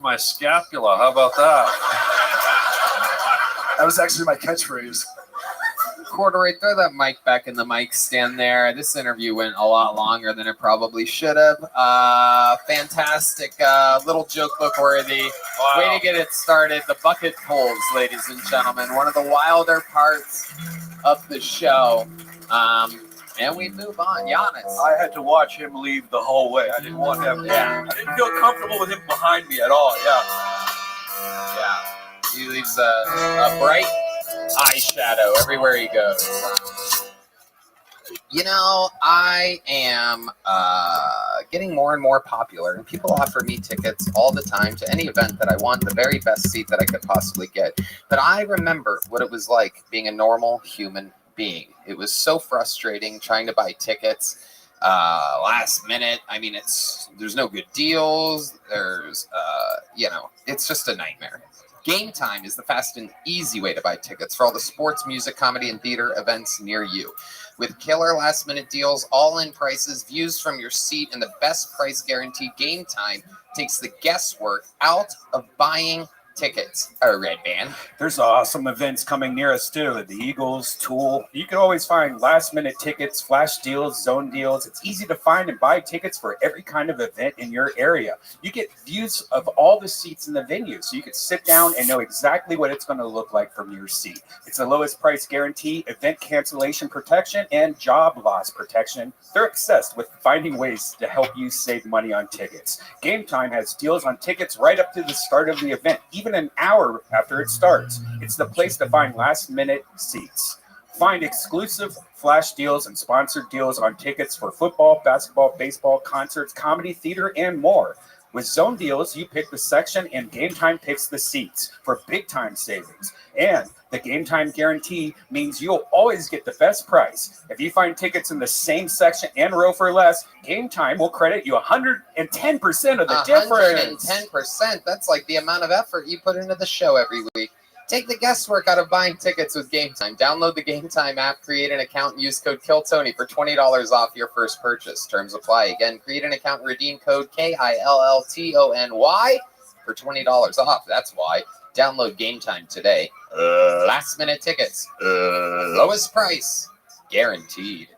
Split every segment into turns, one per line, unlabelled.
My scapula. How about that?
That was actually my catchphrase.
Corduroy, throw that mic back in the mic stand there. This interview went a lot longer than it probably should have. Fantastic. Little joke book worthy.
Wow.
Way to get it started. The bucket pulls, ladies and gentlemen. One of the wilder parts of the show. And we move on. Giannis.
I had to watch him leave the whole way. I didn't want him. Yeah. I didn't feel comfortable with him behind me at all. Yeah.
Yeah. He leaves a bright eyeshadow everywhere he goes. You know, I am getting more and more popular, and people offer me tickets all the time to any event that I want, the very best seat that I could possibly get. But I remember what it was like being a normal human being. It was so frustrating trying to buy tickets last minute. I mean, there's no good deals. There's, it's just a nightmare. Game Time is the fast and easy way to buy tickets for all the sports, music, comedy, and theater events near you. With killer last-minute deals, all-in prices, views from your seat, and the best price guarantee, Game Time takes the guesswork out of buying tickets. Red Band.
There's some events coming near us too. The Eagles, Tool. You can always find last-minute tickets, flash deals, zone deals. It's easy to find and buy tickets for every kind of event in your area. You get views of all the seats in the venue, so you can sit down and know exactly what it's going to look like from your seat. It's the lowest price guarantee, event cancellation protection, and job loss protection. They're obsessed with finding ways to help you save money on tickets. Game Time has deals on tickets right up to the start of the event, even an hour after it starts. It's the place to find last-minute seats. Find exclusive flash deals and sponsored deals on tickets for football, basketball, baseball, concerts, comedy, theater, and more. With zone deals, you pick the section and Game Time picks the seats for big-time savings. And the Game Time guarantee means you'll always get the best price. If you find tickets in the same section and row for less, Game Time will credit you 110% of the difference.
110%. That's like the amount of effort you put into the show every week. Take the guesswork out of buying tickets with Game Time. Download the Game Time app, create an account, and use code KILLTONY for $20 off your first purchase. Terms apply. Again, create an account and redeem code KILLTONY for $20 off. That's why. Download Game Time today. Last minute tickets. Lowest price. Guaranteed.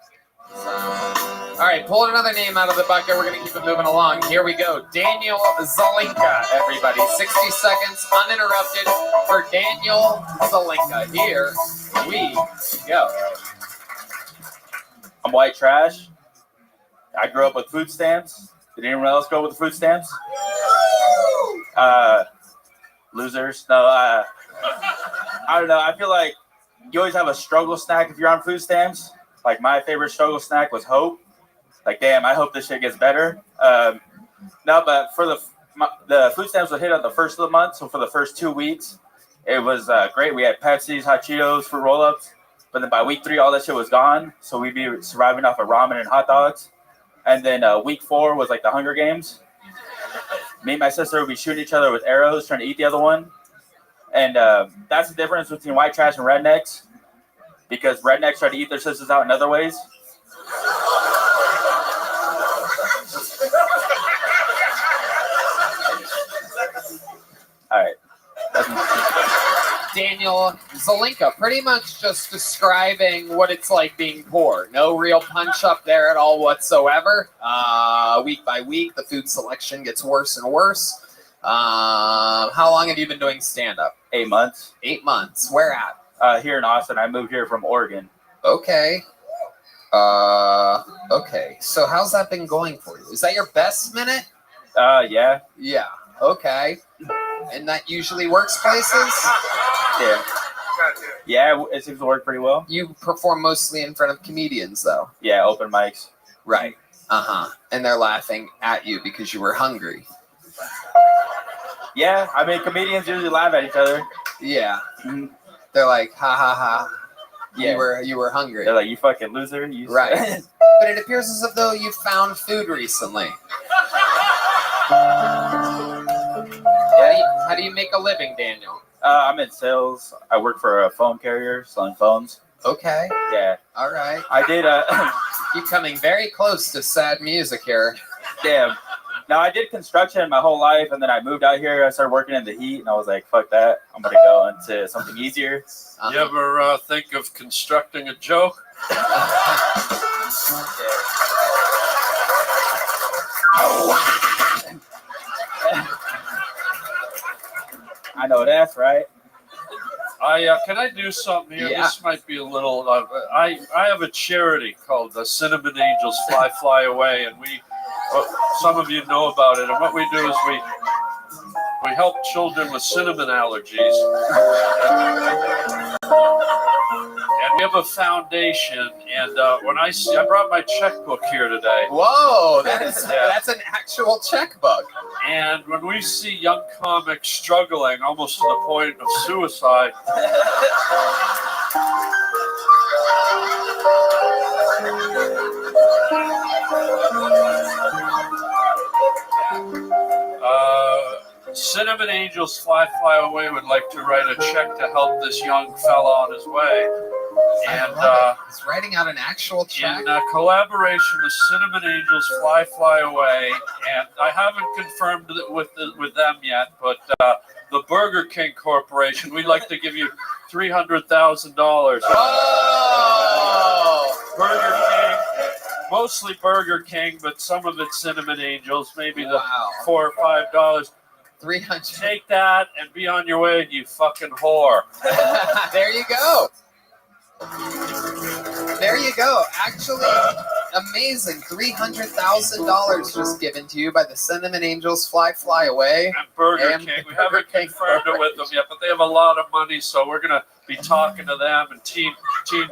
All right, pulling another name out of the bucket. We're going to keep it moving along. Here we go. Daniel Zelinka, everybody. 60 seconds uninterrupted for Daniel Zelinka. Here we go.
I'm white trash. I grew up with food stamps. Did anyone else grow with the food stamps? Losers. No, I don't know. I feel like you always have a struggle snack if you're on food stamps. Like, my favorite struggle snack was hope. Like, damn, I hope this shit gets better. No, but for the food stamps would hit on the first of the month. So for the first 2 weeks, it was great. We had Pepsis, hot Cheetos for roll-ups. But then by week 3, all that shit was gone. So we'd be surviving off of ramen and hot dogs. And then week 4 was like the Hunger Games. Me and my sister would be shooting each other with arrows, trying to eat the other one. And that's the difference between white trash and rednecks. Because rednecks try to eat their sisters out in other ways. All right.
Daniel Zelinka, pretty much just describing what it's like being poor. No real punch up there at all whatsoever. Week by week, the food selection gets worse and worse. How long have you been doing stand-up?
8 months.
8 months. Where at?
Here in Austin. I moved here from Oregon.
Okay. Okay. So how's that been going for you? Is that your best minute?
Yeah.
Yeah. Okay. And that usually works places?
Yeah. Yeah, it seems to work pretty well.
You perform mostly in front of comedians, though.
Yeah, open mics.
Right. Uh-huh. And they're laughing at you because you were hungry.
Yeah, I mean, comedians usually laugh at each other.
Yeah. Mm-hmm. They're like, ha ha ha.
Yeah.
You were hungry.
They're like, you fucking loser.
Right. But it appears as if though you found food recently. How do you make a living, Daniel?
I'm in sales. I work for a phone carrier selling phones.
Okay.
Yeah.
All right.
I did.
You're coming very close to sad music here.
Damn. Now, I did construction my whole life, and then I moved out here. I started working in the heat, and I was like, fuck that. I'm going to go into something easier.
You ever think of constructing a joke?
I know that's right.
Can I do something here?
Yeah.
This might be a little. I have a charity called the Cinnamon Angels Fly Fly Away, and some of you know about it. And what we do is we help children with cinnamon allergies. And we have a foundation. And when I brought my checkbook here today.
Whoa, that's an actual checkbook.
And when we see young comics struggling almost to the point of suicide, Cinnamon Angels Fly Fly Away would like to write a check to help this young fella on his way. And
he's writing out an actual check.
in collaboration with Cinnamon Angels Fly Fly Away, and I haven't confirmed it with them yet, but the Burger King Corporation, we'd like to give you $300,000.
Oh!
Burger King, mostly Burger King, but some of it's Cinnamon Angels, maybe the $4 or $5.
300.
Take that and be on your way, you fucking whore.
There you go. There you go. Actually, amazing. $300,000 just given to you by the Cinnamon Angels Fly Fly Away.
And Burger
And
King. We
Burger
haven't
King
confirmed it with them yet, but they have a lot of money, so we're going to be talking to them, and Team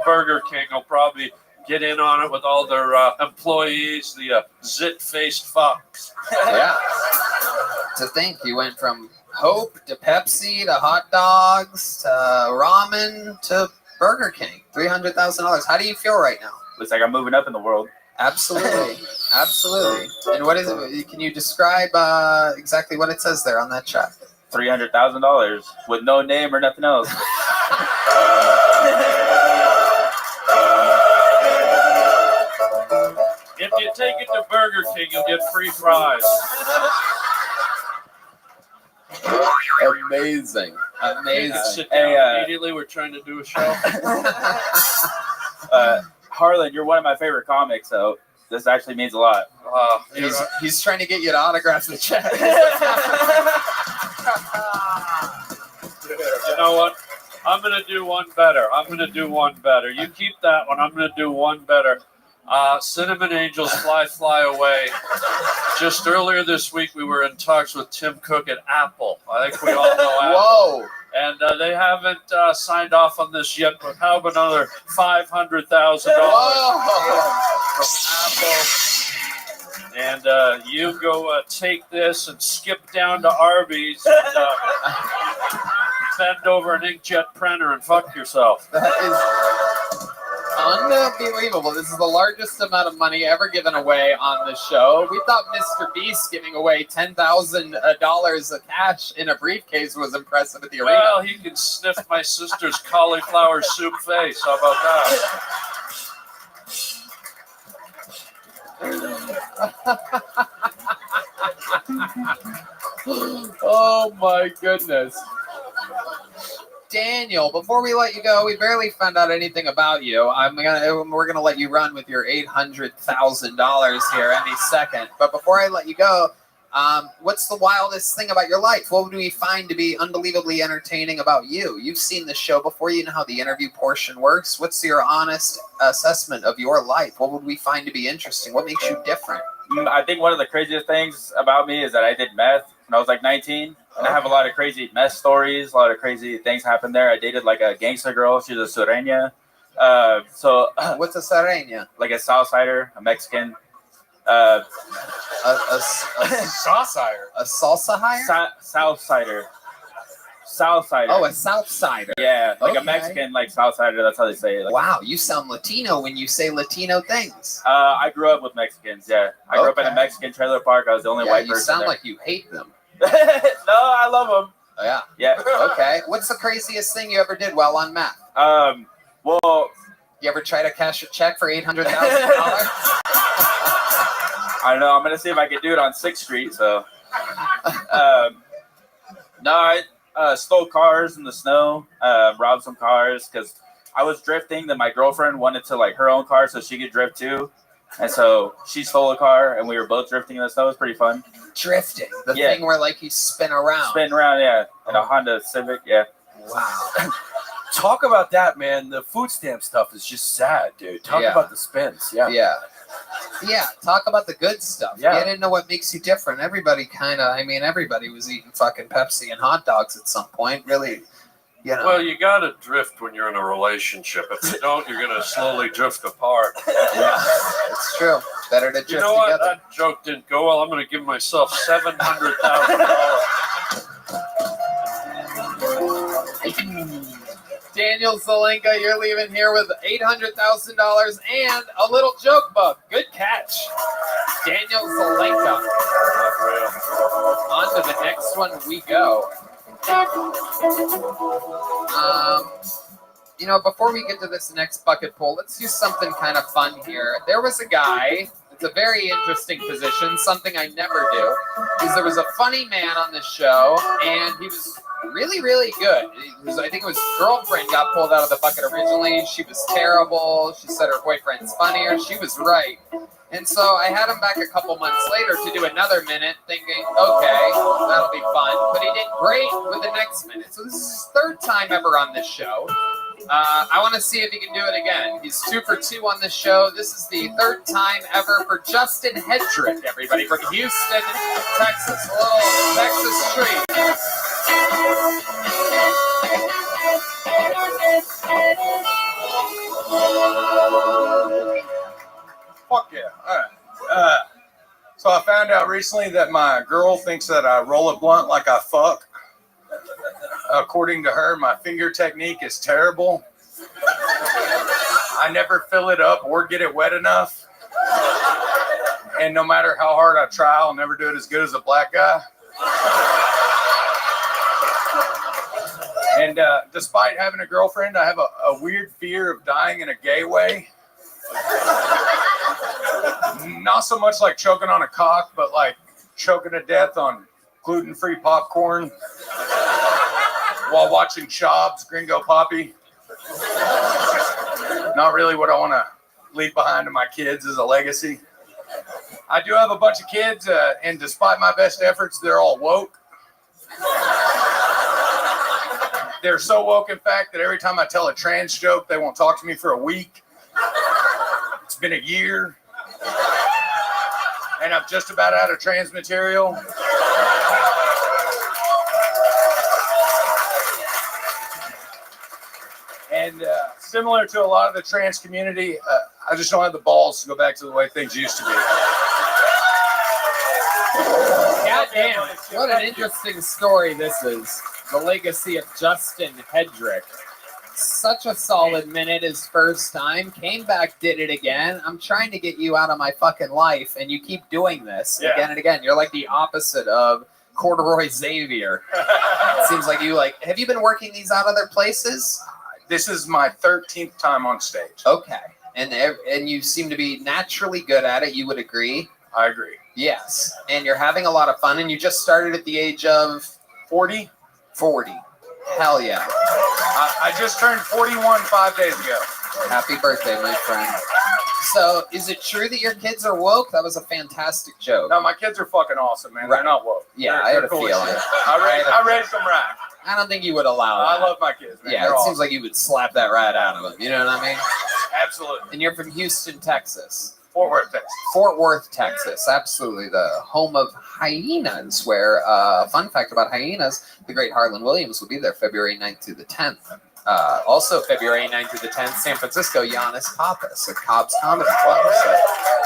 Burger King will probably get in on it with all their employees, the zit-faced fucks.
Yeah. To think you went from Hope to Pepsi to hot dogs to ramen to Burger King. $300,000. How do you feel right now?
Looks like I'm moving up in the world.
Absolutely. Absolutely. And what is it? Can you describe exactly what it says there on that check?
$300,000 with no name or nothing else.
If you take it to Burger King, you'll get free fries.
Amazing.
You can sit
Hey,
down immediately. We're trying to do a show.
Harlan, you're one of my favorite comics, so this actually means a lot.
He's trying to get you to autograph the check.
You know what? I'm going to do one better. You keep that one. I'm going to do one better. Cinnamon Angels Fly Fly Away. Just earlier this week, we were in talks with Tim Cook at Apple. I think we all know Apple.
Whoa.
And they haven't signed off on this yet, but how about another $500,000 from Apple? And you go take this and skip down to Arby's and bend over an inkjet printer and fuck yourself.
That is unbelievable. This is the largest amount of money ever given away on the show. We thought Mr. Beast giving away $10,000 of cash in a briefcase was impressive at the arena.
Well, he can sniff my sister's cauliflower soup face. How about that?
Oh my goodness. Daniel, before we let you go, we barely found out anything about you. We're gonna let you run with your $800,000 here any second. But before I let you go, what's the wildest thing about your life? What would we find to be unbelievably entertaining about you? You've seen the show before. You know how the interview portion works. What's your honest assessment of your life? What would we find to be interesting? What makes you different?
I think one of the craziest things about me is that I did meth when I was like 19. And I have a lot of crazy meth stories. A lot of crazy things happened there. I dated like a gangster girl. She's a Sureña.
What's a Sureña?
Like a Southsider, a Mexican.
A
Saucider.
A salsa hire?
Southsider. Southsider.
Oh, a Southsider.
Yeah, like
Okay.
a Mexican, like Southsider. That's how they say it. Like,
Wow, you sound Latino when you say Latino things.
I grew up with Mexicans. Yeah, I grew up in a
Okay.
Mexican trailer park. I was the only
Yeah,
white
you
person
sound
there.
like you hate them.
No, I love them.
Oh, yeah.
Yeah.
Okay. What's the craziest thing you ever did while on meth?
Well,
You ever try to cash a check for $800,000?
I don't know. I'm gonna see if I can do it on 6th Street. So, no, I stole cars in the snow, robbed some cars because I was drifting. Then my girlfriend wanted to like her own car so she could drift too, and so she stole a car, and we were both drifting in the snow. It was pretty fun.
Drifting, the
Yeah.
thing where like you spin around.
Spin around, yeah, in a Honda Civic, yeah.
Wow.
Talk about that, man. The food stamp stuff is just sad, dude. Talk
Yeah.
about the spins. Yeah.
Yeah, talk about the good stuff.
Yeah.
Get into what makes you different. Everybody everybody was eating fucking Pepsi and hot dogs at some point. Really, you know.
Well, you got to drift when you're in a relationship. If you don't, you're going to slowly drift apart.
Yeah, it's true. Better to drift
You know what?
together.
That joke didn't go well. I'm going to give myself $700,000.
Daniel Zelenka, you're leaving here with $800,000 and a little joke book. Good catch. Daniel Zelenka. On to the next one we go. Before we get to this next bucket pool, let's do something kind of fun here. There was a guy, it's a very interesting position, something I never do, is there was a funny man on this show, and he was really, really good. I think it was his girlfriend got pulled out of the bucket originally. She was terrible. She said her boyfriend's funnier. She was right. And so I had him back a couple months later to do another minute, thinking, okay, that'll be fun. But he did great with the next minute. So this is his third time ever on this show. I want to see if he can do it again. He's 2 for 2 on this show. This is the third time ever for Justin Hedrick, everybody, from Houston, Texas. Hello, Texas Street.
Fuck yeah. All right. So I found out recently that my girl thinks that I roll a blunt like I fuck. According to her, my finger technique is terrible. I never fill it up or get it wet enough. And no matter how hard I try, I'll never do it as good as a black guy. And despite having a girlfriend, I have a weird fear of dying in a gay way. Not so much like choking on a cock, but like choking to death on gluten-free popcorn while watching Chob's Gringo Poppy. Not really what I want to leave behind to my kids as a legacy. I do have a bunch of kids, and despite my best efforts, they're all woke. They're so woke, in fact, that every time I tell a trans joke, they won't talk to me for a week. It's been a year, and I'm just about out of trans material. And similar to a lot of the trans community, I just don't have the balls to go back to the way things used to be.
Goddamn, what an interesting story this is. The legacy of Justin Hedrick. Such a solid minute his first time. Came back, did it again. I'm trying to get you out of my fucking life, and you keep doing this again and again. You're like the opposite of Corduroy Xavier. It seems like have you been working these out other places?
This is my 13th time on stage.
Okay. And you seem to be naturally good at it. You would agree?
I agree.
Yes. And you're having a lot of fun, and you just started at the age of
40?
40. Hell yeah.
I just turned 41 5 days ago.
Happy birthday, my friend. So, is it true that your kids are woke? That was a fantastic joke.
No, my kids are fucking awesome, man. They're not woke.
Yeah,
They're
I had a
cool as
feeling.
shit. I raised them right.
I don't think you would allow that.
I love my kids, man.
Yeah,
They're
it
awesome.
seems like you would slap that right out of them. You know what I mean?
Absolutely.
And you're from Houston, Texas.
Fort Worth, Texas.
Fort Worth, Texas. Absolutely. The home of hyenas, where, fun fact about hyenas, the great Harlan Williams will be there February 9th through the 10th. Also February 9th through the 10th, San Francisco, Giannis Pappas at Cobb's Comedy Club. So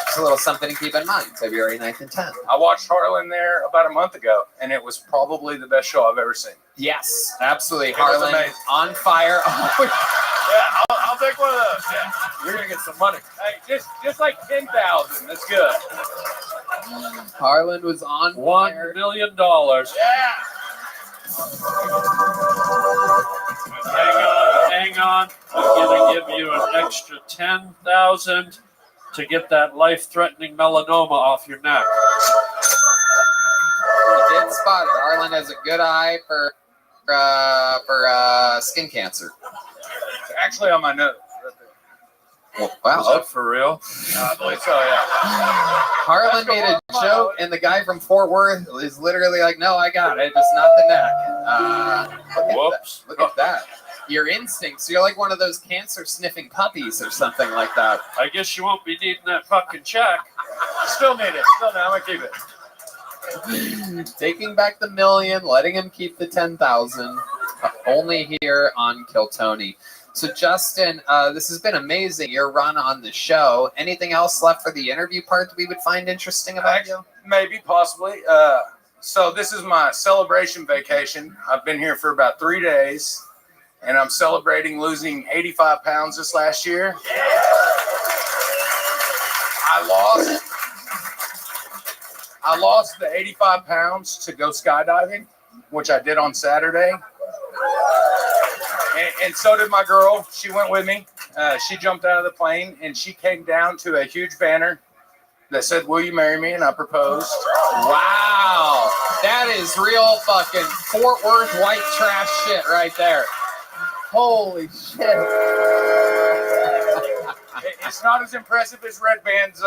it's a little something to keep in mind, February 9th and 10th.
I watched Harlan there about a month ago, and it was probably the best show I've ever seen.
Yes, absolutely.
It was
Harlan
amazing.
on fire.
Yeah, I'll take one of those. Yeah,
You're gonna get some money.
hey, just like 10,000. That's good.
Harlan was on fire.
$1 million.
Yeah.
Hang on. I'm gonna give you an extra $10,000 to get that life-threatening melanoma off your neck.
You did spot it. Arlen has a good eye for skin cancer.
It's actually on my nose.
Wow.
Is that for real?
I believe so, yeah.
Harlan made a joke, and the guy from Fort Worth is literally like, "No, I got it, just not the neck."
Whoops.
Look at that. Your instincts. You're like one of those cancer-sniffing puppies or something like that.
I guess you won't be needing that fucking check.
Still need it. Still, I'm going to keep it.
Taking back the $1 million, letting him keep the 10,000. Only here on Kill Tony. So, Justin, this has been amazing, your run on the show. Anything else left for the interview part that we would find interesting about you?
Maybe, possibly. So this is my celebration vacation. I've been here for about 3 days, and I'm celebrating losing 85 pounds this last year. I lost the 85 pounds to go skydiving, which I did on Saturday. And so did my girl. She went with me. She jumped out of the plane, and she came down to a huge banner that said, "Will you marry me?" And I proposed.
Wow. That is real fucking Fort Worth white trash shit right there. Holy shit.
It's not as impressive as Red Band's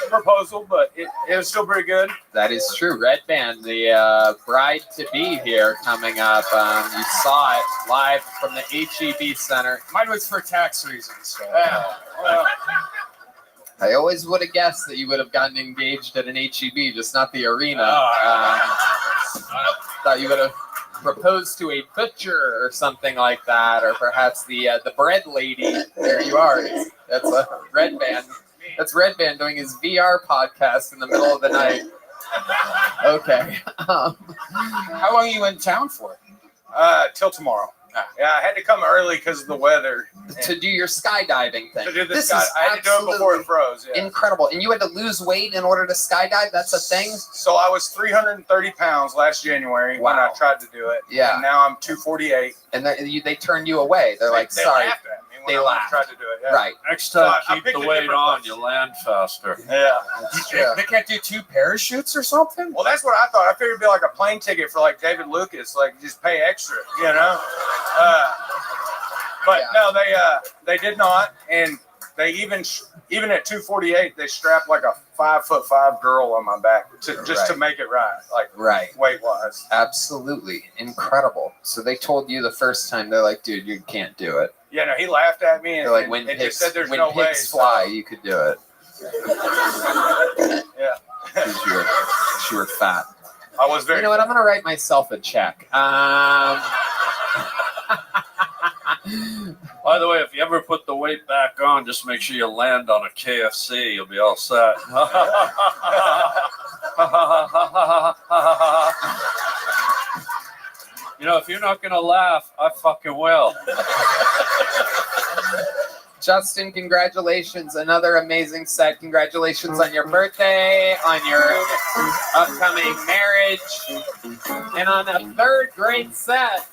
proposal, but it was still pretty good.
That is true. Red Band, the bride-to-be here coming up. You saw it live from the HEB Center.
Mine was for tax reasons. So.
I always would have guessed that you would have gotten engaged at an HEB, just not the arena. Thought you would have proposed to a butcher or something like that, or perhaps the bread lady. There you are. That's a Red Band. That's Red Band doing his VR podcast in the middle of the night. Okay.
How long are you in town for?
Till tomorrow. Yeah, I had to come early because of the weather.
To do your skydiving thing.
To do
This
sky,
is
I had to do it before it froze. Yeah.
incredible. And you had to lose weight in order to skydive? That's a thing?
So I was 330 pounds last January when I tried to do it.
Yeah.
And now I'm 248.
And they turned you away. They're like,
they
sorry.
laughed at me when
They
I
laughed.
tried to do it. Yeah.
Right.
Next time,
So I
keep
picked
the
a
weight
different
on.
place.
You land faster.
Yeah.
Yeah.
They can't do 2 parachutes or something?
Well, that's what I thought. I figured it'd be like a plane ticket for like David Lucas, like just pay extra, you know. But no, they did not, and they even at 248, they strapped like a 5'5" girl on my back to make it right, like weight wise.
Absolutely. Incredible. So they told you the first time, they're like, dude, you can't do it.
Yeah, no, he laughed at me and,
They're like, when
and
pigs,
just said there's
when
no way.
pigs fly, you could do it.
Yeah.
'Cause you were fat.
I was very.
You know what? I'm going to write myself a check.
By the way, if you ever put the weight back on, just make sure you land on a KFC. You'll be all set. You know, if you're not going to laugh, I fucking will.
Justin, congratulations. Another amazing set. Congratulations on your birthday, on your upcoming marriage, and on a third great set.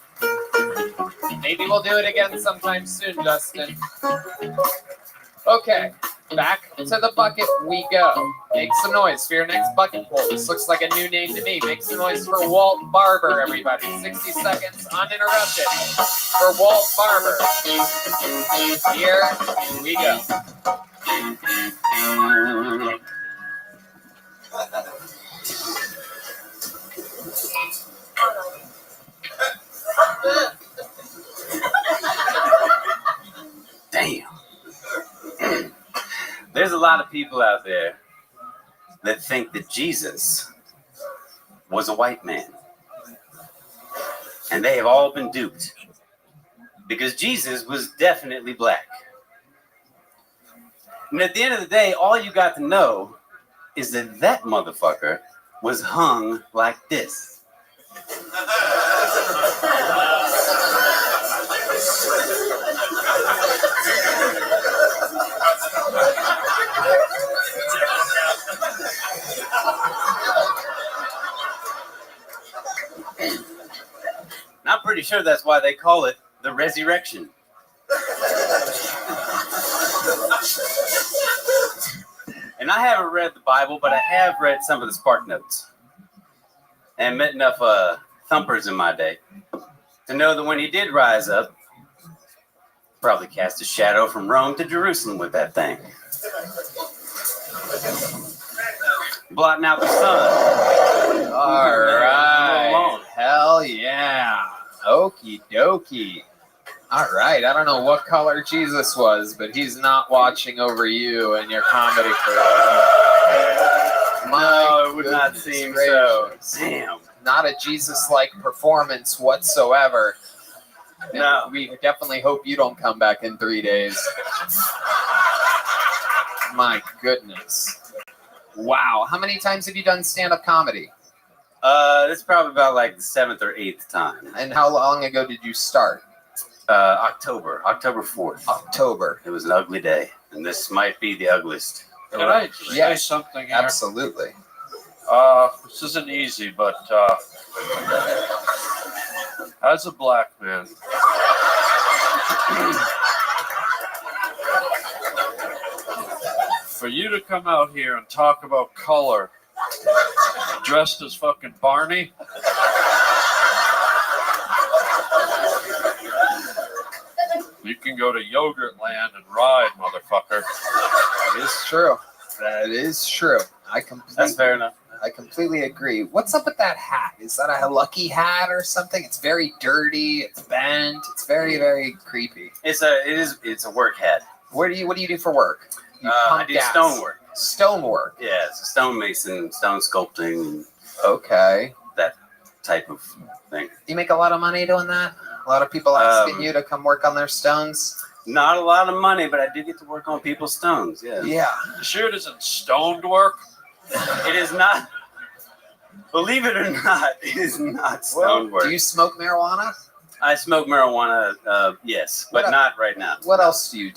Maybe we'll do it again sometime soon, Justin. Okay, back to the bucket we go. Make some noise for your next bucket pull. This looks like a new name to me. Make some noise for Walt Barber, everybody. 60 seconds uninterrupted for Walt Barber. Here we go.
Damn. There's a lot of people out there that think that Jesus was a white man. And they have all been duped. Because Jesus was definitely black. And at the end of the day, all you got to know is that that motherfucker was hung like this. And I'm pretty sure that's why they call it the resurrection. And I haven't read the Bible, but I have read some of the Spark Notes. And met enough thumpers in my day to know that when he did rise up, probably cast a shadow from Rome to Jerusalem with that thing. Blotting out the sun.
All right. Hell yeah. Okie dokie. All right. I don't know what color Jesus was, but he's not watching over you and your comedy career.
No, it would not seem so. Damn.
Not a Jesus-like performance whatsoever. And
No.
we definitely hope you don't come back in 3 days. My goodness. Wow. How many times have you done stand-up comedy?
This is probably about like the 7th or 8th time.
And how long ago did you start?
October 4th.
October.
It was an ugly day, and this might be the ugliest.
Can I say
Yes.
something here?
Absolutely.
This isn't easy, but as a black man, for you to come out here and talk about color dressed as fucking Barney, you can go to Yogurt Land and ride, motherfucker.
That is true. That is true.
That's fair enough.
I completely agree. What's up with that hat? Is that a lucky hat or something? It's very dirty. It's bent. It's very, very creepy.
It's a work hat.
What do you do for work? You
I
pump
do
gas.
stonework.
Stonework.
Yeah, it's a stonemason, stone sculpting, and
Okay.
that type of thing.
You make a lot of money doing that? A lot of people asking you to come work on their stones?
Not a lot of money, but I do get to work on people's stones. Yeah.
Yeah.
You sure it isn't stoned work?
It is not. Believe it or not, it is not stone work.
Do you smoke marijuana?
I smoke marijuana, yes, but
What
not right now.
What else do? You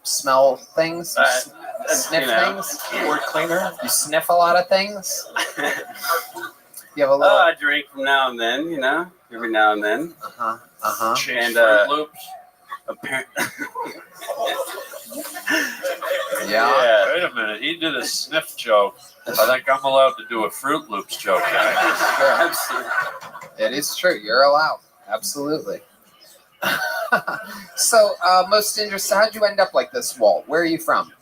smell things? You sniff
you know.
things?
Word cleaner.
You sniff a lot of things? You have a
Oh,
little...
I drink from now and then, every now and then.
Uh-huh. Uh-huh.
Chase
And,
Fruit Loops?
Apparently.
Yeah.
Wait a minute, he did a sniff joke. I think I'm allowed to do a Fruit Loops joke.
Sure. It is true. You're allowed. Absolutely. So, most interesting, how'd you end up like this, Walt? Where are you from?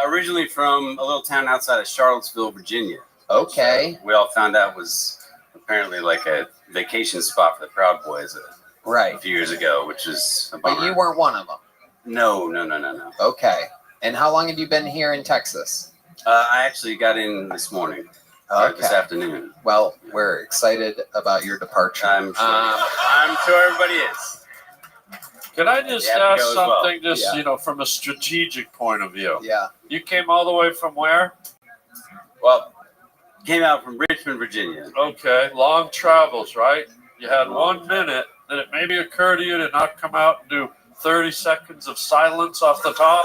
Originally from a little town outside of Charlottesville, Virginia.
Okay.
We all found out was apparently like a vacation spot for the Proud Boys a
Right.
few years ago, which is a bummer.
But you weren't one of them.
No.
Okay. And how long have you been here in Texas?
I actually got in this morning, or this
Okay.
afternoon.
Well, we're excited about your departure.
I'm sure everybody is.
Can I just
Yeah,
ask
go as well.
something, just,
Yeah.
from a strategic point of view?
Yeah.
You came all the way from where?
Well, came out from Richmond, Virginia.
Okay, long travels, right? You had 1 minute. Did it maybe occur to you to not come out and do 30 seconds of silence off the top?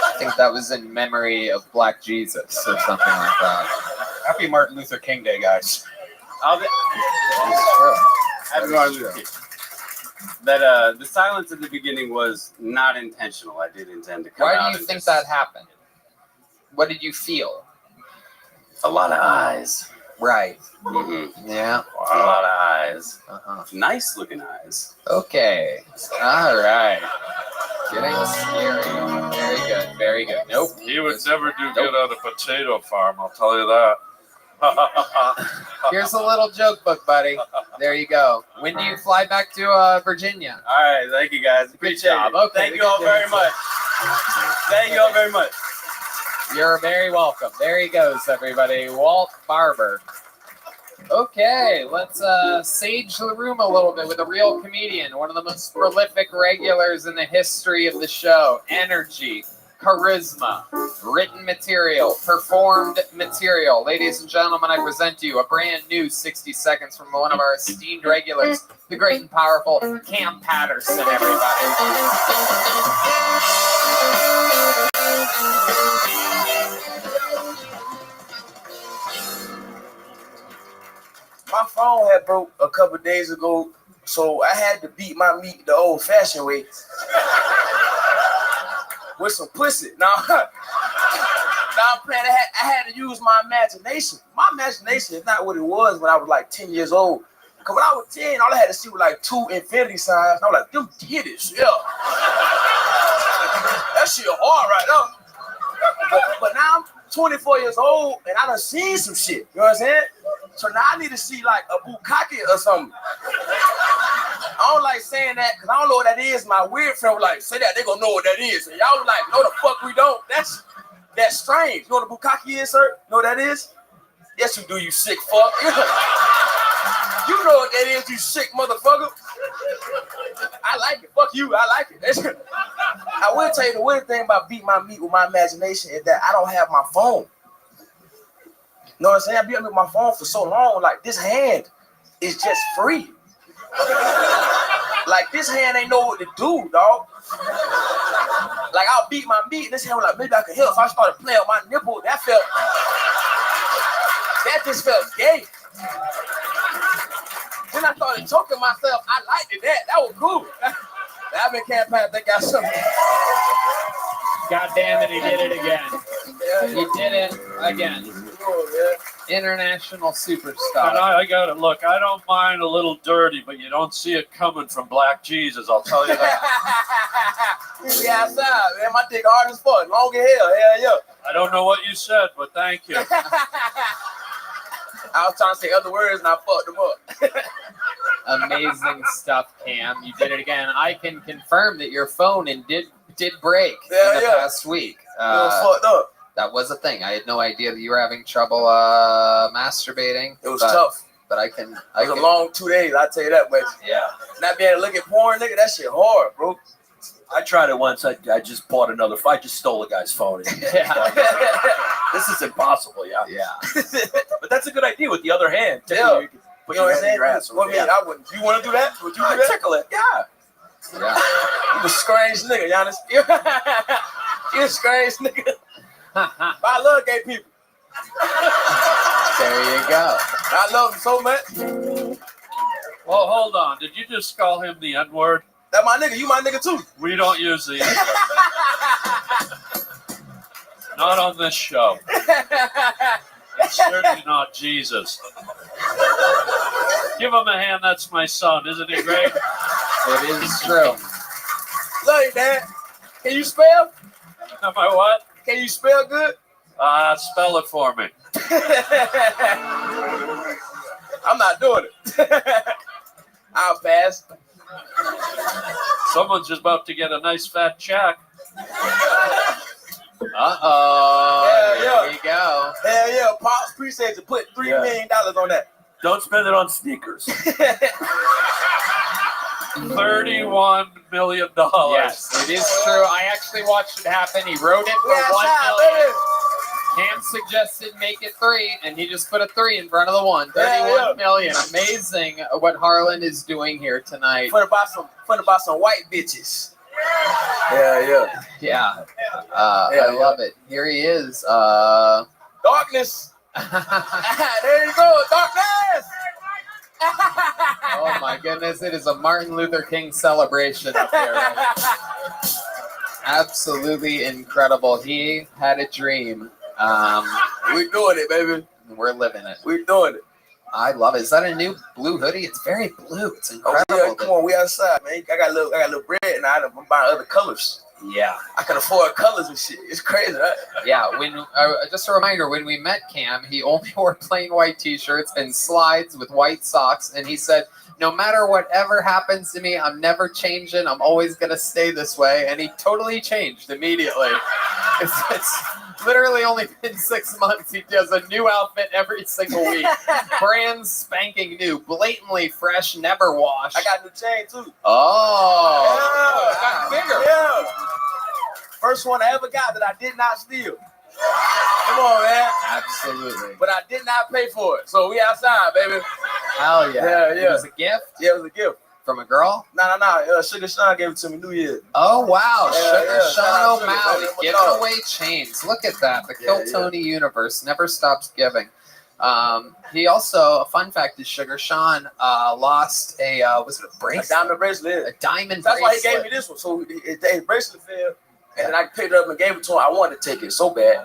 I think that was in memory of Black Jesus or something like that.
Happy Martin Luther King Day, guys.
It's true.
Happy Martin Luther King. That the silence at the beginning was not intentional. I did intend to come out.
Why do you think that happened? What did you feel?
A lot of eyes.
Right.
Mm-hmm.
Yeah.
A lot of eyes.
Uh-huh.
Nice looking eyes.
Okay. All right. Getting scary. Very good. Very good. Nope.
He would never do good on a potato farm, I'll tell you that.
Here's a little joke book, buddy. There you go. When do you fly back to Virginia?
All right. Thank you, guys. Appreciate
job.
it.
Okay,
Thank you all very much. Thank you all very much.
You're very welcome. There he goes, everybody. Walt Barber. Okay, let's sage the room a little bit with a real comedian, one of the most prolific regulars in the history of the show. Energy, charisma, written material, performed material. Ladies and gentlemen, I present to you a brand new 60 seconds from one of our esteemed regulars, the great and powerful Cam Patterson, everybody.
My phone had broke a couple days ago, so I had to beat my meat the old-fashioned way. with some pussy. Now, I'm playing. I had to use my imagination. My imagination is not what it was when I was like 10 years old. Cause when I was 10, all I had to see was like 2 infinity signs. And I was like, them titties, yeah. That shit hard right now. But now I'm 24 years old and I done seen some shit. You know what I'm saying? So now I need to see like a bukkake or something. I don't like saying that because I don't know what that is. My weird friend was like, say that, they gonna know what that is. And y'all was like, no the fuck we don't. That's strange. You know what a bukkake is, sir? You know what that is? Yes you do, you sick fuck. You know what that is, you sick motherfucker. I like it. Fuck you. I like it. I will tell you the weird thing about beating my meat with my imagination is that I don't have my phone. You know what I'm saying? I've been with my phone for so long. Like this hand is just free. Like this hand ain't know what to do, dog. Like I'll beat my meat and this hand was like, maybe I can help. So I started playing with my nipple. That just felt gay. Then I started choking myself. I liked it. That was cool. I've been campaigning. I think I got something.
God damn it, he did it again.
Yeah,
He did it again.
cool,
International
And
superstar.
I got it. Look, I don't mind a little dirty, but you don't see it coming from Black Jesus. I'll tell you that.
We be outside, man. My dick hard as fuck. Long as hell. Hell yeah.
I don't know what you said, but thank you.
I was trying to say other words and I fucked them up.
Amazing stuff, Cam. You did it again. I can confirm that your phone did break
Yeah,
in the
yeah.
past week.
It was fucked up.
That was a thing. I had no idea that you were having trouble masturbating.
It was
but,
tough.
But I
It was a long 2 days, I'll tell you that much.
Yeah.
Not being able to look at porn, nigga, that shit hard, bro.
I tried it once. I just bought another. I just stole a guy's phone.
Yeah.
This is impossible, yeah.
Yeah.
But that's a good idea with the other hand.
Yeah.
You can put
You know
your
what I'm
hand in your
saying?
ass.
What mean, I wouldn't. You want to do that? Would you do that?
Tickle it. Yeah.
Yeah.
You a strange nigga, Giannis. You a strange nigga. But I love gay people.
There you go.
I love them so much.
Well, hold on. Did you just call him the N-word?
That my nigga. You my nigga too.
We don't use the N-word. Not on this show. And certainly not Jesus. Give him a hand. That's my son. Isn't he great?
It is true.
Love you, Dad. Can you spell?
Am I what?
Can you spell good?
Spell it for me.
I'm not doing it. I'll pass.
Someone's just about to get a nice fat check.
Uh-oh.
Yeah,
There you go.
Hell yeah, Pops, appreciate you. Put $3 million on that.
Don't spend it on sneakers.
$31 million.
Yes, it is true. I actually watched it happen. He wrote it for
We outside,
$1 million.
baby.
Cam suggested make it 3, and he just put a 3 in front of the 1.
Yeah,
$31 million. Amazing what Harlan is doing here tonight.
Fun about some white bitches. Yeah.
Yeah. I love it. Here he is.
Darkness. There you go, darkness.
Oh my goodness, it is a Martin Luther King celebration up here. Right? Absolutely incredible. He had a dream.
We doing it, baby.
We're living it.
We doing it.
I love it. Is that a new blue hoodie? It's very blue. It's
Oh
incredible.
yeah, come on, we outside, man. I got a little bread, and I'm buying other colors.
Yeah.
I can afford colors and shit. It's crazy, right?
Yeah, when just a reminder, when we met Cam, he only wore plain white t-shirts and slides with white socks, and he said, no matter whatever happens to me, I'm never changing. I'm always going to stay this way. And he totally changed immediately. It's literally only been 6 months. He does a new outfit every single week. Brand spanking new, blatantly fresh, never washed.
I got a new chain too.
Oh.
Yeah,
Got bigger.
Yeah. First one I ever got that I did not steal. Come on, man.
Absolutely.
But I did not pay for it. So we outside, baby.
Hell yeah.
Yeah.
It was a gift
Yeah, it was a gift.
from a girl?
No. Sugar Sean gave it to me New Year.
Oh, wow.
Yeah,
Sugar
yeah.
Sean
Shout out
O'Malley
Sugar,
giving
dog.
away chains. Look at that. The
Yeah,
Kiltony universe never stops giving. He also, a fun fact is Sugar Sean lost was it a
A
bracelet?
diamond bracelet.
A diamond
That's why he
bracelet.
gave me this one. So his bracelet fell. And then I picked it up and gave it to him. I wanted to take it so bad.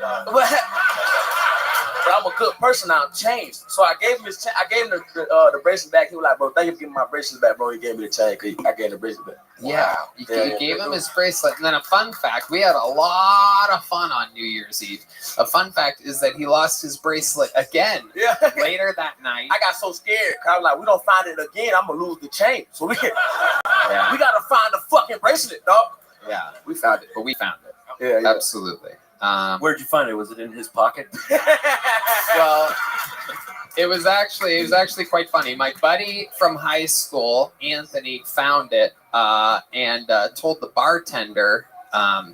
But I'm a good person now. I'm changed. So I gave him the bracelet back. He was like, bro, thank you for giving my bracelet back, bro. He gave me the chain. I gave him the bracelet back.
Yeah, you gave him his bracelet. And then a fun fact, we had a lot of fun on New Year's Eve. A fun fact is that he lost his bracelet again later that night.
I got so scared. Cause I was like, we don't find it again, I'm going to lose the chain. So we got to find the fucking bracelet, dog.
Yeah, we found it. But we found it.
Yeah.
Absolutely.
Where'd you find it? Was it in his pocket?
Well, it was actually quite funny. My buddy from high school, Anthony, found it and told the bartender.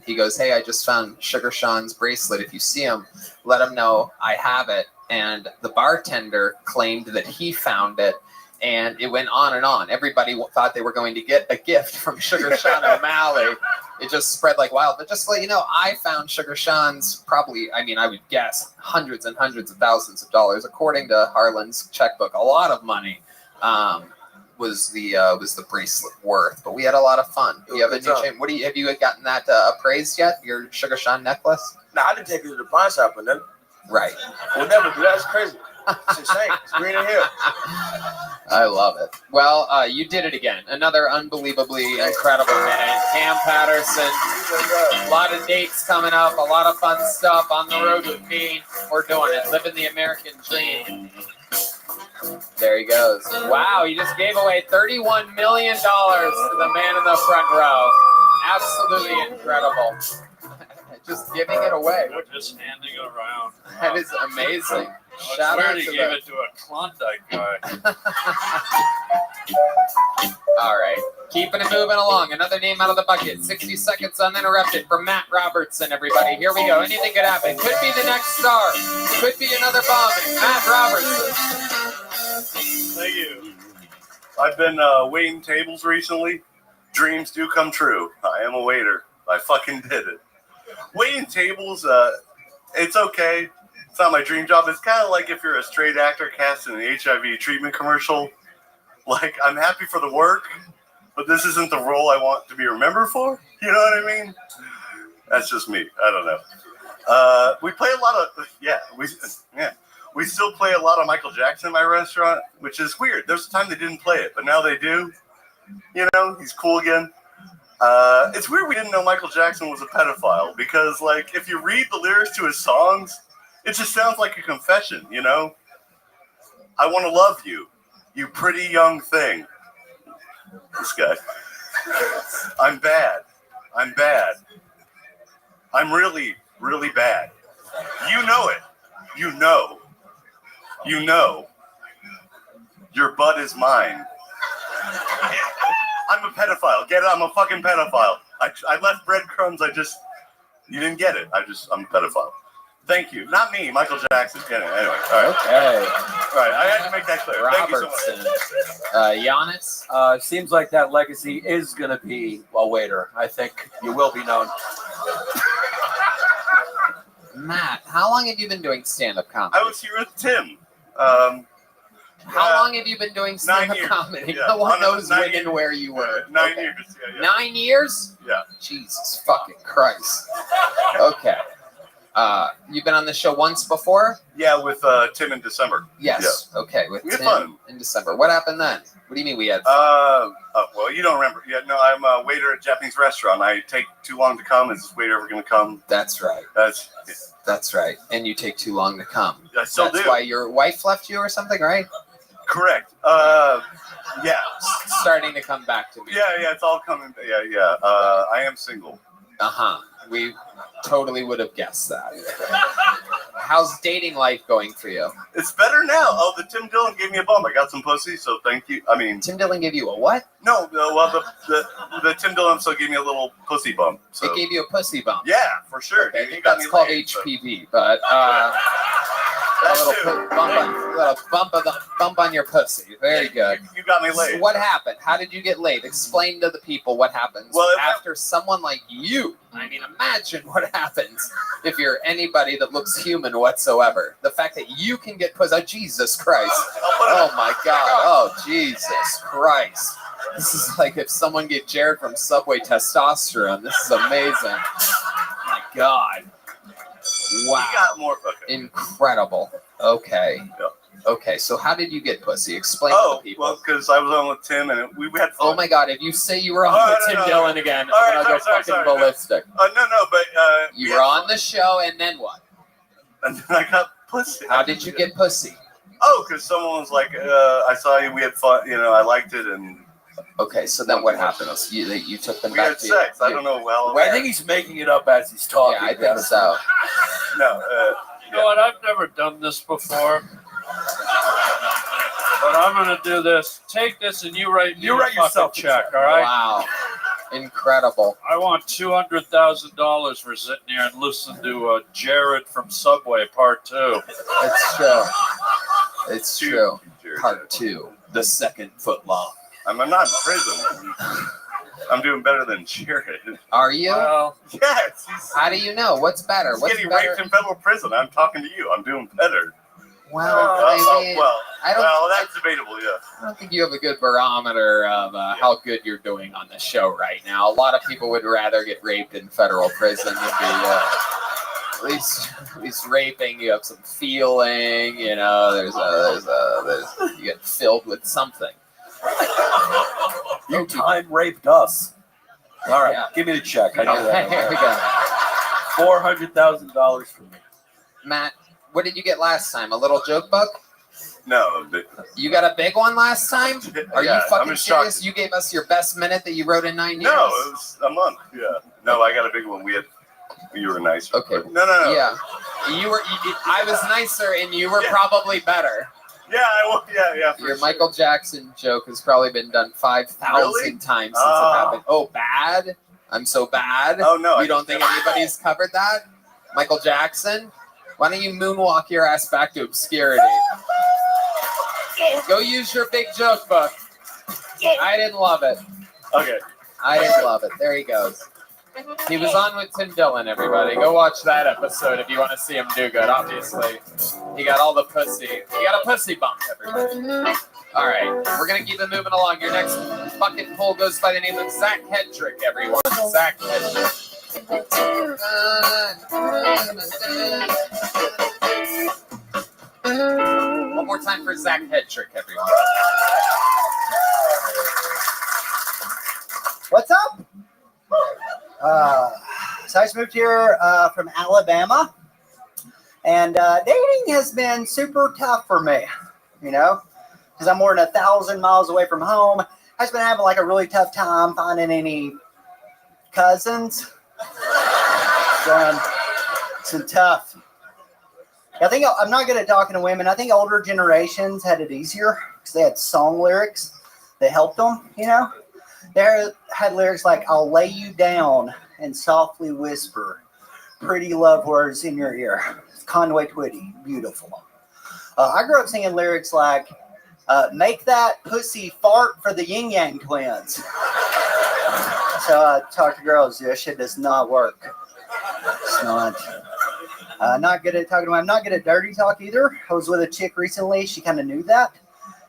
He goes, "Hey, I just found Sugar Sean's bracelet. If you see him, let him know I have it." And the bartender claimed that he found it. And it went on and on. Everybody thought they were going to get a gift from Sugar Sean O'Malley. It just spread like wild. But just to let you know, I found Sugar Sean's probably, I would guess, hundreds and hundreds of thousands of dollars. According to Harlan's checkbook, a lot of money was the bracelet worth. But we had a lot of fun. You have a new chain. Have you gotten that appraised yet? Your Sugar Sean necklace?
No, I didn't take it to the pawn shop and then.
Right.
We'll never do that. It's crazy. It's insane. It's green and hill.
I love it. Well, you did it again. Another unbelievably incredible minute. Cam Patterson. A lot of dates coming up. A lot of fun stuff on the road with me. We're doing it. Living the American dream. There he goes. Wow, he just gave away $31 million to the man in the front row. Absolutely incredible. Just giving it away.
They're just handing it around.
That is amazing.
Shout out to gave it to a Klondike guy.
All right. Keeping it moving along. Another name out of the bucket. 60 seconds uninterrupted from Matt Robertson, everybody. Here we go. Anything could happen. Could be the next star. Could be another bomb. Matt Robertson.
Thank you. I've been waiting tables recently. Dreams do come true. I am a waiter. I fucking did it. Waiting tables, it's okay. It's not my dream job. It's kind of like if you're a straight actor cast in an HIV treatment commercial. Like, I'm happy for the work, but this isn't the role I want to be remembered for. You know what I mean? That's just me. I don't know. We play a lot of, we still play a lot of Michael Jackson in my restaurant, which is weird. There's a time they didn't play it, but now they do. You know, he's cool again. It's weird we didn't know Michael Jackson was a pedophile because, like, if you read the lyrics to his songs, it just sounds like a confession, you know? I want to love you, you pretty young thing. This guy. I'm bad. I'm bad. I'm really, really bad. You know it. You know. You know. Your butt is mine. I'm a pedophile. Get it? I'm a fucking pedophile. I left breadcrumbs. You didn't get it. I'm a pedophile. Thank you. Not me, Michael Jackson. Anyway, all right.
Okay.
All right, I had to make that clear.
Robertson.
Thank you so much.
Giannis.
Seems like that legacy is going to be a waiter. I think you will be known.
Matt, how long have you been doing stand-up comedy?
I was here with Tim.
How long have you been doing stand-up comedy?
Yeah.
No one knows when
years.
and where you were.
9
Okay.
years. Yeah.
9 years?
Yeah.
Jesus fucking Christ. Okay. You've been on the show once before?
Yeah, with Tim in December.
Yes. Yeah. Okay, with
we had
Tim
fun.
in December. What happened then? What do you mean we had fun?
Well, you don't remember. Yeah, no, I'm a waiter at a Japanese restaurant. I take too long to come. Is this waiter ever going to come?
That's right. That's right. And you take too long to come.
I still
That's
do.
why your wife left you or something, right?
Correct. Yeah.
Starting to come back to me.
Yeah, it's all coming. Yeah. I am single.
Uh-huh. We totally would have guessed that. How's dating life going for you?
It's better now. Oh, the Tim Dillon gave me a bump. I got some pussy, so thank you. I mean,
Tim Dillon gave you a what?
No, well, the Tim Dillon still gave me a little pussy bump. So.
It gave you a pussy bump.
Yeah, for sure.
Okay, I think that's called HPV, but a little bump on your pussy. Very good.
You got me laid.
So what happened? How did you get laid? Explain to the people what happens after someone like you. I mean, imagine what happens if you're anybody that looks human whatsoever. The fact that you can get pussy. Oh, Jesus Christ. Oh, my God. Oh, Jesus Christ. This is like if someone gave Jared from Subway testosterone. This is amazing. God.
He
Wow.
got more. Okay.
Incredible. Okay.
Yeah.
Okay, so how did you get pussy? Explain to
Oh,
the people.
well, because I was on with Tim and we had fun.
Oh my God! If you say you were on
Oh,
with
no,
Tim
no,
Dillon
no.
again,
All right,
I'm gonna go
sorry,
fucking
no.
ballistic.
No, but
You
we
were
had
on the show, and then what?
fun. And then I got pussy.
How did you get pussy?
Oh, because someone was like, I saw you, we had fun, I liked it, and
Okay, so then what happened? You took them
we
back
had
to
sex. I
you-
don't know well.
I think he's making it up as he's talking.
Yeah, I think so.
No,
You know what? I've never done this before. But I'm going to do this. Take this and you write me
You
a
write yourself a
fucking check, all right?
Wow. Incredible.
I want $200,000 for sitting here and listening to Jared from Subway Part 2.
It's true. It's true.
Jared.
Part 2. The second footlong.
I'm not in prison. I'm doing better than Jared.
Are you?
Well,
Yes, he's
How do you know? What's better?
he's
What's
getting
better?
raped in federal prison. I'm talking to you. I'm doing better.
Well, I mean,
well,
I don't.
well, that's debatable, yeah.
I don't think you have a good barometer of how good you're doing on the show right now. A lot of people would rather get raped in federal prison than be at least raping. You have some feeling, you know. There's you get filled with something.
You time raped us. All right,
Yeah.
give me the check. I know
Here we
that.
go.
$400,000 for me.
Matt, what did you get last time? A little joke book?
No, but,
You got a big one last time? Are
yeah,
you
I'm
fucking
just shocked.
serious? You gave us your best minute that you wrote in 9 years?
No, it was a month. Yeah. No, I got a big one. You were nicer.
Okay.
No.
Yeah. I was nicer and you were
Yeah.
probably better.
Yeah, yeah. for
Your
sure.
Michael Jackson joke has probably been done 5,000
Really?
times since
Oh.
it happened. Oh, bad? I'm so bad?
Oh no.
You don't think anybody's covered that? Michael Jackson? Why don't you moonwalk your ass back to obscurity? Go use your big joke book. I didn't love it.
Okay.
I didn't love it. There he goes. He was on with Tim Dillon, everybody. Go watch that episode if you want to see him do good. Obviously, he got all the pussy. He got a pussy bump, everybody. All right, we're going to keep it moving along. Your next fucking poll goes by the name of Zach Hedrick, everyone. Zach Hedrick. One more time for Zach Hedrick, everyone.
What's up? So I just moved here from Alabama, and dating has been super tough for me, you know, because I'm more than 1,000 miles away from home. I've just been having like a really tough time finding any cousins. It's been tough. I think I'm not good at talking to women. I think older generations had it easier because they had song lyrics that helped them, you know. They had lyrics like, I'll lay you down and softly whisper pretty love words in your ear. Conway Twitty, beautiful. I grew up singing lyrics like, make that pussy fart for the Yin Yang twins. So I talk to girls, this shit does not work. It's not. Not good at talking to women. I'm not good at dirty talk either. I was with a chick recently. She kind of knew that.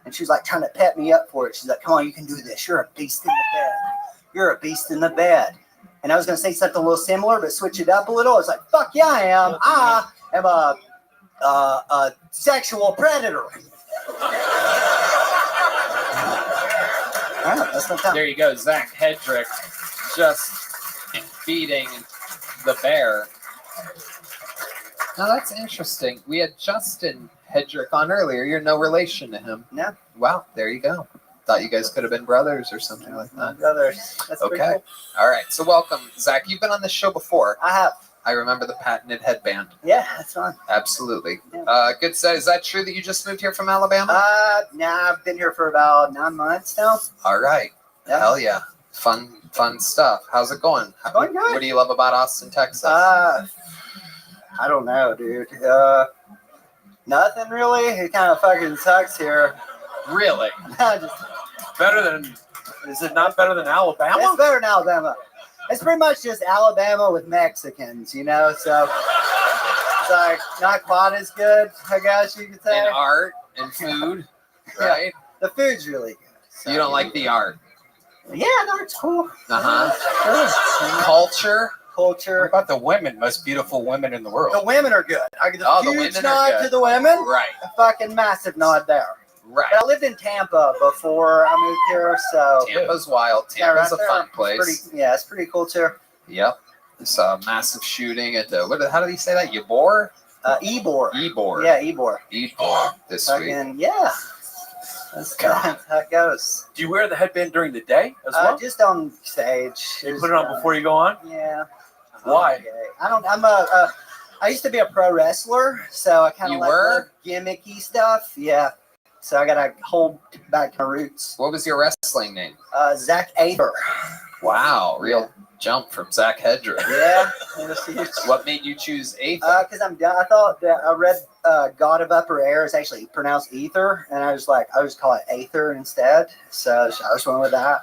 And she was like trying to pep me up for it. She's like, come on, you can do this. You're a beast in the bed. You're a beast in the bed. And I was going to say something a little similar, but switch it up a little. I was like, fuck yeah, I am. I am a sexual predator. That's my time.
There you go, Zach Hedrick just feeding the bear. Now that's interesting. We had Justin Hedrick on earlier. You're no relation to him.
No.
Wow, there you go. Thought you guys could have been brothers or something like that.
Brothers. That's pretty
Okay.
cool.
All right. So welcome, Zach. You've been on this show before.
I have.
I remember the patented headband.
Yeah, that's fine.
Absolutely.
Yeah.
Good set. Is that true that you just moved here from Alabama?
Nah, I've been here for about 9 months now.
All right.
Yeah.
Hell yeah. Fun stuff. How's it going?
Going good.
What do you love about Austin, Texas?
I don't know, dude. Nothing really. It kind of fucking sucks here.
Really?
Better than, is it not better than Alabama?
It's better than Alabama. It's pretty much just Alabama with Mexicans, you know? So it's like not quite as good, I guess you could say.
And art and food, right?
The food's really good. So,
You don't like the art.
Yeah, no, it's cool.
Uh-huh.
Sure.
Culture.
culture.
What about the women? Most beautiful women in the world.
The women are good. I get a
Oh, the
huge
women are
nod
good.
to the women.
Right.
A fucking massive nod there.
Right.
But I lived in Tampa before I moved here, so
Tampa's wild.
yeah,
Tampa's
right
a fun
there.
place.
It's pretty cool too.
Yep. It's a massive shooting at the how did he say that? Ybor?
Ebor.
Ybor.
Yeah, Ebor.
Ybor this week.
Fucking yeah. That's how it goes.
Do you wear the headband during the day as well?
Just on stage.
You put it on before you go on?
Yeah.
Why?
Okay. I used to be a pro wrestler, so I kind
You
of
were?
gimmicky stuff. Yeah. So I gotta hold back my roots.
What was your wrestling name?
Zach Aether.
Wow, real jump from Zach Hedrick.
Yeah. It was huge.
What made you choose Eighth?
Because I'm done. I thought that I read God of Upper Air is actually pronounced ether, and I was like, I just call it Aether instead. So I just went with that.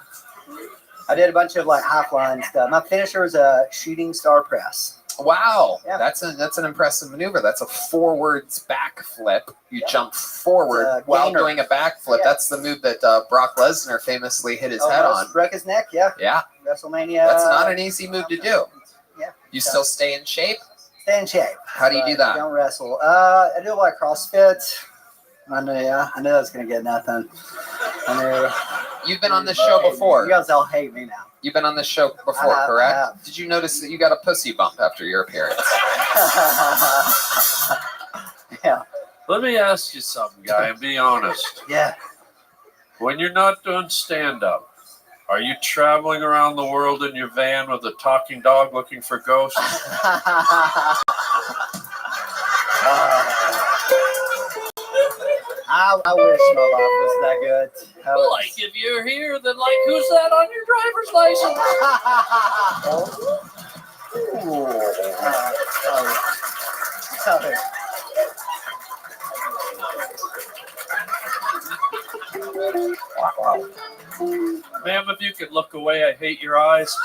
I did a bunch of like high flying stuff. My finisher was a shooting star press.
Wow,
Yeah.
that's an impressive maneuver. That's a forwards backflip. You jump forward
It's a
while
gainer.
doing a backflip.
Yeah.
That's the move that Brock Lesnar famously hit his head on.
Broke his neck. Yeah.
Yeah,
WrestleMania.
that's not an easy move to do.
Yeah.
You still stay in shape?
Stay in shape.
How do you
but
do that?
Don't wrestle. I do like CrossFit. I knew I was gonna get nothing. I knew.
You've been on this show before.
You guys all hate me now.
You've been on this show before,
I
correct?
have.
Did you notice that you got a pussy bump after your appearance?
Yeah.
Let me ask you something, guy, and be honest.
Yeah.
When you're not doing stand-up, are you traveling around the world in your van with a talking dog looking for ghosts?
I wish my life was that good.
Well, like, if you're here, then, like, who's that on your driver's license? Ma'am, if you could look away, I hate your eyes.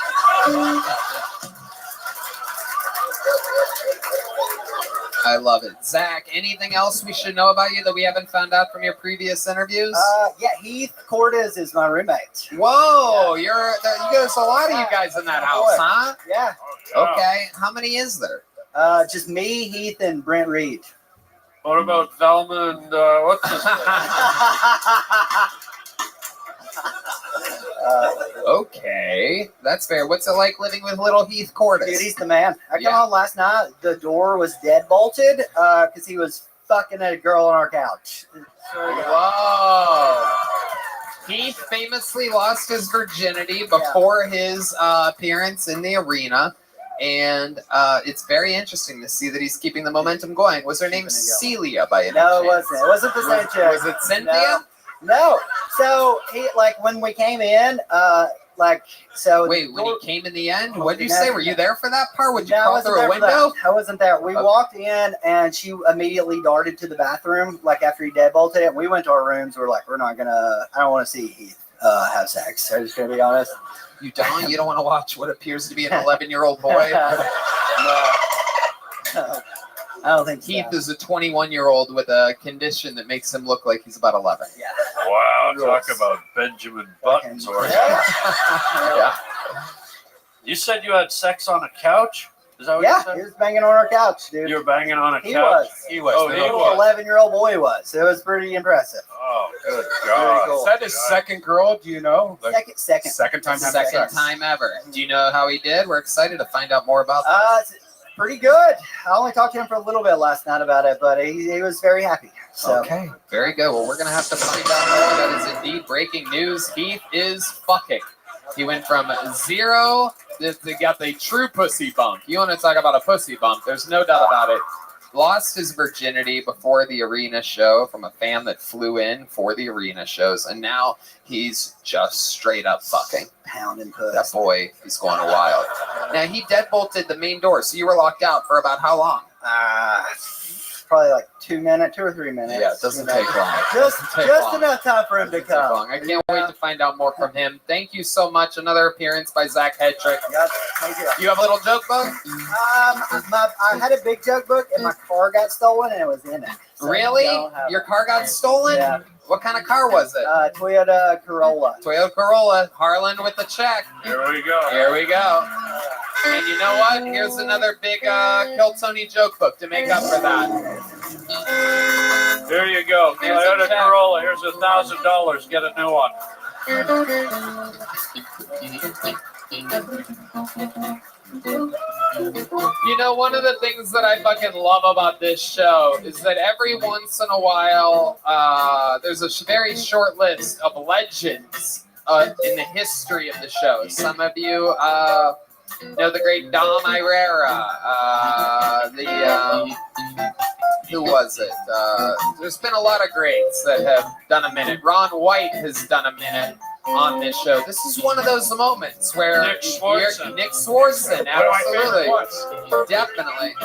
I love it. Zach, anything else we should know about you that we haven't found out from your previous interviews?
Yeah, Heath Cortez is my roommate.
Whoa, there's a lot of you guys in that house, huh?
Yeah.
Okay, how many is there?
Just me, Heath, and Brent Reed.
What about Velma and what's his name?
Okay, that's fair. What's it like living with little Heath Cortez?
Dude, he's the man. I come
Yeah.
home last night. The door was dead bolted because he was fucking a girl on our couch.
Whoa. Heath famously lost his virginity before his appearance in the arena. And it's very interesting to see that he's keeping the momentum going. Was her name Celia by any
No, it
chance?
wasn't. It wasn't the same chick.
Was it Cynthia?
No. So he when we came in,
Wait, when he came in the end? What did you say? Were you there for that part? Would you
No, I
crawl
wasn't
through a
there for
window?
that. I wasn't there. We walked in and she immediately darted to the bathroom, like after he deadbolted it. We went to our rooms. We're like, I don't want to see Heath have sex. I'm just gonna be honest.
You don't? You don't want to watch what appears to be an 11-year-old boy?
No, I don't think
Heath
so.
is a 21-year-old with a condition that makes him look like he's about 11.
Yeah.
Wow, talk about Benjamin Buttons. Or
Yeah.
You said you had sex on a couch? Is that what you
Yeah,
said?
he was banging on our couch, dude.
You were banging on a
He
couch?
was.
He was.
Oh,
the
he
little-
was.
11-year-old boy was. It was pretty impressive.
Oh, good
Very
God.
cool.
Is that his second girl? Do you know? Like,
Second
time having
Second
sex.
time ever. Do you know how he did? We're excited to find out more about that.
It's pretty good. I only talked to him for a little bit last night about it, but he was very happy. So.
Okay, very good. Well, we're going to have to find out more. That is indeed breaking news. Heath is fucking. He went from 0 to got the true pussy bump. You want to talk about a pussy bump? There's no doubt about it. Lost his virginity before the arena show from a fan that flew in for the arena shows, and now he's just straight up fucking.
Pounding puss.
That boy is going wild. Now, he deadbolted the main door, so you were locked out for about how long?
Probably like 2 or 3 minutes.
Yeah, it doesn't take long.
Just
Doesn't take long.
enough time for him to
Doesn't take
come.
long. I can't wait to find out more from him. Thank you so much. Another appearance by Zach Hedrick.
Yep, thank you.
You have a little joke book?
I had a big joke book and my car got stolen and it was in it. So
Really?
I don't have
Your
it.
car got stolen?
Yeah.
What kind of car was it?
Toyota Corolla.
Toyota Corolla. Harlan with the check.
Here we go.
Here we go. And you know what? Here's another big Kill Tony joke book to make up for that.
There you go.
Here's a
Toyota
check.
Corolla. Here's $1,000. Get a new one.
You know, one of the things that I fucking love about this show is that every once in a while, there's a very short list of legends in the history of the show. Some of you know the great Dom Irera, who was it? There's been a lot of greats that have done a minute. Ron White has done a minute on this show. This is one of those moments where
Nick Swartzen.
Nick Swartzen,
One of my favorite
absolutely, definitely.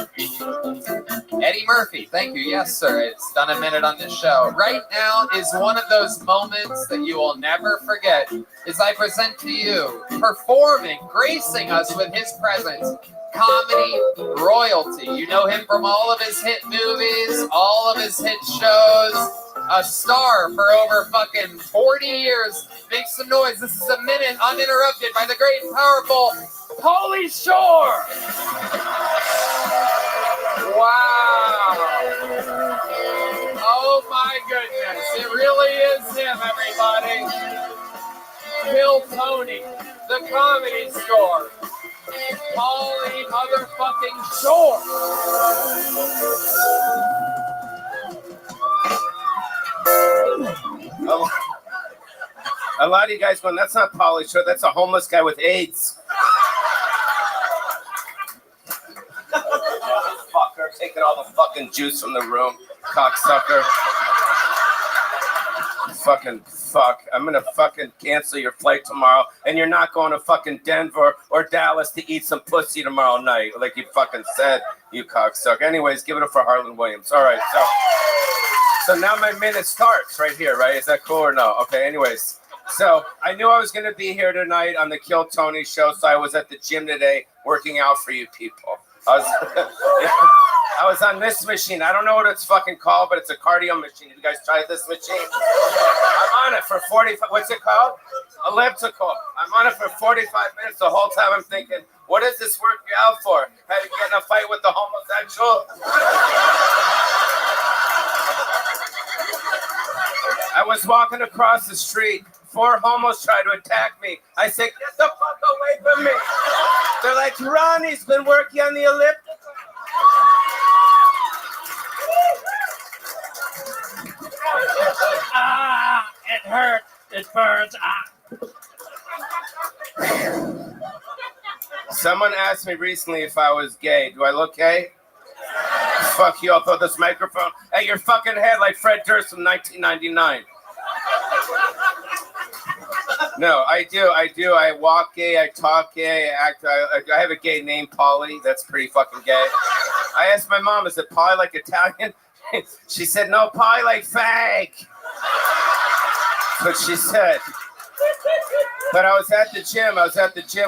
Eddie Murphy, thank you. Yes, sir. It's done a minute on this show. Right now is one of those moments that you will never forget. As I present to you, performing, gracing us with his presence, comedy royalty. You know him from all of his hit movies, all of his hit shows. A star for over fucking 40 years. Make some noise. This is a minute uninterrupted by the great and powerful Pauly Shore. Wow. Oh my goodness. It really is him, everybody. Kill Tony, the Comedy Store. Pauly motherfucking Shore.
A lot of you guys going, that's not Pauly Shore, that's a homeless guy with AIDS. Fucker, taking all the fucking juice from the room, cocksucker. Fucking fuck. I'm gonna fucking cancel your flight tomorrow, and you're not going to fucking Denver or Dallas to eat some pussy tomorrow night, like you fucking said, you cocksucker. Anyways, give it up for Harlan Williams. All right, so now my minute starts right here, right? Is that cool or no? Okay, anyways. So I knew I was going to be here tonight on the Kill Tony show, so I was at the gym today working out for you people. I was on this machine. I don't know what it's fucking called, but it's a cardio machine. You guys tried this machine? I'm on it for 45. What's it called? Elliptical. I'm on it for 45 minutes. The whole time I'm thinking, what is this working out for? Had to get in a fight with the homosexual? I was walking across the street. 4 homos tried to attack me. I said, get the fuck away from me. They're like, Ronnie's been working on the elliptical.
Ah, it hurts. It burns.
Someone asked me recently if I was gay. Do I look gay? Fuck you, I'll throw this microphone at your fucking head like Fred Durst from 1999. No, I do. I walk gay, I talk gay, I act. I have a gay name, Pauly. That's pretty fucking gay. I asked my mom, is it Pauly like Italian? She said, no, Pauly like fag. That's what she said. But I was at the gym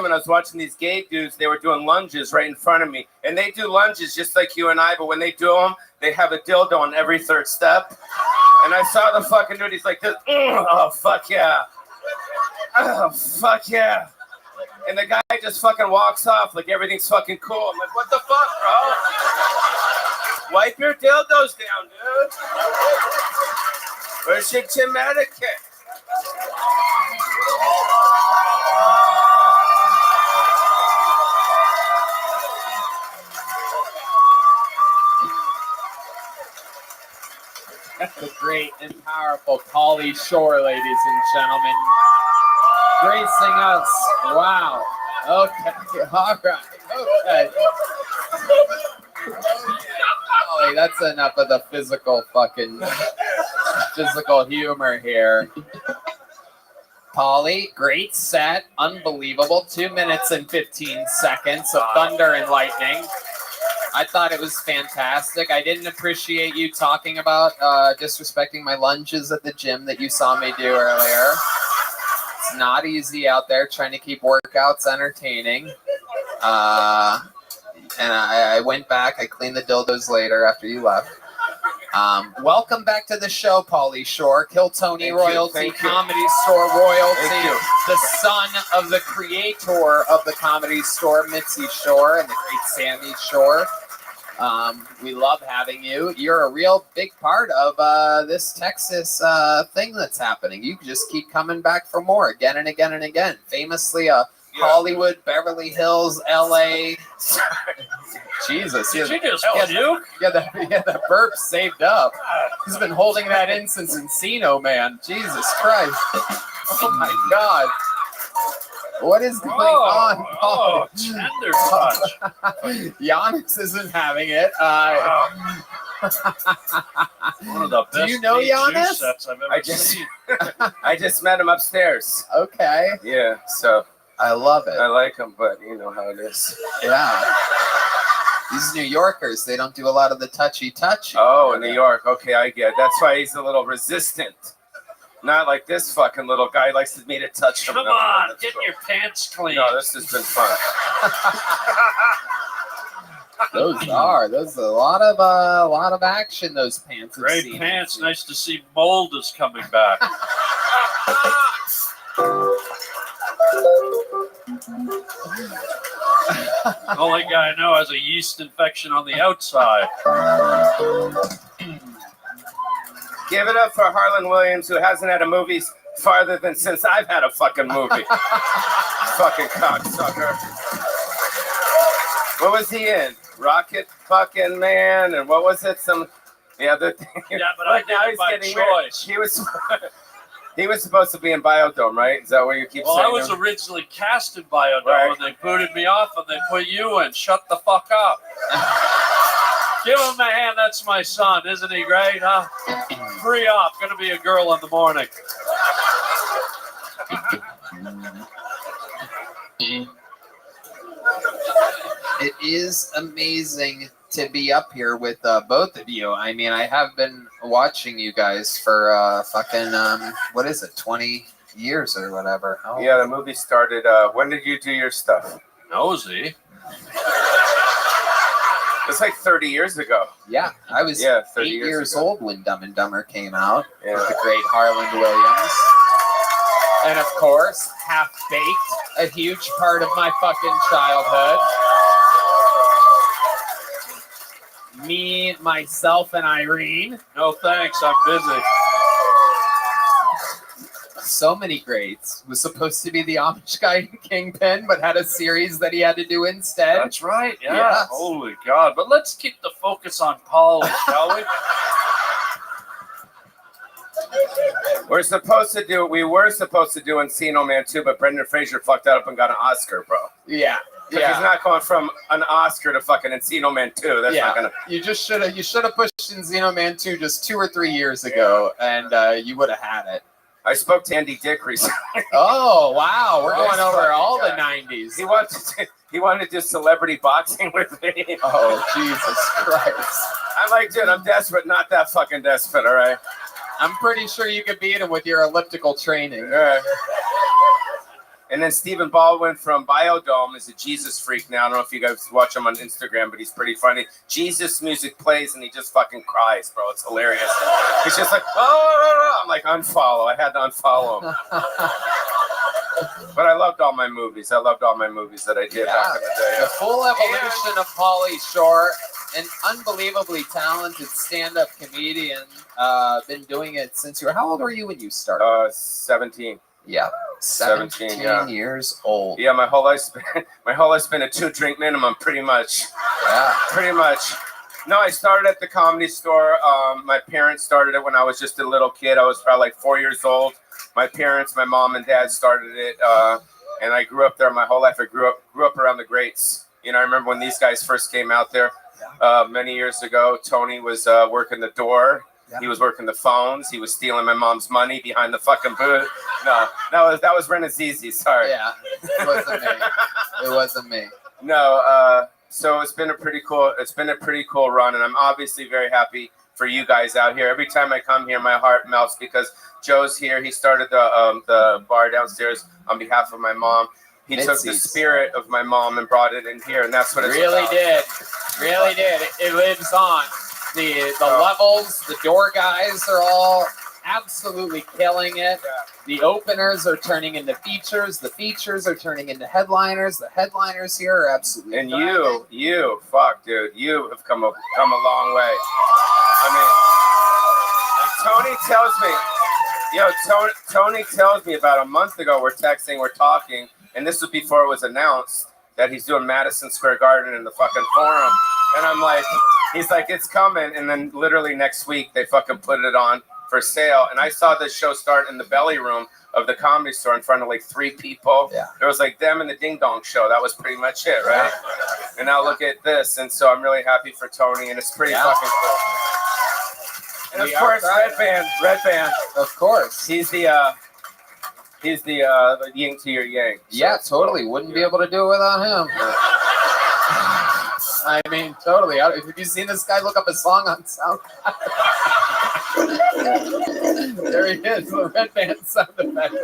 and I was watching these gay dudes. They were doing lunges right in front of me. And they do lunges just like you and I, but when they do them, they have a dildo on every third step. And I saw the fucking dude, he's like this, oh, fuck yeah. Oh, fuck yeah. And the guy just fucking walks off like everything's fucking cool. I'm like, what the fuck, bro? Wipe your dildos down, dude. Where's your gym etiquette?
The great and powerful Pauly Shore, ladies and gentlemen. Gracing us. Wow. Okay. All right. Okay. Pauly, that's enough of the physical humor here. Pauly, great set. Unbelievable. 2 minutes and 15 seconds of thunder and lightning. I thought it was fantastic. I didn't appreciate you talking about disrespecting my lunges at the gym that you saw me do earlier. It's not easy out there trying to keep workouts entertaining. And I went back. I cleaned the dildos later after you left. Welcome back to the show, Pauly Shore. Kill Tony
Thank you,
royalty,
thank you.
Comedy Store royalty,
Thank you.
the son of the creator of the Comedy Store, Mitzi Shore, and the great Sammy Shore. We love having you. You're a real big part of this Texas thing that's happening. You just keep coming back for more again and again and again. Famously, Hollywood, Beverly Hills, LA. Jesus.
Did you just
yeah,
puke?
the burp saved up. He's been holding that in since Encino, man. Jesus Christ. Oh my God. What is going on, Paul?
Tender touch.
Giannis isn't having it.
One of the best
Do you know
juice
Giannis?
sets I've ever seen.
I just met him upstairs.
Okay.
Yeah, so
I love it.
I like him, but you know how it is.
Yeah. These New Yorkers, they don't do a lot of the touchy-touchy.
Oh, in New York. Okay, I get it. That's why he's a little resistant. Not like this fucking little guy likes me to touch him.
Come
No,
on,
that's
get
cool.
your pants clean.
No, this has been fun.
There's a lot of action. Those pants. have
Great
seen.
pants. Nice to see mold is coming back. The only guy I know has a yeast infection on the outside.
Give it up for Harlan Williams, who hasn't had a movie farther than since I've had a fucking movie. Fucking cocksucker. What was he in? Rocket fucking Man, and what was it? The other thing.
Yeah, but I did it by choice.
He was supposed to be in Biodome, right? Is that what you keep
Well,
saying?
I was originally cast in Biodome,
Right.
and they booted me off, and they put you in. Shut the fuck up. Give him a hand. That's my son. Isn't he great, huh? Free up. Gonna be a girl in the morning.
It is amazing to be up here with both of you. I mean, I have been watching you guys for fucking, what is it, 20 years or whatever. Oh.
Yeah, the movie started. When did you do your stuff?
Nosy.
It's like 30 years ago.
Yeah, I was
30
8 years
ago.
old when Dumb and Dumber came out
Yeah.
with the great Harlan Williams. And of course, Half Baked, a huge part of my fucking childhood. Me, myself, and Irene.
No thanks. I'm busy.
So many greats. Was supposed to be the Amish guy in Kingpin, but had a series that he had to do instead.
That's right. Yeah.
Yes.
Holy God. But let's keep the focus on Paul, shall we?
We were supposed to do Encino Man 2, but Brendan Fraser fucked that up and got an Oscar, bro.
Yeah.
He's not going from an Oscar to fucking Encino Man 2. That's not gonna.
You just should have pushed Encino Man 2 just 2 or 3 years ago, and you would have had it.
I spoke to Andy Dick recently.
Oh wow, we're going over
fucking
all
guy.
the 90s.
He wanted to do celebrity boxing with me.
Oh Jesus Christ!
I'm like, dude, I'm desperate, not that fucking desperate, all right?
I'm pretty sure you could beat him with your elliptical training.
All right. And then Stephen Baldwin from Biodome is a Jesus freak now. I don't know if you guys watch him on Instagram, but he's pretty funny. Jesus music plays and he just fucking cries, bro. It's hilarious. He's just like, oh, I'm like, unfollow. I had to unfollow him. But I loved all my movies. I loved all my movies that I did back in the day.
The full evolution of Pauly Shore, an unbelievably talented stand-up comedian. Been doing it since you were. How old were you when you started?
17.
Yeah, 17
yeah.
years old.
Yeah, my whole life's been a 2-drink minimum, pretty much.
Yeah.
Pretty much. No, I started at the Comedy Store. My parents started it when I was just a little kid. I was probably like 4 years old. My parents, my mom and dad started it, and I grew up there my whole life. I grew up around the greats. You know, I remember when these guys first came out there many years ago. Tony was working the door. Yeah. He was working the phones. He was stealing my mom's money behind the fucking booth. No, that was Renazizi. Sorry.
Yeah, it wasn't me. It wasn't me.
No. So it's been a pretty cool run, and I'm obviously very happy for you guys out here. Every time I come here, my heart melts because Joe's here. He started the bar downstairs on behalf of my mom. He took the spirit of my mom and brought it in here, and that's what it's
really
about.
Really did. It lives on. The levels, the door guys are all absolutely killing it. The openers are turning into features. The features are turning into headliners. The headliners here are absolutely.
And fuck, dude, you have come a long way. Tony tells me, Tony tells me about a month ago, we're texting, we're talking, and this was before it was announced that he's doing Madison Square Garden in the fucking Forum. And I'm like, he's like, it's coming. And then literally next week, they fucking put it on for sale. And I saw this show start in the belly room of the Comedy Store in front of like 3 people.
Yeah.
There was like them and the Ding Dong Show. That was pretty much it, right? And now look at this. And so I'm really happy for Tony, and it's pretty fucking cool. And of course, Red Band.
Of course.
He's the yin to your yang. So
Yeah, totally. Wouldn't be able to do it without him. I mean, totally. Have you seen this guy look up a song on SoundCloud? There he is, the Red Band sound effect.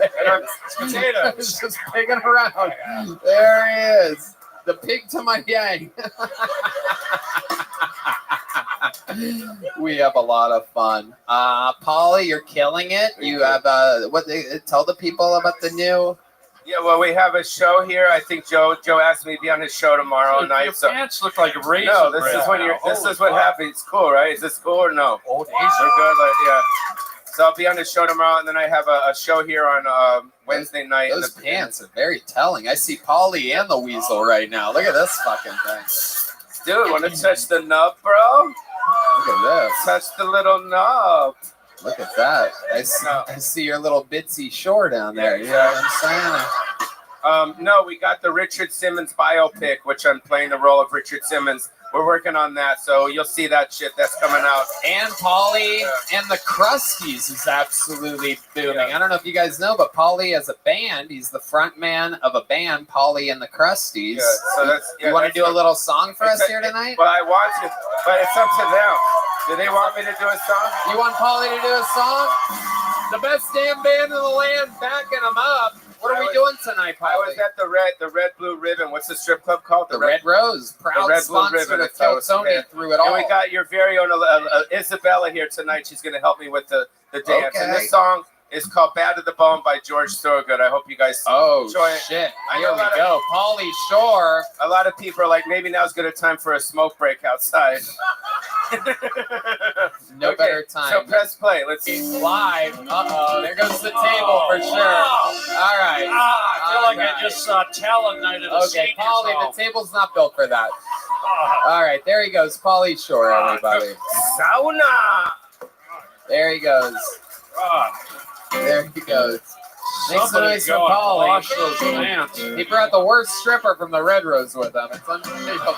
It's just pigging around. There he is. The pig to my yang. We have a lot of fun. Polly, you're killing it. You have tell the people about the new.
Yeah, well, we have a show here. I think Joe asked me to be on his show tomorrow night.
Your pants look like raisin.
No, this is when you're. This is what happens. It's cool, right? Is this cool or no?
We're
good. Yeah. So I'll be on the show tomorrow, and then I have a show here on Wednesday night.
Those pants are very telling. I see Polly and the Weasel right now. Look at this fucking thing.
Dude, want to touch the nub, bro?
Look at this.
Touch the little nub.
Look at that. I see your little bitsy shore down there. You know what I'm saying?
No, we got the Richard Simmons biopic, which I'm playing the role of Richard Simmons. We're working on that, so you'll see that shit that's coming out.
And Polly and the Krusties is absolutely booming. I don't know if you guys know, but Polly as a band, he's the front man of a band, Polly and the Krusties.
Yeah, so that's,
you want to do a little song for us here tonight?
Well, I want to, but it's up to them. Do they want me to do a song?
You want Polly to do a song? The best damn band in the land, backing them up. What are we doing tonight, Polly?
I was at the Red Blue Ribbon. What's the strip club called?
The Red Rose. Proud sponsor to Kill Tony through it all.
And we got your very own Isabella here tonight. She's going to help me with the dance.
Okay.
And this song is called Bad to the Bone by George Thorogood. I hope you guys enjoy it.
Shit. Here we go. Polly Shore.
A lot of people are like, maybe now's good a time for a smoke break outside.
No better time.
So press play. Let's see.
Live. Uh-oh. There goes the table for sure. All right.
I feel like I just saw talent night at a
Okay, Polly, the table's not built for that. All right, there he goes. Polly Shore, everybody.
Sauna.
There he goes. There he goes. Make some noise for Polly.
Wash those pants.
He brought the worst stripper from the Red Rose with him. It's unbelievable.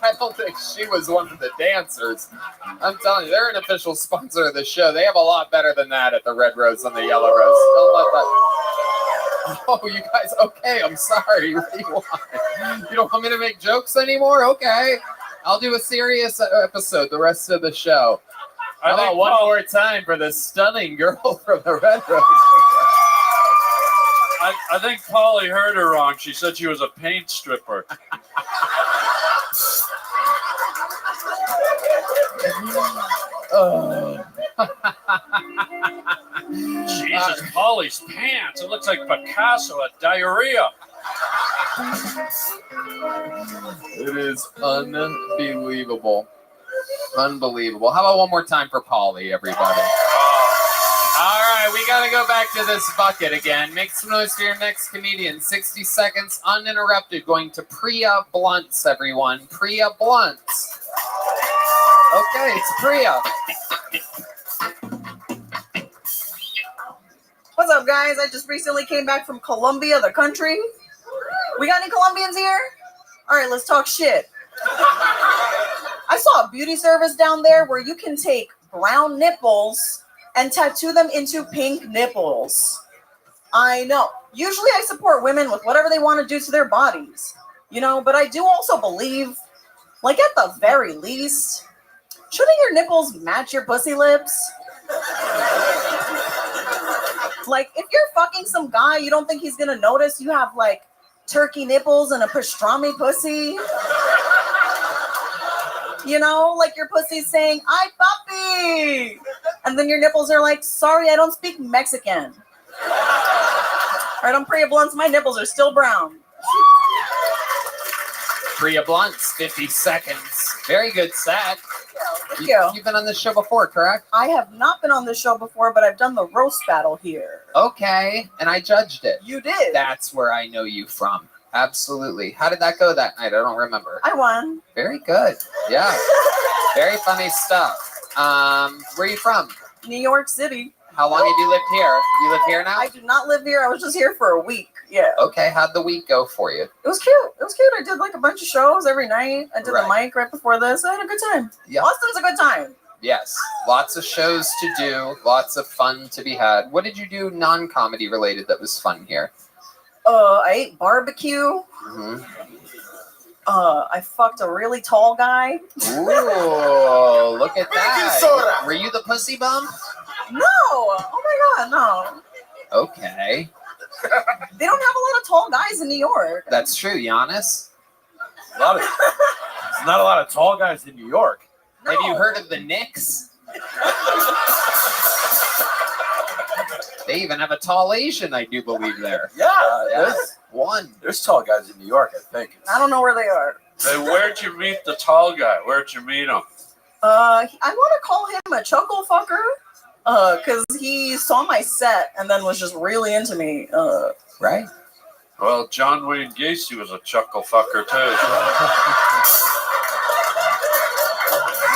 I don't think she was one of the dancers. I'm telling you, they're an official sponsor of the show. They have a lot better than that at the Red Rose and the Yellow Rose. Don't let that. Oh, you guys, okay, I'm sorry. What do you want? You don't want me to make jokes anymore? Okay. I'll do a serious episode the rest of the show. How about one more time for the stunning girl from the Red Rose?
I think Polly heard her wrong. She said she was a paint stripper.
Oh.
Jesus, Polly's pants. It looks like Picasso had diarrhea.
It is unbelievable. Unbelievable. How about one more time for Polly, everybody? All right, we got to go back to this bucket again. Make some noise for your next comedian. 60 seconds uninterrupted. Going to Priya Blunts, everyone. Priya Blunts. Okay, it's Priya.
What's up, guys? I just recently came back from Colombia, the country. We got any Colombians here? All right, let's talk shit. I saw a beauty service down there where you can take brown nipples and tattoo them into pink nipples. I know. Usually I support women with whatever they want to do to their bodies, you know, but I do also believe, like at the very least, shouldn't your nipples match your pussy lips? Like, if you're fucking some guy, you don't think he's gonna notice you have like turkey nipples and a pastrami pussy? You know, like your pussy's saying, "I papi," and then your nipples are like, "Sorry, I don't speak Mexican." Right on Priya Blunts, my nipples are still brown.
Priya Blunts, 50 seconds. Very good set.
Thank you.
You've been on this show before, correct?
I have not been on this show before, but I've done the roast battle here.
Okay, and I judged it.
You did.
That's where I know you from. Absolutely. How did that go that night? I don't remember.
I won.
Very good. Yeah. Very funny stuff. Where are you from?
New York City.
How long have you lived here? You live here now?
I do not live here. I was just here for a week. Yeah.
Okay, how'd the week go for you?
It was cute. It was cute. I did like a bunch of shows every night. I did the mic right before this. I had a good time.
Yeah.
Austin's a good time.
Yes. Lots of shows to do, lots of fun to be had. What did you do non-comedy related that was fun here?
I ate barbecue.
Mm-hmm.
I fucked a really tall guy.
Ooh, look at that. Were you the pussy bum?
No. Oh my god, no.
Okay.
They don't have a lot of tall guys in New York.
That's true, Giannis.
There's not a lot of tall guys in New York.
No.
Have you heard of the Knicks? They even have a tall Asian, I do believe, there.
Yeah,
Yes. One.
there's tall guys in New York, I think.
I don't know where they are.
Hey, where'd you meet the tall guy? Where'd you meet him?
I want to call him a chuckle fucker. Because he saw my set and then was just really into me.
Right?
Well, John Wayne Gacy was a chuckle fucker, too.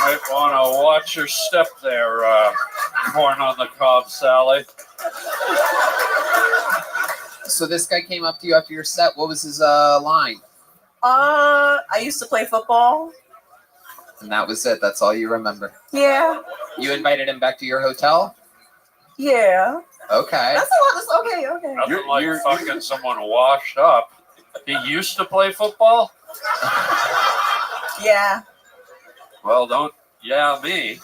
Might want to watch your step there, corn on the cob, Sally.
So this guy came up to you after your set. What was his line?
I used to play football.
And that was it. That's all you remember.
Yeah.
You invited him back to your hotel?
Yeah.
Okay.
That's a lot. Okay.
Nothing like fucking someone washed up. He used to play football?
Yeah.
Well, don't me.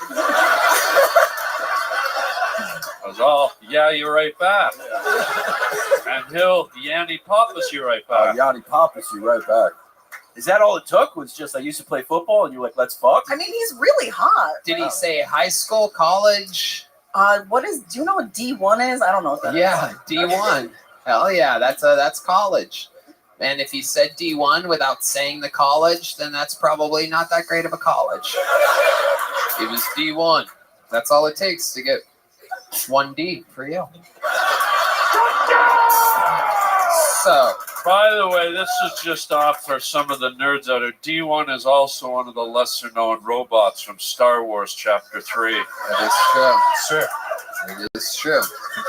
Was all, you right back. And he'll Yanni Pappas you right back.
Yanni Pappas you right back. Is that all it took? Was just I used to play football and you're like, let's fuck?
I mean, he's really hot.
Did he say high school, college?
Do you know what D1 is? I don't know what that is.
Yeah, D1. Hell yeah, that's college. And if he said D1 without saying the college, then that's probably not that great of a college. It was D1. That's all it takes to get 1D for you. So,
by the way, this is just off for some of the nerds out there. D1 is also one of the lesser known robots from Star Wars Chapter 3.
That is true.
Sure.
It is true.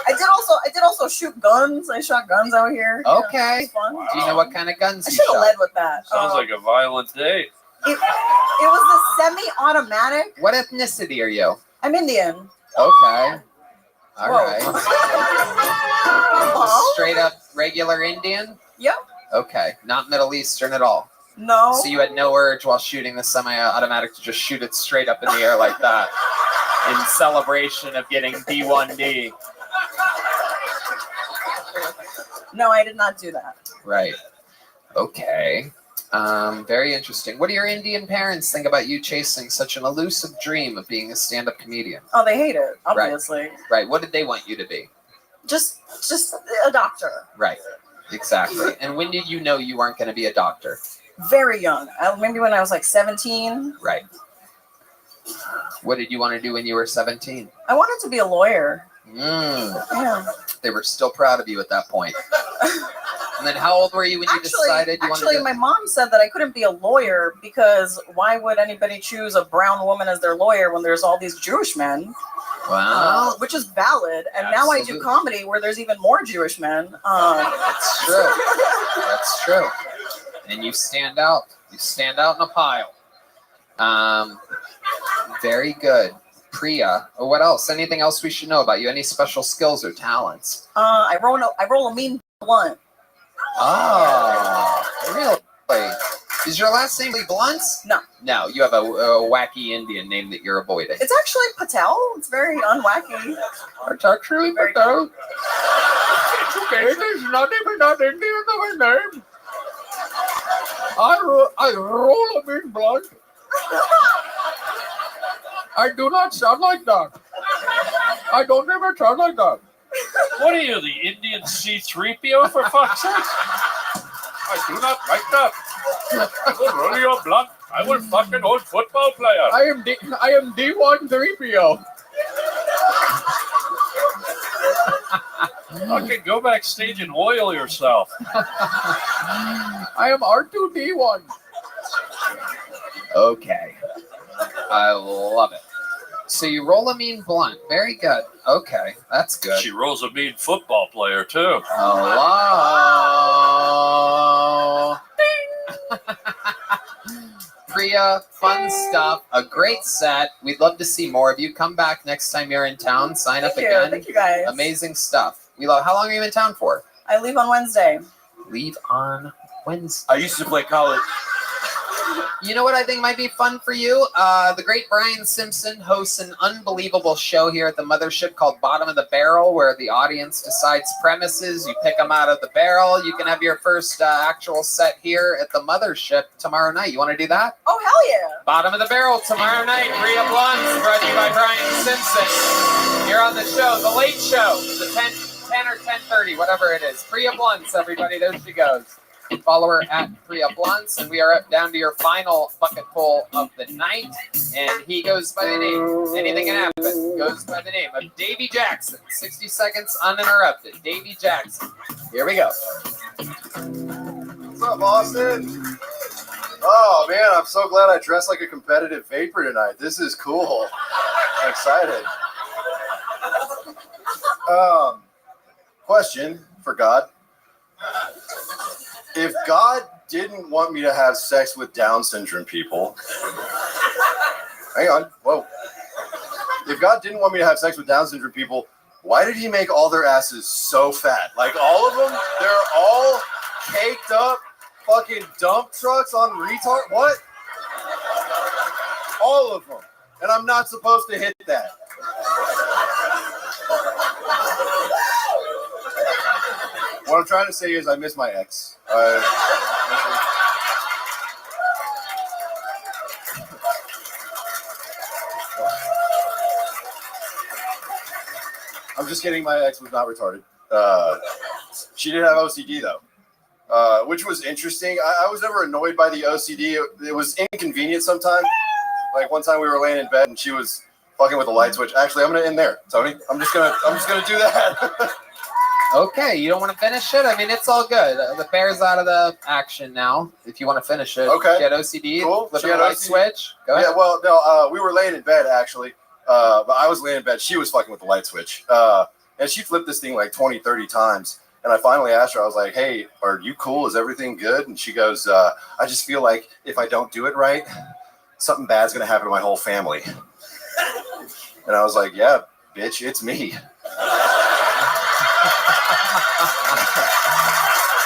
I did also shoot guns. I shot guns out here.
Okay.
It was fun.
Do you know what kind of guns
I
you
should have
shot?
led with that.
Sounds like a violent day.
It was the semi-automatic.
What ethnicity are you?
I'm Indian.
Okay. All
Whoa.
right.
Huh?
Straight up regular Indian?
Yep.
Okay. Not Middle Eastern at all.
No.
So you had no urge while shooting the semi-automatic to just shoot it straight up in the air like that in celebration of getting D1D.
No, I did not do that.
Right. Okay. Very interesting. What do your Indian parents think about you chasing such an elusive dream of being a stand-up comedian?
Oh, they hate it, obviously.
Right. What did they want you to be?
Just a doctor.
Right. Exactly. And when did you know you weren't going to be a doctor?
Very young. Maybe when I was like 17.
Right. What did you want to do when you were 17?
I wanted to be a lawyer.
Yeah. They were still proud of you at that point. And then how old were you when you decided you wanted to...
Actually, my mom said that I couldn't be a lawyer because why would anybody choose a brown woman as their lawyer when there's all these Jewish men?
Wow.
Which is valid. And now I do comedy where there's even more Jewish men.
That's true. That's true. And you stand out. You stand out in a pile. Very good. Priya. What else? Anything else we should know about you? Any special skills or talents?
I roll a mean blunt.
Oh, really? Is your last name Blunts?
No.
No, you have a wacky Indian name that you're avoiding.
It's actually Patel. It's very unwacky.
It's actually Patel. It's okay. There's not even an Indian of a name. I roll a mean blunt. I do not sound like that. I don't ever sound like that.
What are you, the Indian C-3PO, for fuck's sake? I do not like that. I will roll your blunt. I will fuck an old football player.
I am D1 3PO.
Okay, go backstage and oil yourself.
I am R2D1. Okay. I love it. So you roll a mean blunt. Very good. Okay, that's good.
She rolls a mean football player, too.
Hello. Priya, fun stuff. A great set. We'd love to see more of you. Come back next time you're in town. Sign up again.
Thank you, guys.
Amazing stuff. We love. How long are you in town for?
I leave on Wednesday.
Leave on Wednesday.
I used to play college.
You know what I think might be fun for you? The great Brian Simpson hosts an unbelievable show here at the Mothership called Bottom of the Barrel, where the audience decides premises. You pick them out of the barrel. You can have your first actual set here at the Mothership tomorrow night. You want to do that?
Oh, hell yeah.
Bottom of the Barrel tomorrow night. Priya Blunts, brought to you by Brian Simpson. Here on the show, The Late Show, the 10 or 10:30, whatever it is. Priya Blunts, everybody. There she goes. Follow her at Priya Blunts, and we are up down to your final bucket pull of the night. And he goes by the name, anything can happen, goes by the name of Davy Jackson. 60 seconds uninterrupted. Davy Jackson. Here we go.
What's up, Austin? Oh, man, I'm so glad I dressed like a competitive vapor tonight. This is cool. I'm excited. Question for God. If God didn't want me to have sex with Down syndrome people, hang on, whoa. If God didn't want me to have sex with Down syndrome people, why did he make all their asses so fat? Like all of them, they're all caked up fucking dump trucks on retard. What? All of them. And I'm not supposed to hit that. What I'm trying to say is I miss my ex. I'm just kidding. My ex was not retarded. She did have OCD though, which was interesting. I was never annoyed by the OCD. It was inconvenient sometimes. Like one time we were laying in bed and she was fucking with the light switch. Actually, I'm gonna end there, Tony. I'm just gonna do that.
Okay, you don't want to finish it? I mean, it's all good. The bear's out of the action now. If you want to finish it,
okay.
She had OCD.
Cool.
Flip
She had
a light
OCD.
switch. Go ahead.
Yeah, well, no, we were laying in bed actually, but I was laying in bed. She was fucking with the light switch, and she flipped this thing like 20, 30 times. And I finally asked her, I was like, "Hey, are you cool? Is everything good?" And she goes, "I just feel like if I don't do it right, something bad's gonna happen to my whole family." And I was like, "Yeah, bitch, it's me."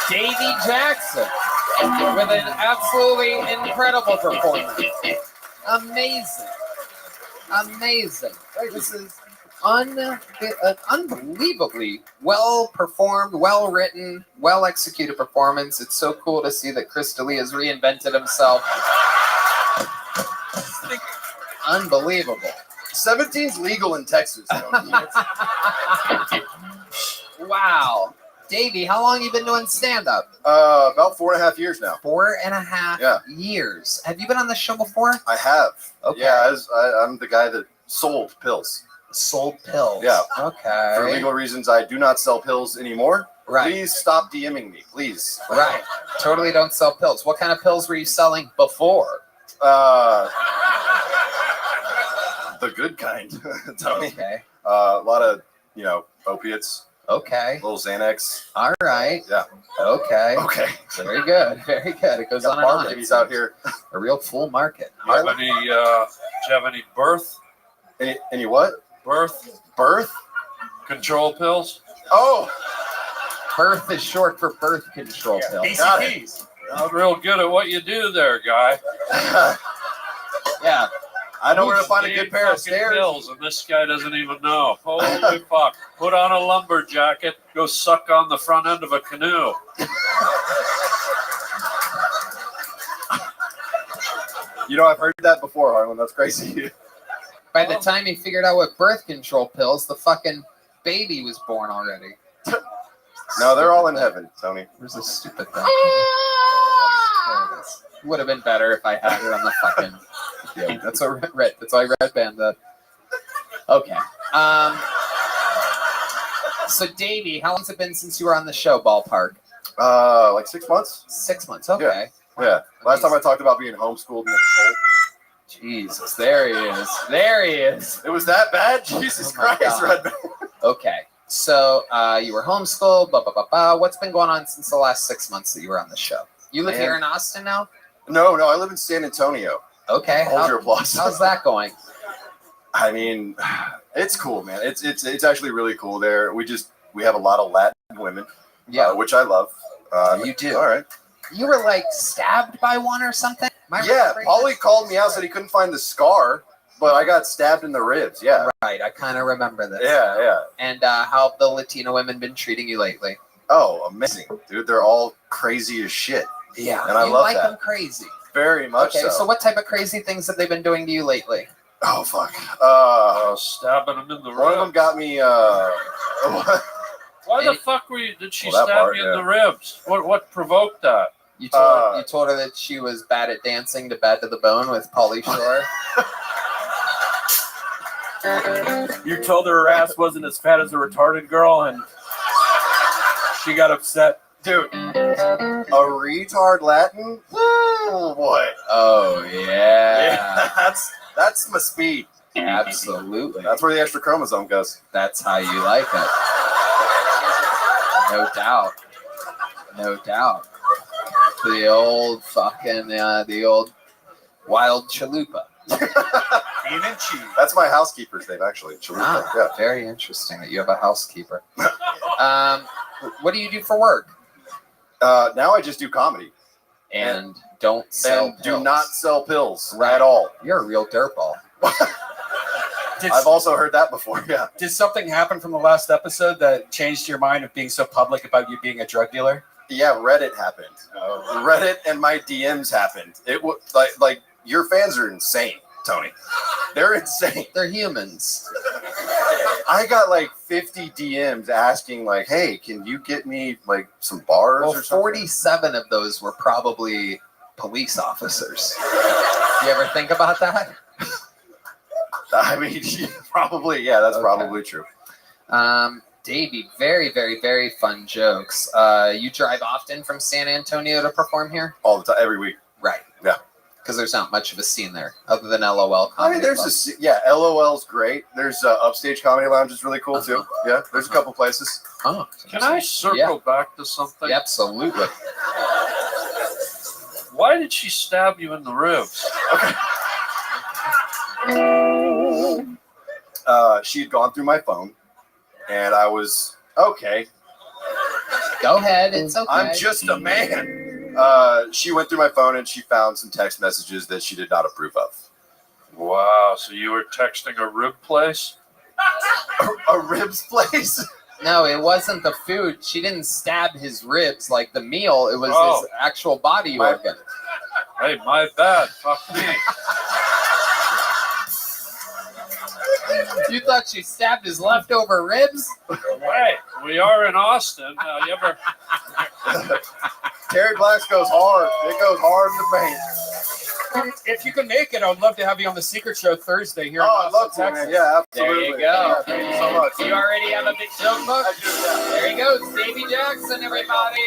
Davy Jackson with an absolutely incredible performance. Amazing. This is an unbelievably well performed, well written, well executed performance. It's so cool to see that Chris D'Elia has reinvented himself. Unbelievable.
17's legal in Texas.
Wow. Davey, how long have you been doing stand-up?
About 4.5 years now.
4.5 years. Have you been on the show before?
I have.
Okay.
Yeah, I'm the guy that sold pills.
Sold pills.
Yeah.
Okay.
For legal reasons, I do not sell pills anymore.
Right.
Please stop DMing me, please.
Right. Totally don't sell pills. What kind of pills were you selling before?
The good kind. Tony.
Okay.
A lot of, opiates.
Okay.
Little Xanax.
All right.
Yeah.
Okay.
Okay.
Very good. Very good. It goes on and on.
Babies out here.
A real full market.
Do you have any birth?
Any what?
Birth
Control
pills?
Oh.
Birth is short for birth control pills.
BCPs.
You're real good at what you do there, guy.
Yeah. I know where to find a good pair of stairs.
Pills, and this guy doesn't even know. Holy fuck. Put on a lumber jacket, go suck on the front end of a canoe.
I've heard that before, Harlan. That's crazy.
By the time he figured out what birth control pills, the fucking baby was born already.
No, they're all in heaven, Tony.
Where's this stupid thing? There it is. Would have been better if I had it on the fucking. Yeah, that's what Red. That's why Red Band. Okay. So Davey, how long's it been since you were on the show? Ballpark.
Like 6 months.
6 months. Okay.
Yeah. Last time I talked about being homeschooled in the cold.
Jesus, there he is. There he is.
It was that bad? Jesus Christ, Red Band.
Okay. So you were homeschooled. Blah, blah, blah, blah. What's been going on since the last 6 months that you were on the show? You live here in Austin now?
No, I live in San Antonio.
Okay.
Hold your applause.
How's that going?
I mean, it's cool, man. It's actually really cool there. We have a lot of Latin women, which I love.
You do.
All right.
You were like stabbed by one or something?
Yeah, Paulie called me out, said he couldn't find the scar, but I got stabbed in the ribs. Yeah.
Right. I kind of remember this.
Yeah.
And how have the Latino women been treating you lately?
Oh, amazing, dude. They're all crazy as shit.
Yeah.
And I love
like
that.
them crazy.
Very much
Okay, so what type of crazy things have they been doing to you lately?
Oh, fuck.
Stabbing them in the ribs.
One of them got me,
Why the fuck did she
Well, that
stab
part,
you in the ribs? What provoked that?
You told her that she was bad at dancing to Bad to the Bone with Pauly Shore.
You told her ass wasn't as fat as a retarded girl, and she got upset.
Dude, a retard Latin? Oh, boy.
Oh, yeah.
That's my speed.
Absolutely.
That's where the extra chromosome goes.
That's how you like it. No doubt. No doubt. The old fucking, the old wild chalupa.
Bean and cheese.
That's my housekeeper's name, actually. Chalupa. Yeah.
Very interesting that you have a housekeeper. What do you do for work?
Now I just do comedy.
And don't sell
and
pills.
do not sell pills at all.
You're a real dirtball.
I've also heard that before, yeah.
Did something happen from the last episode that changed your mind of being so public about you being a drug dealer?
Yeah, Reddit happened. Reddit and my DMs happened. It was like your fans are insane, Tony. They're insane.
They're humans.
I got like 50 DMs asking like, "Hey, can you get me like some bars or something?"
47 of those were probably police officers. You ever think about that?
I mean, probably, yeah, that's probably true.
Davey, very, very, very fun jokes. You drive often from San Antonio to perform here?
All the time, every week.
Right.
Yeah.
Because there's not much of a scene there, other than LOL Comedy.
I mean, there's LOL's great. There's Upstage Comedy Lounge is really cool too. Yeah, there's a couple places.
Oh,
can I circle back to something?
Yeah, absolutely.
Why did she stab you in the ribs?
She had gone through my phone, and I was okay.
Go ahead, it's okay.
I'm just a man. She went through my phone and she found some text messages that she did not approve of.
Wow, so you were texting a rib place?
A ribs place?
No, it wasn't the food. She didn't stab his ribs like the meal. It was his actual body organ.
Hey, my bad. Fuck me.
You thought she stabbed his leftover ribs?
Wait, we are in Austin. You ever...
Terry Blacks goes hard. It goes hard in the paint.
If you can make it, I would love to have you on the Secret Show Thursday here in
I'd love to,
Texas.
man. Yeah,
There
absolutely.
you go.
Yeah, thank you so much.
You already have a big joke book?
I do, yeah.
There he goes, Davey Jackson, everybody.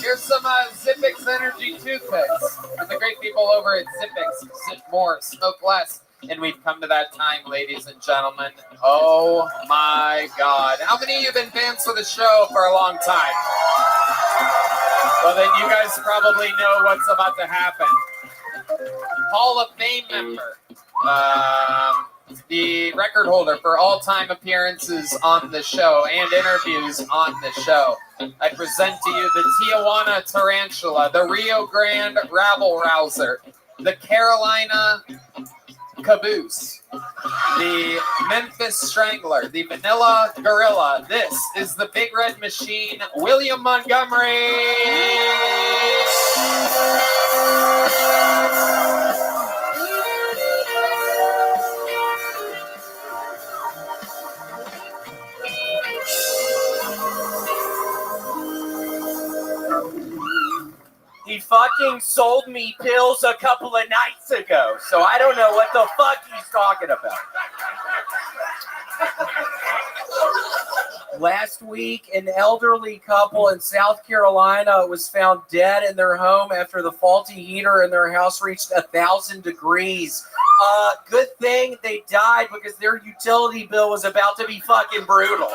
Here's some Zippix Energy toothpicks from the great people over at Zippix. Zip more, smoke less. And we've come to that time, ladies and gentlemen. Oh my God. How many of you have been fans for the show for a long time? Well, then you guys probably know what's about to happen. Hall of Fame member. The record holder for all-time appearances on the show and interviews on the show. I present to you the Tijuana Tarantula, the Rio Grande Rabble Rouser, the Carolina Caboose, the Memphis Strangler, the Vanilla Gorilla. This is the Big Red Machine, William Montgomery.
fucking sold me pills a couple of nights ago, so I don't know what the fuck he's talking about. Last week, an elderly couple in South Carolina was found dead in their home after the faulty heater in their house reached 1,000 degrees. Good thing they died because their utility bill was about to be fucking brutal.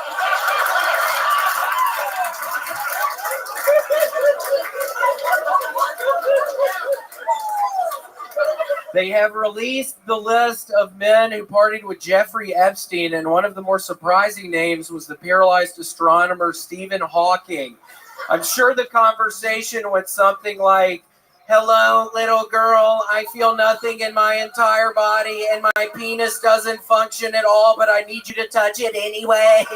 They have released the list of men who partied with Jeffrey Epstein, and one of the more surprising names was the paralyzed astronomer Stephen Hawking. I'm sure the conversation went something like, "Hello, little girl, I feel nothing in my entire body, and my penis doesn't function at all, but I need you to touch it anyway."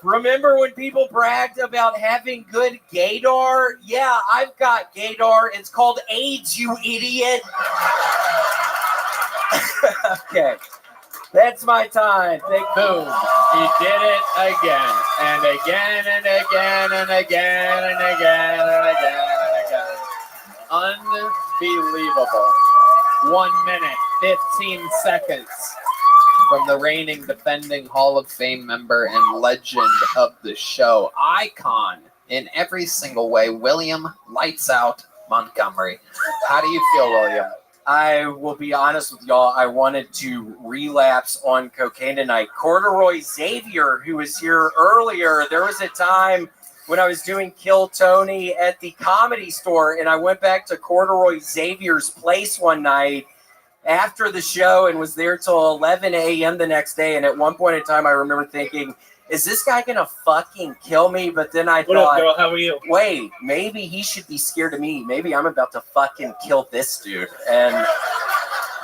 Remember when people bragged about having good gaydar? Yeah, I've got gaydar. It's called AIDS, you idiot. Okay, that's my time. Boom.
He did it again and again and again and again and again and again and again. Unbelievable. 1 minute, 15 seconds.
From the reigning, defending Hall of Fame member and legend of the show, icon in every single way, William Lights Out Montgomery. How do you feel, William?
I will be honest with y'all. I wanted to relapse on cocaine tonight. Corduroy Xavier, who was here earlier, there was a time when I was doing Kill Tony at the Comedy Store, and I went back to Corduroy Xavier's place one night after the show and was there till 11 a.m. the next day. And at one point in time, I remember thinking, is this guy going to fucking kill me? But then I
What
thought,
up, girl? How are you?
wait, maybe he should be scared of me. Maybe I'm about to fucking kill this dude. And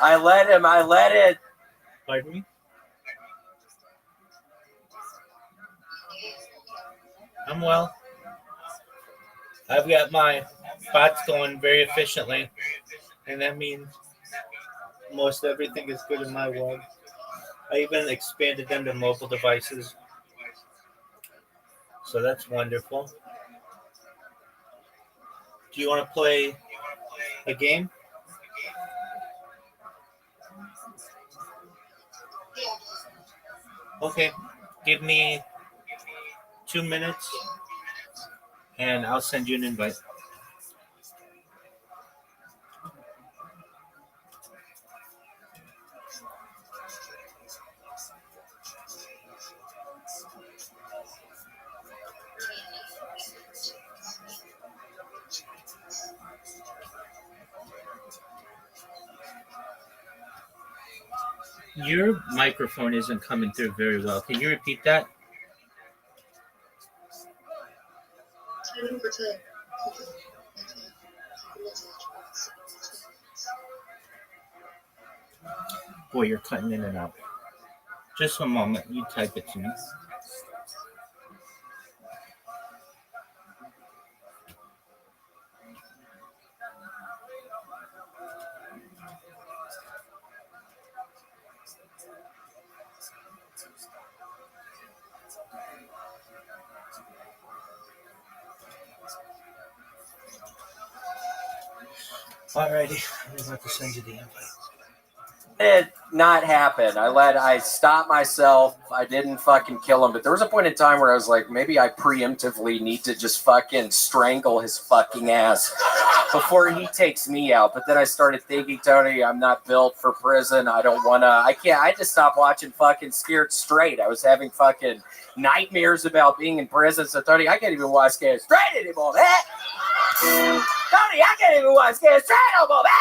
I let it.
Pardon me? I'm well. I've got my bots going very efficiently, and that means most everything is good in my world. I even expanded them to mobile devices, so that's wonderful. Do you want to play a game? Okay, give me 2 minutes, and I'll send you an invite. Your microphone isn't coming through very well. Can you repeat that? Boy, you're cutting in and out. Just a moment. You type it to me. Alrighty, I'm about to send you the invite.
It not happen. I stopped myself. I didn't fucking kill him. But there was a point in time where I was like, maybe I preemptively need to just fucking strangle his fucking ass before he takes me out. But then I started thinking, Tony, I'm not built for prison. I don't want to. I can't. I just stopped watching fucking Scared Straight. I was having fucking nightmares about being in prison. So, Tony, I can't even watch Scared Straight anymore, man. Tony, I can't even watch Scared Straight anymore, man.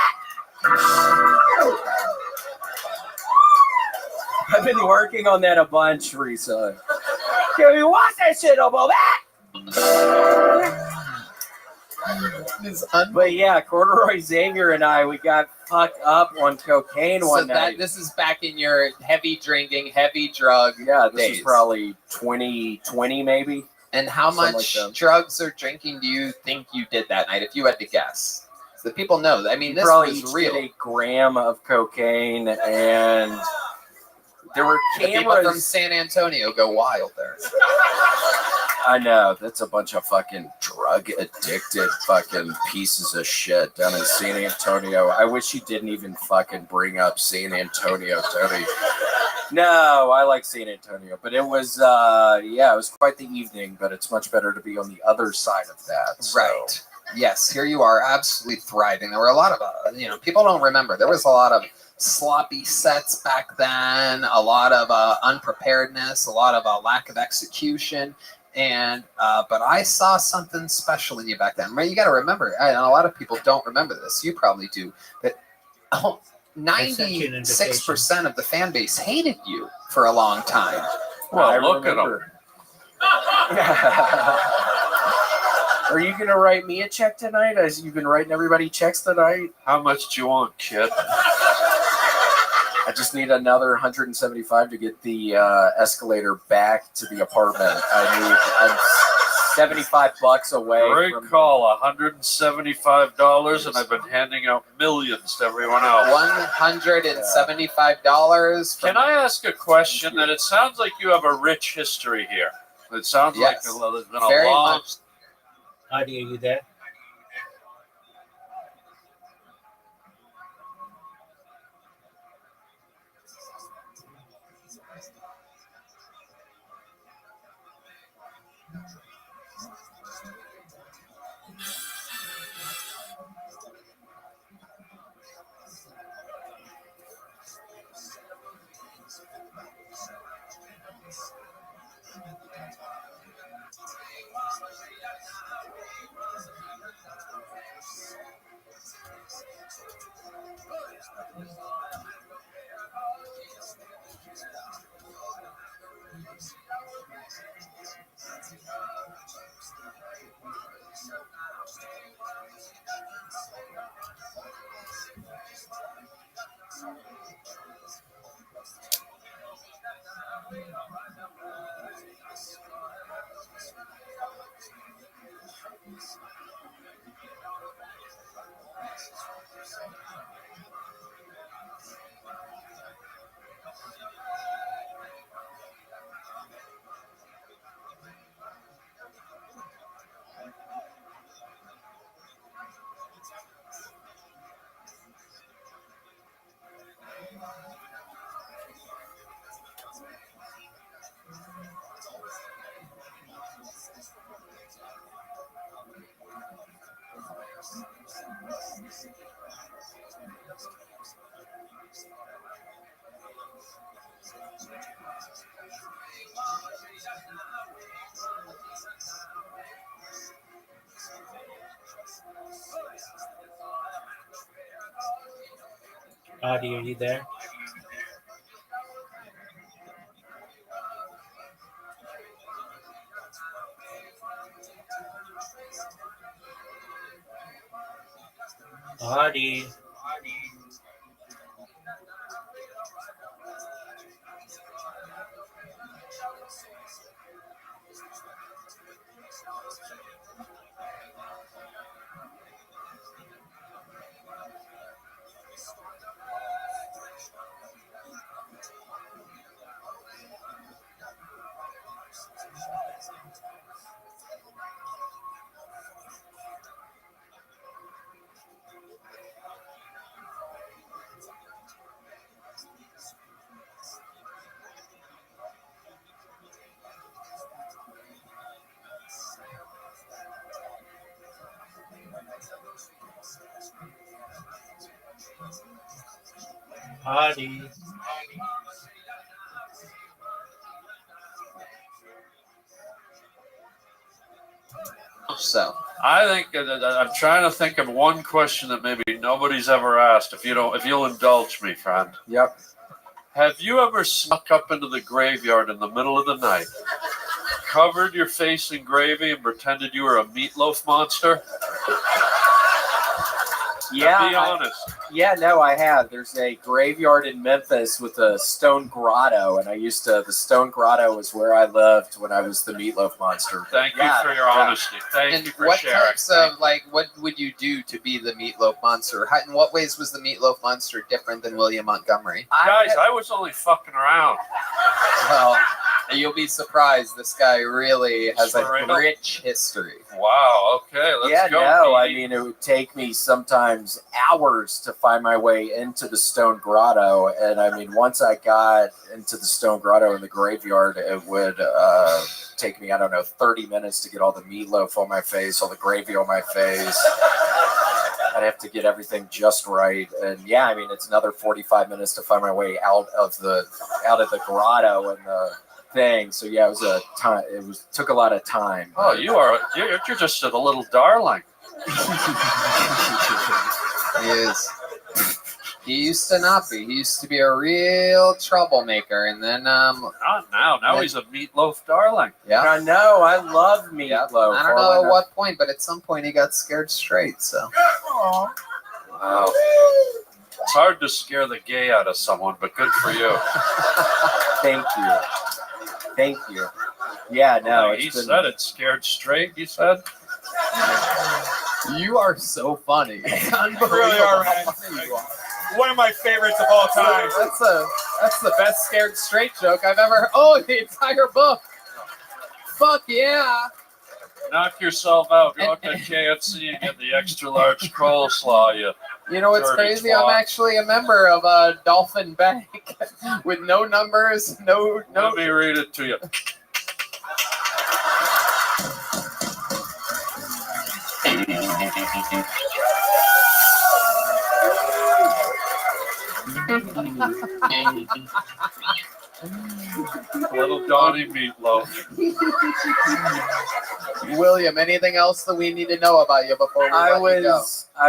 I've been working on that a bunch recently. Can you watch that shit no more, man? But yeah, Corduroy Xavier and I, we got fucked up on cocaine one night.
This is back in your heavy drinking, heavy drug
Yeah, this
days.
is probably 2020 maybe.
And how
Something
much
like that.
drugs or drinking do you think you did that night, if you had to guess? So the people know. I mean, this
Probably
was
each
real.
did a gram of cocaine and There were
The people from
cameras.
San Antonio go wild there.
I know. That's a bunch of fucking drug addicted fucking pieces of shit down in San Antonio. I wish you didn't even fucking bring up San Antonio, Tony. No, I like San Antonio, but it was, it was quite the evening, but it's much better to be on the other side of that. So.
Right. Yes, here you are, absolutely thriving. There were a lot of, people don't remember. There was a lot of sloppy sets back then, a lot of unpreparedness, a lot of lack of execution. And but I saw something special in you back then. You got to remember, and a lot of people don't remember this. You probably do, but 96% of the fan base hated you for a long time.
Well, look at them.
Are you going to write me a check tonight, as you've been writing everybody checks tonight?
How much do you want, kid?
I just need another $175 to get the escalator back to the apartment. I'm $75 away.
Great call, $175, and I've been handing out millions to everyone else.
$175.
Can I ask a question? That it sounds like you have a rich history here. It sounds like there's been a
Very
long.
much.
Adi, are you there? Adi, are you there? Adi. Adi.
So
I think I'm trying to think of one question that maybe nobody's ever asked. If you'll indulge me, friend.
Yep.
Have you ever snuck up into the graveyard in the middle of the night, covered your face in gravy, and pretended you were a meatloaf monster?
Yeah,
Be honest.
Yeah, no, I have. There's a graveyard in Memphis with a stone grotto, and the stone grotto was where I lived when I was the Meatloaf Monster.
Thank you for your honesty. Thank you for
what
sharing.
types of what would you do to be the Meatloaf Monster? In what ways was the Meatloaf Monster different than William Montgomery?
Guys, I was only fucking around.
Well, you'll be surprised. This guy really has
Straight
a
up.
rich history.
Wow. Okay, let's go.
No, I
Petey.
mean, it would take me sometimes hours to find my way into the stone grotto, and I mean, once I got into the stone grotto in the graveyard, it would take me, I don't know, 30 minutes to get all the meatloaf on my face, all the gravy on my face. I'd have to get everything just right, and yeah, I mean, it's another 45 minutes to find my way out of the grotto and the thing. So yeah, it was a time. Took a lot of time.
Oh, you're just a little darling.
He is. He used to not be. He used to be a real troublemaker, and then
Not now. Now he's a meatloaf darling.
yeah.
I know. I love meatloaf.
I don't know at what point, but at some point he got scared straight. So
Wow. It's hard to scare the gay out of someone, but good for you.
Thank you. Yeah, no.
He said it scared straight. He said.
you are so funny.
You really are, man. One of my favorites of all time.
That's the best scared straight joke I've ever heard. Oh, the entire book. Fuck yeah.
Knock yourself out. Go out to KFC and get the extra large coleslaw.
You know what's
dirty
crazy?
twat.
I'm actually a member of a Dolphin Bank with no numbers, no.
Let me read it to you. Little Donnie Meatloaf.
William, anything else that we need to know about you before we
I
let you go?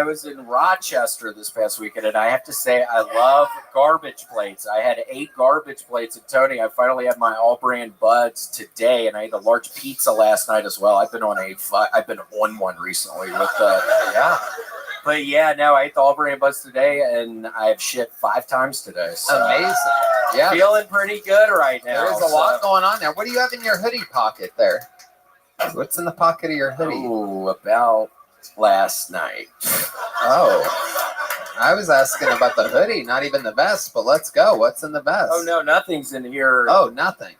was in Rochester this past weekend, and I have to say I love garbage plates. I had 8 garbage plates at Tony. I finally had my all-brand buds today, and I ate a large pizza last night as well. I've been on one recently with yeah. But yeah, no, I ate the all-brand buds today, and I've shit 5 times today. So
Amazing. Yeah.
feeling pretty good right now.
There's a lot going on there. What do you have in your hoodie pocket there? What's in the pocket of your hoodie?
Ooh, about last night.
Oh. I was asking about the hoodie, not even the vest, but let's go. What's in the vest?
Oh no, nothing's in here.
Oh, nothing.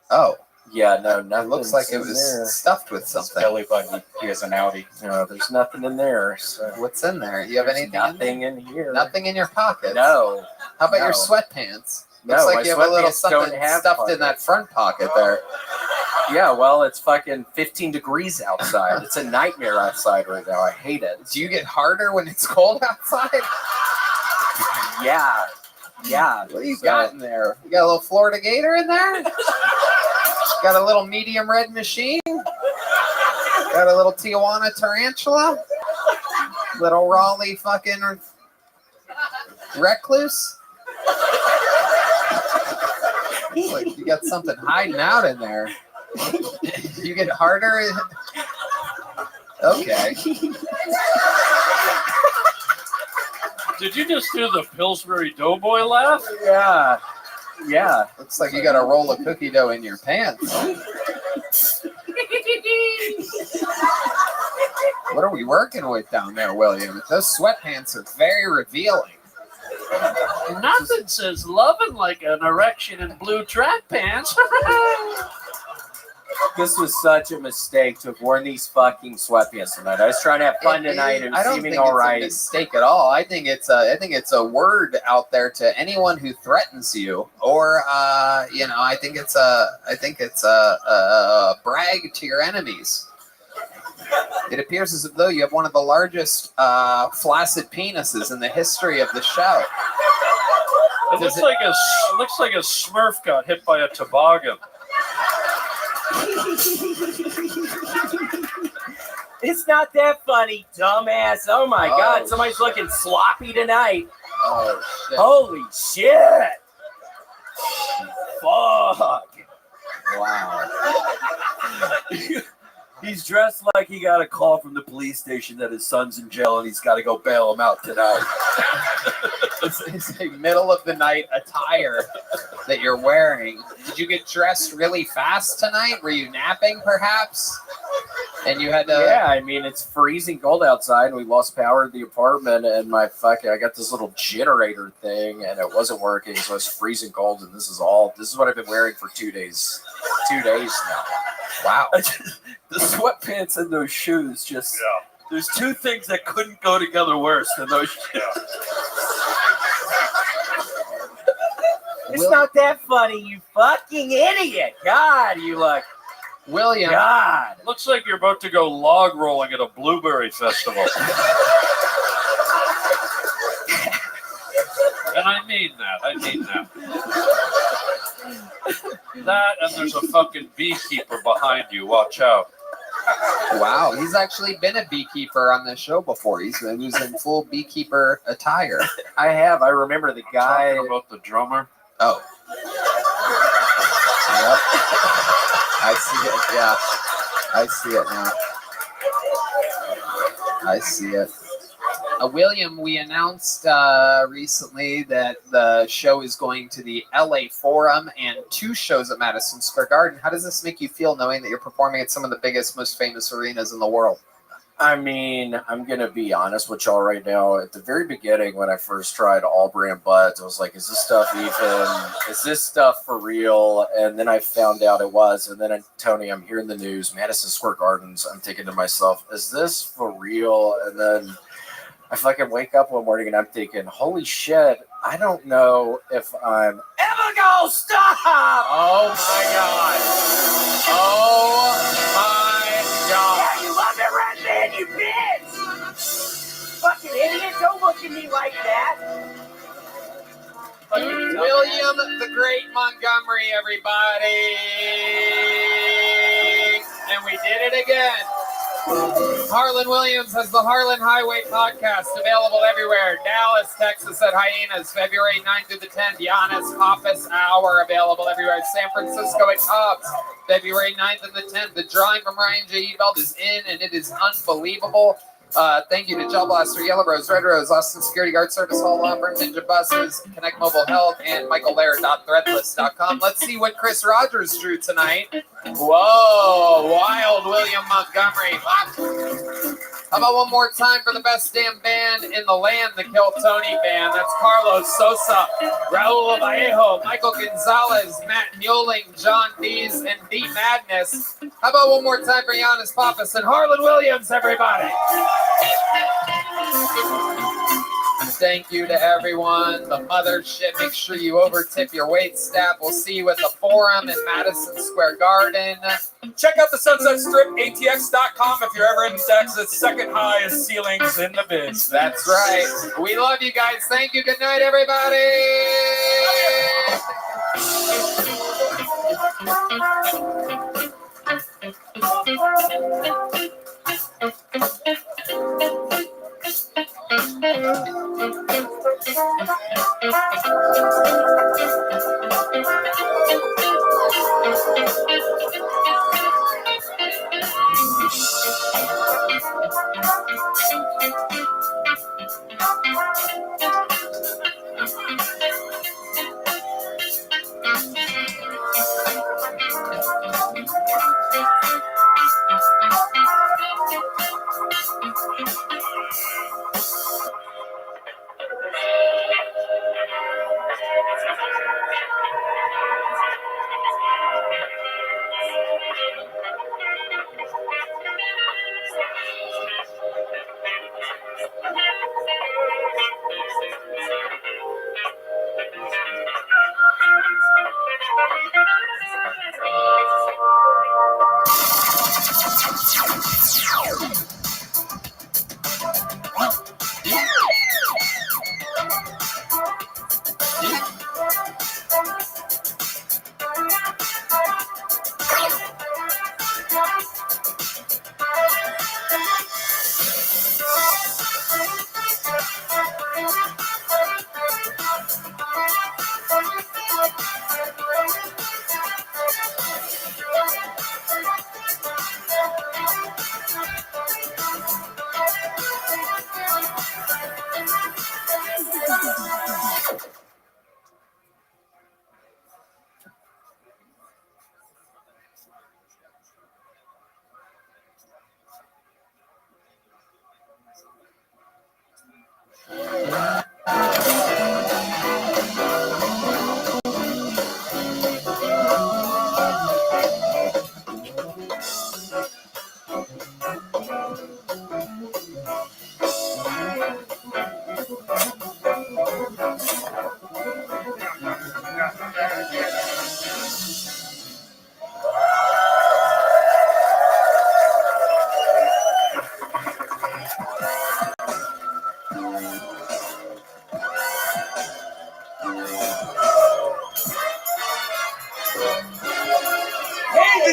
Oh.
Yeah, no, nothing.
It looks like it was stuffed with something.
Belly button. He has an Audi.
No, there's nothing in there. So.
What's in there? You have
There's
anything
nothing
in
in here.
Nothing in your pockets?
No.
How about
No.
your sweatpants?
No,
Looks
my
like you have a little
sweatpants don't
something
have
stuffed in that front pocket there.
Yeah, well, it's fucking 15 degrees outside. It's a nightmare outside right now. I hate it.
Do you get harder when it's cold outside?
Yeah. Yeah.
What do you got in there? You got a little Florida Gator in there? Got a little medium red machine? Got a little Tijuana Tarantula? Little Raleigh fucking Recluse? Like you got something hiding out in there. You get harder. Okay.
Did you just do the Pillsbury Doughboy laugh?
Yeah. Yeah.
Looks like you got a roll of cookie dough in your pants. What are we working with down there, William? Those sweatpants are very revealing.
Nothing says loving like an erection in blue track pants.
This was such a mistake to have worn these fucking sweatpants tonight. I was trying to have fun tonight. It was
I don't
seeming
think
all
it's
right.
a mistake at all. I think it's a word out there to anyone who threatens you, or I think it's a brag to your enemies. It appears as though you have one of the largest flaccid penises in the history of the show.
It looks like a Smurf got hit by a toboggan.
It's not that funny, dumbass. Oh my
Oh,
God, somebody's looking sloppy tonight.
Oh shit!
Holy shit! Fuck!
Wow!
He's dressed like he got a call from the police station that his son's in jail and he's got to go bail him out tonight.
It's a middle of the night attire that you're wearing. Did you get dressed really fast tonight? Were you napping perhaps? And you had to.
Yeah, I mean, it's freezing cold outside, and we lost power in the apartment, and I got this little generator thing, and it wasn't working, so it's freezing cold, and this is what I've been wearing for 2 days. 2 days now. Wow.
The sweatpants and those shoes just. Yeah. There's two things that couldn't go together worse than those shoes.
It's not that funny, you fucking idiot. God, you like.
William.
God.
Looks like you're about to go log rolling at a blueberry festival. And I mean that. That and there's a fucking beekeeper behind you. Watch out.
Wow, he's actually been a beekeeper on this show before. He was in full beekeeper attire.
I have. I remember the guy.
Talking about the drummer.
Oh. Yep. I see it. Yeah. I see it now. I see it. William, we announced recently that the show is going to the LA Forum and 2 shows at Madison Square Garden. How does this make you feel knowing that you're performing at some of the biggest, most famous arenas in the world?
I mean, I'm going to be honest with y'all right now. At the very beginning, when I first tried all brand buds, I was like, is this stuff for real? And then I found out it was. And then Tony, I'm hearing the news, Madison Square Gardens. I'm thinking to myself, is this for real? And then I fucking wake up one morning and I'm thinking, holy shit, I don't know if I'm ever gonna stop.
Oh my God. Oh my God.
Yeah, you love it, Red Man, you bitch. Fucking idiot, don't look at me like that.
William the Great Montgomery, everybody. And we did it again. Harlan Williams has the Harlan Highway podcast available everywhere. Dallas, Texas at Hyenas, February 9th through the 10th. Giannis Office Hour available everywhere. San Francisco at Cobb's, February 9th and the 10th. The drawing from Ryan J. Ebelt is in, and it is unbelievable. Thank you to Gel Blaster, Yellow Rose, Red Rose, Austin Security Guard Service, Hall Lumber, Ninja Buses, Connect Mobile Health, and MichaelLaird.threadless.com. Let's see what Chris Rogers drew tonight. Whoa, wild William Montgomery. How about one more time for the best damn band in the land, the Kill Tony Band? That's Carlos Sosa, Raul Vallejo, Michael Gonzalez, Matt Mueling, John Dees, and D Madness. How about one more time for Giannis Pappas and Harlan Williams, everybody? Thank you to everyone. The mothership. Make sure you overtip your wait staff. We'll see you at the Forum in Madison Square Garden.
Check out the Sunset Strip, ATX.com if you're ever in Texas. Second highest ceilings in the biz.
That's right. We love you guys. Thank you. Good night, everybody.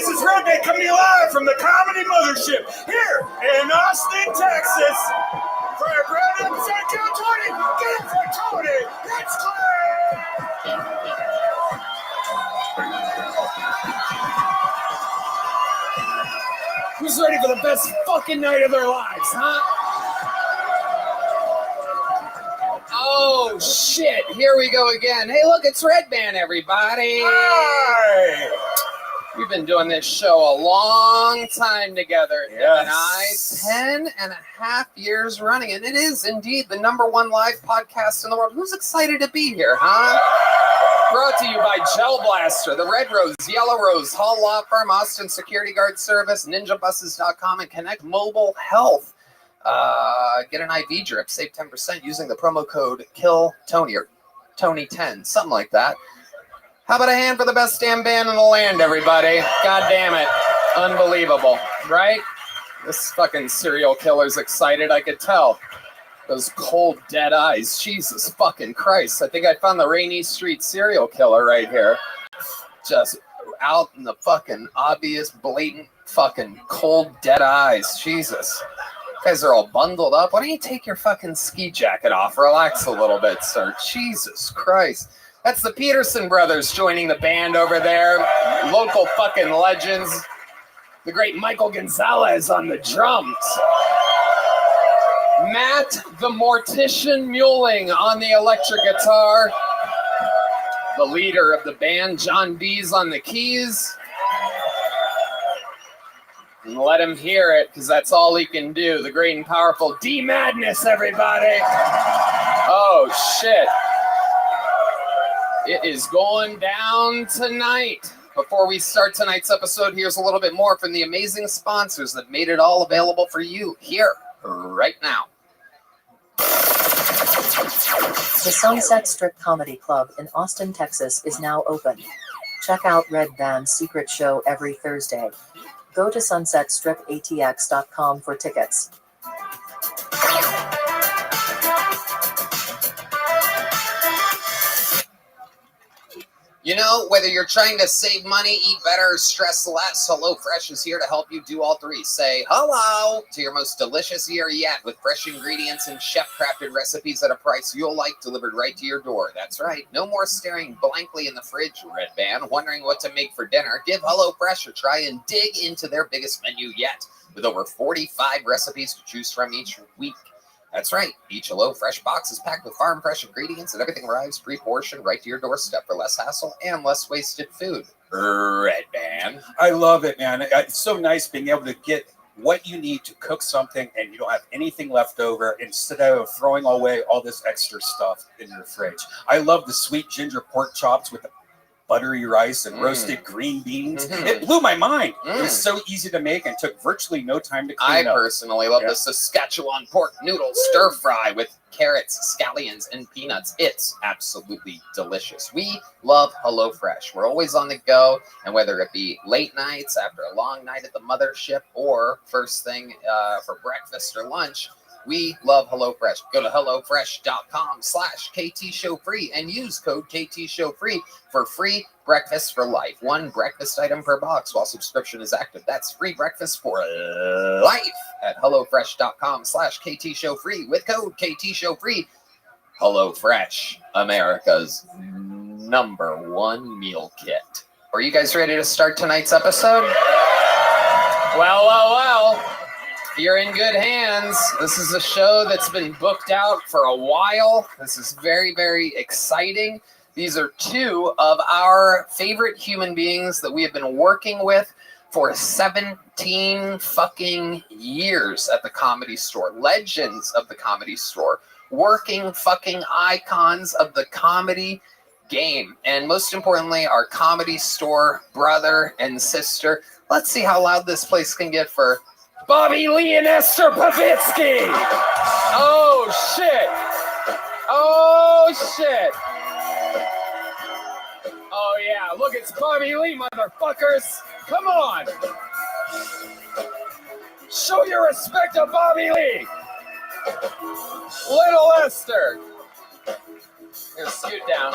This is Rabbi coming live from the Comedy Mothership here in Austin, Texas. For a brand new episode, Count 20, get it for Tony. Let's go! Who's ready for the best fucking night of their lives, huh?
Oh shit! Here we go again. Hey, look, it's Red Band, everybody.
Hi.
We've been doing this show a long time together, Deb and I,
Yes.
10 and a half years running, and it is indeed the #1 live podcast in the world. Who's excited to be here, huh? Brought to you by Gel Blaster, the Red Rose, Yellow Rose, Hall Law Firm, Austin Security Guard Service, NinjaBuses.com, and Connect Mobile Health. Get an IV drip, save 10% using the promo code KILLTONY or Tony10, something like that. How about a hand for the best damn band in the land, everybody? God damn it. Unbelievable, right? This fucking serial killer's excited, I could tell. Those cold, dead eyes. Jesus fucking Christ. I think I found the Rainy Street serial killer right here. Just out in the fucking obvious, blatant, fucking cold, dead eyes. Jesus. You guys are all bundled up. Why don't you take your fucking ski jacket off? Relax a little bit, sir. Jesus Christ. That's the Peterson brothers joining the band over there. Local fucking legends. The great Michael Gonzalez on the drums. Matt the Mortician Muling on the electric guitar. The leader of the band, John B's on the keys. And let him hear it, because that's all he can do. The great and powerful D Madness, everybody. Oh, shit. It is going down tonight. Before we start tonight's episode, here's a little bit more from the amazing sponsors that made it all available for you here, right now.
The Sunset Strip Comedy Club in Austin, Texas is now open. Check out Red Band's secret show every Thursday. Go to sunsetstripatx.com for tickets.
You know, whether you're trying to save money, eat better, or stress less, HelloFresh is here to help you do all three. Say hello to your most delicious year yet with fresh ingredients and chef-crafted recipes at a price you'll like, delivered right to your door. That's right. No more staring blankly in the fridge, Red Band, wondering what to make for dinner. Give HelloFresh a try and dig into their biggest menu yet, with over 45 recipes to choose from each week. That's right. Each HelloFresh box is packed with farm-fresh ingredients, and everything arrives pre-portioned right to your doorstep for less hassle and less wasted food. Red Band.
I love it, man. It's so nice being able to get what you need to cook something and you don't have anything left over instead of throwing away all this extra stuff in your fridge. I love the sweet ginger pork chops with the buttery rice and roasted green beans. It blew my mind. It was so easy to make and took virtually no time to clean up.
I personally love the Saskatchewan pork noodle stir fry with carrots, scallions, and peanuts. It's absolutely delicious. We love HelloFresh. We're always on the go, and whether it be late nights after a long night at the mothership or first thing for breakfast or lunch, we love HelloFresh. Go to HelloFresh.com/KTShowFree and use code KTShowFree for free breakfast for life. One breakfast item per box while subscription is active. That's free breakfast for life at HelloFresh.com/KTShowFree with code KTShowFree. HelloFresh, America's #1 meal kit. Are you guys ready to start tonight's episode? Well. You're in good hands. This is a show that's been booked out for a while. This is very, very exciting. These are two of our favorite human beings that we have been working with for 17 fucking years at the Comedy Store. Legends of the Comedy Store. Working fucking icons of the comedy game. And most importantly, our Comedy Store brother and sister. Let's see how loud this place can get for Bobby Lee and Esther Pavitsky. Oh, shit. Oh, shit. Oh, yeah. Look, it's Bobby Lee, motherfuckers. Come on. Show your respect to Bobby Lee. Little Esther. Here, scoot down.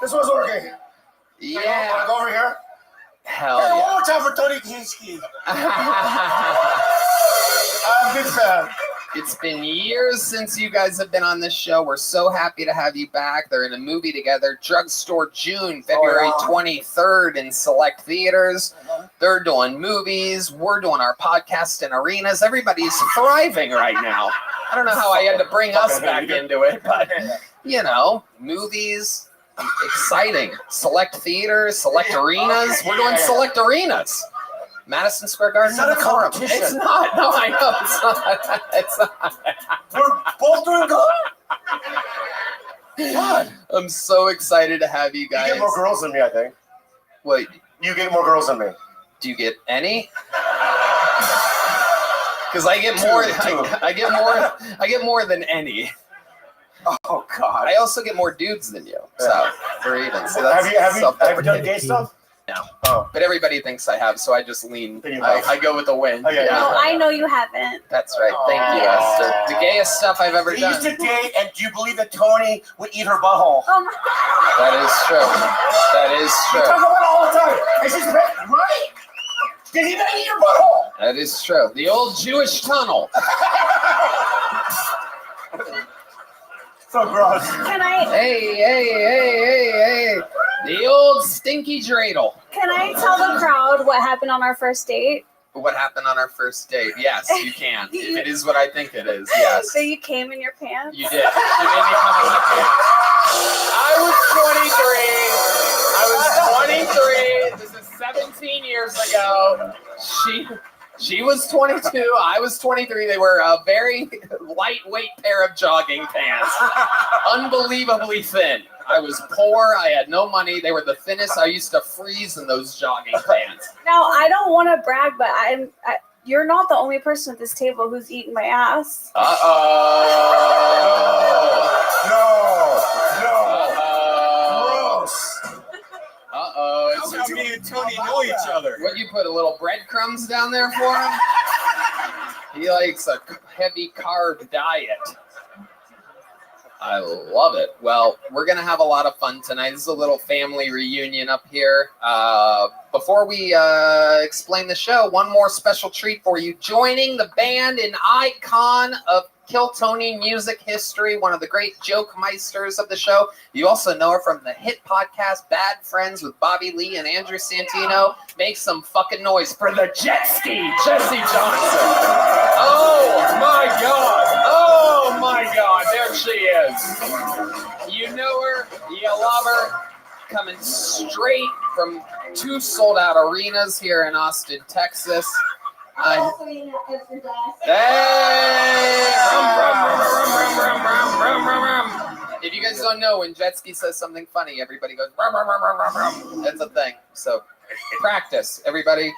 This was working.
Yeah.
Wanna go over here?
Hell
Hey,
yeah.
one more time for Tony Kinski. I'm a big fan.
It's been years since you guys have been on this show. We're so happy to have you back. They're in a movie together, Drugstore June, February 23rd in select theaters. They're doing movies. We're doing our podcast in arenas. Everybody's thriving right now. I don't know how I had to bring us back into it, but, you know, movies, exciting. Select theaters, select arenas. We're doing select arenas. Madison Square Garden.
It's not a competition.
It's not. No, I know it's not. It's not.
We're both doing good.
God. I'm so excited to have you guys.
You get more girls than me, I think.
Wait.
You get more girls than me.
Do you get any? Because I get more. I get more. I get more than any.
Oh God.
I also get more dudes than you. So we're even. So
have you done gay stuff?
No.
Oh.
But everybody thinks I have, so I just lean. I go with the wind.
Okay.
No, I know you haven't.
That's right. Thank you, Esther. The gayest stuff I've ever
We
done.
used to date, and do you believe that Tony would eat her butthole?
Oh my
That is true. That is
We
true.
talk about it all the time. It's just right. Did he not eat your butthole?
That is true. The old Jewish tunnel.
So gross.
Can I?
Hey. The old stinky dreidel.
Can I tell the crowd what happened on our first date?
What happened on our first date? Yes, you can. If it is what I think it is, yes.
So you came in your pants?
You did. You made me come in my pants. I was 23. This is 17 years ago. She was 22. I was 23. They were a very lightweight pair of jogging pants. Unbelievably thin. I was poor. I had no money. They were the thinnest. I used to freeze in those jogging pants.
Now, I don't want to brag, but you're not the only person at this table who's eaten my ass.
Gross.
Uh-oh.
How me and Tony know each other?
What, you put a little breadcrumbs down there for him? He likes a heavy carb diet. I love it. Well, we're going to have a lot of fun tonight. This is a little family reunion up here. Before we explain the show, one more special treat for you. Joining the band, an icon of Kill Tony music history, one of the great joke meisters of the show. You also know her from the hit podcast Bad Friends with Bobby Lee and Andrew Santino. Make some fucking noise for the jet ski, Jesse Johnson. Oh my God. Oh my God. There she is. You know her. You love her. Coming straight from 2 sold-out arenas here in Austin, Texas. Hey! If you guys don't know, when jet ski says something funny, everybody goes, rum, rum, rum, rum, rum. That's a thing. So practice, everybody.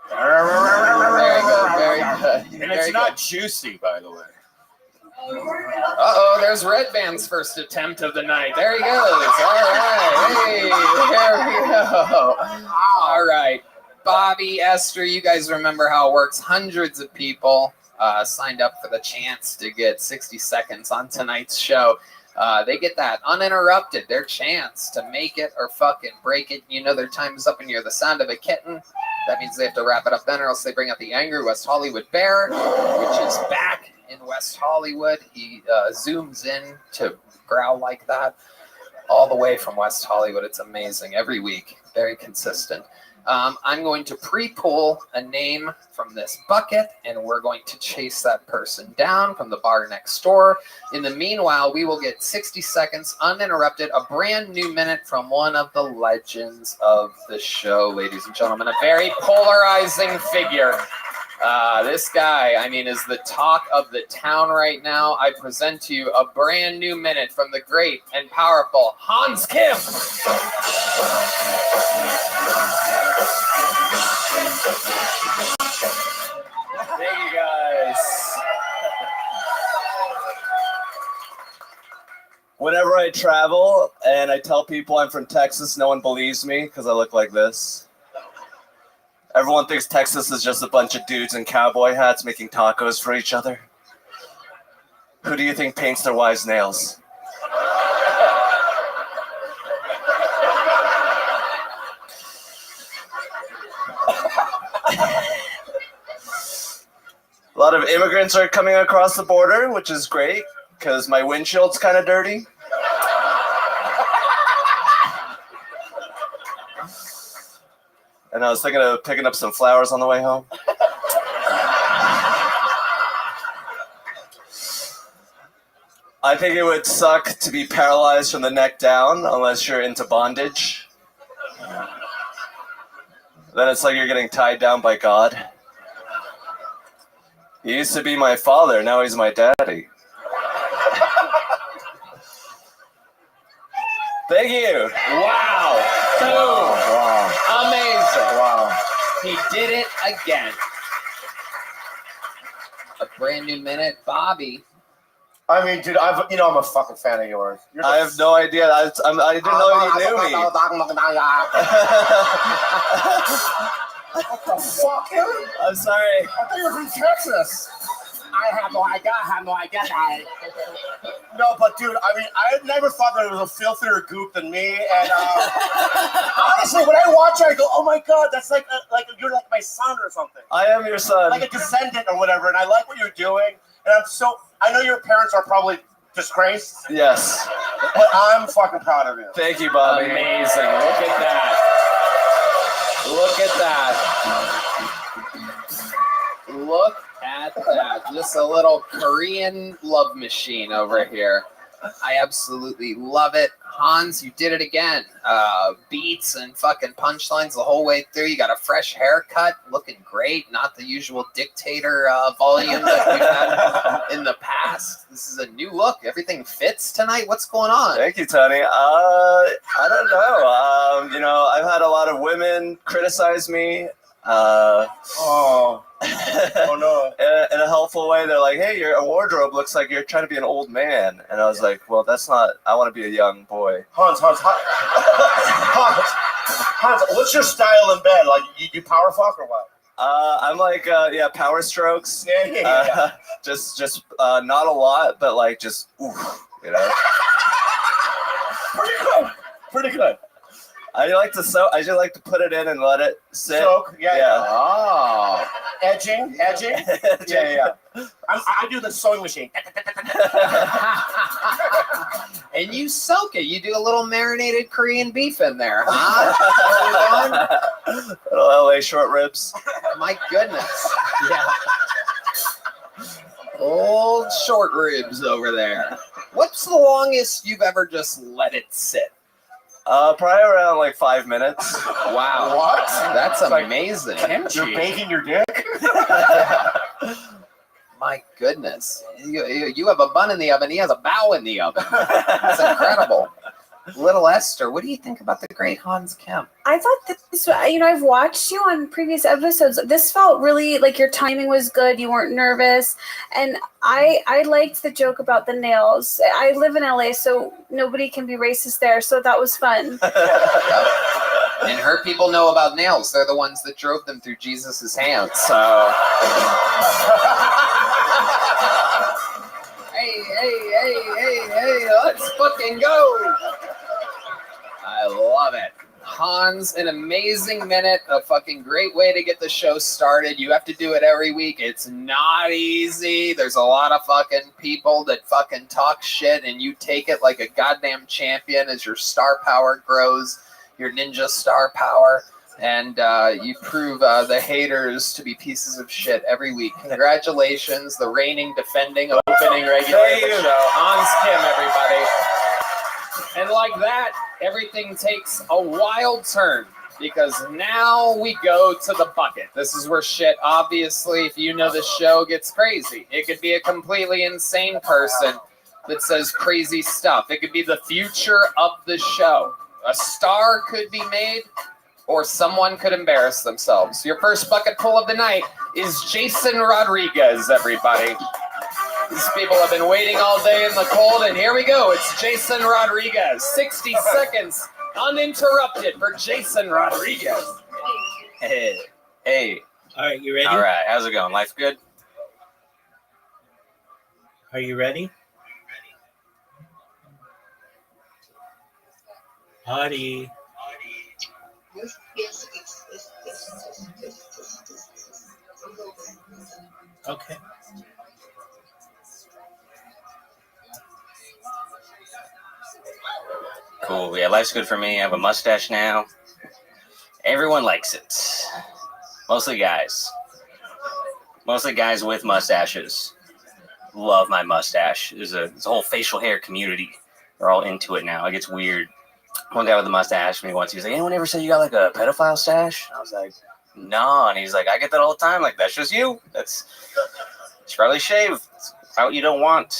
Very good, very good.
And it's not juicy, by the way.
Uh-oh, there's Red Band's first attempt of the night. There he goes. All right. Hey, there we go. All right. Bobby, Esther, you guys remember how it works. Hundreds of people signed up for the chance to get 60 seconds on tonight's show. They get that uninterrupted, their chance to make it or fucking break it. You know their time is up and you hear the sound of a kitten. That means they have to wrap it up then, or else they bring out the angry West Hollywood Bear, which is back in West Hollywood. He zooms in to growl like that all the way from West Hollywood. It's amazing. Every week, very consistent. I'm going to pre-pull a name from this bucket, and we're going to chase that person down from the bar next door. In the meanwhile, we will get 60 seconds uninterrupted, a brand new minute from one of the legends of the show, ladies and gentlemen. A very polarizing figure. This guy, I mean, is the talk of the town right now. I present to you a brand new minute from the great and powerful Hans Kim.
Thank you, guys. Whenever I travel and I tell people I'm from Texas, no one believes me because I look like this. Everyone thinks Texas is just a bunch of dudes in cowboy hats making tacos for each other. Who do you think paints their wives' nails? of immigrants are coming across the border, which is great because my windshield's kind of dirty. And I was thinking of picking up some flowers on the way home. I think it would suck to be paralyzed from the neck down unless you're into bondage. Then it's like you're getting tied down by God. He used to be my father, now he's my daddy. Thank you.
Wow.
Wow.
Amazing.
Wow.
He did it again. A brand new minute, Bobby.
I mean, dude, I'm a fucking fan of yours.
I have no idea. I didn't know you knew me.
What the fuck, dude?
I'm sorry.
I thought you were from Texas. I have no idea. No, but dude, I mean, I never thought there was a filthier goop than me. And honestly, when I watch it, I go, "Oh my god, that's like you're like my son or something."
I am your son,
like a descendant or whatever. And I like what you're doing. And I know your parents are probably disgraced.
Yes.
But I'm fucking proud of you.
Thank you, Bobby.
Amazing. Look at that. Look at that. Look at that. Just a little Korean love machine over here. I absolutely love it. Hans, you did it again. Beats and fucking punchlines the whole way through. You got a fresh haircut, looking great. Not the usual dictator volume that we've had in the past. This is a new look. Everything fits tonight. What's going on?
Thank you, Tony. I don't know. I've had a lot of women criticize me.
Oh no!
In a helpful way, they're like, "Hey, your wardrobe looks like you're trying to be an old man," and I was like, "Well, that's not. I want to be a young boy."
Hans, what's your style in bed? Like, you do power fuck or what?
I'm like, power strokes.
Yeah.
Just not a lot, but like just oof,
Pretty good.
I like to soak. I just like to put it in and let it sit.
Soak, yeah.
Oh.
Edging. Yeah. I do the sewing machine.
And you soak it. You do a little marinated Korean beef in there, huh?
Little LA short ribs.
My goodness. Yeah. Old short ribs over there. What's the longest you've ever just let it sit?
Probably around like 5 minutes.
Wow.
What?
That's amazing.
You're baking your dick?
My goodness. You have a bun in the oven. He has a bow in the oven. That's incredible. Little Esther, what do you think about the great Hans Kemp?
I thought this, I've watched you on previous episodes. This felt really like your timing was good. You weren't nervous. And I liked the joke about the nails. I live in LA, so nobody can be racist there. So that was fun.
And her people know about nails. They're the ones that drove them through Jesus's hands. So. Hey, let's fucking go. I love it. Hans, an amazing minute, a fucking great way to get the show started. You have to do it every week. It's not easy. There's a lot of fucking people that fucking talk shit, and you take it like a goddamn champion as your star power grows, your ninja star power, and you prove the haters to be pieces of shit every week. Congratulations, the reigning, defending, opening regular of the show. Hans Kim, everybody. And like that, everything takes a wild turn because now we go to the bucket. This is where shit, obviously, if you know the show, gets crazy. It could be a completely insane person that says crazy stuff. It could be the future of the show. A star could be made or someone could embarrass themselves. Your first bucket pull of the night is Jason Rodriguez, everybody. These people have been waiting all day in the cold, and here we go. It's Jason Rodriguez. 60 seconds uninterrupted for Jason Rodriguez.
Hey.
All right, you ready?
All right, how's it going? Life good?
Are you ready? Audie. Okay.
Cool. Yeah, life's good for me. I have a mustache now. Everyone likes it. Mostly guys. Mostly guys with mustaches. Love my mustache. There's a whole facial hair community. They're all into it now. It gets weird. One guy with a mustache me once, he was like, anyone ever said you got like a pedophile stash? And I was like, no. And he's like, I get that all the time. Like, that's just you. You should probably shave. It's what you don't want.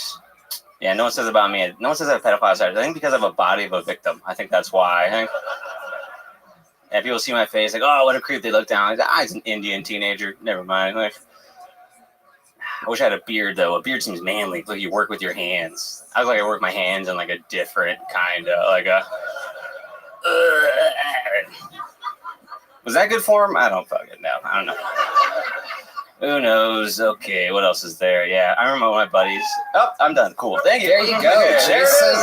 Yeah, no one says about me. No one says I have a pedophile stash. I think because I have a body of a victim. I think that's why. I think. Yeah, people see my face like, oh, what a creep. They look down. He's an Indian teenager. Never mind. Like, I wish I had a beard though. A beard seems manly. Like you work with your hands. I look like I work my hands in like a different kind of like a. Was that good form? I don't fucking know. I don't know. Who knows? Okay, what else is there? Yeah, I remember my buddies. Oh, I'm done. Cool. Thank you.
There you go, Jason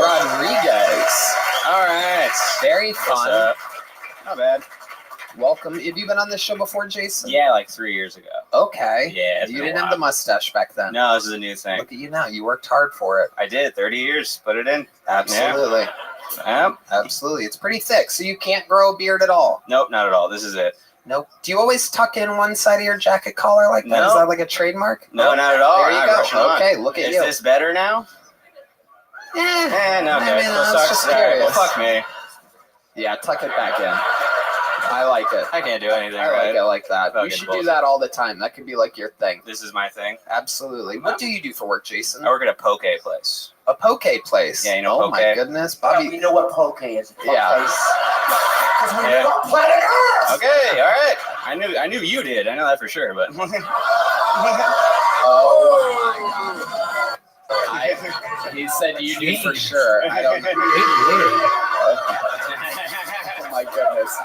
Rodriguez.
All right.
Very fun.
Not bad.
Welcome. Have you been on this show before, Jason?
Yeah, like 3 years ago.
Okay.
Yeah.
You didn't have the mustache back then.
No, this is a new thing.
Look at you now. You worked hard for it.
I did. 30 years. Put it in.
Absolutely.
Yeah.
Absolutely. It's pretty thick, so you can't grow a beard at all.
Nope, not at all. This is it.
Nope. Do you always tuck in one side of your jacket collar like that?
No.
Is that like a trademark?
No, not at all.
There you go. Okay, look at you.
Is this better now?
Yeah.
No, okay.
I mean, I was just curious.
Well, fuck me.
Yeah, tuck it back in. I like it.
I can't do anything.
I like it like that.
Fucking
You should
bullshit.
do that all the time. That could be like your thing.
This is my thing.
Absolutely. What do you do for work, Jason?
I work at a poke place.
A poke place?
Yeah, you know
Oh
poke?
my goodness, Bobby.
You know what poke is?
Yeah.
Yeah.
Planet Earth.
Okay, all right. I knew you did. I know that for sure, but.
Oh my God. He said you do for sure. I don't know. Oh my goodness.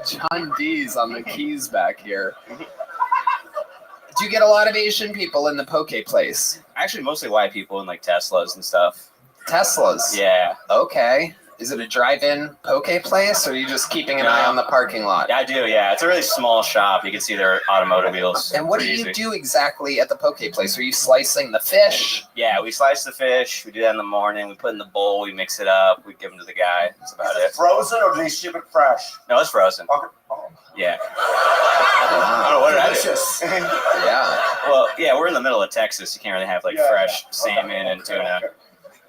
John D's on the keys back here. Do you get a lot of Asian people in the poke place?
Actually, mostly white people in like Teslas and stuff.
Teslas?
Yeah.
Okay. Is it a drive-in poke place, or are you just keeping an eye on the parking lot?
Yeah, I do, yeah. It's a really small shop. You can see their automobiles.
And what do you do exactly at the poke place? Are you slicing the fish?
Yeah, we slice the fish. We do that in the morning. We put it in the bowl. We mix it up. We give them to the guy. That's about it.
Frozen or do they ship it fresh?
No, it's frozen. Yeah. I don't know, what did I do?
Yeah.
Well, yeah, we're in the middle of Texas. You can't really have like fresh salmon and tuna.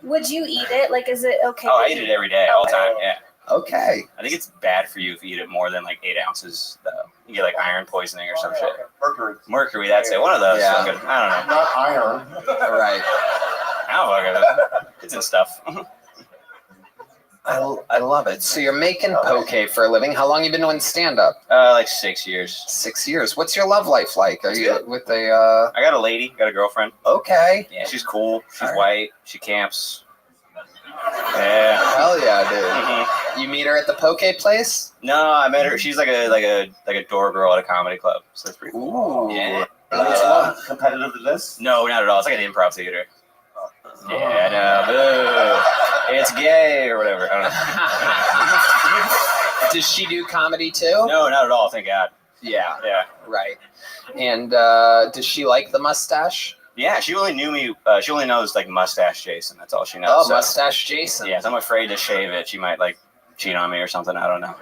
Would you eat it? Like, is it okay?
Oh, I eat it every day, all the time. Yeah.
Okay.
I think it's bad for you if you eat it more than like 8 ounces, though. You get like iron poisoning or some shit. Mercury, that's it. One of those.
Yeah.
Fucking, I don't know.
Not iron.
Right.
I don't fucking. It's in stuff.
I love it. So you're making poke for a living. How long you been doing stand-up?
Like 6 years.
6 years. What's your love life like? Are you with a...
I got a lady. Got a girlfriend.
Okay.
Yeah, she's cool. She's white. She camps. Yeah.
Hell yeah, dude. You meet her at the poke place?
No, I met her. She's like a door girl at a comedy club. So that's pretty cool.
Ooh.
Yeah.
Competitive to this?
No, not at all. It's like an improv theater. Yeah, no, boo. It's gay or whatever. I don't know.
Does she do comedy too?
No, not at all. Thank God.
Yeah.
Yeah.
Right. And does she like the mustache?
Yeah, she only knew me. She only knows like mustache Jason. That's all she knows.
Oh,
So,
mustache Jason.
yeah, so I'm afraid to shave it. She might like cheat on me or something. I don't know.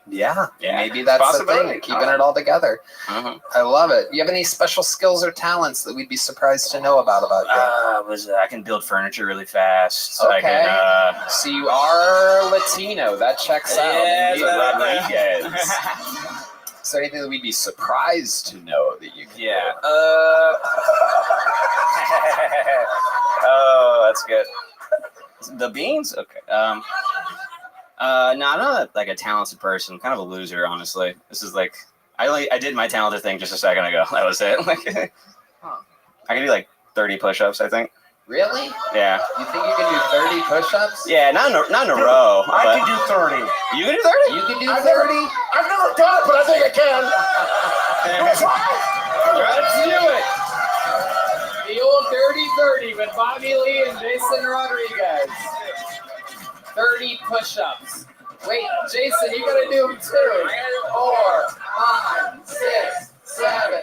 Yeah.
Yeah.
Maybe that's the
Possibility.
thing, keeping it all together.
Mm-hmm.
I love it. You have any special skills or talents that we'd be surprised to know about you?
I can build furniture really fast.
Okay.
I can,
So you are Latino. That checks out.
Yeah,
Indeed,
that's
Rodriguez. Is there anything that we'd be surprised to know that you can
yeah. Oh, that's good. The beans? Okay. No, I'm not like a talented person. I'm kind of a loser, honestly. This is like I did my talented thing just a second ago. That was it. Like, I can do like 30 push-ups, I think.
Really?
Yeah.
You think you can do 30 push-ups?
Yeah, not in a row.
I can do 30.
You can do 30?
You can do
I've
30?
I've never done it, but I think I can.
Let's do it. The old dirty 30 with Bobby Lee and Jason Rodriguez. 30 push-ups. Wait, Jason, you gotta do them too. 4, 5, 6, 7,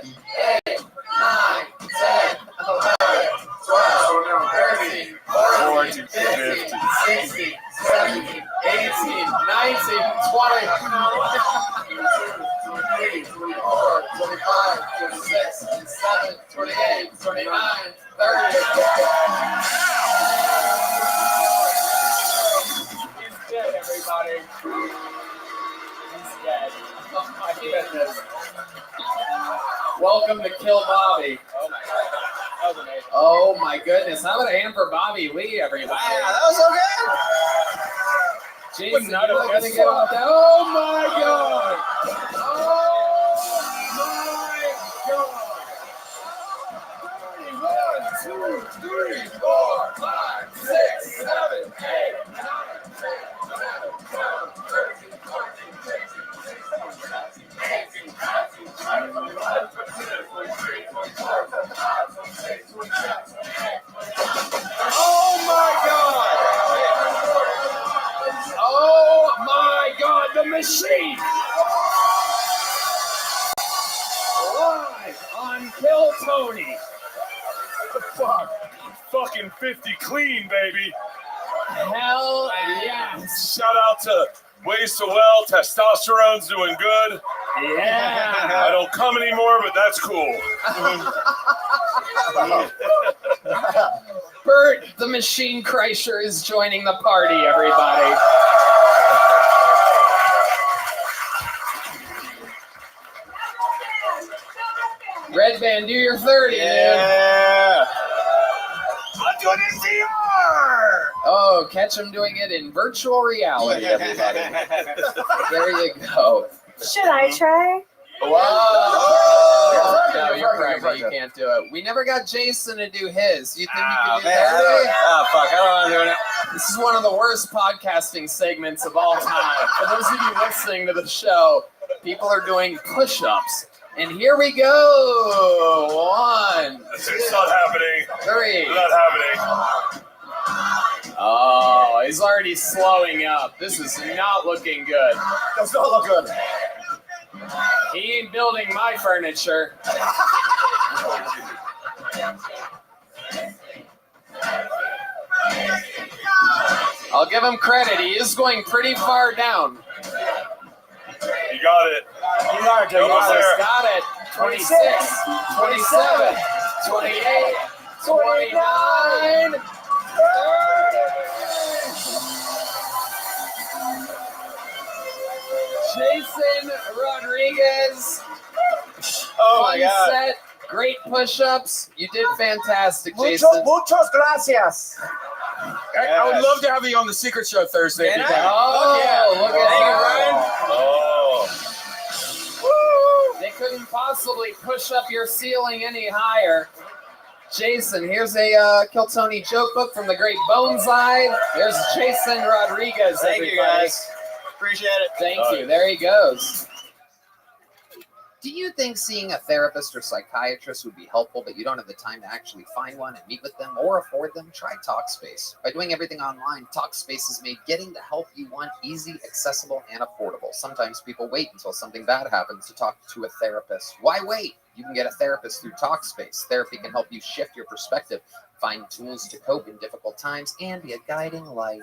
8, 9, 10, 11, 27, 28, 29, 30. He's dead, everybody. He's dead. Oh my goodness. Welcome to Kill Bobby. Oh my god. That was amazing. Oh my goodness. How about a hand for Bobby Lee, everybody? Wow, that was so good. Jason, you're gonna get off that. Oh my god. Oh my god. 1, 2, 3, 4, 5, 6, 7, 8, 9, 10, 11, 12, 13, 14, 15, 16, 17, 18, 19, 20, 21, 22, 23, 24, 25, 26, 27, 28, 29. Oh my god! Oh my god, the machine! Live on Kill Tony.
Fuck. Fucking 50 clean, baby.
Hell yes.
Shout out to Ways to Well. Testosterone's doing good.
Yeah.
I don't come anymore, but that's cool.
Bert, the machine Kreischer, is joining the party, everybody. Red Band, do your 30,
Yeah. I'm doing it in VR.
Oh, catch him doing it in virtual reality, everybody. There you go.
Should I try?
Whoa! No, you're pregnant. You can't do it. We never got Jason to do his. You think you can do that?
Oh, fuck. I don't want to do it.
This is one of the worst podcasting segments of all time. For those of you listening to the show, people are doing push-ups. And here we go. 1, 2,
It's not happening.
3.
It's not happening.
Oh, he's already slowing up. This is not looking good.
Does not look good.
He ain't building my furniture. I'll give him credit. He is going pretty far down.
You got it.
You got it,
Almost there.
Got it. 26, 27, 28, 29, 30. Jason Rodriguez.
Oh my
Fun
god.
set. Great push-ups. You did fantastic, Jason.
Muchos gracias.
I would love to have you on the Secret Show Thursday. if you can.
Oh, look at that.
Oh.
They couldn't possibly push up your ceiling any higher. Jason, here's a Kill Tony joke book from the great Boneside. There's Jason Rodriguez,
Thank
everybody.
you, guys. Appreciate it.
Thank you. There he goes.
Do you think seeing a therapist or psychiatrist would be helpful, but you don't have the time to actually find one and meet with them or afford them? Try Talkspace. By doing everything online, Talkspace has made getting the help you want easy, accessible, and affordable. Sometimes people wait until something bad happens to talk to a therapist. Why wait? You can get a therapist through Talkspace. Therapy can help you shift your perspective, find tools to cope in difficult times, and be a guiding light.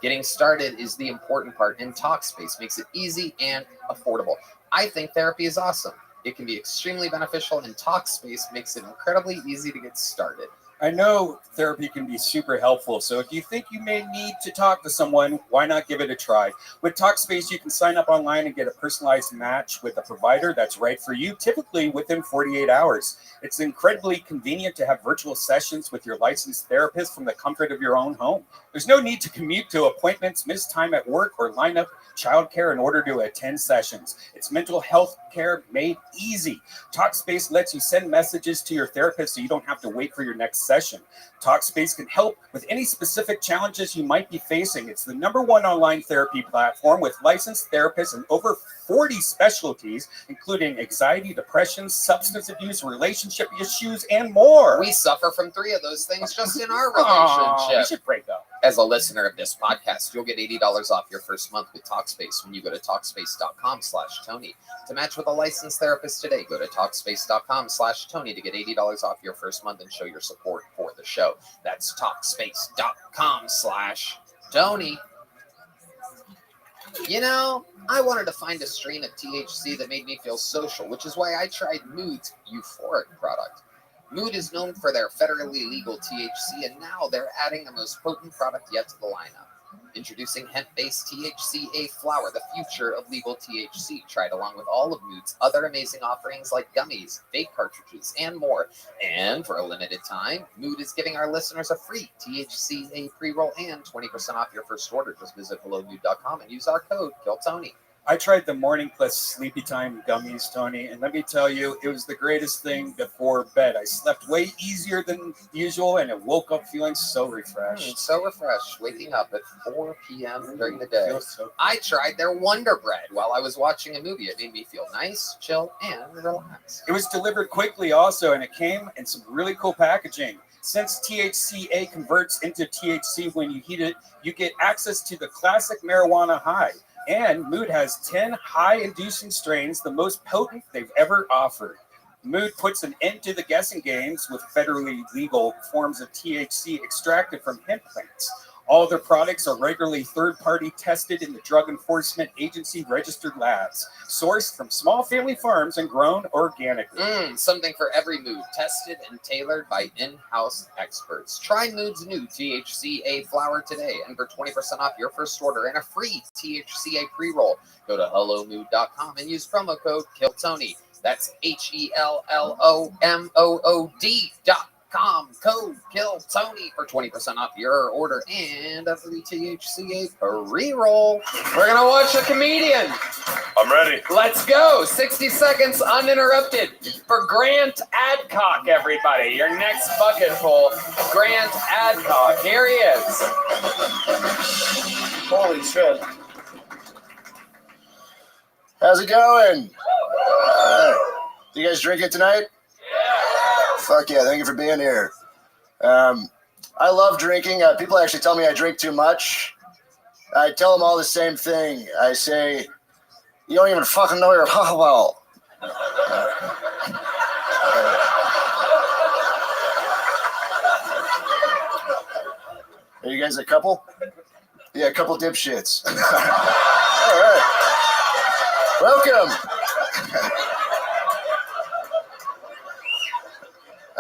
Getting started is the important part, and Talkspace makes it easy and affordable. I think therapy is awesome. It can be extremely beneficial, and Talkspace makes it incredibly easy to get started.
I know therapy can be super helpful, so if you think you may need to talk to someone, why not give it a try? With Talkspace, you can sign up online and get a personalized match with a provider that's right for you, typically within 48 hours. It's incredibly convenient to have virtual sessions with your licensed therapist from the comfort of your own home. There's no need to commute to appointments, miss time at work, or line up childcare in order to attend sessions. It's mental health care made easy. Talkspace lets you send messages to your therapist so you don't have to wait for your next session. Talkspace can help with any specific challenges you might be facing. It's the #1 online therapy platform with licensed therapists in over 40 specialties, including anxiety, depression, substance abuse, relationship issues, and more.
We suffer from 3 of those things just in our
Aw,
relationship.
we should break up.
As a listener of this podcast, you'll get $80 off your first month with Talkspace when you go to Talkspace.com/Tony. To match with a licensed therapist today, go to Talkspace.com/Tony to get $80 off your first month and show your support for the show. That's Talkspace.com/Tony. You know, I wanted to find a strain of THC that made me feel social, which is why I tried Mood's euphoric product. Mood is known for their federally legal THC, and now they're adding the most potent product yet to the lineup. Introducing hemp-based THCA flower, the future of legal THC, tried along with all of Mood's other amazing offerings like gummies, vape cartridges, and more. And for a limited time, Mood is giving our listeners a free THCA pre-roll and 20% off your first order. Just visit hellomood.com and use our code KILLTONY.
I tried the Morning Plus Sleepy Time gummies, Tony, and let me tell you, it was the greatest thing before bed. I slept way easier than usual, and I woke up feeling so refreshed.
So refreshed, waking up at 4 p.m. during the day. I tried their Wonder Bread while I was watching a movie. It made me feel nice, chill, and relaxed.
It was delivered quickly also, and it came in some really cool packaging. Since THCA converts into THC when you heat it, you get access to the classic marijuana high. And Mood has 10 high-inducing strains, the most potent they've ever offered. Mood puts an end to the guessing games with federally legal forms of THC extracted from hemp plants. All their products are regularly third-party tested in the Drug Enforcement Agency registered labs, sourced from small family farms and grown organically.
Something for every mood, tested and tailored by in-house experts. Try Mood's new THCA flower today, and for 20% off your first order and a free THCA pre-roll, go to hellomood.com and use promo code KILLTONY. That's HELLOMOOD.com. Code KILLTONY for 20% off your order and a free THCA pre-roll.
We're gonna watch a comedian.
I'm ready.
Let's go. 60 seconds uninterrupted for Grant Adcock, everybody. Your next bucket full. Grant Adcock. Here he is.
Holy shit. How's it going? You guys drinking tonight? Fuck yeah, thank you for being here. I love drinking. People actually tell me I drink too much. I tell them all the same thing. I say, you don't even fucking know your well. Are you guys a couple? Yeah, a couple dipshits. All right. Welcome.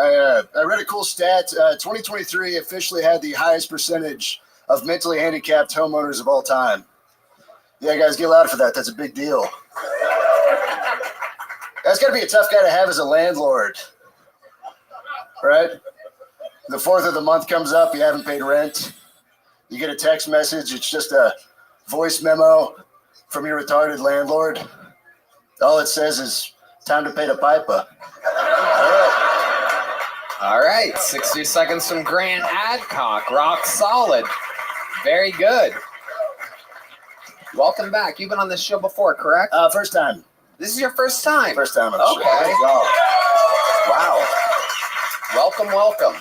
I read a cool stat. 2023 officially had the highest percentage of mentally handicapped homeowners of all time. Yeah, guys, get loud for that. That's a big deal. That's got to be a tough guy to have as a landlord, right? The 4th of the month comes up, you haven't paid rent. You get a text message. It's just a voice memo from your retarded landlord. All it says is, time to pay the piper.
All right, 60 seconds from Grant Adcock. Rock solid. Very good.
Welcome back. You've been on this show before, correct?
First time.
This is your first time?
First time on the show.
Okay. Wow. Welcome.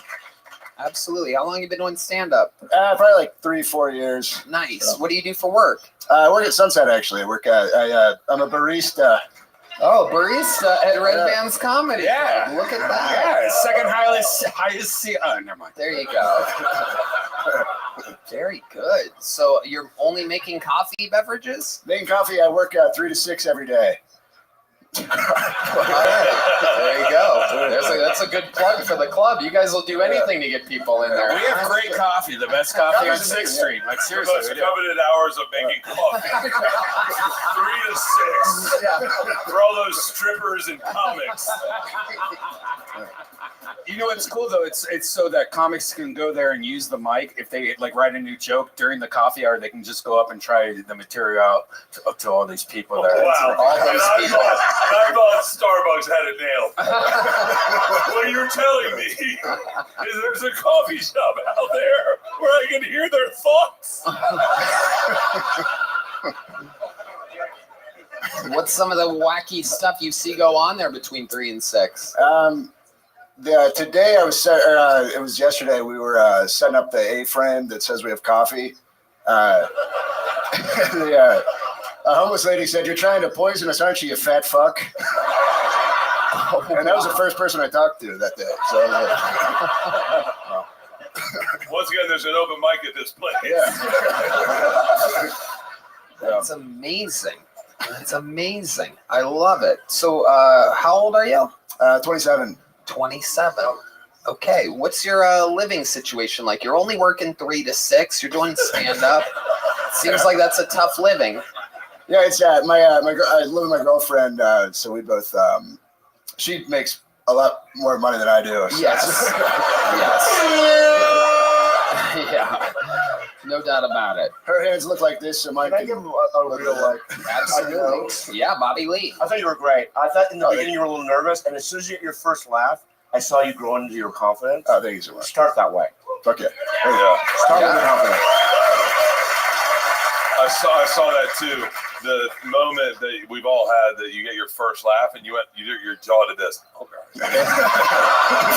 Absolutely. How long have you been doing stand-up?
Probably like 3-4 years.
Nice.
So.
What do you do for work?
I work at Sunset, actually. I'm a barista.
Oh, barista at Red Band's Comedy.
Yeah.
Look at that.
Yeah, second highest seat. Oh, never mind.
There you go. Very good. So you're only making coffee beverages?
Making coffee, I work 3 to 6 every day.
There you go. That's a good plug for the club. You guys will do anything to get people in there.
We have great coffee, the best coffee on 6th Street. Like, seriously.
The most coveted hours of making coffee. 3 to 6. For all those strippers and comics.
You know what's cool though? It's so that comics can go there and use the mic. If they like write a new joke during the coffee hour, they can just go up and try the material out to all these people there.
Wow.
All those people.
I thought Starbucks had it nailed. What you're telling me is there's a coffee shop out there where I can hear their thoughts.
What's some of the wacky stuff you see go on there between 3 and 6?
Today it was yesterday. We were setting up the A-frame that says we have coffee. A homeless lady said, "You're trying to poison us, aren't you, you fat fuck?" And that was the first person I talked to that day. So,
Once again, there's an open mic at this place.
Yeah.
That's amazing. That's amazing. I love it. So, how old are you?
27.
27. Okay. What's your living situation like? You're only working 3 to 6. You're doing stand up. Seems like that's a tough living.
Yeah, it's I live with my girlfriend, so we both. She makes a lot more money than I do. So
Yes. Yes. Yeah. No doubt about it.
Her hands look like this, so mine
Can I give him a real like?
Absolutely. Yeah, Bobby Lee.
I thought you were great. I thought in the beginning you were a little nervous, and as soon as you get your first laugh, I saw you grow into your confidence.
Oh, thank you so much.
Start that way.
Fuck yeah.
Start with your confidence.
I saw that too. The moment that we've all had that you get your first laugh and you do your jaw to this. Okay.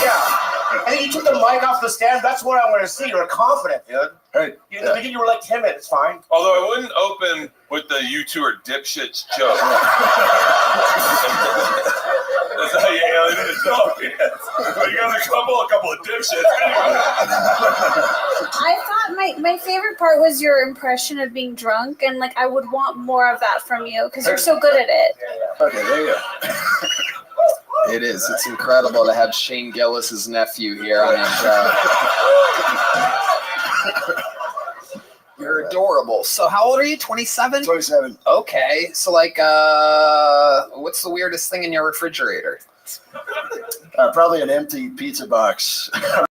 Yeah. And then you took the mic off the stand. That's what I want to see. You're confident, dude.
Hey.
In the beginning, you were like timid. It's fine.
Although I wouldn't open with the "you two are dipshits" joke. That's how you alien it. You got a couple of dipshits.
I thought my favorite part was your impression of being drunk, and like I would want more of that from you because you're so good at it.
Okay, there you go.
It is. It's incredible to have Shane Gillis's nephew here on his show. You're adorable. So how old are you? 27?
27.
Okay. So like what's the weirdest thing in your refrigerator?
Probably an empty pizza box.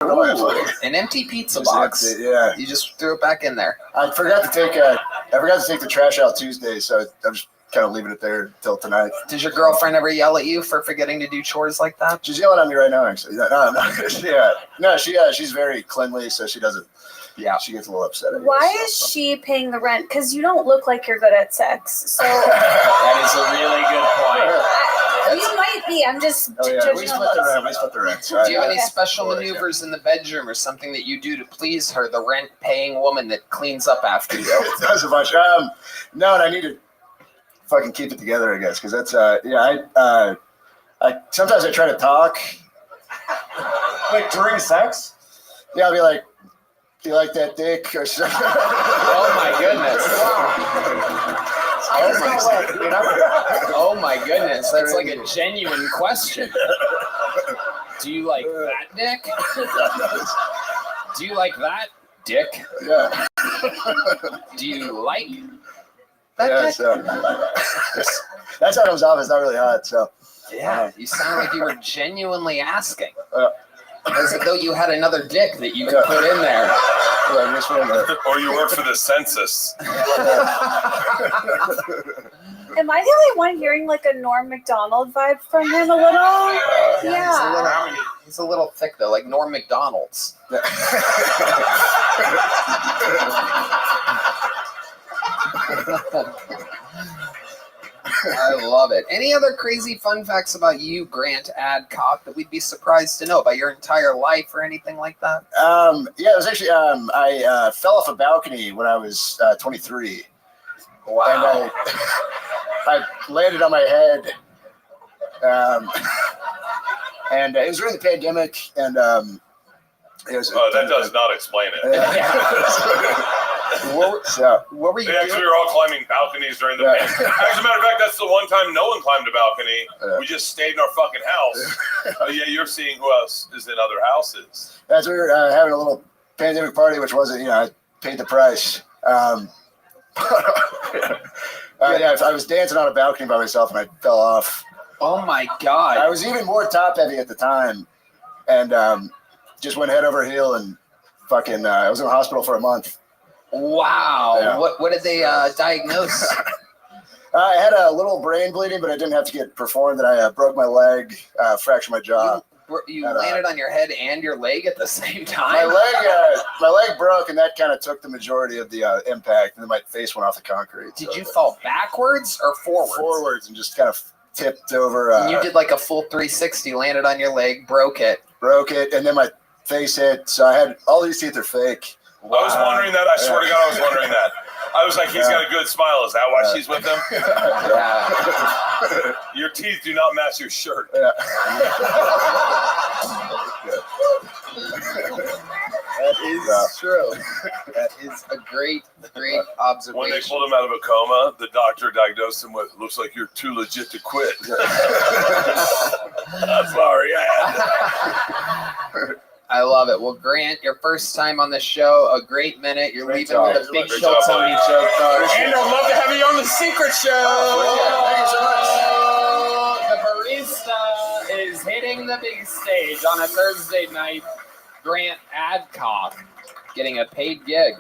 Ooh, an empty pizza box.
Empty, yeah.
You just threw it back in there.
I forgot to take the trash out Tuesday, so I'm just kind of leaving it there till tonight.
Does your girlfriend ever yell at you for forgetting to do chores like that?
She's yelling at me right now, actually. No, I'm not. She's very cleanly, so she doesn't. Yeah, she gets a little upset.
Why is she paying the rent? Because you don't look like you're good at sex. So
that is a really good point.
You might be. I'm just
We split the rent.
Do you have any special maneuvers in the bedroom or something that you do to please her, the rent-paying woman that cleans up after you?
That's a bunch. No, and I need to fucking keep it together, I guess, because that's I sometimes I try to talk.
Like during sex?
Yeah, I'll be like, "Do you like that dick?" or something.
Oh my goodness. Oh my goodness, that's like a genuine question. Do you like that dick? Do you like that dick?
Yeah.
Do you like
that dick? So, that's how it comes off. It's not really hot, so.
Yeah, you sound like you were genuinely asking. As though you had another dick that you could put in there.
Or you work for the census.
am I the only one hearing like a Norm Macdonald vibe from him a little? Yeah.
He's a little thick though, like Norm Macdonald's. I love it. Any other crazy fun facts about you, Grant Adcock, that we'd be surprised to know about your entire life or anything like that?
Yeah, it was actually I fell off a balcony when I was 23.
Wow.
And I landed on my head. And it was during the pandemic, and it was.
That does not explain it.
What
were you doing? We were all climbing balconies during the pandemic. As a matter of fact, that's the one time no one climbed a balcony. We just stayed in our fucking house. Yeah, you're seeing who else is in other houses.
As we were having a little pandemic party, which wasn't, I paid the price. Yeah, I was dancing on a balcony by myself, and I fell off.
Oh my God.
I was even more top heavy at the time, and just went head over heel, and fucking, I was in the hospital for a month.
Wow.
Yeah.
What did they diagnose?
I had a little brain bleeding, but I didn't have to get performed. And I broke my leg, fractured my jaw.
You landed on your head and your leg at the same time?
My leg broke, and that kind of took the majority of the impact, and then my face went off the concrete.
Did you fall backwards or forwards?
Forwards, and just kind of tipped over.
And you did like a full 360, landed on your leg, broke it,
and then my face hit. So I had all these teeth are fake.
Wow. I was wondering that. I swear to God, I was wondering that. I was like, he's got a good smile. Is that why she's with him?
Yeah.
Your teeth do not match your shirt.
Yeah.
That is true. That is a
Great
When they
observation.
pulled him out of a coma, the doctor diagnosed him with, looks like you're too legit to quit. Sorry.
I love it. Well, Grant, your first time on the show, a great minute. You're
Great
leaving with
job.
a big
Great
show
job,
Tony
buddy.
joke.
And
I'd love to have you on the secret show.
Thank you so much. The barista is hitting the big stage on a Thursday night. Grant Adcock getting a paid gig.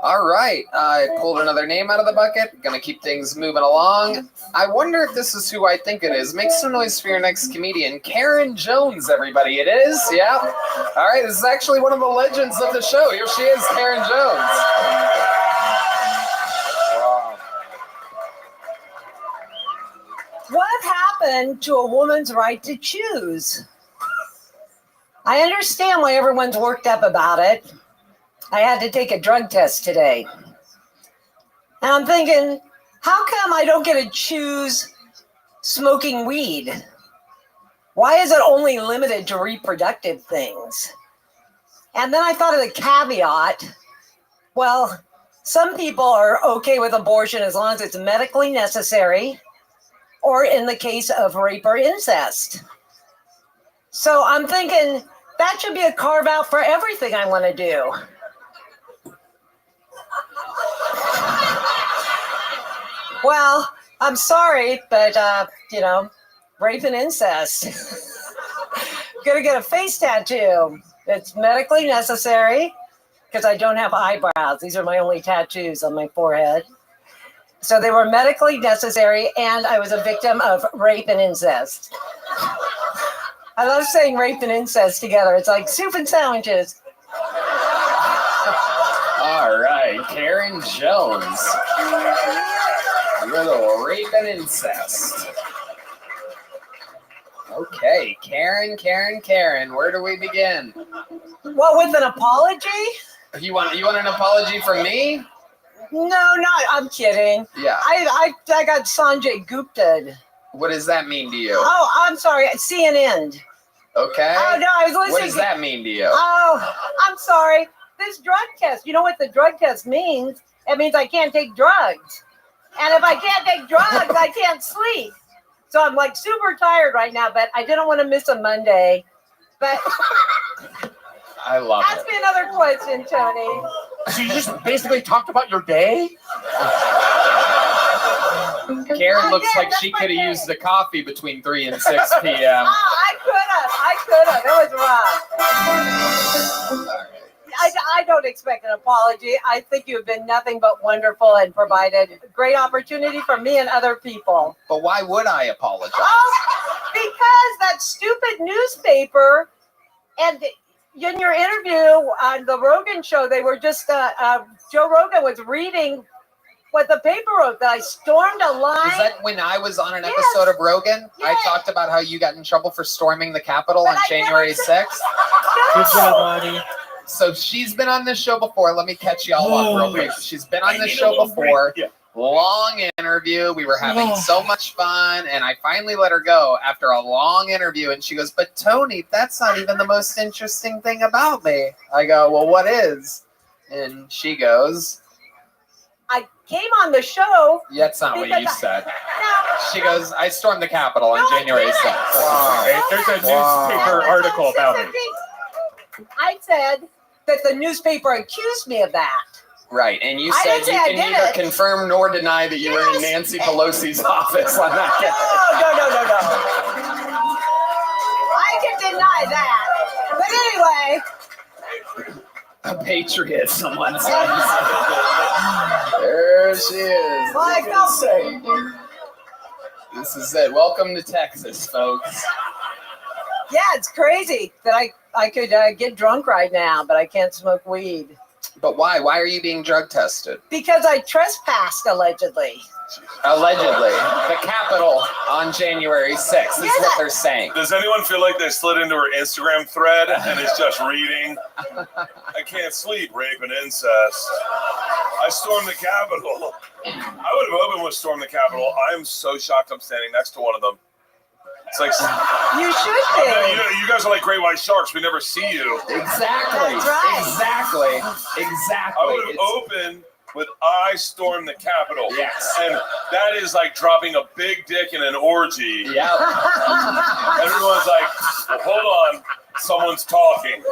All right, I pulled another name out of the bucket. Gonna keep things moving along. I wonder if this is who I think it is. Make some noise for your next comedian, Karen Jones, everybody. It is, yeah. All right, this is actually one of the legends of the show. Here she is, Karen Jones.
What happened to a woman's right to choose? I understand why everyone's worked up about it. I had to take a drug test today. And I'm thinking, how come I don't get to choose smoking weed? Why is it only limited to reproductive things? And then I thought of the caveat. Well, some people are okay with abortion as long as it's medically necessary, or in the case of rape or incest. So I'm thinking that should be a carve out for everything I want to do. Well, I'm sorry, but, rape and incest. Gonna get a face tattoo. It's medically necessary because I don't have eyebrows. These are my only tattoos on my forehead. So they were medically necessary, and I was a victim of rape and incest. I love saying rape and incest together. It's like soup and sandwiches.
All right, Karen Jones. Little rape and incest. Okay, Karen. Where do we begin?
What, with an apology?
You want an apology from me?
No, I'm kidding.
Yeah.
I got Sanjay Gupta'd.
What does that mean to you?
Oh, I'm sorry. CNN.
Okay.
Oh, no, I was listening.
What does that mean to you?
Oh, I'm sorry. This drug test, you know what the drug test means? It means I can't take drugs. And if I can't take drugs, I can't sleep. So I'm like super tired right now, but I didn't want to miss a Monday. But
I love
ask me another question, Tony.
So you just basically talked about your day?
Karen looks like she could have used the coffee between 3 and 6 p.m.
I could have. It was rough. I don't expect an apology. I think you've been nothing but wonderful and provided great opportunity for me and other people.
But why would I apologize?
Oh, because that stupid newspaper, and in your interview on the Rogan show, they were just, Joe Rogan was reading what the paper wrote, that I stormed a line.
Was that when I was on an episode of Rogan? I talked about how you got in trouble for storming the Capitol on January 6th?
Good job, Audie.
So she's been on this show before. Let me catch y'all up real quick. She's been on this show before. Long interview. We were having so much fun, and I finally let her go after a long interview. And she goes, "But Tony, that's not even the most interesting thing about me." I go, "Well, what is?" And she goes,
I came on the show.
"Yeah, that's not what you said." She goes, "I stormed the Capitol on January 6th.
Wow. There's a newspaper article about it.
I said that the newspaper accused me of that.
Right, and you
I
said
didn't say
you
I
can
did
neither
it.
confirm nor deny that you were in Nancy Pelosi's office on that day.
No. I can deny that. But anyway.
A patriot, someone says. There she is.
My God.
This is it. Welcome to Texas, folks.
Yeah, it's crazy that I could get drunk right now, but I can't smoke weed.
But why? Why are you being drug tested?
Because I trespassed, allegedly.
Allegedly. The Capitol on January 6th is what they're saying.
Does anyone feel like they slid into her Instagram thread and is just reading? I can't sleep, rape and incest. I stormed the Capitol. I would have opened with storm the Capitol. I am so shocked I'm standing next to one of them. It's like
you should be.
You guys are like great white sharks. We never see you.
Exactly.
That's right.
Exactly.
I would have opened but I stormed the Capitol.
Yes.
And that is like dropping a big dick in an orgy.
Yeah.
Everyone's like, well, hold on, someone's talking.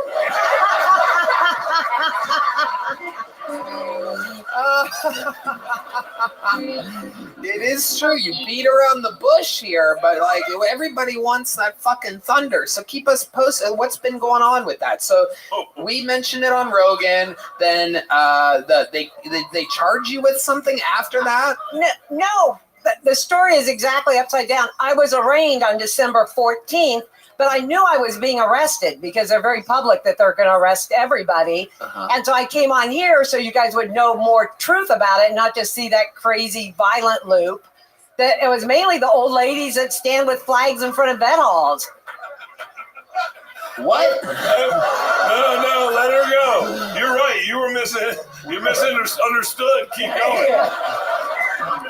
It is true. You beat around the bush here, but like everybody wants that fucking thunder. So keep us posted. What's been going on with that? So we mentioned it on Rogan. Then they charge you with something after that.
No. The story is exactly upside down. I was arraigned on December 14th, but I knew I was being arrested because they're very public that they're going to arrest everybody. And so I came on here so you guys would know more truth about it and not just see that crazy violent loop. That it was mainly the old ladies that stand with flags in front of vet halls.
What?
No, let her go. You're right. You misunderstood. Keep going.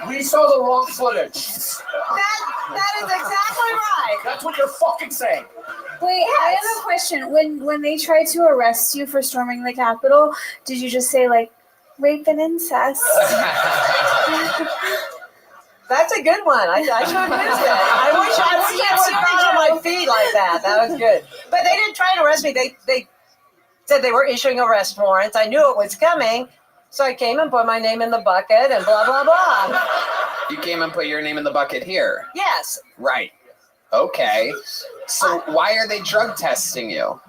We saw the wrong footage.
That is exactly right.
That's what you're fucking saying.
Wait, I have a question. When they tried to arrest you for storming the Capitol, did you just say like rape and incest?
That's a good one. I should have missed it. I wish I would have been on my feet like that. That was good. But they didn't try and arrest me. They said they were issuing arrest warrants. I knew it was coming. So I came and put my name in the bucket and blah, blah, blah.
You came and put your name in the bucket here.
Yes.
Right. Okay. So why are they drug testing you?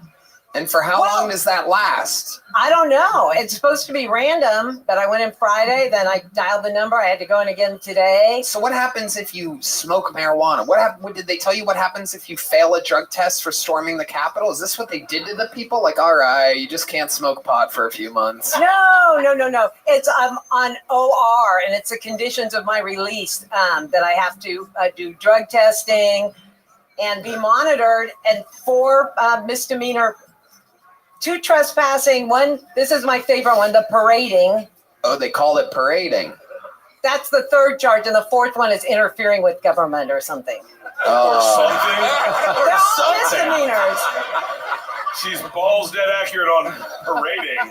And for how long does that last?
I don't know. It's supposed to be random, but I went in Friday, then I dialed the number. I had to go in again today.
So what happens if you smoke marijuana? What did they tell you what happens if you fail a drug test for storming the Capitol? Is this what they did to the people? Like, all right, you just can't smoke pot for a few months.
No. It's on OR, and it's the conditions of my release that I have to do drug testing and be monitored, and 4 misdemeanor. 2 trespassing, 1, this is my favorite one, the parading.
Oh, they call it parading.
That's the 3rd charge, and the 4th one is interfering with government or something.
Or
something. They're all misdemeanors.
She's balls dead accurate on parading.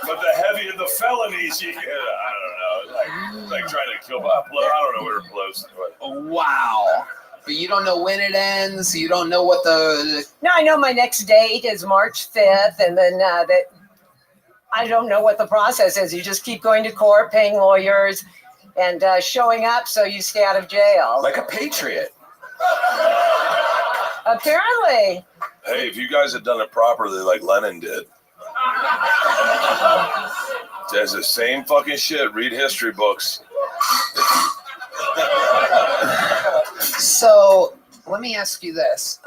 But the heavier the felonies, I don't know. It's like trying to kill I don't know what her blows.
Wow. But you don't know when it ends. You don't know what the.
No, I know my next date is March 5th, and then I don't know what the process is. You just keep going to court, paying lawyers, and showing up so you stay out of jail.
Like a patriot.
Apparently.
Hey, if you guys had done it properly like Lenin did. It's the same fucking shit. Read history books.
So let me ask you this.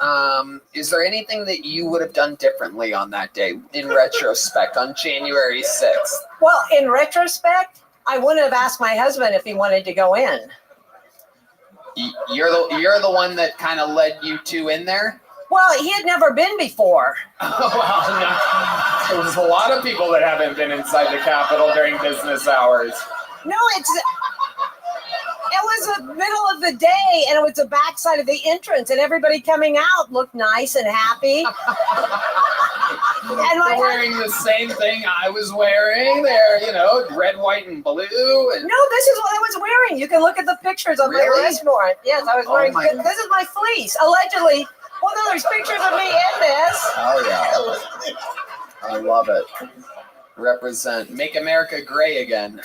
Is there anything that you would have done differently on that day in retrospect on January 6th?
Well, in retrospect, I wouldn't have asked my husband if he wanted to go in.
You're the one that kind of led you two in there?
Well, he had never been before.
Well, no. There's a lot of people that haven't been inside the Capitol during business hours.
No, it was the middle of the day, and it was the backside of the entrance, and everybody coming out looked nice and happy.
And they're wearing the same thing I was wearing. They're, red, white, and blue. And...
No, this is what I was wearing. You can look at the pictures on my arrest warrant. Yes, I was wearing. This is my fleece, allegedly. Well, no, there's pictures of me in this.
Oh yeah, I love it. Represent, make America gray again.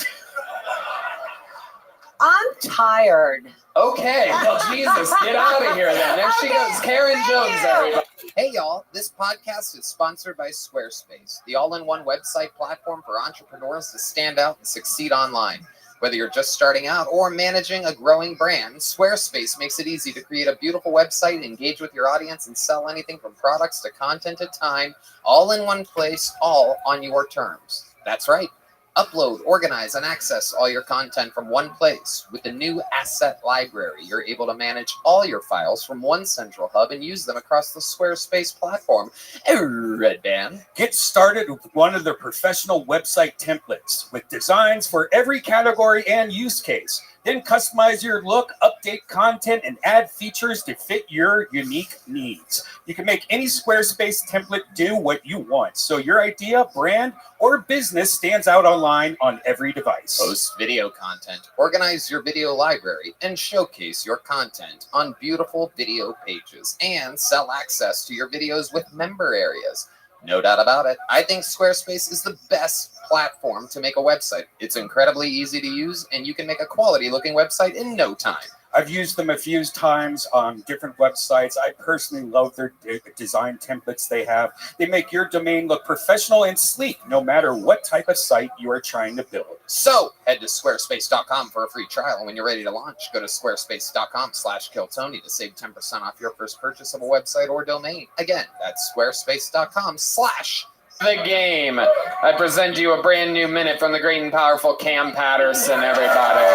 I'm tired.
Okay, well, Jesus, get out of here then. There she goes, Karen Jones, everybody. Hey, y'all, this podcast is sponsored by Squarespace, the all-in-one website platform for entrepreneurs to stand out and succeed online. Whether you're just starting out or managing a growing brand, Squarespace makes it easy to create a beautiful website, engage with your audience, and sell anything from products to content to time, all in one place, all on your terms. That's right. Upload, organize, and access all your content from one place. With the new Asset Library, you're able to manage all your files from one central hub and use them across the Squarespace platform. Red Band.
Get started with one of their professional website templates with designs for every category and use case. Then customize your look, update content, and add features to fit your unique needs. You can make any Squarespace template do what you want, so your idea, brand, or business stands out online on every device.
Post video content, organize your video library, and showcase your content on beautiful video pages, and sell access to your videos with member areas. No doubt about it, I think Squarespace is the best platform to make a website. It's incredibly easy to use, and you can make a quality-looking website in no time.
I've used them a few times on different websites. I personally love their design templates they have. They make your domain look professional and sleek, no matter what type of site you are trying to build.
So head to squarespace.com for a free trial. And when you're ready to launch, go to squarespace.com/KillTony to save 10% off your first purchase of a website or domain. Again, that's squarespace.com/the game. I present to you a brand new minute from the great and powerful Cam Patterson, everybody.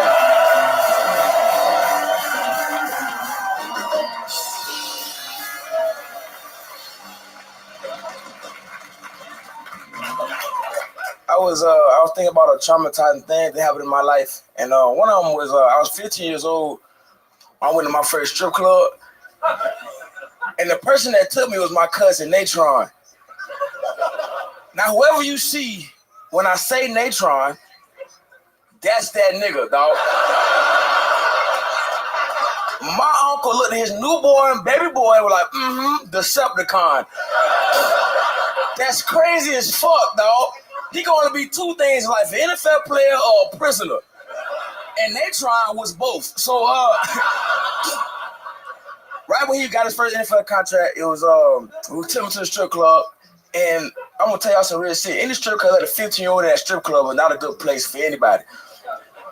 I was thinking about a traumatizing thing that happened in my life, and one of them was I was 15 years old. I went to my first strip club, and the person that took me was my cousin Natron. Now, whoever you see when I say Natron, that's that nigga, dog. My uncle looked at his newborn baby boy and was like, Decepticon. That's crazy as fuck, dog. He gonna be two things in life, an NFL player or a prisoner. And Natron was both. So right when he got his first NFL contract, it was we took him to the strip club. And I'm gonna tell y'all some real shit. Any strip club, like a 15-year-old in that strip club was not a good place for anybody.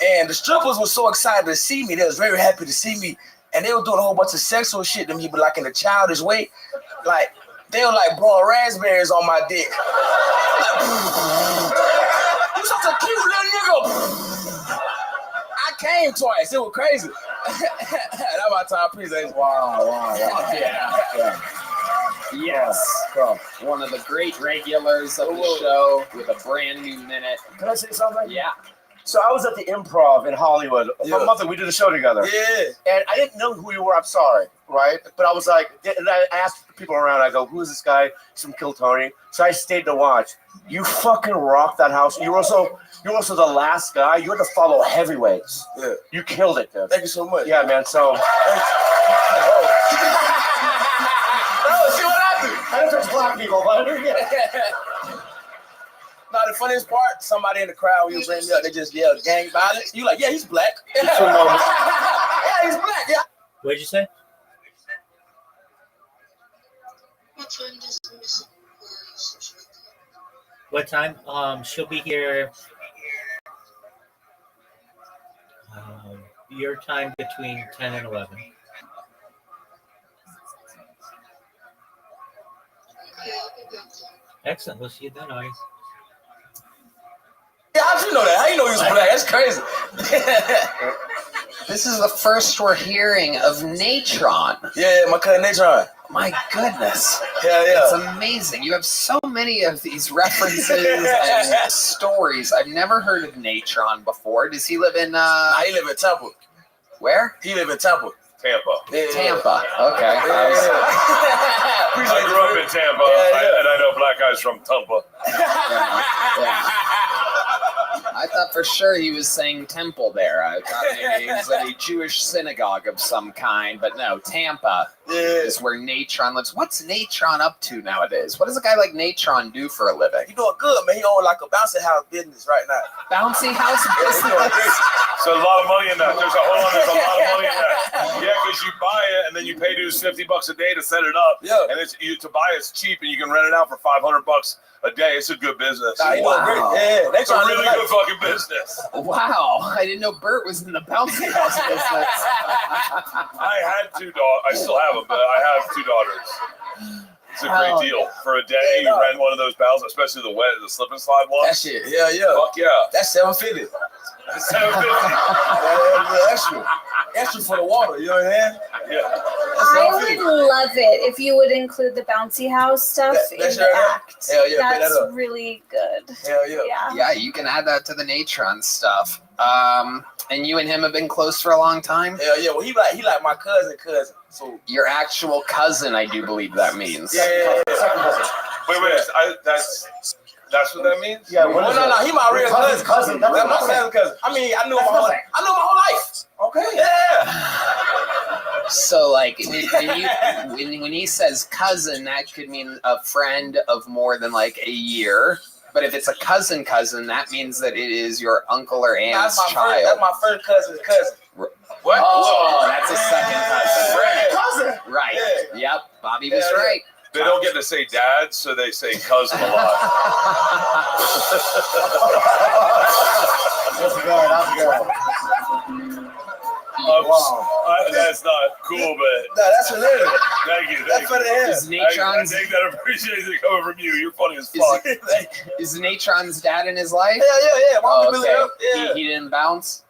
And the strippers were so excited to see me, they was very happy to see me. And they were doing a whole bunch of sexual shit to me, but like in a childish way. Like they were like blowing raspberries on my dick. You such a cute little nigga. I came twice. It was crazy. That's my top presentation.
Wow. Yeah. Yes. One of the great regulars of the show with a brand new minute.
Can I say something?
Yeah.
So I was at the Improv in Hollywood for a month, and we did a show together.
Yeah.
And I didn't know who you were. I'm sorry, right? But I was like, and I asked people around. I go, "Who is this guy?" He's from Kill Tony. So I stayed to watch. You fucking rocked that house. You're also the last guy. You had to follow heavyweights.
Yeah.
You killed it, dude.
Thank you so much.
Yeah, man. So.
Oh, see what I do?
I don't touch black people, but
Now, the funniest part, somebody in the crowd, when you bring me up, they just yelled gang violence. You like, yeah, he's black. Yeah, he's black, yeah.
What'd you say? What time? She'll be here. Your time between 10 and 11. Excellent. We'll see you then, August.
Yeah, how'd you know that? How you know he was black? That's crazy.
This is the first we're hearing of Natron.
Yeah, my cousin Natron.
My goodness.
Yeah.
It's amazing. You have so many of these references and stories. I've never heard of Natron before. Does he live in
he live in Tampa.
Where?
He live in Tampa.
Tampa.
Yeah.
Tampa. Okay.
I grew up in Tampa, and I know black guys from Tampa.
I thought for sure he was saying temple there. I thought maybe he was at a Jewish synagogue of some kind, but no, Tampa is where Natron lives. What's Natron up to nowadays? What does a guy like Natron do for a living?
He doing good, man. He own like a bouncy house business right now.
Bouncy house business?
So a lot of money in that. There's a lot of money in that. Yeah, because you buy it and then you pay dudes $50 a day to set it up.
Yeah.
And to buy it's cheap and you can rent it out for $500 a day. It's a good business.
Nah, he doing great. Yeah,
it's a really good fucking business.
Wow, I didn't know Bert was in the bouncy house business.
I had 2 daughters. I still have them, but I have 2 daughters. It's a great deal. For a day, you rent one of those bounces, especially the slip and slide ones.
That shit, yeah.
Fuck yeah.
That's $750.
That's $750.
Extra for the water, you know what I'm saying?
Yeah.
I would love it if you would include the bouncy house stuff in the act.
Hell yeah,
That's really good.
Hell yeah.
Yeah, you can add that to the Natron stuff. And you and him have been close for a long time?
Hell yeah. Well, he like my cousin. So
your actual cousin, I do believe that means.
Yeah.
Wait. That's what that means?
Yeah. Well, no. He my real cousin. That's my cousin. I mean, I knew him my whole life. Okay. Yeah.
So, like, when he says cousin, that could mean a friend of more than like a year. But if it's a cousin, that means that it is your uncle or aunt's child.
That's my first cousin's cousin.
What? Oh, that's a second cousin.
Cousin.
Right. Yeah. Yep. Bobby was right.
They don't get to say dad, so they say cousin a lot.
That's good.
That's not cool, but
no, that's hilarious.
Thank you.
That's for the head.
Is Natron's?
I take that appreciation coming from you. You're funny as fuck.
Is Natron's dad in his life?
Yeah.
Oh,
Mom,
okay.
yeah.
He didn't bounce.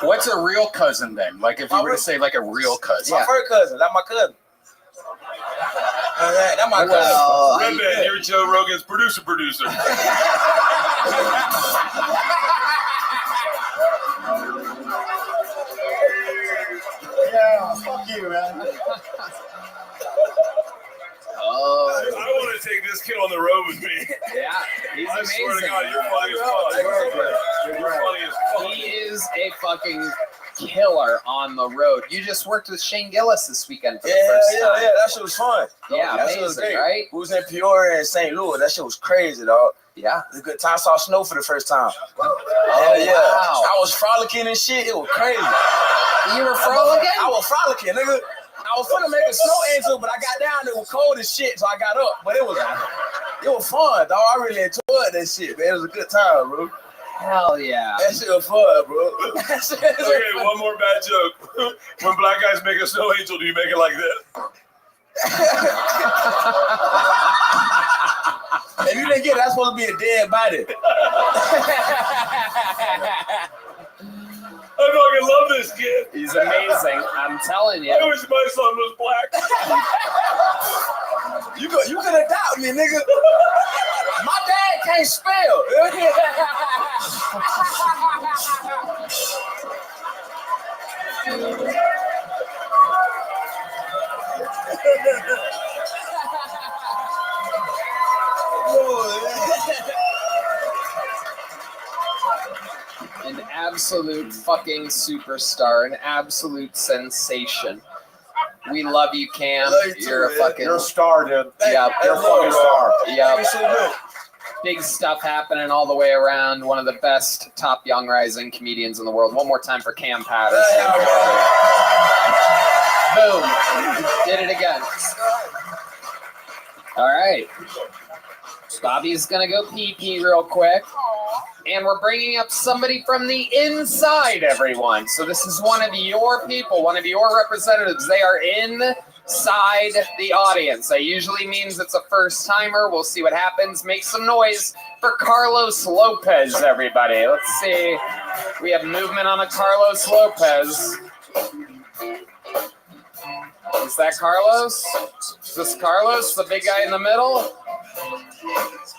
What's a real cousin then? Like if you were to say like a real cousin.
My first cousin. That's my cousin. That's my cousin.
Redman, you're Joe Rogan's producer.
Yeah, fuck you, man.
Oh.
I want to take this kid on the road with me.
Yeah, he's
I
amazing.
swear to God, you're funny as fuck. You're funny as fuck.
He is a fucking killer on the road. You just worked with Shane Gillis this weekend for the first time.
Yeah. That shit was fun.
Yeah,
that shit was
amazing,
great.
right?
We was in Peoria and St. Louis. That shit was crazy, dog.
Yeah.
It was a good time. I saw snow for the first time.
Oh,
Yeah.
wow.
I was frolicking and shit. It was crazy.
You were frolicking?
I was frolicking, nigga. I was finna make a snow angel, but I got down. It was cold as shit, so I got up. But it was fun, dog. I really enjoyed that shit, man. It was a good time, bro.
Hell yeah.
That shit was fun, bro.
Okay, one more bad joke. When black guys make a snow angel, do you make it like this?
If you didn't get it, that's supposed to be a dead body.
I fucking love this kid.
He's amazing. I'm telling you.
I wish my son was black.
You could have doubted me, nigga. My dad can't spell.
An absolute fucking superstar, an absolute sensation. We love you, Cam. You're a fucking.
You're a star, dude.
Yeah,
You're a fucking star.
Yeah. Big stuff happening all the way around. One of the best top young rising comedians in the world. One more time for Cam Patterson. Boom. Did it again. All right. Bobby's going to go pee-pee real quick. And we're bringing up somebody from the inside, everyone. So this is one of your people, one of your representatives. They are inside the audience. That usually means it's a first-timer. We'll see what happens. Make some noise for Carlos Lopez, everybody. Let's see. We have movement on a Carlos Lopez. Is that Carlos? Is this Carlos, the big guy in the middle?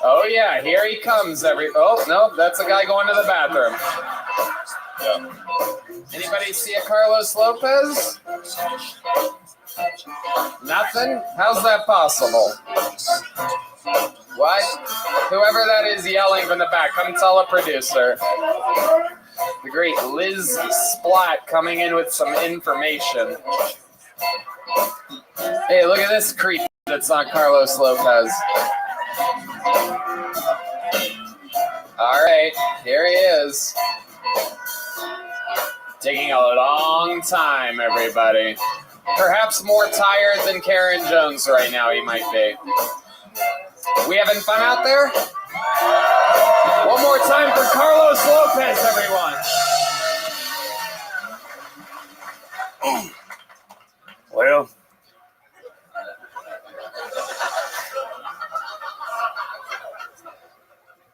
Oh yeah, here he comes. Oh no, that's a guy going to the bathroom. Yeah. Anybody see a Carlos Lopez? Nothing? How's that possible? What? Whoever that is yelling from the back, come tell a producer. The great Liz Splat coming in with some information. Hey, look at this creep that's not Carlos Lopez. All right, here he is. Taking a long time, everybody. Perhaps more tired than Karen Jones right now, he might be. We having fun out there? One more time for Carlos Lopez, everyone.
Well,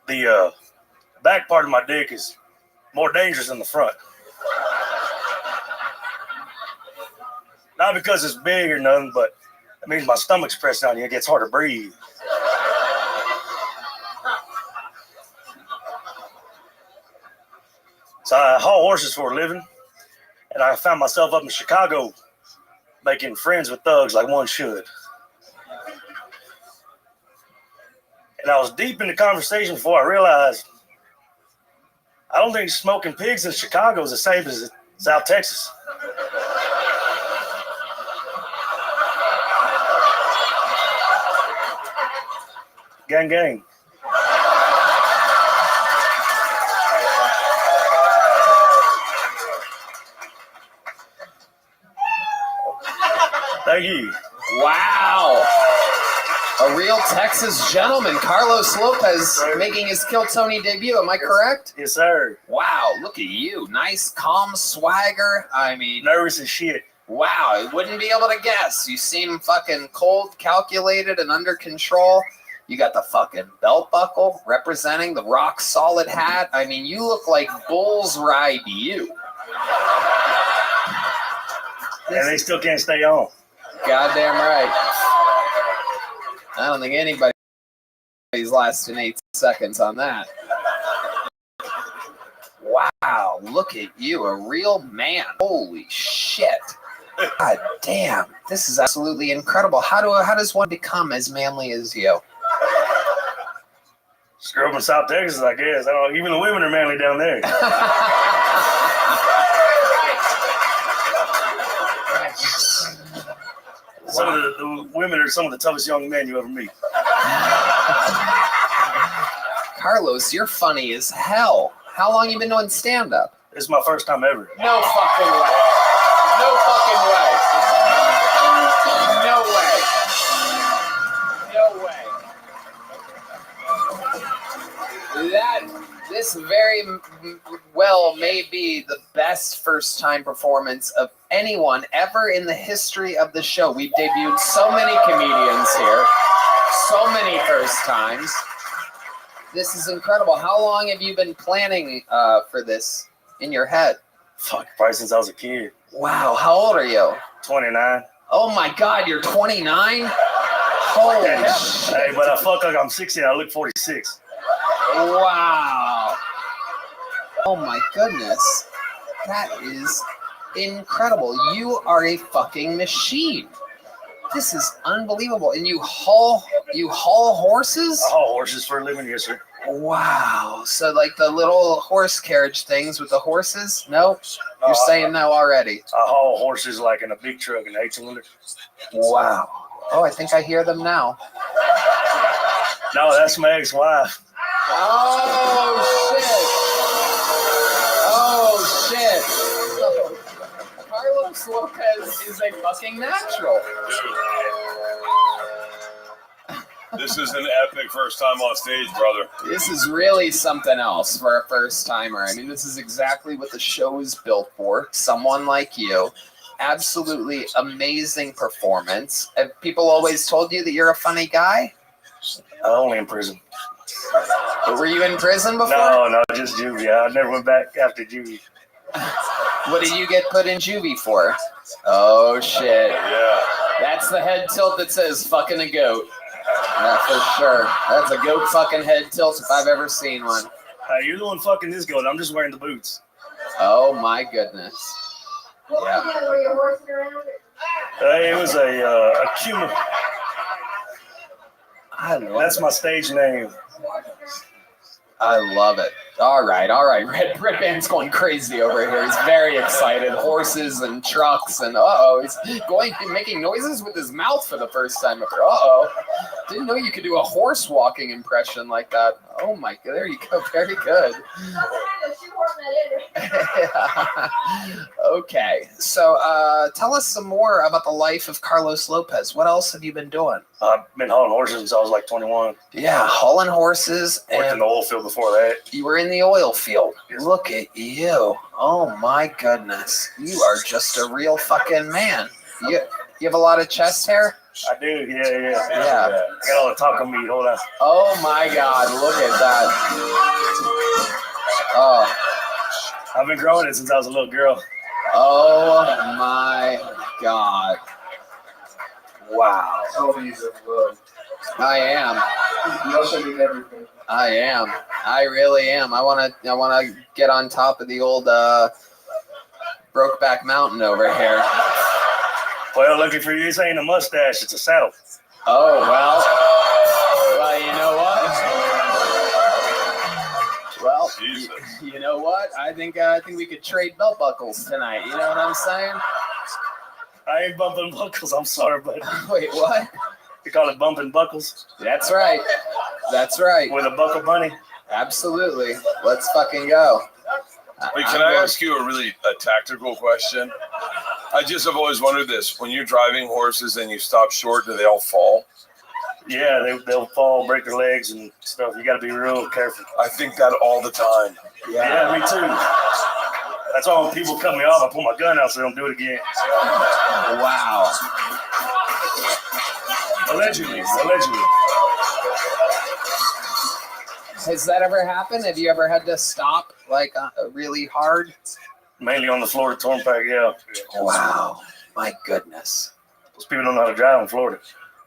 the back part of my dick is more dangerous than the front. Not because it's big or nothing, but it means my stomach's pressed on you. It gets hard to breathe. So I haul horses for a living, and I found myself up in Chicago making friends with thugs like one should. And I was deep in the conversation before I realized I don't think smoking pigs in Chicago is the same as South Texas. Gang, gang. Thank you.
Wow. A real Texas gentleman, Carlos Lopez, making his Kill Tony debut. Am I correct?
Yes, sir.
Wow, look at you. Nice, calm swagger. I mean,
nervous as shit.
Wow, I wouldn't be able to guess. You seem fucking cold, calculated, and under control. You got the fucking belt buckle representing the rock solid hat. I mean, you look like bulls ride you.
And they still can't stay on.
Goddamn right. I don't think anybody's lasting 8 seconds on that. Wow, look at you, a real man. Holy shit. God damn, this is absolutely incredible. How does one become as manly as you?
Just grew up in South Texas, I guess. I don't know, even the women are manly down there. Some of the women are some of the toughest young men you ever meet.
Carlos, you're funny as hell. How long you been doing stand-up?
This is my first time ever.
No fucking way. No fucking way. No way. No way. This very well may be the best first-time performance of anyone ever in the history of the show. We've debuted so many comedians here. So many first times. This is incredible. How long have you been planning for this in your head?
Fuck, probably since I was a kid.
Wow, how old are you?
29.
Oh my God, you're 29? Holy shit.
Hey, but I fuck like I'm 60 and I look 46.
Wow. Oh my goodness. That is incredible. You are a fucking machine. This is unbelievable. And you haul horses?
I haul horses for a living, yes, sir.
Wow. So like the little horse carriage things with the horses? Nope. You're saying no already.
I haul horses like in a big truck, an 8-cylinder.
Wow. Oh, I think I hear them now.
No, that's my ex-wife.
Oh, shit. Oh, shit. Carlos Lopez is a fucking natural.
This is an epic first time on stage, brother.
This is really something else for a first timer. I mean, this is exactly what the show is built for. Someone like you. Absolutely amazing performance. Have people always told you that you're a funny guy?
Only in prison.
Were you in prison before?
No, just juvie. I never went back after juvie.
What did you get put in juvie for? Oh, shit.
Yeah.
That's the head tilt that says fucking a goat. Yeah, for sure. That's a goat fucking head tilt if I've ever seen one.
Hey, you're the one fucking this goat. I'm just wearing the boots.
Oh, my goodness. Yeah.
Hey, it was a Cuma. That's my stage name.
I love it. All right. Red Band's going crazy over here. He's very excited. Horses and trucks and he's making noises with his mouth for the first time ever. Didn't know you could do a horse walking impression like that. Oh my God, there you go. Very good. Okay, so tell us some more about the life of Carlos Lopez. What else have you been doing?
I've been hauling horses since I was like 21.
Yeah, hauling horses.
Worked in the oil field before that.
You were in the oil field. Look at you. Oh my goodness. You are just a real fucking man. You have a lot of chest hair?
I do, yeah. I got all the taco meat. Hold on.
Oh my God, look at that. Oh.
I've been growing it since I was a little girl.
Oh my God. Wow. I am. I am. I really am. I wanna get on top of the old Brokeback Mountain over here.
Well, lucky for you, this ain't a mustache, it's a saddle.
Oh, well, you know what? Well, you know what? I think we could trade belt buckles tonight. You know what I'm saying?
I ain't bumping buckles, I'm sorry, but
Wait, what?
You call it bumping buckles?
That's right. That's right.
With a buckle bunny?
Absolutely. Let's fucking go.
Wait, can I ask you a tactical question? I just have always wondered this. When you're driving horses and you stop short, do they all fall?
Yeah, they'll fall, break their legs and stuff. You got to be real careful.
I think that all the time.
Yeah, me too. That's why when people cut me off, I pull my gun out so they don't do it again.
Wow.
Allegedly.
Has that ever happened? Have you ever had to stop really hard?
Mainly on the Florida Turnpike, yeah.
Wow. My goodness.
Those people don't know how to drive in Florida.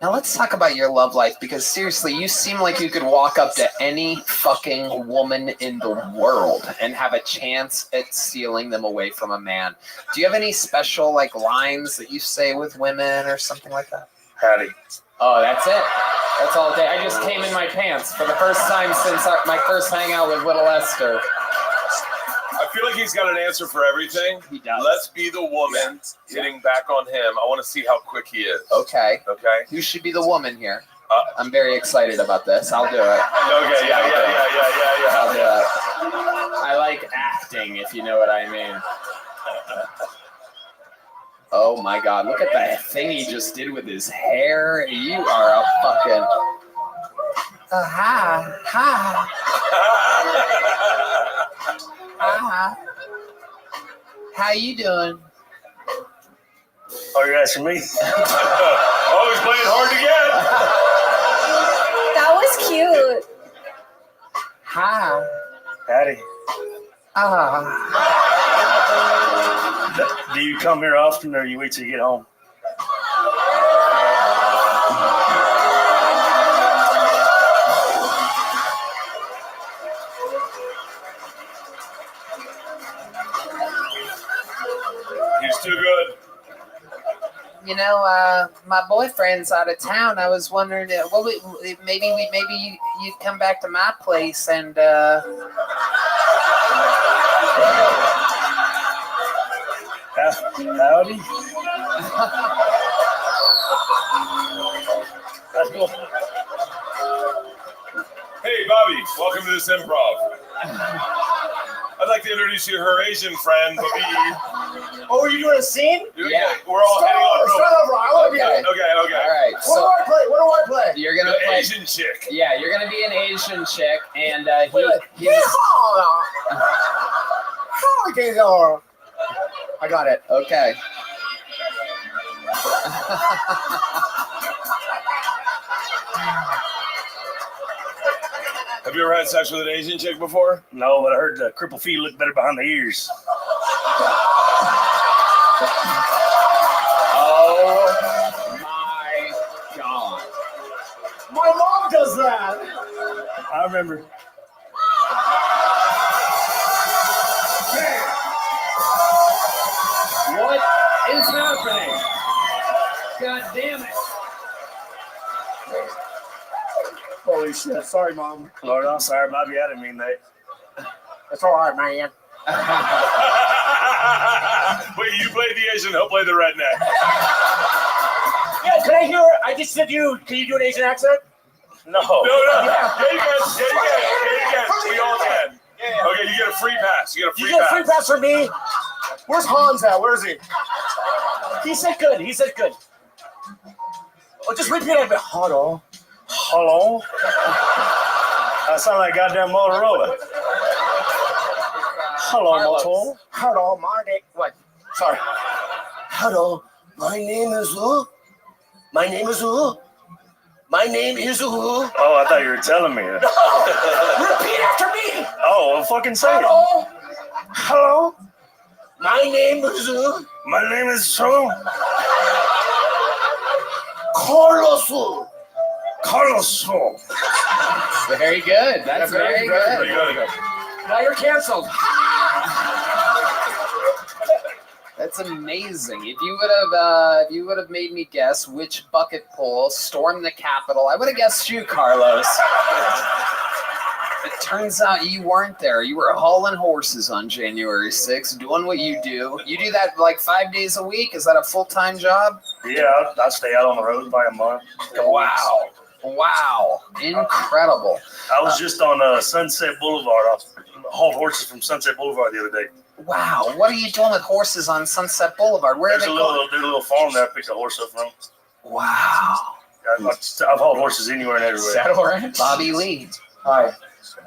Now let's talk about your love life, because seriously, you seem like you could walk up to any fucking woman in the world and have a chance at stealing them away from a man. Do you have any special lines that you say with women or something like that?
Howdy.
Oh, that's it. That's all day. I just came in my pants for the first time since my first hangout with little Esther.
I feel like he's got an answer for everything.
He does.
Let's be the woman hitting back on him. I want to see how quick he is.
Okay.
Okay.
Who should be the woman here? I'm very excited about this. I'll do it.
Okay, yeah.
I'll do it. I like acting, if you know what I mean. Oh my God, look at that thing he just did with his hair. You are a fucking... Hi. How you doing?
Oh, you're asking me?
Oh, he's playing hard to get.
That was cute.
Hi.
Howdy. Do you come here often or you wait till you get home?
He's too good.
You know, my boyfriend's out of town. I was wondering, maybe you'd come back to my place and.
Howdy.
Hey, Bobby, welcome to this improv. I'd like to introduce you to her Asian friend, Bobby.
Oh, are you doing a scene?
Yeah. We're all heading on.
Start over. I love
Okay.
you.
Okay.
All right.
What do I play?
You're gonna
The
play
Asian chick.
Yeah, you're gonna be an Asian chick, and he's.
I got it.
Okay.
Have you ever had sex with an Asian chick before?
No, but I heard the crippled feet look better behind the ears.
Oh my God.
My mom does that.
I remember.
What is happening? God damn it.
Holy shit. Sorry, Mom.
Lord, I'm sorry, Bobby. I didn't mean that.
That's all right, man.
Wait, you play the Asian, he'll play the redneck.
Yeah, can I hear? I just said can you do an Asian accent?
No.
No.
Yeah.
Yeah, you can. We all can.
Yeah.
Okay, you get a free pass. You get a
You get a free pass for me? Where's Hans at? Where is he? He said good. Oh, just repeat it a bit. Hello.
I sound like goddamn Motorola. Hello, Motorola.
Hello, my name. What? Sorry. Hello, my name is who? My name is who? My name is who?
Oh, I thought you were telling me.
Repeat after me.
Oh, well, fucking say it.
Hello. My name is who?
My name is who?
Carlos.
Carlos.
Very good. That's very good.
Pretty good.
Now you're canceled.
That's amazing. If you would have made me guess which bucket pool stormed the Capitol, I would have guessed you, Carlos. It turns out you weren't there. You were hauling horses on January 6th, doing what you do. You do that like 5 days a week? Is that a full-time job?
Yeah, I stay out on the road by a month.
Wow. Wow. Incredible.
I was just on Sunset Boulevard. I hauled horses from Sunset Boulevard the other day.
Wow. What are you doing with horses on Sunset Boulevard? Where
There's
are they going?
there's a little farm there I picked a horse up from.
Wow.
I've hauled horses anywhere and everywhere.
Saddle Ranch? Bobby Lee.
Hi.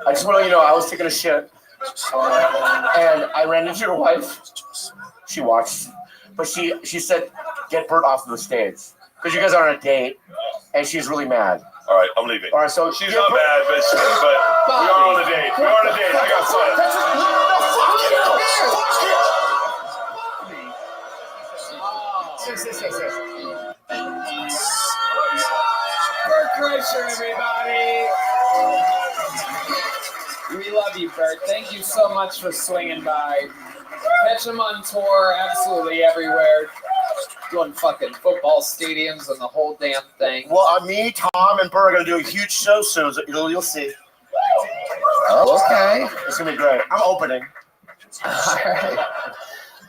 I just want to let you know I was taking a shit, and I ran into your wife. She watched, but she said, "Get Bert off of the stage," because you guys are on a date, and she's really mad.
All right, I'm leaving.
All right, so
She's not bad, but we are on a date. We are on a date. I got fun.
That's just,
Bert Kreischer, everybody. We love you, Bert. Thank you so much for swinging by. Catch him on tour absolutely everywhere. Doing fucking football stadiums and the whole damn thing.
Well, me, Tom, and Bert are going to do a huge show soon. So you'll see.
Oh, okay.
It's going to be great. I'm opening.
All right.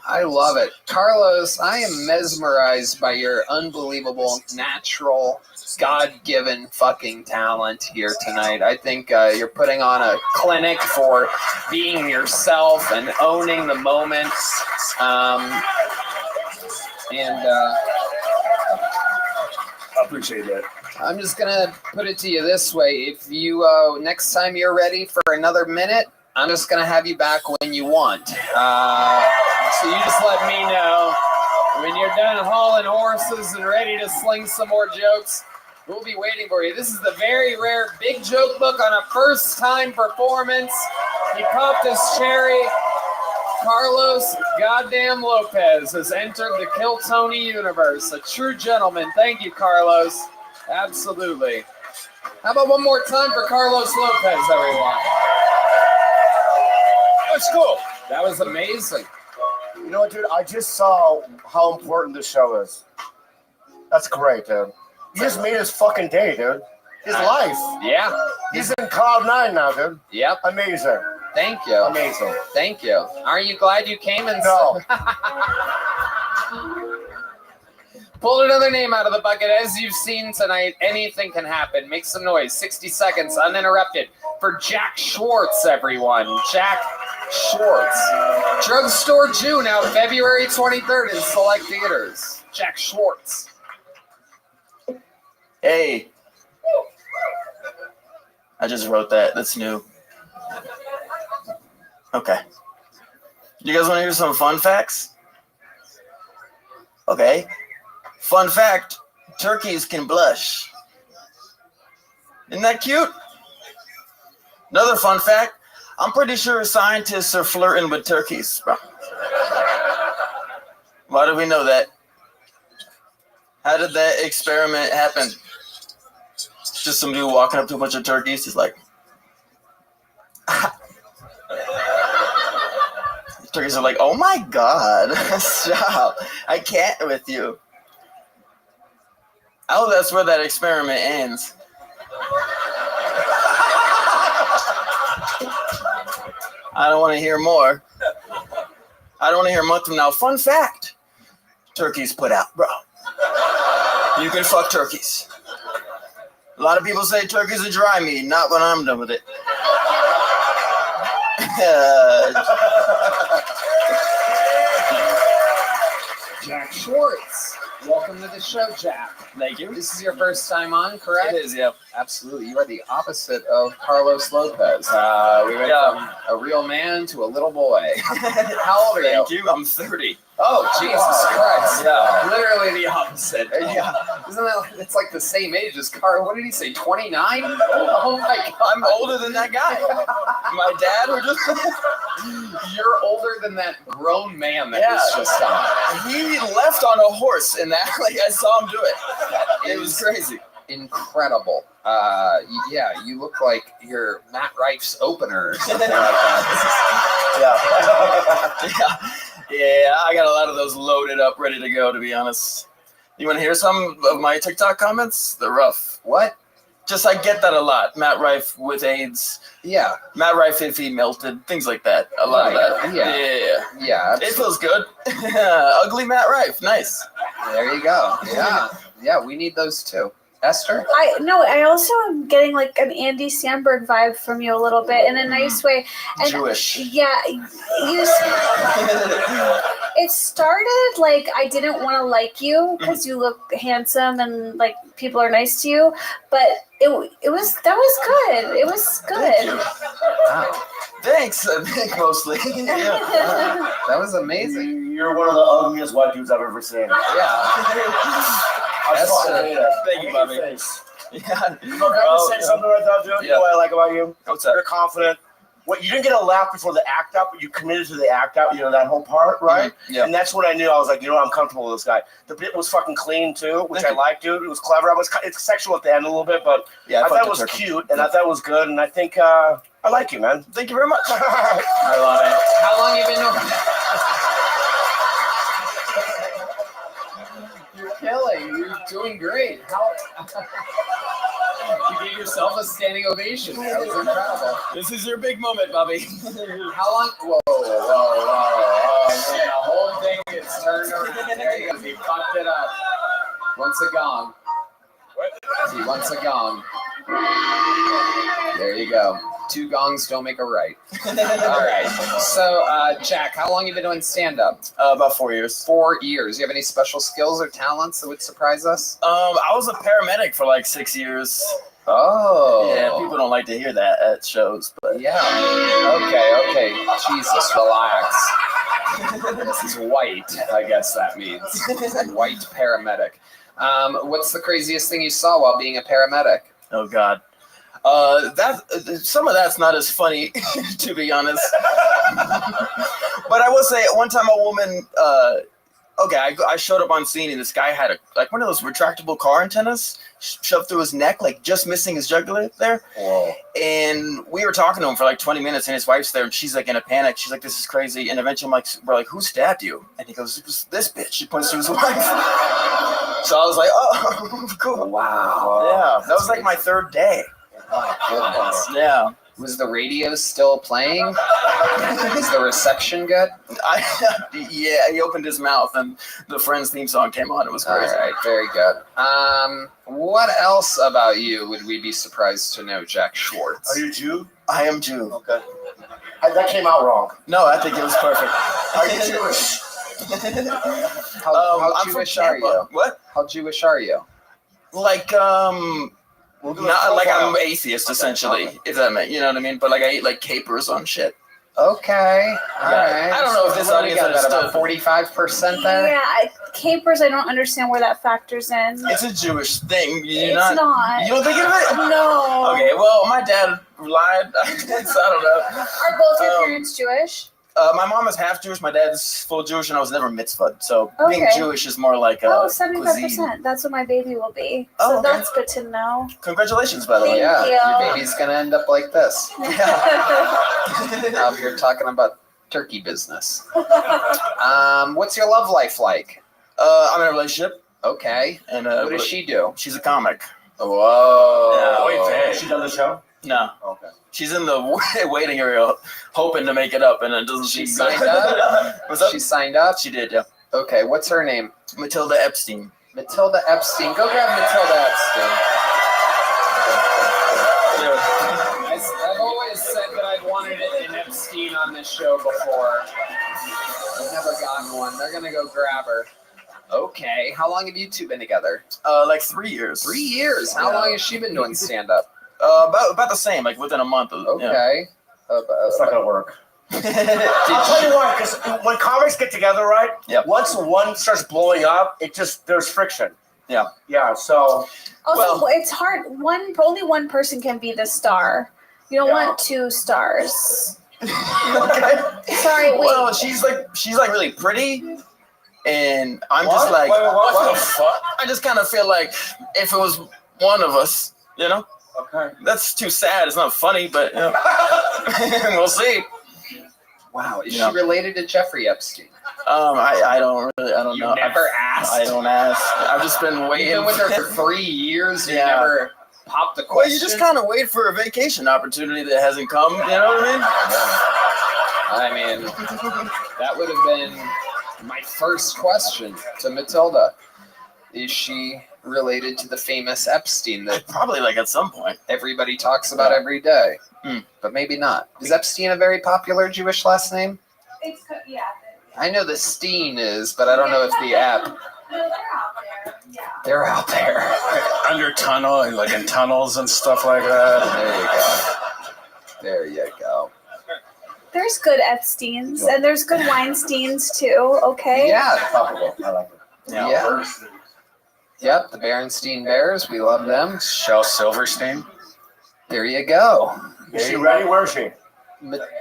I love it. Carlos, I am mesmerized by your unbelievable, natural, God-given fucking talent here tonight. I think you're putting on a clinic for being yourself and owning the moment. I
appreciate that.
I'm just going to put it to you this way. If you, next time you're ready for another minute, I'm just going to have you back when you want. So you just let me know when you're done hauling horses and ready to sling some more jokes. We'll be waiting for you. This is the very rare Big Joke Book on a first-time performance. He popped his cherry. Carlos goddamn Lopez has entered the Kill Tony universe. A true gentleman. Thank you, Carlos. Absolutely. How about one more time for Carlos Lopez, everyone?
That's cool.
That was amazing.
You know what, dude? I just saw how important this show is. That's great, dude. You just made his fucking day, dude. His life.
Yeah.
He's in cloud nine now, dude.
Yep.
Amazing.
Thank you.
Amazing.
Thank you. Aren't you glad you came and
No.
Pull another name out of the bucket. As you've seen tonight, anything can happen. Make some noise. 60 seconds, uninterrupted. For Jack Schwartz, everyone. Jack Schwartz. Drugstore June out February 23rd in select theaters. Jack Schwartz.
Hey. I just wrote that. That's new. Okay. You guys want to hear some fun facts? Okay. Fun fact, turkeys can blush. Isn't that cute? Another fun fact, I'm pretty sure scientists are flirting with turkeys, bro. Why do we know that? How did that experiment happen? Just some dude walking up to a bunch of turkeys. He's like, turkeys are like, oh my God, stop. I can't with you. Oh, that's where that experiment ends. I don't want to hear more. I don't want to hear a month from now. Fun fact. Turkeys put out, bro. You can fuck turkeys. A lot of people say turkeys are dry meat. Not when I'm done with it.
Jack Schwartz. Welcome to the show, Jack.
Thank you.
This is your first time on, correct?
It is, yeah.
Absolutely. You are the opposite of Carlos Lopez. We went from a real man to a little boy. How old are you?
Thank you. I'm 30.
Oh, Jesus Christ.
Yeah.
Literally the opposite. Yeah. Isn't that, it's like the same age as Carl. What did he say, 29? Oh my God.
I'm older than that guy. My dad would just...
You're older than that grown man that was just on.
He left on a horse in that. Like, I saw him do it. It was crazy.
incredible. Yeah, you look like you're Matt Rife's opener or something like that.
Yeah, I got a lot of those loaded up, ready to go, to be honest. You want to hear some of my TikTok comments? They're rough.
What?
Just, I get that a lot. Matt Rife with AIDS.
Yeah.
Matt Rife if he melted. Things like that. A lot of that.
Yeah.
It feels good. Ugly Matt Rife. Nice.
There you go. Yeah, we need those too. Esther?
I also am getting like an Andy Samberg vibe from you a little bit in a nice way. And
Jewish.
Yeah, it started like I didn't want to like you because you look handsome and like people are nice to you, but that was good. It was good.
Thank you. Wow. Thanks, I think mostly.
That was amazing.
You're one of the ugliest white dudes I've ever seen.
Thank you, Bobby.
Yeah. Can I say something right now, dude? You know what I like about you?
What's that?
You're confident. What you didn't get a laugh before the act out, but you committed to the act out. You know that whole part, right?
Yeah.
And that's when I knew I was like, you know, I'm comfortable with this guy. The bit was fucking clean too, which I liked, dude. It was clever. It's sexual at the end a little bit, but I thought it was cute, and I thought it was good, and I think I like you, man.
Thank you very much.
I love it.
How long you been knowing? You're killing. You're doing great. You gave yourself a standing ovation. That was incredible.
This is your big moment, Bobby.
How long? Whoa. The whole thing gets turned around. There you go. He fucked it up. Once a gong. See, once a gong. There you go. 2 gongs don't make a right. All right. So, Jack, how long have you been doing stand-up?
About 4 years.
4 years. You have any special skills or talents that would surprise us?
I was a paramedic for like 6 years.
Oh.
Yeah, people don't like to hear that at shows, but
yeah. Okay. Jesus, relax. This is white, I guess that means. White paramedic. What's the craziest thing you saw while being a paramedic?
Oh, God. Some of that's not as funny, to be honest. But I will say, one time a woman, I showed up on scene and this guy had one of those retractable car antennas shoved through his neck, like just missing his jugular there.
Whoa.
And we were talking to him for like 20 minutes, and his wife's there, and she's like in a panic. She's like, "This is crazy." And eventually, we're like, "Who stabbed you?" And he goes, "It was this bitch." She points to his wife. So I was like, "Oh, cool."
Wow.
Yeah, that was like my 3rd day.
My goodness.
Yeah.
Was the radio still playing? Was the reception good?
Yeah, he opened his mouth and the Friends theme song came on. It was crazy.
All right, very good. What else about you would we be surprised to know, Jack Schwartz?
Are you Jew?
I am Jew.
Okay. That came out wrong.
No, I think it was perfect.
Are you Jewish?
How
I'm
Jewish
from
are you?
Tampa. What?
How Jewish are you?
Like, not like I'm atheist, essentially, if that makes, you know what I mean? But like I eat like capers on shit.
Okay. All right.
I don't know if this
What do we
audience
got,
understood.
about 45% there?
Yeah, capers. I don't understand where that factors in.
It's a Jewish thing.
It's not.
You don't think of it?
No.
Okay, well, my dad lied. So I don't know.
Are both your parents Jewish?
My mom is half Jewish. My dad's full Jewish, and I was never mitzvahed. So being
Okay.
Jewish is more like a
75%.
cuisine.
That's what my baby will be.
Oh,
So
okay.
that's good to know.
Congratulations, by the way.
Thank you.
Your baby's gonna end up like this. Out here talking about turkey business. What's your love life like?
I'm in a relationship.
Okay.
And
what does she do?
She's a comic.
Whoa.
Wait, she done the show?
No.
Okay.
She's in the waiting area, hoping to make it up, and it doesn't.
She signed up?
What's up?
She signed up?
She did, yeah.
Okay, what's her name?
Matilda Epstein.
Matilda Epstein. Go grab Matilda Epstein. I've always said that I've wanted an Epstein on this show before. I've never gotten one. They're gonna go grab her. Okay. How long have you two been together?
Like 3 years.
3 years. How long has she been doing stand-up?
About the same, like within a month.
Okay.
It's not gonna work.
I'll
I'll tell you why, because when comics get together, right?
Yeah.
Once one starts blowing up, there's friction.
Yeah.
Yeah. So.
Also, it's hard. Only one person can be the star. You don't want 2 stars.
Okay.
Sorry. Wait.
Well, she's like really pretty, and I'm just like,
what the fuck?
I just kind of feel like if it was One of us, you know?
Okay.
That's too sad. It's not funny, but you know. We'll see.
Wow, is
Yeah.
she related to Jeffrey Epstein?
I don't know.
You never asked?
I don't ask. I've just been waiting.
You've been with her for 3 years. You
Yeah.
never popped the
Well,
question.
you just kind of wait for a vacation opportunity that hasn't come. You know what I mean?
I mean, that would have been my first question to Matilda. Is she related to the famous Epstein that
Probably like at some point
everybody talks about every day? But maybe not. Is Epstein a very popular Jewish last name?
Yeah.
I know the Steen is, but I don't know if the app. They're out there.
Under tunnel and like in tunnels and stuff like that.
There you go.
There's good Epsteins and there's good Weinsteins too. Okay.
Yeah.
Topical. I like it.
Yeah. Yep, the Berenstein Bears. We love them.
Shel Silverstein.
There you go.
Is she ready? Where is she?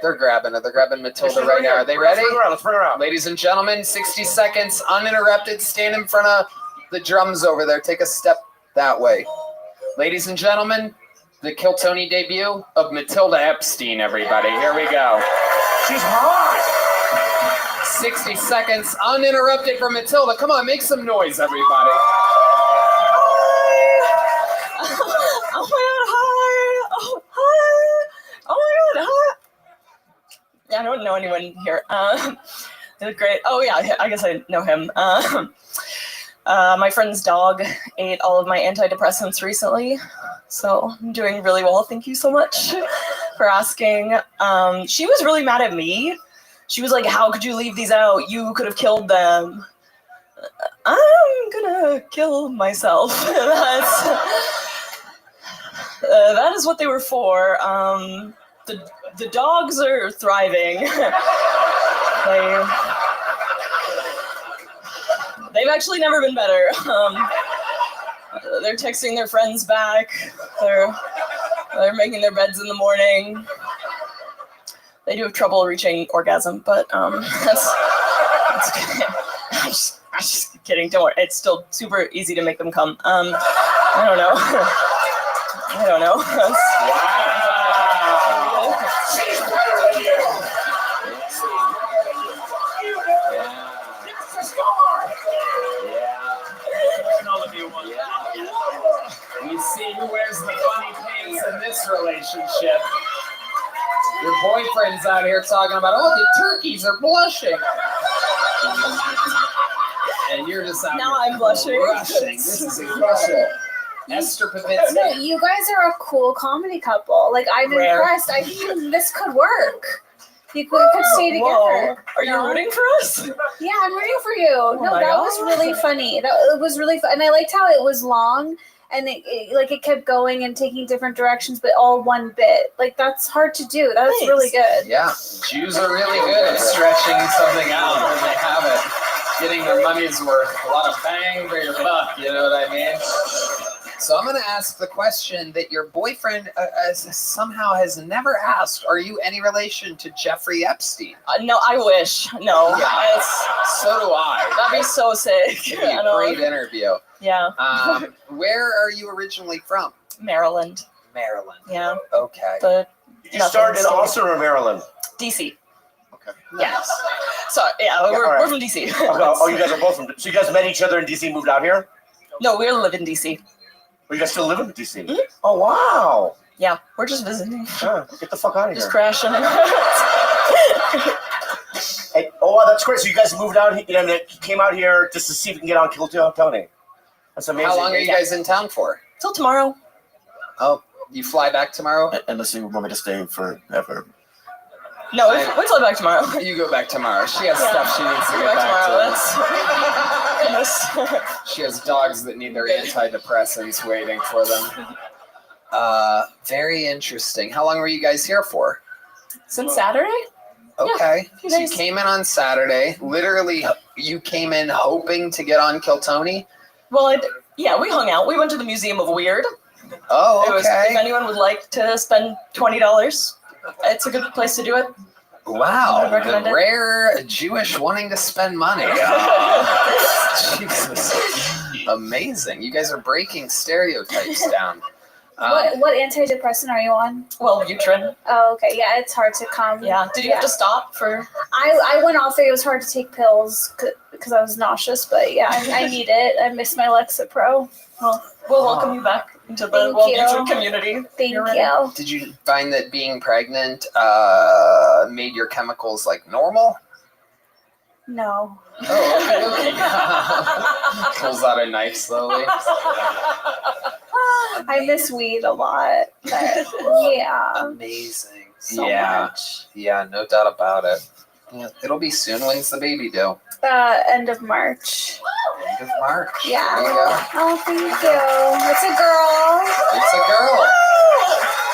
They're grabbing it. They're grabbing Matilda right now. Are they ready?
Let's bring her out.
Ladies and gentlemen, 60 seconds uninterrupted. Stand in front of the drums over there. Take a step that way. Ladies and gentlemen, the Kill Tony debut of Matilda Epstein, everybody. Here we go.
She's hot.
60 seconds uninterrupted from Matilda. Come on, make some noise, everybody.
Oh my god, hi! Oh, hi! Oh my god, hi! Yeah, I don't know anyone here. They look great. Oh yeah, I guess I know him. My friend's dog ate all of my antidepressants recently, so I'm doing really well. Thank you so much for asking. She was really mad at me. She was like, "How could you leave these out? You could have killed them." I'm gonna kill myself. That is what they were for. The dogs are thriving. They've actually never been better. They're texting their friends back. They're making their beds in the morning. They do have trouble reaching orgasm, but that's I'm just kidding. Don't worry. It's still super easy to make them come. I don't know. I don't know.
She's better than you.
We see who wears the funny pants in this relationship. Your boyfriend's out here talking about, oh, the turkeys are blushing. And you're just out
Now
here
I'm blushing.
rushing. This is incredible. Esther Pavitsky.
No, you guys are a cool comedy couple. Like, I'm
Rare.
impressed. I think this could work. You could stay together.
Whoa. Are you
No?
rooting for us?
Yeah, I'm rooting for you.
Oh
No,
my
that
God.
was really funny. It was really fun. And I liked how it was long and it kept going and taking different directions, but all one bit. Like, that's hard to do. That was
Thanks.
really good.
Yeah, Jews are really good at stretching something out when they have it. Getting their money's worth. A lot of bang for your buck, you know what I mean? So I'm going to ask the question that your boyfriend somehow has never asked. Are you any relation to Jeffrey Epstein?
No, I wish. No.
Yeah, so do I.
That'd be so sick.
It'd be a great interview.
Yeah.
Where are you originally from?
Maryland.
Maryland.
Yeah.
Okay.
But
You started in
nothing, so-
Austin or Maryland?
DC.
Okay.
Yes. So yeah, we're,
all right.
we're from DC.
Okay. Oh, you guys are both from. So you guys met each other in DC, moved out here?
No, we live in DC.
Oh, you guys still live in DC?
Mm-hmm.
Oh wow.
Yeah, we're just visiting.
Get the fuck out of
Just
here.
crashing.
Hey, oh wow, that's great. So you guys moved out here, and came out here just to see if you can get on Kill Tony. That's amazing.
How long are you guys in town for?
Till tomorrow.
Oh, you fly back tomorrow?
Unless you want me to stay forever.
No, wait till I'm back tomorrow.
You go back tomorrow. She has stuff she needs to
Go
get
back
back
tomorrow.
to. She has dogs that need their antidepressants waiting for them. Very interesting. How long were you guys here for?
Since Saturday?
Okay.
a few
So you
days.
came in on Saturday. Literally, you came in hoping to get on Kill Tony?
Well, yeah, we hung out. We went to the Museum of Weird.
Oh,
It was,
okay.
if anyone would like to spend $20, it's a good place to do it.
Wow,
I'd recommend
the
it.
rare Jewish wanting to spend money. Oh, Jesus. Amazing. You guys are breaking stereotypes down.
What antidepressant are you on?
Well, Utrin.
Oh, okay. Yeah, it's hard to come.
Yeah. Did you have to stop for?
I went off it. It was hard to take pills because I was nauseous. But yeah, I need it. I miss my Lexapro.
Well, we'll welcome you back into the Utrin community.
Thank you.
Did you find that being pregnant made your chemicals like normal?
No.
Oh, okay. Pulls out a knife slowly.
I miss weed a lot. But yeah.
Amazing.
So
yeah.
much.
Yeah, no doubt about it. Yeah, it'll be soon. When's the baby due?
End of March.
End of March.
Yeah.
There you go.
Oh, thank you. It's a girl.
It's a girl.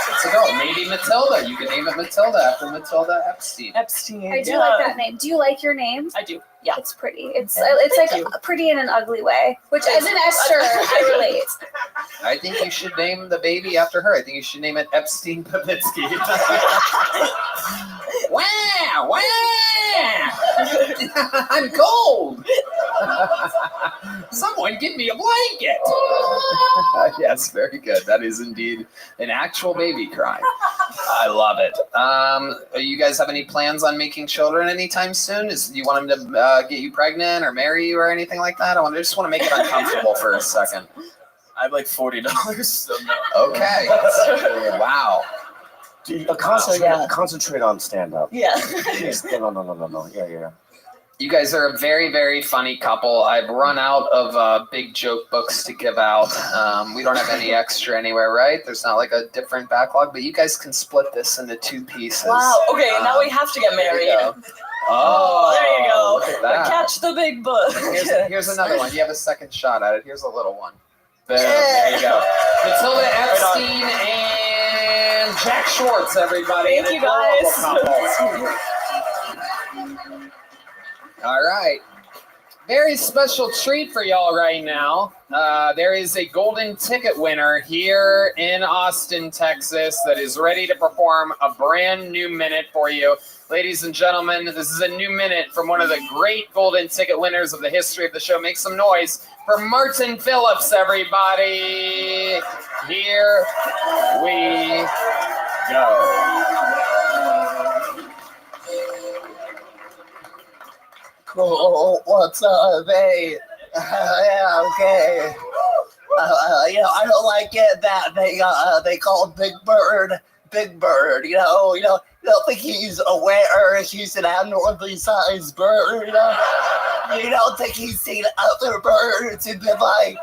It's a girl. Maybe Matilda. You can name it Matilda after Matilda Epstein.
Epstein.
I do like that name. Do you like your name?
I do. Yeah.
It's pretty. It's
Thank
like pretty in an ugly way, which as an Esther, I relate.
I think you should name the baby after her. I think you should name it Epstein Pavitsky. Wow! Wow! I'm cold. Someone give me a blanket. Yes, very good. That is indeed an actual baby cry. I love it. You guys have any plans on making children anytime soon? You want them to get you pregnant or marry you or anything like that? I just want to make it uncomfortable for a second.
I have like $40. So no.
Okay. Wow.
Concentrate on stand up.
Yeah.
No. Yeah.
You guys are a very, very funny couple. I've run out of big joke books to give out. We don't have any extra anywhere, right? There's not like a different backlog, but you guys can split this into 2 pieces.
Wow. Okay, now we have to get married.
Oh,
there you go.
Look at that.
Catch the big book.
Here's another one. You have a second shot at it. Here's a little one. Boom. There you go. Matilda Epstein and Jack Schwartz, everybody.
Thank you, guys.
All right. Very special treat for y'all right now. There is a golden ticket winner here in Austin, Texas that is ready to perform a brand new minute for you. Ladies and gentlemen, this is a new minute from one of the great golden ticket winners of the history of the show. Make some noise for Martin Phillips, everybody. Here we go.
Cool. What's up, hey? Yeah, okay. I don't like it that they call Big Bird. You don't think he's aware he's an abnormally sized bird. You don't think he's seen other birds and been like,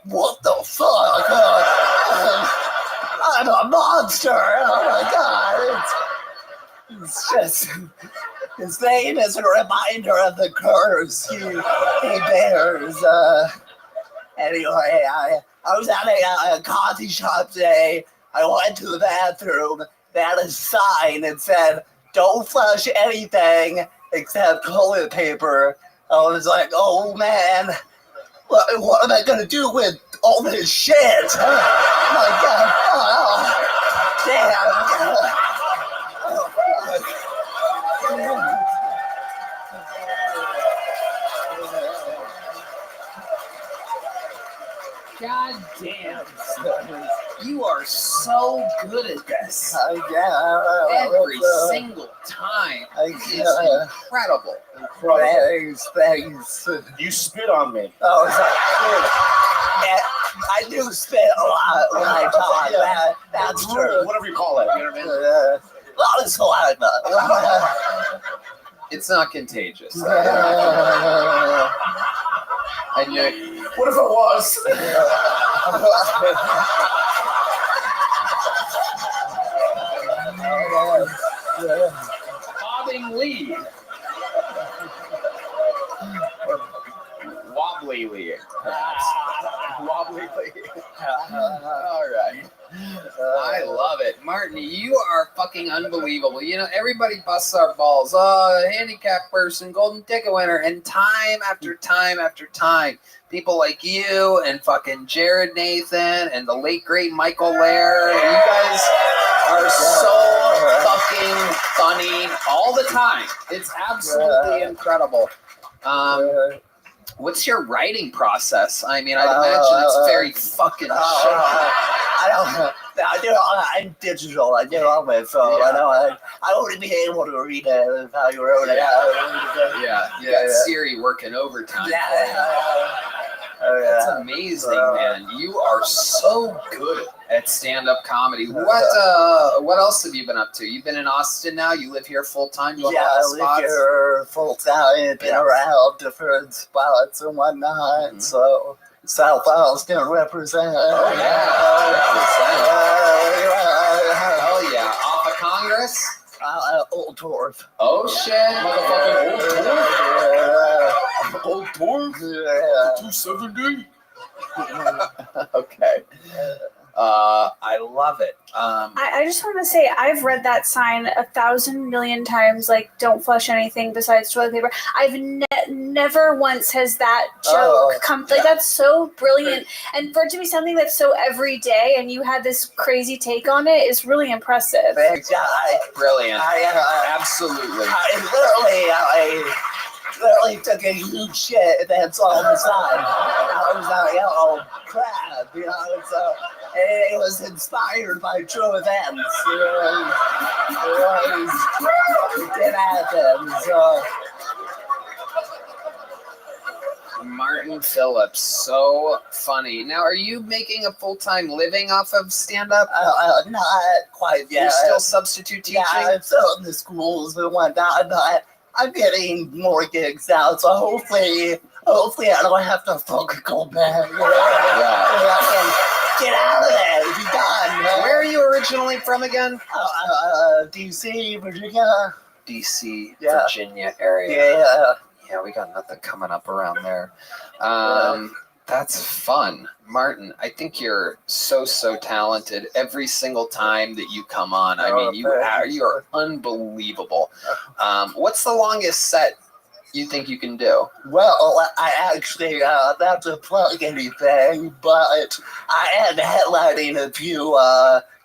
what the fuck? I'm a monster. Oh my god. It's just. His name is a reminder of the curse he bears. Anyway, I was at a coffee shop today. I went to the bathroom. They had a sign that said, "Don't flush anything except toilet paper." I was like, oh man, what am I gonna do with all this shit? Oh my god. Oh, damn.
God damn. You are so good at this. Every single time. It's incredible.
Thanks.
You spit on me.
Oh, I do spit a lot when I talk. That's true.
Whatever you call it. You know what I mean?
It's not contagious. I knew it.
What if it was?
Bobbing Lee. Wobbly Lee. Wobbly Lee. All right. I love it. Martin, you are fucking unbelievable. You know, everybody busts our balls. Oh, handicapped person, golden ticket winner. And time after time after time, people like you and fucking Jared Nathan and the late, great Michael Lair. You guys are so fucking funny all the time. It's absolutely incredible. What's your writing process? I mean, I'd imagine it's very fucking shit.
I do all I'm digital. I do all my phone. I wouldn't be able to read it if I wrote it.
You got Siri working overtime. That's amazing, man. You are so good at stand-up comedy. What else have you been up to? You've been in Austin now. You live here full time.
I live here full time. Been around different spots and whatnot. So South Austin represent.
Hell yeah! Off of Congress.
Old Torf.
Oh shit, motherfucking Old Torf. 270. Okay. I love it.
I just want to say I've read that sign 1,000 million times. Like, don't flush anything besides toilet paper. I've never once has that joke come. Like, that's so brilliant, and for it to be something that's so everyday, and you had this crazy take on it is really impressive.
Thanks,
Brilliant. Absolutely.
I literally took a huge shit, and that's all the time. I was like, oh crap, so it was inspired by true events. It did happen. So.
Martin Phillips, so funny. Now, are you making a full-time living off of stand-up?
Not quite yet.
You're still substitute teaching?
Yeah, I'm still in the schools and whatnot, but I'm getting more gigs now, so hopefully I don't have to fucking go back. I can get out of there, be done.
Where are you originally from again?
DC, Virginia.
DC, Virginia area. Yeah, we got nothing coming up around there. That's fun. Martin, I think you're so talented every single time that you come on. I mean, you're unbelievable. What's the longest set you think you can do?
Well, I actually, not to plug anything, but I had headlining a few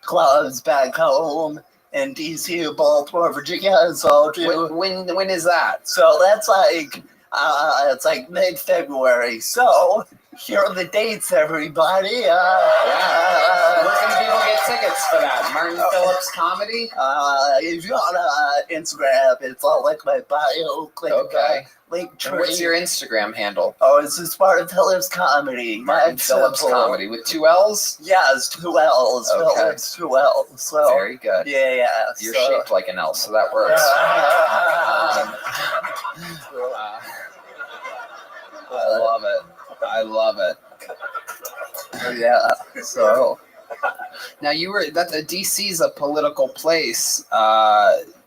clubs back home in DC, Baltimore, Virginia. So
when is that?
So that's like it's like mid-February. So here are the dates, everybody.
Where can people get tickets for that? Martin Phillips Comedy?
If you're on Instagram, it's all like my bio. Click link tree.
What's your Instagram handle?
Oh, it's just Martin Phillips Comedy.
Martin Phillips Comedy with 2 L's?
Yeah, it's 2 L's.
Okay.
Phillips, 2 L's. So,
very good.
Yeah.
You're shaped like an L, so that works. I love it.
Yeah. So
now DC's a political place.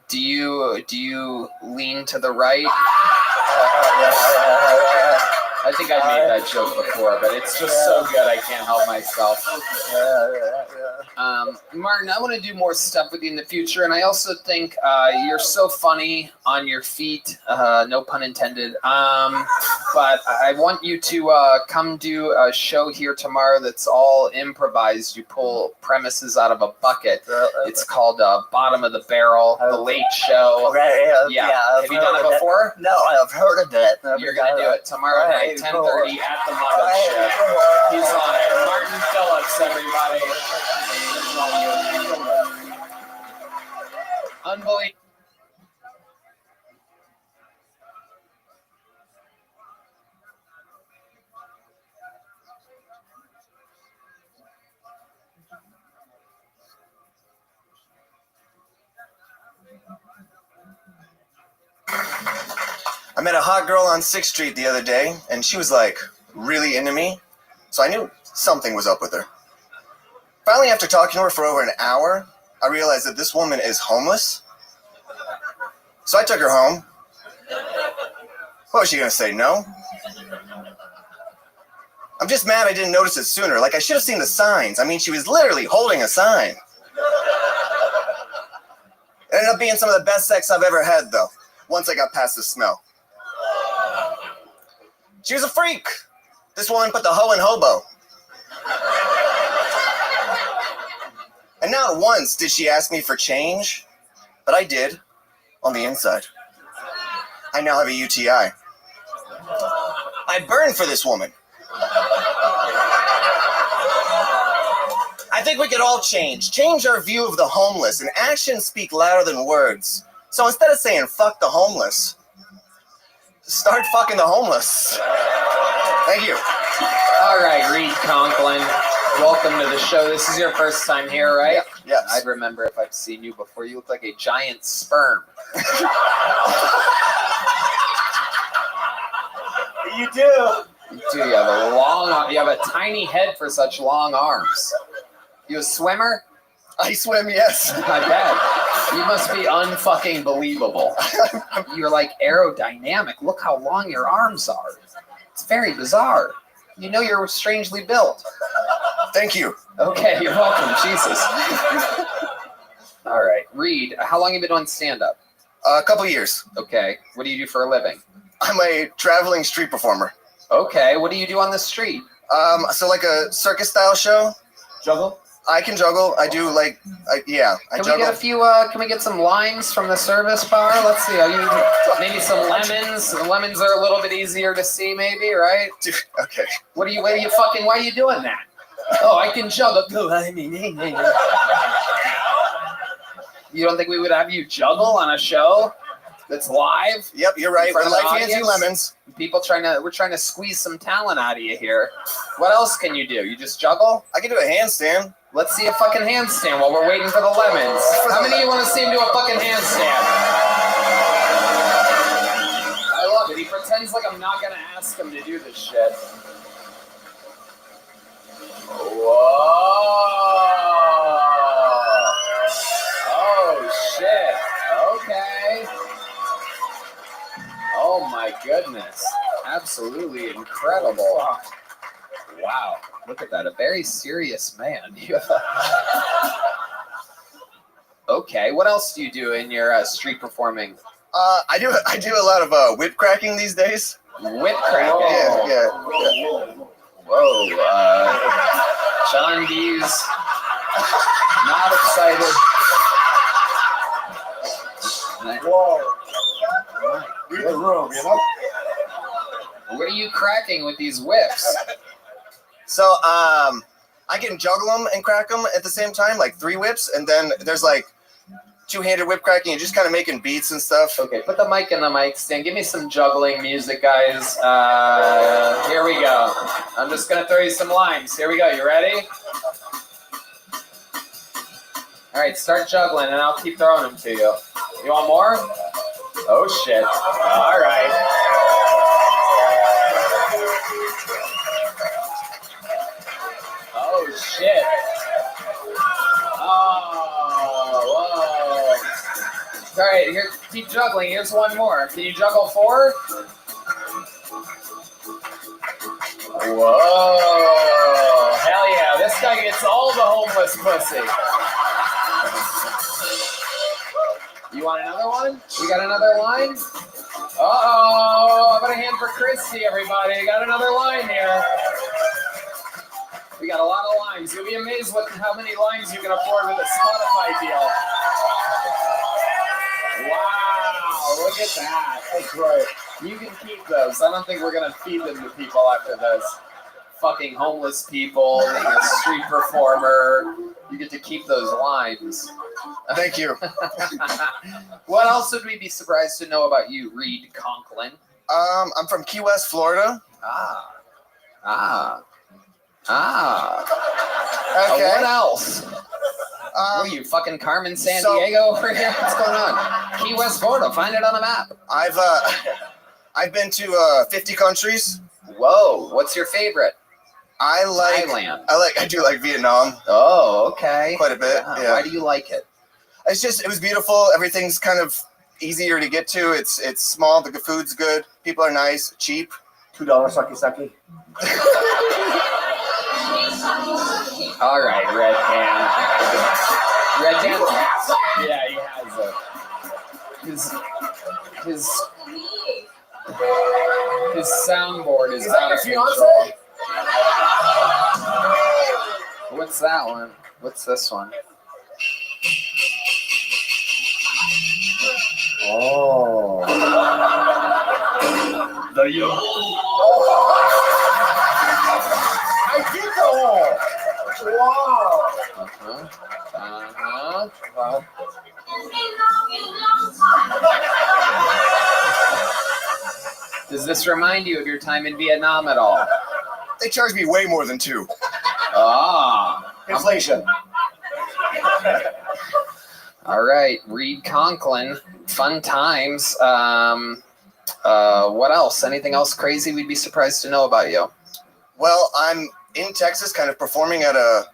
Do you lean to the right? I think I made that joke before, but it's just so good I can't help myself. Martin, I want to do more stuff with you in the future, and I also think you're so funny on your feet, no pun intended. But I want you to come do a show here tomorrow that's all improvised. You pull premises out of a bucket. It's called Bottom of the Barrel, The Late Show. Yeah. Have you done it before?
No, I've heard of it.
You're going to do it tomorrow night, 10:30 at the Mothership. He's on it. Martin Phillips, everybody. Unbelievable.
I met a hot girl on 6th Street the other day, and she was like really into me, so I knew something was up with her. Finally, after talking to her for over an hour, I realized that this woman is homeless. So I took her home. What was she gonna say, no? I'm just mad I didn't notice it sooner. Like, I should have seen the signs. I mean, she was literally holding a sign. It ended up being some of the best sex I've ever had, though, once I got past the smell. She was a freak. This woman put the hoe in hobo. And not once did she ask me for change, but I did, on the inside. I now have a UTI. I burn for this woman. I think we could all change our view of the homeless, and actions speak louder than words. So instead of saying fuck the homeless, start fucking the homeless. Thank you.
All right, Reed Conklin, welcome to the show. This is your first time here, right?
Yep. Yes.
I'd remember if I've seen you before. You look like a giant sperm.
You do.
You do. You have a tiny head for such long arms. You a swimmer?
I swim, yes.
I bet. You must be unfucking believable. You're like aerodynamic. Look how long your arms are. It's very bizarre. You know you're strangely built.
Thank you.
Okay, you're welcome. Jesus. All right. Reed, how long have you been on stand-up?
A couple years.
Okay. What do you do for a living?
I'm a traveling street performer.
Okay. What do you do on the street?
So like a circus-style show.
Juggle?
I can juggle. I do I
Can
juggle.
we get a few? Can we get some limes from the service bar? Let's see. Maybe some lemons. The lemons are a little bit easier to see, maybe, right?
Dude, okay.
Why are you doing that? Oh, I can juggle. You don't think we would have you juggle on a show that's live?
Yep, you're right.
We're
like fancy lemons.
We're trying to squeeze some talent out of you here. What else can you do? You just juggle?
I can do a handstand.
Let's see a fucking handstand while we're waiting for the lemons. How many of you want to see him do a fucking handstand? I love it. He pretends like I'm not going to ask him to do this shit. Whoa. Oh, shit. Okay. Oh, my goodness. Absolutely incredible. Wow. Look at that. A very serious man. Okay. What else do you do in your street performing?
I do a lot of whip cracking these days.
Whip cracking?
Yeah.
Whoa. John D's not excited.
Whoa. Read the room, you know?
What are you cracking with these whips?
So, I can juggle them and crack them at the same time, like 3 whips, and then there's like 2-handed whip cracking and just kind of making beats and stuff.
Okay, put the mic in the mic stand. Give me some juggling music, guys. Here we go. I'm just going to throw you some lines. Here we go. You ready? All right, start juggling, and I'll keep throwing them to you. You want more? Oh, shit. All right. Oh, shit. Oh, whoa. All right, here, keep juggling. Here's one more. Can you juggle 4? Whoa. Hell yeah. This guy gets all the homeless pussy. You want another one? You got another line? Uh-oh. How about a hand for Christy, everybody? Got another line here. We got a lot of lines. You'll be amazed with how many lines you can afford with a Spotify deal. Wow, look at that. That's right. You can keep those. I don't think we're going to feed them to people after this. Fucking homeless people, being a street performer. You get to keep those lines.
Thank you.
What else would we be surprised to know about you, Reed Conklin?
I'm from Key West, Florida.
Okay. What else? What are you, fucking Carmen San Diego over here? What's going on? Key West, Florida. Find it on a map.
I've been to 50 countries.
Whoa. What's your favorite?
Thailand. I do like Vietnam.
Oh, okay.
Quite a bit. Yeah.
Why do you like it?
It was beautiful. Everything's kind of easier to get to. It's small. The food's good. People are nice, cheap.
$2 sake.
All right, Red Hand. Red Hand. Yeah, he has his soundboard is out of control. What's that one? What's this one? Oh.
The yo.
I did the hole. Wow.
Well. Does this remind you of your time in Vietnam at all?
They charged me way more than 2.
Ah.
Inflation.
All right, Reed Conklin. Fun times. What else? Anything else crazy we'd be surprised to know about you?
Well, I'm in Texas, kind of performing at a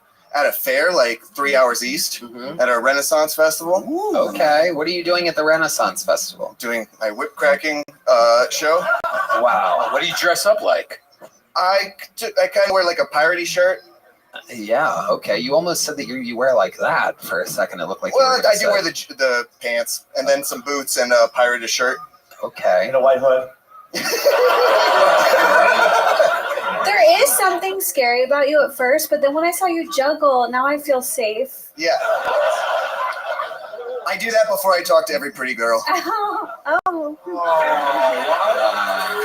fair like 3 hours east at a Renaissance festival.
Ooh. Okay, what are you doing at the Renaissance Festival?
Doing my whip cracking show.
Wow, what do you dress up like?
I kind of wear like a piratey shirt.
Yeah, okay. You almost said that you wear like that for a second. It looked like
Well,
you were
I do wear the pants and then some boots and a piratey shirt.
Okay.
And a white hood.
There is something scary about you at first, but then when I saw you juggle, now I feel safe.
Yeah. I do that before I talk to every pretty girl.
Oh.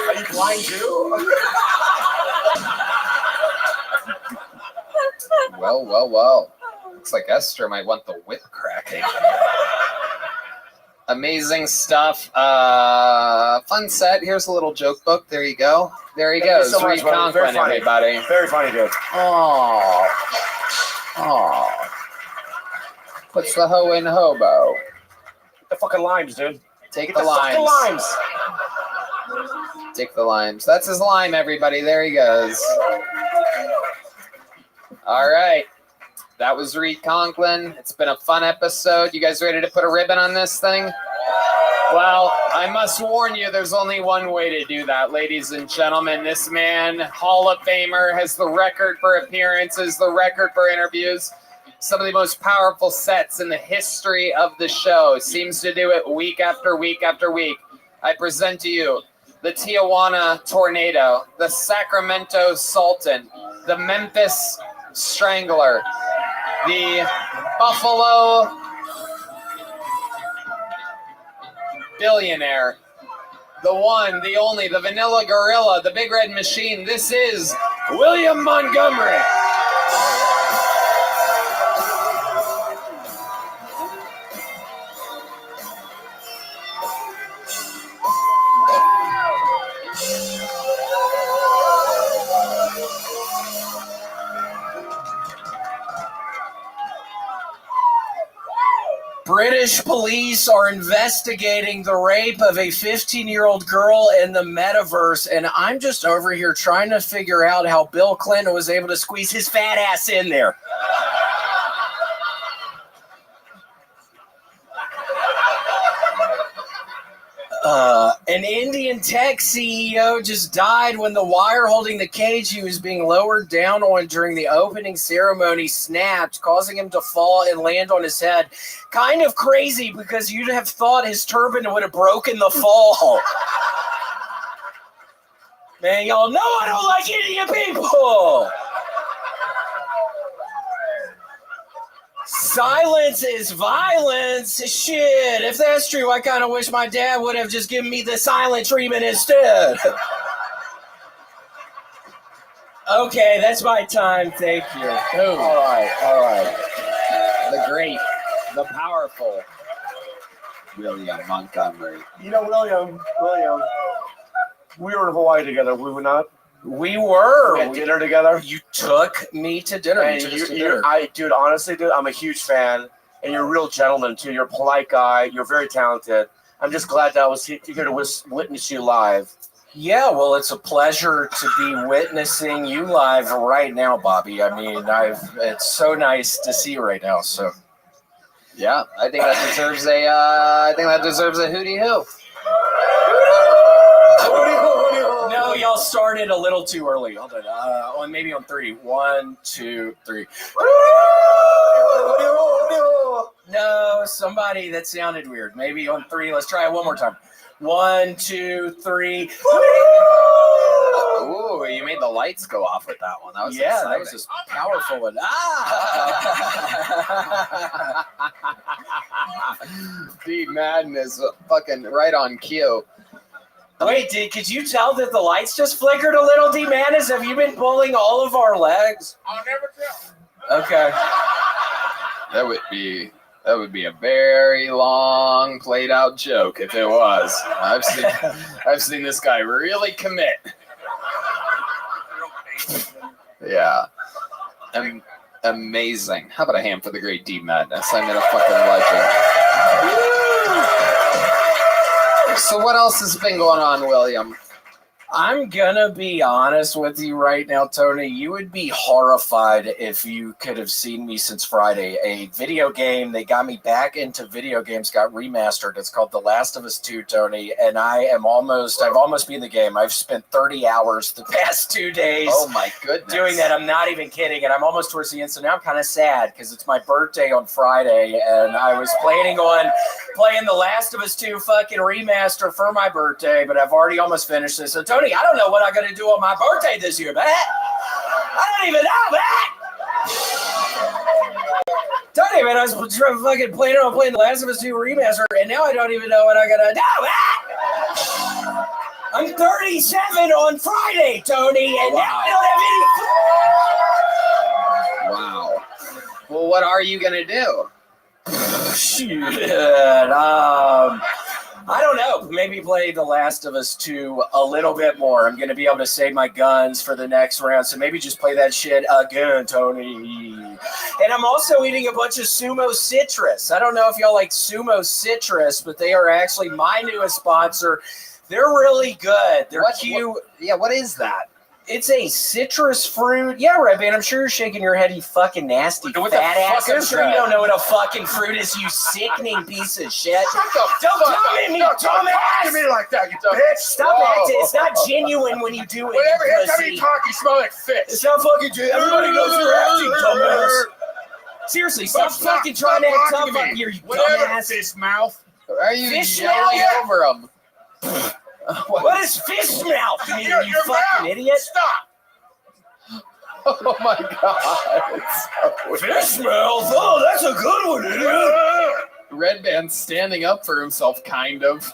Are you blind too?
Well. Looks like Esther might want the whip cracking. Amazing stuff. Fun set. Here's a little joke book. There you go. There he goes.
So
Reed Conklin, everybody.
Very funny, dude.
Oh. Puts the hoe in hobo.
The fucking limes, dude.
Take
Get
the limes.
fucking limes.
Take the limes. That's his lime, everybody. There he goes. All right. That was Reed Conklin. It's been a fun episode. You guys ready to put a ribbon on this thing? Well, I must warn you, there's only one way to do that, ladies and gentlemen. This man, Hall of Famer, has the record for appearances, the record for interviews. Some of the most powerful sets in the history of the show. Seems to do it week after week after week. I present to you the Tijuana Tornado, the Sacramento Sultan, the Memphis Strangler, the Buffalo Billionaire, the one, the only, the Vanilla Gorilla, the Big Red Machine. This is William Montgomery.
British police are investigating the rape of a 15-year-old girl in the metaverse, and I'm just over here trying to figure out how Bill Clinton was able to squeeze his fat ass in there. An Indian tech CEO just died when the wire holding the cage he was being lowered down on during the opening ceremony snapped, causing him to fall and land on his head. Kind of crazy because you'd have thought his turban would have broken the fall. Man, y'all know I don't like Indian people. Silence is violence. Shit, if that's true, I kind of wish my dad would have just given me the silent treatment instead. Okay, that's my time. Thank you.
Boom.
All right.
The great, the powerful William Montgomery.
You know, William, we were in Hawaii together, were we not?
We were.
We had dinner together.
You took me to dinner.
And dude, honestly, dude, I'm a huge fan, and you're a real gentleman too. You're a polite guy. You're very talented. I'm just glad that I was here to witness you live.
Yeah, well, it's a pleasure to be witnessing you live right now, Bobby. I mean, it's so nice to see you right now. So,
yeah, I think that deserves a hootie hoo.
No, y'all started a little too early. Hold on. Maybe on 3. 1, 2, 3. No, somebody that sounded weird. Maybe on 3. Let's try it one more time. 1, 2, 3.
Ooh, you made the lights go off with that one. That was
exciting. That was just powerful one.
The madness, fucking right on cue.
Wait, could you tell that the lights just flickered a little, D Manis? Have you been pulling all of our legs?
I'll never tell.
Okay.
That would be a very long, played out joke if it was. I've seen this guy really commit. Yeah. Amazing. How about a hand for the great D Madness? I mean, a fucking legend. So what else has been going on, William?
I'm gonna be honest with you right now, Tony. You would be horrified if you could have seen me since Friday. A video game, they got me back into video games, got remastered. It's called The Last of Us 2, Tony, and I've almost beaten the game. I've spent 30 hours the past 2 days.
Oh my goodness.
Doing that. I'm not even kidding, and I'm almost towards the end, so now I'm kind of sad because it's my birthday on Friday, and I was planning on playing The Last of Us 2 fucking remaster for my birthday, but I've already almost finished it. So Tony, I don't know what I'm going to do on my birthday this year, man. I don't even know, man. Tony, man, I was fucking planning on playing The Last of Us 2 remaster, and now I don't even know what I'm going to do, man. I'm 37 on Friday, Tony, and now I don't have any...
Wow. Well, what are you going to do?
Shit. I don't know. Maybe play The Last of Us 2 a little bit more. I'm going to be able to save my guns for the next round, so maybe just play that shit again, Tony. And I'm also eating a bunch of Sumo Citrus. I don't know if y'all like Sumo Citrus, but they are actually my newest sponsor. They're really good. They're cute.
What is that?
It's a citrus fruit. Yeah, Rabbi, and I'm sure you're shaking your head, you fucking nasty
What
fat
the
ass.
fuck
I'm
is
sure you
that?
don't know what a fucking fruit is, you sickening piece of shit.
Shut the
Don't
fuck
come
up.
at me,
Don't talk
dumbass!
to me like that, you bitch.
Stop acting. It's not genuine when you do it.
Whatever,
you
every time
pussy.
you talk, you smell like fish.
It's not fucking genuine. Everybody knows you're acting, dumbass. Seriously, stop fucking trying to act tough up here, you
Whatever,
dumbass.
fish mouth.
Why are you
Fish
yelling
mouth?
over him?
What is fish mouth mean, you
Your
fucking
mouth.
idiot?
Stop.
Oh my god.
Fish mouth? Oh, that's a good one, idiot.
Red Band's standing up for himself, kind of.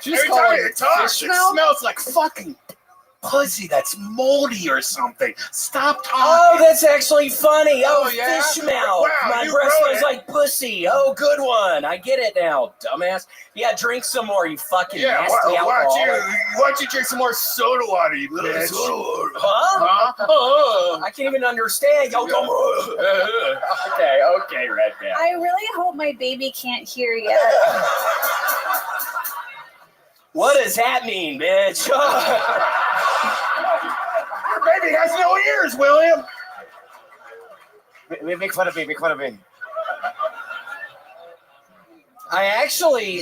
Just
Every
call
time
it
you talk,
fish
it
mouth?
smells like fucking pussy that's moldy or something. Stop talking.
Oh, that's actually funny. Oh,
Oh, yeah?
fish mouth.
Wow,
My
you
breath
wrote
smells
it.
like pussy. Oh, good one. I get it now, dumbass. Yeah, drink some more, you fucking
Yeah,
nasty
why
alcoholic.
don't you drink some more soda water, you bitch?
Huh?
Huh?
I can't even understand. Yo, come on.
Okay, Red Band.
I really hope my baby can't hear yet.
What does that mean, bitch?
Your baby has no ears, William.
Make fun of me.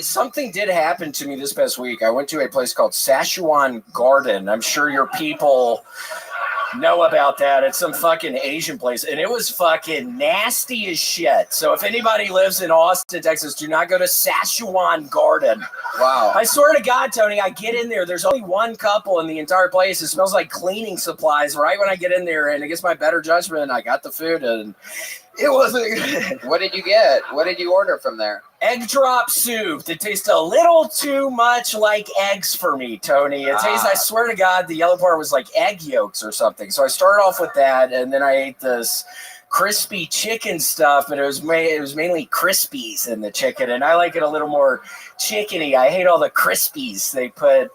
Something did happen to me this past week. I went to a place called Szechuan Garden. I'm sure your people know about that. It's some fucking Asian place, and it was fucking nasty as shit. So if anybody lives in Austin, Texas, do not go to Szechuan Garden.
Wow.
I swear to God, Tony, I get in there. There's only one couple in the entire place. It smells like cleaning supplies right when I get in there, and against my better judgment, I got the food, and it wasn't good.
What did you get? What did you order from there?
Egg drop soup. It tastes a little too much like eggs for me, Tony. It tastes, I swear to God, the yellow part was like egg yolks or something. So I started off with that, and then I ate this crispy chicken stuff, but it was mainly crispies in the chicken, and I like it a little more chickeny. I hate all the crispies they put.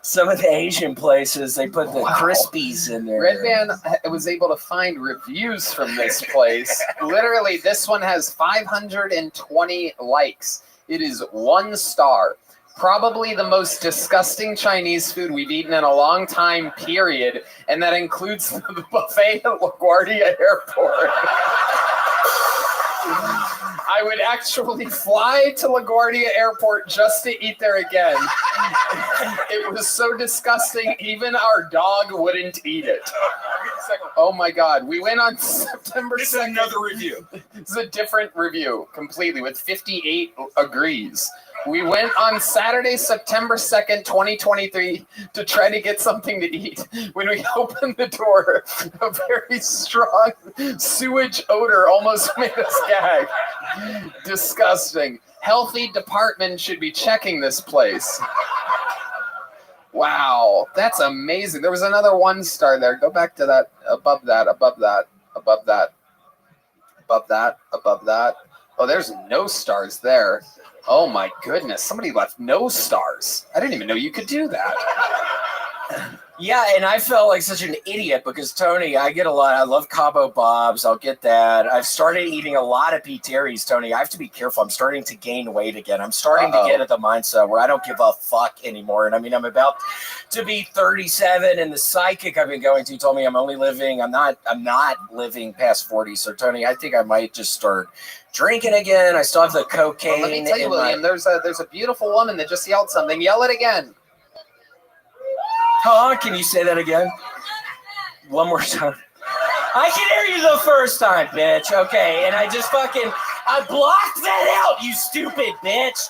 Some of the Asian places, they put the crispies in there.
Red Band was able to find reviews from this place. Literally, this one has 520 likes. It is 1 star. Probably the most disgusting Chinese food we've eaten in a long time, period. And that includes the buffet at LaGuardia Airport. I would actually fly to LaGuardia Airport just to eat there again. It was so disgusting, even our dog wouldn't eat it. Oh my God. We went on September 2nd.
This is another review.
This is a different review completely with 58 agrees. We went on Saturday, September 2nd, 2023 to try to get something to eat. When we opened the door, a very strong sewage odor almost made us gag. Disgusting. Healthy department should be checking this place. Wow, that's amazing. There was another 1 star there. Go back to that. Above that. Oh, there's no stars there. Oh my goodness. Somebody left no stars. I didn't even know you could do that.
Yeah, and I felt like such an idiot because Tony, I get a lot. I love Cabo Bobs. I'll get that. I've started eating a lot of P. Terry's, Tony. I have to be careful. I'm starting to gain weight again. I'm starting to get at the mindset where I don't give a fuck anymore. And I mean, I'm about to be 37, and the psychic I've been going to told me I'm not living past 40. So Tony, I think I might just start drinking again. I still have the cocaine.
Well, let me tell you, William, there's a beautiful woman that just yelled something. Yell it again.
Huh? Can you say that again? One more time. I can hear you the first time, bitch. Okay, and I blocked that out, you stupid bitch.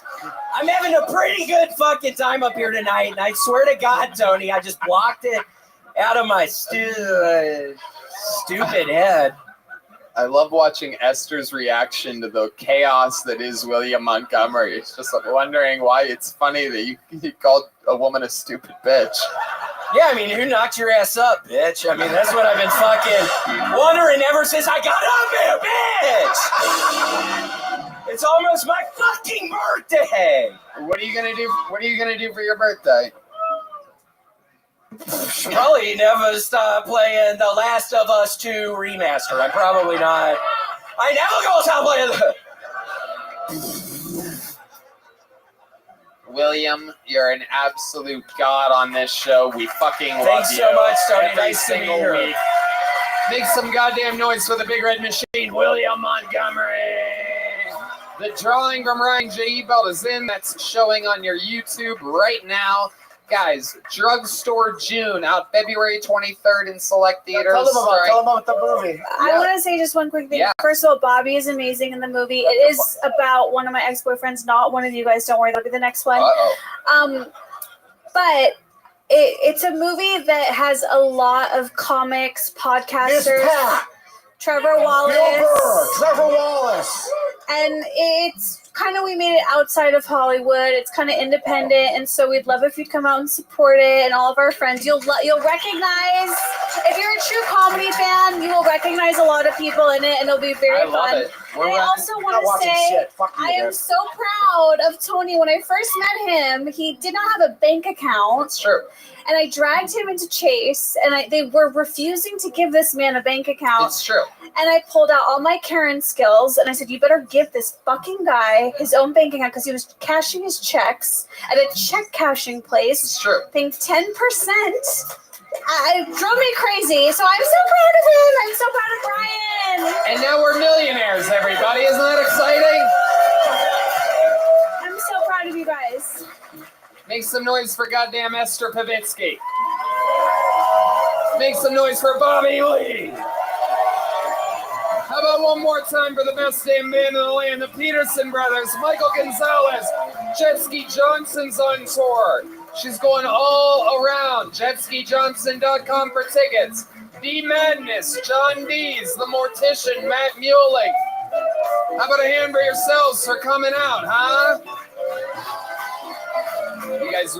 I'm having a pretty good fucking time up here tonight, and I swear to God, Tony, I just blocked it out of my stupid head.
I love watching Esther's reaction to the chaos that is William Montgomery. It's just like wondering why it's funny that you called a woman a stupid bitch.
Yeah, I mean, who knocked your ass up, bitch? I mean, that's what I've been fucking wondering ever since I got up here, bitch! It's almost my fucking birthday!
What are you gonna do? What are you gonna do for your birthday?
Probably never stop playing The Last of Us 2 remaster. I'm probably not. I never gonna stop playing the.
William, you're an absolute god on this show. We fucking love you.
Thanks so much, Tony.
Every
Nice to be
single
here.
week. Make some goddamn noise for the Big Red Machine, William Montgomery. The drawing from Ryan J. Ebelt is in. That's showing on your YouTube right now. Guys, Drugstore June, out February 23rd in select theaters.
Tell them about the movie.
I want to say just one quick thing.
Yeah.
First of all, Bobby is amazing in the movie. It is about one of my ex-boyfriends, not one of you guys. Don't worry, that'll be the next one. But it's a movie that has a lot of comics, podcasters. Trevor Wallace.
Bill Burr, Trevor Wallace.
And it's kind of, we made it outside of Hollywood. It's kind of independent, and so we'd love if you'd come out and support it. And all of our friends, you'll recognize, if you're a true comedy fan, you will recognize a lot of people in it, and it'll be very fun. And I also want to say, I am so proud of Tony. When I first met him, he did not have a bank account.
It's true.
And I dragged him into Chase, and they were refusing to give this man a bank account.
It's true.
And I pulled out all my Karen skills, and I said, you better give this fucking guy his own bank account, because he was cashing his checks at a check cashing place.
It's true.
Paying 10%. It drove me crazy. So I'm so proud of him. I'm so proud of Brian.
And now we're millionaires, everybody. Isn't that exciting?
I'm so proud of you guys.
Make some noise for goddamn Esther Pavitsky. Make some noise for Bobby Lee. How about one more time for the best damn man in the land, the Peterson brothers, Michael Gonzalez. Jetski Johnson's on tour. She's going all around. JetskiJohnson.com for tickets. D Madness, John Dees, the Mortician, Matt Mueling. How about a hand for yourselves for coming out, huh? You guys.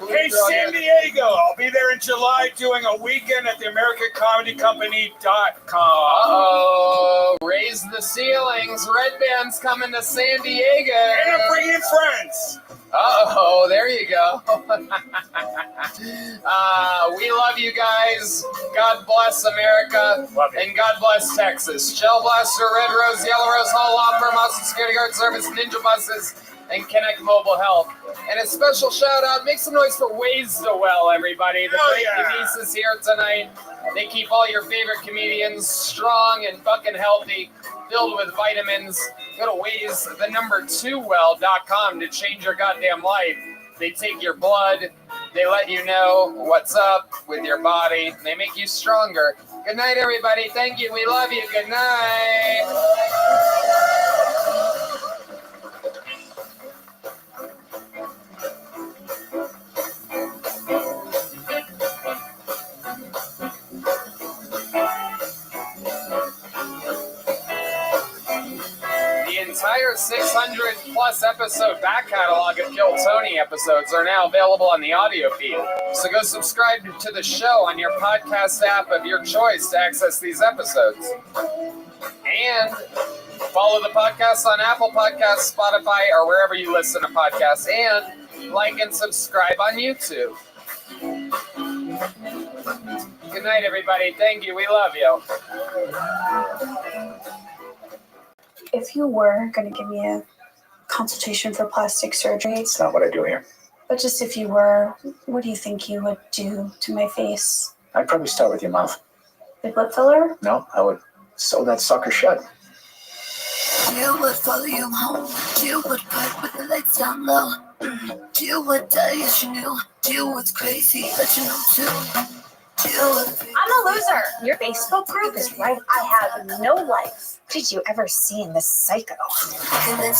Hey, San Diego, I'll be there in July doing a weekend at the AmericanComedyCompany.com.
Uh-oh, raise the ceilings. Red Band's coming to San Diego.
And I'm bringing friends.
Uh-oh, there you go. We love you guys. God bless America. And God bless Texas. Shell Blaster, Red Rose, Yellow Rose, Hall Opera, Mountain Security Guard Service, Ninja Buses, and Connect Mobile Health. And a special shout out, make some noise for Ways to Well, everybody. The great Denise is here tonight. They keep all your favorite comedians strong and fucking healthy, filled with vitamins. Go to ways2well.com to change your goddamn life. They take your blood. They let you know what's up with your body. They make you stronger. Good night, everybody. Thank you. We love you. Good night. The entire 600 plus episode back catalog of Kill Tony episodes are now available on the audio feed. So go subscribe to the show on your podcast app of your choice to access these episodes. And follow the podcast on Apple Podcasts, Spotify, or wherever you listen to podcasts. And like and subscribe on YouTube. Good night, everybody. Thank you. We love you.
If you were going to give me a consultation for plastic surgery,
That's not what I do here.
but just if you were, what do you think you would do to my face?
I'd probably start with your mouth.
Big lip filler?
No, I would sew that sucker shut.
You would follow you home. You would fight with the lights down low. You would die as you knew. You was crazy, but you know too.
I'm a loser. Your Facebook group is right. I have no life. Did you ever see this psycho?
1,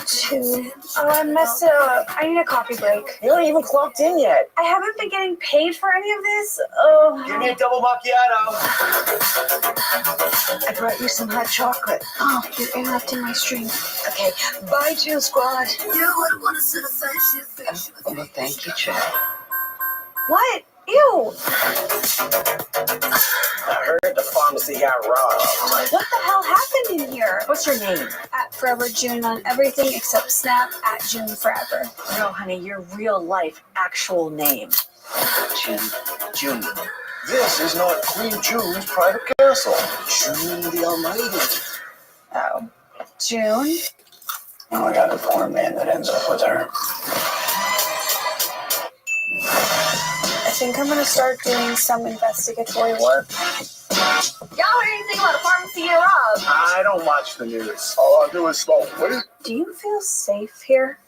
2. Oh, I messed it up. I need a coffee break.
You ain't even clocked in yet.
I haven't been getting paid for any of this. Oh.
Give me a double macchiato. I brought you some hot chocolate.
Oh, you're interrupting my stream.
Okay, bye, Jill Squad.
You would want to sit aside.
Oh, thank you, Chad.
What? Ew.
I heard the pharmacy got robbed.
What the hell happened in here?
What's your name?
At Forever June on everything except Snap at June Forever.
No, honey, your real life actual name. June.
This is not Queen June's private castle. June the Almighty.
Oh. June?
Oh, I got the poor man that ends up with her.
I think I'm going to start doing some investigatory work.
Y'all heard anything about a pharmacy in Rob?
I don't watch the news. All I do is smoke.
Do you feel safe here?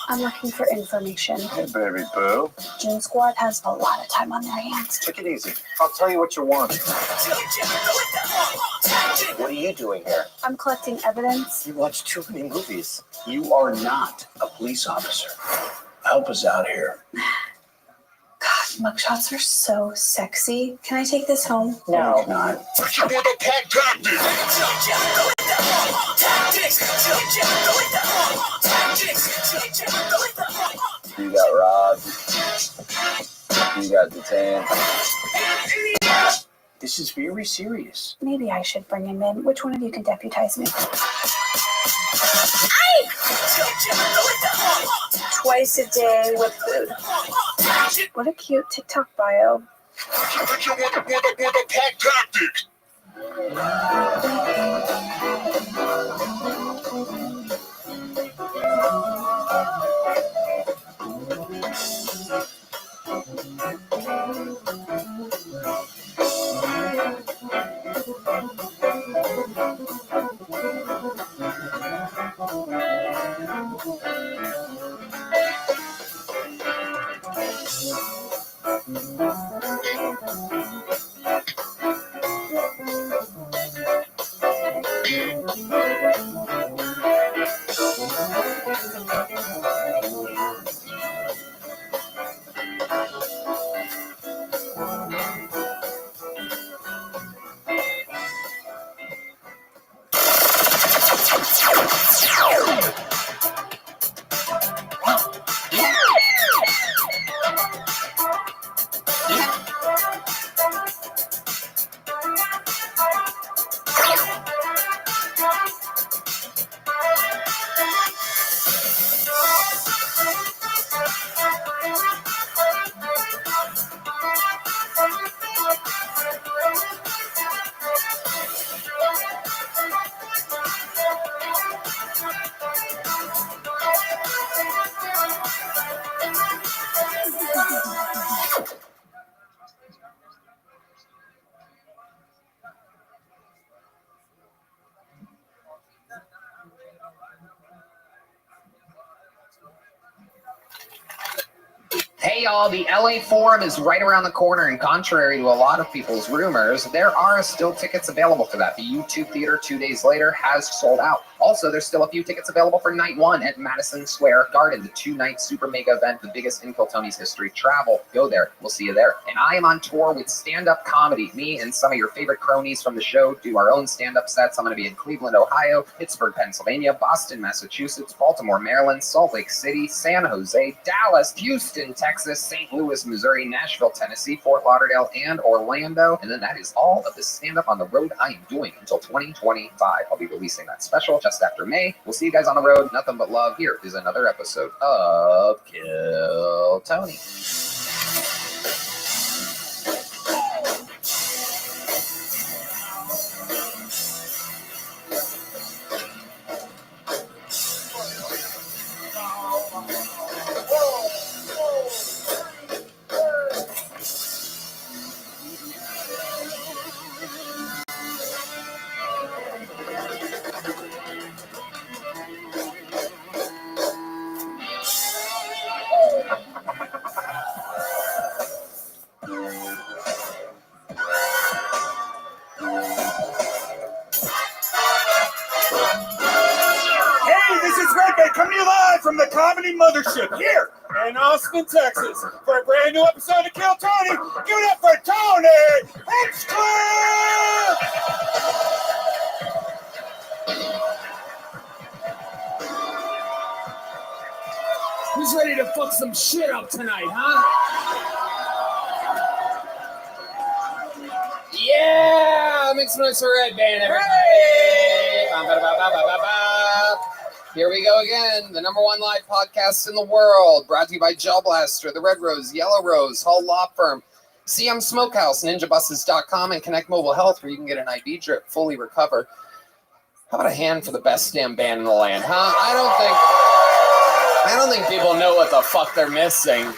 I'm looking for information.
Hey, baby boo.
June Squad has a lot of time on their hands.
Take it easy. I'll tell you what you want. What are you doing here?
I'm collecting evidence.
You watch too many movies. You are not a police officer. Help us out here.
God, mugshots are so sexy. Can I take this home?
No, not.
You got robbed. You got detained.
This is very serious.
Maybe I should bring him in. Which one of you can deputize me? Twice a day with food. What a cute TikTok bio.
Hey y'all, the LA Forum is right around the corner, and contrary to a lot of people's rumors, there are still tickets available for that. The YouTube Theater 2 days later has sold out. Also, there's still a few tickets available for night one at Madison Square Garden, the 2-night super mega event, the biggest in Kiltony's history. Travel, go there, we'll see you there. And I am on tour with stand-up comedy. Me and some of your favorite cronies from the show do our own stand-up sets. I'm going to be in Cleveland, Ohio, Pittsburgh, Pennsylvania, Boston, Massachusetts, Baltimore, Maryland, Salt Lake City, San Jose, Dallas, Houston, Texas, St. Louis, Missouri, Nashville, Tennessee, Fort Lauderdale, and Orlando. And then that is all of the stand-up on the road I am doing until 2025. I'll be releasing that special just after May. We'll see you guys on the road. Nothing but love. Here is another episode of Kill Tony.
Coming to you live from the Comedy Mothership here in Austin, Texas, for a brand new episode of Kill Tony. Give it up for Tony Hinchcliffe!
Who's ready to fuck some shit up tonight, huh? Yeah, mix noise for Red Band, everybody. Here we go again, the #1 live podcast in the world, brought to you by Gel Blaster, the Red Rose, Yellow Rose, Hull Law Firm, CM Smokehouse, NinjaBuses.com, and Connect Mobile Health, where you can get an IV drip, fully recover. How about a hand for the best damn band in the land, huh? I don't think people know what the fuck they're missing.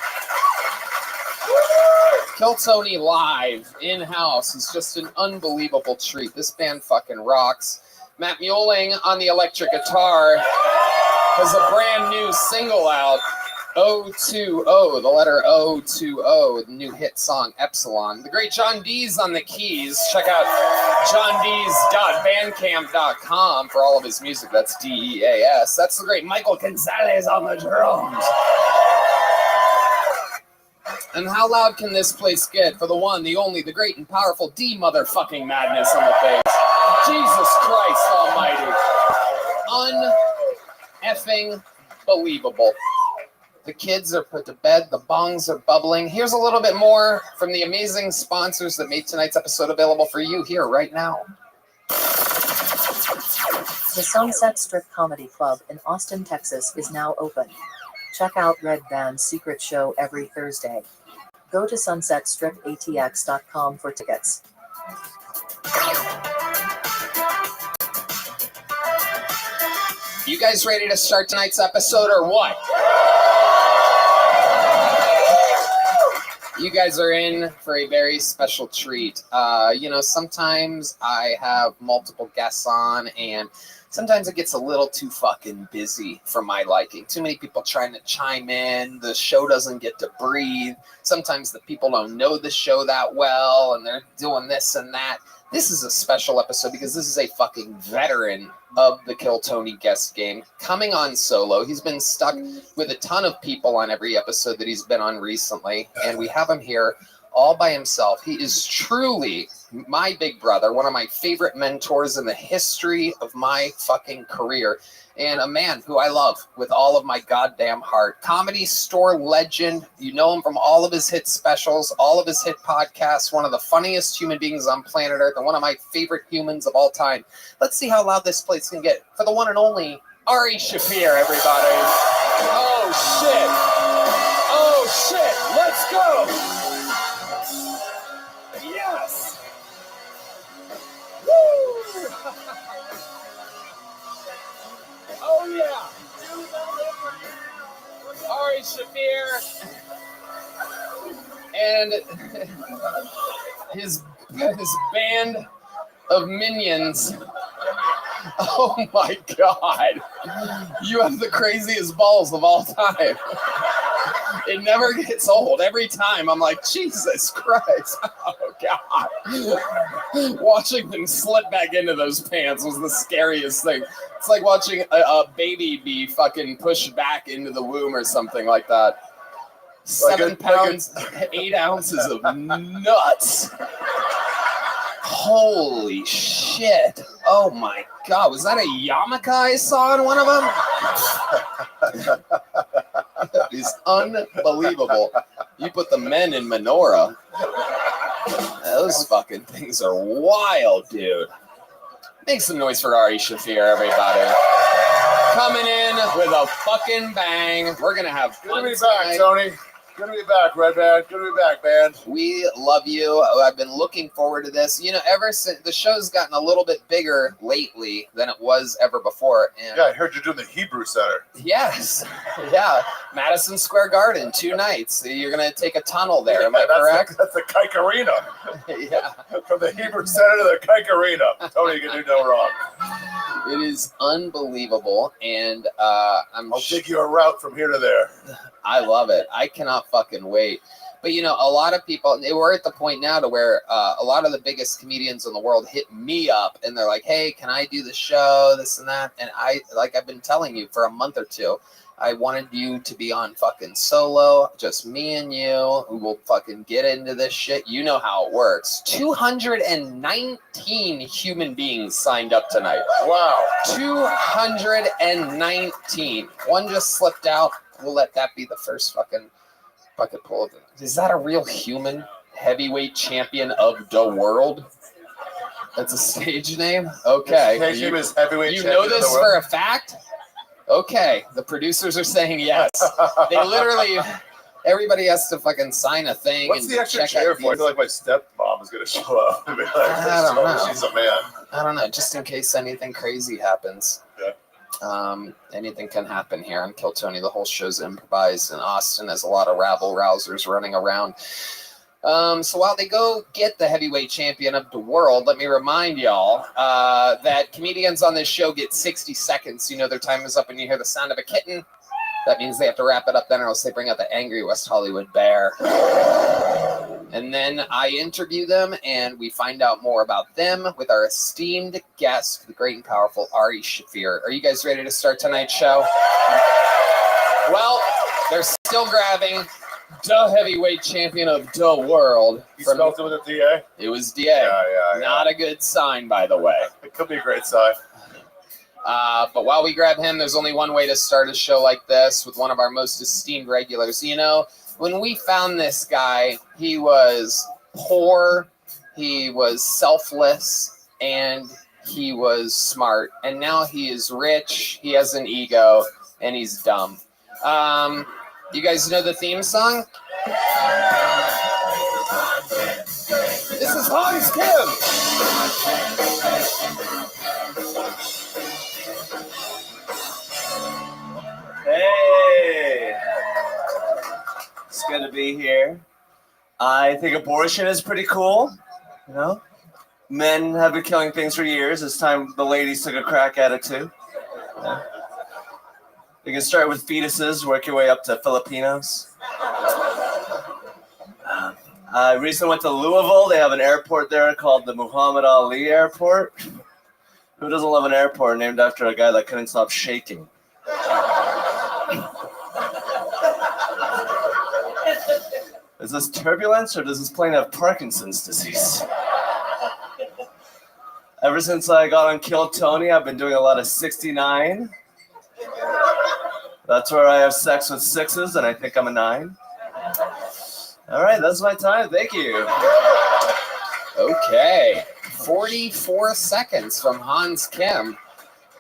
Kill Tony live, in-house, is just an unbelievable treat. This band fucking rocks. Matt Muelling on the electric guitar has a brand new single out, O20, the letter O20, the new hit song, Epsilon. The great John Dees on the keys. Check out johndees.bandcamp.com for all of his music. That's DEAS. That's the great Michael Gonzalez on the drums. And how loud can this place get for the one, the only, the great and powerful D motherfucking madness on the bass? Jesus Christ almighty. Un-effing believable. The kids are put to bed. The bongs are bubbling. Here's a little bit more from the amazing sponsors that made tonight's episode available for you here right now.
The Sunset Strip Comedy Club in Austin, Texas is now open. Check out Red Band's secret show every Thursday. Go to sunsetstripatx.com for tickets.
You guys ready to start tonight's episode or what? You guys are in for a very special treat. Sometimes I have multiple guests on, and sometimes it gets a little too fucking busy for my liking. Too many people trying to chime in. The show doesn't get to breathe. Sometimes the people don't know the show that well, and they're doing this and that. This is a special episode because this is a fucking veteran of the Kill Tony guest game coming on solo. He's been stuck with a ton of people on every episode that he's been on recently, and we have him here all by himself. He is truly my big brother, one of my favorite mentors in the history of my fucking career, and a man who I love with all of my goddamn heart. Comedy Store legend. You know him from all of his hit specials, all of his hit podcasts, one of the funniest human beings on planet Earth, and one of my favorite humans of all time. Let's see how loud this place can get for the one and only Ari Shaffir, everybody.
Oh, shit. Oh, shit. Let's go. Yes. Woo. Oh, yeah. Ari Shaffir and his band of minions. Oh my God. You have the craziest balls of all time.
It never gets old. Every time I'm like, Jesus Christ. Oh, God. Watching them slip back into those pants was the scariest thing. It's like watching a baby be fucking pushed back into the womb or something like that. 7 pounds, 8 ounces of nuts. Holy shit. Oh my God. Was that a yarmulke I saw in one of them? That is unbelievable. You put the men in menorah. Those fucking things are wild, dude. Make some noise for Ari Shafir, everybody. Coming in with a fucking bang. We're going to have fun.
Good to be back, Tony. Good to be back, Red Man. Good to be back, man.
We love you. I've been looking forward to this. You know, ever since the show's gotten a little bit bigger lately than it was ever before. And
yeah, I heard you're doing the Hebrew Center.
Yes. Yeah. Madison Square Garden, 2 nights. You're going to take a tunnel there. Am I correct?
That's the Kike Arena.
Yeah.
From the Hebrew Center to the Kike Arena. Tony, you can do no wrong.
It is unbelievable. And
I'll take you a route from here to there.
I love it. I cannot fucking wait. But, you know, a lot of people, we're at the point now to where a lot of the biggest comedians in the world hit me up and they're like, hey, can I do the show, this and that? And I've been telling you for a month or two, I wanted you to be on fucking solo, just me and you, who will fucking get into this shit. You know how it works. 219 human beings signed up tonight.
Wow.
219. One just slipped out. We'll let that be the first fucking pull. Is that a real human heavyweight champion of the world? That's a stage name? Okay.
His name is heavyweight champion.
You know this for a fact? Okay. The producers are saying yes. They literally, everybody has to fucking sign a thing.
What's the extra chair for? I feel like my stepmom is going to show up. I
don't know.
She's a man.
I don't know. Just in case anything crazy happens.
Yeah.
Anything can happen here on Kill Tony. The whole show's improvised in Austin. There's a lot of rabble rousers running around. So while they go get the heavyweight champion of the world, let me remind y'all that comedians on this show get 60 seconds. You know their time is up and you hear the sound of a kitten. That means they have to wrap it up then or else they bring out the angry West Hollywood bear. And then I interview them and we find out more about them with our esteemed guest, the great and powerful Ari Shafir. Are you guys ready to start tonight's show? Well, they're still grabbing the heavyweight champion of the world.
You spelled it with a DA?
It was DA.
Yeah.
Not a good sign, by the way.
It could be a great sign.
But while we grab him, there's only one way to start a show like this with one of our most esteemed regulars. You know, when we found this guy, he was poor, he was selfless, and he was smart. And now he is rich, he has an ego, and he's dumb. You guys know the theme song? This is Hans Kim.
Hey, it's good to be here. I think abortion is pretty cool. You know, men have been killing things for years. It's time the ladies took a crack at it too. Yeah. You can start with fetuses, work your way up to Filipinos. I recently went to Louisville. They have an airport there called the Muhammad Ali Airport. Who doesn't love an airport named after a guy that couldn't stop shaking? Is this turbulence or does this plane have Parkinson's disease? Ever since I got on Kill Tony, I've been doing a lot of 69. That's where I have sex with sixes, and I think I'm a 9. All right, that's my time. Thank you.
Okay. 44 seconds from Hans Kim.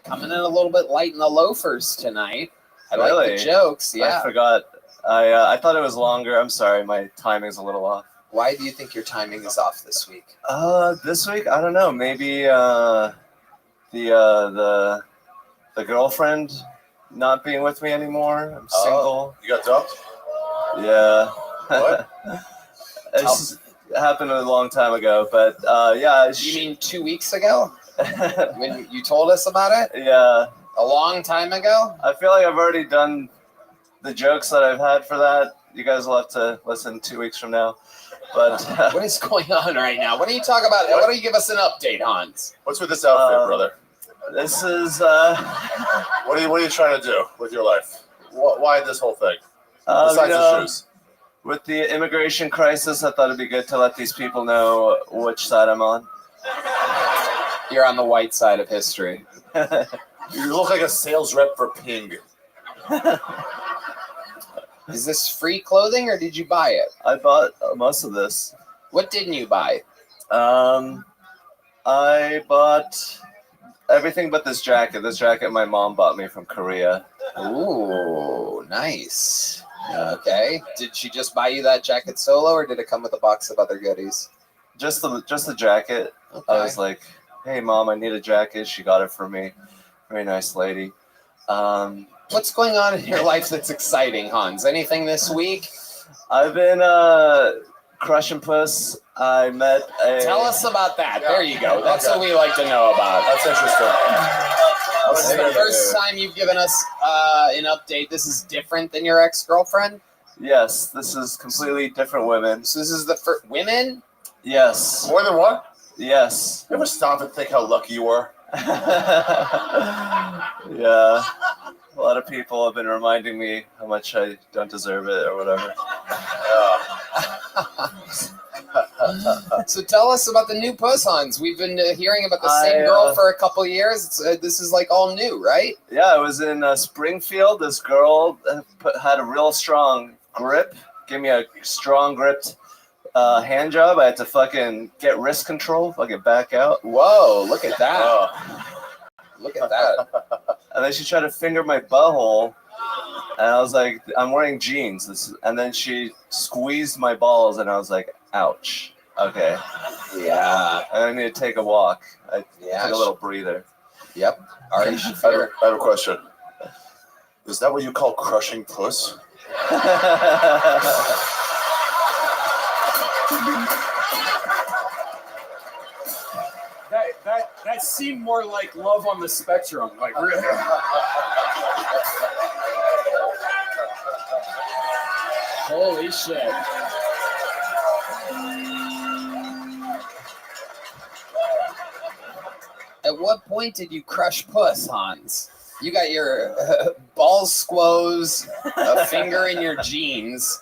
Coming in a little bit light in the loafers tonight. I like the jokes, yeah.
I forgot. I thought it was longer. I'm sorry, my timing's a little off.
Why do you think your timing is off this week?
This week? I don't know. Maybe the girlfriend not being with me anymore. I'm single.
You got dumped?
Yeah.
What?
It happened a long time ago, but yeah.
You mean 2 weeks ago? When you told us about it?
Yeah.
A long time ago?
I feel like I've already done the jokes that I've had for that You guys will have to listen 2 weeks from now. But
what is going on right now? What do you talk about? Why don't you give us an update, Hans?
What's with this outfit, brother?
This is
What are you trying to do with your life? Why this whole thing? Besides
you know,
the shoes.
with the immigration crisis, I thought it'd be good to let these people know which side I'm on.
You're on the white side of history.
You look like a sales rep for Ping.
Is this free clothing or did you buy it?
I bought most of this.
What didn't you buy?
I bought everything but this jacket. This jacket my mom bought me from Korea.
Ooh, nice. Okay. Did she just buy you that jacket solo, or did it come with a box of other goodies?
Just the jacket.
Okay.
I was like, "Hey, Mom, I need a jacket." She got it for me. Very nice lady.
What's going on in your life that's exciting, Hans? Anything this week?
I've been crushing puss. I met a...
Tell us about that. Yeah. There you go. That's what we like to know about.
That's interesting.
This is the first time you've given us an update. This is different than your ex-girlfriend?
Yes, this is completely different women.
So this is the first... Women?
Yes.
More than one?
Yes.
You ever stop and think how lucky you are?
Yeah. A lot of people have been reminding me how much I don't deserve it or whatever.
So tell us about the new puss, Hans. We've been hearing about the same girl for a couple years. This is like all new, right?
Yeah, I was in Springfield. This girl had a real strong grip. Gave me a strong gripped hand job. I had to fucking get wrist control, fucking back out.
Whoa, look at that. Look at that.
And then she tried to finger my butthole. And I was like, I'm wearing jeans. And then she squeezed my balls, and I was like, ouch. Okay.
Yeah.
I need to take a walk. I took a little breather.
Yep. All right.
I have a question. Is that what you call crushing puss?
That seemed more like love on the spectrum. Like really. Holy shit.
At what point did you crush puss, Hans? You got your balls squoze, a finger in your jeans,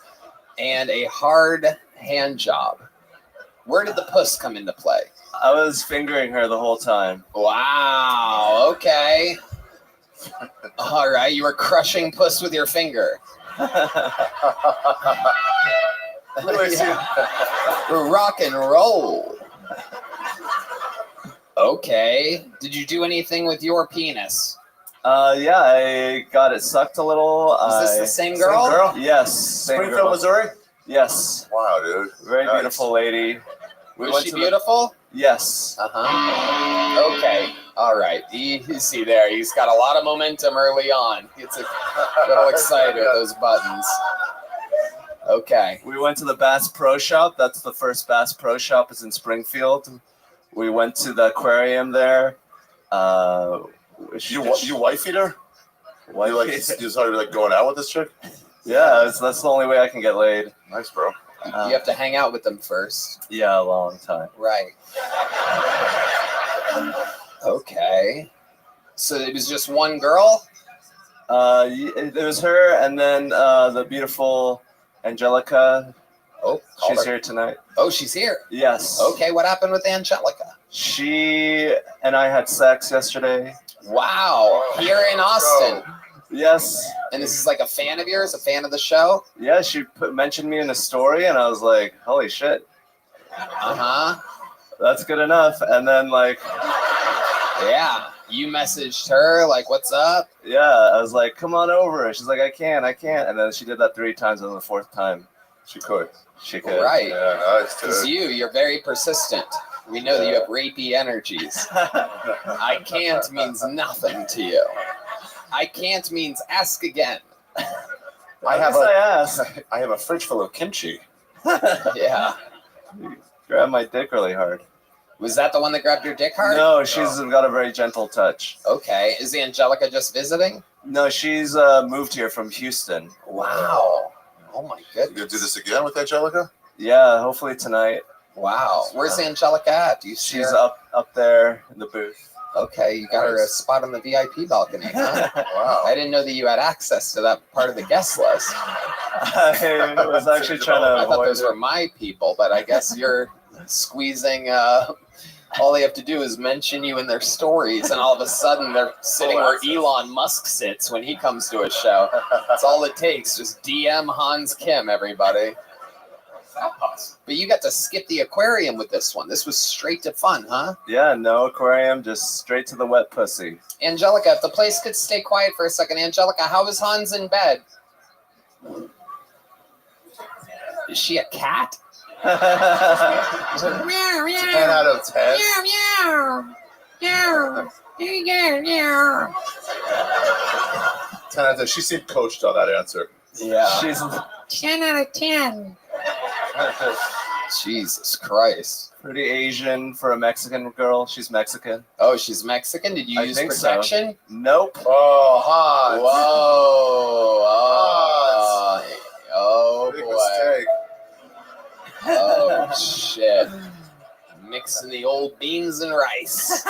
and a hard hand job. Where did the puss come into play?
I was fingering her the whole time.
Wow, okay. All right, you were crushing puss with your finger. Rock and roll. Okay. Did you do anything with your penis?
Yeah, I got it sucked a little.
Is this the same girl?
Same girl? Yes.
Springfield, Missouri?
Yes.
Wow, dude.
Very beautiful lady.
Was she beautiful?
Yes.
Uh-huh. Okay. All right. You see there, he's got a lot of momentum early on. Gets a little excited with those buttons. Okay.
We went to the Bass Pro Shop. That's the first Bass Pro Shop is in Springfield. We went to the aquarium there.
You wife eater? You started like going out with this chick?
Yeah, that's the only way I can get laid.
Nice, bro.
You have to hang out with them first.
Yeah, a long time.
Right. Okay. So it was just one girl?
It was her, and then the beautiful Angelica.
Oh,
she's here tonight.
Oh, she's here?
Yes.
Okay, what happened with Angelica?
She and I had sex yesterday.
Wow. Here in Austin?
Yes.
And this is like a fan of yours, a fan of the show?
Yeah, she mentioned me in a story, and I was like, holy shit.
Uh-huh.
That's good enough. And then, like...
Yeah. You messaged her, like, what's up?
Yeah, I was like, come on over. She's like, I can't. And then she did that 3 times, and the 4th time, she could.
Right.
Yeah, nice,
because you're very persistent. We know that you have rapey energies. I can't means nothing to you. I can't means ask again.
I have a fridge full of kimchi.
Yeah.
You grabbed my dick really hard.
Was that the one that grabbed your dick hard?
No, she's got a very gentle touch.
Okay. Is Angelica just visiting?
No, she's moved here from Houston.
Wow.
Oh my
You
goodness.
gonna do this again with Angelica?
Yeah, hopefully tonight.
Wow. Where's Angelica at? Do you see
She's
her?
up there in the booth.
Okay, you got her a spot on the VIP balcony, huh?
Wow.
I didn't know that you had access to that part of the guest list.
I was actually trying to
I thought
avoid
those were my people, but I guess you're squeezing. All they have to do is mention you in their stories, and all of a sudden they're sitting where Elon Musk sits when he comes to a show. That's all it takes. Just DM Hans Kim, everybody. But you got to skip the aquarium with this one. This was straight to fun, huh?
Yeah, no aquarium, just straight to the wet pussy.
Angelica, if the place could stay quiet for a second. Angelica, how is Hans in bed? Is she a cat?
10 out of 10.
Meow.
10 out of 10. She seemed coached on that answer.
Yeah.
She's 10 out of 10.
Jesus Christ.
Pretty Asian for a Mexican girl. She's Mexican.
Oh, she's Mexican? Did you
I
use
think
protection?
So. Nope.
Oh, Hans.
Whoa. Oh,
Big
boy.
mistake.
Oh, shit. Mixing the old beans and rice.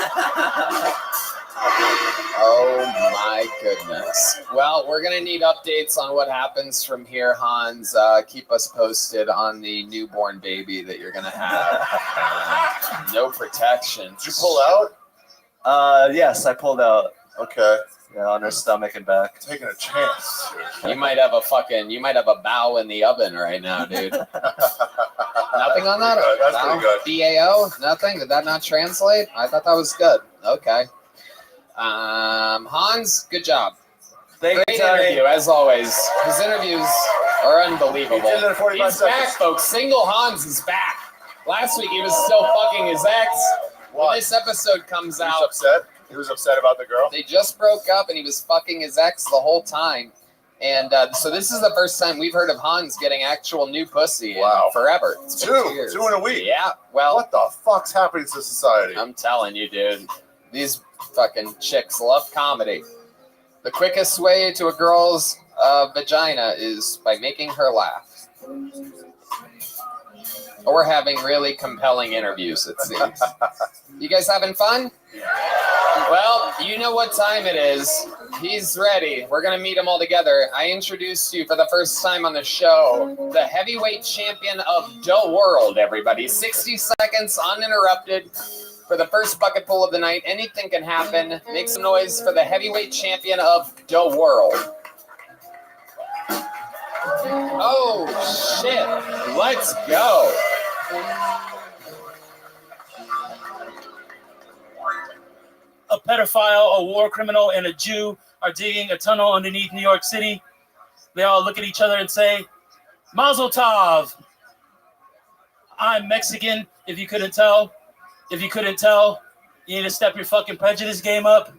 Oh, my goodness. Well, we're going to need updates on what happens from here, Hans. Keep us posted on the newborn baby that you're going to have. No protection.
Did you pull out?
Yes, I pulled out.
Okay.
Yeah, on her stomach and back.
Taking a chance.
You might have a bow in the oven right now, dude. Nothing on that?
That's
No?
pretty good.
BAO? Nothing? Did that not translate? I thought that was good. Okay. Hans, good job.
Great
interview, as always. His interviews are unbelievable.
He did it in 45
He's back,
seconds.
folks. Single Hans is back. Last week he was still fucking his ex. When this episode comes
He was
out,
upset? He was upset about the girl?
they just broke up and he was fucking his ex the whole time. And so this is the first time we've heard of Hans getting actual new pussy in forever. It's been 2 years.
2 in a week.
Yeah, well,
What the fuck's happening to society?
I'm telling you, dude. These fucking chicks love comedy. The quickest way to a girl's vagina is by making her laugh. Or having really compelling interviews, it seems. You guys having fun? Well, you know what time it is. He's ready. We're going to meet them all together. I introduced you for the first time on the show, the heavyweight champion of the world, everybody. 60 seconds uninterrupted for the first bucket pull of the night. Anything can happen. Make some noise for the heavyweight champion of the world. Oh, shit. Let's go.
A pedophile, a war criminal, and a Jew are digging a tunnel underneath New York City. They all look at each other and say, Mazel Tov. I'm Mexican, if you couldn't tell. If you couldn't tell, you need to step your fucking prejudice game up.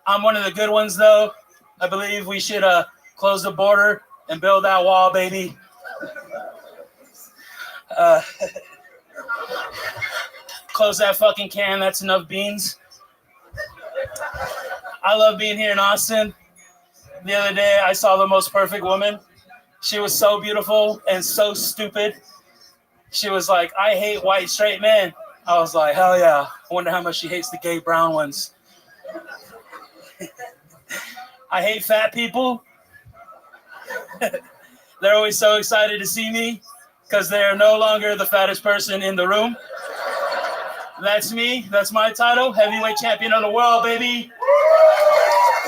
I'm one of the good ones, though. I believe we should close the border and build that wall, baby. Close that fucking can. That's enough beans. I love being here in Austin. The other day, I saw the most perfect woman. She was so beautiful and so stupid. She was like, I hate white straight men. I was like, hell yeah. I wonder how much she hates the gay brown ones. I hate fat people. They're always so excited to see me because they're no longer the fattest person in the room. That's me. That's my title. Heavyweight champion of the world, baby.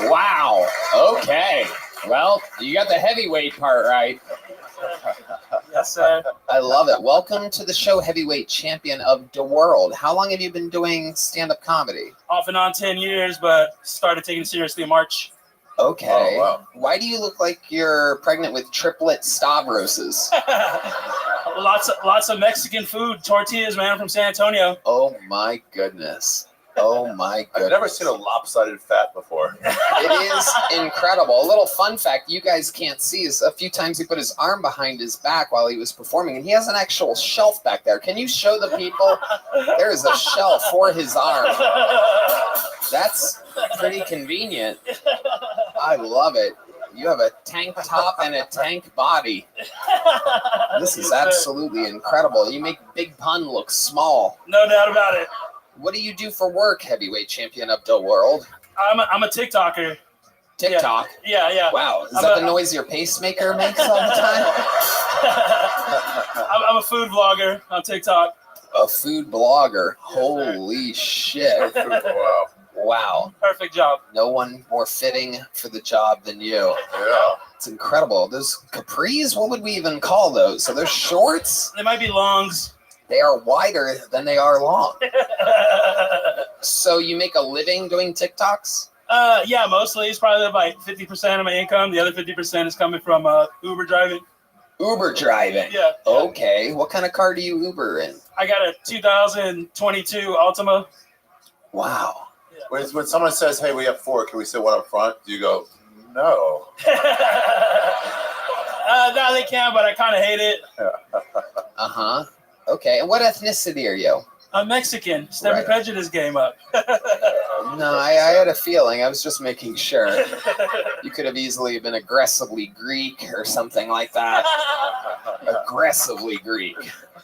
Wow. Okay. Well, you got the heavyweight part right.
Yes, sir.
I love it. Welcome to the show, heavyweight champion of the world. How long have you been doing stand-up comedy?
Off and on 10 years, but started taking it seriously in March.
Okay.
Oh, wow.
Why do you look like you're pregnant with triplet Stavroses?
Lots of Mexican food, tortillas, man, from San Antonio.
Oh my goodness. Oh my goodness.
I've never seen a lopsided fat before.
It is incredible. A little fun fact you guys can't see is a few times he put his arm behind his back while he was performing, and he has an actual shelf back there. Can you show the people? There is a shelf for his arm. That's pretty convenient. I love it.
You have a tank top and a tank body. This is absolutely incredible. You make Big Pun look small.
No doubt about it.
What do you do for work, heavyweight champion of the world?
I'm a TikToker.
TikTok?
Yeah.
Wow. Is that the noise your pacemaker makes all the time?
I'm a food vlogger on TikTok.
A food blogger. Holy shit. Wow.
Perfect job.
No one more fitting for the job than you.
Yeah.
It's incredible. Those capris, what would we even call those? Are those shorts?
They might be longs.
They are wider than they are long. So you make a living doing TikToks?
Yeah, mostly. It's probably like 50% of my income. The other 50% is coming from Uber driving.
Uber driving?
Yeah.
Okay. What kind of car do you Uber in?
I got a 2022 Altima.
Wow.
When someone says, "Hey, we have 4, can we sit one up front?" Do you go, "No"?
No, they can, but I kind of hate it.
Uh-huh. Okay. And what ethnicity are you?
I'm Mexican. Step your prejudice game up.
No, I had a feeling. I was just making sure. You could have easily been aggressively Greek or something like that. Aggressively Greek.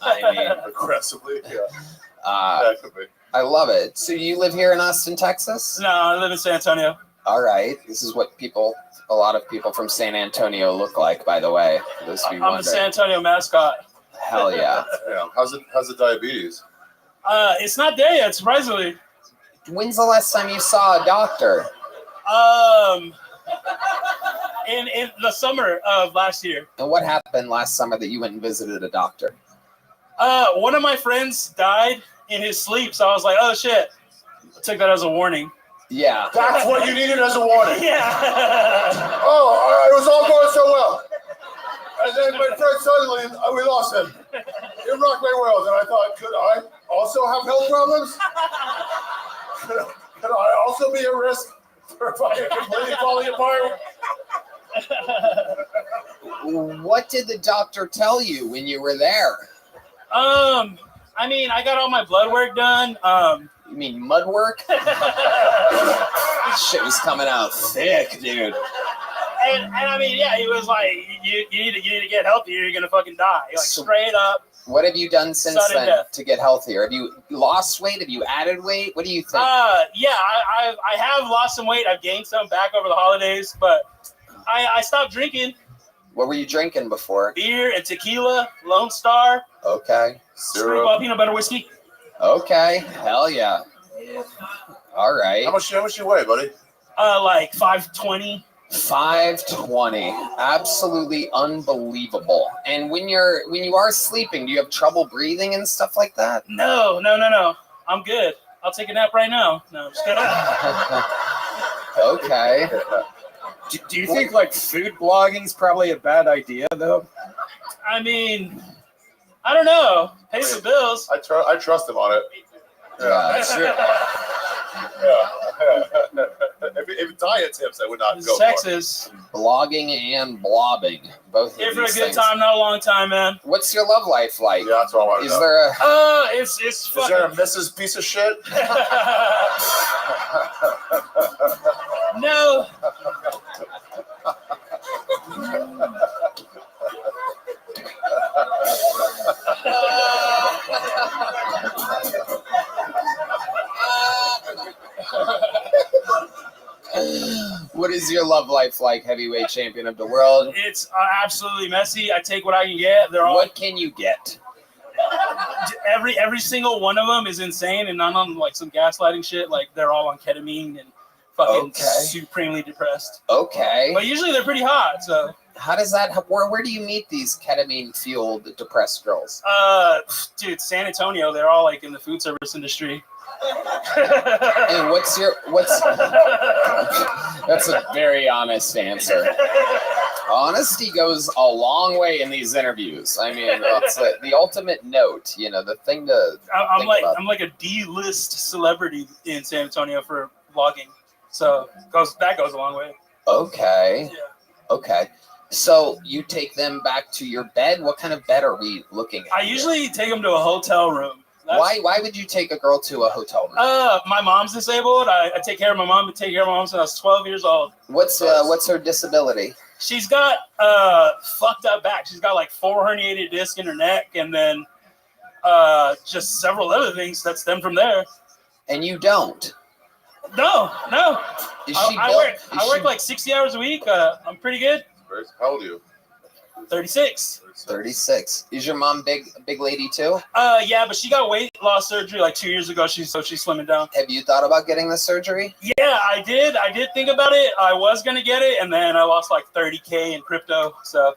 I mean,
aggressively, yeah.
That could be. I love it. So you live here in Austin, Texas?
No, I live in San Antonio.
All right. This is what a lot of people from San Antonio look like, by the way. For those of you
I'm a San Antonio mascot.
Hell yeah. Yeah. How's the diabetes?
It's not there yet, surprisingly.
When's the last time you saw a doctor?
In the summer of last year.
And what happened last summer that you went and visited a doctor?
One of my friends died in his sleep, so I was like, oh shit. I took that as a warning.
Yeah.
That's what you needed as a warning.
Yeah.
Oh, it was all going so well. And then my friend suddenly, we lost him. It rocked my world, and I thought, could I also have health problems? Could I also be at risk for fucking completely falling apart?
What did the doctor tell you when you were there?
I mean, I got all my blood work done.
You mean mud work? This shit was coming out thick, dude.
And I mean, yeah, he was like, you need to get healthy or you're gonna fucking die. Like straight up.
What have you done since
Sudden
then
death.
to get healthier? Have you lost weight? Have you added weight? What do you think?
Yeah, I have lost some weight. I've gained some back over the holidays, but I stopped drinking.
What were you drinking before?
Beer and tequila, Lone Star.
Okay.
Screwball peanut butter whiskey.
Okay. Hell yeah. All right.
How much you weigh, buddy?
Like 520.
520. Absolutely unbelievable. And when you are sleeping, do you have trouble breathing and stuff like that?
No. I'm good. I'll take a nap right now. No, I'm just kidding.
Okay.
Do you think like food blogging is probably a bad idea though?
I mean, I don't know. Pay the bills.
I trust him on it.
Yeah.
If diet tips, I would not
It's
go
Texas.
Blogging and blobbing. Both
Here
of
for a
these
good
things.
time, not a long time, man.
What's your love life like?
Yeah, that's what I want to
Is
know.
there a
It's
Is
fucking.
there a Mrs. Piece of Shit?
No.
What is your love life like, heavyweight champion of the world?
It's absolutely messy. I take what I can get. They're all
What can you get?
every single one of them is insane and none on like some gaslighting shit. Like they're all on ketamine and fucking
Okay.
supremely depressed.
Okay.
But usually they're pretty hot. So
How does that? Where do you meet these ketamine-fueled depressed girls?
dude, San Antonio, they're all like in the food service industry.
And what's? That's a very honest answer. Honesty goes a long way in these interviews. I mean, it's the ultimate note. You know, the thing to.
I'm like a D-list celebrity in San Antonio for vlogging. So that goes a long way.
Okay.
Yeah.
Okay. So you take them back to your bed. What kind of bed are we looking at?
I usually take them to a hotel room.
Why would you take a girl to a hotel room?
My mom's disabled. I take care of my mom. I take care of my mom since I was 12 years old.
What's her disability?
She's got fucked up back. She's got like 4 herniated discs in her neck, and then just several other things that stem from there.
And you don't?
No.
Is
I work like 60 hours a week. I'm pretty good.
How old are you?
36.
36. Is your mom big lady too?
Yeah, but she got weight loss surgery like 2 years ago. She's slimming down.
Have you thought about getting the surgery?
Yeah, I did. I did think about it. I was gonna get it, and then I lost like 30K in crypto. So.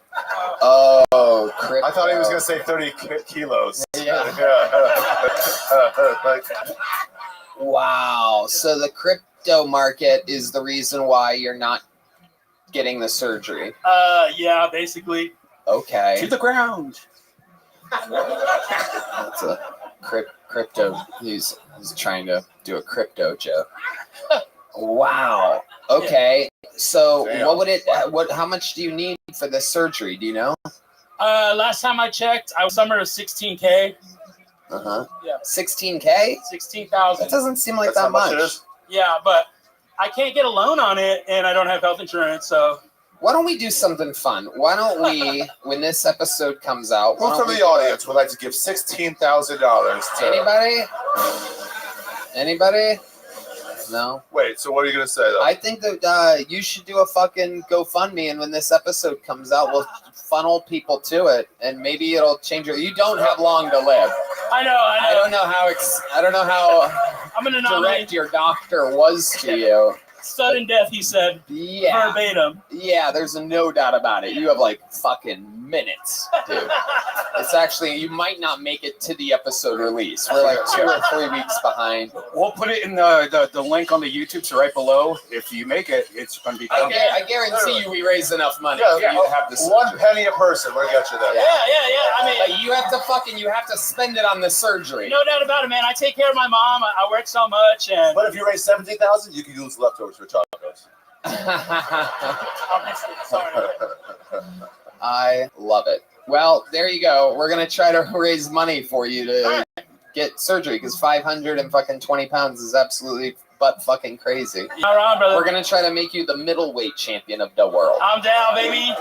Oh, crypto.
I thought he was gonna say 30 kilos.
Yeah. Wow. So the crypto market is the reason why you're not getting the surgery.
Yeah, basically.
Okay.
To the ground.
That's a crypto. He's trying to do a crypto joke. Wow. Okay. So what would it? How much do you need for the surgery? Do you know?
Last time I checked, I was somewhere to 16K. Yeah.
16K?
16,000.
That doesn't seem like that much.
Yeah, but I can't get a loan on it, and I don't have health insurance, so.
Why don't we do something fun? Why don't we, when this episode comes out,
Who from the audience would like to give $16,000 to?
Anybody? No.
Wait. So what are you gonna say though?
I think that you should do a fucking GoFundMe, and when this episode comes out, we'll funnel people to it, and maybe it'll change your. You don't have long to live.
I know.
I don't know how.
I'm gonna
direct your doctor was to you.
Sudden death, he said.
Yeah.
Verbatim.
Yeah, there's no doubt about it. You have like fucking minutes, dude. It's actually, you might not make it to the episode release. We're like 2 or 3 weeks behind.
We'll put it in the link on the YouTube, so right below. If you make it, it's going to be done.
I guarantee you we raise enough money.
Yeah,
you have this
1 penny a person. We'll get you there.
Yeah. I mean,
but you have to spend it on the surgery.
No doubt about it, man. I take care of my mom. I work so much, and.
But if you raise 17,000, you can use leftovers for tacos.
I love it. Well, there you go. We're gonna try to raise money for you to get surgery because 520 pounds is absolutely butt fucking crazy.
All right, brother.
We're gonna try to make you the middleweight champion of the world.
I'm down, baby.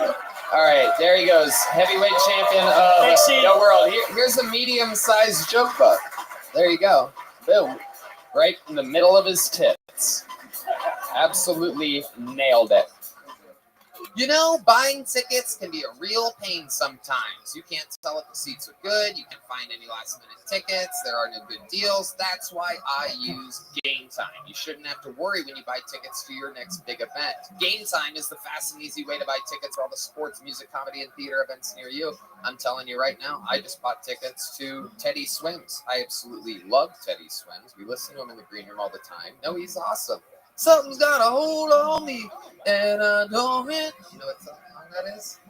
All right, there he goes, heavyweight champion of the world. Here's a medium-sized joke book. There you go. Boom. Right in the middle of his tits. Absolutely nailed it. You know, buying tickets can be a real pain sometimes. You can't tell if the seats are good. You can't find any last-minute tickets. There are no good deals. That's why I use Game Time. You shouldn't have to worry when you buy tickets to your next big event. Game Time is the fast and easy way to buy tickets for all the sports, music, comedy, and theater events near you. I'm telling you right now, I just bought tickets to Teddy Swims. I absolutely love Teddy Swims. We listen to him in the green room all the time. No, he's awesome. Something's got a hold on me, and I don't it. You know what song that is?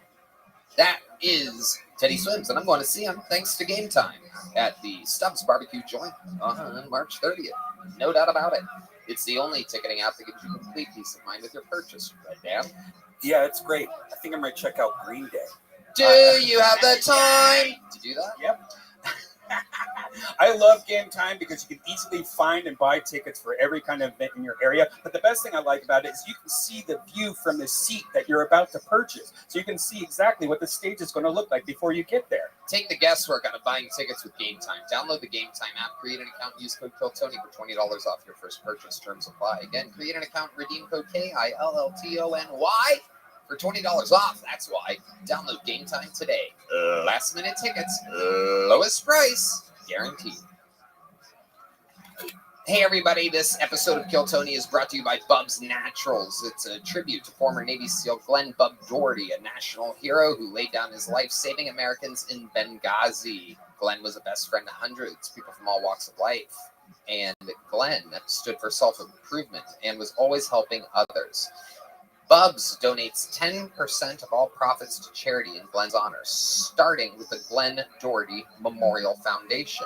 That is Teddy Swims, and I'm going to see him thanks to Game Time at the Stubbs Barbecue Joint on March 30th. No doubt about it. It's the only ticketing app that gives you complete peace of mind with your purchase. Right, Dan?
Yeah, it's great. I think I'm going to check out Green Day.
Do you have the time to do that?
Yep. I love Game Time because you can easily find and buy tickets for every kind of event in your area. But the best thing I like about it is you can see the view from the seat that you're about to purchase. So you can see exactly what the stage is going to look like before you get there.
Take the guesswork out of buying tickets with Game Time. Download the Game Time app, create an account, use code KILLTONY for $20 off your first purchase. Terms apply. Again, create an account, redeem code KILLTONY for $20 off. That's why. Download Game Time today. Last minute tickets. Lowest price. Guaranteed. Hey everybody, this episode of Kill Tony is brought to you by Bub's Naturals. It's a tribute to former Navy SEAL Glenn "Bub" Doherty, a national hero who laid down his life saving Americans in Benghazi. Glenn was a best friend to hundreds, people from all walks of life. And Glenn stood for self-improvement and was always helping others. Bubs donates 10% of all profits to charity in Glenn's honor, starting with the Glenn Doherty Memorial Foundation.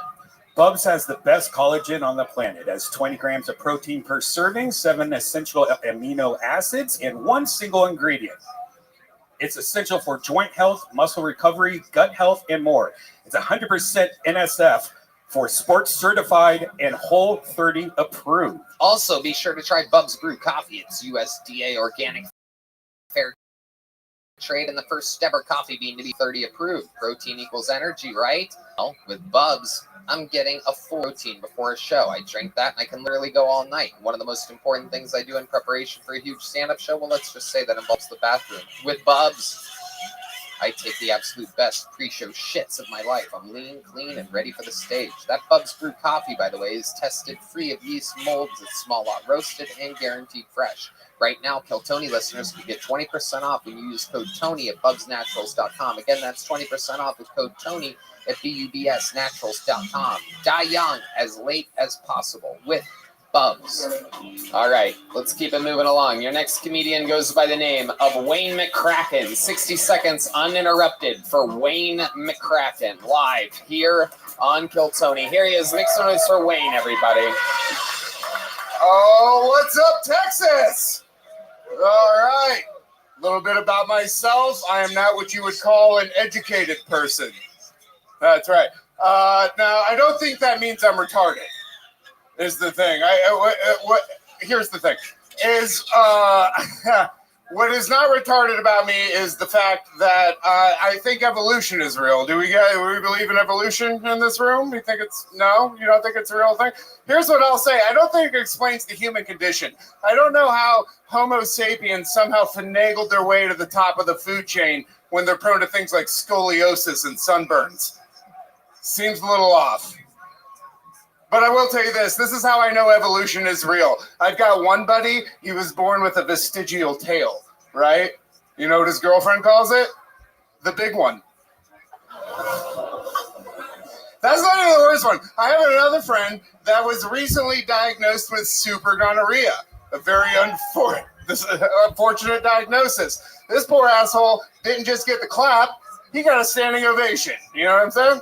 Bubs has the best collagen on the planet. It has 20 grams of protein per serving, 7 essential amino acids, and 1 single ingredient. It's essential for joint health, muscle recovery, gut health, and more. It's 100% NSF, for sports certified and Whole 30 approved.
Also, be sure to try Bub's Brew Coffee. It's USDA organic, fair trade, and the first ever coffee bean to be 30 approved. Protein equals energy, right? Well, with Bub's, I'm getting a full protein before a show. I drink that and I can literally go all night. One of the most important things I do in preparation for a huge stand-up show, well, let's just say that involves the bathroom. With Bub's, I take the absolute best pre-show shits of my life. I'm lean, clean, and ready for the stage. That Bub's Brew Coffee, by the way, is tested free of yeast, molds, it's small lot roasted, and guaranteed fresh. Right now, Kiltony listeners can get 20% off when you use code TONY at bubsnaturals.com. Again, that's 20% off with code TONY at bubsnaturals.com. Die young as late as possible with Bubs. All right, let's keep it moving along. Your next comedian goes by the name of Wayne McCracken. 60 seconds uninterrupted for Wayne McCracken, live here on Kiltony. Here he is. Make some noise for Wayne, everybody.
Oh, what's up, Texas? All right. A little bit about myself. I am not what you would call an educated person. That's right. Now, I don't think that means I'm retarded, is the thing. Here's the thing. What is not retarded about me is the fact that I think evolution is real. Do we believe in evolution in this room? You think it's, no? You don't think it's a real thing? Here's what I'll say. I don't think it explains the human condition. I don't know how Homo sapiens somehow finagled their way to the top of the food chain when they're prone to things like scoliosis and sunburns. Seems a little off. But I will tell you this is how I know evolution is real. I've got one buddy, he was born with a vestigial tail, right? You know what his girlfriend calls it? The big one. That's not even the worst one. I have another friend that was recently diagnosed with super gonorrhea. A very unfortunate diagnosis. This poor asshole didn't just get the clap, he got a standing ovation. You know what I'm saying?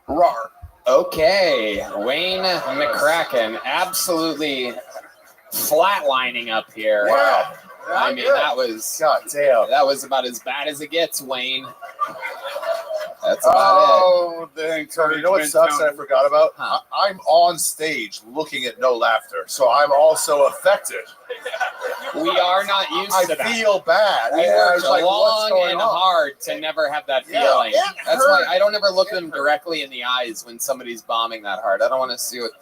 Rawr.
Okay, Wayne McCracken, absolutely flatlining up here.
Wow.
I mean, that was,
God damn.
That was about as bad as it gets, Wayne. That's about
it.
You know what sucks that I forgot about?
Huh.
I'm on stage looking at no laughter, so I'm also affected.
We are not used to that.
I feel bad.
We
I
worked
was like, what's
long
going
and
on?
hard to never have that
Yeah,
feeling.
it
That's
hurt.
why I don't ever look them directly in the eyes when somebody's bombing that hard. I don't want to see what.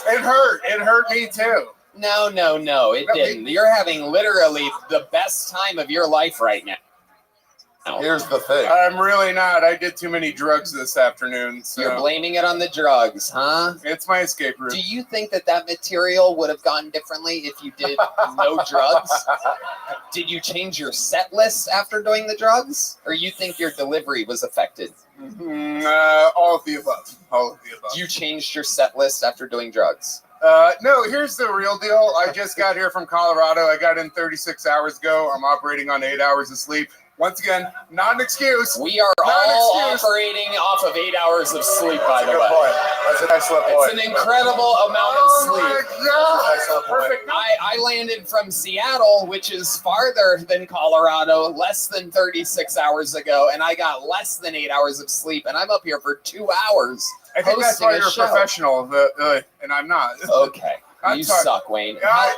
It hurt. It hurt me too.
No, it didn't. You're having literally the best time of your life right now.
Here's the thing.
I'm really not. I did too many drugs this afternoon. So.
You're blaming it on the drugs, huh?
It's my escape route.
Do you think that material would have gone differently if you did no drugs? Did you change your set list after doing the drugs? Or you think your delivery was affected?
All of the above. All of the above.
You changed your set list after doing drugs?
No, here's the real deal. I just got here from Colorado. I got in 36 hours ago. I'm operating on 8 hours of sleep. Once again, not an excuse.
We are all operating off of 8 hours of sleep, by the way.
That's an excellent point.
It's an incredible amount of sleep.
Oh my God. Perfect.
I landed from Seattle, which is farther than Colorado, less than 36 hours ago, and I got less than 8 hours of sleep, and I'm up here for 2 hours.
I think that's why
hosting a
you're a
show.
professional, and I'm not.
Okay.
I'm
You
sorry.
suck, Wayne.
Yeah,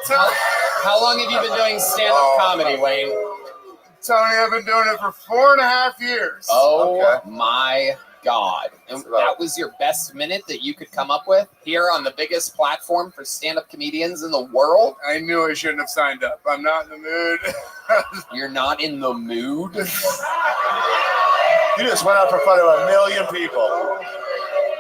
How long have you been doing stand-up comedy, Wayne?
Tony, I've been doing it for 4.5 years.
Oh, my God. And that was your best minute that you could come up with here on the biggest platform for stand-up comedians in the world?
I knew I shouldn't have signed up. I'm not in the mood.
You're not in the mood?
You just went out for front of 1 million people.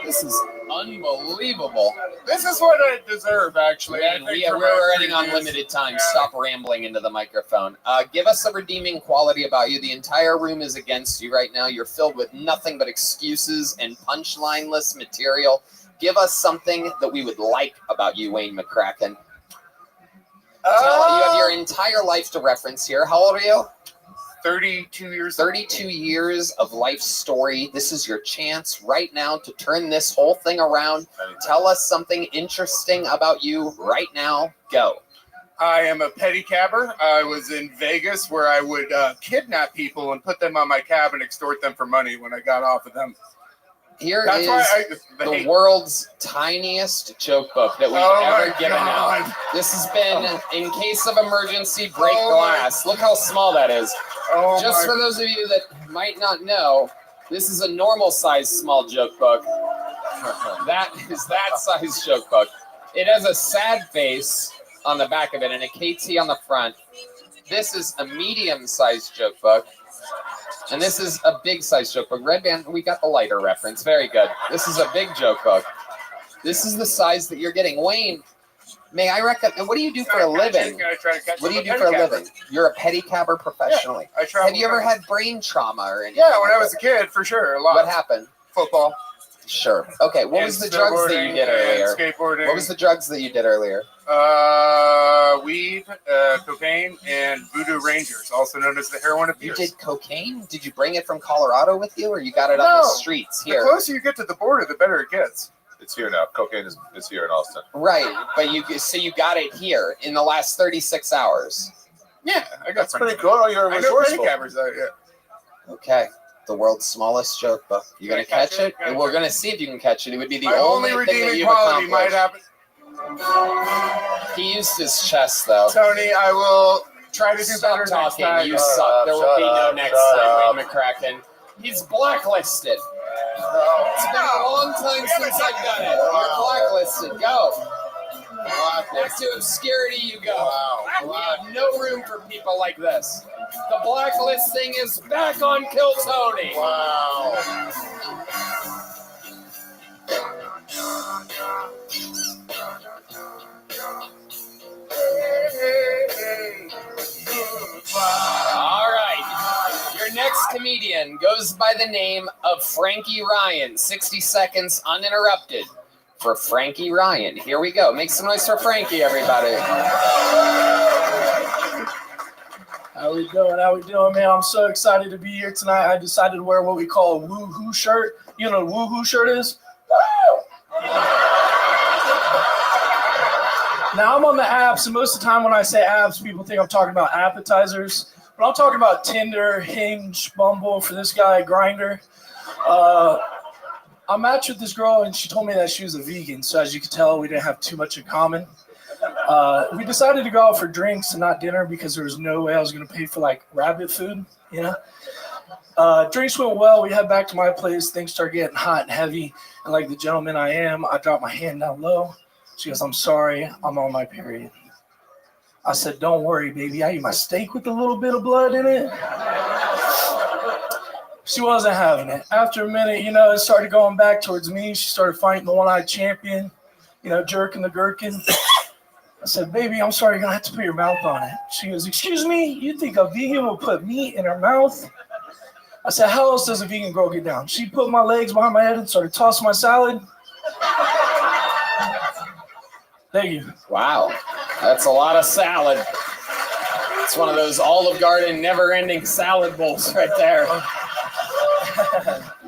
This is unbelievable.
This is what I deserve, actually.
Man, we're running on limited time. Stop rambling into the microphone. Give us a redeeming quality about you. The entire room is against you right now. You're filled with nothing but excuses and punchline-less material. Give us something that we would like about you, Wayne McCracken. You have your entire life to reference here. How old are you?
32 years.
32 years of life story. This is your chance right now to turn this whole thing around. Tell us something interesting about you right now. Go.
I am a pedicabber. I was in Vegas where I would kidnap people and put them on my cab and extort them for money when I got off of them.
Here
That's
is
why
the world's tiniest joke book that we've ever given out. This has been, in case of emergency, break glass. Look how small that is. Just for those of you that might not know, this is a normal size small joke book. That is that size joke book. It has a sad face on the back of it and a KT on the front. This is a medium-sized joke book. And this is a big-sized joke book. Red Band, we got the lighter reference. Very good. This is a big joke book. This is the size that you're getting. Wayne, may I recommend, what do you do for a living? What do you do for a living? You're a pedicabber professionally.
Yeah,
Have you ever had brain trauma or anything?
Yeah, when I was a kid, for sure. A lot.
What happened?
Football.
Sure. Okay, what was the drugs that you did earlier?
Skateboarding.
What was the drugs that you did earlier?
Weed, cocaine, and Voodoo Rangers, also known as the heroin
You
abuse.
did cocaine? Did you bring it from Colorado with you, or you got it on the streets here?
The closer you get to the border, the better it gets.
It's here now. Cocaine is here in Austin.
Right, but you got it here in the last 36 hours.
Yeah, I got
That's pretty cool. You're
I know
resourceful.
pedicabbers, though, yeah.
Okay, the world's smallest joke book. You gonna catch it? And we're gonna see if you can catch it. It would be the
My
only
only
thing that
redeeming
you've
quality
accomplished.
might happen.
He used his chest though.
Tony, I will try to do
Stop
better
talking.
next time.
You suck. There will be no
up,
next
shut
time, Wayne McCracken. He's blacklisted. It's been a long time since I've done it. You're blacklisted. Go. Back to obscurity you go. We have no room for people like this. The blacklisting is back on Kill Tony.
Wow.
All right. Your next comedian goes by the name of Frankie Ryan. 60 seconds uninterrupted for Frankie Ryan. Here we go. Make some noise for Frankie, everybody.
How we doing? How we doing, man? I'm so excited to be here tonight. I decided to wear what we call a woo-hoo shirt. You know what a woo-hoo shirt is? Now, I'm on the apps, and most of the time when I say apps, people think I'm talking about appetizers. But I'm talking about Tinder, Hinge, Bumble, for this guy, Grindr. I matched with this girl, and she told me that she was a vegan. So as you can tell, we didn't have too much in common. We decided to go out for drinks and not dinner because there was no way I was going to pay for, like, rabbit food, you know? Drinks went well. We head back to my place. Things start getting hot and heavy. And like the gentleman I am, I dropped my hand down low. She goes, "I'm sorry, I'm on my period." I said, "Don't worry, baby. I eat my steak with a little bit of blood in it." She wasn't having it. After a minute, you know, it started going back towards me. She started fighting the one-eyed champion, you know, jerking the gherkin. I said, "Baby, I'm sorry, you're going to have to put your mouth on it." She goes, "Excuse me, you think a vegan will put meat in her mouth?" I said, "How else does a vegan girl get down?" She put my legs behind my head and started tossing my salad. Thank you.
Wow, that's a lot of salad. It's one of those Olive Garden never-ending salad bowls right there.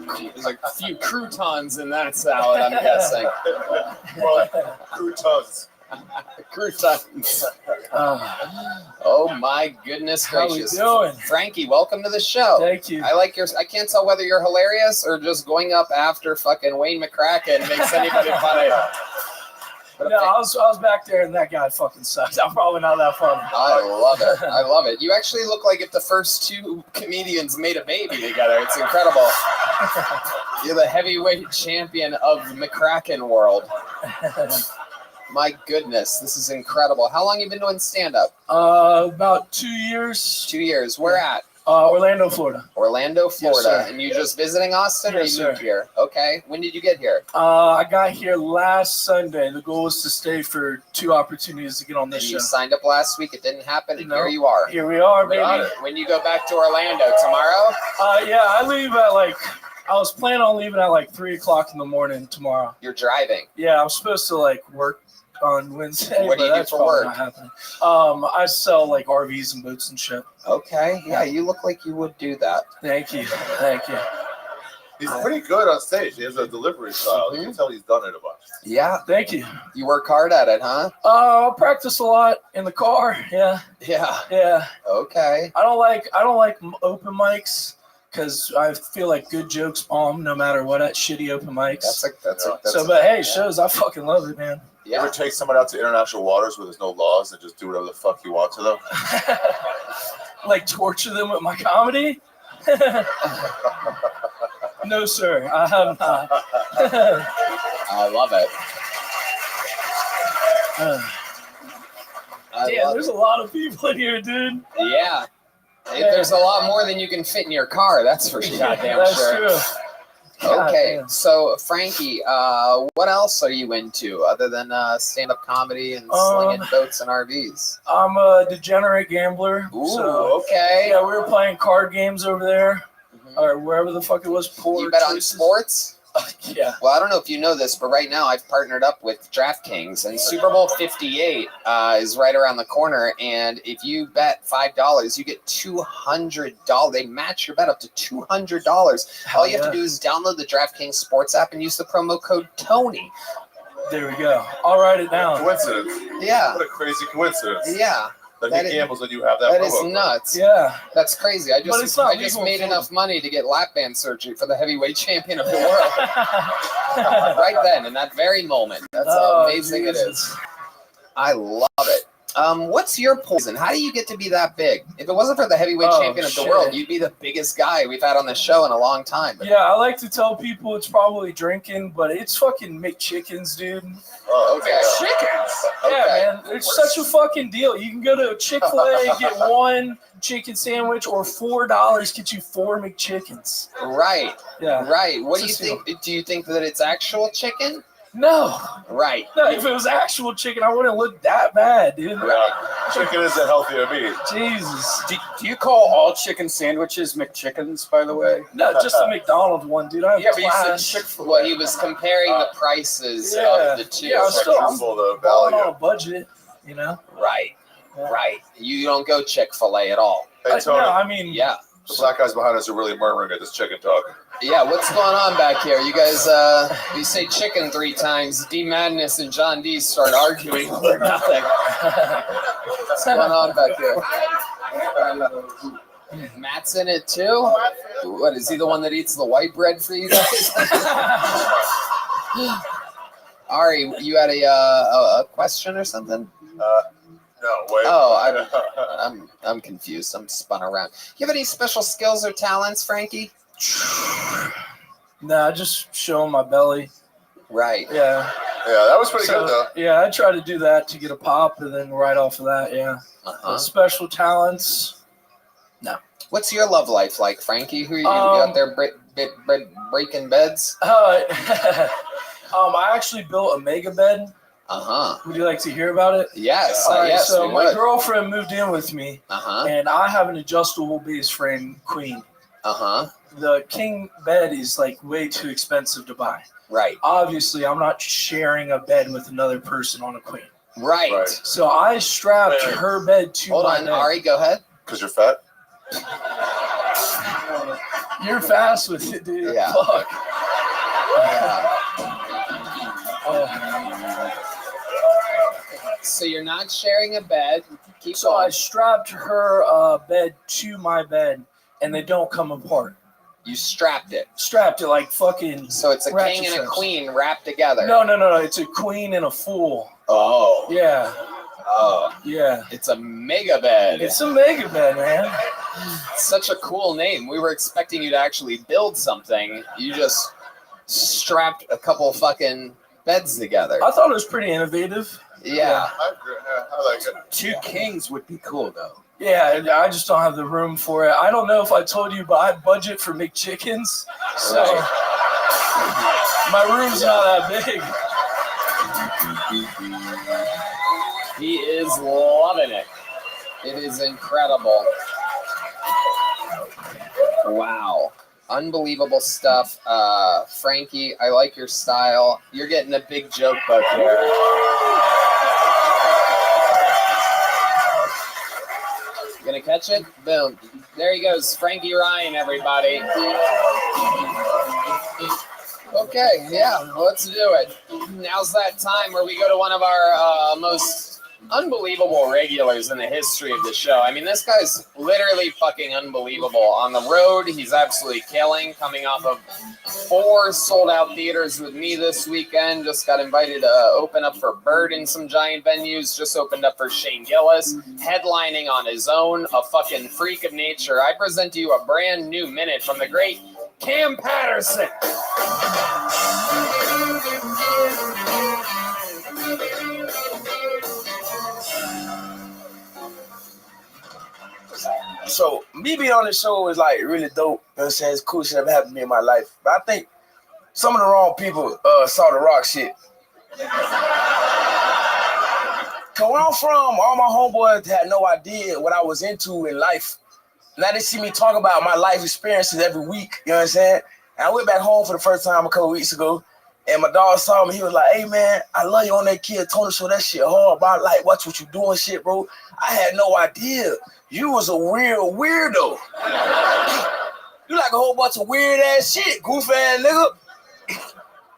There's a few croutons in that salad, I'm guessing.
Well, croutons.
Croutons. Oh my goodness
How we
gracious.
doing?
Frankie, welcome to the show.
Thank you.
I can't tell whether you're hilarious or just going up after fucking Wayne McCracken makes anybody funny.
No, I was back there and that guy fucking sucked. I'm probably not that funny.
I love it. I love it. You actually look like if the first two comedians made a baby together. It's incredible. You're the heavyweight champion of McCracken world. My goodness, this is incredible. How long have you been doing stand-up?
About 2 years.
2 years. Where at?
Orlando, Florida.
Orlando, Florida.
Yes, sir.
And you just visiting Austin,
Yes,
or you moved
sir.
here? Okay. When did you get here?
I got here last Sunday. The goal was to stay for 2 opportunities to get on this
And
show.
you signed up last week. It didn't happen, and
No.
here you are.
Here we are, baby.
Got it. When you go back to Orlando tomorrow?
Yeah, I leave at I was planning on leaving at 3 o'clock in the morning tomorrow.
You're driving.
Yeah, I'm supposed to work on Wednesday.
What do
but
you do
that's
for
probably
work?
Not happening. I sell RVs and boats and shit.
Okay. Yeah, you look like you would do that.
Thank you. Thank you.
He's pretty good on stage. He has a delivery style. You can tell he's done it a bunch.
Yeah.
Thank you.
You work hard at it, huh?
I practice a lot in the car. Yeah.
Yeah.
Yeah.
Okay.
I don't like open mics because I feel like good jokes bomb no matter what at shitty open mics. But hey, shows, I fucking love it, man.
You ever take someone out to international waters where there's no laws and just do whatever the fuck you want to them?
Like torture them with my comedy? No, sir, I have not.
I love it.
Damn, there's a lot of people in here, dude.
Yeah. There's a lot more than you can fit in your car, that's for goddamn
That's
sure.
true.
Okay,
Goddamn.
so Frankie, what else are you into other than stand-up comedy and slinging boats and RVs?
I'm a degenerate gambler.
Ooh, okay.
Yeah, we were playing card games over there, or wherever the fuck it was. Poor
You bet on
choices.
sports?
Yeah.
Well, I don't know if you know this, but right now I've partnered up with DraftKings, and Super Bowl 58 is right around the corner. And if you bet $5, you get $200. They match your bet up to $200. All you have to do is download the DraftKings Sports app and use the promo code Tony.
There we go. I'll write it down.
Coincidence.
Yeah.
What a crazy coincidence.
Yeah.
That he gambles and you have that.
That
promo
is
code.
nuts.
Yeah.
That's crazy. I
But it's
just
not
made
legal.
enough money to get lap band surgery for the heavyweight champion of the world. Right then, in that very moment. That's how amazing it is. I love it. What's your poison? How do you get to be that big? If it wasn't for the heavyweight champion of the world, you'd be the biggest guy we've had on the show in a long time.
Yeah, I like to tell people it's probably drinking, but it's fucking McChickens, dude.
Oh, okay.
Chickens? Yeah, man. It's such a fucking deal. You can go to Chick-fil-A and get one chicken sandwich, or $4 get you 4 McChickens.
Right.
Yeah.
Right. What do
It's
you
a
think? Do you think that it's actual chicken?
No.
Right.
No, if it was actual chicken, I wouldn't look that bad, dude.
Chicken isn't healthier meat.
Jesus.
Do you call all chicken sandwiches McChickens, by the way?
No, just the McDonald's one, dude. I have
But you said
class.
Chick-fil-A.
Well, he was comparing the prices
Yeah.
of the two.
Yeah, I'm balling on a budget, you know?
Right. Right. You don't go Chick-fil-A at all.
Hey, Tony.
No, I mean,
Yeah.
The black guys behind us are really murmuring at this chicken talk.
Yeah, what's going on back here? You guys, you say chicken 3 times, D Madness and John D start arguing over nothing. What's going on back here? Matt's in it too? What, is he the one that eats the white bread for you guys? Ari, you had a question or something?
No, wait.
Oh, I'm confused. I'm spun around. You have any special skills or talents, Frankie?
Nah, just showing my belly.
Right.
Yeah.
Yeah, that was pretty good, though.
Yeah, I try to do that to get a pop, and then right off of that, yeah. Special talents. No.
What's your love life like, Frankie? Who are you out there breaking beds?
I actually built a mega bed. Would you like to hear about it?
Yes.
All right,
Yes.
so
we
my
would.
girlfriend moved in with me, and I have an adjustable base frame queen. The king bed is like way too expensive to buy.
Right.
Obviously, I'm not sharing a bed with another person on a queen.
Right.
So I strapped her bed to
Hold
my
on,
bed.
Ari, go ahead.
Because you're fat?
You're fast with it, dude.
Yeah.
Fuck.
So you're not sharing a bed. Keep
So
going.
I strapped her bed to my bed, and they don't come apart.
You strapped it.
Strapped it like fucking.
So it's a
ratchet
king and a
straps.
queen wrapped together.
No. It's a queen and a fool.
Oh.
Yeah.
Oh.
Yeah.
It's a mega bed.
It's a mega bed, man.
Such a cool name. We were expecting you to actually build something. You just strapped a couple fucking beds together.
I thought it was pretty innovative.
Yeah.
I agree. Yeah, I like it.
2 kings would be cool, though.
Yeah, I just don't have the room for it. I don't know if I told you, but I budget for McChickens, so my room's not that big.
He is loving it. It is incredible. Wow. Unbelievable stuff. Frankie, I like your style. You're getting a big joke book here. You gonna catch it? Boom. There he goes. Frankie Ryan, everybody. Okay, yeah, let's do it. Now's that time where we go to one of our most unbelievable regulars in the history of the show. I mean, this guy's literally fucking unbelievable. On the road, he's absolutely killing, coming off of 4 sold-out theaters with me this weekend. Just got invited to open up for Bird in some giant venues. Just opened up for Shane Gillis, headlining on his own, a fucking freak of nature. I present to you a brand new minute from the great Cam Patterson.
So me being on the show is like really dope. You know what I'm saying? It's cool shit that happened to me in my life. But I think some of the wrong people saw the rock shit. Cause where I'm from, all my homeboys had no idea what I was into in life. Now they see me talk about my life experiences every week. You know what I'm saying? And I went back home for the first time a couple weeks ago. And my dog saw me. He was like, "Hey man, I love you on that Kid Tony show. That shit hard, bro. Like, watch what you doing, shit, bro. I had no idea. You was a real weirdo. You like a whole bunch of weird ass shit, goof ass nigga."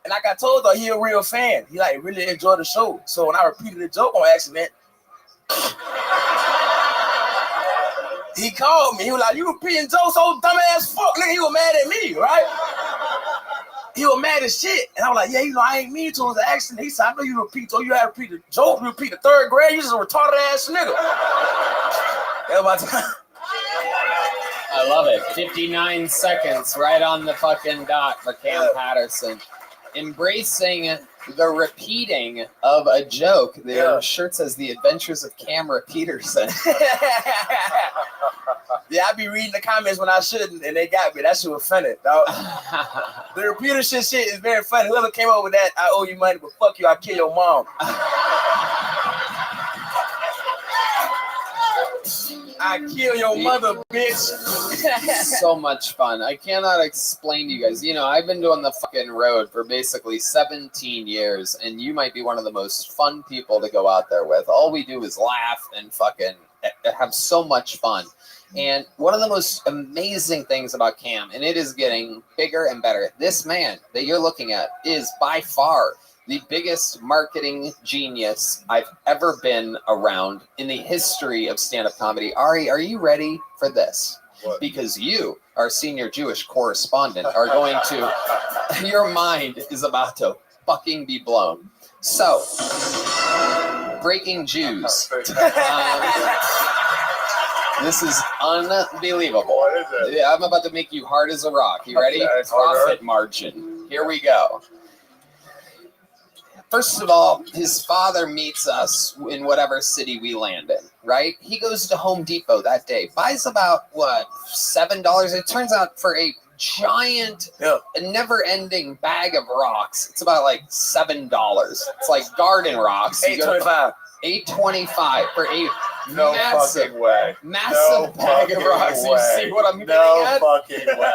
And like I told her, he a real fan. He like really enjoyed the show. So when I repeated the joke on accident, he called me. He was like, "You repeating jokes, old dumbass fuck, nigga." He was mad at me, right? He was mad as shit. And I was like, "Yeah, you know, I ain't mean to. It was an accident." He said, "I know you repeat, so you had to repeat the joke. You repeat the 3rd grade. You just a retarded ass nigga." That was my time.
I love it. 59 seconds right on the fucking dot for Cam Patterson. Embracing the repeating of a joke. Their shirt says The Adventures of Cam Peterson.
Yeah, I be reading the comments when I shouldn't, and they got me. That shit was funny, dog. The repeater shit is very funny. Whoever came up with that, I owe you money, but fuck you, I'll kill your mom. I kill your mother, bitch.
So much fun. I cannot explain to you guys. You know, I've been doing the fucking road for basically 17 years, and you might be one of the most fun people to go out there with. All we do is laugh and fucking have so much fun. And one of the most amazing things about Cam, and it is getting bigger and better, this man that you're looking at is by far the biggest marketing genius I've ever been around in the history of stand-up comedy. Ari, are you ready for this? What? Because you, our senior Jewish correspondent, are going to, your mind is about to fucking be blown. So, breaking Jews. This is unbelievable. What is it? Yeah, I'm about to make you hard as a rock. You ready? Okay, profit margin. Here we go. First of all, his father meets us in whatever city we land in, right? He goes to Home Depot that day, buys about, $7? It turns out for a giant, never-ending bag of rocks, it's about like $7. It's like garden rocks.
$8.25.
$8.25 for a
No
massive,
fucking way.
massive bag of rocks.
Way.
You see what I'm getting at?
No fucking way.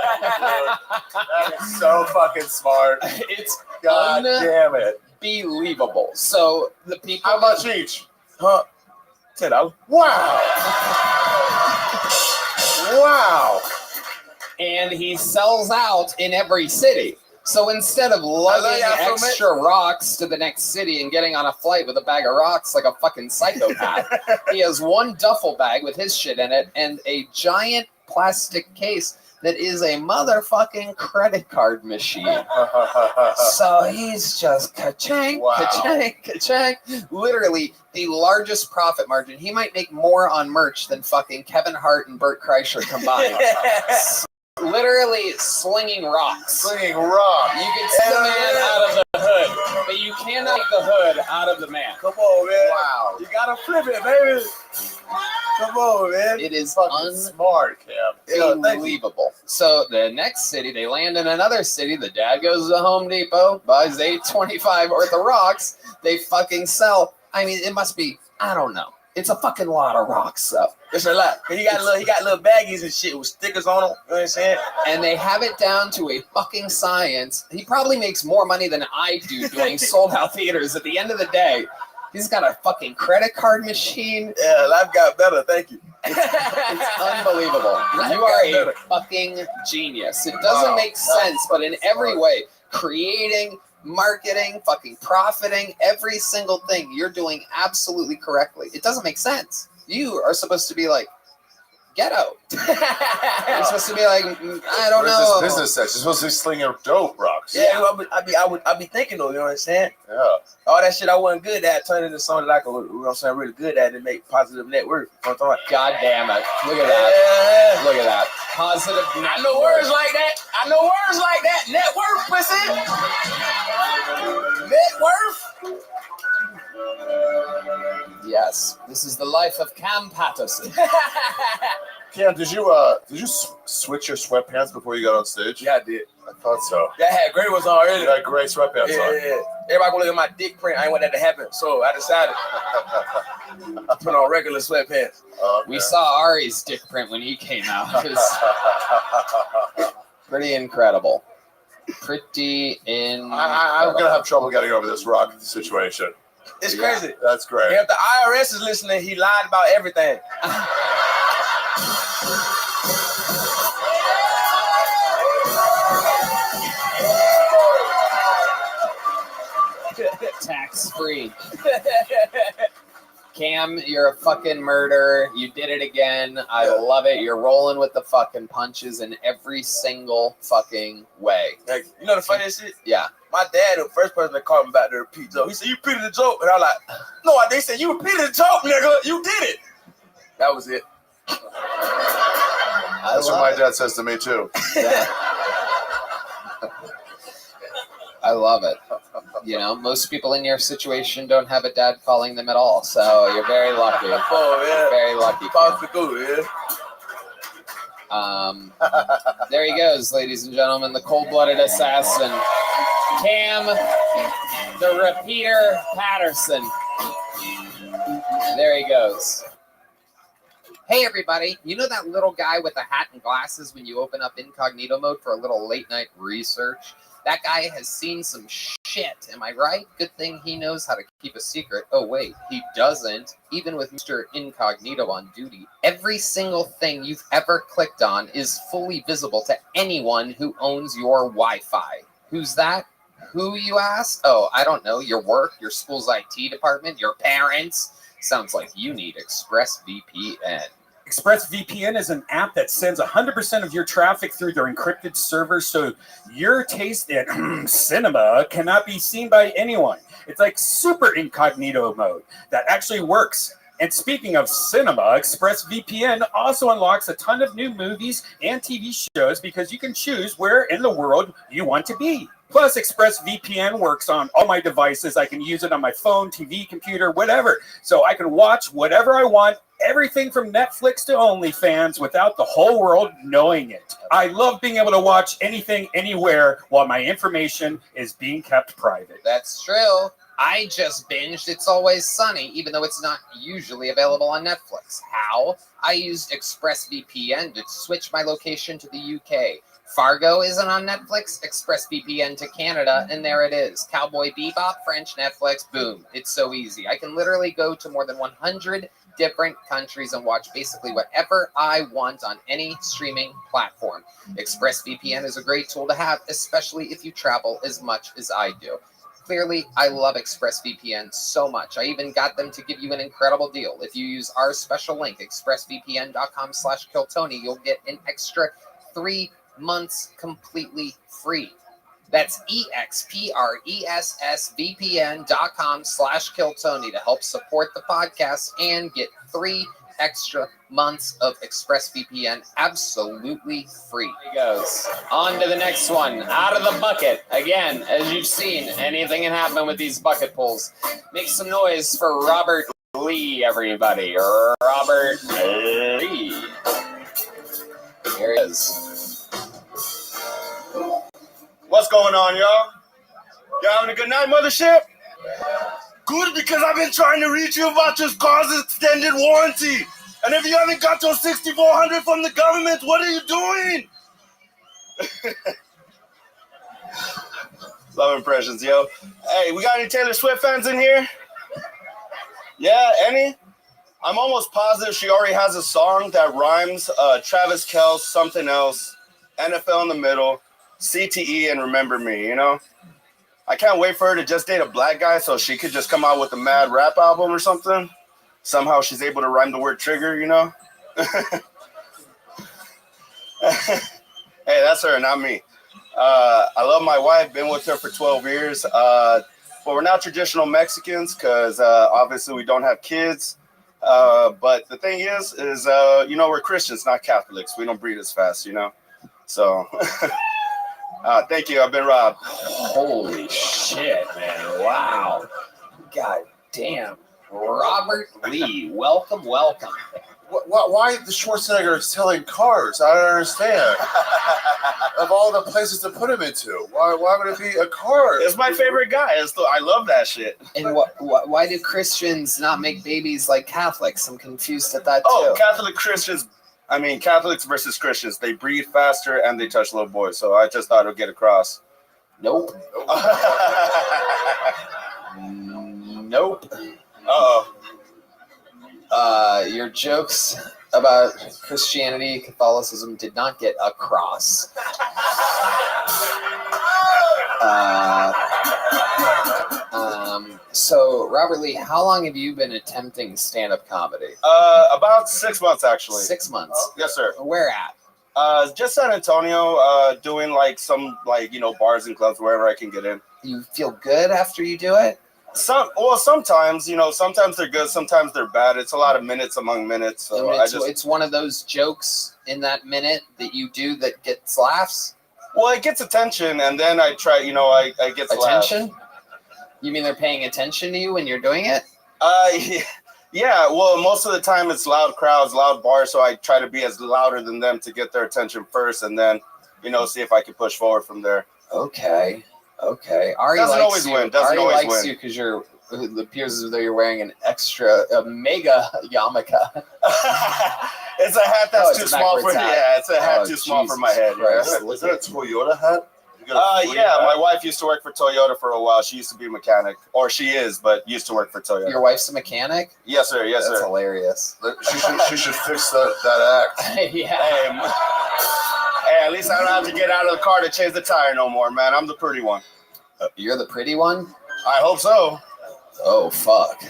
That is so fucking smart.
It's
God damn it.
Unbelievable. So the people.
How much each?
Huh? $10.
Wow. Wow.
And he sells out in every city. So instead of lugging extra rocks to the next city and getting on a flight with a bag of rocks like a fucking psychopath, he has one duffel bag with his shit in it and a giant plastic case that is a motherfucking credit card machine. So he's just ka-chang, ka-chang, ka-chang. Literally the largest profit margin. He might make more on merch than fucking Kevin Hart and Bert Kreischer combined. Literally slinging rocks.
Slinging rocks.
You can see the man out of the hood, but you cannot take the hood out of the man.
Come on, man.
Wow.
You gotta flip it, baby. Come on, man.
It is
smart, Cam.
Unbelievable. So the next city, they land in another city. The dad goes to Home Depot, buys $8.25 worth of rocks. They fucking sell. I mean, it must be, I don't know. It's a fucking lot of rocks, though.
It's a lot. He got little baggies and shit with stickers on them. You know what I'm saying?
And they have it down to a fucking science. He probably makes more money than I do doing sold-out theaters. At the end of the day, he's got a fucking credit card machine.
Yeah, life got better. Thank you.
It's unbelievable. You are a fucking genius. It doesn't make sense, but in every way, creating, marketing, fucking profiting, every single thing you're doing absolutely correctly. It doesn't make sense. You are supposed to be like ghetto. You're supposed to be like, I don't
Where's
know.
this business sex? You're supposed to be slinging dope rocks.
Yeah, I be thinking though, you know what I'm saying?
Yeah.
All that shit I wasn't good at, turned into something like you know what I'm saying, really good at and make positive net worth. You know what I'm talking
God damn it. Look at that. Look at that. Positive net
I know
worth.
words like that. I know words like that. Net worth, pussy. Net worth.
Yes, this is the life of Cam Patterson.
Cam, did you switch your sweatpants before you got on stage?
Yeah, I did.
I thought so.
Yeah, I had gray ones on already.
You got gray sweatpants on.
Yeah. Everybody gonna look at my dick print. I ain't want that to happen, so I decided to put on regular sweatpants.
Okay.
We saw Ari's dick print when he came out. It was pretty incredible. Pretty incredible.
I'm gonna have trouble getting over this rock situation.
It's crazy.
That's great.
If the IRS is listening, he lied about everything.
Tax free. Cam, you're a fucking murderer. You did it again. I love it. You're rolling with the fucking punches in every single fucking way.
Like, you know the funniest shit?
Yeah.
My dad, the first person that called me about to repeat joke, he said, "You repeated the joke," and I was like, "No, I didn't." He said, "You repeated the joke, nigga. You did it." That was it.
That's what my dad says to me too.
Yeah. I love it. You know, most people in your situation don't have a dad calling them at all, so you're very lucky.
Oh yeah,
very lucky. There he goes, ladies and gentlemen, the cold-blooded assassin, Cam, the repeater Patterson. There he goes. Hey everybody, you know that little guy with the hat and glasses when you open up incognito mode for a little late night research? That guy has seen some shit, am I right? Good thing he knows how to keep a secret. Oh wait, he doesn't. Even with Mr. Incognito on duty, every single thing you've ever clicked on is fully visible to anyone who owns your Wi-Fi. Who's that? Who, you ask? Oh, I don't know. Your work, your school's IT department, your parents? Sounds like you need ExpressVPN.
ExpressVPN is an app that sends 100% of your traffic through their encrypted servers, so your taste in cinema cannot be seen by anyone. It's like super incognito mode that actually works. And speaking of cinema, ExpressVPN also unlocks a ton of new movies and TV shows because you can choose where in the world you want to be. Plus, ExpressVPN works on all my devices. I can use it on my phone, TV, computer, whatever. So I can watch whatever I want, everything from Netflix to OnlyFans without the whole world knowing it. I love being able to watch anything, anywhere, while my information is being kept private.
That's true. I just binged It's Always Sunny, even though it's not usually available on Netflix. How? I used ExpressVPN to switch my location to the UK. Fargo isn't on Netflix, ExpressVPN to Canada, and there it is. Cowboy Bebop, French Netflix, boom. It's so easy. I can literally go to more than 100 different countries and watch basically whatever I want on any streaming platform. ExpressVPN is a great tool to have, especially if you travel as much as I do. Clearly, I love ExpressVPN so much. I even got them to give you an incredible deal. If you use our special link, expressvpn.com/KillTony, you'll get an extra 3 months completely free. That's expressvpn.com/KillTony to help support the podcast and get 3 extra months of ExpressVPN absolutely free. There he goes. On to the next one. Out of the bucket. Again, as you've seen, anything can happen with these bucket pulls. Make some noise for Robert Lee, everybody. Robert Lee. Here he is.
What's going on, y'all? Y'all having a good night, mothership? Good, because I've been trying to reach you about this car's extended warranty. And if you haven't got your 6400 from the government, what are you doing? Love impressions, yo. Hey, we got any Taylor Swift fans in here? Yeah, any? I'm almost positive she already has a song that rhymes Travis Kelce, something else, NFL in the middle, CTE, and Remember Me, you know?
I can't wait for her to just date a black guy so she could just come out with a mad rap album or something. Somehow she's able to rhyme the word trigger, you know? Hey, that's her, not me. I love my wife, been with her for 12 years. But we're not traditional Mexicans because obviously we don't have kids. But the thing is, you know, we're Christians, not Catholics. We don't breed as fast, you know? So, thank you. I've been Rob.
Holy shit, man. Wow. God damn. Robert Lee, welcome.
Why the Schwarzenegger selling cars? I don't understand. Of all the places to put him into, why would it be a car?
It's my favorite guy. I love that shit.
And why do Christians not make babies like Catholics? I'm confused at that too.
Oh, Catholics versus Christians. They breed faster and they touch little boys. So I just thought it would get across.
Nope. Nope.
Uh-oh.
Your jokes about Christianity, Catholicism did not get across. So, Robert Lee, how long have you been attempting stand-up comedy?
About 6 months, actually.
6 months?
Yes, sir.
Where at?
Just San Antonio, doing like some bars and clubs wherever I can get in.
You feel good after you do it?
Sometimes, sometimes they're good, sometimes they're bad. It's a lot of minutes among minutes. So
it's one of those jokes in that minute that you do that gets laughs?
Well, it gets attention, and then I try, I get
attention.
Laughs.
You mean they're paying attention to you when you're doing it?
Yeah. Well, most of the time it's loud crowds, loud bars, so I try to be as louder than them to get their attention first, and then, see if I can push forward from there.
Okay. Ari
doesn't
likes
always win.
Ari likes you because it appears as though you're wearing a mega yarmulke.
It's a hat that's too small for it's a hat too small for my head.
Yeah. Is that a Toyota hat?
Yeah, my wife used to work for Toyota for a while. She used to be a mechanic, or she is, but used to work for Toyota.
Your wife's a mechanic?
Yes, sir. Yes,
That's
sir.
hilarious.
She should fix that act.
Yeah.
Hey, at least I don't have to get out of the car to change the tire no more, man. I'm the pretty one.
You're the pretty one?
I hope so.
Oh, fuck.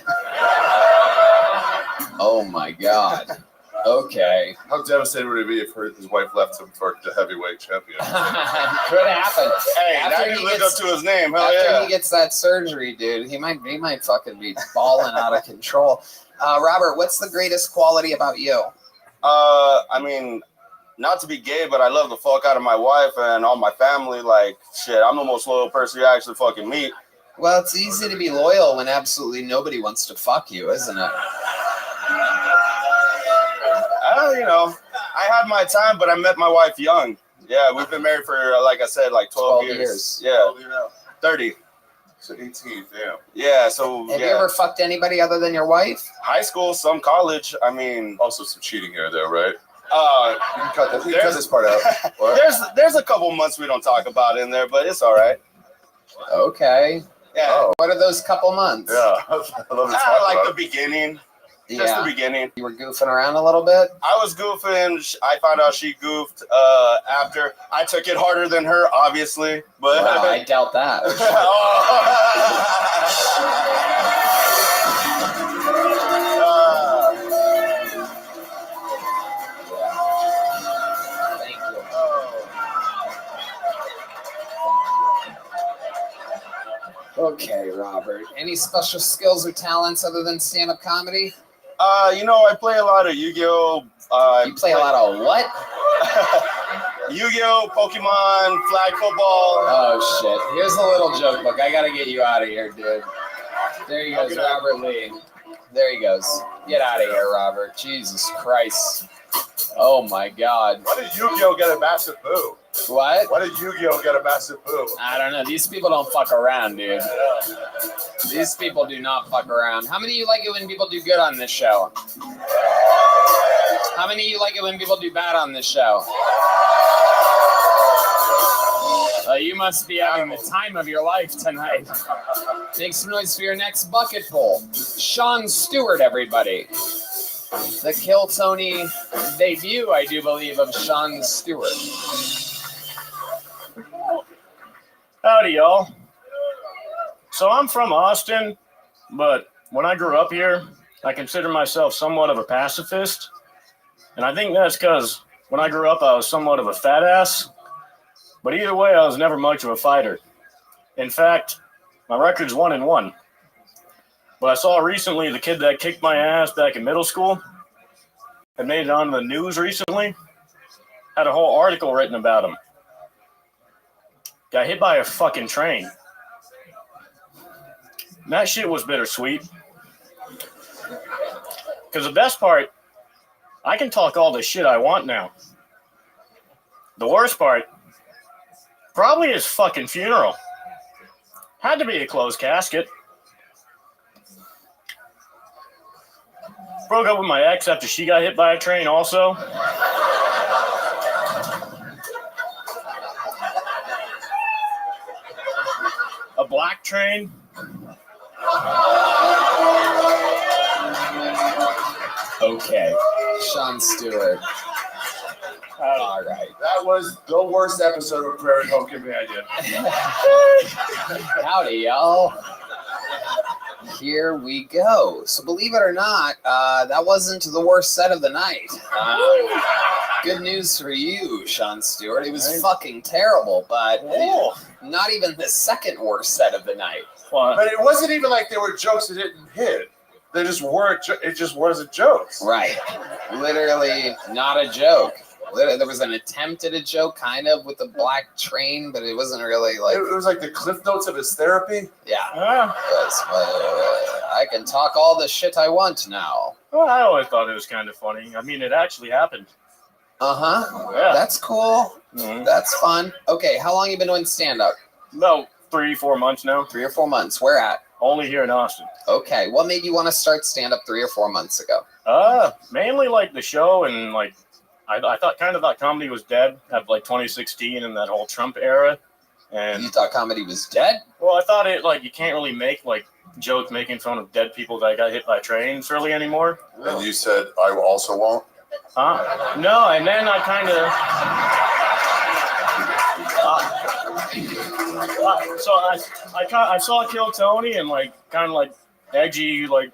Oh, my God. Okay.
How devastated would it be if his wife left him for the heavyweight champion?
Could happen.
Hey, now you lived up to his name. Hell
after he gets that surgery, dude, he might fucking be balling out of control. Robert, what's the greatest quality about you?
Not to be gay, but I love the fuck out of my wife and all my family. Like, shit, I'm the most loyal person you actually fucking meet.
Well, it's easy to be loyal when absolutely nobody wants to fuck you, isn't it?
I had my time, but I met my wife young. Yeah, we've been married for, like I said, like 12 years. Yeah, 30.
So 18, damn.
Yeah, so,
Have you ever fucked anybody other than your wife?
High school, some college.
Also some cheating here, though, right?
You
can cut this part out.
There's a couple months we don't talk about in there, but it's all right.
Okay.
Yeah.
Oh. What are those couple months?
Yeah, I love it.
The beginning. Just the beginning.
You were goofing around a little bit?
I was goofing. I found out she goofed after. I took it harder than her, obviously. But
wow, I doubt that. Okay, Robert. Any special skills or talents other than stand-up comedy?
I play a lot of Yu-Gi-Oh.
You play a lot of what?
Yu-Gi-Oh, Pokemon, flag football.
Oh, shit. Here's a little joke book. I gotta get you out of here, dude. There he goes, Robert Lee. There he goes. Get out of here, Robert. Jesus Christ. Oh, my God.
Why did Yu-Gi-Oh get a massive boo?
What?
Why did Yu-Gi-Oh get a massive boo?
I don't know. These people don't fuck around, dude. These people do not fuck around. How many of you like it when people do good on this show? How many of you like it when people do bad on this show? You must be having the time of your life tonight. Make some noise for your next bucket pull. Sean Stewart, everybody. The Kill Tony debut, I do believe, of Sean Stewart.
Howdy, y'all.
So I'm from Austin, but when I grew up here, I consider myself somewhat of a pacifist. And I think that's because when I grew up, I was somewhat of a fat ass. But either way, I was never much of a fighter. In fact, my record's 1-1. But I saw recently the kid that kicked my ass back in middle school had made it onto the news recently. Had a whole article written about him. Got hit by a fucking train. And that shit was bittersweet. Because the best part, I can talk all the shit I want now. The worst part, probably his fucking funeral. Had to be a closed casket. Broke up with my ex after she got hit by a train also. A black train.
Okay. Sean Stewart. All right.
That was the worst episode of Prairie Home Companion.
Howdy, y'all. Here we go. So believe it or not, that wasn't the worst set of the night. Good news for you, Sean Stewart. It was fucking terrible, but not even the second worst set of the night.
But it wasn't even like there were jokes that didn't hit. They just weren't. It just wasn't jokes.
Right. Literally not a joke. There was an attempt at a joke, kind of, with the black train, but it wasn't really like...
It was like the cliff notes of his therapy?
Yeah. I can talk all the shit I want now.
Well, I always thought it was kind of funny. I mean, it actually happened.
Uh-huh.
Yeah.
That's cool.
Mm-hmm.
That's fun. Okay, how long you been doing stand-up?
About 3-4 months now.
3 or 4 months. Where at?
Only here in Austin.
Okay. What made you want to start stand-up 3 or 4 months ago?
Mainly like the show and like I thought comedy was dead at like 2016 and that whole Trump era. And
you thought comedy was dead?
Well, I thought it like you can't really make like jokes making fun of dead people that got hit by trains really anymore.
And you said I also won't?
No, and then I kind of I saw Kill Tony and like kind of like edgy like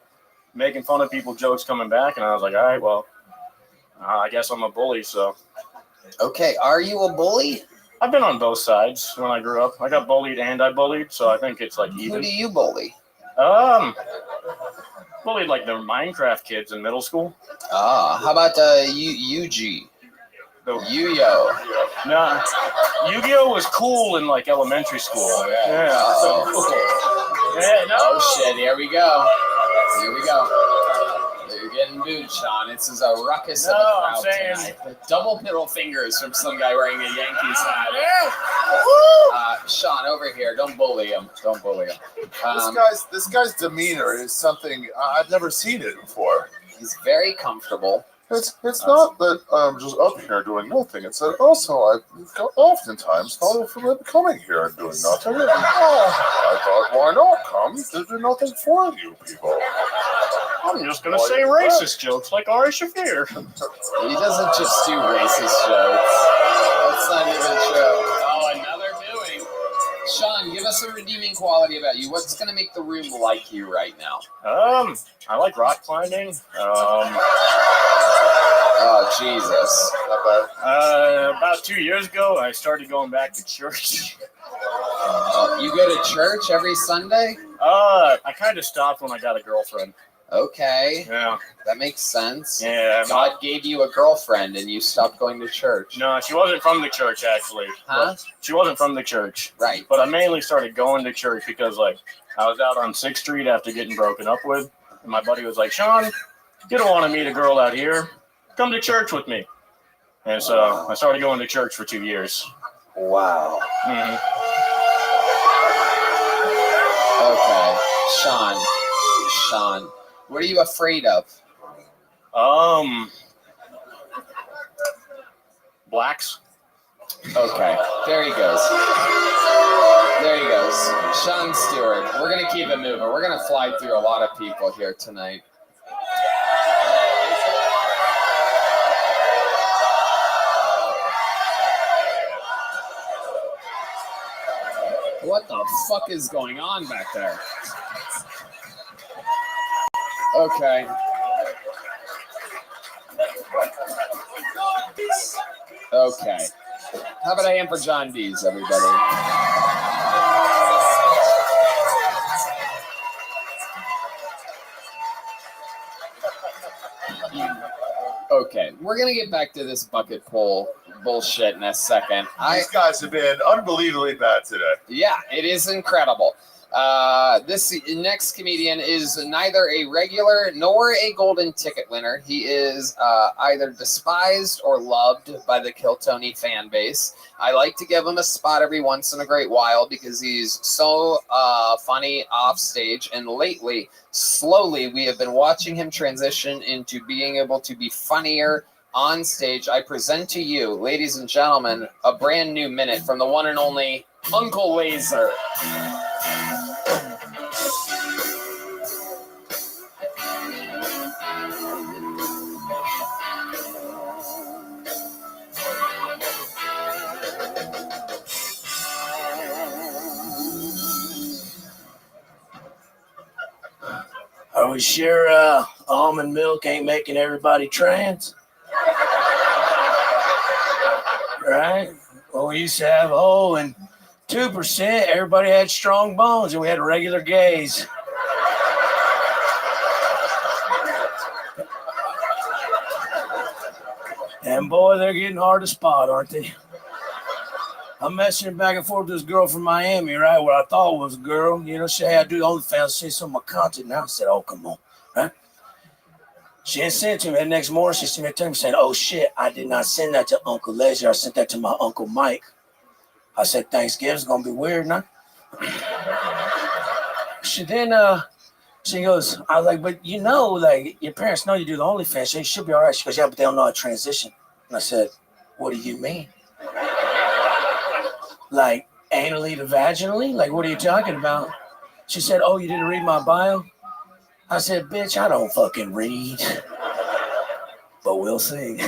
making fun of people jokes coming back, and I was like, all right, well, I guess I'm a bully, so.
Okay, are you a bully?
I've been on both sides when I grew up. I got bullied and I bullied, so I think it's like even.
Who do you bully?
Bullied like the Minecraft kids in middle school.
How about UG? Yu-Yo.
No, Yu-Gi-Oh was cool in like elementary school. Yeah.
Oh shit! Here we go. You're getting booed, Sean. This is a ruckus of a crowd tonight. Double middle fingers from some guy wearing a Yankees hat. Sean, over here. Don't bully him.
This guy's demeanor is something I've never seen it before.
He's very comfortable.
It's not that I'm just up here doing nothing. It's that also I've oftentimes thought of coming here and doing nothing. And, I thought, why not come to do nothing for you people?
I'm just going to say racist jokes like Ari Shaffir.
He doesn't just do racist jokes. That's not even true. Oh, another booing. Sean, give us a redeeming quality about you. What's going to make the room like you right now?
I like rock climbing.
Oh, Jesus.
About 2 years ago, I started going back to church.
You go to church every Sunday?
I kind of stopped when I got a girlfriend.
Okay.
Yeah.
That makes sense.
Yeah.
God gave you a girlfriend and you stopped going to church.
No, she wasn't from the church, actually.
Huh?
She wasn't from the church.
Right.
But I mainly started going to church because, like, I was out on 6th Street after getting broken up with. And my buddy was like, Sean, you don't want to meet a girl out here. Come to church with me. And so I started going to church for 2 years.
Wow.
Mm-hmm.
Okay. Sean, what are you afraid of?
Blacks.
Okay. There he goes. Sean Stewart. We're going to keep it moving. We're going to fly through a lot of people here tonight.
What the fuck is going on back there? Okay. Okay. How about a hand for John D's, everybody? Okay, we're gonna get back to this bucket pool bullshit in a second.
These guys have been unbelievably bad today.
Yeah, it is incredible. This next comedian is neither a regular nor a golden ticket winner. He is either despised or loved by the Kill Tony fan base. I like to give him a spot every once in a great while because he's so funny off stage. And lately, slowly, we have been watching him transition into being able to be funnier on stage. I present to you, ladies and gentlemen, a brand new minute from the one and only Uncle Laser.
Are we sure almond milk ain't making everybody trans? Right? Well, we used to have, and 2%, everybody had strong bones, and we had regular gays. And boy, they're getting hard to spot, aren't they? I'm messaging back and forth with this girl from Miami, right, where I thought was a girl. You know, she had to do OnlyFans, see some of my content now. I said, oh, come on, right? She didn't send it to me. The next morning, she sent me a text saying, oh, shit, I did not send that to Uncle Laser. I sent that to my Uncle Mike. I said, Thanksgiving's going to be weird, now. She goes, I was like, but you know, like, your parents know you do the OnlyFans, so you should be all right. She goes, yeah, but they don't know how to transition. And I said, what do you mean? Like, anally to vaginally? Like, what are you talking about? She said, oh, you didn't read my bio? I said, bitch, I don't fucking read. But we'll see.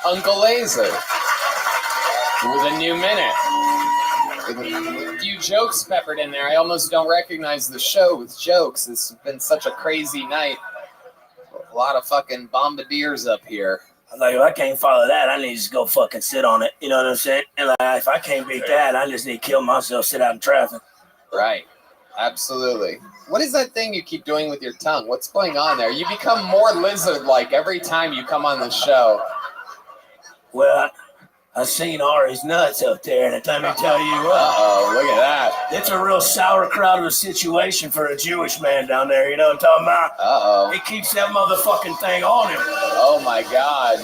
Uncle Laser with a new minute. With a few jokes peppered in there. I almost don't recognize the show with jokes. It's been such a crazy night. A lot of fucking bombardiers up here.
Like, if I can't follow that, I need to just go fucking sit on it. You know what I'm saying? And like, if I can't beat that, I just need to kill myself, sit out in traffic.
Right. Absolutely. What is that thing you keep doing with your tongue? What's going on there? You become more lizard-like every time you come on the show.
Well, I seen Ari's nuts up there, and let me tell you what.
Uh-oh, look at that.
It's a real sauerkraut of a situation for a Jewish man down there, you know what I'm talking about?
Uh-oh.
He keeps that motherfucking thing on him.
Oh, my God.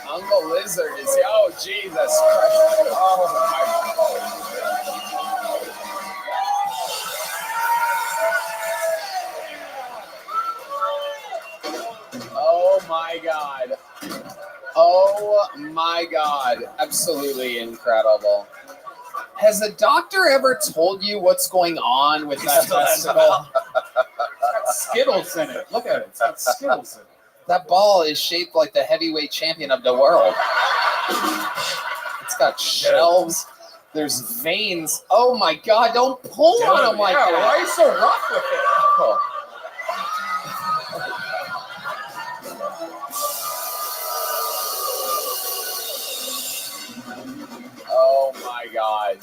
Uncle Lizard is... Oh, Jesus Christ. Oh, my God. Oh, my God. Oh my God, absolutely incredible. Has a doctor ever told you what's going on with that testicle?
It's got Skittles in it. Look at it. It's got Skittles in it.
That ball is shaped like the heavyweight champion of the world. It's got shelves. There's veins. Oh my God, don't pull on them like that.
Why are you so rough with it?
Oh. Oh my God.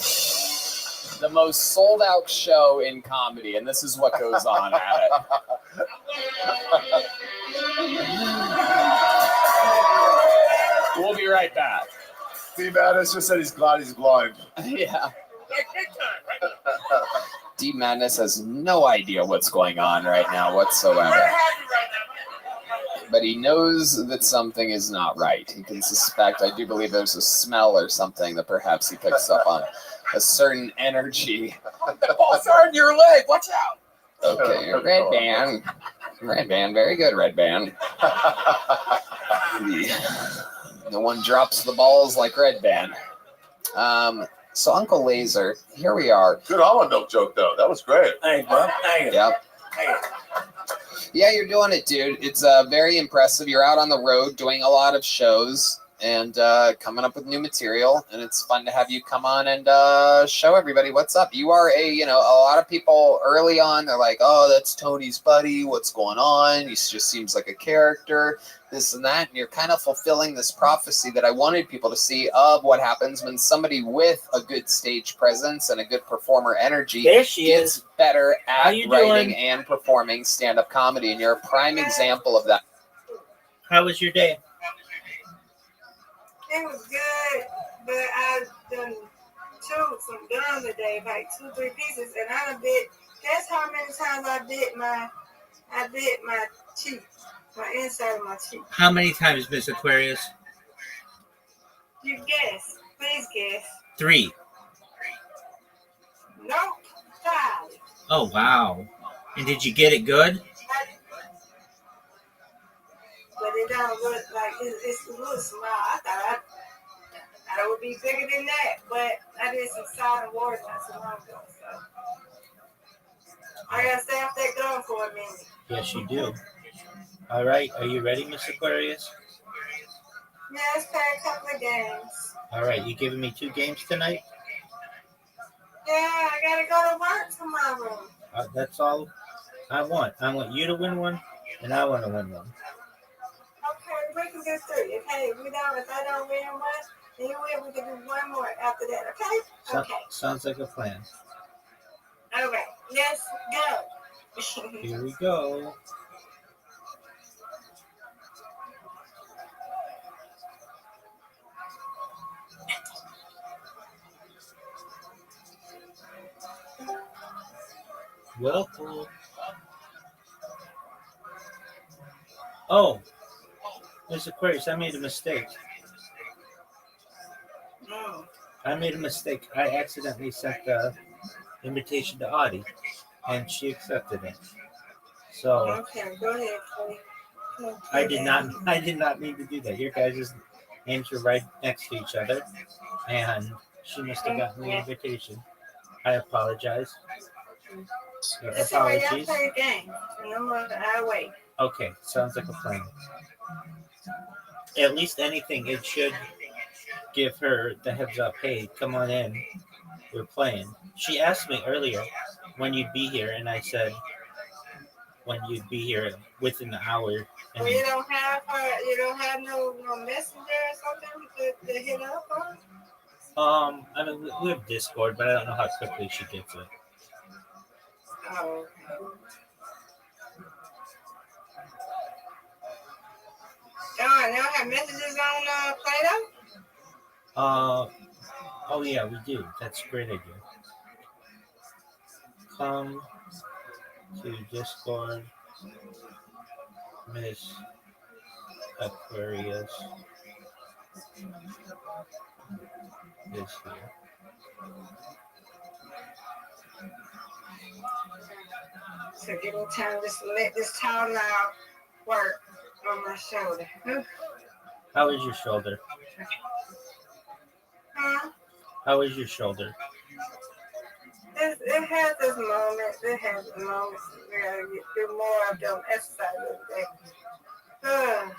The most sold out show in comedy, and this is what goes on at it. We'll be right back.
D Madness just said he's glad he's blind.
Yeah. D Madness has no idea what's going on right now whatsoever. But he knows that something is not right. He can suspect, I do believe there's a smell or something that perhaps he picks up on. A certain energy.
The balls are in your leg. Watch out.
Okay, Red Band. Red Band, very good, Red Band. No one drops the balls like Red Band. So Uncle Laser, here we are.
Good almond milk joke, though. That was great.
Thanks, bud. Thank you.
Yep. Yeah, you're doing it, dude. It's very impressive. You're out on the road doing a lot of shows. and coming up with new material. And it's fun to have you come on and show everybody what's up. You are a lot of people early on, they're like, oh, that's Tony's buddy. What's going on? He just seems like a character, this and that. And you're kind of fulfilling this prophecy that I wanted people to see of what happens when somebody with a good stage presence and a good performer energy gets better at writing and performing stand-up comedy. And you're a prime example of that.
How was your day?
It was good, but I done chewed some gum today, like 2-3 pieces, and I done bit. Guess how many times I bit my cheek, my inside of my cheek.
How many times, Miss Aquarius?
You guess. Please guess.
3.
Nope. 5.
Oh, wow. And did you get it good?
But it don't look like it's a little small. I thought it would be bigger than that, but I did some salt and water not so long ago, so I gotta stay off that gum for a minute.
Yes, you do. All right. Are you ready, Miss Aquarius?
Yeah, let's play a couple of games.
All right. You giving me 2 games tonight?
Yeah, I gotta go to work tomorrow.
That's all I want. I want you to win one, and I want to win one.
Okay, we can do 3. Okay, if I don't win one, then you win. We can do one more after that. Okay. Okay.
Sounds like a plan.
All right. Let's go.
Here we go. Welcome. Oh, Miss Aquarius, I made a mistake. I made a mistake. I accidentally sent the invitation to Audie, and she accepted it. So
okay, go ahead.
I did not mean to do that. Your guys' names were right next to each other, and she must have gotten the invitation. I apologize.
That's all right. Y'all play a game, and I'll wait.
Okay, sounds like a plan. At least anything, it should give her the heads up. Hey, come on in. We're playing. She asked me earlier when you'd be here, and I said when you'd be here within the hour. And
well, you don't have no messenger or something to hit up on?
I mean, we have Discord, but I don't know how quickly she gets it.
Oh, okay. They don't have messages on Play-Doh?
Oh yeah, we do. That's a great idea. Come to Discord, Miss Aquarius is here.
So give me time just to let this towel now work on my shoulder.
How is your shoulder?
Huh?
How is your shoulder?
It has its moments. It has its moments. You gotta do more of them exercises every day.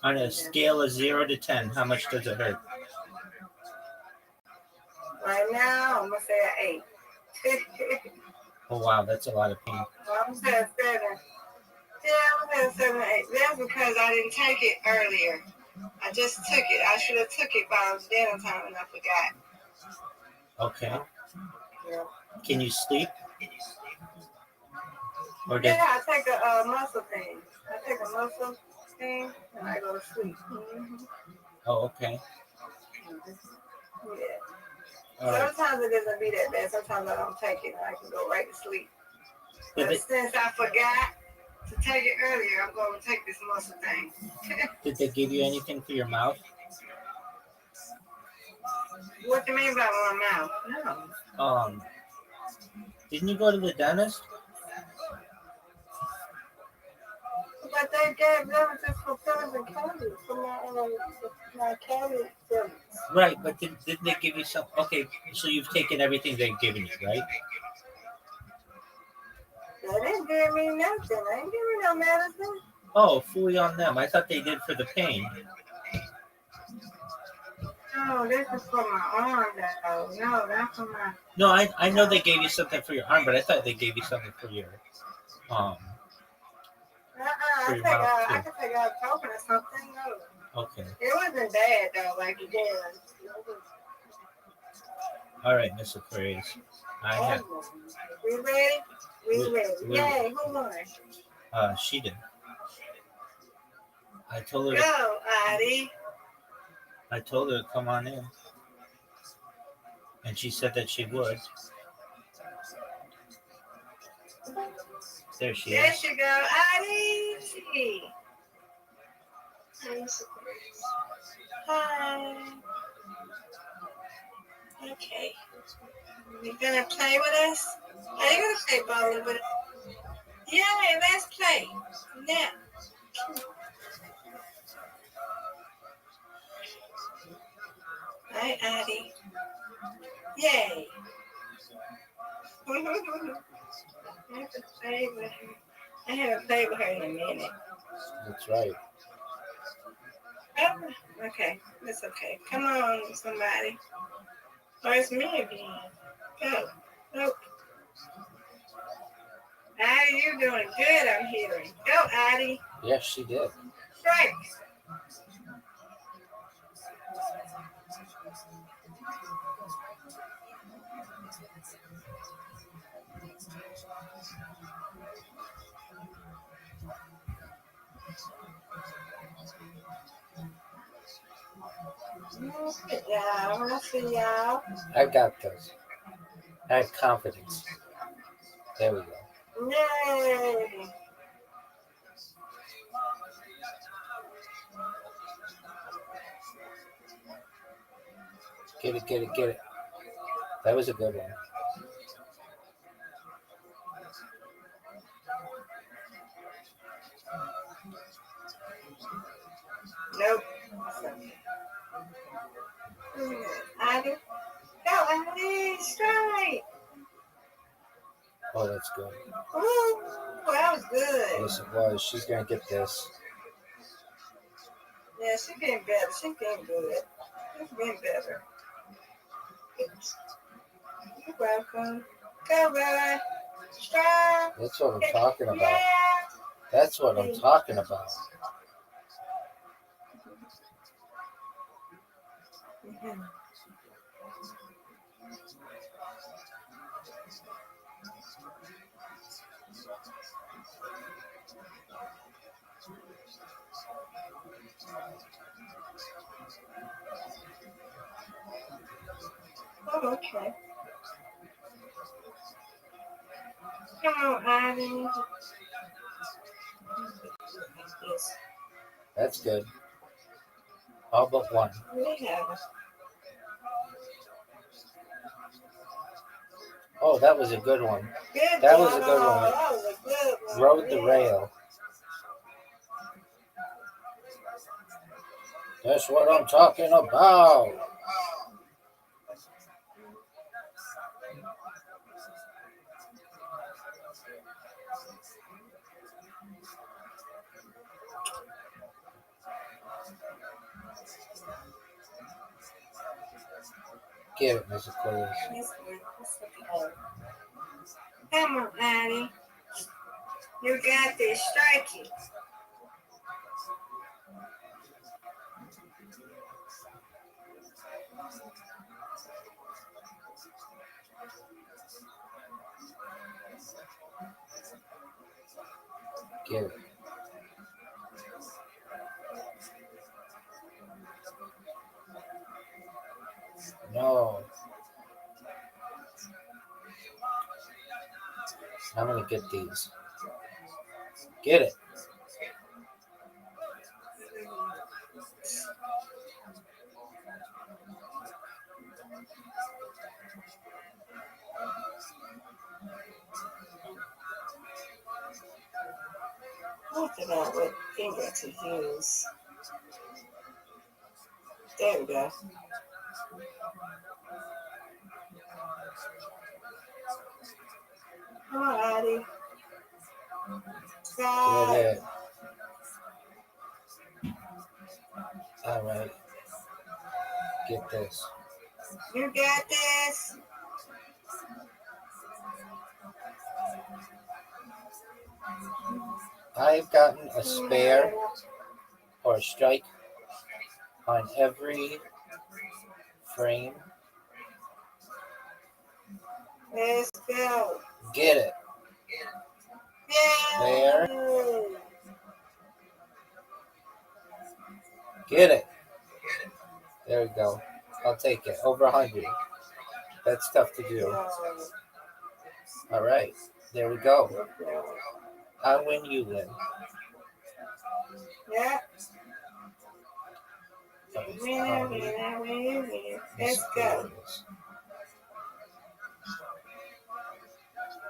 On a scale of 0 to 10, how much does it hurt?
Right now, I'm gonna say an 8.
Oh wow, that's a lot of pain.
Well, I'm saying 7. Yeah, I'm saying 7 or 8. That's because I didn't take it earlier. I just took it. I should have took it by dinner time and I forgot.
Okay.
Yeah.
Can you sleep? Or
Yeah, I take a muscle thing. I take a muscle thing and I go to sleep. Mm-hmm.
Oh, okay.
Yeah.
All right.
Sometimes it doesn't be that bad. Sometimes I don't take it and I can go right to sleep. But
Did
since I forgot to take it earlier, I'm going to take this muscle thing.
Did they give you anything for your mouth?
What do you mean by my mouth? No.
Didn't you go to the dentist?
But they gave them just for pills and cavities for my cavity fillings.
Right, but did they give you some? Okay, so you've taken everything they've given you, right?
They didn't give me nothing. They didn't give me no medicine.
Oh, fully on them. I thought they did for the pain.
No, this is for my arm, though. No, that's for my.
No, I know they gave you something for your arm, but I thought they gave you something for your
I
for
think
your mouth
I
too.
could take out token or something. No.
Okay.
It wasn't bad, though, like it was.
All right, Miss Aquarius. I have.
We ready? We ready.
we-
Yay, who won?
She did. I told her.
Go, Addie.
I told her to come on in, and she said that she would. There she
There
is.
she go, Addie. Hi. Okay. You gonna play with us? Are you gonna play bowling with us? Yeah, let's play. Now. Hi, Addie. Yay. I have to play with her. I haven't played with her in a minute.
That's right.
Oh, okay. That's okay. Come on, somebody. Or it's me again. Go. Nope. Addie, you're doing good, I'm hearing. Go, Addie.
Yes, she did.
Strike. Good job. I see y'all.
I got this. I have confidence. There we go.
Yay.
Get it, get it, get it. That was a good one.
Nope. Addie. Go, Addie. Strike.
Oh, that's good.
Ooh, that was good.
Yes, it was. She's gonna get this.
Yeah, she getting better. She getting good. She's getting better. You're welcome. Go, bye. Strike.
That's what I'm talking about.
Yeah.
That's what I'm talking about.
Mm-hmm. Oh, okay. Come on, Addie. Yes.
That's good. All but one.
We have it.
Oh, that was a good one.
Good
That
job.
was a good one.
That was a good one.
Rode the
Yeah.
rail. That's what I'm talking about. Get it, Miss Aquarius.
Yes, ma'am. That's okay. Come on, Addie. You got this. Strike it.
Get it. No. I'm gonna get these. Get it.
I forgot what finger to use. There we go. Come on, Addie.
Get it. right. Get this.
You got this.
I've gotten a spare or a strike on every frame.
Let's go.
Get it. There. Get it. There we go. I'll take it. Over 100. That's tough to do. All right. There we go. I win, you win.
Yeah. Win. Let's go.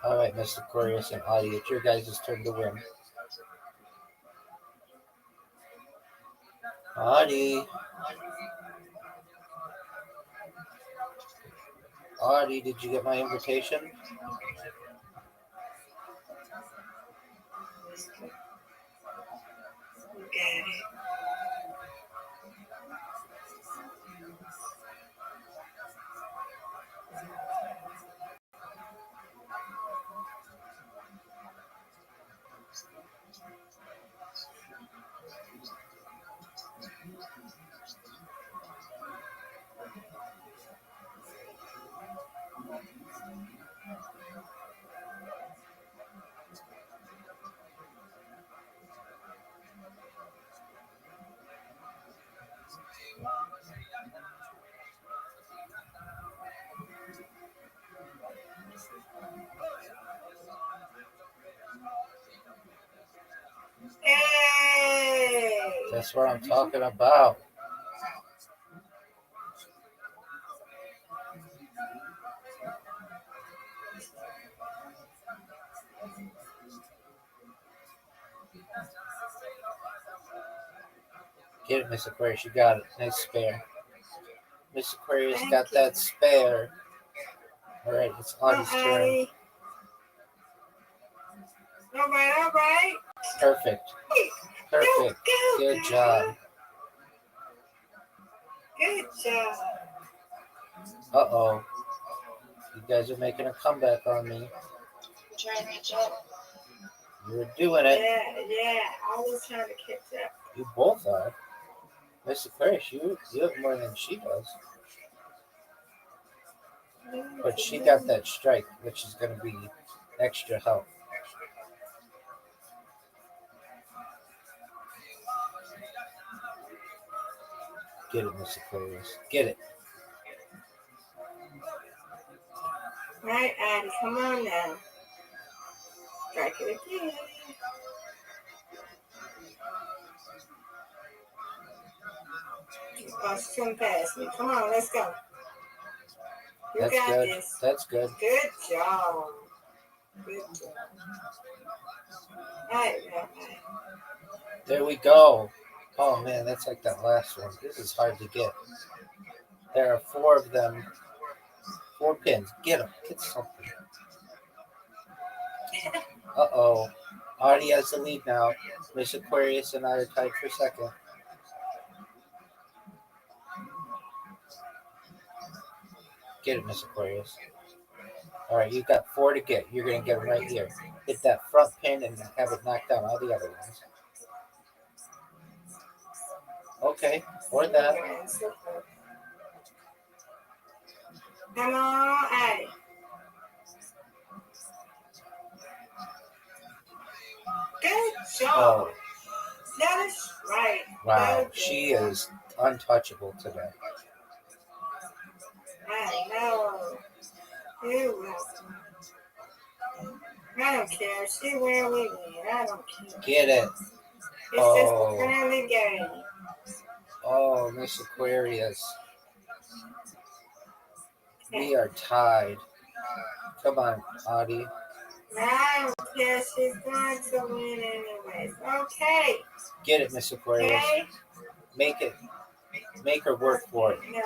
All right, Mr. Aquarius and Audie, it's your guys' turn to win. Audie. Audie, did you get my invitation?
Hey.
That's what I'm talking about. Get it, Miss Aquarius. You got it. Nice spare. Miss Aquarius got that spare. All right, it's Audie's turn.
All right.
Perfect. Good job.
Good job.
Uh-oh. You guys are making a comeback on me.
Trying to catch up.
You're doing it.
Yeah. Always trying to catch up.
You both are. Miss Aquarius, you have more than she does. But she got that strike, which is going to be extra help. Get it, Miss Aquarius. Get it.
Right, Addie, come on now. Strike it again. She's coming past me. Come on, let's go. You
That's
got
good.
this.
That's good.
Good job. Good job. All right.
There we go. Oh, man, that's like that last one. This is hard to get. There are 4 of them. 4 pins. Get them. Get something. Uh-oh. Audie has the lead now. Miss Aquarius and I are tied for second. Get it, Miss Aquarius. All right, you've got 4 to get. You're going to get them right here. Hit that front pin and have it knock down all the other ones. Okay, or that.
Come on, Addie. Good job.
Oh,
That is right.
wow. She is untouchable today.
I know. You're welcome. I don't care. See where we win. I don't care.
Get it.
It's just a friendly game.
Oh, Miss Aquarius. We are tied. Come on, Audie.
I don't care. She's going to win anyways. Okay.
Get it, Miss Aquarius.
Okay.
Make her work for it.
No.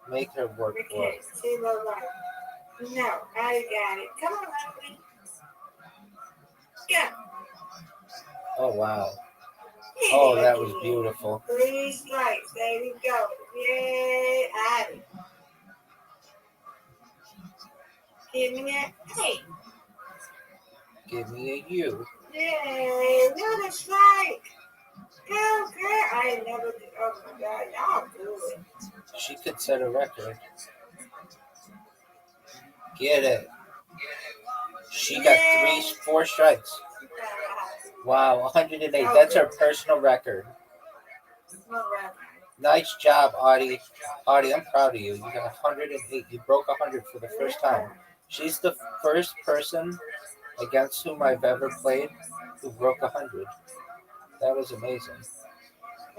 Make her work for it.
She will like. No, I got it. Come on, Audie. Yeah.
Oh, wow. Oh, that was beautiful.
3 strikes. There you go. Yay, Addy. Give me that. Hey.
Give me a U.
Yay, another strike. Go, girl. I ain't never did. Oh my God, y'all do it.
She could set a record. Get it. She got 4 strikes. Wow, 108. That's her personal record. Nice job, Audie. Audie, I'm proud of you. You got 108. You broke 100 for the first time. She's the first person against whom I've ever played who broke 100. That was amazing.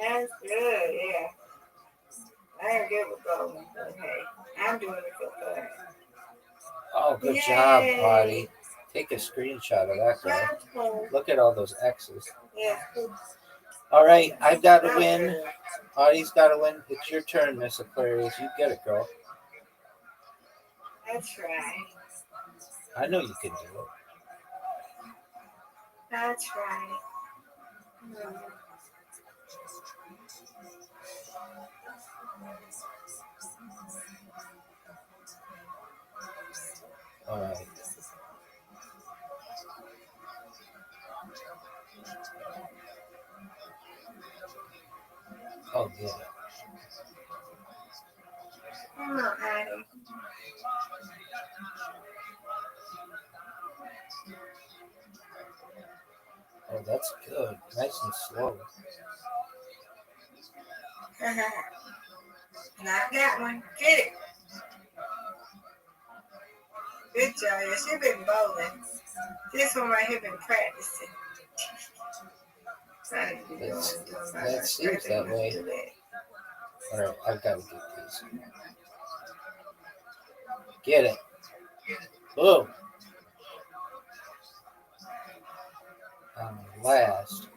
That's good, yeah. I ain't good with bowling, but hey, I'm doing it for fun.
Oh, good job, Audie. Take a screenshot of that girl. Look at all those X's.
Yeah.
All right, I've got to win. Audie's got to win. It's your turn, Miss Aquarius. You get it, girl.
That's right.
I know you can do it.
That's right.
All right. Oh, yeah.
Come on, Adam.
Oh, that's good. Nice and slow.
Not that one. Get it. Good job. Yeah, she been bowling. This one right here been practicing.
That seems that way. All right, I've got to get these. Get it. Boom. Last.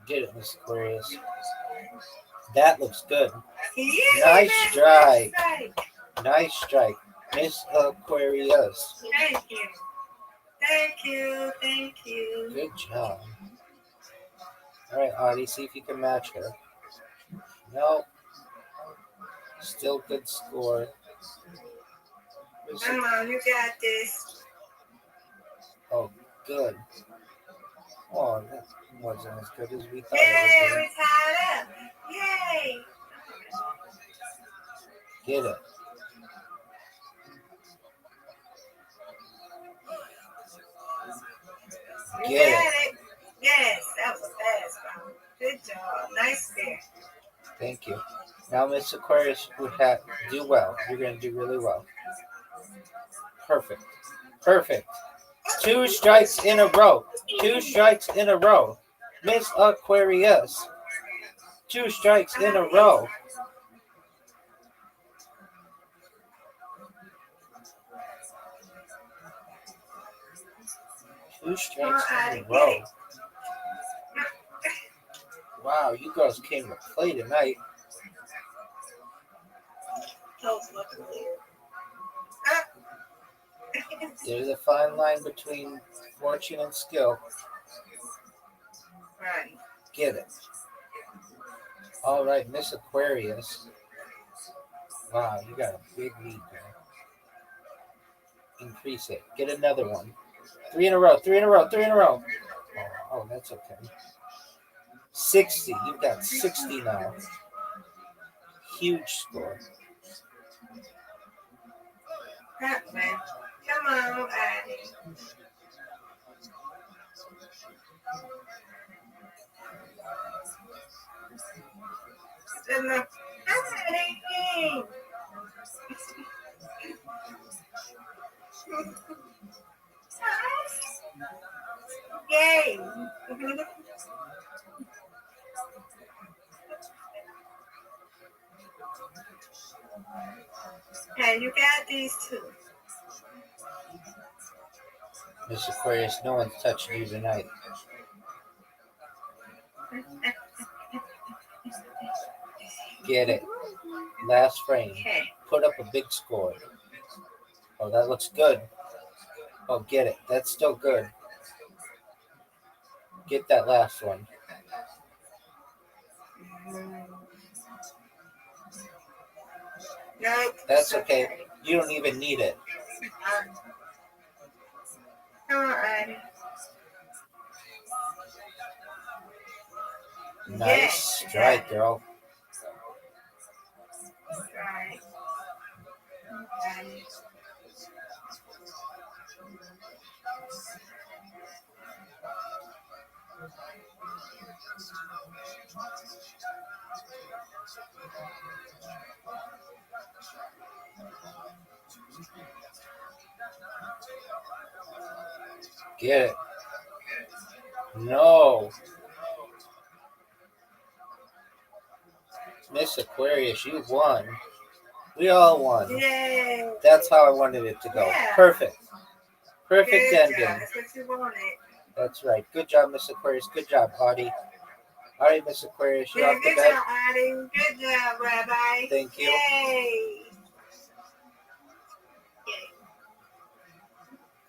Get it, Miss Aquarius. That looks good. Nice strike. Nice strike. Miss Aquarius.
Thank you. Thank you. Thank you.
Good job. All right, Audie, see if you can match her. No. Still good score.
Come on, you got this.
Oh, good. Oh, that wasn't as good as we thought
Yay,
it would
we tied up. Yay.
be. Get it.
You
Get
got
it.
it. Yes, that was fast, bro. Good job. Nice there.
Thank you. Now, Miss Aquarius would have do well. You're going to do really well. Perfect. Perfect. 2 strikes in a row. 2 strikes in a row. Miss Aquarius. 2 strikes in a row. Two strikes in a row. Wow, you girls came to play tonight. There's a fine line between fortune and skill.
Right.
Get it. All right, Miss Aquarius. Wow, you got a big lead there. Increase it. Get another one. 3 in a row. 3 in a row. 3 in a row. Oh, that's okay. 60. You've got 60 now. Huge score.
Come on, Addy. Addy. Yay. And you got these two.
Miss Aquarius, no one's touching you tonight. Get it. Last frame. Put up a big score. Oh, that looks good. Oh, get it. That's still good. Get that last one.
Nope.
That's okay. You don't even need it.
All right.
Nice strike, girl.
Right. Okay.
Get it. No. Miss Aquarius, you won. We all won.
Yay.
That's how I wanted it to go.
Yeah.
Perfect. Perfect
Good
ending.
job. That's what you wanted.
That's right. Good job, Miss Aquarius. Good job, Audie. All right, Miss Aquarius, you're
Yeah,
off to
good
bed.
job, Addie. Good job, Rabbi.
Thank you.
Yay.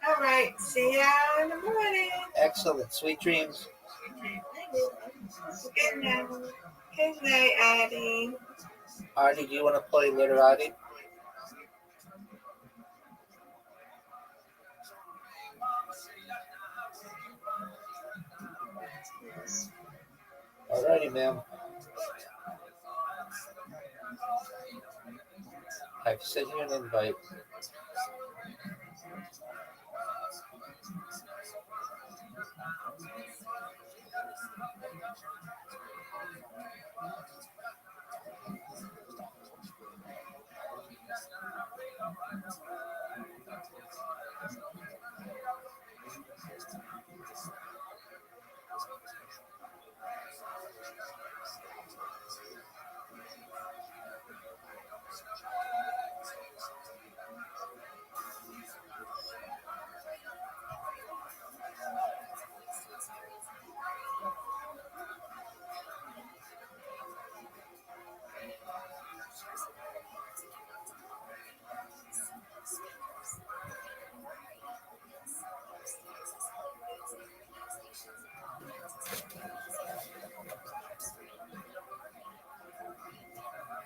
All right. See y'all in the morning.
Excellent. Sweet dreams.
Good night. Good night, Addie.
Audie, do you want to play Literati? Alrighty, ma'am. I've sent you an invite.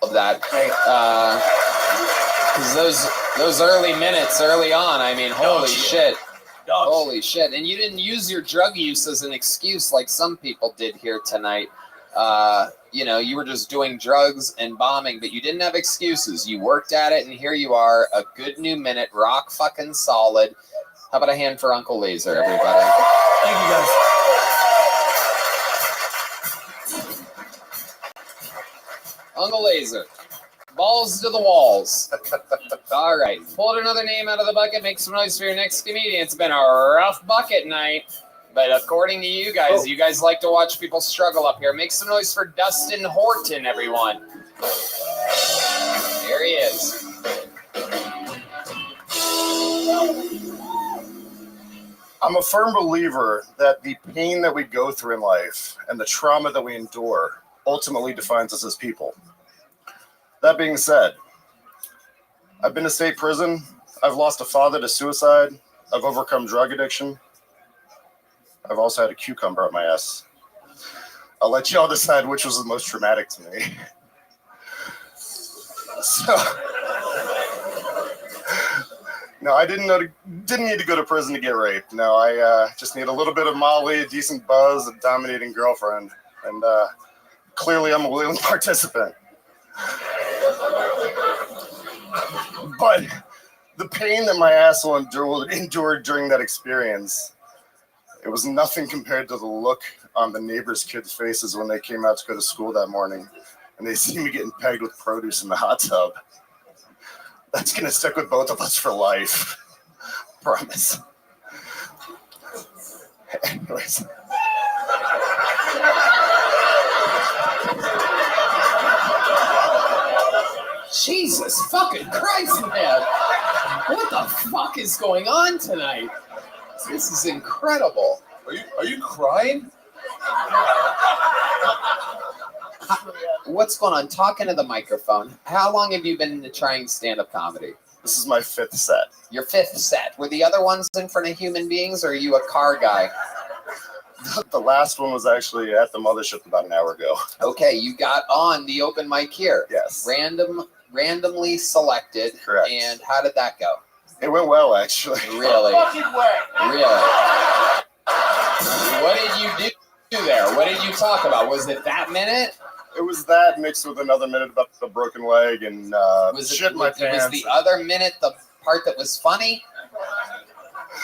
Of that. Because those early minutes, early on, I mean, holy shit. Holy shit. And you didn't use your drug use as an excuse like some people did here tonight. You know, you were just doing drugs and bombing, but you didn't have excuses. You worked at it, and here you are, a good new minute, rock fucking solid. How about a hand for Uncle Laser, everybody?
Thank you, guys.
Uncle Laser. Balls to the walls. All right. Pulled another name out of the bucket. Make some noise for your next comedian. It's been a rough bucket night. But according to you guys like to watch people struggle up here. Make some noise for Dustin Horton, everyone. There he is.
I'm a firm believer that the pain that we go through in life and the trauma that we endure ultimately defines us as people. That being said, I've been to state prison. I've lost a father to suicide. I've overcome drug addiction. I've also had a cucumber up my ass. I'll let y'all decide which was the most traumatic to me. So, no, I didn't need to go to prison to get raped. No, I just need a little bit of Molly, a decent buzz, a dominating girlfriend, and clearly I'm a willing participant. But the pain that my asshole endured during that experience, it was nothing compared to the look on the neighbors' kids' faces when they came out to go to school that morning and they see me getting pegged with produce in the hot tub. That's going to stick with both of us for life. Promise. Anyways.
Jesus fucking Christ, man. What the fuck is going on tonight? This is incredible.
Are you crying?
What's going on? Talking to the microphone. How long have you been trying stand-up comedy?
This is my 5th set.
Your 5th set. Were the other ones in front of human beings, or are you a car guy?
The last one was actually at the mothership about an hour ago.
Okay, you got on the open mic here.
Yes.
Randomly selected.
Correct.
And how did that go?
It went well, actually.
Really?
Fucking way.
Really? What did you do there? What did you talk about? Was it that minute?
It was that mixed with another minute about the broken leg and shit in my pants.
Was the other minute the part that was funny?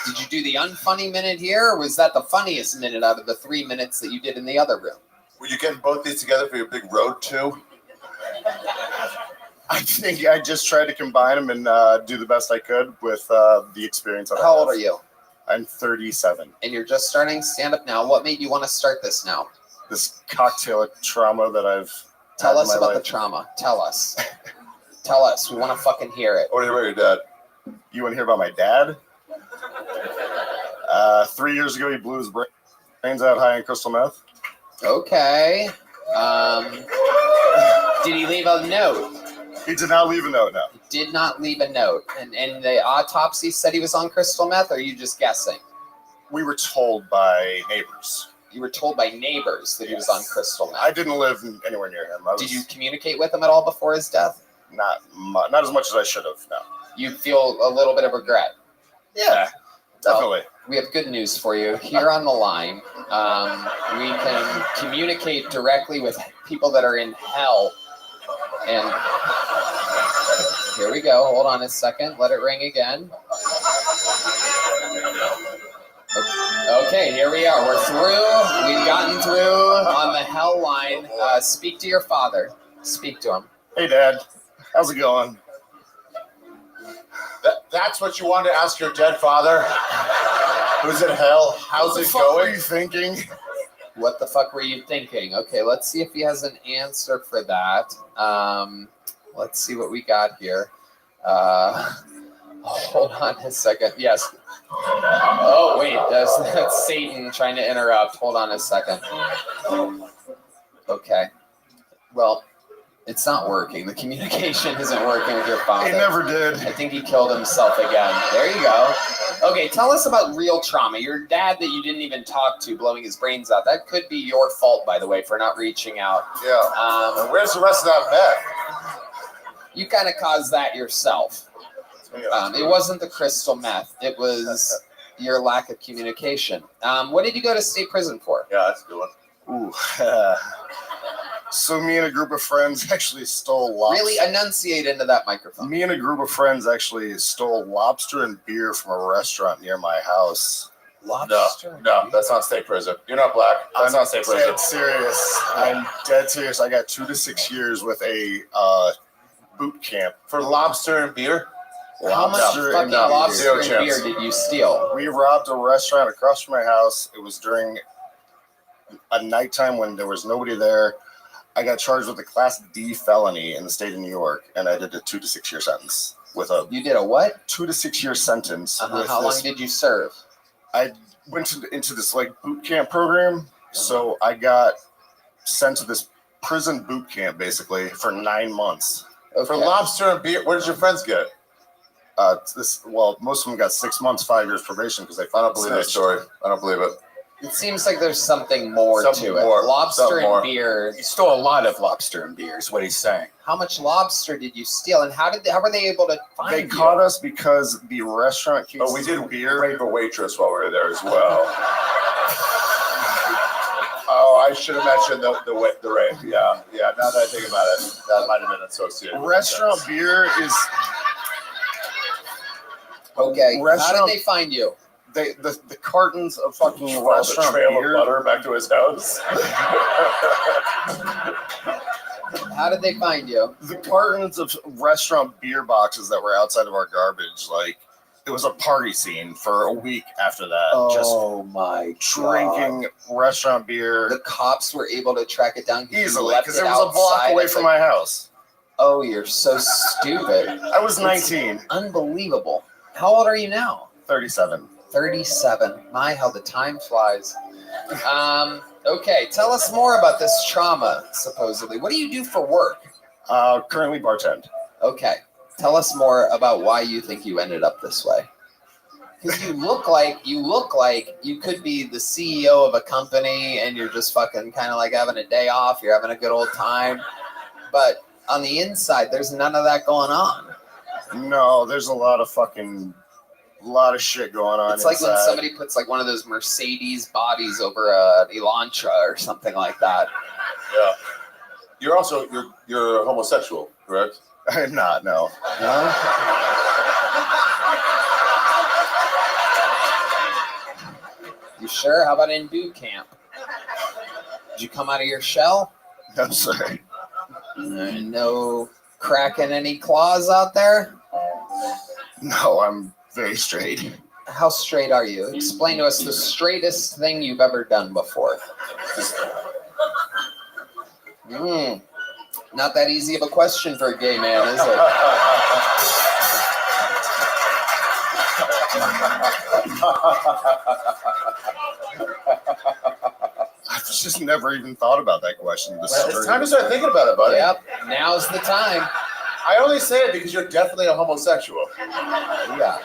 Did you do the unfunny minute here, or was that the funniest minute out of the 3 minutes that you did in the other room?
Were you getting both these together for your big road too?
I think I just tried to combine them and do the best I could with the experience.
How old are you?
I'm 37.
And you're just starting stand-up now. What made you want to start this now?
This cocktail of trauma that I've
Tell
had
us
in my
about
life.
the trauma. Tell us. Tell us. We want to fucking hear it.
What about your dad?
You want to hear about my dad? 3 years ago, he blew his brains out high on crystal meth.
Okay. Did he leave a note?
He did not leave a note, no.
Did not leave a note. And the autopsy said he was on crystal meth, or are you just guessing?
We were told by neighbors.
You were told by neighbors that he was on crystal meth.
I didn't live anywhere near him.
Did you communicate with him at all before his death?
Not as much as I should have, no.
You feel a little bit of regret?
Yeah, definitely.
Well, we have good news for you. Here on the line, we can communicate directly with people that are in hell. And here we go. Hold on a second. Let it ring again. Okay, here we are. We're through. We've gotten through on the hell line. Speak to your father. Speak to him.
Hey, Dad. How's it going?
That's what you wanted to ask your dead father? Who's in hell? How's it going?
What are you thinking?
What the fuck were you thinking? Okay, let's see if he has an answer for that. Let's see what we got here. Hold on a second. Yes. Oh, wait. That's Satan trying to interrupt. Hold on a second. Okay. Well, it's not working. The communication isn't working with your father.
It never did.
I think he killed himself again. There you go. Okay, tell us about real trauma. Your dad that you didn't even talk to blowing his brains out. That could be your fault, by the way, for not reaching out.
Yeah. Where's the rest of that meth?
You kind of caused that yourself. It wasn't the crystal meth. It was your lack of communication. What did you go to state prison for?
Yeah, that's a good one.
Ooh. So me and a group of friends actually stole lobster.
Really enunciate into that microphone.
Me and a group of friends actually stole lobster and beer from a restaurant near my house.
Lobster?
No, that's not state prison. You're not black. That's not state prison.
Dead serious. I'm dead serious. I got 2 to 6 years with a boot camp
for lobster and beer.
How much fucking lobster and beer did you steal?
We robbed a restaurant across from my house. It was during a nighttime when there was nobody there. I got charged with a Class D felony in the state of New York, and I did a 2 to 6 year sentence.
You did a what?
2 to 6 year sentence.
How long did you serve?
I went into this like boot camp program, so I got sent to this prison boot camp basically for 9 months.
Okay. For lobster and beer, what did your friends get?
Most of them got 6 months, 5 years probation because they.
I don't believe that story. I don't believe it.
It seems like there's something more to it. Lobster and beer.
He stole a lot of lobster and beer, is what he's saying.
How much lobster did you steal, and how were they able to find you?
They caught us because the restaurant keeps.
Oh, we did beer. Rape a waitress while we were there as well. Oh, I should have mentioned the rape. Yeah. Now that I think about it, that might have been associated.
Restaurant beer is.
Okay. How did they find you?
The cartons of fucking restaurant
the trail
beer.
of butter back to his house.
How did they find you?
The cartons of restaurant beer boxes that were outside of our garbage, like it was a party scene for a week after that.
Oh my
drinking restaurant beer.
The cops were able to track it down
easily because it was a block away from my house.
Oh, you're so stupid.
I was 19.
It's unbelievable. How old are you now?
37.
37. My, how the time flies. Okay, tell us more about this trauma, supposedly. What do you do for work?
Currently bartend.
Okay. Tell us more about why you think you ended up this way.
Because you look like you could be the CEO of a company and you're just fucking kind of like having a day off. You're having a good old time, but on the inside, there's none of that going on.
No, there's a lot of shit going on.
It's like when
inside.
somebody puts like one of those Mercedes bodies over a Elantra or something like that.
Yeah. You're also you're homosexual, correct?
I'm not. No.
No? You sure? How about in boot camp? Did you come out of your shell?
No, sir.
No cracking any claws out there?
No, I'm very straight.
How straight are you? Explain to us the straightest thing you've ever done before. Not that easy of a question for a gay man, is it?
I've just never even thought about that question.
It's time to start thinking about it, buddy.
Yep, now's the time.
I only say it because you're definitely a homosexual.
Yeah.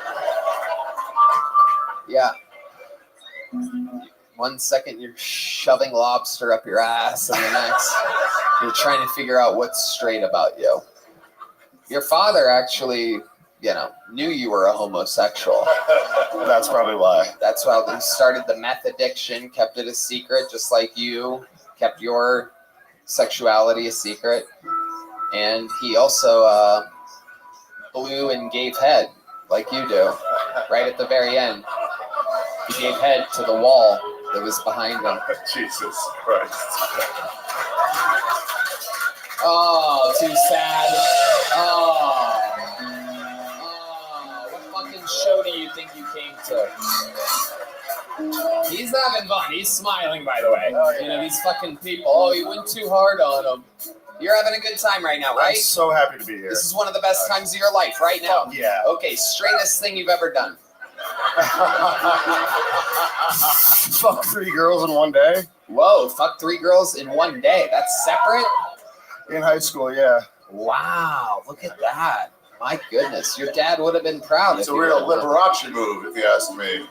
Yeah. 1 second you're shoving lobster up your ass, and the next you're trying to figure out what's straight about you. Your father actually, knew you were a homosexual.
That's probably why.
That's why he started the meth addiction, kept it a secret, just like you kept your sexuality a secret. And he also blew and gave head, like you do, right at the very end. He gave head to the wall that was behind him.
Jesus Christ.
Oh, too sad. Oh, what fucking show do you think you came to? He's having fun. He's smiling, by the way. These fucking people. Oh, you went too hard on him. You're having a good time right now, right?
I'm so happy to be here.
This is one of the best times of your life right now.
Yeah.
Okay, straightest thing you've ever done.
Fuck 3 girls in one day.
Whoa, fuck 3 girls in one day. That's separate?
In high school, yeah.
Wow, look at that. My goodness, your dad would have been proud.
It's a real Liberace move, if you ask me.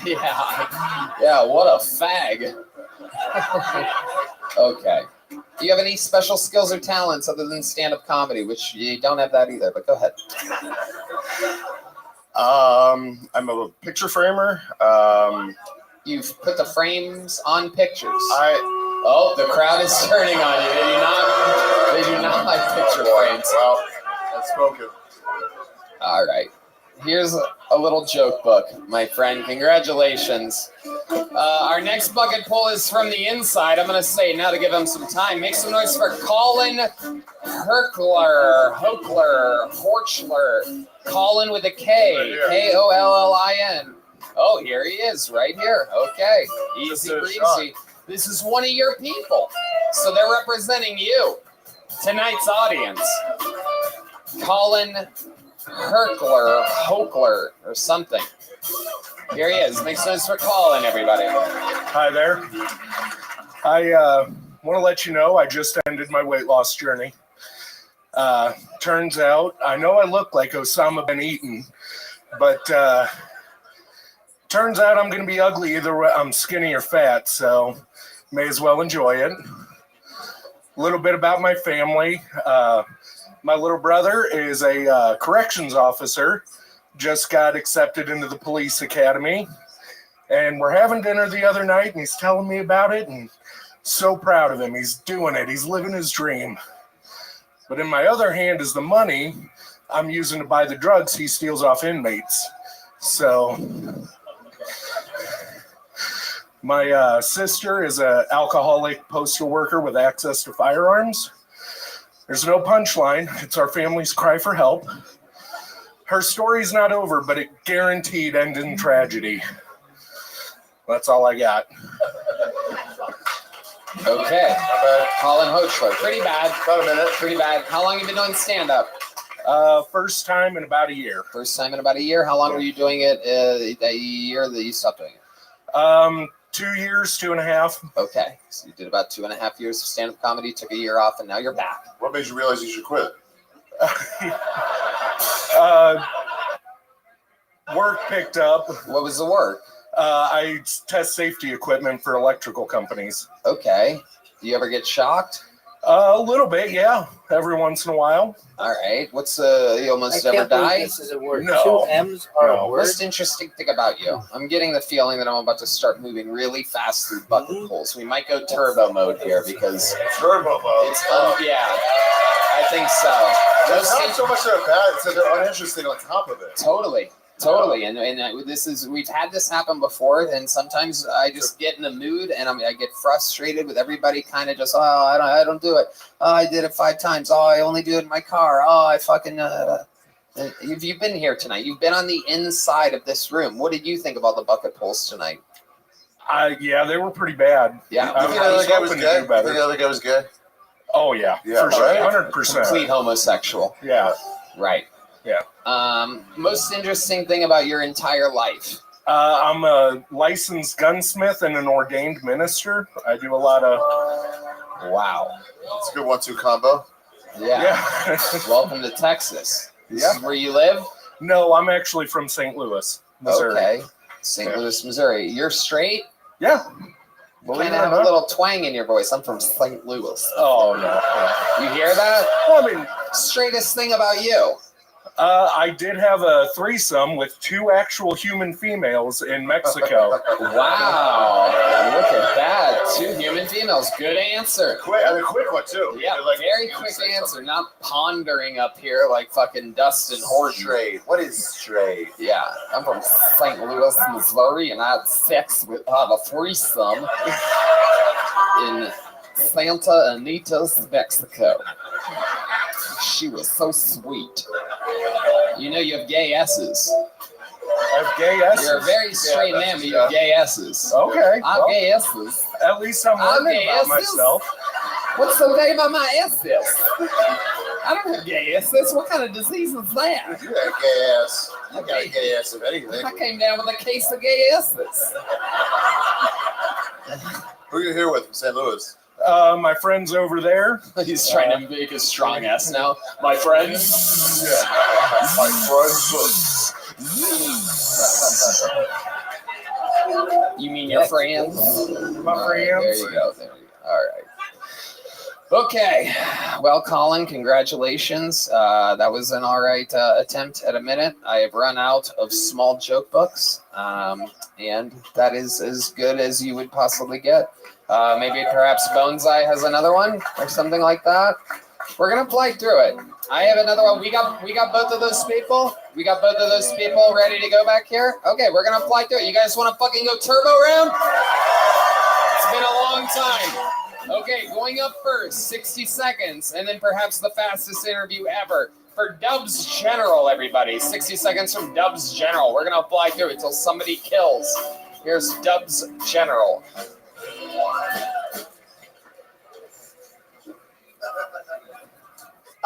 Yeah, what a fag. Okay. Do you have any special skills or talents other than stand-up comedy, which you don't have that either, but go ahead.
I'm a picture framer.
You've put the frames on pictures.
Oh,
the crowd is turning on you. They do not like picture frames.
Well, that's spoken.
All right. Here's a little joke book, my friend. Congratulations. Our next bucket pull is from the inside. I'm going to say now to give him some time. Make some noise for Colin Horchler. Colin with a K. Kollin. Oh, here he is, right here. Okay. Easy breezy. This is one of your people. So they're representing you. Tonight's audience. Colin Horchler, or something. Here he is. Make sense for Colin, everybody.
Hi there. I want to let you know I just ended my weight loss journey. Turns out, I know I look like Osama bin Laden, but turns out I'm going to be ugly either way. I'm skinny or fat, so may as well enjoy it. A little bit about my family. My little brother is a corrections officer, just got accepted into the police academy, and we're having dinner the other night, and he's telling me about it, and so proud of him. He's doing it. He's living his dream. But in my other hand is the money I'm using to buy the drugs he steals off inmates. So my sister is an alcoholic postal worker with access to firearms. There's no punchline. It's our family's cry for help. Her story's not over, but it guaranteed ended in tragedy. That's all I got.
Okay. Colin Horchler. Pretty bad.
About a minute.
Pretty bad. How long have you been doing stand-up?
First time in about a year.
First time in about a year? How long were you doing it? A year that you stopped doing it?
2 years, 2.5.
Okay. So you did about 2.5 years of stand-up comedy, took a year off, and now you're back.
What made you realize you should quit?
Work picked up.
What was the work?
I test safety equipment for electrical companies.
Okay. Do you ever get shocked?
A little bit, yeah. Every once in a while.
All right. What's you almost ever die?
This is a word.
No.
2 M's are a word.
Most interesting thing about you. I'm getting the feeling that I'm about to start moving really fast through bucket pulls. We might go turbo mode here because
Turbo mode.
it's yeah. I think so.
It's not so much they're bad, it's that they're uninteresting on top of it.
Totally. And this is, we've had this happen before, and sometimes I just get in a mood and I get frustrated with everybody kind of just, I don't do it. Oh, I did it 5 times. Oh, I only do it in my car. Oh, I fucking you've been here tonight. You've been on the inside of this room. What did you think about the bucket pulls tonight?
Yeah, they were pretty bad.
Yeah.
You think the other guy was good? You think the other guy was good?
Oh yeah,
Yeah,
for sure,
right?
100%.
Complete homosexual.
Yeah.
Right.
Yeah.
Most interesting thing about your entire life?
I'm a licensed gunsmith and an ordained minister. I do a lot of.
Wow.
It's a good 1-2 combo.
Yeah. Welcome to Texas. This is where you live?
No, I'm actually from St. Louis, Missouri.
Okay. St. Louis, Missouri. You're straight?
Yeah.
Kind of have a little twang in your voice. I'm from St. Louis.
Oh, no.
You hear that?
Well, I mean,
straightest thing about you.
I did have a threesome with 2 actual human females in Mexico.
Wow. Look at that. 2 human females. Good answer.
Quick, and a quick one, too.
Yeah, very quick answer. Not pondering up here like fucking Dustin Horton.
Straight. What is straight?
Yeah, I'm from St. Louis, Missouri, and I had sex with a threesome in Santa Anita's, Mexico. She was so sweet. You know you have gay S's.
I have gay S's?
You're a very straight man, but you have gay S's.
Okay.
I have gay S's.
At least I'm learning about myself.
What's so gay about my S's? I don't have gay S's. What kind of disease is that?
You got a gay ass. I got a gay ass of anything.
I came down with a case of gay S's.
Who are you here with from St. Louis?
My friends over there.
He's trying to make a strong S now. My friends.
Yeah. My friends.
You mean your friends?
My friends.
There you go. All right. Okay. Well, Colin, congratulations. That was an all right attempt at a minute. I have run out of small joke books, and that is as good as you would possibly get. Maybe perhaps Boneseye has another one or something like that. We're gonna play through it. I have another one. We got both of those people. We got both of those people ready to go back here. Okay, we're gonna fly through it. You guys want to fucking go turbo round? It's been a long time. Okay, going up first, 60 seconds, and then perhaps the fastest interview ever for Dubs General. Everybody, 60 seconds from Dubs General. We're gonna fly through it till somebody kills. Here's Dubs General.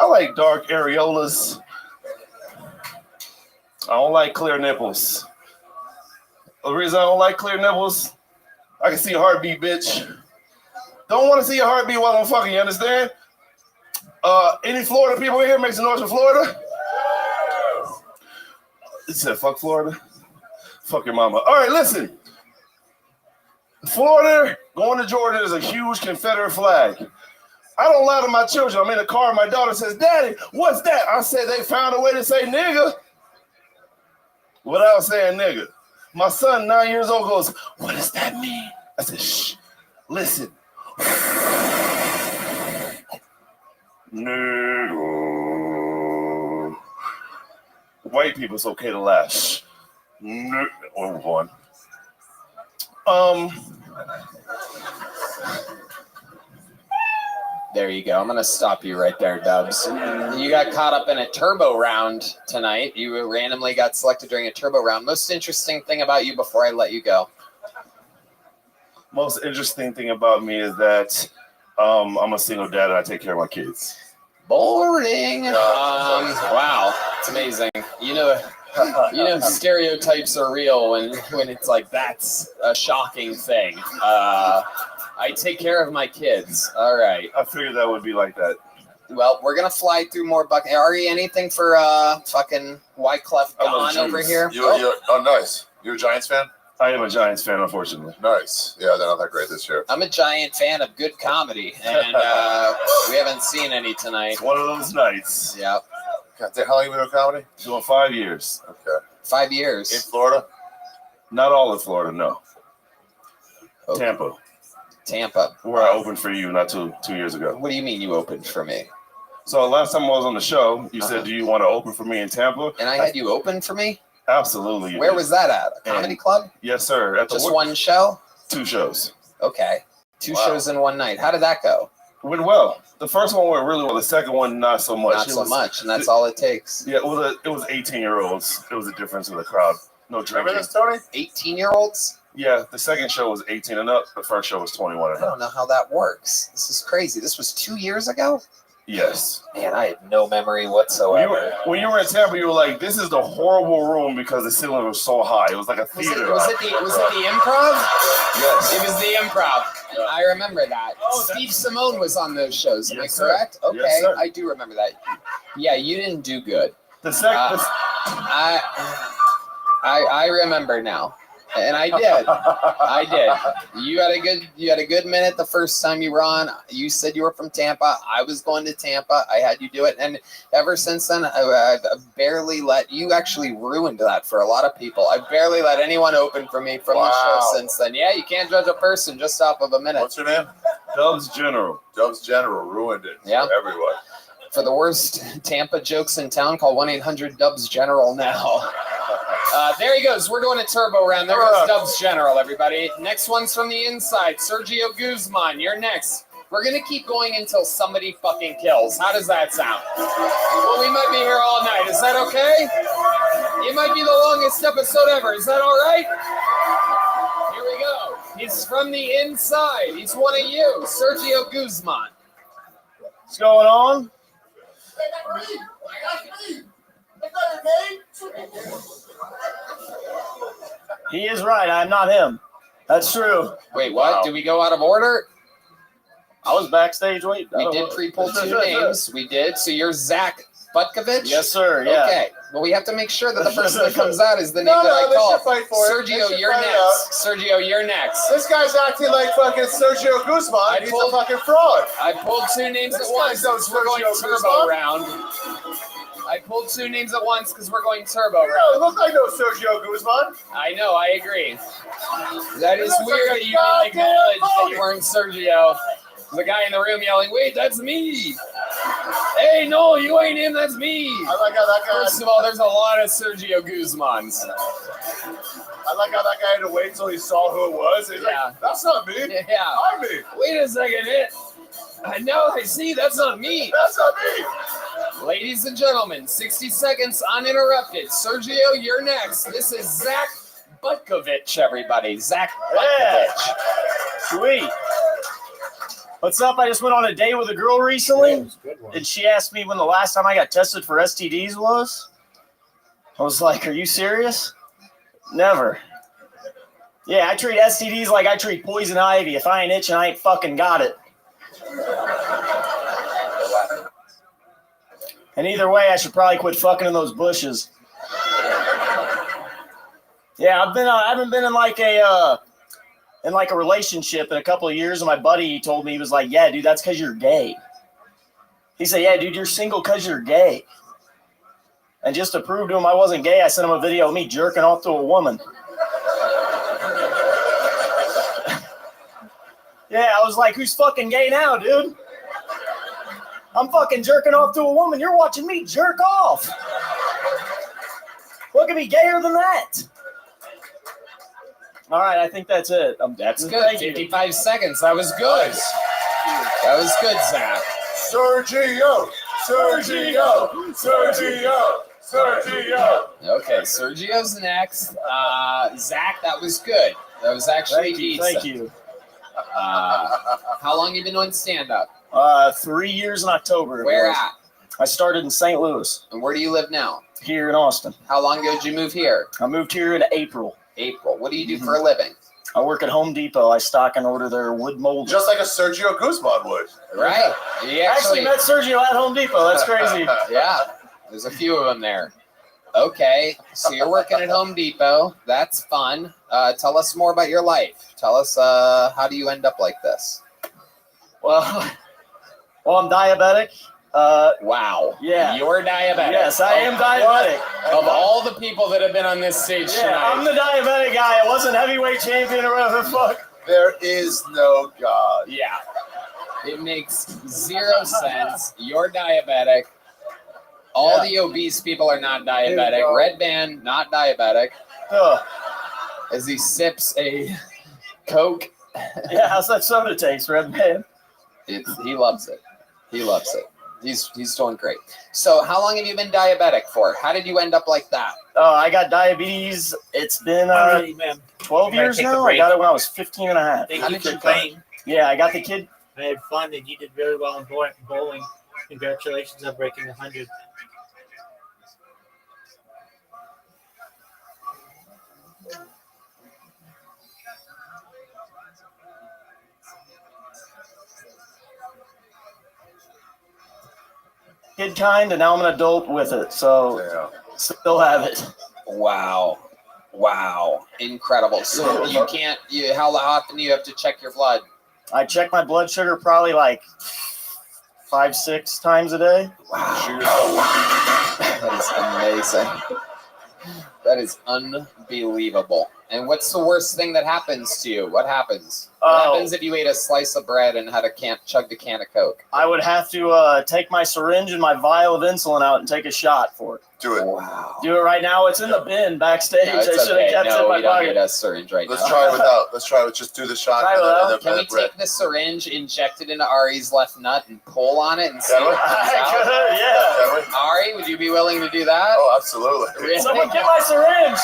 I like dark areolas. I don't like clear nipples. The reason I don't like clear nipples, I can see a heartbeat, bitch. Don't want to see a heartbeat while I'm fucking, you understand? Any Florida people here make some noise from Florida? It said fuck Florida. Fuck your mama. All right, listen. Florida, going to Georgia is a huge Confederate flag. I don't lie to my children. I'm in the car, my daughter says, Daddy, what's that? I said, they found a way to say nigga without saying nigga. My son, 9 years old, goes, what does that mean? I said, shh, listen. Nigga. White people, it's okay to laugh. Shh. Over one.
There you go. I'm going to stop you right there, Dubs. You got caught up in a turbo round tonight. You randomly got selected during a turbo round. Most interesting thing about you before I let you go?
Most interesting thing about me is that I'm a single dad and I take care of my kids.
Boring. Wow. It's amazing. You know, stereotypes are real when it's like that's a shocking thing. I take care of my kids. All right.
I figured that would be like that.
Well, we're gonna fly through more bucket. Ari, anything for fucking Wyclef Don over here?
Oh, nice. You're a Giants fan?
I am a Giants fan, unfortunately.
Nice. Yeah, they're not that great this year.
I'm a giant fan of good comedy, and we haven't seen any tonight.
It's one of those nights.
Yep.
God, how long you been doing comedy?
Doing 5 years.
Okay.
5 years.
In Florida?
Not all in Florida, no.
Okay.
Tampa, where I opened for you not 2 years ago.
What do you mean you opened for me?
So last time I was on the show, you said, "Do you want to open for me in Tampa?"
And I had you open for me?
Absolutely.
Where was that at? A comedy club?
Yes, sir. At
Just one show?
2 shows.
Okay. 2 shows in one night. How did that go?
Went well. The first one went really well. The second one, not so much.
Not so much, and that's all it takes.
Yeah, it was 18-year-olds. It was a difference in the crowd. No drinking.
Remember this, Tony? 18-year-olds?
Yeah, the second show was 18 and up. The first show was 21 and
I
up.
don't know how that works. This is crazy. This was 2 years ago?
Yes.
Man, I had no memory whatsoever.
When you were in Tampa, you were like, "This is the horrible room because the ceiling was so high." It was like a theater.
Was it the improv?
Yes.
It was the improv. I remember that. Steve Simone was on those shows. Am I correct? Okay,
Yes, sir.
I do remember that. Yeah, you didn't do good. I remember now. And I did. I did. You had a good minute the first time you were on. You said you were from Tampa. I was going to Tampa. I had you do it. And ever since then, I've barely let you actually ruined that for a lot of people. I've barely let anyone open for me from the show since then. Yeah, you can't judge a person just off of a minute.
What's your name?
Dubs General.
Dubs General ruined it for everyone.
For the worst Tampa jokes in town, call 1-800-DUBS-GENERAL now. There he goes. We're doing a turbo round. There goes Dubs General, everybody. Next one's from the inside. Sergio Guzman, you're next. We're going to keep going until somebody fucking kills. How does that sound? Well, we might be here all night. Is that okay? It might be the longest episode ever. Is that all right? Here we go. He's from the inside. He's one of you. Sergio Guzman.
What's going on? He is right. I'm not him. That's true.
Wait, what? Wow. Did we go out of order?
I was backstage waiting.
We did pre-pull 2 names. We did. So you're Zach Butkovich?
Yes, sir. Yeah.
Okay. Well, we have to make sure that the person that comes out is the name that I call. Sergio, you're next. Sergio, you're next.
This guy's acting like fucking Sergio Guzman. He's a fucking fraud.
I pulled 2 names at once. We're going turbo round. I pulled 2 names at once because we're going turbo round.
No, look like no Sergio Guzman.
I know, I agree. That is weird that you didn't acknowledge that you weren't Sergio. The guy in the room yelling, "Wait, that's me!" Hey, no, you ain't him, that's me.
I like how that guy.
First of all, there's a lot of Sergio Guzmans.
I like how that guy had to wait until he saw who it was. He's like, "That's not me.
Yeah.
I'm me."
Wait a second, I know, I see, that's not me.
That's not me.
Ladies and gentlemen, 60 seconds uninterrupted. Sergio, you're next. This is Zach Butkovich, everybody. Zach Butkovich.
Sweet. What's up? I just went on a date with a girl recently, and she asked me when the last time I got tested for STDs was. I was like, "Are you serious?" Never. Yeah, I treat STDs like I treat poison ivy. If I ain't itching, I ain't fucking got it. And either way, I should probably quit fucking in those bushes. Yeah, I haven't been in like a relationship in a couple of years, and my buddy, he told me, he was like, "Yeah, dude, that's because you're gay." He said, "Yeah, dude, you're single because you're gay." And just to prove to him I wasn't gay, I sent him a video of me jerking off to a woman. Yeah, I was like, "Who's fucking gay now, dude? I'm fucking jerking off to a woman. You're watching me jerk off. What could be gayer than that?" All right, I think that's it.
That's good. 55 seconds. That was good. That was good, Zach.
Sergio.
Okay, Sergio's next. Zach, that was good. That was actually decent.
Thank you.
How long you been doing stand-up?
3 years in October.
Where at?
I started in St. Louis.
And where do you live now?
Here in Austin.
How long ago did you move here?
I moved here in April.
April. What do you do for a living?
I work at Home Depot. I stock and order their wood mold.
Just like a Sergio Guzman would.
Right. He
Actually met Sergio at Home Depot. That's crazy.
Yeah. There's a few of them there. Okay. So you're working at Home Depot. That's fun. Tell us more about your life. Tell us how do you end up like this?
Well, I'm diabetic.
Wow.
Yeah.
You're diabetic.
Yes, I am diabetic.
Of all the people that have been on this stage tonight.
I'm the diabetic guy. I wasn't heavyweight champion or whatever the fuck.
There is no God.
Yeah. It makes zero sense. You're diabetic. All the obese people are not diabetic. Red Band, not diabetic. As he sips a Coke.
Yeah, how's that soda taste, Red Band?
He loves it. He loves it. He's doing great. So how long have you been diabetic for? How did you end up like that?
I got diabetes. It's been 12 years now. I got it when I was 15 and a half.
Thank you for playing.
Yeah, I got the kid.
I had fun, and you did very well in bowling. Congratulations on breaking 100.
Kid kind, and now I'm an adult with it, so still have it.
Wow. Incredible. So how often do you have to check your blood?
I check my blood sugar probably like 5-6 times a day.
Wow. That is amazing. That is unbelievable. And what's the worst thing that happens to you? What happens? What happens if you ate a slice of bread and had chugged a can of Coke?
I would have to take my syringe and my vial of insulin out and take a shot for it.
Do it.
Wow.
Do it right now. It's in the bin backstage.
No, it's
I should have kept it in my
we don't
pocket.
need a syringe right
Let's
now.
try it without. Let's try it. Just do the shot.
Try it without.
Can we take the syringe, inject it into Ari's left nut, and pull on it and see what comes out?
Yeah.
Ari, would you be willing to do that?
Oh, absolutely.
Really?
Someone get my syringe.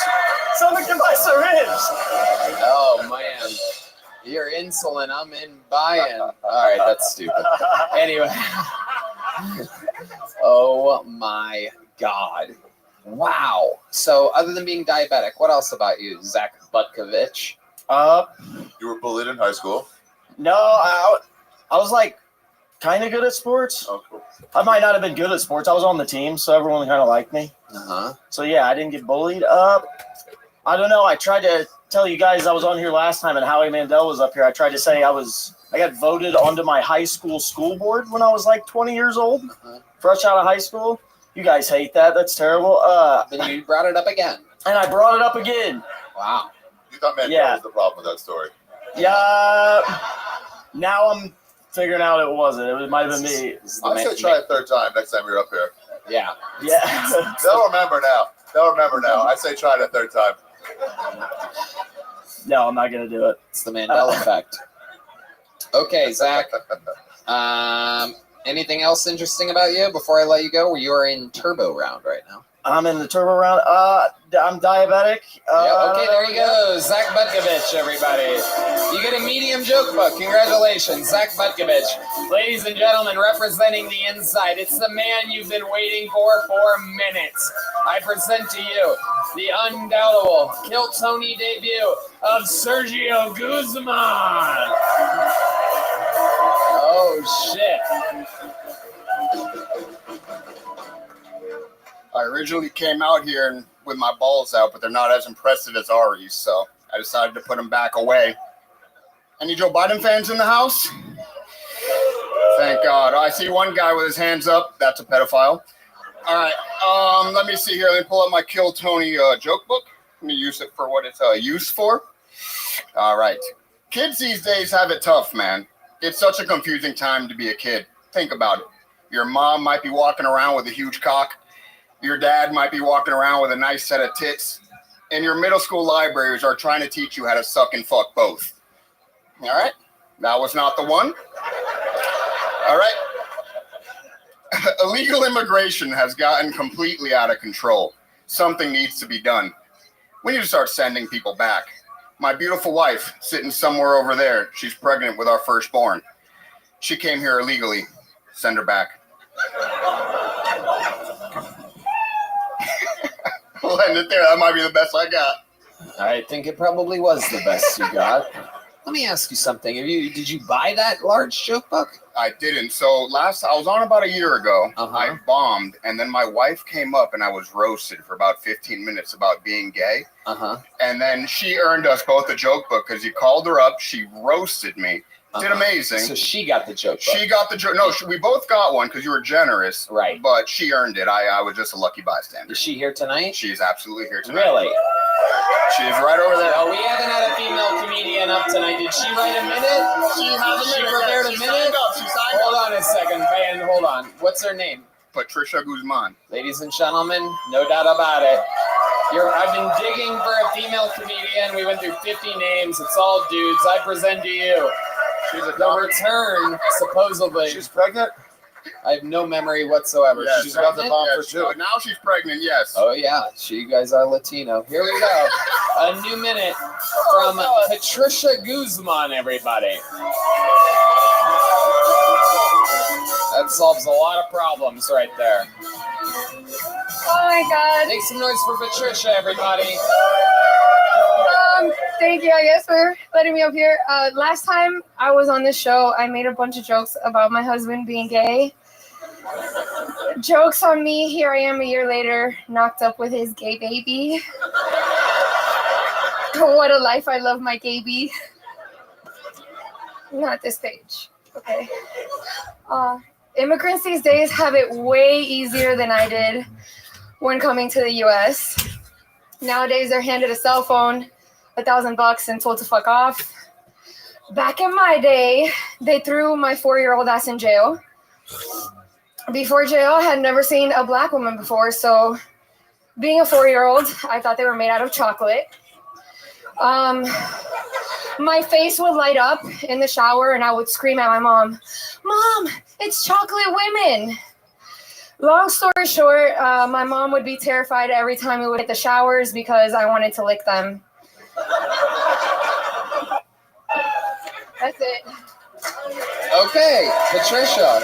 Someone get my syringe.
Oh, man. You're insulin. I'm in buy-in. All right, that's stupid. Anyway. Oh, my God. Wow. So other than being diabetic, what else about you, Zach Butkovich?
You were bullied in high school.
No, I was like kind of good at sports.
Oh, cool.
I might not have been good at sports. I was on the team, so everyone kind of liked me. So yeah, I didn't get bullied. I don't know. I tried to tell you guys I was on here last time, and Howie Mandel was up here. I tried to say I got voted onto my high school board when I was like 20 years old, fresh out of high school. You guys hate that. That's terrible.
Then you brought it up again.
And I brought it up again.
Wow.
You thought Mandel was the problem with that story.
Yeah. Now I'm figuring out it wasn't. It might have been me.
I say try a third time next time you're up here.
Yeah.
Yeah.
They'll remember now. I say try it a third time.
No, I'm not going to do it.
It's the Mandela effect. Okay, Zach. Anything else interesting about you before I let you go? You are in turbo round right now.
I'm in the turbo round. I'm diabetic.
Okay, there you go. Zach Butkovich, everybody. You get a medium joke book. Congratulations, Zach Butkovich. Ladies and gentlemen, representing the inside, it's the man you've been waiting for minutes. I present to you the undoubtable Kill Tony debut of Sergio Guzman. Oh, shit.
I originally came out here with my balls out, but they're not as impressive as Ari's, so I decided to put them back away. Any Joe Biden fans in the house? Thank God. I see one guy with his hands up. That's a pedophile. All right. Let me see here. Let me pull up my Kill Tony joke book. Let me use it for what it's used for. All right. Kids these days have it tough, man. It's such a confusing time to be a kid. Think about it. Your mom might be walking around with a huge cock. Your dad might be walking around with a nice set of tits. And your middle school libraries are trying to teach you how to suck and fuck both. All right? That was not the one. All right? Illegal immigration has gotten completely out of control. Something needs to be done. We need to start sending people back. My beautiful wife, sitting somewhere over there, she's pregnant with our firstborn. She came here illegally. Send her back. We'll end it there. That might be the best I got.
I think it probably was the best you got. Let me ask you something. Did you buy that large joke book?
I didn't. So I was on about a year ago. I bombed, and then my wife came up, and I was roasted for about 15 minutes about being gay. And then she earned us both a joke book because you called her up. She roasted me. Did amazing.
So she got the joke book.
She got the joke. No, we both got one because you were generous.
Right.
But she earned it. I was just a lucky bystander.
Is she here tonight?
She's absolutely here tonight.
Really?
She's right over there.
No, we haven't had a female comedian up tonight. Did she write a minute?
She has a minute.
She prepared a minute?
She signed
Hold
up.
on a second, man. Hold on. What's her name?
Patricia Guzman.
Ladies and gentlemen, no doubt about it. I've been digging for a female comedian. We went through 50 names. It's all dudes. I present to you. The return, supposedly.
She's pregnant?
I have no memory whatsoever.
Yes,
She's
about
pregnant?
the bomb for two. Now she's pregnant, yes.
Oh, yeah. You guys are Latino. Here we go. A new minute from Patricia Guzman, everybody. That solves a lot of problems right there.
Oh my God.
Make some noise for Patricia, everybody.
Thank you, I guess, for letting me up here. Last time I was on this show, I made a bunch of jokes about my husband being gay. Jokes on me. Here I am a year later, knocked up with his gay baby. What a life. I love my gay bee. Not this page. Okay. Immigrants these days have it way easier than I did when coming to the U.S. Nowadays, they're handed a cell phone, $1,000 and told to fuck off. Back in my day, they threw my 4-year-old ass in jail. Before jail, I had never seen a black woman before, so being a 4-year-old, I thought they were made out of chocolate. My face would light up in the shower, and I would scream at my mom, "Mom, it's chocolate women!" Long story short, my mom would be terrified every time we would hit the showers because I wanted to lick them. That's it.
Okay, Patricia,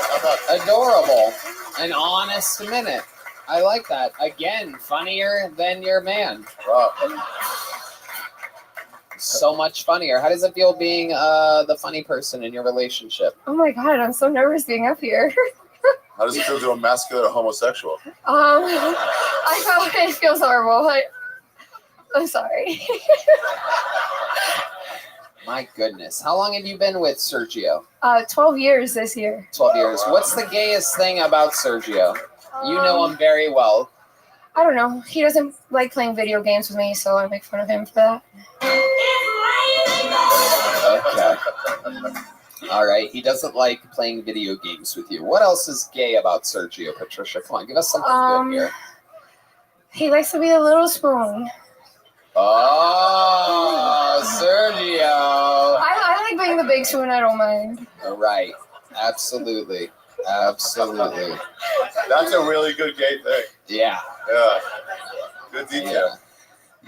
adorable. An honest minute. I like that. Again, funnier than your man.
Wow.
So much funnier. How does it feel being the funny person in your relationship?
Oh my God, I'm so nervous being up here.
How does it feel to emasculate a homosexual?
I feel it feels horrible. I'm sorry.
My goodness. How long have you been with Sergio?
12 years this year.
12 years. What's the gayest thing about Sergio? You know him very well.
I don't know. He doesn't like playing video games with me, so I make fun of him for that.
Okay. All right. He doesn't like playing video games with you. What else is gay about Sergio, Patricia? Come on, give us something good here.
He likes to be a little spoon.
Oh, Sergio.
I like being the big spoon. I don't mind.
All right. Absolutely. Absolutely.
That's a really good gay thing.
Yeah.
Yeah. Good detail.
Yeah.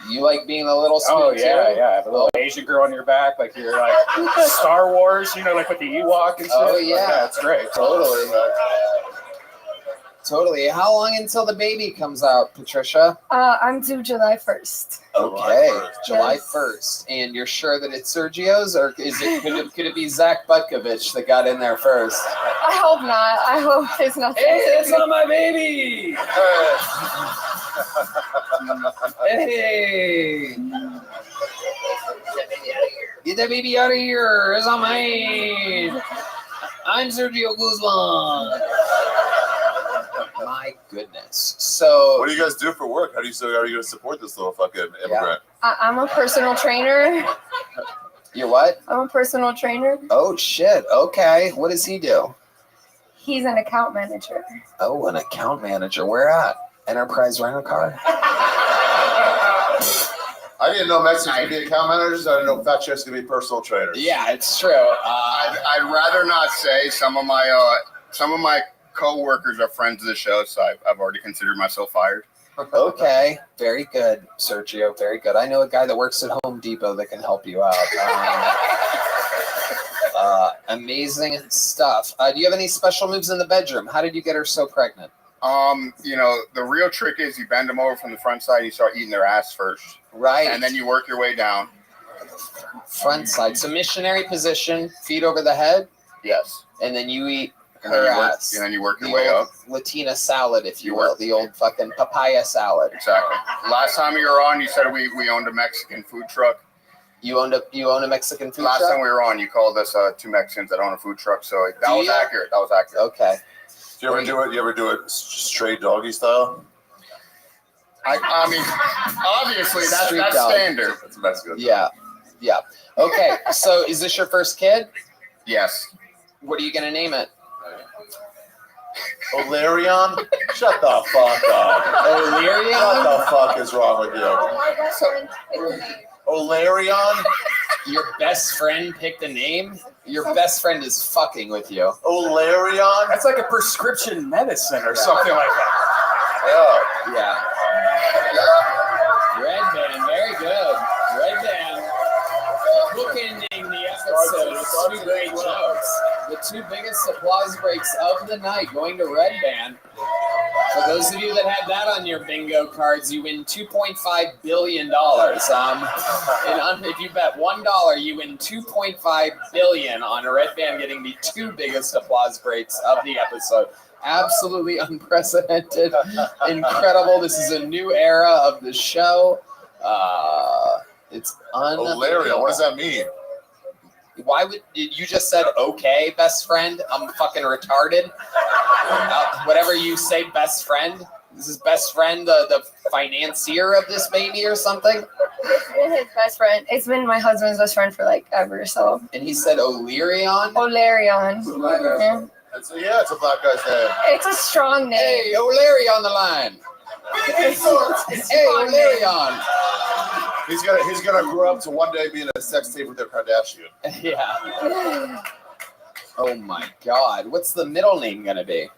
You like being a little spoon
Oh, yeah,
too?
yeah. Have a little Asian girl on your back, like you're like Star Wars, you know, like with the Ewok and stuff.
Oh, yeah.
Yeah, it's great.
Totally. Totally. How long until the baby comes out, Patricia?
I'm due July 1st.
Okay, July
Yes.
1st. And you're sure that it's Sergio's, or could it be Zach Butkovich that got in there first?
I hope not. I hope it's not.
Hey, that's not my baby! Hey! Get that baby out of here! It's not mine! I'm Sergio Guzman! My goodness. So,
what do you guys do for work? How are you going to support this little fucking immigrant?
I'm a personal trainer.
You're what?
I'm a personal trainer.
Oh, shit. Okay. What does he do?
He's an account manager.
Oh, an account manager. Where at? Enterprise Rent-A-Car?
I didn't know Mexicans could be account managers. I didn't know fat chicks could be personal trainers.
Yeah, it's true.
I'd rather not say. Some of my co-workers are friends of the show, so I've already considered myself fired.
Okay, very good, Sergio. Very good. I know a guy that works at Home Depot that can help you out. Amazing stuff. Do you have any special moves in the bedroom? How did you get her so pregnant?
The real trick is you bend them over from the front side and you start eating their ass first.
Right.
And then you work your way down.
Front side. So missionary position, feet over the head.
Yes.
And then you eat
And then
her
you work-
ass.
and then you work your
The
way
old
up.
Latina salad, if you will. The old fucking papaya salad.
Exactly. Last time you were on, you said we owned a Mexican food truck.
You own a Mexican food
Last
truck?
time we were on, you called us two Mexicans that own a food truck. So that
Do
was
you?
accurate. That was accurate.
Okay.
Do you ever do it straight doggy style?
I mean, obviously that's
Street dog.
standard.
That's Mexican.
Yeah. Yeah. Okay. So is this your first kid?
Yes.
What are you going to name it?
Olarion? Shut the fuck up.
Olarion?
What the fuck is wrong with you?
My best friend picked the name.
Olarion?
Your best friend picked a name? Your best friend is fucking with you.
Olarion?
That's like a prescription medicine or something like that.
Yeah.
Yeah. Red Band, very good. Red Band. Bookending the episode with two great jokes. The two biggest applause breaks of the night going to Red Band. For those of you that had that on your bingo cards, you win $2.5 billion. And if you bet $1, you win $2.5 billion on a Red Band getting the two biggest applause breaks of the episode. Absolutely unprecedented, incredible. This is a new era of the show. It's unbelievable.
Olarion, what does that mean?
Why would you just said okay, best friend? I'm fucking retarded. Whatever you say, best friend. This is best friend, the financier of this baby or something.
It's been his best friend. It's been my husband's best friend for like ever. So.
And he said Olarion.
Olarion. Yeah.
It's a black guy's name.
It's a strong name.
Hey, O'Leary on the line. Hey, Olarion.
He's gonna grow up to one day be in a sex tape with their Kardashian.
Yeah. Oh my God. What's the middle name gonna be?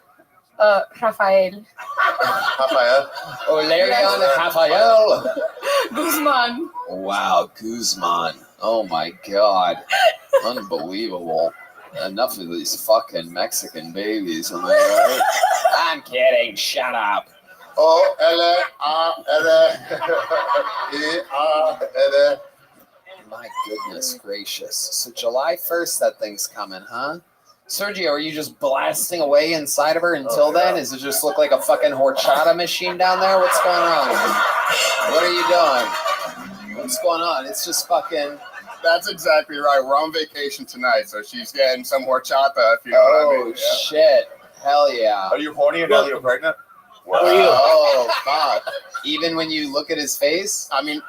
Rafael.
Rafael.
Olarion Rafael.
Guzman.
Wow, Guzman. Oh my God. Unbelievable. Enough of these fucking Mexican babies, am I right? I'm kidding. Shut up.
O-L-A-R-L-E-R-L.
My goodness gracious. So July 1st, that thing's coming, huh? Sergio, are you just blasting away inside of her until then? Does it just look like a fucking horchata machine down there? What's going on? What are you doing? What's going on? It's just fucking...
That's exactly right. We're on vacation tonight, so she's getting some horchata, if you know what I mean.
Oh, shit. Hell yeah.
Are you horny now that you're pregnant?
Wow. Oh, fuck. Even when you look at his face?
I mean...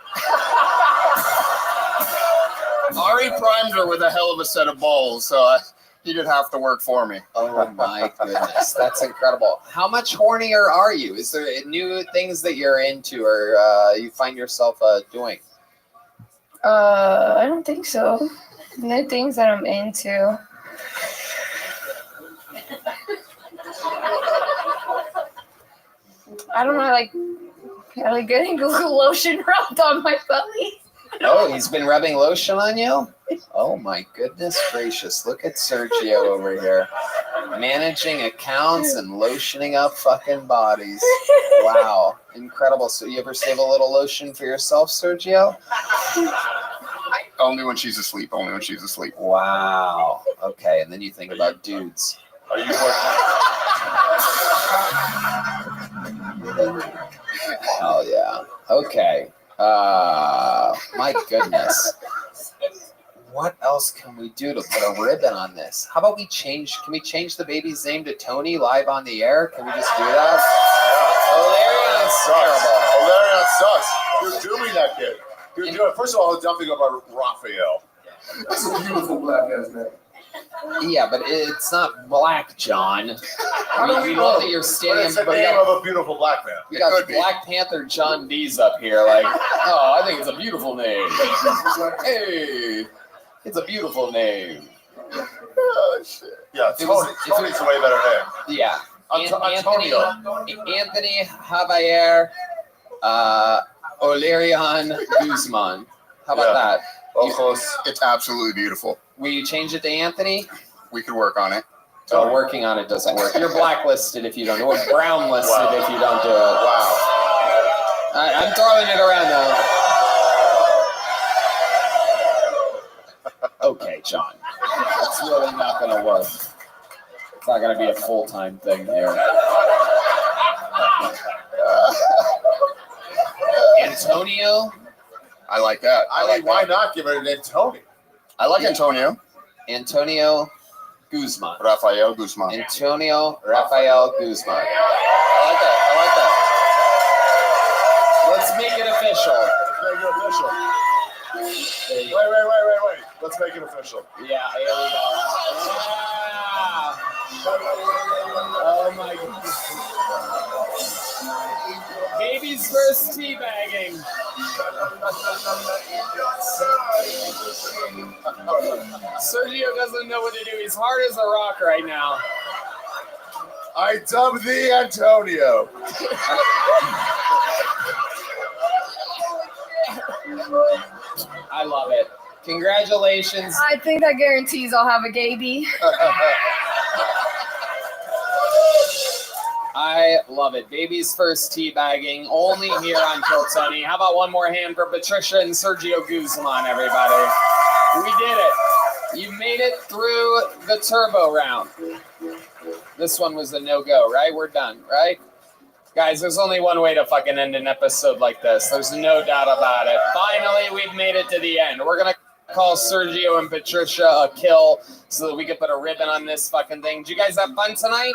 Ari primed her with a hell of a set of balls, so he did have to work for me.
Oh my goodness, that's incredible. How much hornier are you? Is there new things that you're into or you find yourself doing?
I don't think so. No things that I'm into. I don't know, like getting lotion rubbed on my belly.
Oh, he's been rubbing lotion on you? Oh my goodness gracious. Look at Sergio over here. Managing accounts and lotioning up fucking bodies. Wow. Incredible. So you ever save a little lotion for yourself, Sergio?
Only when she's asleep. Only when she's asleep.
Wow. Okay, and then you think about dudes.
Are you
Oh yeah. Okay. My goodness. What else can we do to put a ribbon on this? How about can we change the baby's name to Tony live on the air? Can we just do that?
Olarion sucks. Dude, do me that kid. Dude, do it. First of all, don't think about Raphael.
That's a beautiful black ass name.
Yeah, but it's not black, John. We love that you're standing.
But it's the name of a beautiful black man.
We got Black Panther John D's up here, like, oh, I think it's a beautiful name. Hey, it's a beautiful name.
Oh, shit. Yeah, Tony's a way better name.
Yeah.
Antonio.
Anthony Javier Olarion Guzman. How about that?
Ojos. It's absolutely beautiful.
Will you change it to Anthony?
We could work on it.
So working on it doesn't work. You're blacklisted if you don't do it. Brown listed if you don't do it.
Wow.
I'm throwing it around though.
John. It's really not going to work. It's not going to be a full-time thing here. Antonio?
I like that.
Why not give it an Antonio?
I like Antonio.
Antonio Guzman.
Rafael Guzman.
Antonio Rafael Guzman.
I like that.
Let's make it official.
Let's make it official. Wait. Let's make it official.
Yeah, here we go. Oh my God. Baby's first teabagging. Sergio doesn't know what to do. He's hard as a rock right now.
I dub thee Antonio.
I love it. Congratulations.
I think that guarantees I'll have a baby.
I love it. Baby's first teabagging, only here on Kill Tony. How about one more hand for Patricia and Sergio Guzman, everybody? We did it. You made it through the turbo round. This one was a no-go, right? We're done, right? Guys, there's only one way to fucking end an episode like this. There's no doubt about it. Finally, we've made it to the end. We're going to call Sergio and Patricia a kill so that we can put a ribbon on this fucking thing. Did you guys have fun tonight?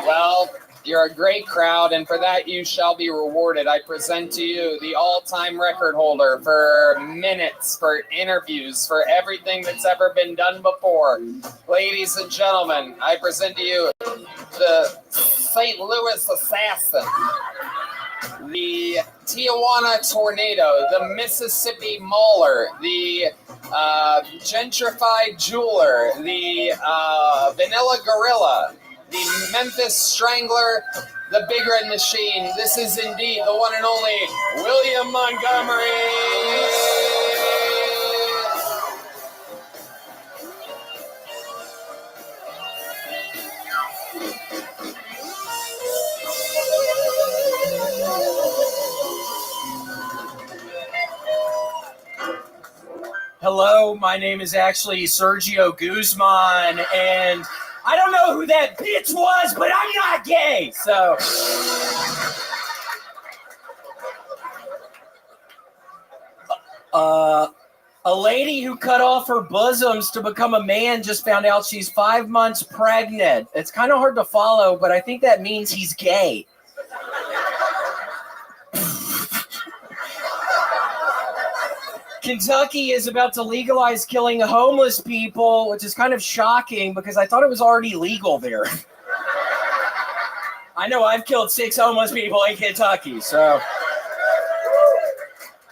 Well, you're a great crowd, and for that you shall be rewarded. I present to you the all-time record holder for minutes, for interviews, for everything that's ever been done before. Ladies and gentlemen, I present to you the St. Louis Assassin, the Tijuana Tornado, the Mississippi Mauler, the Gentrified Jeweler, the Vanilla Gorilla, the Memphis Strangler, the Big Red Machine. This is indeed the one and only William Montgomery. Hello, my name is actually Sergio Guzman, and I don't know who that bitch was, but I'm not gay, so. A lady who cut off her bosoms to become a man just found out she's 5 months pregnant. It's kind of hard to follow, but I think that means he's gay. Kentucky is about to legalize killing homeless people, which is kind of shocking because I thought it was already legal there. I know I've killed 6 homeless people in Kentucky, so.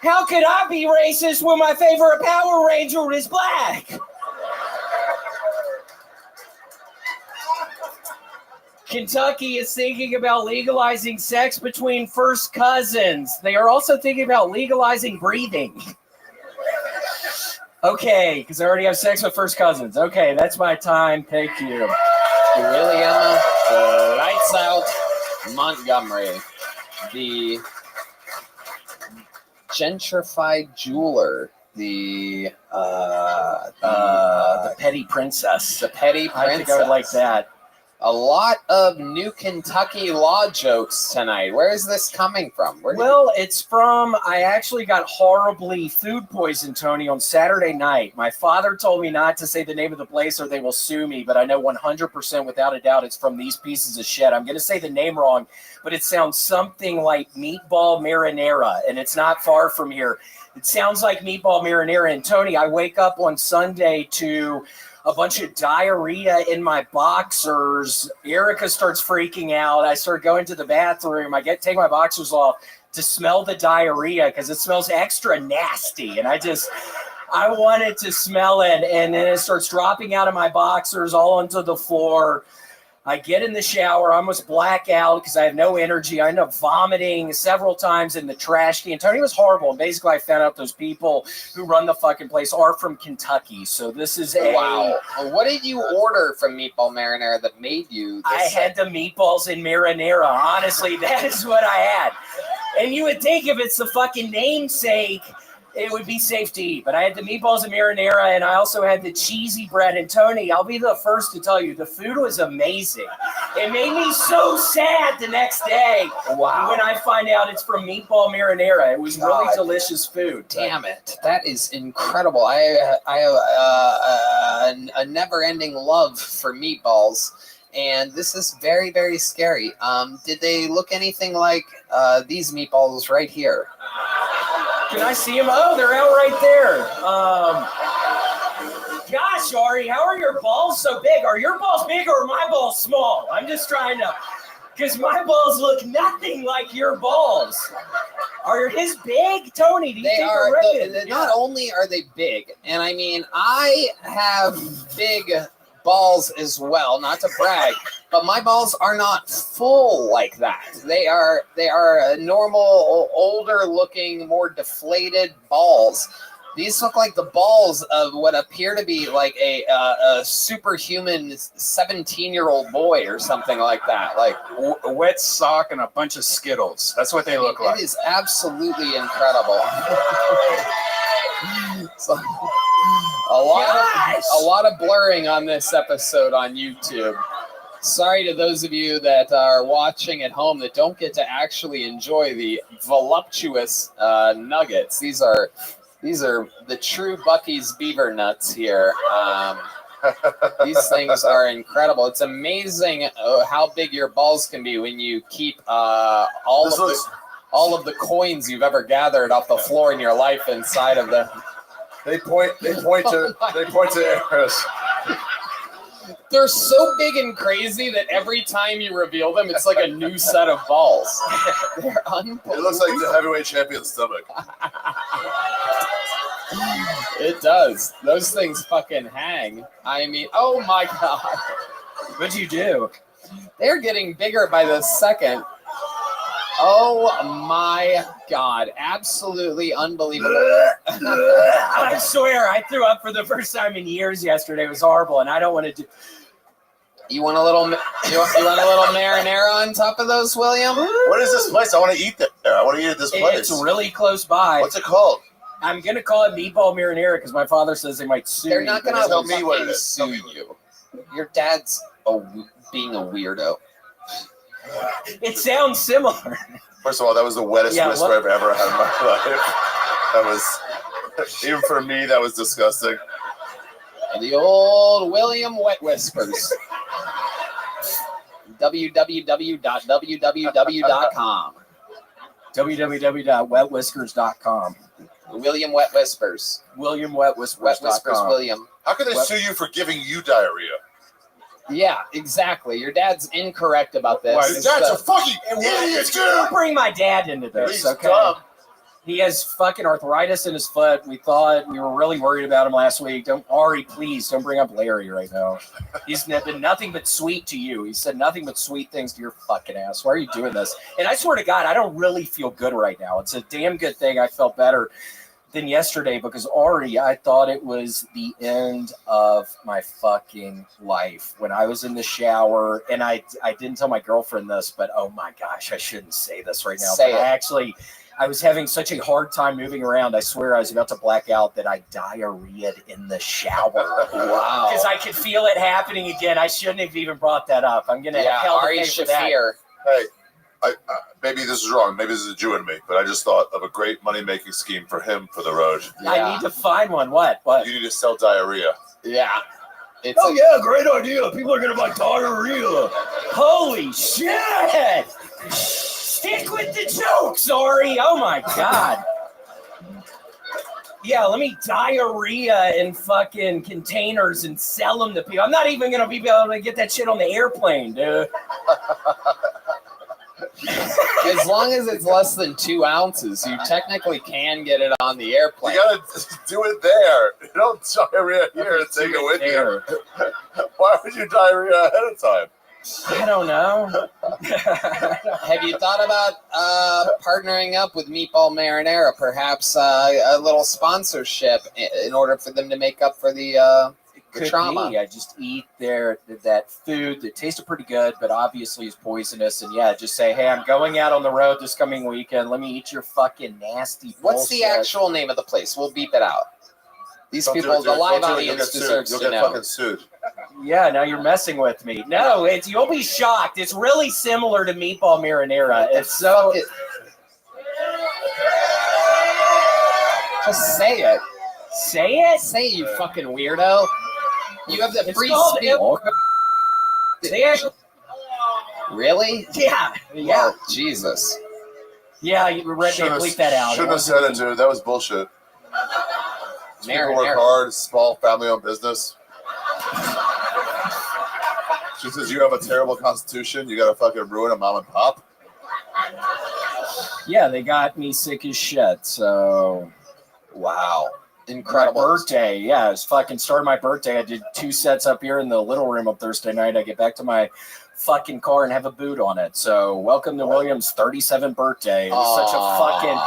How could I be racist when my favorite Power Ranger is black? Kentucky is thinking about legalizing sex between first cousins. They are also thinking about legalizing breathing. Okay, because I already have sex with first cousins. Okay, that's my time. Thank you. William Lights Out Montgomery, the Gentrified Jeweler, the Petty Princess. The Petty Princess. I think I would like that. A lot of new Kentucky law jokes tonight. Where is this coming from? Well, it's from, I actually got horribly food poisoned, Tony, on Saturday night. My father told me not to say the name of the place or they will sue me, but I know 100% without a doubt it's from these pieces of shit. I'm going to say the name wrong, but it sounds something like meatball marinara, and it's not far from here. It sounds like meatball marinara. And Tony, I wake up on Sunday to a bunch of diarrhea in my boxers. Erica starts freaking out. I start going to the bathroom. I take my boxers off to smell the diarrhea because it smells extra nasty. And I wanted to smell it. And then it starts dropping out of my boxers all onto the floor. I get in the shower, I almost black out because I have no energy. I end up vomiting several times in the trash can. Tony was horrible. And basically, I found out those people who run the fucking place are from Kentucky. So this is a... Wow. What did you order from Meatball Marinara that made you this? I had the meatballs in marinara. Honestly, that is what I had. And you would think if it's the fucking namesake it would be safe to eat. But I had the meatballs and marinara, and I also had the cheesy bread. And Tony, I'll be the first to tell you, the food was amazing. It made me so sad the next day when I find out it's from meatball marinara. It was really delicious food.
Damn it. That is incredible. I have a never-ending love for meatballs. And this is very, very scary. Did they look anything like these meatballs right here?
Can I see them? Oh, they're out right there. Gosh, Ari, how are your balls so big? Are your balls big or are my balls small? I'm just trying to, because my balls look nothing like your balls. Are his big, Tony? Do you think
are.
reckon?
Not only are they big, and I mean, I have big balls as well, not to brag, but my balls are not full like that. They are normal, older looking, more deflated balls. These look like the balls of what appear to be like a superhuman 17-year-old boy or something like that. Like
a wet sock and a bunch of Skittles. That's what they look like.
It is absolutely incredible. So, a lot of blurring on this episode on YouTube. Sorry to those of you that are watching at home that don't get to actually enjoy the voluptuous nuggets. These are the true Bucky's beaver nuts here. These things are incredible. It's amazing how big your balls can be when you keep all of the coins you've ever gathered off the floor in your life inside of the.
They point to Eris.
They're so big and crazy that every time you reveal them, it's like a new set of balls. They're unbelievable.
It looks like the heavyweight champion's stomach.
It does. Those things fucking hang. I mean, oh my God.
What'd you do?
They're getting bigger by the second. Oh my God. Absolutely unbelievable.
I swear, I threw up for the first time in years yesterday. It was horrible, and I don't want to do.
You want a little marinara on top of those, William?
What is this place? I want to eat there. I want to eat at this place.
It's really close by.
What's it called?
I'm going to call it meatball marinara because my father says they might sue
They're
me.
not going to
tell me what it is.
sue you. Your dad's being a weirdo.
It sounds similar.
First of all, that was the wettest whisper I've ever had in my life. That was, even for me, that was disgusting.
The old William Wet Whispers. www.www.com.
www.wetwhiskers.com.
William Wet Whispers.
William Wet Whispers.
Wet Whispers William.
How can they sue you for giving you diarrhea?
Yeah, exactly. Your dad's incorrect about this.
Well, your dad's a fucking idiot, dude.
Don't bring my dad into this,
He's
okay?
dumb.
He has fucking arthritis in his foot. We were really worried about him last week. Ari, please don't bring up Larry right now. He's been nothing but sweet to you. He said nothing but sweet things to your fucking ass. Why are you doing this? And I swear to God, I don't really feel good right now. It's a damn good thing I felt better than yesterday because Ari, I thought it was the end of my fucking life when I was in the shower. And I didn't tell my girlfriend this, but oh my gosh, I shouldn't say this right now.
Say
but
it.
I was having such a hard time moving around. I swear I was about to black out that I diarrheaed in the shower.
Wow.
Because I could feel it happening again. I shouldn't have even brought that up. I'm going to have hell to
Ari
pay for that.
Shafir.
Hey, maybe this is wrong. Maybe this is a Jew in me, but I just thought of a great money-making scheme for him for the road.
I need to find one. What?
You need to sell diarrhea.
Yeah.
Yeah, great idea. People are going to buy diarrhea. Holy shit. Stick with the joke, sorry. Oh my God. Yeah, let me diarrhea in fucking containers and sell them to people. I'm not even going to be able to get that shit on the airplane, dude.
As long as it's less than 2 ounces, you technically can get it on the airplane.
You gotta do it there. You don't diarrhea here and take it with you. Why would you diarrhea ahead of time?
I don't know.
Have you thought about partnering up with Meatball Marinara? Perhaps a little sponsorship in order for them to make up for the The trauma.
be. I just eat that food that tasted pretty good, but obviously is poisonous. And yeah, just say, hey, I'm going out on the road this coming weekend. Let me eat your fucking nasty
What's the
bullshit.
actual name of the place? We'll beep it out. These
Don't do
people,
it,
the
dude.
live
Don't do it. You'll
audience
get sued.
deserves
You'll
to
get
know.
fucking sued.
Yeah, now you're messing with me. No, you'll be shocked. It's really similar to meatball marinara. It's so.
Just say it.
Say it?
Say it, you fucking weirdo. You have the
It's
free
called
speech. Really?
Yeah.
Well, Jesus.
Yeah, you read
Shouldn't
bleep that out.
have said it, dude. That was bullshit. People work
Marinara.
hard, small family-owned business. She says you have a terrible constitution. You got to fucking ruin a mom and pop.
Yeah, they got me sick as shit. So,
wow, incredible.
My birthday, yeah, it was fucking started my birthday. I did 2 sets up here in the little room up Thursday night. I get back to my fucking car and have a boot on it. So, welcome to William's 37th birthday. It was such a fucking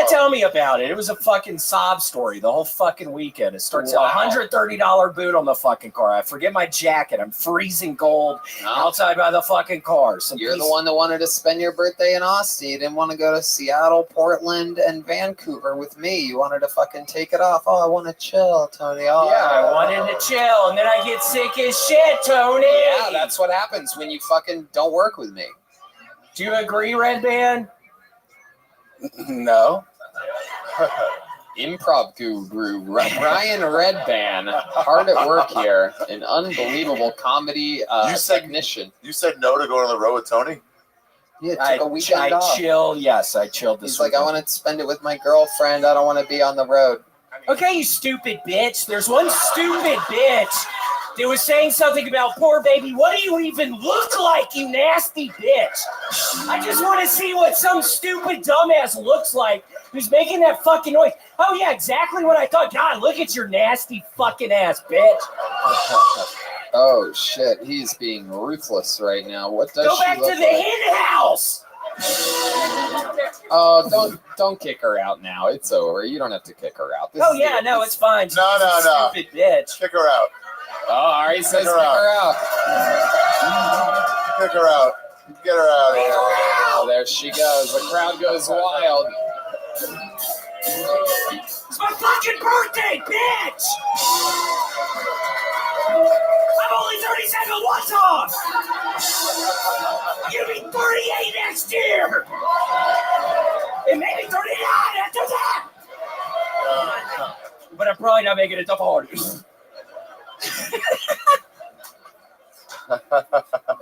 tell me about it. It was a fucking sob story the whole fucking weekend. It starts at $130 boot on the fucking car. I forget my jacket. I'm freezing cold outside by the fucking car.
You're the one that wanted to spend your birthday in Austin. You didn't want to go to Seattle, Portland, and Vancouver with me. You wanted to fucking take it off. Oh, I want to chill, Tony. Oh,
yeah, I wanted to chill, and then I get sick as shit, Tony.
Yeah, that's what happens when you fucking don't work with me.
Do you agree, Red Band?
No.
Improv guru Ryan Redban, hard at work here, an unbelievable comedy technician.
You said no to going on the road with Tony?
Yeah, took a weekend off.
Chill. Yes, I chilled this
He's like, I want to spend it with my girlfriend. I don't want to be on the road.
Okay, you stupid bitch. There's one stupid bitch that was saying something about poor baby. What do you even look like, you nasty bitch? I just want to see what some stupid dumbass looks like who's making that fucking noise. Oh, yeah, exactly what I thought. God, look at your nasty fucking ass, bitch.
Oh, shit. He's being ruthless right now. What does
Go
she
back
look
to the
like?
hen house.
Oh, don't kick her out now. It's over. You don't have to kick her out. This
Oh,
is
yeah, no, it's fine. She's
No.
a stupid bitch.
Kick her out.
Oh, Ari says kick her out.
Kick her out. Get her out of here.
Oh, there she goes. The crowd goes wild.
It's my fucking birthday, bitch! I'm only 37. What's up? I'm gonna be 38 next year, and maybe 39 after that. But I'm probably not making it to 40.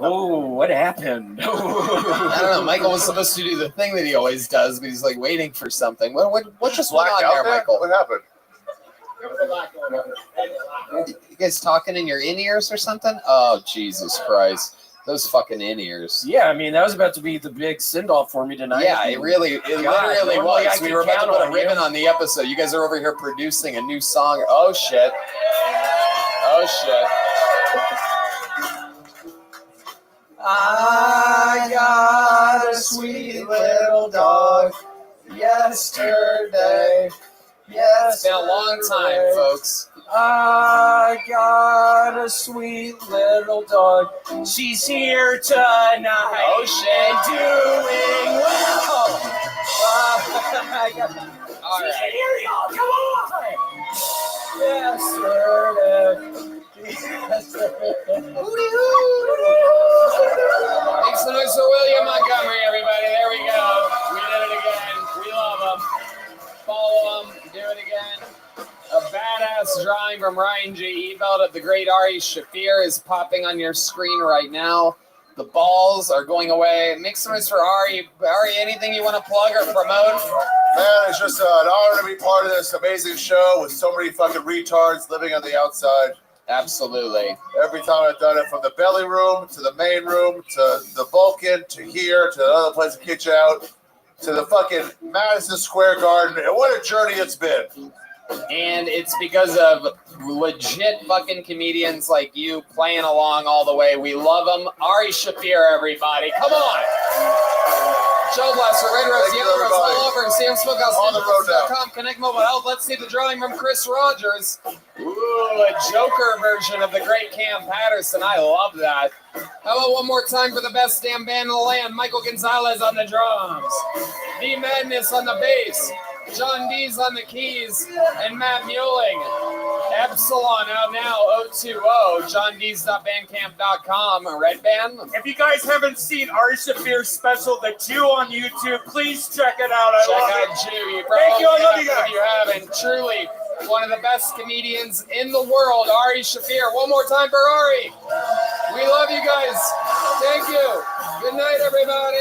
Oh, what happened?
I don't know. Michael was supposed to do the thing that he always does, but he's like waiting for something. What just went on there, Michael?
What happened?
You guys talking in your in-ears or something? Oh, Jesus Christ. Those fucking in-ears.
Yeah, I mean, that was about to be the big send-off for me tonight.
Yeah, it literally was. We were about to put a ribbon on the episode. You guys are over here producing a new song. Oh, shit. Oh, shit.
I got a sweet little dog yesterday.
It's been a long time, folks.
I got a sweet little dog. She's here tonight.
Oh, shit.
And doing well.
All
She
right.
can hear y'all. Come on. Yesterday.
Make some noise for William Montgomery, everybody. There we go. We did it again. We love him. Follow him. Do it again. A badass drawing from Ryan J. Ebelt of the great Ari Shafir is popping on your screen right now. The balls are going away. Make some noise for Ari. Ari, anything you want to plug or promote?
Man, it's just an honor to be part of this amazing show with so many fucking retards living on the outside.
Absolutely.
Every time I've done it, from the belly room to the main room to the Vulcan to here to the other place to kitchen out to the fucking Madison Square Garden. And what a journey it's been.
And it's because of legit fucking comedians like you playing along all the way. We love them. Ari Shafir, everybody. Come on. Show Blaster, Red Rose, Yellow Rose, all over. Sam Smokehouse,
on the road now.
Connect Mobile Health. Let's see the drawing from Chris Rogers. Ooh. Ooh, a Joker version of the great Cam Patterson. I love that. How about one more time for the best damn band in the land? Michael Gonzalez on the drums, D Madness on the bass, John Dees on the keys, and Matt Mueling. Epsilon out now, 020, johndees.bandcamp.com. Red Band.
If you guys haven't seen Ari Shafir's special, The Jew on YouTube, please check it out. I love
Check
it.
out Jew.
Thank you, I love you
If
guys.
you haven't, truly one of the best comedians in the world, Ari Shafir. One more time for Ari. We love you guys. Thank you. Good night, everybody.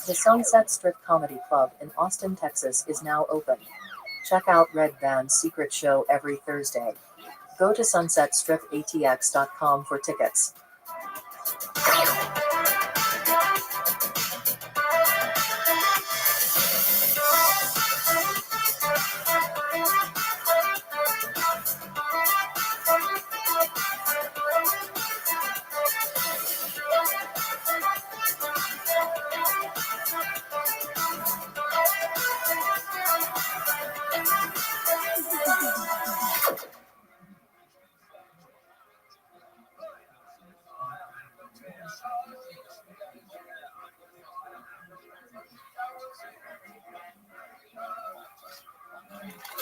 The Sunset Strip Comedy Club in Austin, Texas is now open. Check out Red Band's secret show every Thursday. Go to sunsetstripatx.com for tickets.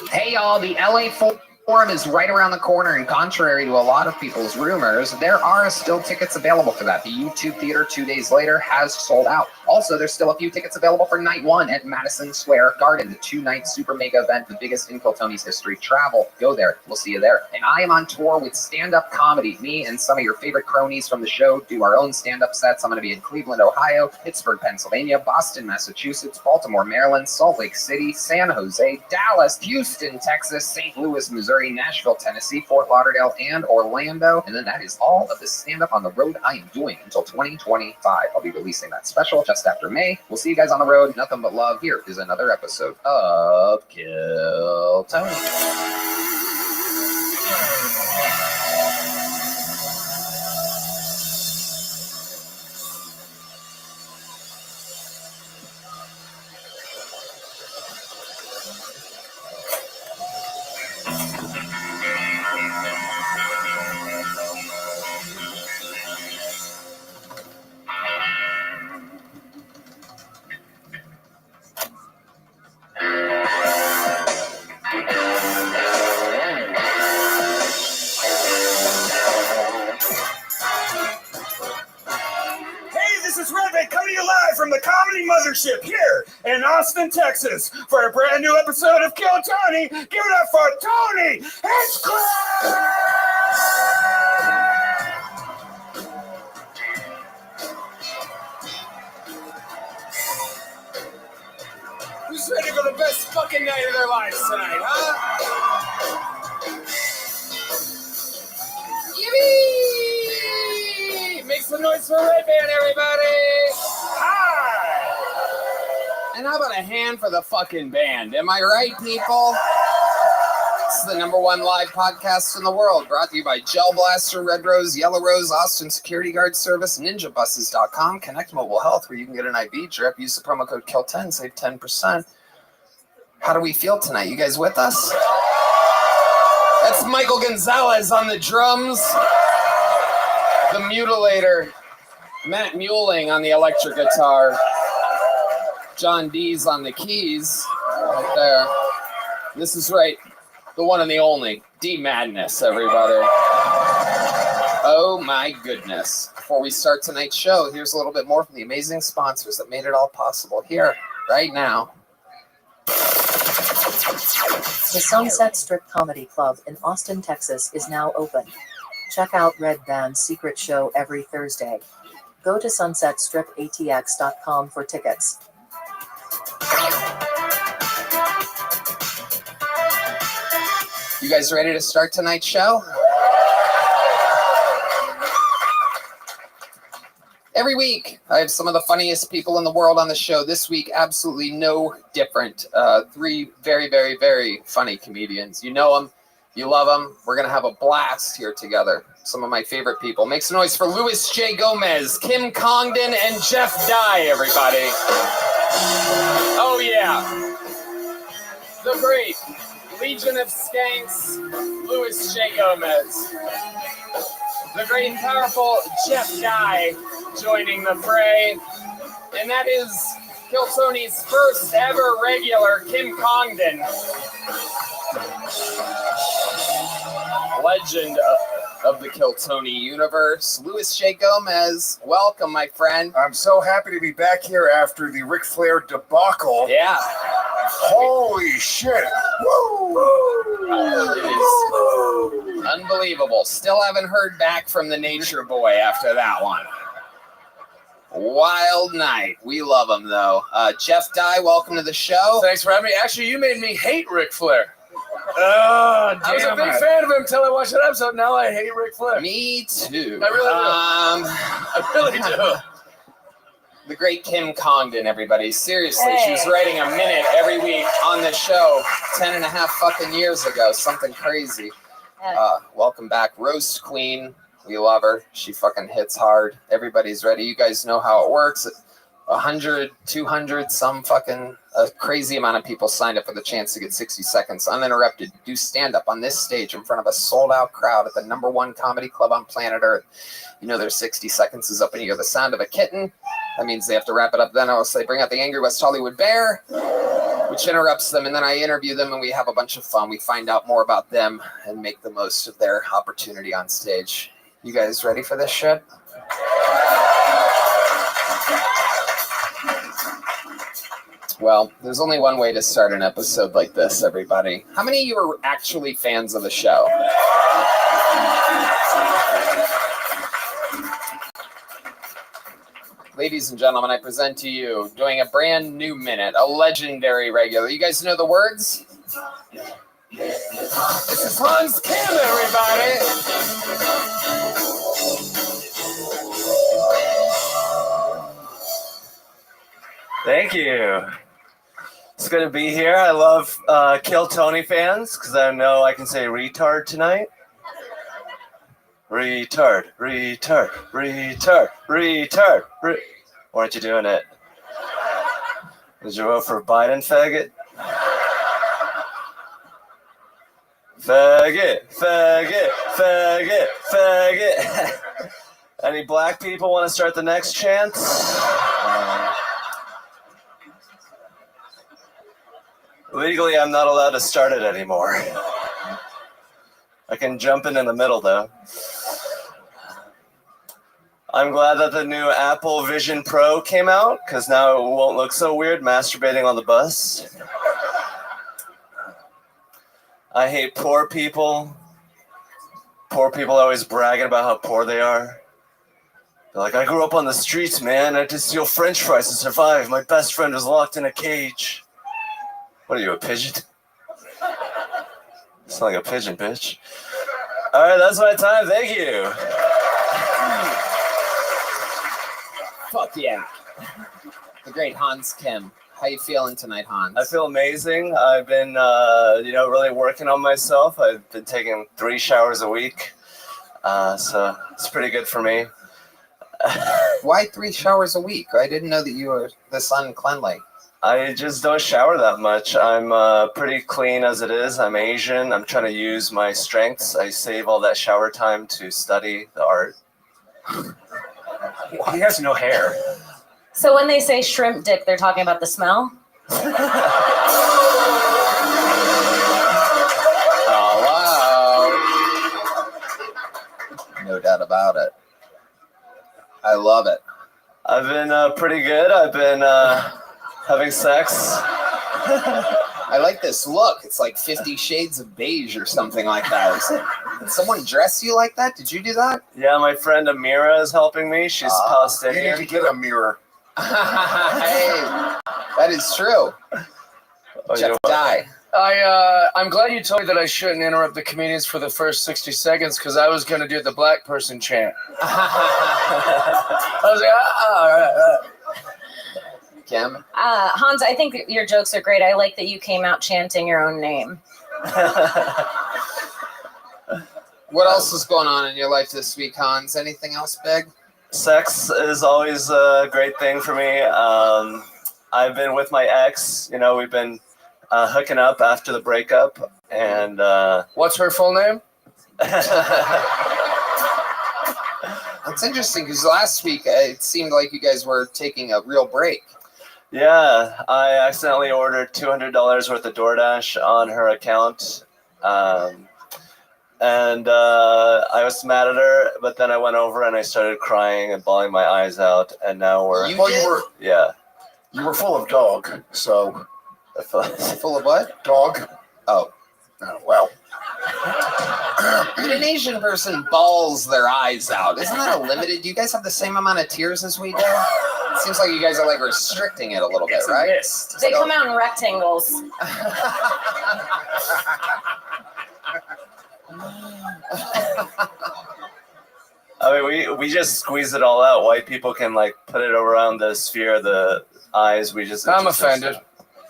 Hey y'all, the LA Forum is right around the corner, and contrary to a lot of people's rumors, there are still tickets available for that. The YouTube Theater 2 days later has sold out. Also, there's still a few tickets available for night one at Madison Square Garden, the 2-night super mega event, the biggest in Tony's history. Travel, go there. We'll see you there. And I am on tour with stand-up comedy. Me and some of your favorite cronies from the show do our own stand-up sets. I'm going to be in Cleveland, Ohio, Pittsburgh, Pennsylvania, Boston, Massachusetts, Baltimore, Maryland, Salt Lake City, San Jose, Dallas, Houston, Texas, St. Louis, Missouri, Nashville, Tennessee, Fort Lauderdale, and Orlando. And then that is all of the stand-up on the road I am doing until 2025. I'll be releasing that special just after May. We'll see you guys on the road. Nothing but love. Here is another episode of Kill Tony.
live from the Comedy Mothership here in Austin, Texas, for a brand new episode of Kill Tony. Give it up for Tony Hinchcliffe!
Who's ready for the best fucking night of their lives tonight, huh? Yippee! Make some noise for Red Band, everybody! Hi! And how about a hand for the fucking band? Am I right, people? This is the #1 live podcast in the world, brought to you by Gel Blaster, Red Rose, Yellow Rose, Austin Security Guard Service, NinjaBuses.com, Connect Mobile Health, where you can get an IV drip. Use the promo code KILL10, save 10%. How do we feel tonight? You guys with us? That's Michael Gonzalez on the drums. The Mutilator, Matt Muling on the electric guitar. John Dees on the keys, right there. This is right. The one and the only, D Madness, everybody. Oh my goodness. Before we start tonight's show, here's a little bit more from the amazing sponsors that made it all possible here, right now.
The Sunset Strip Comedy Club in Austin, Texas is now open. Check out Red Band's secret show every Thursday. Go to sunsetstripatx.com for tickets.
You guys ready to start tonight's show? Every week, I have some of the funniest people in the world on the show. This week, absolutely no different. 3 very, very, very funny comedians. You know them. You love them. We're going to have a blast here together. Some of my favorite people. Make some noise for Louis J. Gomez, Kim Congdon, and Jeff Dye, everybody. Oh, yeah. The great Legion of Skanks, Louis J. Gomez. The great and powerful Jeff Dye joining the fray. And that is Kill Tony's first ever regular, Kim Congdon. Legend of the Kill Tony universe. Louis J. Gomez, welcome, my friend.
I'm so happy to be back here after the Ric Flair debacle.
Yeah.
Holy shit. Woo!
It is unbelievable. Still haven't heard back from the Nature Boy after that one. Wild night. We love him, though. Jeff Dye, welcome to the show.
Thanks for having me. Actually, you made me hate Ric Flair.
Oh, damn
I was a big fan of him until I watched that episode. Now I hate Ric Flair.
Me too.
I really do. I really do.
The great Kim Congdon, everybody. Seriously, she was writing a minute every week on the show 10 and a half fucking years ago. Something crazy. Welcome back. Roast Queen. We love her. She fucking hits hard. Everybody's ready. You guys know how it works. 100, 200, some fucking crazy amount of people signed up for the chance to get 60 seconds uninterrupted. Do stand up on this stage in front of a sold out crowd at the #1 comedy club on planet Earth. You know their 60 seconds is up and you hear the sound of a kitten. That means they have to wrap it up. Then I'll say, bring out the Angry West Hollywood Bear, which interrupts them. And then I interview them and we have a bunch of fun. We find out more about them and make the most of their opportunity on stage. You guys ready for this shit? Well, there's only one way to start an episode like this, everybody. How many of you are actually fans of the show? Ladies and gentlemen, I present to you, doing a brand new minute, a legendary regular. You guys know the words? This is Hans Kim, everybody!
Thank you. It's good to be here. I love Kill Tony fans because I know I can say retard tonight. Retard, retard, retard, retard. Why aren't you doing it? Did you vote for Biden, faggot? Faggot, faggot, faggot, faggot. Any black people want to start the next chant? Legally, I'm not allowed to start it anymore. I can jump in the middle, though. I'm glad that the new Apple Vision Pro came out, because now it won't look so weird masturbating on the bus. I hate poor people. Poor people are always bragging about how poor they are. They're like, I grew up on the streets, man. I had to steal French fries to survive. My best friend was locked in a cage. What are you, a pigeon? It's not like a pigeon, bitch. All right, that's my time. Thank you.
Fuck yeah. The great Hans Kim. How you feeling tonight, Hans?
I feel amazing. I've been, really working on myself. I've been taking 3 showers a week. So it's pretty good for me.
Why 3 showers a week? I didn't know that you were this uncleanly.
I just don't shower that much. I'm pretty clean as it is. I'm Asian. I'm trying to use my strengths. I save all that shower time to study the art.
He has no hair.
So when they say shrimp dick, they're talking about the smell?
Oh, wow. No doubt about it. I love it.
I've been pretty good. I've been having sex.
I like this look. It's like 50 Shades of Beige or something like that. Did someone dress you like that? Did you do that?
Yeah, my friend Amira is helping me. She's Palestinian.
You need to get a mirror.
Hey, that is true. Jeff Dye.
I'm glad you told me that I shouldn't interrupt the comedians for the first 60 seconds because I was going to do the black person chant. I was like,
Kim?
Hans, I think your jokes are great. I like that you came out chanting your own name.
What else is going on in your life this week, Hans? Anything else big?
Sex is always a great thing for me. I've been with my ex. We've been hooking up after the breakup. And
what's her full name?
It's interesting because last week it seemed like you guys were taking a real break.
Yeah, I accidentally ordered $200 worth of DoorDash on her account. And I was mad at her, but then I went over and I started crying and bawling my eyes out. And now we're...
You were...
Yeah.
You were full of dog, so...
Full of what?
Dog.
Oh.
Well.
When an Asian person bawls their eyes out, isn't that a limited? Do you guys have the same amount of tears as we do? It seems like you guys are like restricting it a little bit, right?
They come out in rectangles.
I mean, we just squeeze it all out. White people can put it around the sphere of the eyes.
I'm offended.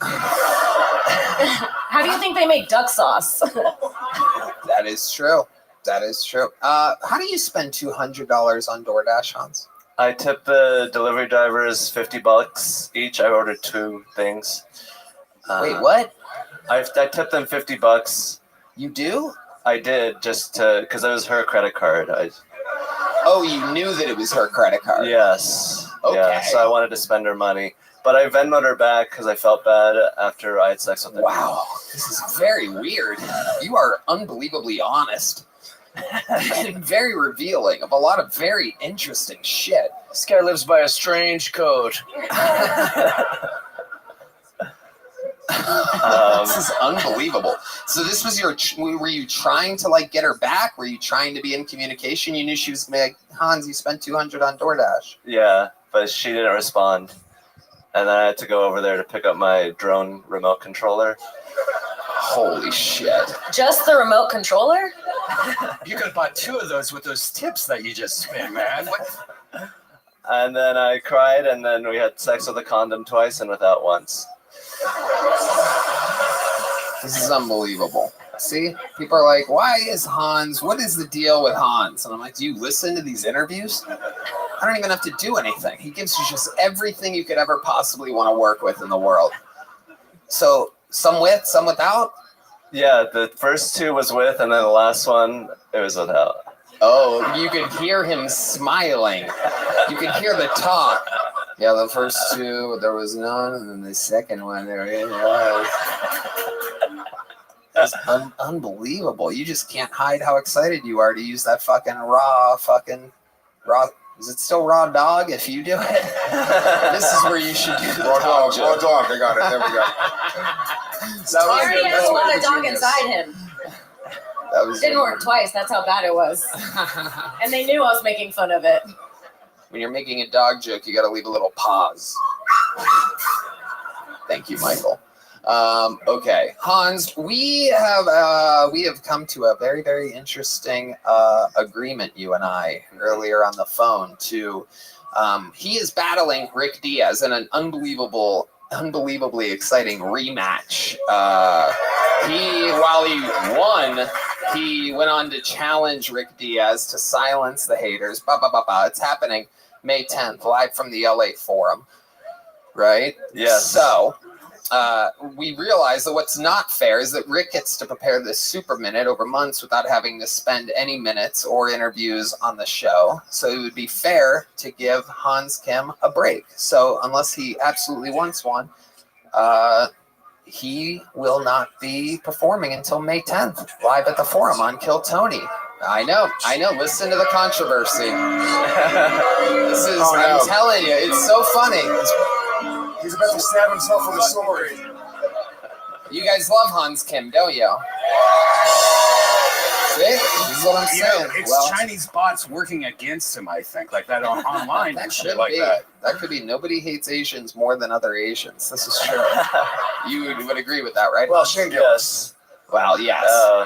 How do you think they make duck sauce?
That is true. That is true. How do you spend $200 on DoorDash, Hans?
I tip the delivery drivers $50 each. I ordered 2 things.
Wait, what?
I tipped them $50.
You do?
I did, just because it was her credit card.
Oh, you knew that it was her credit card?
Yes.
Okay.
Yeah, so I wanted to spend her money. But I Venmo'd her back because I felt bad after I had sex with her.
Wow, this is very weird. You are unbelievably honest. And very revealing of a lot of very interesting shit.
This guy lives by a strange code.
This is unbelievable. So this was were you trying to get her back? Were you trying to be in communication? You knew she was going to be like, Hans, you spent $200 on DoorDash.
Yeah, but she didn't respond. And then I had to go over there to pick up my drone remote controller.
Holy shit.
Just the remote controller?
You could have bought 2 of those with those tips that you just spent, man.
And then I cried, and then we had sex with a condom twice and without once.
This is unbelievable. See, people are like, why is Hans, what is the deal with Hans? And I'm like, do you listen to these interviews? I don't even have to do anything. He gives you just everything you could ever possibly want to work with in the world. So some with, some without?
Yeah, the first 2 was with, and then the last one, it was without.
Oh, you could hear him smiling. You could hear the talk. Yeah, the first 2, there was none, and then the second one, there it was. That's unbelievable. You just can't hide how excited you are to use that fucking raw, Is it still raw dog if you do it? This is where you should do the
Raw dog,
joke.
raw dog. I got it. There we go.
He already has a lot of dog inside him.
That was
Didn't work twice. That's how bad it was. And they knew I was making fun of it.
When you're making a dog joke, you got to leave a little pause. Thank you, Michael. Okay, Hans, we have come to a very, very interesting agreement, you and I, earlier on the phone. He is battling Rick Diaz in an unbelievably exciting rematch. While he won, he went on to challenge Rick Diaz to silence the haters. It's happening May 10th, live from the LA Forum. Right?
Yes.
So, we realize that what's not fair is that Rick gets to prepare this super minute over months without having to spend any minutes or interviews on the show. So it would be fair to give Hans Kim a break. So unless he absolutely wants one, he will not be performing until May 10th, live at the Forum on Kill Tony. I know. Listen to the controversy. I'm telling you, it's so funny.
He's about to stab himself with a sword.
You guys love Hans Kim, don't you? See? This is what I'm saying.
It's Chinese bots working against him, I think. Like that online.
That
and
should
shit like
be.
that.
That could be. Nobody hates Asians more than other Asians. This is true. You would agree with that, right?
Well, yes.
Well, yes.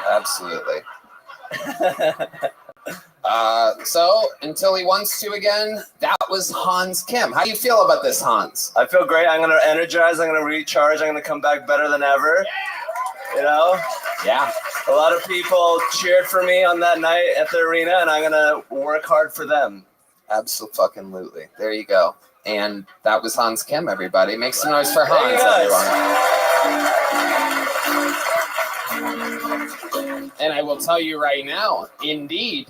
Absolutely. So, until he wants to again, that was Hans Kim. How do you feel about this, Hans?
I feel great. I'm going to energize. I'm going to recharge. I'm going to come back better than ever. You know?
Yeah.
A lot of people cheered for me on that night at the arena, and I'm going to work hard for them.
Absolutely. There you go. And that was Hans Kim, everybody. Make some noise for Hans, everyone. And I will tell you right now, indeed,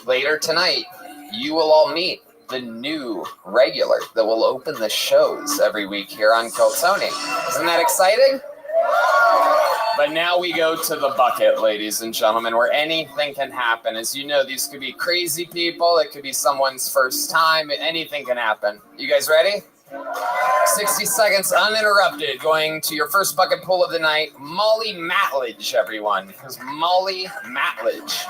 later tonight, you will all meet the new regular that will open the shows every week here on Kill Tony. Isn't that exciting? But now we go to the bucket, ladies and gentlemen, where anything can happen. As you know, these could be crazy people. It could be someone's first time. Anything can happen. You guys ready? 60 seconds uninterrupted. Going to your first bucket pull of the night. Molly Matledge, everyone. Here's Molly Matledge.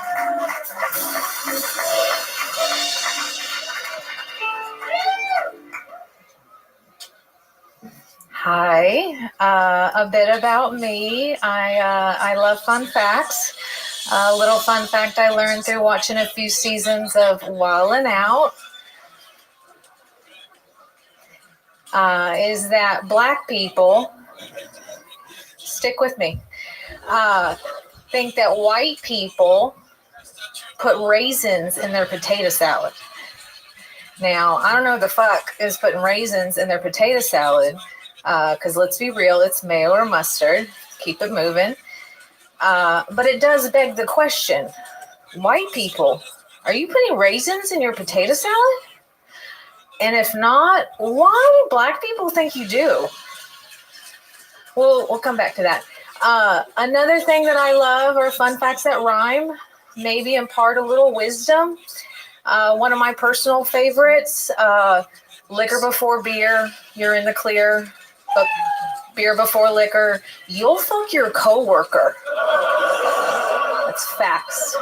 Hi, a bit about me. I love fun facts. A little fun fact I learned through watching a few seasons of Wildin' Out is that black people, stick with me, think that white people put raisins in their potato salad. Now, I don't know what the fuck is putting raisins in their potato salad. Because let's be real, it's mayo or mustard. Keep it moving. But it does beg the question, white people, are you putting raisins in your potato salad? And if not, why do black people think you do? We'll come back to that. Another thing that I love are fun facts that rhyme, maybe impart a little wisdom. One of my personal favorites, liquor before beer, you're in the clear. But beer before liquor, you'll fuck your coworker. That's facts.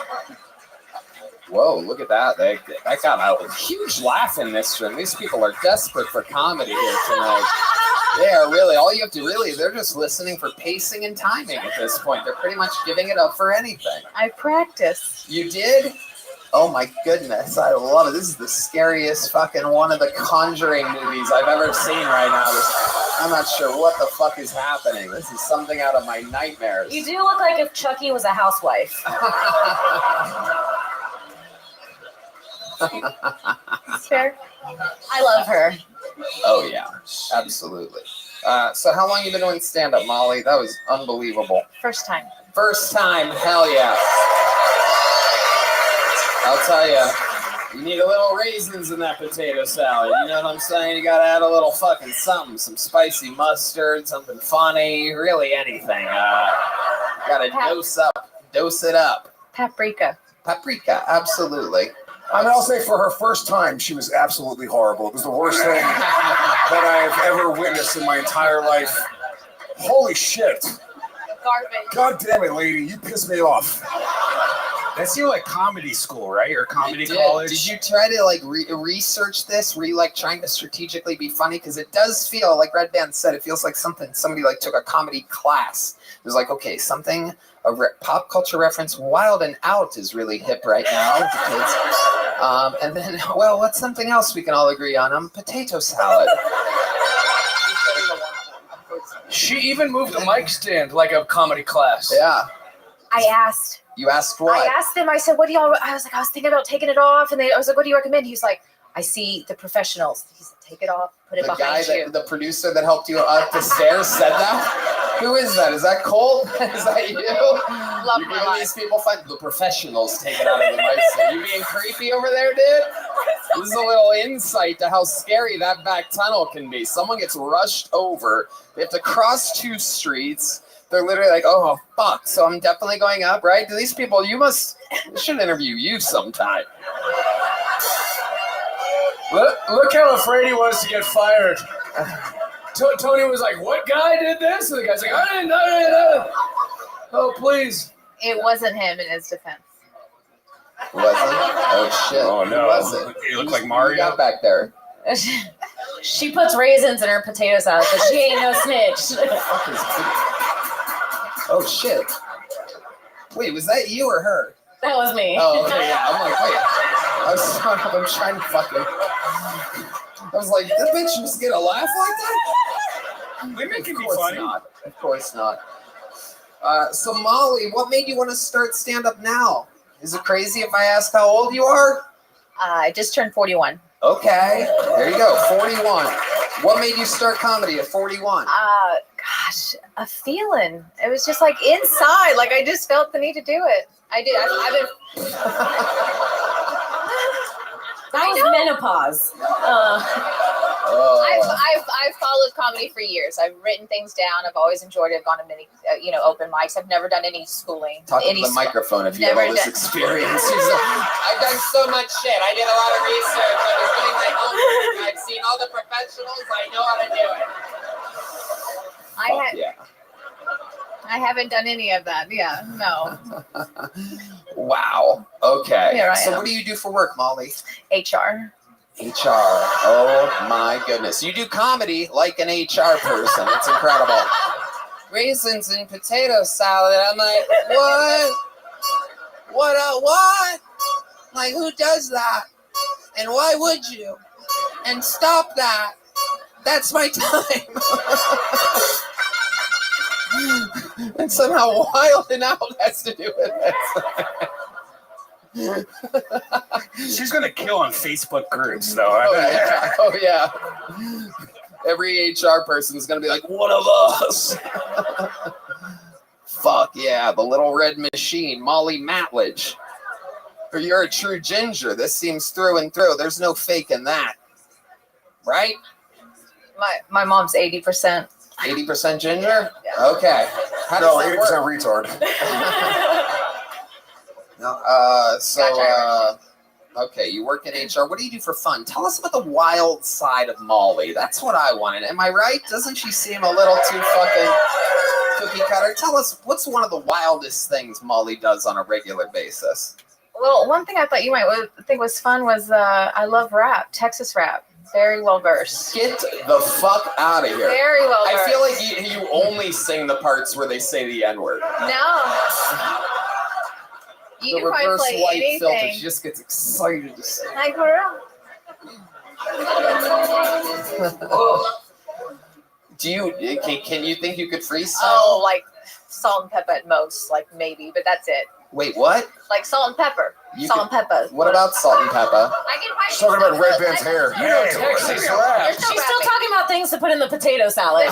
Whoa, look at that. That got a huge laugh in this room. These people are desperate for comedy here tonight. They are really, all you have to really, they're just listening for pacing and timing at this point. They're pretty much giving it up for anything.
I practice.
You did? Oh my goodness, I love it. This is the scariest fucking one of the Conjuring movies I've ever seen right now. I'm not sure what the fuck is happening. This is something out of my nightmares.
You do look like if Chucky was a housewife.
Fair.
I love her.
Oh yeah, absolutely. So how long you been doing stand-up, Molly? That was unbelievable.
First time.
First time, hell yeah. I'll tell you, you need a little raisins in that potato salad. You know what I'm saying? You gotta add a little fucking something, some spicy mustard, something funny, really anything. Gotta dose it up.
Paprika.
Paprika, absolutely.
I mean, I'll say for her first time, she was absolutely horrible. It was the worst thing that I've ever witnessed in my entire life. Holy shit.
Garbage.
God damn it, lady. You pissed me off.
That's your like comedy school, right? Or comedy
Did.
college?
Did you try to like research this? Were you like trying to strategically be funny? Because it does feel like Red Band said, it feels like somebody like took a comedy class. It was like, okay, something pop culture reference, Wild and Out is really hip right now. And then, well, what's something else we can all agree on? Potato salad.
She even moved a mic stand like a comedy class.
Yeah.
I asked.
You asked what?
I asked them. I said, "What do y'all?" I was thinking about taking it off, and I was like, "What do you recommend?" He was like, "I see the professionals." He said, "Take it off, put it behind you."
The producer that helped you up the stairs said that? Who is that? Is that Colt? Is that you?
Love
You're
my
giving
life.
these people fun. The professionals take it out of the mic stand. You being creepy over there, dude? This is a little insight to how scary that back tunnel can be. Someone gets rushed over. They have to cross 2 streets. They're literally like, oh, fuck. So I'm definitely going up, right? To these people, we should interview you sometime.
Look how afraid he was to get fired. Tony was like, what guy did this? And the guy's like, I didn't know. Oh, please.
It wasn't him in his defense.
Was it? Oh, shit.
Oh, no.
Who was it?
You look like
Who
Mario.
got back there?
She puts raisins in her potato salad, but she ain't no snitch.
Oh, shit. Wait, was that you or her?
That was me.
Oh, okay, yeah. I'm like, wait. I'm trying to fucking... I was like, this bitch just get a laugh like that?
They make it be
Of course
funny.
not. Of course not. So, Molly, what made you want to start stand-up now? Is it crazy if I ask how old you are?
I just turned 41.
Okay. There you go. 41. What made you start comedy at 41?
Gosh, a feeling. It was just like inside. Like I just felt the need to do it. I did. I've been.
That was menopause.
I've followed comedy for years. I've written things down. I've always enjoyed it. I've gone to many, open mics. I've never done any schooling.
Talk to the microphone if you have all this experience. I've done so much shit. I did a lot of research. I was doing my homework. I've seen all the professionals. I know how to do it.
I haven't done any of that. Yeah, no.
Wow. Okay.
Here I
So
am.
what do you do for work, Molly?
HR.
HR. Oh my goodness. You do comedy like an HR person. It's incredible. Raisins and potato salad. I'm like, what? What? Like, who does that? And why would you? And stop that. That's my time. And somehow Wild and Out has to do with it.
She's gonna kill on Facebook groups, though.
Oh yeah. Every HR person is gonna be like, one of us. Fuck yeah, the little red machine, Molly Matledge. Or you're a true ginger. This seems through and through. There's no fake in that, right?
My mom's 80%.
80% ginger? Okay. How does that
80%
work?
retard.
No, okay, you work in HR. What do you do for fun? Tell us about the wild side of Molly. That's what I wanted. Am I right? Doesn't she seem a little too fucking cookie cutter? Tell us, what's one of the wildest things Molly does on a regular basis?
Well, one thing I thought you might think was fun was I love rap, Texas rap. Very well versed.
Get the fuck out of here.
Very well
I
versed.
feel like you only sing the parts where they say the N-word.
No. You
The
can probably
reverse
play
white filter.
anything.
She just gets excited to sing.
Like for real.
Do you? Can you think you could freestyle?
Oh, like salt and pepper at most, like maybe, but that's it.
Wait, what?
Like salt and pepper.
You
Salt and pepper.
What about salt and pepper?
I can
She's talking about Red Band's hair.
You know Texas rap.
She's still talking about things to put in the potato salad.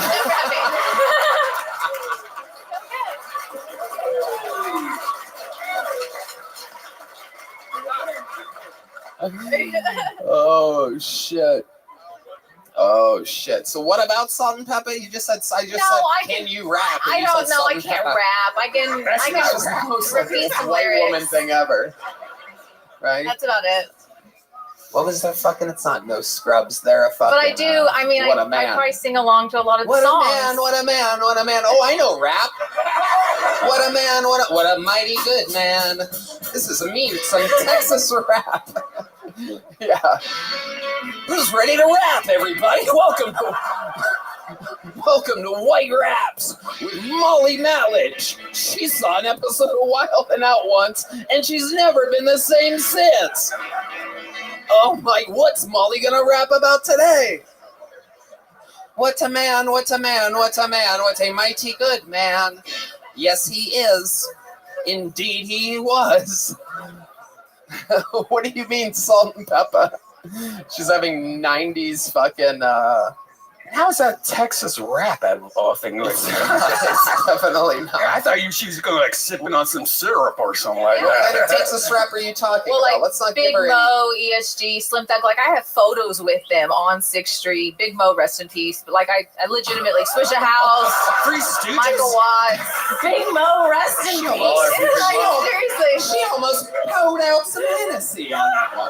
Oh shit. Oh shit. So what about salt and pepper? You just said can you rap? And
I
you
don't
said
know.
salt
I
and
can't
pepper.
rap. I can
That's the most
repeat some
white woman
lyrics.
thing ever. Right?
That's about it.
What was that fucking? It's not No Scrubs. They're a fucking.
But I do. I mean,
what
I
a man.
probably sing along to a lot of the
What
songs.
a man! What a man! What a man! Oh, I know rap. What a man! What a mighty good man! This is some Texas rap. Yeah. Who's ready to rap, everybody? Welcome to White Raps with Molly Mallich. She saw an episode of Wild and Out once, and she's never been the same since. Oh my, what's Molly gonna rap about today? What a man, what a man, what a man, what a mighty good man. Yes, he is. Indeed, he was. What do you mean, salt and pepper? She's having 90s fucking,
How's that Texas rap thing? Like,
it's definitely not.
I thought she was going like sipping on some syrup or something like
What kind of
that.
Texas rap are you talking
Well,
about?
like
Let's not
Big
give her
Mo, ESG, Slim Thug. Like I have photos with them on 6th Street. Big Mo, rest in peace. But like I legitimately Swisher House,
Three Stooges.
Michael Watts, Big Mo, rest in peace. Seriously,
She almost poured out some Hennessy on that one.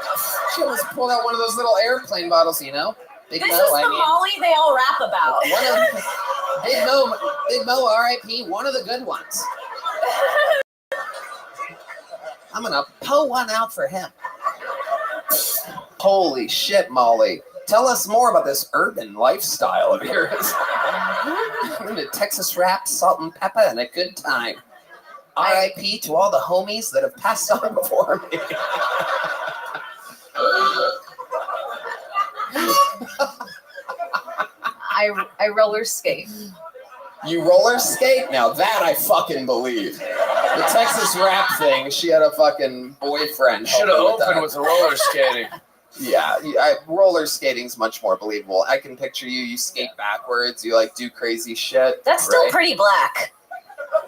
She almost pulled out one of those little airplane bottles, you know? Big
this
Mo,
is the
I mean,
Molly they all rap about.
Big Mo, R.I.P., one of the good ones. I'm gonna pull one out for him. Holy shit, Molly. Tell us more about this urban lifestyle of yours. I'm into Texas rap, salt and pepper, and a good time. R.I.P. to all the homies that have passed on before me.
I roller skate.
You roller skate? Now that I fucking believe. The Texas rap thing, she had a fucking boyfriend.
Should have
helping
opened
that.
with the roller skating.
Yeah, roller skating's much more believable. I can picture you skate backwards, you like do crazy shit.
That's still
right?
pretty black.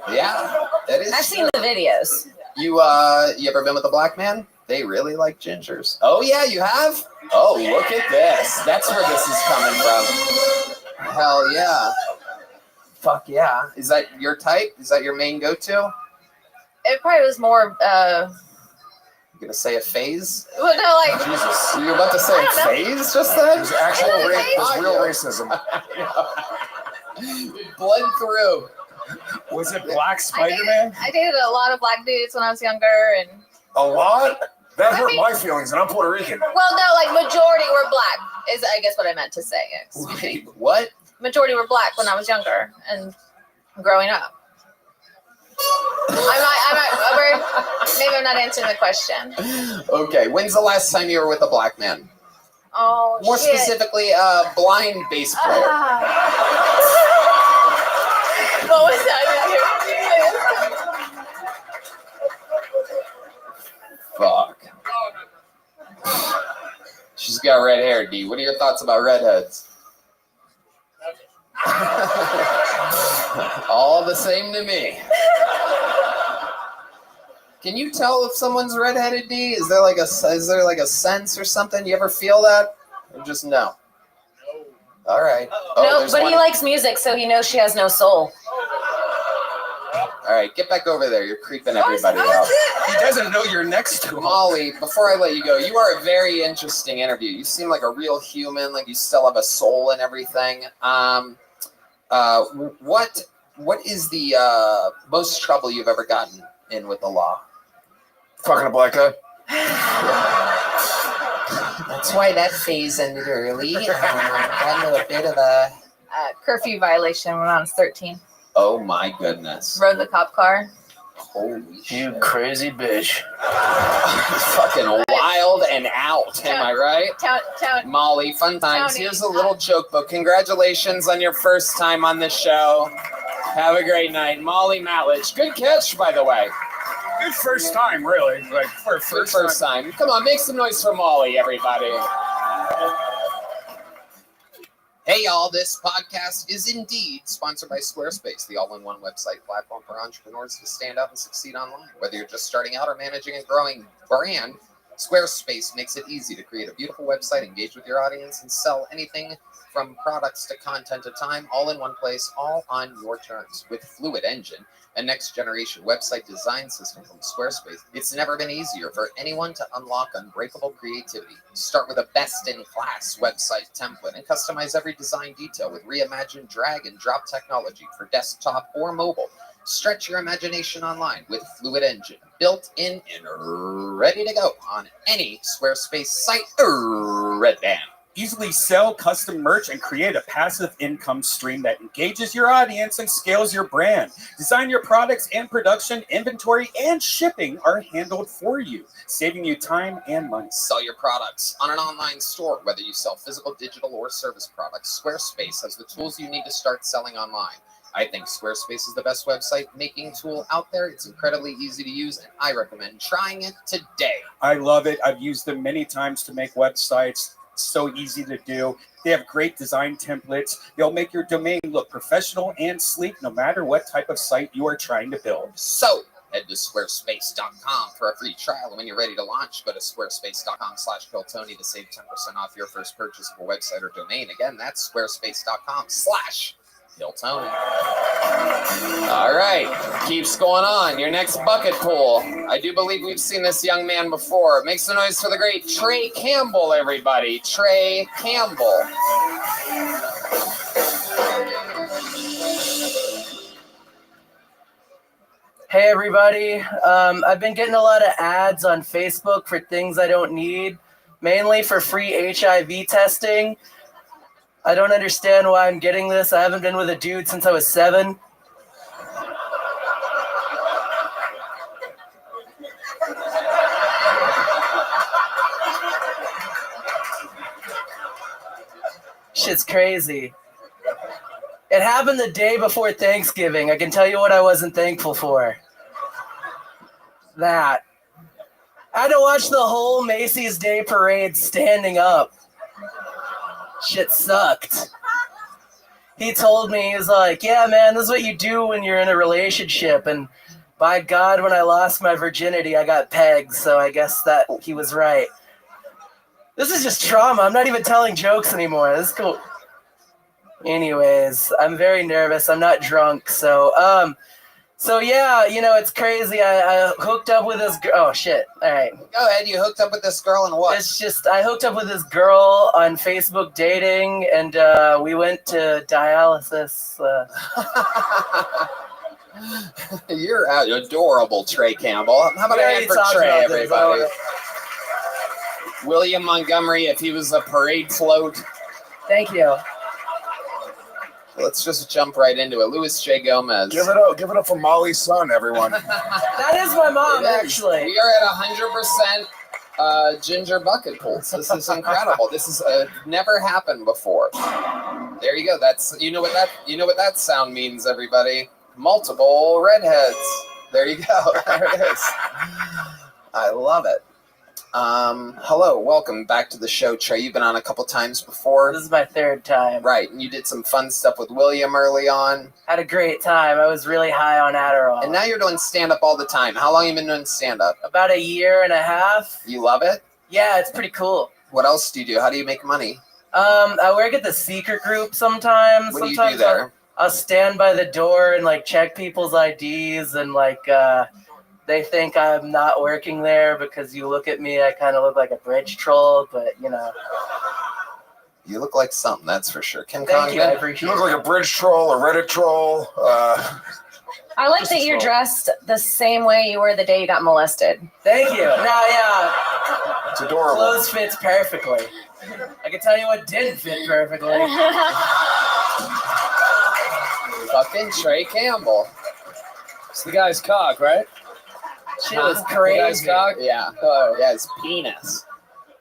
Yeah, that is.
I've seen the videos.
You ever been with a black man? They really like gingers. Oh yeah, you have? Oh, look at this. That's where this is coming from. Hell yeah. Fuck yeah. Is that your type? Is that your main go-to?
It probably was more.
You gonna say a phase?
Well, no, like
Jesus, you were about to say
I don't know.
phase just then?
There's actual there's real racism.
It bled through.
Was it Black Spider-Man?
I dated a lot of black dudes when I was younger, and
A lot? That hurt my feelings, and I'm Puerto Rican.
well, no, like majority were black. Is I guess what I meant to say.
Wait, what?
Majority were black when I was younger and growing up. Maybe I'm not answering the question.
Okay, when's the last time you were with a black man?
Oh,
More
shit.
specifically, a blind bass player.
What was that?
Fuck. She's got red hair, D. What are your thoughts about redheads? All the same to me. Can you tell if someone's redheaded, D? Is there like a sense or something? You ever feel that? Or just no? No. All right.
No, but he likes music, so he knows she has no soul.
All right, get back over there. You're creeping everybody out.
He doesn't know you're next to him.
Molly, before I let you go, you are a very interesting interview. You seem like a real human, like you still have a soul and everything. What is the most trouble you've ever gotten in with the law?
Fucking a black guy.
That's why that phase ended early. Got into a bit of a...
Curfew violation when I was 13.
Oh my goodness.
Rode the cop car.
Holy shit.
You crazy bitch.
Fucking wild and out, am I right? Molly, fun times.
Tony.
Here's a little joke book. Congratulations on your first time on this show. Have a great night. Molly Mallich. Good catch, by the way.
Good first time, really. Like for
First time. Come on, make some noise for Molly, everybody. Hey, y'all. This podcast is indeed sponsored by Squarespace, the all-in-one website platform for entrepreneurs to stand out and succeed online. Whether you're just starting out or managing a growing brand, Squarespace makes it easy to create a beautiful website, engage with your audience, and sell anything from products to content to time, all in one place, all on your terms. With Fluid Engine, a next-generation website design system from Squarespace, it's never been easier for anyone to unlock unbreakable creativity. Start with a best-in-class website template and customize every design detail with reimagined drag-and-drop technology for desktop or mobile. Stretch your imagination online with Fluid Engine, built in and ready to go on any Squarespace site. Red Band.
Easily sell custom merch and create a passive income stream that engages your audience and scales your brand. Design your products and production, inventory, and shipping are handled for you, saving you time and money.
Sell your products on an online store, whether you sell physical, digital, or service products. Squarespace has the tools you need to start selling online. I think Squarespace is the best website making tool out there. It's incredibly easy to use, and I recommend trying it today.
I love it. I've used them many times to make websites. So easy to do. They have great design templates. They'll make your domain look professional and sleek no matter what type of site you are trying to build.
So head to squarespace.com for a free trial. And when you're ready to launch, go to squarespace.com/KillTony to save 10% off your first purchase of a website or domain. Again, that's squarespace.com/KillTony. All right, keeps going on. Your next bucket pool. I do believe we've seen this young man before. Make some noise for the great Trey Campbell, everybody. Trey Campbell.
Hey everybody, I've been getting a lot of ads on Facebook for things I don't need, mainly for free HIV testing. I don't understand why I'm getting this. I haven't been with a dude since I was 7. Shit's crazy. It happened the day before Thanksgiving. I can tell you what I wasn't thankful for. That. I had to watch the whole Macy's Day Parade standing up. Shit sucked. He told me, he was like, yeah, man, this is what you do when you're in a relationship. And by God, when I lost my virginity, I got pegged. So I guess that he was right. This is just trauma. I'm not even telling jokes anymore. This is cool. Anyways, I'm very nervous. I'm not drunk. So yeah, you know, it's crazy. I hooked up with this girl. Oh, shit. All right.
Go ahead. You hooked up with this girl and what?
It's just, I hooked up with this girl on Facebook dating, and we went to dialysis.
You're adorable, Trey Campbell. How about a hand for Trey, everybody? William Montgomery, if he was a parade float.
Thank you.
Let's just jump right into it. Louis J. Gomez.
Give it up for Molly's son, everyone.
That is my mom, actually.
We are at 100% ginger bucket pools. This is incredible. This has never happened before. There you go. That's you know what that sound means, everybody. Multiple redheads. There you go. There it is. I love it. Hello, welcome back to the show, Trey. You've been on a couple times before.
This is my 3rd time.
Right, and you did some fun stuff with William early on.
Had a great time. I was really high on Adderall.
And now you're doing stand-up all the time. How long have you been doing stand-up?
About 1.5 years.
You love it?
Yeah, it's pretty cool.
What else do you do? How do you make money?
I work at the secret group sometimes.
What do you do there?
I'll stand by the door and like check people's IDs and like they think I'm not working there because you look at me, I kind of look like a bridge troll, but you know.
You look like something, that's for sure.
Thank you, I appreciate
it. You look like a bridge troll, a Reddit troll.
I like that you're dressed the same way you were the day you got molested.
Thank you. No, yeah.
It's adorable.
Clothes fits perfectly. I can tell you what didn't fit perfectly.
Fucking Trey Campbell.
It's the guy's cock, right?
Shit was crazy.
The guy's cock?
Yeah. Yeah, his penis.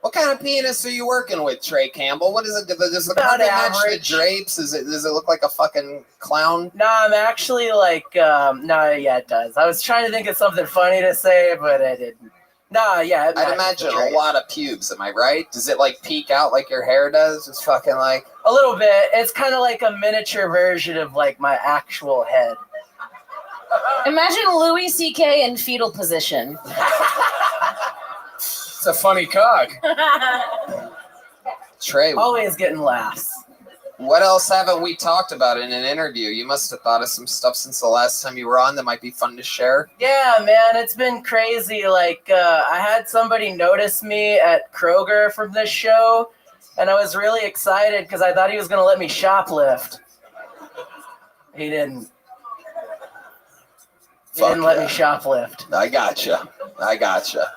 What kind of penis are you working with, Trey Campbell? What is it? Does the carpet match the drapes? Does it look like a fucking clown?
No, I'm actually like, no, yeah, it does. I was trying to think of something funny to say, but I didn't. No, yeah.
I'd imagine a lot of pubes, am I right? Does it like peek out like your hair does? It's fucking like...
A little bit. It's kind of like a miniature version of like my actual head.
Imagine Louis C.K. in fetal position.
It's a funny cock.
Trey,
Always getting laughs.
what else haven't we talked about in an interview? You must have thought of some stuff since the last time you were on that might be fun to share.
Yeah, man, it's been crazy. Like, I had somebody notice me at Kroger from this show, and I was really excited because I thought he was going to let me shoplift. He didn't. He didn't let me shoplift.
I gotcha.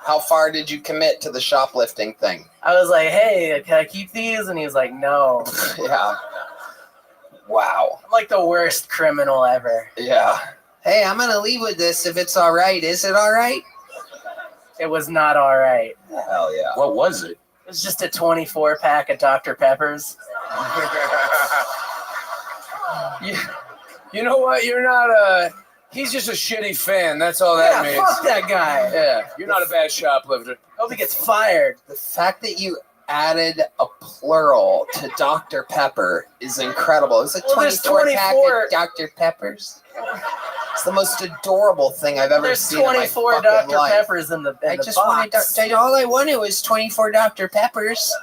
How far did you commit to the shoplifting thing?
I was like, hey, can I keep these? And he was like, no.
Yeah. Wow.
I'm like the worst criminal ever.
Yeah. Hey, I'm going to leave with this if it's all right. Is it all right?
It was not all right.
Hell yeah.
What was it?
It was just a 24-pack of Dr. Peppers.
You know what? You're not he's just a shitty fan. That's all that means.
Fuck that guy.
Yeah, you're not a bad shoplifter.
Hope he gets fired.
The fact that you added a plural to Dr. Pepper is incredible. It's like 24 pack of Dr. Peppers. It's the most adorable thing I've ever seen in my
24
fucking
Dr.
life.
Peppers in the box.
All I wanted was 24 Dr. Peppers.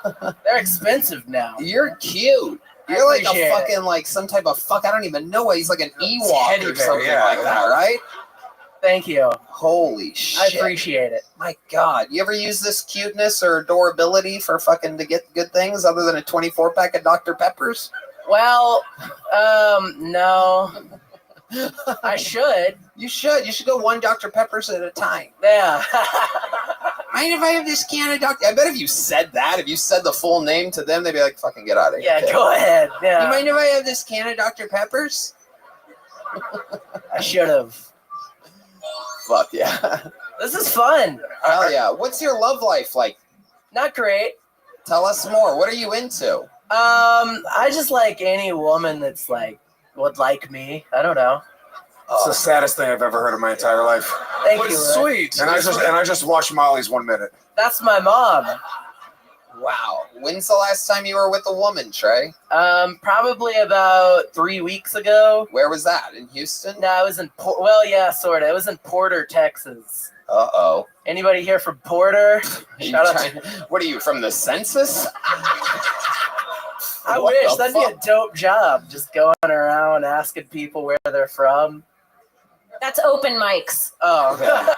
They're expensive now.
You're cute. You're like a
appreciate it.
fucking, like, some type of I don't even know what. He's like an Ewok
Teddy
or
bear,
something
yeah.
like that, right?
Thank you.
Holy shit.
I appreciate it.
My God. You ever use this cuteness or adorability for fucking to get good things other than a 24 pack of Dr. Peppers?
Well, no. I should.
You should. You should go one Dr. Peppers at a time.
Yeah.
Mind if I have this can of Dr. I bet if you said that, if you said the full name to them, they'd be like, fucking get out of here.
Yeah,
kid.
go ahead. Yeah.
You mind if I have this can of Dr. Peppers?
I should have.
Fuck yeah.
This is fun.
Hell yeah. What's your love life like?
Not great.
Tell us more. What are you into?
I just like any woman that's like would like me. I don't know.
It's the saddest thing I've ever heard in my entire life.
Thank you. Rick.
Sweet.
And I just watched Molly's 1 minute.
That's my mom.
Wow. When's the last time you were with a woman, Trey?
Probably about 3 weeks ago.
Where was that? In Houston?
No, I was in well, yeah, sort of. It was in Porter, Texas.
Uh-oh.
Anybody here from Porter? Shout out.
What are you, from the census?
I
What
wish
the
that'd be a dope job. Just going around asking people where they're from.
That's open mics.
Oh, okay.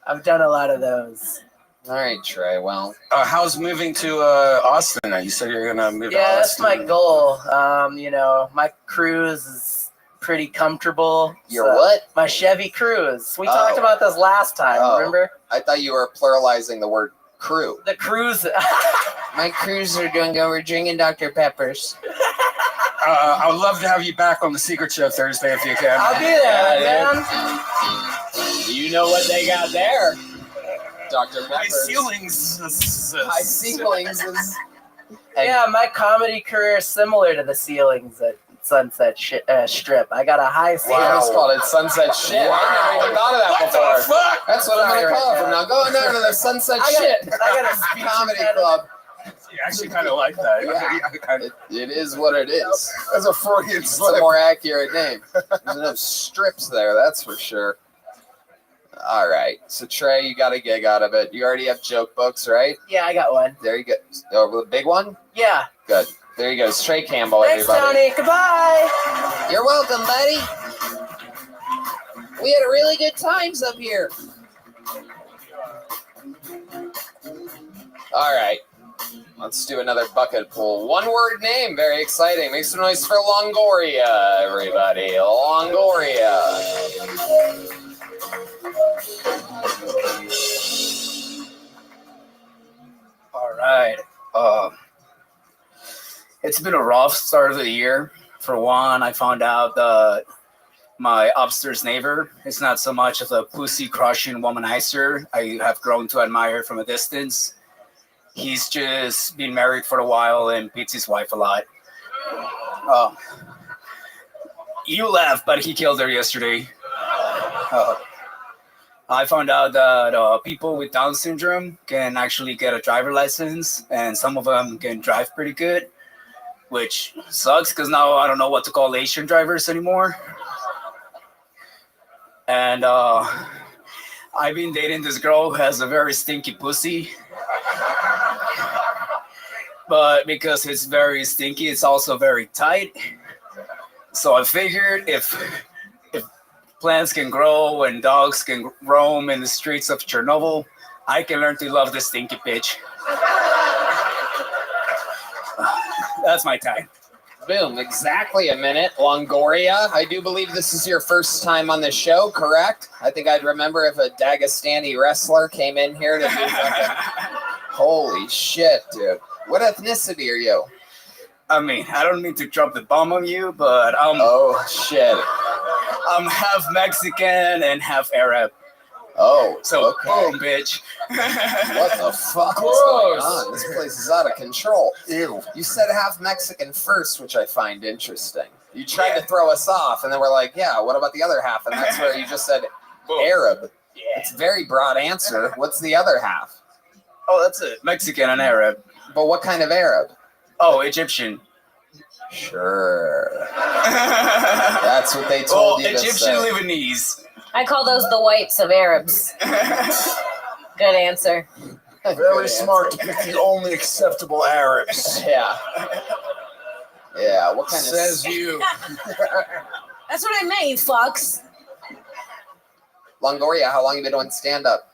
I've done a lot of those.
All right, Trey. Well,
how's moving to Austin? You said you're gonna move to
Yeah, that's
Austin.
my goal. You know, my Cruise is pretty comfortable.
Your what?
My Chevy Cruise. We talked about this last time,
Oh.
remember?
I thought you were pluralizing the word crew.
The Cruise.
My crews are doing go. We're drinking Dr. Peppers.
I would love to have you back on the Secret Show Thursday if you can.
I'll be there, man.
You know what they got there?
Dr. Peppers.
High ceilings.
High ceilings is...
Yeah, my comedy career is similar to the ceilings at Sunset Strip. I got a high ceiling.
Wow. It's called it Sunset Shit.
Wow.
I never even thought of that before.
the fuck?
That's what I'm going to
Sorry,
call it
right
from now. Go down to the Sunset
I
Shit.
got a speech
Comedy
impediment.
Club.
You actually kind of like that.
Yeah. It is what it is.
That's a Freudian
It's
slip.
a more accurate name. There's enough strips there, that's for sure. All right. So, Trey, you got a gig out of it. You already have joke books, right?
Yeah, I got one.
There you go. Oh, the big one?
Yeah.
Good. There you go. It's Trey Campbell,
Thanks,
everybody.
Tony. Goodbye.
You're welcome, buddy. We had a really good times up here. All right. Let's do another bucket pool. One word name. Very exciting. Make some noise for Longoria, everybody. Longoria.
All right. It's been a rough start of the year. For one, I found out that my upstairs neighbor is not so much of a pussy-crushing womanizer I have grown to admire from a distance. He's just been married for a while and beats his wife a lot. You laugh, but he killed her yesterday. I found out that people with Down syndrome can actually get a driver license, and some of them can drive pretty good, which sucks because now I don't know what to call Asian drivers anymore. And I I've been dating this girl who has a very stinky pussy. But because it's very stinky, it's also very tight. So I figured if plants can grow and dogs can roam in the streets of Chernobyl, I can learn to love this stinky bitch. That's my time.
Boom, exactly a minute. Longoria, I do believe this is your first time on the show, correct? I think I'd remember if a Dagestani wrestler came in here to do something. Holy shit, dude. What ethnicity are you?
I mean, I don't mean to drop the bomb on you, but
oh shit.
I'm half Mexican and half Arab.
Oh,
so
okay.
Boom, bitch.
What the fuck is going on? This place is out of control. Ew. You said half Mexican first, which I find interesting. You tried to throw us off, and then we're like, yeah, what about the other half? And that's where you just said Arab. Yeah. It's a very broad answer. What's the other half?
Oh, that's it. Mexican and Arab.
But what kind of Arab?
Oh, Egyptian.
Sure. That's what they told you to
Egyptian
say.
Lebanese.
I call those the whites of Arabs. Good answer.
Very smart to pick the only acceptable Arabs.
Yeah. Yeah, what kind of...
Says you.
That's what I meant, you fucks.
Longoria, how long you been doing stand-up?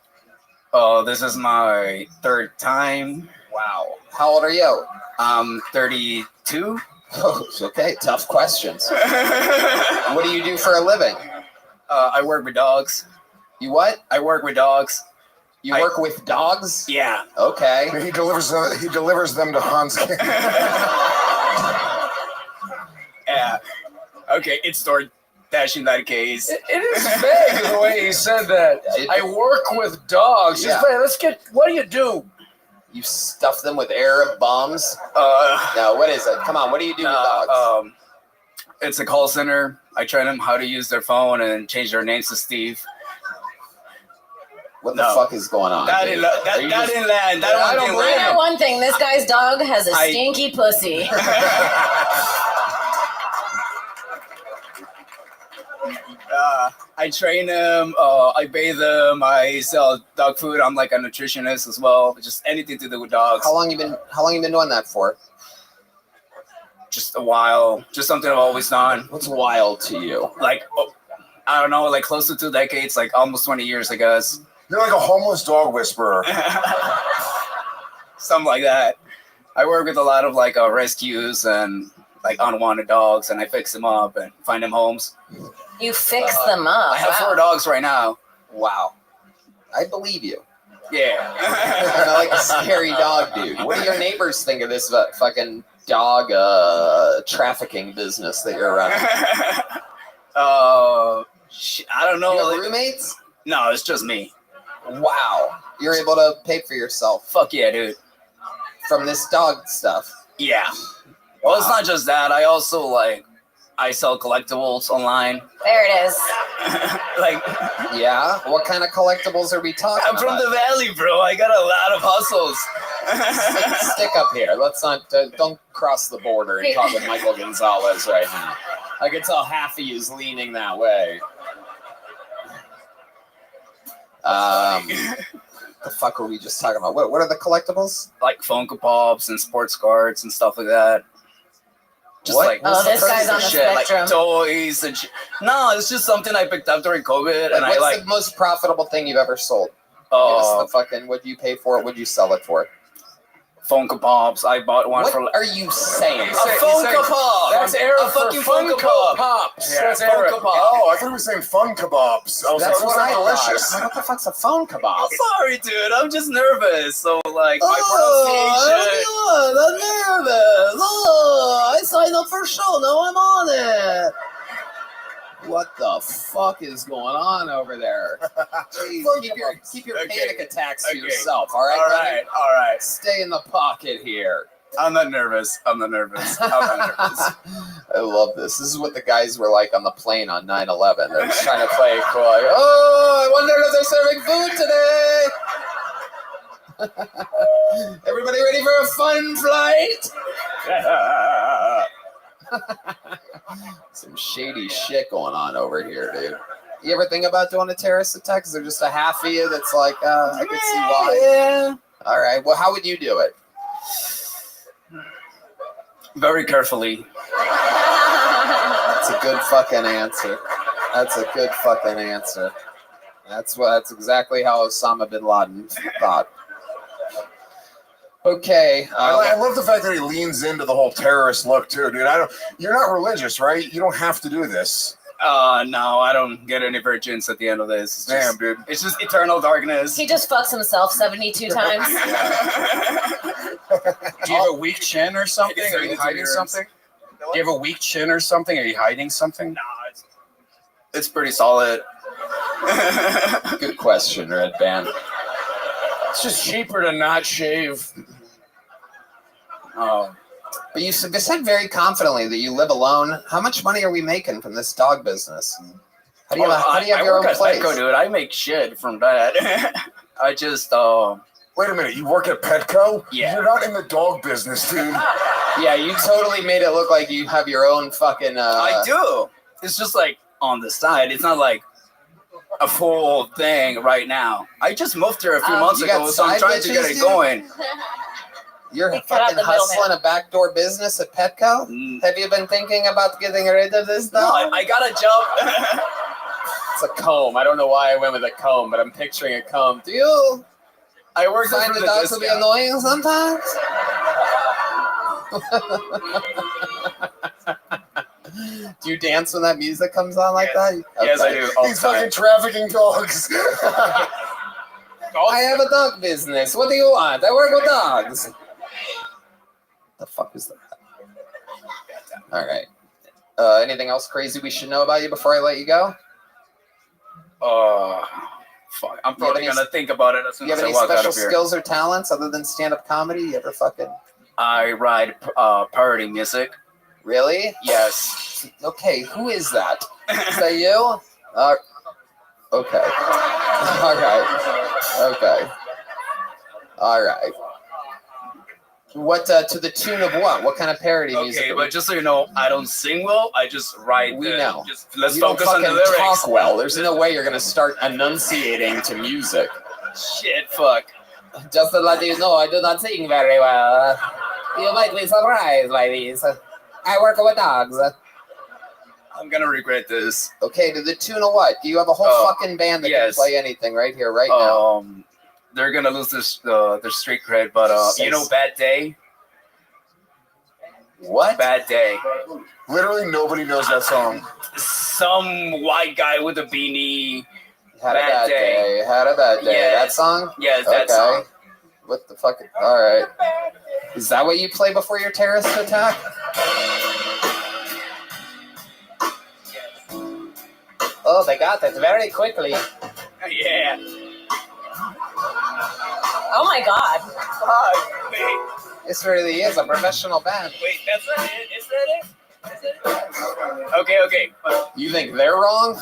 Oh, this is my third time.
Wow. How old are you?
I'm 32.
Oh, okay, tough questions. What do you do for a living?
I work with dogs.
You what?
I work with dogs.
You work with dogs?
Yeah.
Okay.
He delivers them to Hans.
Yeah. Okay, it's DoorDash in that case.
It is vague the way he said that. I work with dogs.
Yeah.
Just, man, let's get. What do you do?
You stuff them with Arab bombs? No, what is it? Come on, what do you do with dogs?
It's a call center. I train them how to use their phone and change their names to Steve.
What the fuck is going on?
That didn't land.
I know one thing. This guy's dog has a stinky pussy.
I train them. I bathe them. I sell dog food. I'm like a nutritionist as well. Just anything to do with dogs.
How long you been doing that for?
Just a while. Just something I've always done.
What's wild to you?
Like, I don't know, like close to 2 decades, like almost 20 years, I guess.
You're like a homeless dog whisperer.
Something like that. I work with a lot of like rescues and like unwanted dogs, and I fix them up and find them homes.
You fix them up.
I have 4 dogs right now.
Wow. I believe you.
Yeah.
You're like a scary dog, dude. What do your neighbors think of this fucking dog trafficking business that you're running?
I don't know.
You have roommates?
No, it's just me.
Wow. You're able to pay for yourself.
Fuck yeah, dude.
From this dog stuff.
Yeah. Well, it's not just that. I also I sell collectibles online.
There it is.
Like,
yeah. What kind of collectibles are we talking
I'm from the valley, bro. I got a lot of hustles.
Stick up here. Let's not. Don't cross the border and talk with Michael Gonzalez right now. I can tell half of you's leaning that way. The fuck were we just talking about? What are the collectibles?
Like Funko Pops and sports cards and stuff like that. Just
what?
Like
this guy's on the
shit,
spectrum.
like toys and shit. No, it's just something I picked up during COVID, and
What's the most profitable thing you've ever sold? Give us the fucking. What'd you pay for it? What'd you sell it for?
Funko Pops. I bought one for.
What are you saying?
A Funko Pop.
That's Arab
a
for
fucking
Funko
Funko
Pops.
Yeah,
That's Arab.
Funko Pop.
Oh, I thought he was saying fun kebabs. I was
That's
like,
what I
delicious.
thought. What the fuck's a phone kebab?
Sorry, dude. I'm just nervous. So like my
Oh, I'm nervous. Oh, I signed up for a show. Now I'm on it.
What the fuck is going on over there? Jeez, keep your panic attacks to yourself, all right?
All right.
Stay in the pocket here.
I'm not nervous. I'm not nervous.
I love this. This is what the guys were like on the plane on 9/11. They're just trying to play it cool. Like, oh, I wonder if they're serving food today. Everybody ready for a fun flight? Some shady shit going on over here, dude. You ever think about doing a terrorist attack? Is there just a half of you that's like, I can see why?
Yeah.
All right. Well, how would you do it?
Very carefully.
That's a good fucking answer. That's a good fucking answer. That's exactly how Osama bin Laden thought. Okay.
I love the fact that he leans into the whole terrorist look too, dude. You're not religious, right? You don't have to do this.
No, I don't get any virgins at the end of this. It's
Damn,
just,
dude.
It's just eternal darkness.
He just fucks himself 72 times.
Do you have a weak chin or something? Are you hiding something? Do you have a weak chin or something? Are you hiding something?
No, it's pretty solid.
Good question, Red Band.
It's just cheaper to not shave.
Oh. But you said very confidently that you live alone. How much money are we making from this dog business? How do you have your own place?
Petco, dude. I make shit from that. I just
Wait a minute, you work at Petco?
Yeah.
You're not in the dog business, dude.
Yeah, you totally made it look like you have your own fucking
I do. It's just like on the side. It's not like a full thing right now. I just moved here a few months ago, so I'm trying to get it going.
You're fucking hustling a backdoor business at Petco? Have you been thinking about getting rid of this dog?
No, I got a job.
It's a comb. I don't know why I went with a comb, but I'm picturing a comb. Do you?
I work
find the dogs to be annoying sometimes? Do you dance when that music comes on like that? Okay.
Yes, I do.
He's fucking trafficking dogs.
I have a dog business. What do you want? I work with dogs. The fuck is that? All right. Anything else crazy we should know about you before I let you go?
Fuck. I'm probably gonna think about it as soon
You
as
have
I
any
walk out
special
of here.
skills or talents other than stand-up comedy? You ever fucking...
I write parody music.
Really?
Yes.
Okay, who is that? Is that you? Okay. All right. Okay. All right. What to the tune of what? What kind of parody music?
Okay, but just so you know, I don't sing well. I just write.
We know.
Just let's
You don't
focus on the
fucking
lyrics.
talk well. There's no way you're gonna start enunciating to music.
Shit, fuck.
Just to let you know, I do not sing very well. You might be surprised by these. I work with dogs.
I'm gonna regret this.
Okay, to the tune of what? You have a whole fucking band that can play anything right here, right now.
They're gonna lose their street cred, but you know, Bad Day.
What?
Bad Day.
Literally nobody knows that song.
Some white guy with a beanie.
Had a bad day. Had a bad day.
Yes.
That song?
Yes, that song.
What the fuck? All right. Is that what you play before your terrorist attack? Oh, they got that very quickly.
Yeah.
Oh my god.
Wait.
This really is a professional band.
Wait, that's not it. Is that it? Is that it? Okay.
You think they're wrong?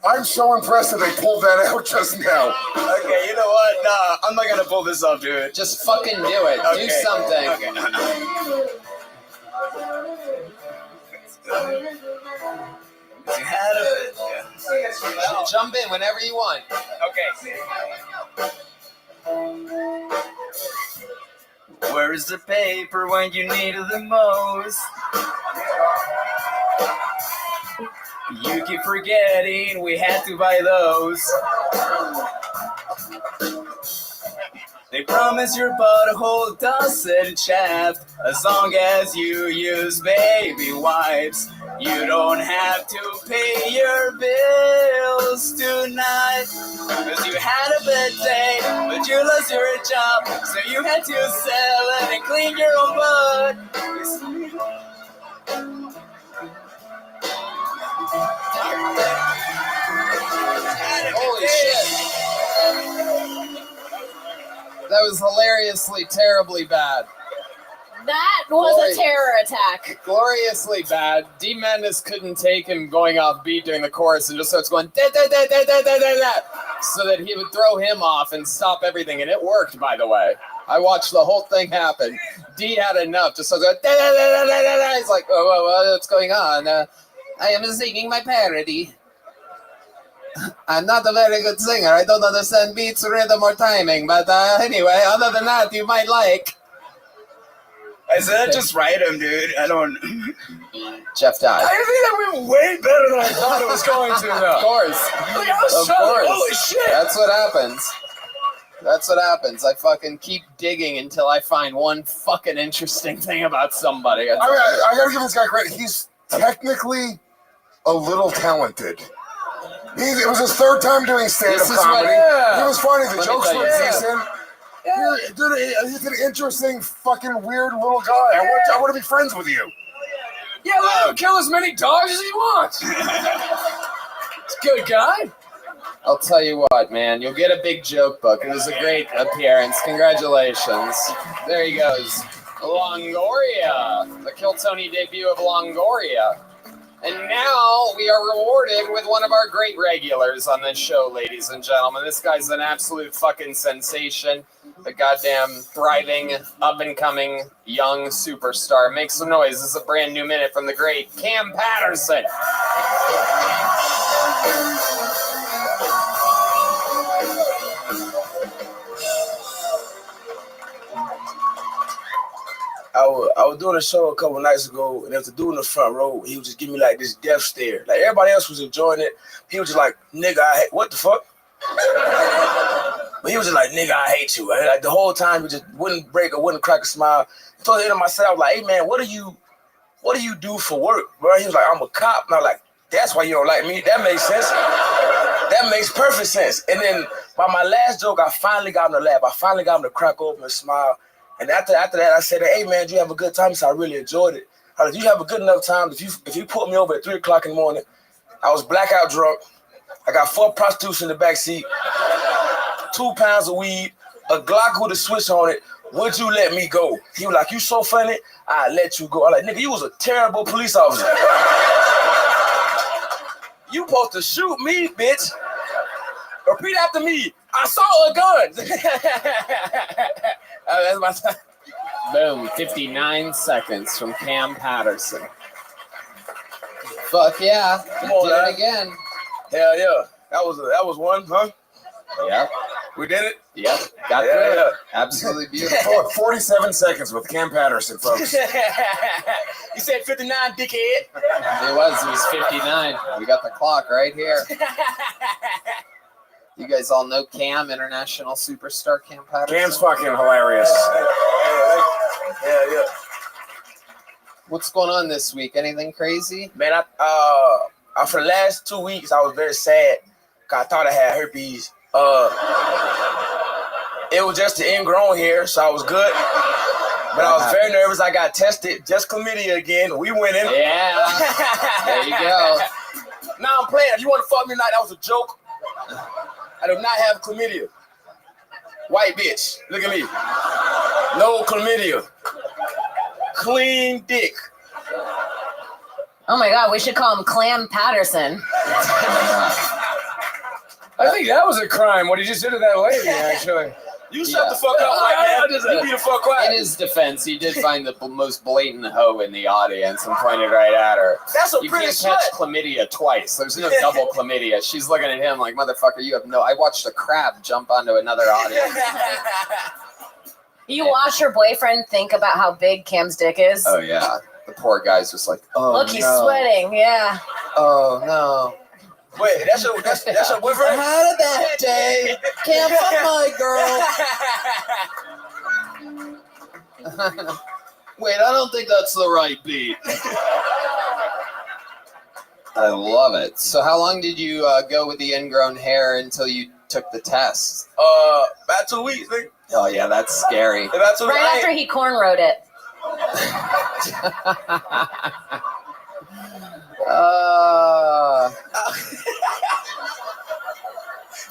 I'm so impressed that they pulled that out just now.
Okay, you know what? Nah, I'm not gonna pull this off, dude.
Just fucking do it.
Okay.
Do something.
You had it. Yeah.
Jump in whenever you want.
Okay. Where is the paper when you need it the most? You keep forgetting we had to buy those. They promise your butthole doesn't chafe as long as you use baby wipes. You don't have to pay your bills tonight. Cause you had a bad day, but you lost your job, so you had to sell it and clean your own butt.
Holy shit. That was hilariously, terribly bad.
That was a terror attack.
Gloriously bad. D. Mendes couldn't take him going off beat during the chorus and just starts going da da da da da da da da, so that he would throw him off and stop everything, and it worked, by the way. I watched the whole thing happen. D had enough. Just go, da-da-da-da-da-da. He's like, oh, what's going on? I am singing my parody. I'm not a very good singer. I don't understand beats, rhythm, or timing. But anyway, other than that, you might like.
I said, just write him, dude. I don't.
Jeff died.
I think that went way better than I thought it was going to, though.
Of course.
Like, I was
Of course.
holy shit.
That's what happens. That's what happens. I fucking keep digging until I find one fucking interesting thing about somebody.
I gotta give this guy credit. He's technically a little talented. It was his third time doing stand-up comedy. He was funny. The jokes were decent. Yeah, dude, he's an interesting, fucking weird little guy. I want to be friends with you.
Yeah, let him kill as many dogs as he wants. He's a good guy.
I'll tell you what, man. You'll get a big joke book. It was a great appearance. Congratulations. There he goes. Longoria. The Kill Tony debut of Longoria. And now we are rewarded with one of our great regulars on this show, ladies and gentlemen. This guy's an absolute fucking sensation. A goddamn thriving, up-and-coming young superstar. Make some noise. This is a brand new minute from the great Cam Patterson.
I was doing a show a couple nights ago, and there was a dude in the front row. He was just giving me like this death stare. Like everybody else was enjoying it. He was just like, "Nigga, what the fuck?" But he was just like, "Nigga, I hate you." And like the whole time, he just wouldn't break or wouldn't crack a smile. I told him myself, I was like, "Hey man, what do you do for work, bro?" He was like, "I'm a cop." And I was like, "That's why you don't like me." That makes sense. That makes perfect sense. And then by my last joke, I finally got him to laugh. I finally got him to crack open and smile. And after that, I said, "Hey man, did you have a good time?" He said, "I really enjoyed it." I said, "You have a good enough time. If you put me over at 3:00 in the morning, I was blackout drunk. I got 4 prostitutes in the back seat, 2 pounds of weed, a Glock with a switch on it. Would you let me go?" He was like, "You so funny, I let you go." I was like, "Nigga, you was a terrible police officer. You supposed to shoot me, bitch. Repeat after me. I saw a gun." That's my time.
Boom. 59 seconds from Cam Patterson. Fuck yeah.
Come on,
did
man.
it again.
Hell yeah. That was one, huh?
Yep.
We did it?
Yep. Got through it. Absolutely beautiful.
47 seconds with Cam Patterson, folks.
You said 59, dickhead.
It was 59. We got the clock right here. You guys all know Cam, international superstar Cam Patterson?
Cam's fucking hilarious.
Yeah.
What's going on this week? Anything crazy?
Man, I for the last 2 weeks, I was very sad because I thought I had herpes. It was just the ingrown hair, so I was good. But I was very nervous. I got tested. Just chlamydia again. We went in.
Yeah. There you go.
Now I'm playing. If you want to fuck me tonight, that was a joke. I do not have chlamydia. White bitch. Look at me. No chlamydia. Clean dick.
Oh my God, we should call him Clam Patterson.
I think that was a crime, what he just did to that lady, actually.
You shut the fuck up, white man. You be the fuck quiet.
In his defense, he did find the most blatant hoe in the audience and pointed right at her.
That's a
you
pretty
can't
slut.
catch chlamydia twice. There's no double chlamydia. She's looking at him like, motherfucker, you have no... I watched a crab jump onto another audience.
You watch your boyfriend think about how big Cam's dick is?
Oh, yeah. The poor guy's just like, oh,
Look, he's sweating. Yeah.
Oh, no.
Wait, that's your boyfriend?
I had a bad day. Can't fuck my girl. Wait, I don't think that's the right beat. I love it. So how long did you go with the ingrown hair until you took the test?
About 2 weeks, nigga.
Oh, yeah, that's scary.
Right after he cornrowed it.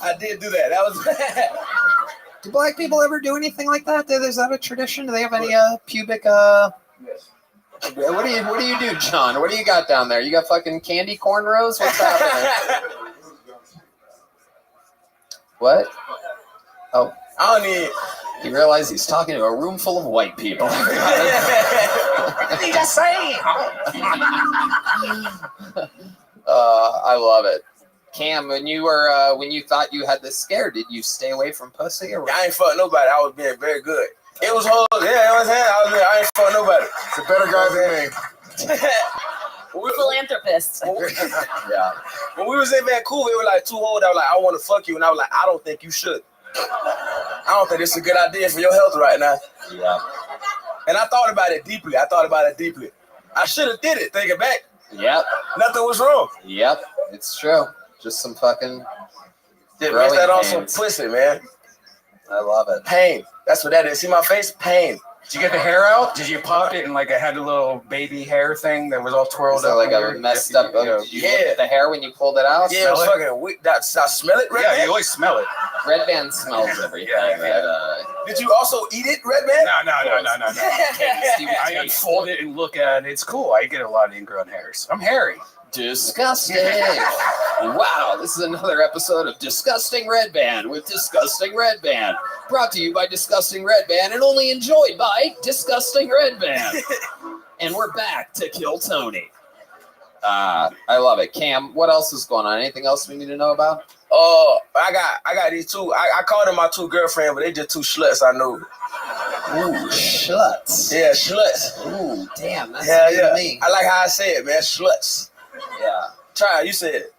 I did do that. That was bad.
Do black people ever do anything like that? Is that a tradition? Do they have any pubic? What do you do, John? What do you got down there? You got fucking candy cornrows? What's happening? What? Oh,
I don't need.
You realize he's talking to a room full of white people.
What did he just say?
I love it. Cam, when you thought you had this scare, did you stay away from pussy or?
I ain't fuck nobody. I was being very good. It was hoes. Yeah, it was him. I ain't fuck nobody.
It's a better guy than me.
Philanthropist.
Yeah.
When we was in Vancouver, it was like 2 hoes that were like, I want to fuck you. And I was like, I don't think you should. I don't think this is a good idea for your health right now.
Yeah.
And I thought about it deeply. I should have did it. Thinking back.
Yep.
Nothing was wrong.
Yep. It's true. Just some fucking.
Just missed that on some pussy, man.
I love it.
Pain. That's what that is. See my face? Pain.
Did you get the hair out? Did you pop it and like it had a little baby hair thing that was all twirled up?
Like a messed up. Did you look at the hair when you pulled it out?
Yeah, it was fucking weak. I smell it, Red Band?
Yeah, you always smell it.
Red Band smells everything.
Did you also eat it, Red Band?
No. I unfold it and look at it. It's cool. I get a lot of ingrown hairs. I'm hairy.
Disgusting. Wow, this is another episode of Disgusting Red Band with Disgusting Red Band. Brought to you by Disgusting Red Band and only enjoyed by Disgusting Red Band. And we're back to Kill Tony. I love it. Cam, what else is going on? Anything else we need to know about?
Oh, I got these two. I called them my two girlfriends, but they just two sluts I know.
Ooh, sluts.
Yeah, sluts.
Ooh, damn, that's
yeah.
to me.
I like how I say it, man. Sluts.
Yeah.
Try it. You said it.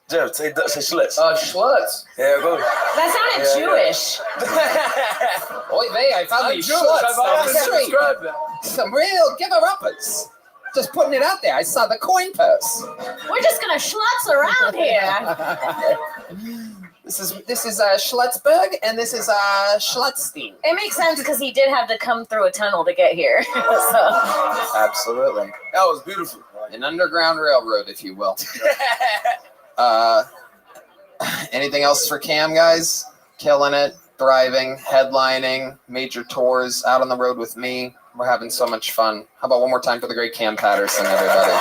Jeff, say sluts.
Sluts.
Yeah, go.
That sounded Jewish.
Oy vey, I found these sluts down the street. Some real giver-uppers. Just putting it out there. I saw the coin purse.
We're just gonna schlutz around here.
This is Schlutzberg, and this is Schlutzstein.
It makes sense because he did have to come through a tunnel to get here. So.
Absolutely.
That was beautiful.
An underground railroad, if you will. Anything else for Cam, guys? Killing it, thriving, headlining, major tours, out on the road with me. We're having so much fun. How about one more time for the great Cam Patterson, everybody?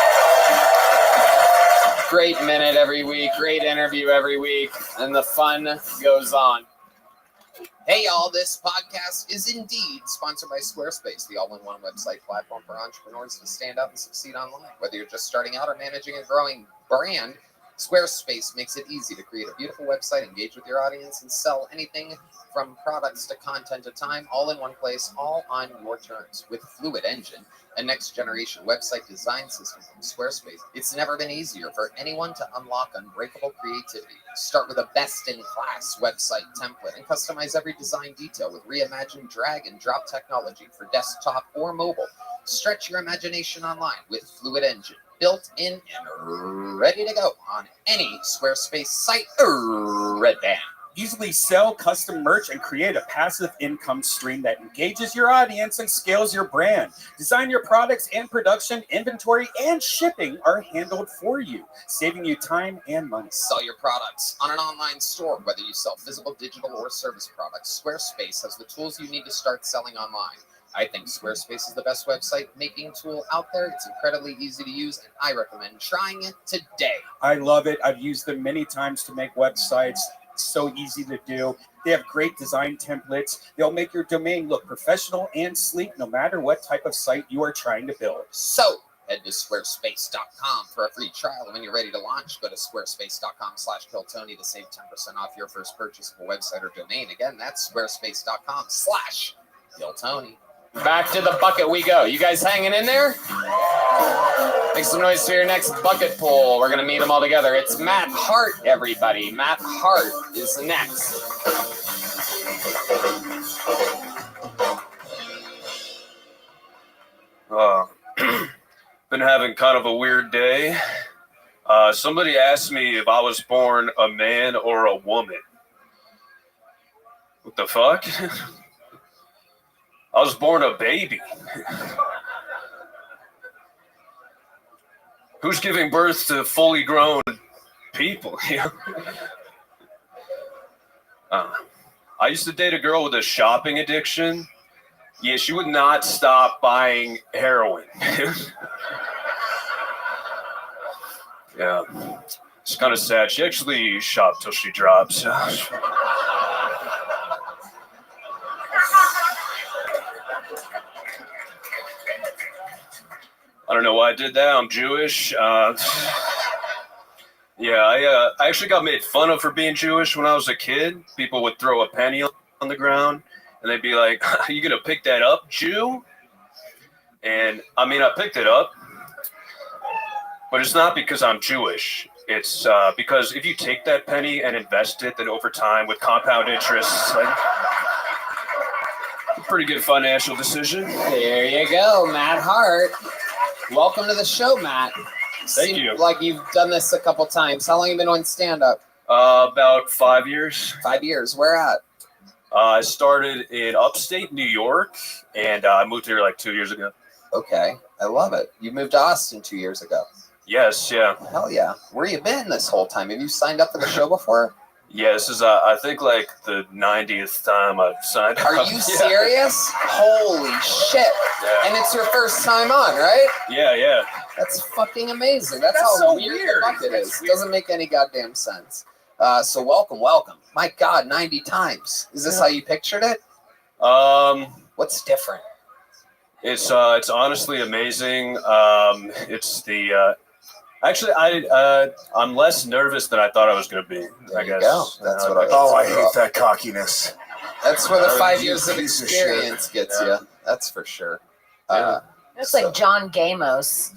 Great minute every week, great interview every week, and the fun goes on. Hey, y'all, this podcast is indeed sponsored by Squarespace, the all-in-one website platform for entrepreneurs to stand out and succeed online. Whether you're just starting out or managing a growing brand, Squarespace makes it easy to create a beautiful website, engage with your audience, and sell anything from products to content to time, all in one place, all on your terms. With Fluid Engine, a next-generation website design system from Squarespace, it's never been easier for anyone to unlock unbreakable creativity. Start with a best-in-class website template and customize every design detail with reimagined drag-and-drop technology for desktop or mobile. Stretch your imagination online with Fluid Engine. Built in and ready to go on any Squarespace site or Red Band.
Easily sell custom merch and create a passive income stream that engages your audience and scales your brand. Design your products and production, inventory, and shipping are handled for you, saving you time and money.
Sell your products on an online store, whether you sell physical, digital, or service products. Squarespace has the tools you need to start selling online. I think Squarespace is the best website making tool out there. It's incredibly easy to use, and I recommend trying it today.
I love it. I've used them many times to make websites. It's so easy to do. They have great design templates. They'll make your domain look professional and sleek no matter what type of site you are trying to build.
So head to squarespace.com for a free trial. And when you're ready to launch, go to squarespace.com/KillTony to save 10% off your first purchase of a website or domain. Again, that's squarespace.com/KillTony. Back to the bucket we go. You guys hanging in there? Make some noise for your next bucket pull. We're going to meet them all together. It's Matt Hart, everybody. Matt Hart is next.
Been having kind of a weird day. Somebody asked me if I was born a man or a woman. What the fuck? I was born a baby. Who's giving birth to fully grown people? I used to date a girl with a shopping addiction. Yeah, she would not stop buying heroin. Yeah, it's kind of sad. She actually shopped till she drops. I don't know why I did that. I'm Jewish. Yeah, I actually got made fun of for being Jewish when I was a kid. People would throw a penny on the ground, and they'd be like, "Are you gonna pick that up, Jew?" And I mean, I picked it up, but it's not because I'm Jewish. It's because if you take that penny and invest it, then over time with compound interest, like, a pretty good financial decision.
There you go, Matt Hart. Welcome to the show, Matt.
Thank you.
Like you've done this a couple times. How long have you been on stand-up?
About 5 years.
5 years. Where at?
I started in upstate New York, and I moved here like 2 years ago.
Okay, I love it. You moved to Austin 2 years ago.
Yes, yeah.
Hell yeah. Where you been this whole time? Have you signed up for the show before?
Yeah, this is, I think, like the 90th time I've signed up.
Are you serious? Holy shit.
Yeah.
And it's your first time on, right?
Yeah, yeah.
That's fucking amazing. That's
That's
how
so
weird
weird.
the fuck it is. Doesn't make any goddamn sense. So welcome. My God, 90 times. Is this how you pictured it? What's different?
It's honestly amazing. It's the actually I'm less nervous than I thought I was going to be. I guess.
Go. That's what I.
Oh, I hate that cockiness.
That's where the 5 years of
Piece of
experience
shit.
gets you. That's for sure.
Looks like John Gamos.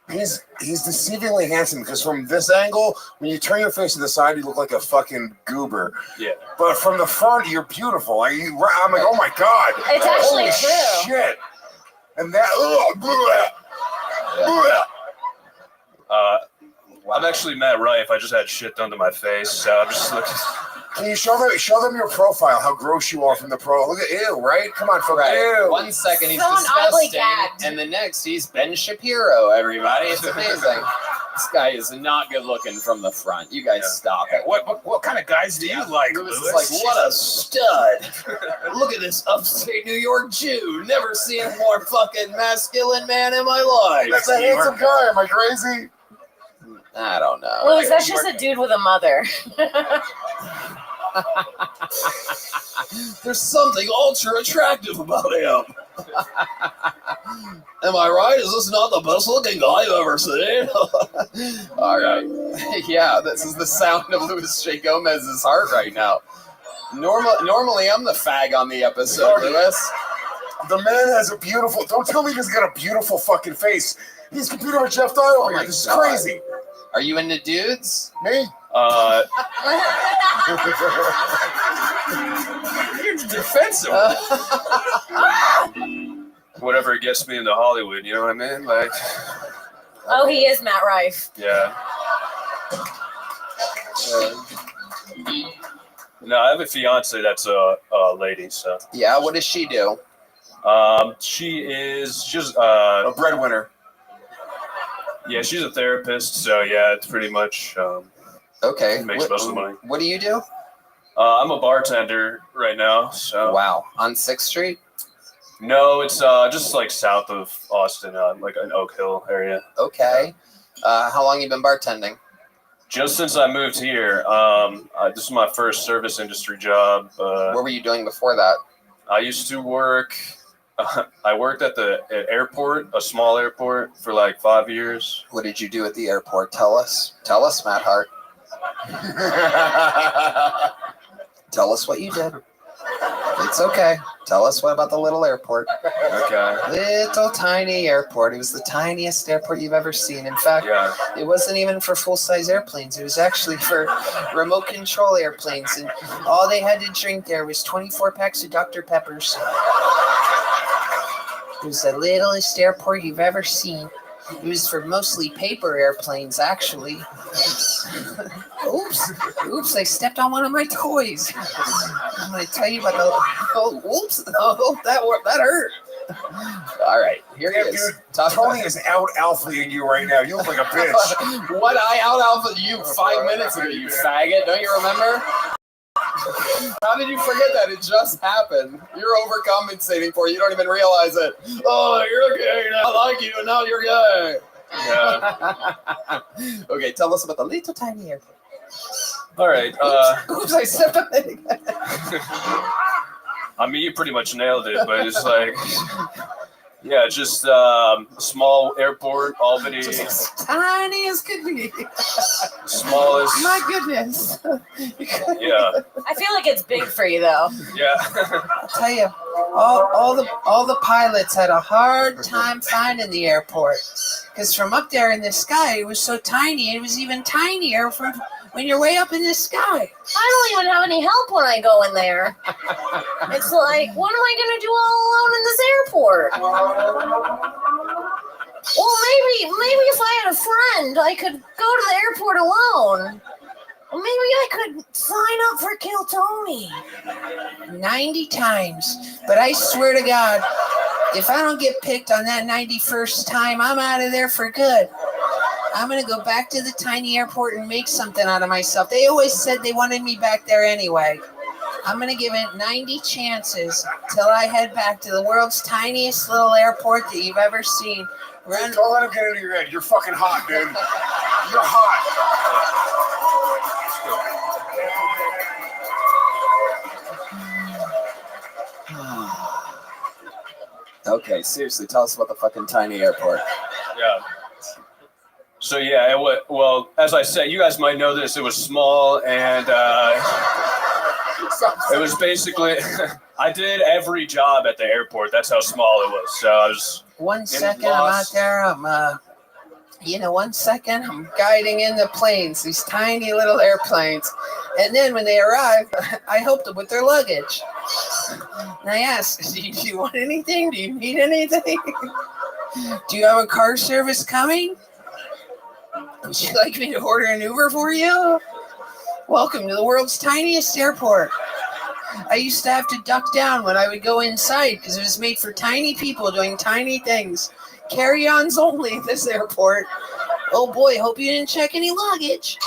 He's deceivingly handsome because from this angle, when you turn your face to the side, you look like a fucking goober.
Yeah.
But from the front, you're beautiful. I'm like, oh my God.
It's actually
Holy
true.
shit. And that,
I'm actually Matt Rife. I just had shit done to my face, so I'm just looking.
Can you show them your profile, how gross you are from the pro? Look at, ew, right? Come on, folks.
Right.
Ew.
1 second he's
So an ugly
disgusting,
cat.
and the next he's Ben Shapiro. Everybody, it's amazing. This guy is not good looking from the front. You guys stop it.
What kind of guys do you like,
Lewis
Lewis?
is like, what a stud! Look at this upstate New York Jew. Never seen a more fucking masculine man in my life.
That's a handsome guy. Am I crazy?
I don't know.
Louis, that's just a dude with a mother.
There's something ultra attractive about him. Am I right? Is this not the best looking guy I've ever seen? All right. Yeah, this is the sound of Louis J. Gomez's heart right now. Normally, I'm the fag on the episode, Louis.
The man has a beautiful, don't tell me he's got a beautiful fucking face. He's competing with Jeff Dye over here. This is crazy.
Are you into dudes?
Me?
You're defensive. Whatever gets me into Hollywood, you know what I mean? Like,
Oh, he is Matt Rife.
yeah. No, I have a fiance that's a lady, so.
Yeah, what does she do?
She is just
A breadwinner.
yeah, she's a therapist, so yeah, it's pretty much
Okay.
makes most of the money.
What do you do?
I'm a bartender right now, so.
Wow. On 6th Street?
No, it's just like south of Austin, like an Oak Hill area.
Okay. How long you been bartending?
Just since I moved here, this is my first service industry job.
What were you doing before that?
I used to work. I worked at the airport, a small airport, for like 5 years.
What did you do at the airport? Tell us, Matt Hart. Tell us what you did. It's okay. Tell us what about the little airport.
Okay.
Little tiny airport. It was the tiniest airport you've ever seen. In fact,
Yeah.
it wasn't even for full-size airplanes. It was actually for remote control airplanes. And all they had to drink there was 24 packs of Dr. Peppers. It was the littlest airport you've ever seen. It was for mostly paper airplanes, actually. Oops, I stepped on one of my toys. I'm going to tell you about the... Oh, that hurt. All right, here he is.
Dude, Tony is out alphaing you right now. You look like a bitch.
What? I out alpha you 5 minutes ago, you faggot. Don't you remember? How did you forget that? It just happened. You're overcompensating for it. You don't even realize it. Oh, you're gay. I like you, and now you're gay.
Yeah.
Okay, tell us about the little tiny airport.
All right.
Oops, I stepped on it again.
I mean, you pretty much nailed it, but it's like, yeah, just small airport, Albany.
Just as tiny as could be.
Smallest.
My goodness.
Yeah.
I feel like it's big for you though.
Yeah.
I'll tell you, all the pilots had a hard time finding the airport because from up there in the sky, it was so tiny. It was even tinier from when you're way up in the sky.
I don't even have any help when I go in there. It's like, what am I going to do all alone in this airport? Well, maybe if I had a friend, I could go to the airport alone. Maybe I could sign up for Kill Tony.
90 times. But I swear to God, if I don't get picked on that 91st time, I'm out of there for good. I'm going to go back to the tiny airport and make something out of myself. They always said they wanted me back there anyway. I'm going to give it 90 chances till I head back to the world's tiniest little airport that you've ever seen.
Don't let him get into your head. You're fucking hot, dude. You're hot.
Okay, seriously, tell us about the fucking tiny airport.
Yeah. So yeah, well, as I said, you guys might know this. It was small, and it was basically. I did every job at the airport. That's how small it was. So I was.
1 second, I'm out there. I'm 1 second, I'm guiding in the planes, these tiny little airplanes. And then when they arrive, I help them with their luggage. And I ask, do you want anything? Do you need anything? Do you have a car service coming? Would you like me to order an Uber for you? Welcome to the world's tiniest airport. I used to have to duck down when I would go inside because it was made for tiny people doing tiny things. Carry-ons only at this airport. Oh boy, hope you didn't check any luggage.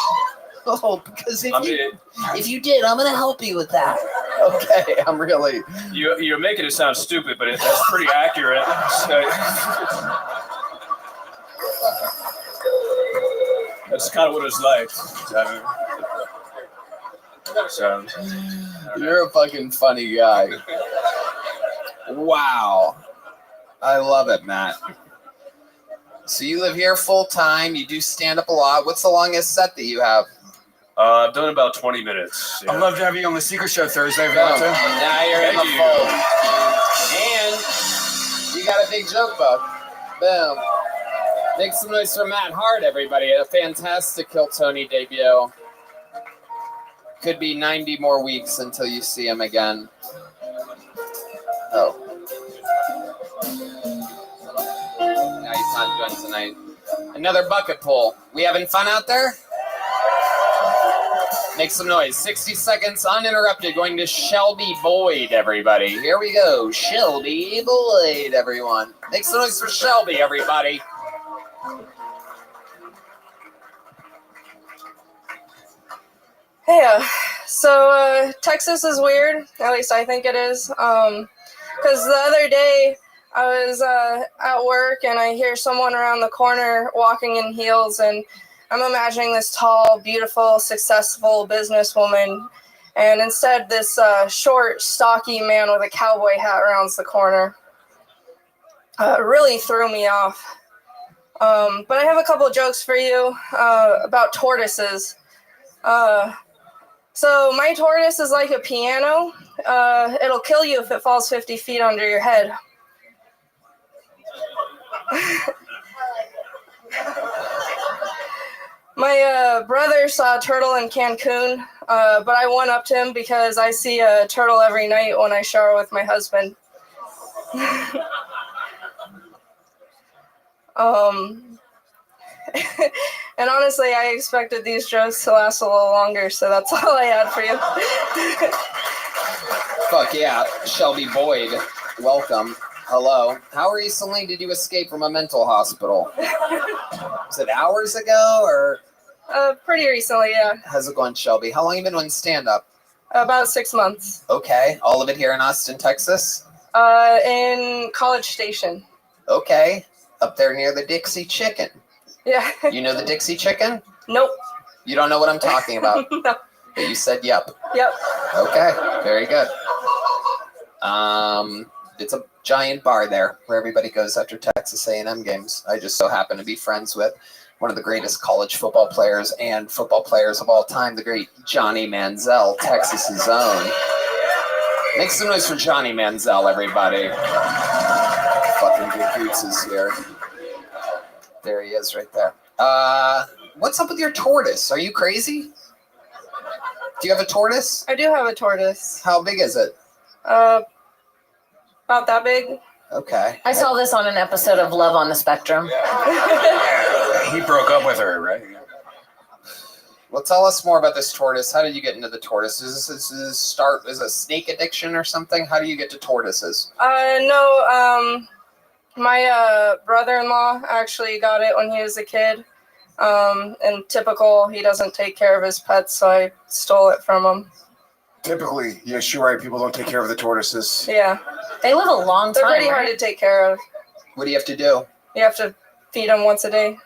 Oh, because if you did, I'm going to help you with that. Okay, I'm really...
You're making it sound stupid, but that's pretty accurate. That's kind of what it was like. So,
you're a fucking funny guy. Wow. I love it, Matt. So you live here full time. You do stand up a lot. What's the longest set that you have?
I've done about 20 minutes. Yeah.
I'd love to have you on the Secret Show Thursday if you want to.
Now you're in the fold. And you got a big joke book. Boom. Make some noise for Matt Hart, everybody. A fantastic Kill Tony debut. Could be 90 more weeks until you see him again. Oh. No, he's not doing tonight. Another bucket pull. We having fun out there? Make some noise. 60 seconds uninterrupted. Going to Shelby Boyd, everybody. Here we go. Shelby Boyd, everyone. Make some noise for Shelby, everybody.
Hey, so Texas is weird. At least I think it is. Because the other day I was at work and I hear someone around the corner walking in heels, and I'm imagining this tall, beautiful, successful businesswoman, and instead this short, stocky man with a cowboy hat rounds the corner. Really threw me off. But I have a couple jokes for you about tortoises. So my tortoise is like a piano. It'll kill you if it falls 50 feet under your head. My brother saw a turtle in Cancun, but I went up to him because I see a turtle every night when I shower with my husband. And honestly, I expected these jokes to last a little longer, so that's all I had for you.
Fuck yeah. Shelby Boyd, welcome. Hello. How recently did you escape from a mental hospital? Was it hours ago, or?
Pretty recently, yeah.
How's it going, Shelby? How long have you been doing stand-up?
About 6 months.
Okay. All of it here in Austin, Texas?
In College Station.
Okay. Up there near the Dixie Chicken.
Yeah.
You know the Dixie Chicken?
Nope.
You don't know what I'm talking about?
No.
But you said yep.
Yep.
Okay, very good. It's a giant bar there where everybody goes after Texas A&M games. I just so happen to be friends with one of the greatest college football players and football players of all time, the great Johnny Manziel, Texas's own. Make some noise for Johnny Manziel, everybody. Fucking good Goots is here. There he is right there. What's up with your tortoise? Are you crazy? Do you have a tortoise?
I do have a tortoise.
How big is it?
About that big.
Okay.
I saw this on an episode of Love on the Spectrum.
He broke up with her, right?
Well, tell us more about this tortoise. How did you get into the tortoise? Is this start as a snake addiction or something? How do you get to tortoises?
No, my brother-in-law actually got it when he was a kid. And typical, he doesn't take care of his pets, so I stole it from him.
Typically, yes, you're right. People don't take care of the tortoises.
Yeah.
They live a long time.
They're pretty hard to take care of.
What do you have to do?
You have to feed them once a day.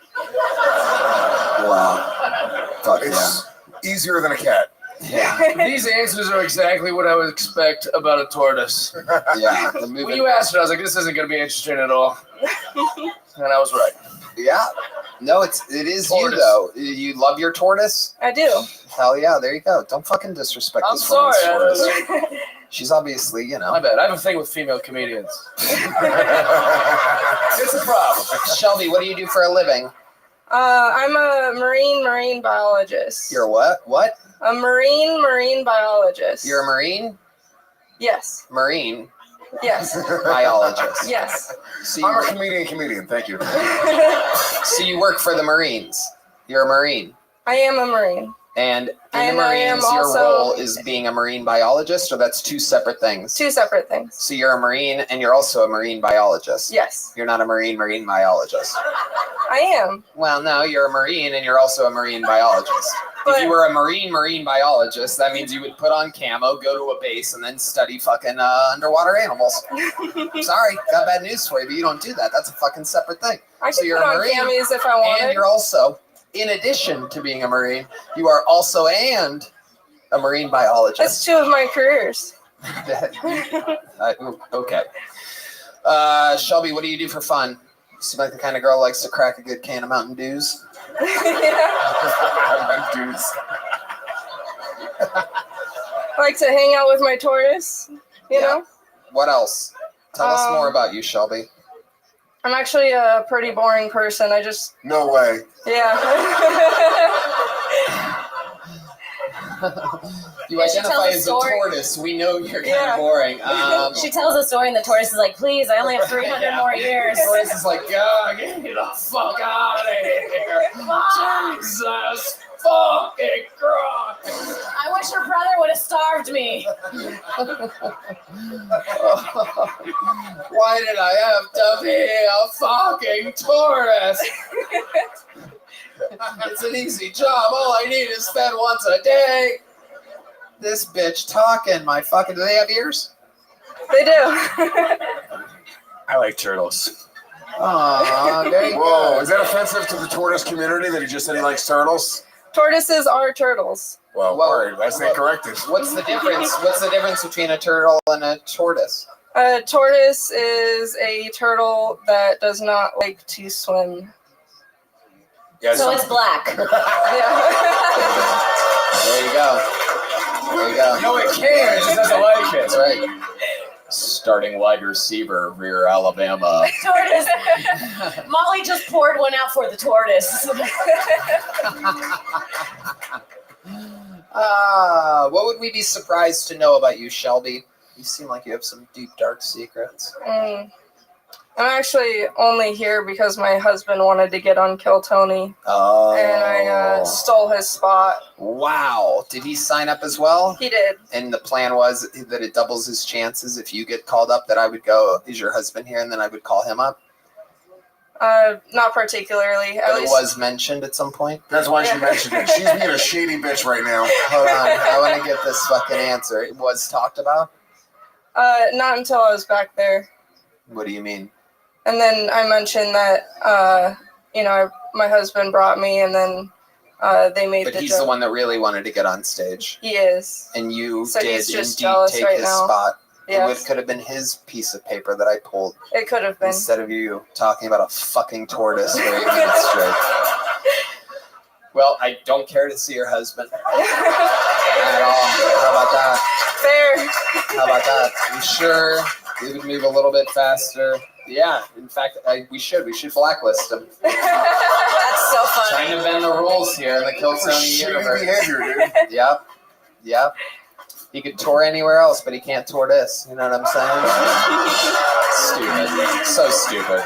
Wow. Fuck it's easier than a cat.
Yeah.
These answers are exactly what I would expect about a tortoise.
Yeah.
When you asked it, I was like, this isn't going to be interesting at all. And I was right.
Yeah. No, it is tortoise. You, though. You love your tortoise?
I do.
Hell yeah, there you go. Don't fucking disrespect
I'm
this
sorry.
woman's tortoise. She's obviously, you know.
My bad. I have a thing with female comedians. It's a problem.
Shelby, what do you do for a living?
I'm a marine biologist.
You're what? What?
A marine biologist.
You're a marine?
Yes.
Marine?
Yes.
Biologist.
Yes.
So
I'm a comedian. Thank you.
So you work for the Marines. You're a Marine.
I am a Marine.
And in the Marines, your role is being a marine biologist, or that's two separate things?
Two separate things.
So you're a Marine, and you're also a marine biologist?
Yes.
You're not a marine biologist?
I am.
Well, no, you're a Marine, and you're also a marine biologist. If you were a marine biologist, that means you would put on camo, go to a base, and then study fucking underwater animals. Sorry, got bad news for you, but you don't do that. That's a fucking separate thing.
I can put on camis if I wanted.
And you're also, in addition to being a Marine, you are also a marine biologist.
That's two of my careers.
Okay. Shelby, what do you do for fun? You seem like the kind of girl who likes to crack a good can of Mountain Dews.
I like to hang out with my tortoise, you know?
What else? Tell us more about you, Shelby.
I'm actually a pretty boring person. I just...
No way.
Yeah.
You identify as a tortoise. We know you're kind of boring.
She tells a story and the tortoise is like, please, I only have 300 more years.
The tortoise is like, God, get me the fuck out of here. Jesus fucking Christ.
I wish her brother would have starved me.
Why did I have to be a fucking tortoise? It's an easy job. All I need is fed once a day. This bitch talking. My fucking... Do they have ears?
They do.
I like turtles.
Aw, there you
Whoa,
go.
is that offensive to the tortoise community that he just said he likes turtles?
Tortoises are turtles.
Well, word. Let's get corrected.
What's the difference? What's the difference between a turtle and a tortoise?
A tortoise is a turtle that does not like to swim.
Yeah,
so it's black.
There you go. There you go.
No, it can. It just doesn't like it.
That's right. Starting wide receiver, Rear Alabama.
Tortoise. Molly just poured one out for the tortoise.
What would we be surprised to know about you, Shelby? You seem like you have some deep, dark secrets.
I'm actually only here because my husband wanted to get on Kill Tony.
Oh.
And I stole his spot.
Wow. Did he sign up as well?
He did.
And the plan was that it doubles his chances if you get called up, that I would go, is your husband here? And then I would call him up?
Not particularly.
But it was mentioned at some point?
That's why she mentioned it. She's being a shady bitch right now.
Hold on. I want to get this fucking answer. It was talked about?
Not until I was back there.
What do you mean?
And then I mentioned that, my husband brought me, and then They made
But
the
he's
joke.
the one that really wanted to get on stage.
He is.
And you
So
did
he's just
indeed
jealous
take
right
his
now.
spot.
Yes.
It could have been his piece of paper that I pulled.
It could have been.
Instead of you talking about a fucking tortoise for 8 minutes straight. Well, I don't care to see your husband at all. How about that?
Fair.
How about that? You sure we would move a little bit faster? Yeah, in fact, we should blacklist him.
That's so funny.
Trying to bend the rules here in the Kill Tony
Shitty
universe.
behavior, dude.
Yep. He could tour anywhere else, but he can't tour this. You know what I'm saying? Stupid. So stupid.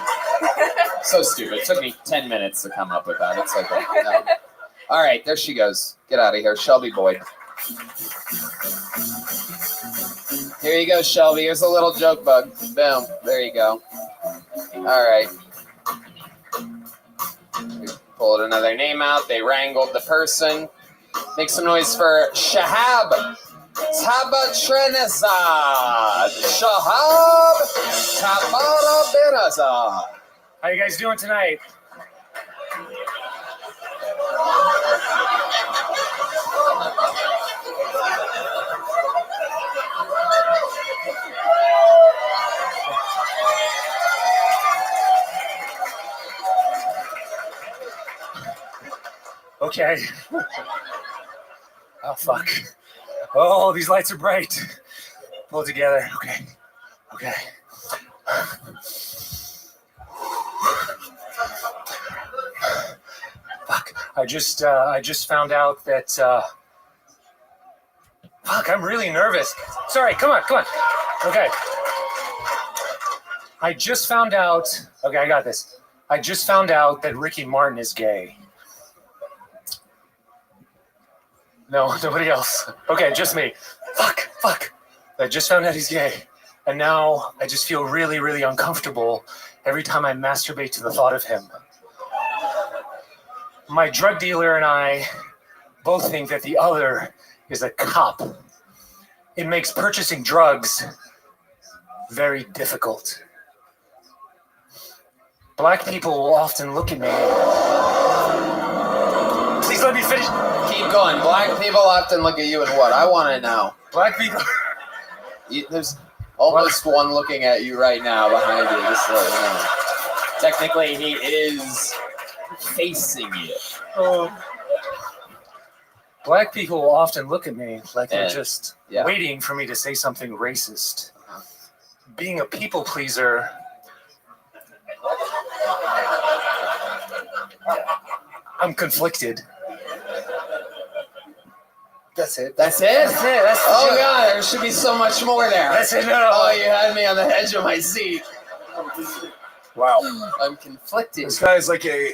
So stupid. It took me 10 minutes to come up with that. It's like, no. All right, there she goes. Get out of here. Shelby Boyd. Here you go, Shelby. Here's a little joke bug. Boom. There you go. All right. We pulled another name out. They wrangled the person. Make some noise for Shahab Tabatrenazad. Shahab Tabatrenazad.
How you guys doing tonight? Okay. Oh, fuck. Oh, these lights are bright. Pull it together. Okay. Fuck. I just found out that, fuck, I'm really nervous. Sorry, come on. Okay. I just found out, okay, I got this. I just found out that Ricky Martin is gay. No, nobody else. Okay, just me. Fuck. I just found out he's gay. And now I just feel really, really uncomfortable every time I masturbate to the thought of him. My drug dealer and I both think that the other is a cop. It makes purchasing drugs very difficult. Black people will often look at me. Please let me finish.
Keep going. Black people often look at you and what? I want to know.
Black people.
There's almost one looking at you right now behind you. Just so you know. Technically, he is facing you.
Black people will often look at me like they're just waiting for me to say something racist. Being a people pleaser, I'm conflicted.
That's it. Oh God, there should be so much more there.
That's it. No.
Oh, you had me on the edge of my seat.
Wow.
I'm conflicted.
This guy's like a...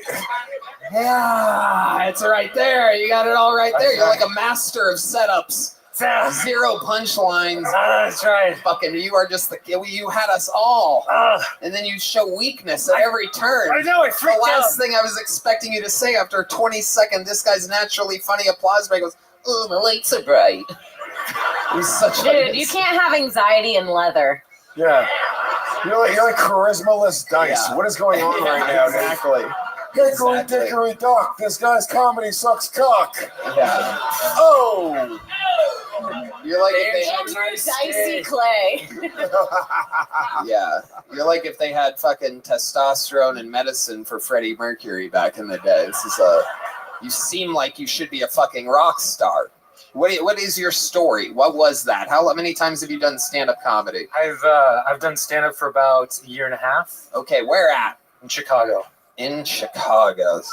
Yeah, it's right there. You got it all right there. You're like a master of setups. Zero punchlines.
That's right.
Fucking, you are just you had us all. And then you show weakness at every turn.
I know, I freaked out.
The last thing I was expecting you to say after 20 seconds, this guy's naturally funny applause break goes, oh, the lights are bright.
Dude, you can't have anxiety in leather.
Yeah. You're like charisma-less dice.
Yeah.
What is going on right now, dude?
Exactly.
Hickory dickory dock. This guy's comedy sucks cock.
Yeah.
Oh!
You're like
Andrew Dicey Clay.
Yeah. You're like if they had fucking testosterone and medicine for Freddie Mercury back in the day. This is you seem like you should be a fucking rock star. What is your story? What was that? How many times have you done stand-up comedy?
I've done stand-up for about a year and a half.
Okay, where at?
In Chicago.
In Chicago.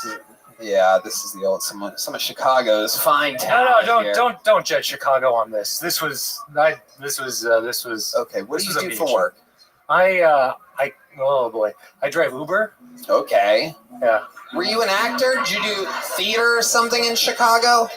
Yeah, this is the old some of Chicago's fine town.
No, don't judge Chicago on this. This was okay.
What do you do for work?
Oh boy, I drive Uber.
Okay.
Yeah.
Were you an actor? Did you do theater or something in Chicago?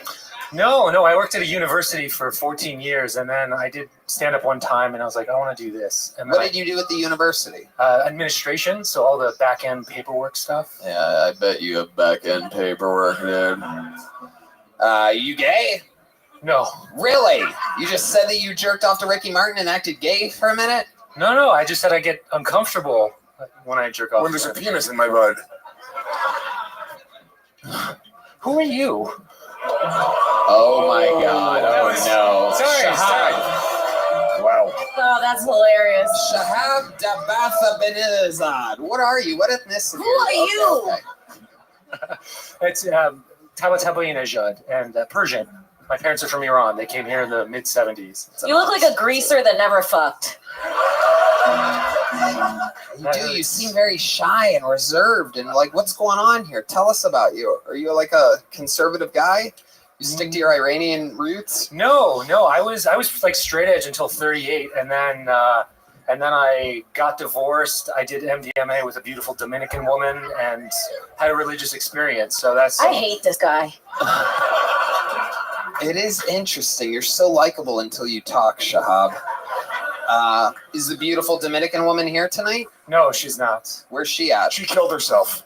No, I worked at a university for 14 years, and then I did stand-up one time, and I was like, I want to do this. And
what did you do at the university?
Administration, so all the back-end paperwork stuff.
Yeah, I bet you have back-end paperwork, dude. You gay?
No.
Really? You just said that you jerked off to Ricky Martin and acted gay for a minute?
No, I just said I get uncomfortable when I jerk off.
When there's a penis in my bud.
Who are you?
Oh my god. Oh no.
Sorry.
Wow.
Oh, that's hilarious.
Shahab Dabatha Benizad. What are you? What ethnicity?
Who are you?
Okay.
It's Tabatabinejad and Persian. My parents are from Iran. They came here in the mid 70s.
You look like a greaser that never fucked.
You do. You seem very shy and reserved and like, what's going on here? Tell us about you. Are you like a conservative guy? You stick to your Iranian roots?
No. I was like straight edge until 38, and then I got divorced. I did MDMA with a beautiful Dominican woman and had a religious experience. So that's.
I hate this guy.
It is interesting. You're so likable until you talk, Shahab. Is the beautiful Dominican woman here tonight?
No, she's not.
Where's she at?
She killed herself.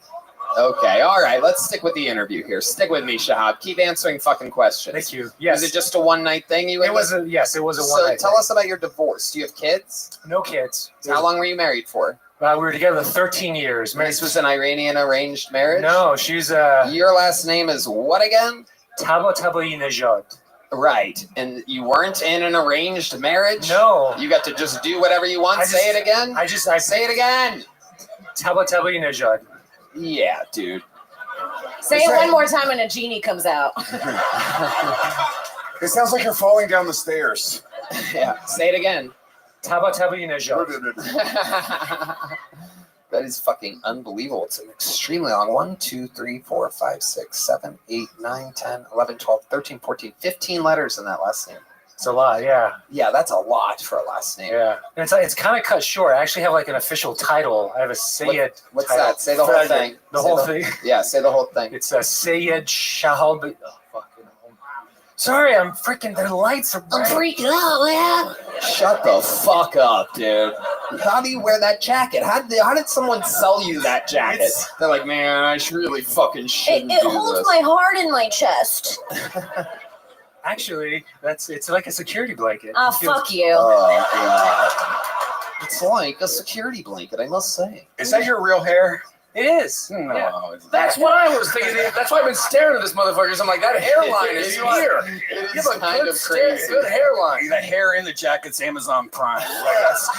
Okay, all right. Let's stick with the interview here. Stick with me, Shahab. Keep answering fucking questions.
Thank you. Yes.
Was it just a one-night thing? It was a one-night. So tell us about your divorce. Do you have kids?
No kids.
How long were you married for?
We were together 13 years.
This was an Iranian arranged marriage?
No, she's
Your last name is what again?
Tabatabinejad.
Right. And you weren't in an arranged marriage?
No.
You got to just do whatever you want? Say it again?
I
say it again.
Tabatabinejad.
Yeah, dude.
Say it one more time and a genie comes out.
It sounds like you're falling down the stairs.
Yeah, say it again.
Tabatabinejad.
That is fucking unbelievable. It's an extremely long 1, 2, 3, 4, 5, 6, 7, 8, 9, 10, 11, 12, 13, 14, 15 letters in that last name.
It's a lot, yeah.
Yeah, that's a lot for a last name.
Yeah. And it's kind of cut short. I actually have like an official title. I have a Sayyid
What's
title.
that? Say the whole thing.
The whole thing.
Yeah, say the whole thing.
It's a Sayyid Shahab. Oh, fucking. Sorry, I'm freaking. Their lights are bright.
I'm freaking out, man.
Shut the fuck up, dude. How do you wear that jacket? How did someone sell you that jacket? They're like, man, I really fucking shouldn't
It
do
holds
this.
my heart in my chest.
Actually, it's like a security blanket.
Oh, fuck you.
Oh, God. It's like a security blanket, I must say.
Is that your real hair?
It is.
No.
Yeah.
That's what I was thinking. That's why I've been staring at this motherfucker. I'm like, that hairline is
It
here.
It
You
is
have a
kind
good
of
stare,
crazy.
good hairline.
The hair in the jacket's Amazon Prime. Like that's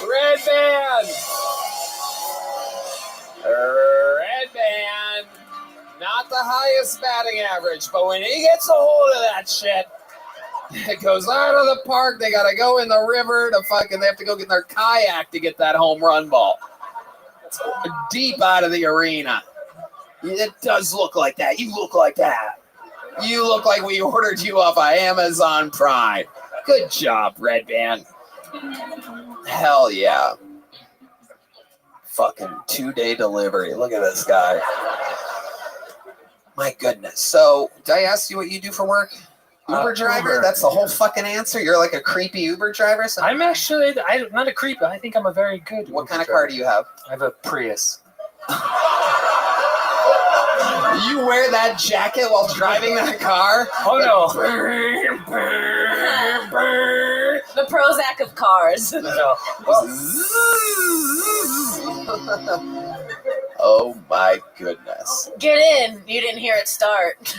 Red band! Red band! Not the highest batting average, but when he gets a hold of that shit, it goes out of the park. They gotta go in the river to they have to go get in their kayak to get that home run ball. It's deep out of the arena. It does look like that. You look like that. You look like we ordered you off of Amazon Prime. Good job, Red Band. Hell yeah. Fucking 2-day delivery. Look at this guy. My goodness. So, did I ask you what you do for work? Uber driver?
Uber.
That's the whole fucking answer? You're like a creepy Uber driver?
I'm actually, I'm not a creep. I think I'm a very good.
What kind of car do you have?
I have a Prius.
You wear that jacket while driving that car?
Oh no.
The Prozac of cars.
No.
Oh my goodness.
Get in. You didn't hear it start.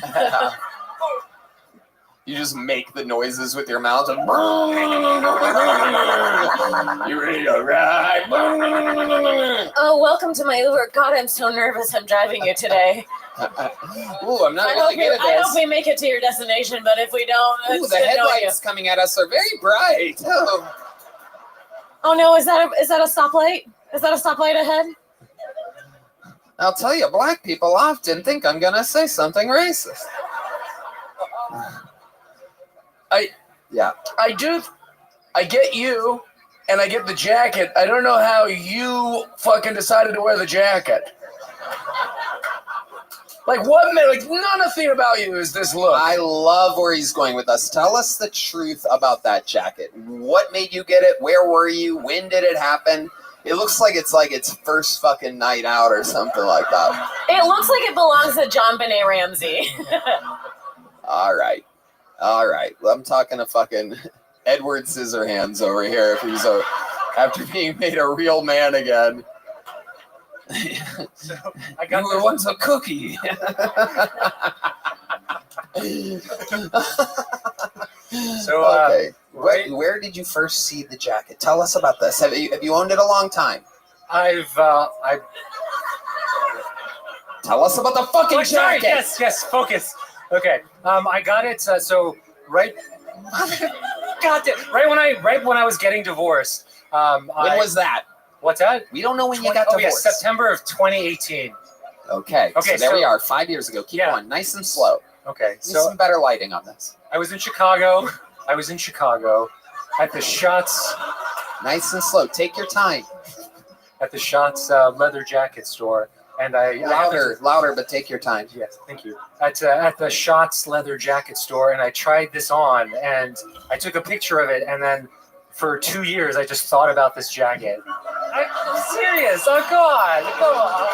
You just make the noises with your mouth. And you ready to ride?
Oh, welcome to my Uber. God, I'm so nervous. I'm driving you today.
Ooh, I'm not really good at
I hope
this.
we make it to your destination, but if we don't,
Ooh,
it's
the
good knowing you.
headlights coming at us are very bright. Oh.
Oh no, is that a stoplight? Is that a stoplight ahead?
I'll tell you, black people often think I'm gonna say something racist.
I get you, and I get the jacket. I don't know how you fucking decided to wear the jacket. Like what? Like nothing about you is this look.
I love where he's going with us. Tell us the truth about that jacket. What made you get it? Where were you? When did it happen? It looks like its first fucking night out or something like that.
It looks like it belongs to John Benet Ramsey.
All right. Well, I'm talking to fucking Edward Scissorhands over here. If he's after being made a real man again.
So I got
You were once a cookie.
So
okay. Where did you first see the jacket? Tell us about this. Have you owned it a long time?
I
Tell us about the fucking
sorry,
jacket.
yes, focus. Okay. I got it. So right. God damn, right when I was getting divorced. When
was that?
What's that?
We don't know when you got divorced.
Yeah, September of 2018.
Okay. So there we are, 5 years ago. Keep going, nice and slow.
Okay.
Need some better lighting on this.
I was in Chicago at the Shots.
Nice and slow. Take your time.
At the Shots leather jacket store, and
louder, but take your time.
Yes, thank you. At the Shots leather jacket store, and I tried this on, and I took a picture of it, and then for 2 years I just thought about this jacket. I'm serious. Oh God! Come on!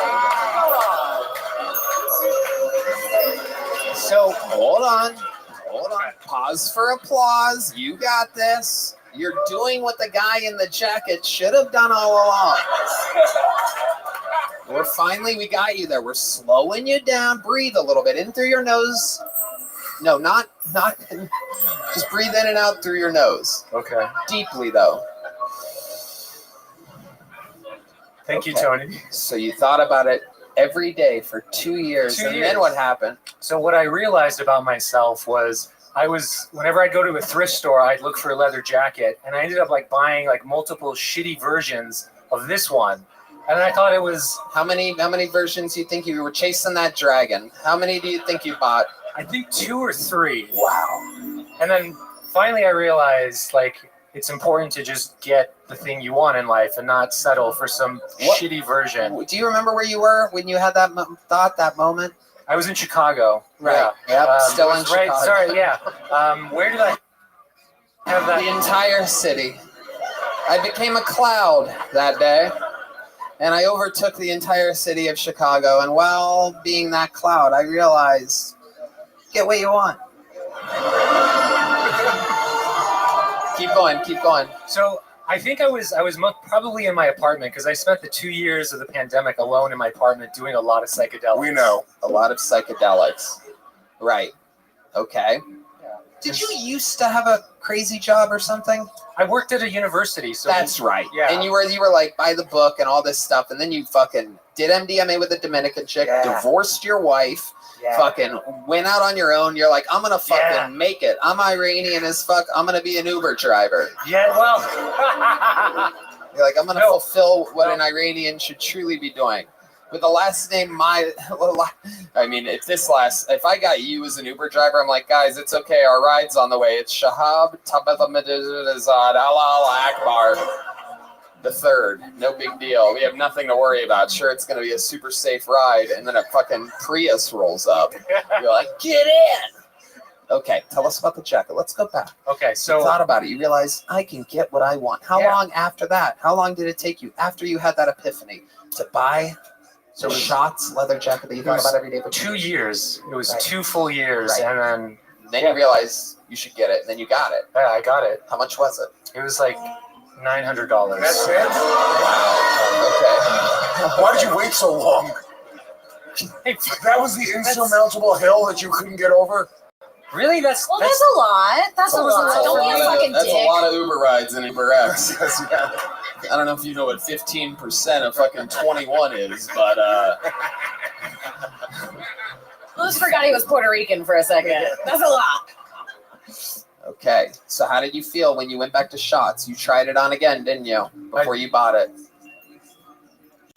So hold on. Pause for applause. You got this. You're doing what the guy in the jacket should have done all along. We got you there. We're slowing you down. Breathe a little bit in through your nose. No, not. Just breathe in and out through your nose.
Okay.
Deeply though.
Thank you, Tony.
So you thought about it every day for 2 years, then what happened?
So what I realized about myself was whenever I'd go to a thrift store, I'd look for a leather jacket, and I ended up buying multiple shitty versions of this one. And I thought it was
how many versions do you think you were chasing that dragon? How many do you think you bought?
I think 2 or 3.
Wow.
And then finally I realized it's important to just get the thing you want in life and not settle for some shitty version.
Do you remember where you were when you had that thought, that moment?
I was in Chicago.
Right.
Yeah.
Yep. Still in Chicago.
Right. Sorry. Yeah. Where did I have that?
The entire city. I became a cloud that day, and I overtook the entire city of Chicago. And while being that cloud, I realized, get what you want. Keep going.
So I think I was probably in my apartment because I spent the 2 years of the pandemic alone in my apartment doing a lot of psychedelics.
We know. A lot of psychedelics. Right. Okay.
Yeah.
Did you used to have a crazy job or something?
I worked at a university. So
that's right.
Yeah.
And you were by the book and all this stuff, and then you fucking did MDMA with a Dominican chick, divorced your wife, fucking went out on your own. You're like, I'm gonna fucking make it. I'm Iranian as fuck. I'm gonna be an Uber driver.
Yeah, well.
You're like, I'm gonna fulfill what an Iranian should truly be doing. With the last name, if I got you as an Uber driver, I'm like, guys, it's okay. Our ride's on the way. It's Shahab Tabathamidazad Allah Akbar the third. No big deal. We have nothing to worry about. Sure, it's going to be a super safe ride. And then a fucking Prius rolls up. You're like, get in. Okay, tell us about the jacket. Let's go back.
Okay, so
you thought about it. You realized I can get what I want. How long after that? How long did it take you after you had that epiphany to buy the Shots leather jacket that you thought about every day? For
2 years. It was 2 full years, and
then you realized you should get it, and then you got it.
Yeah, I got it.
How much was it?
It was $900.
That's it?
Wow. Okay.
Why did you wait so long? That was the insurmountable hill that you couldn't get over?
Really? That's
a lot. That's a lot. Don't be a fucking dick.
That's a lot of Uber rides in Uber X. I don't know if you know what 15% of fucking 21 is, but
Luz forgot he was Puerto Rican for a second. That's a lot.
Okay, so how did you feel when you went back to Shots? You tried it on again, didn't you? Before you bought it.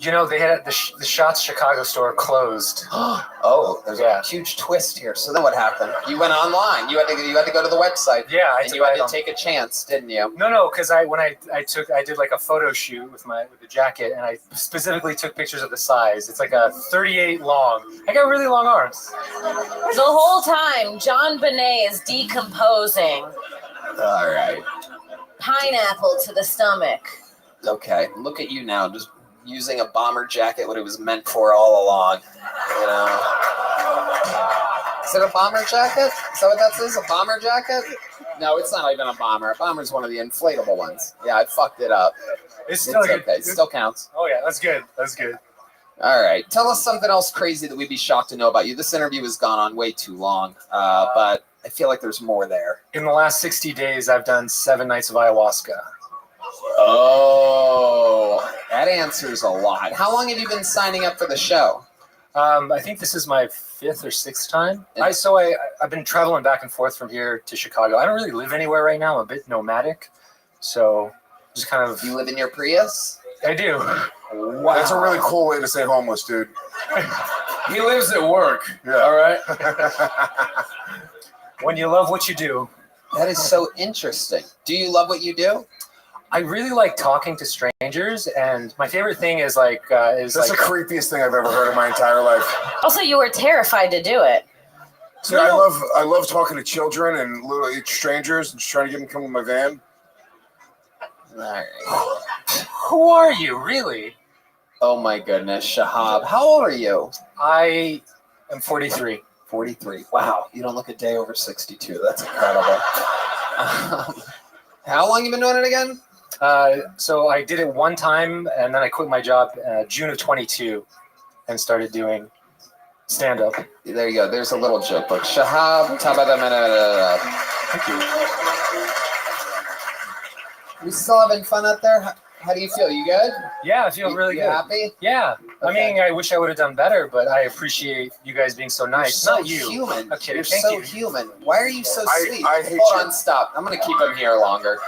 You know, they had the Shots Chicago store closed.
Oh, there's a huge twist here. So then what happened? You went online. You had to go to the website.
Yeah,
and you had to take a chance, didn't you?
No, because I did a photo shoot with the jacket, and I specifically took pictures of the size. It's a 38 long. I got really long arms.
The whole time, John Bonet is decomposing.
All right.
Pineapple to the stomach.
Okay, look at you now, just using a bomber jacket, what it was meant for all along. You know. Is it a bomber jacket? Is that what that is? A bomber jacket? No, it's not even a bomber. A bomber's one of the inflatable ones. Yeah, I fucked it up.
It's still
okay. It still counts.
Oh yeah, that's good. That's good.
All right. Tell us something else crazy that we'd be shocked to know about you. This interview has gone on way too long, but I feel like there's more there.
In the last 60 days, I've done 7 nights of ayahuasca.
Oh, that answers a lot. How long have you been signing up for the show?
I think this is my 5th or 6th time. I've been traveling back and forth from here to Chicago. I don't really live anywhere right now. I'm a bit nomadic, so just kind of.
You live in your Prius?
I do.
Wow. That's a really cool way to say homeless, dude.
He lives at work.
Yeah.
All right.
When you love what you do.
That is so interesting. Do you love what you do?
I really like talking to strangers, and my favorite thing is
That's the creepiest thing I've ever heard in my entire life.
Also, you were terrified to do it.
See, I love talking to children and little strangers and just trying to get them to come in my van.
All right.
Who are you, really?
Oh my goodness, Shahab. How old are you?
I am 43.
43. Wow, you don't look a day over 62. That's incredible. How long you been doing it again?
So I did it one time, and then I quit my job June of 22 and started doing stand-up.
There you go. There's a little joke book. Shahab, Thank you. We still having fun out there? How do you feel? You good?
Yeah, I feel really
you
good.
Happy?
Yeah.
Okay.
I mean, I wish I would have done better, but I appreciate you guys being so nice.
You're so
Not you.
human.
Okay,
You're
thank
so
you.
human. Why are you so sweet?
I hate
Hold
you.
on, stop. I'm going to keep him here longer.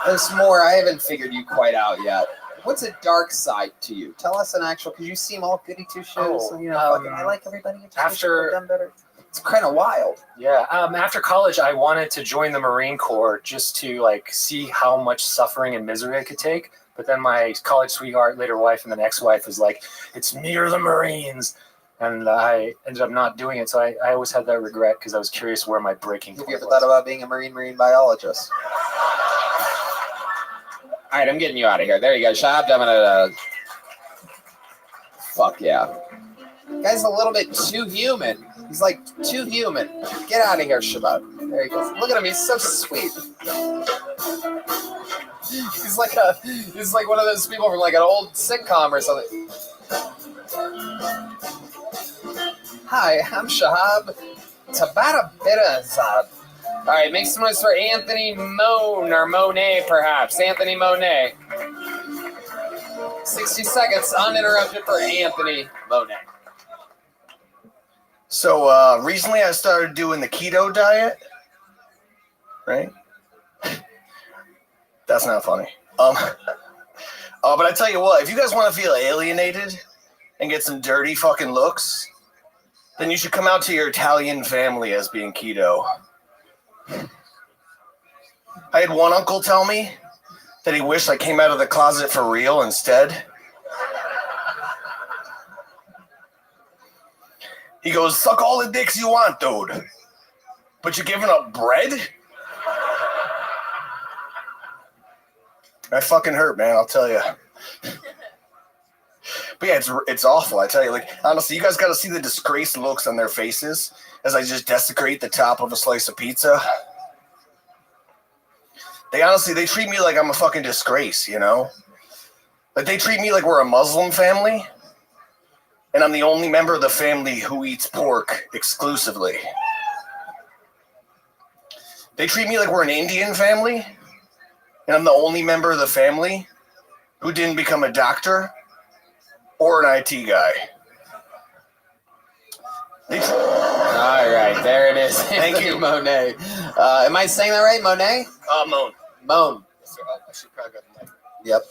There's more. I haven't figured you quite out yet. What's a dark side to you? Tell us an actual, because you seem all goody two shoes.
Oh,
Fucking, I like everybody. You just wish you would've done better. It's kind of wild.
Yeah. After college, I wanted to join the Marine Corps just to see how much suffering and misery I could take. But then my college sweetheart, later wife, and then ex-wife was like, "It's me or the Marines," and I ended up not doing it. So I always had that regret because I was curious where my breaking point
Have you ever
was.
thought about being a marine biologist? All right, I'm getting you out of here. There you go, Shab. I'm gonna. Fuck yeah. Guy's a little bit too human. He's like too human. Get out of here, Shabab. There he goes. Look at him. He's so sweet. He's like one of those people from like an old sitcom or something. Hi, I'm Shahab Tabatabirazad. All right, make some noise for Anthony Moan or Monet, perhaps. Anthony Monet. 60 seconds uninterrupted for Anthony Monet.
So recently I started doing the keto diet, right? That's not funny. But I tell you what, if you guys want to feel alienated and get some dirty fucking looks, then you should come out to your Italian family as being keto. I had one uncle tell me that he wished I came out of the closet for real instead. He goes, "Suck all the dicks you want, dude. But you're giving up bread?" That fucking hurt, man, I'll tell you. But yeah, it's awful, I tell you. Like, honestly, you guys got to see the disgraced looks on their faces as I just desecrate the top of a slice of pizza. They treat me like I'm a fucking disgrace, you know? Like, they treat me like we're a Muslim family, and I'm the only member of the family who eats pork exclusively. They treat me like we're an Indian family, and I'm the only member of the family who didn't become a doctor or an IT guy.
All right, there it is.
Thank you,
Monet. Am I saying that right, Monet?
Moan.
Moan.
I should probably go to the
Yep.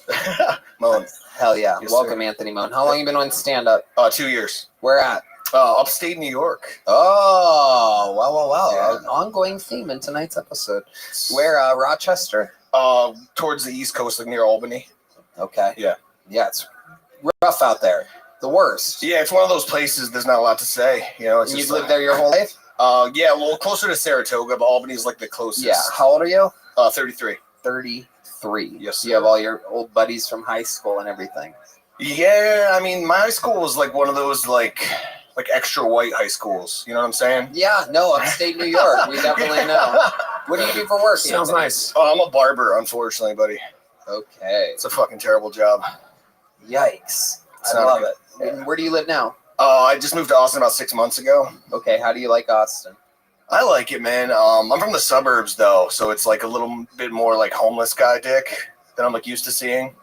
Moan.
Hell yeah.
Yes,
Welcome,
sir.
Anthony Moan. How long you been on stand-up?
2 years.
Where at?
Upstate New York.
Oh, wow.
Yeah.
An ongoing theme in tonight's episode. Where, Rochester?
Towards the East Coast, like near Albany.
Okay.
Yeah.
Yeah, it's rough out there. The worst.
Yeah, it's one of those places there's not a lot to say. You know,
You've lived there your whole life?
Yeah, well, closer to Saratoga, but Albany's like the closest.
Yeah. How old are you?
33.
33.
Yes, sir.
You have all your old buddies from high school and everything.
Yeah, I mean, my high school was like one of those like extra white high schools. You know what I'm saying?
Yeah, no, upstate New York. We definitely know. What do you do for work?
Sounds
Anthony?
nice. Oh, I'm a barber, unfortunately, buddy.
Okay.
It's a fucking terrible job.
Yikes. I love it. And where do you live now?
I just moved to Austin about 6 months ago.
Okay, how do you like Austin?
I like it, man. I'm from the suburbs though, so it's like a little bit more like homeless guy dick than I'm like used to seeing.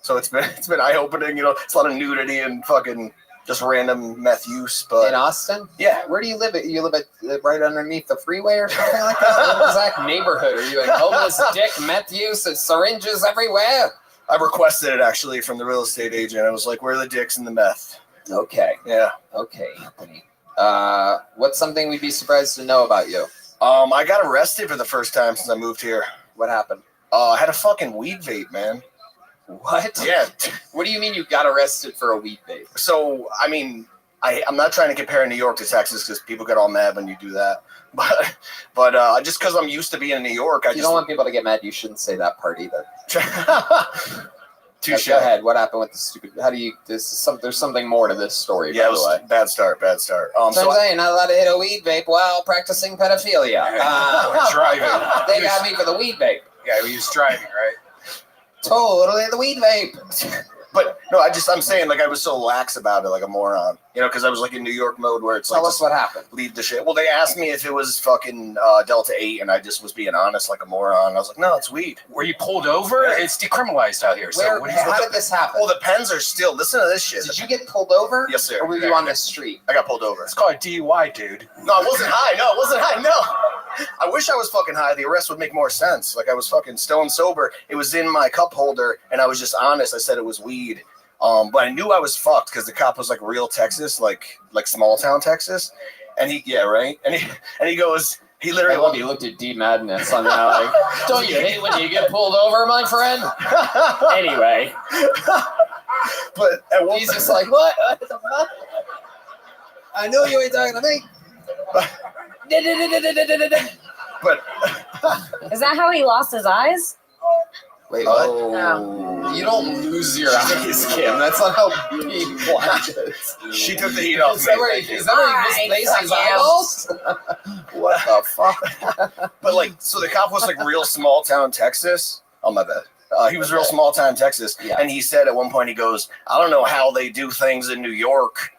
So it's been eye opening. You know, it's a lot of nudity and fucking just random meth use. But
in Austin,
yeah.
Where do you live? You live at right underneath the freeway or something like that? What exact neighborhood are you in? Homeless dick, meth use, and syringes everywhere.
I requested it actually from the real estate agent. I was like, "Where are the dicks and the meth?"
Okay.
Yeah.
Okay, Anthony. What's something we'd be surprised to know about you?
I got arrested for the first time since I moved here.
What happened?
I had a fucking weed vape, man.
What?
Yeah.
What do you mean you got arrested for a weed vape?
So, I mean, I'm not trying to compare New York to Texas because people get all mad when you do that. But just because I'm used to being in New York,
you don't want people to get mad. You shouldn't say that part either.
Touche.
Go ahead. What happened with the stupid? How do you? There's something more to this story.
Yeah,
by
it was
the way.
bad start.
So I'm saying not allowed to hit a weed vape while practicing pedophilia.
Driving.
They got me for the weed vape.
Yeah, he was driving, right?
Totally the weed vape.
But no, I'm saying like I was so lax about it, like a moron, you know, because I was like in New York mode where it's like,
tell us what happened.
Leave the shit. Well, they asked me if it was fucking Delta 8, and I just was being honest like a moron. I was like, no, it's weed.
Were you pulled over? Yeah. It's decriminalized out here.
How did this happen?
Well, the pens are still. Listen to this shit.
Did you get pulled over?
Yes, sir.
Or were you on the street?
I got pulled over.
It's called a DUI, dude.
No, I wasn't high. No, it wasn't high. No. I wish I was fucking high. The arrest would make more sense. Like I was fucking stone sober. It was in my cup holder, and I was just honest. I said it was weed. But I knew I was fucked because the cop was like real Texas, like small town Texas, and he goes, he literally.
I love you looked at D Madness on that. Like, don't you hate when you get pulled over, my friend? Anyway,
but at one
he's just like, what? What the fuck? I knew you ain't talking to me.
But
is that how he lost his eyes?
Wait, what? Oh. You don't lose your eyes, Kim. That's not how being blind is.
She took the heat off.
Is that where he misplaced his eyeballs?
What the fuck? But like, so the cop was like real small town Texas. Oh, my bad. He was real small town Texas. Yeah. And he said at one point, he goes, I don't know how they do things in New York.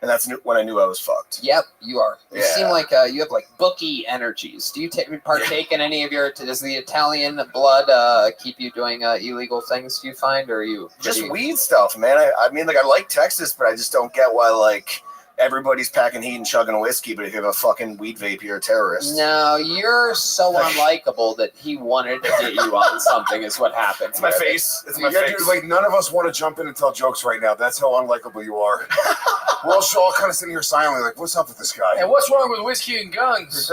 And that's when I knew I was fucked.
Yep, you are. You
Yeah.
seem like you have like bookie energies. Do you partake in any of your? Does the Italian blood keep you doing illegal things? Do you find, or are you
just weed stuff, man? I mean, like I like Texas, but I just don't get why like everybody's packing heat and chugging whiskey. But if you have a fucking weed vape, you're a terrorist.
No, you're so unlikable that he wanted to get you on something. Is what happened.
It's my face. It's my face.
Dude, like none of us want to jump in and tell jokes right now. That's how unlikable you are. We're also all kind of sitting here silently, like, what's up with this guy?
And what's wrong with whiskey and guns?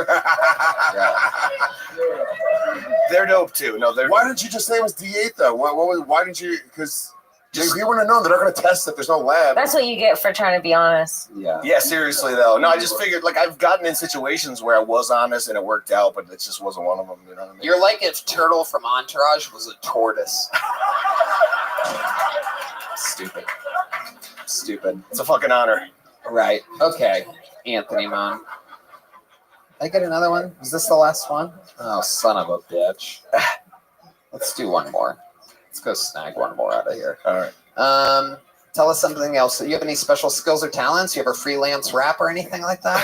They're dope too. No, they're.
Why didn't you just say it was D8 though? Why didn't you? Because he wouldn't have known. They're not going to test it. There's no lab.
That's what you get for trying to be honest.
Yeah.
Yeah, seriously though. No, I just figured like I've gotten in situations where I was honest and it worked out, but it just wasn't one of them. You know what I mean?
You're like if Turtle from Entourage was a tortoise. Stupid.
It's a fucking honor.
Right. Okay. Anthony, man. I get another one? Is this the last one? Oh, son of a bitch. Let's do one more. Let's go snag one more out of here.
All right.
Tell us something else. Do you have any special skills or talents? You ever freelance rap or anything like that?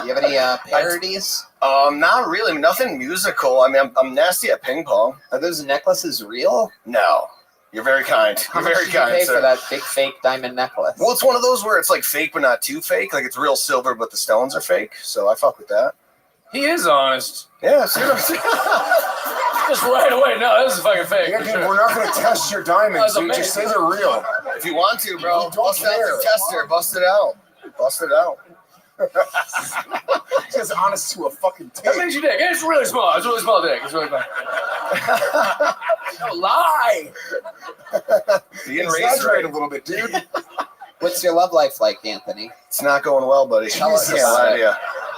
You have any parodies?
Not really. Nothing musical. I mean, I'm nasty at ping pong.
Are those necklaces real?
No. You're very kind. You're very kind,
pay
sir.
for that big fake diamond necklace?
Well, it's one of those where it's like fake but not too fake. Like it's real silver, but the stones are fake. So I fuck with that.
He is honest.
Yeah, see what I'm saying?
Just right away. No, this is fucking fake.
Yeah, dude, we're not going to test your diamonds, dude. Just say they're real.
If you want to, bro, bust out the tester. Bust it out. Bust it out.
Just honest to a fucking tape.
That makes you dick. It's really small. It's really small dick. It's really fine. Don't lie.
Exaggerate a little bit, dude.
What's your love life like, Anthony?
It's not going well, buddy.
Tell us about it.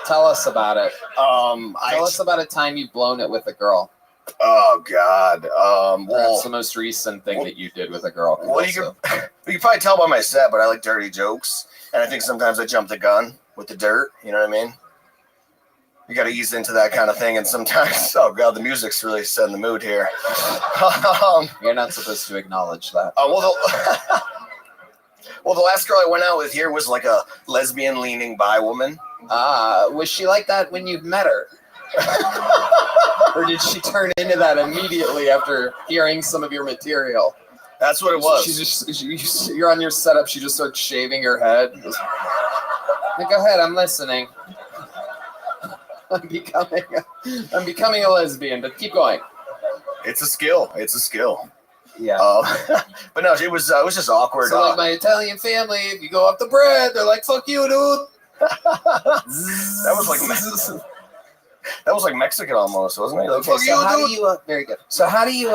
Tell us about it. Tell us about a time you've blown it with a girl.
Oh God.
That's the most recent thing that you did with a girl.
Well, you can probably tell by my set, but I like dirty jokes, and I think sometimes I jump the gun with the dirt. You know what I mean? You got to ease into that kind of thing, and sometimes, oh God, the music's really setting the mood here.
You're not supposed to acknowledge that.
Well, Well, the last girl I went out with here was like a lesbian-leaning bi woman.
Was she like that when you met her? Or did she turn into that immediately after hearing some of your material?
That's what it was.
You're on your setup, she just starts shaving her head. Go ahead, I'm listening. I'm becoming a lesbian, but keep going.
It's a skill. It's a skill.
Yeah.
But no, it was just awkward.
So like my Italian family, if you go off the bread, they're like, "Fuck you, dude."
That was like Mexican almost, wasn't it? Like,
Okay, so how do you? Very good. So how do you?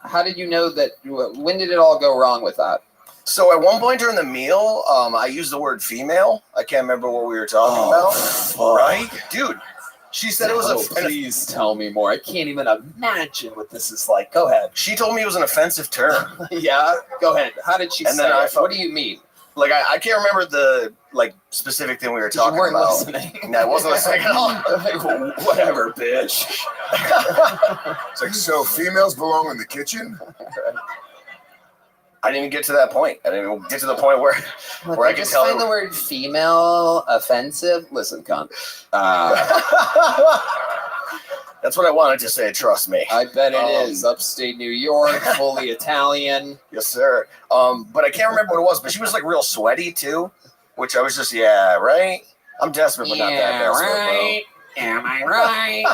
How did you know that? When did it all go wrong with that?
So at one point during the meal, I used the word female. I can't remember what we were talking about. Right, dude. She said it was
Please tell me more. I can't even imagine what this is like. Go ahead.
She told me it was an offensive term.
Yeah. Go ahead. How did she say it? What do you mean?
Like I can't remember the specific thing we were talking
weren't
about.
Listening.
No, I wasn't listening at all.
Whatever, bitch.
It's like, so females belong in the kitchen?
I didn't even get to that point. I didn't even get to the point where I could
just
tell.
find the word female offensive. Listen, cunt.
That's what I wanted to say. Trust me.
I bet it is. Upstate New York, fully Italian.
Yes, sir. But I can't remember what it was. But she was like real sweaty too, which I was just right. I'm desperate, but not that desperate,
right. Am I right?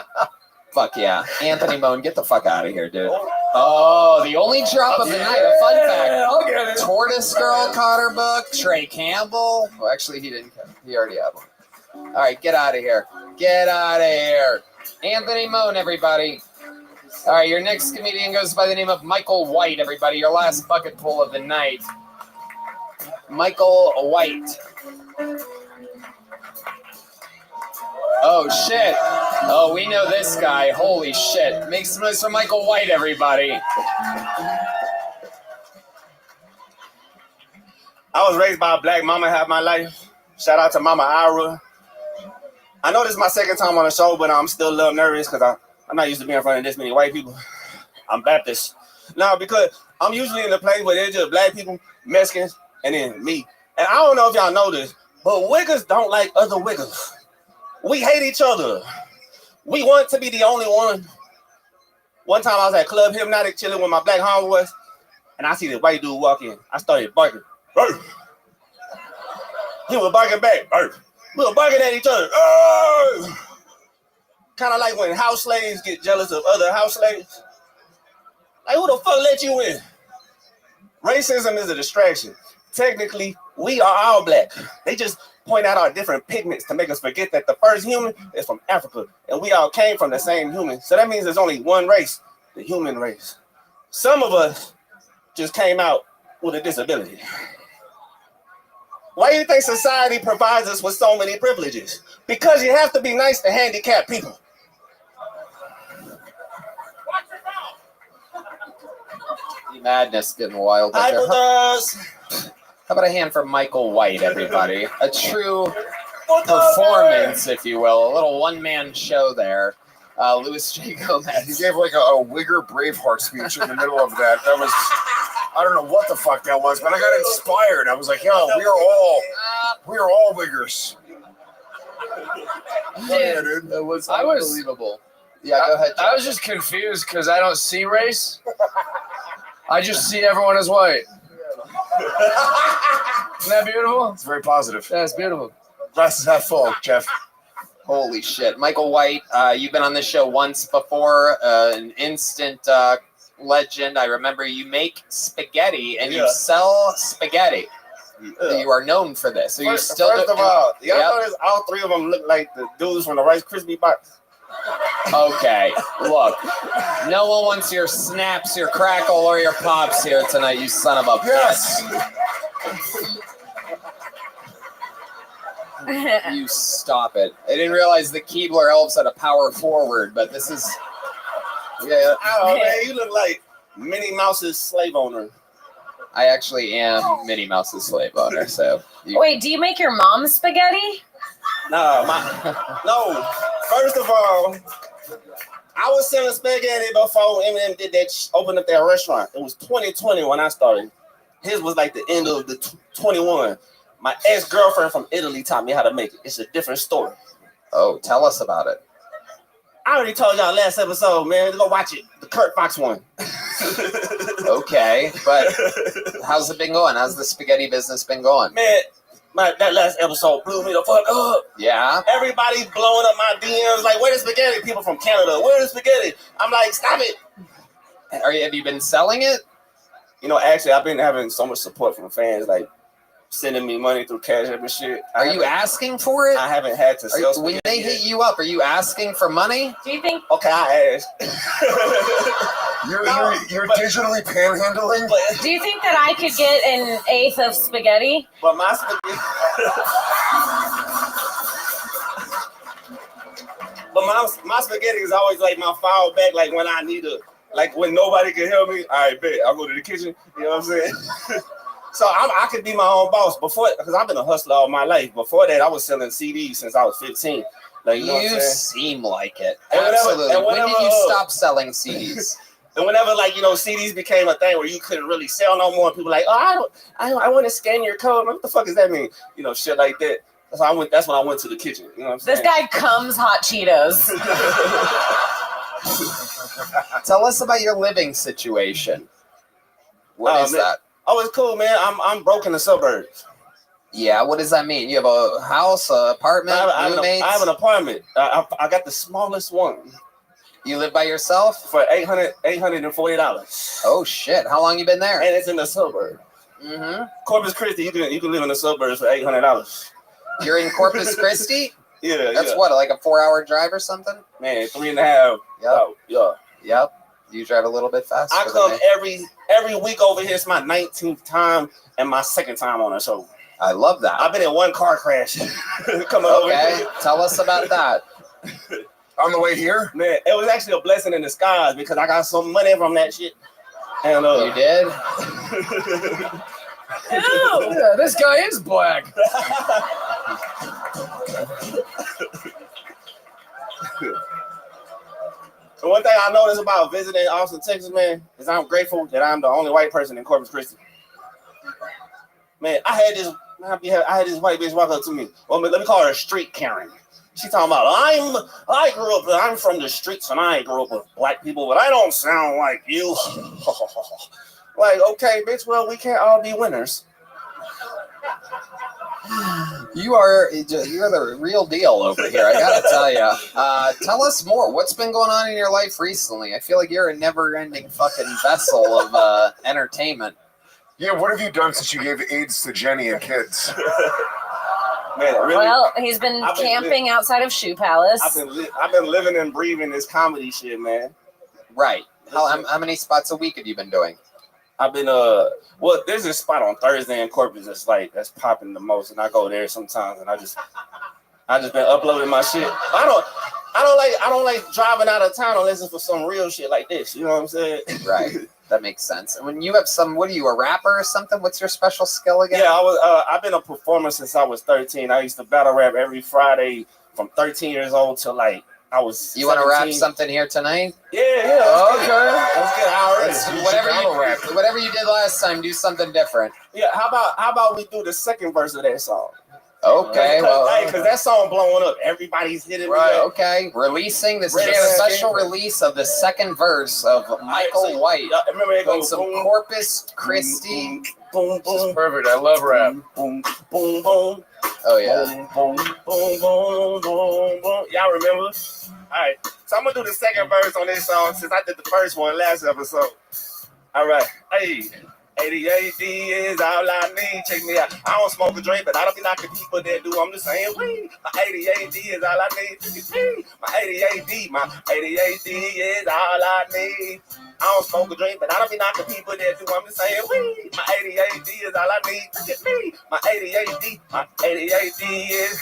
Fuck yeah. Anthony Moan, get the fuck out of here, dude. Oh, the only drop of the night. A fun fact.
I'll get it.
Tortoise Girl caught her book. Trey Campbell. Well, actually, he didn't. He already had one. All right, get out of here. Get out of here. Anthony Moan, everybody. All right, your next comedian goes by the name of Michael White, everybody. Your last bucket pull of the night. Michael White. Oh, shit. Oh, we know this guy. Holy shit. Make some noise for Michael White, everybody.
I was raised by a black mama half my life. Shout out to Mama Ira. I know this is my second time on the show, but I'm still a little nervous because I'm not used to being in front of this many white people. I'm Baptist. Now, because I'm usually in a place where there's just black people, Mexicans, and then me. And I don't know if y'all know this, but Wiggers don't like other Wiggers. We hate each other. We want to be the only one. One time I was at Club Hypnotic chilling with my black homeboys, and I see this white dude walk in. I started barking. Arr! He was barking back. Arr! We were barking at each other. Kind of like when house slaves get jealous of other house slaves. Like, who the fuck let you in? Racism is a distraction. Technically, we are all black. They just point out our different pigments to make us forget that the first human is from Africa, and we all came from the same human. So that means there's only one race, the human race. Some of us just came out with a disability. Why do you think society provides us with so many privileges? Because you have to be nice to handicapped people.
Madness getting wild. How about a hand for Michael White, everybody? A true performance, if you will. A little one-man show there. Louis J. Gomez.
He gave like a Wigger Braveheart speech in the middle of that. That was, I don't know what the fuck that was, but I got inspired. I was like, yo, we are all Wiggers.
Yeah, dude. It was unbelievable. Yeah, go ahead.
I was just confused because I don't see race. I just see everyone as white. Isn't that beautiful?
It's very positive.
Yeah, it's beautiful.
Glass is half full, Jeff.
Holy shit. Michael White, you've been on this show once before, an instant legend. I remember you make spaghetti and you sell spaghetti. Yeah. You are known for this. So
First of all, y'all notice all three of them look like the dudes from the Rice Krispie box.
Okay, look. No one wants your snaps, your crackle, or your pops here tonight, you son of a bitch. You stop it. I didn't realize the Keebler elves had a power forward, but this is...
Yeah. Oh, man, you look like Minnie Mouse's slave owner.
I actually am Minnie Mouse's slave owner, so...
Wait, do you make your mom spaghetti?
No, no. First of all, I was selling spaghetti before Eminem did that. Opened up that restaurant. It was 2020 when I started. His was like the end of the 21. My ex-girlfriend from Italy taught me how to make it. It's a different story.
Oh, tell us about it.
I already told y'all last episode, man. Go watch it. The Kurt Fox one.
Okay, but how's it been going? How's the spaghetti business been going?
Man, that last episode blew me the fuck up.
Yeah?
Everybody blowing up my DMs like, where the spaghetti? People from Canada, where the spaghetti? I'm like, stop it.
Have you been selling it?
You know, actually, I've been having so much support from fans, like sending me money through Cash App and shit.
Are you asking for it?
I haven't had to sell
When they hit you up, are you asking for money?
Do you think?
Okay, I asked.
You're digitally panhandling?
Do you think that I could get an eighth of spaghetti?
But my spaghetti... But my spaghetti is always like my fallback, like when I need to, like when nobody can help me, I bet I'll go to the kitchen, you know what I'm saying? So I could be my own boss before, because I've been a hustler all my life. Before that, I was selling CDs since I was 15. Like, you know what I'm saying?
Seem like it.
And
Absolutely.
whenever,
when did you stop selling CDs?
And whenever, like, you know, CDs became a thing where you couldn't really sell no more, people like, oh, I want to scan your code. What the fuck does that mean? You know, shit like that. That's when I went to the kitchen. You know what I'm saying?
This guy comes hot Cheetos.
Tell us about your living situation. What is that?
Oh, it's cool, man. I'm broke in the suburbs.
Yeah, what does that mean? You have a house, an apartment, roommates?
I have an apartment. I got the smallest one.
You live by yourself?
For $840.
Oh shit! How long you been there?
And it's in the suburb.
Mm-hmm.
Corpus Christi, you can live in the suburbs for $800.
You're in Corpus Christi?
Yeah.
That's what, like a 4-hour drive or something?
Man, 3.5.
Yep.
Yeah.
Yep. You drive a little bit faster.
I come every week over here. It's my 19th time and my second time on the show.
I love that.
I've been in one car crash. Coming over here.
Tell us about that.
On the way here?
Man, it was actually a blessing in disguise because I got some money from that shit. And
you did?
Yeah, this guy is black.
The one thing I noticed about visiting Austin, Texas, man, is I'm grateful that I'm the only white person in Corpus Christi. Man, I had this white bitch walk up to me. Well, let me call her a street Karen. She talking about I'm from the streets and I grew up with black people, but I don't sound like you. Like, okay, bitch, well, we can't all be winners.
You're the real deal over here. I gotta tell you. Tell us more. What's been going on in your life recently? I feel like you're a never-ending fucking vessel of entertainment.
Yeah, what have you done since you gave AIDS to Jenny and kids?
Man, really,
Well, he's been camping outside of Shoe Palace.
I've been living and breathing this comedy shit, man.
Right. How many spots a week have you been doing?
I've been well, there's this spot on Thursday in Corpus that's popping the most, and I go there sometimes, and I just been uploading my shit. I don't like driving out of town unless it's for some real shit like this. You know what I'm saying?
Right. That makes sense. And when you have what are you, a rapper or something? What's your special skill again?
Yeah, I've been a performer since I was 13. I used to battle rap every Friday from 13 years old till like I was.
You want to rap something here tonight?
Yeah.
Let's get whatever you did last time, do something different.
Yeah, how about we do the second verse of that song?
Okay,
because that song blowing up, everybody's hitting
right.
me up.
Okay, releasing this special release of the second verse of Michael White.
Remember it goes
some Corpus Christi.
Boom, boom,
this is perfect. I love rap.
Boom, boom, boom.
Oh yeah.
Boom, boom, boom, boom, boom, boom. Y'all remember? All right, so I'm gonna do the second verse on this song since I did the first one last episode. All right, hey. ADHD is all I need. Check me out. I don't smoke a drink, but I don't be knocking people that do. I'm just saying, weed. My ADHD is all I need. My ADHD is all I need. I don't smoke a drink, but I don't be knocking people that do. I'm just saying, weed. My ADHD is all I need. Look at me. My ADHD is.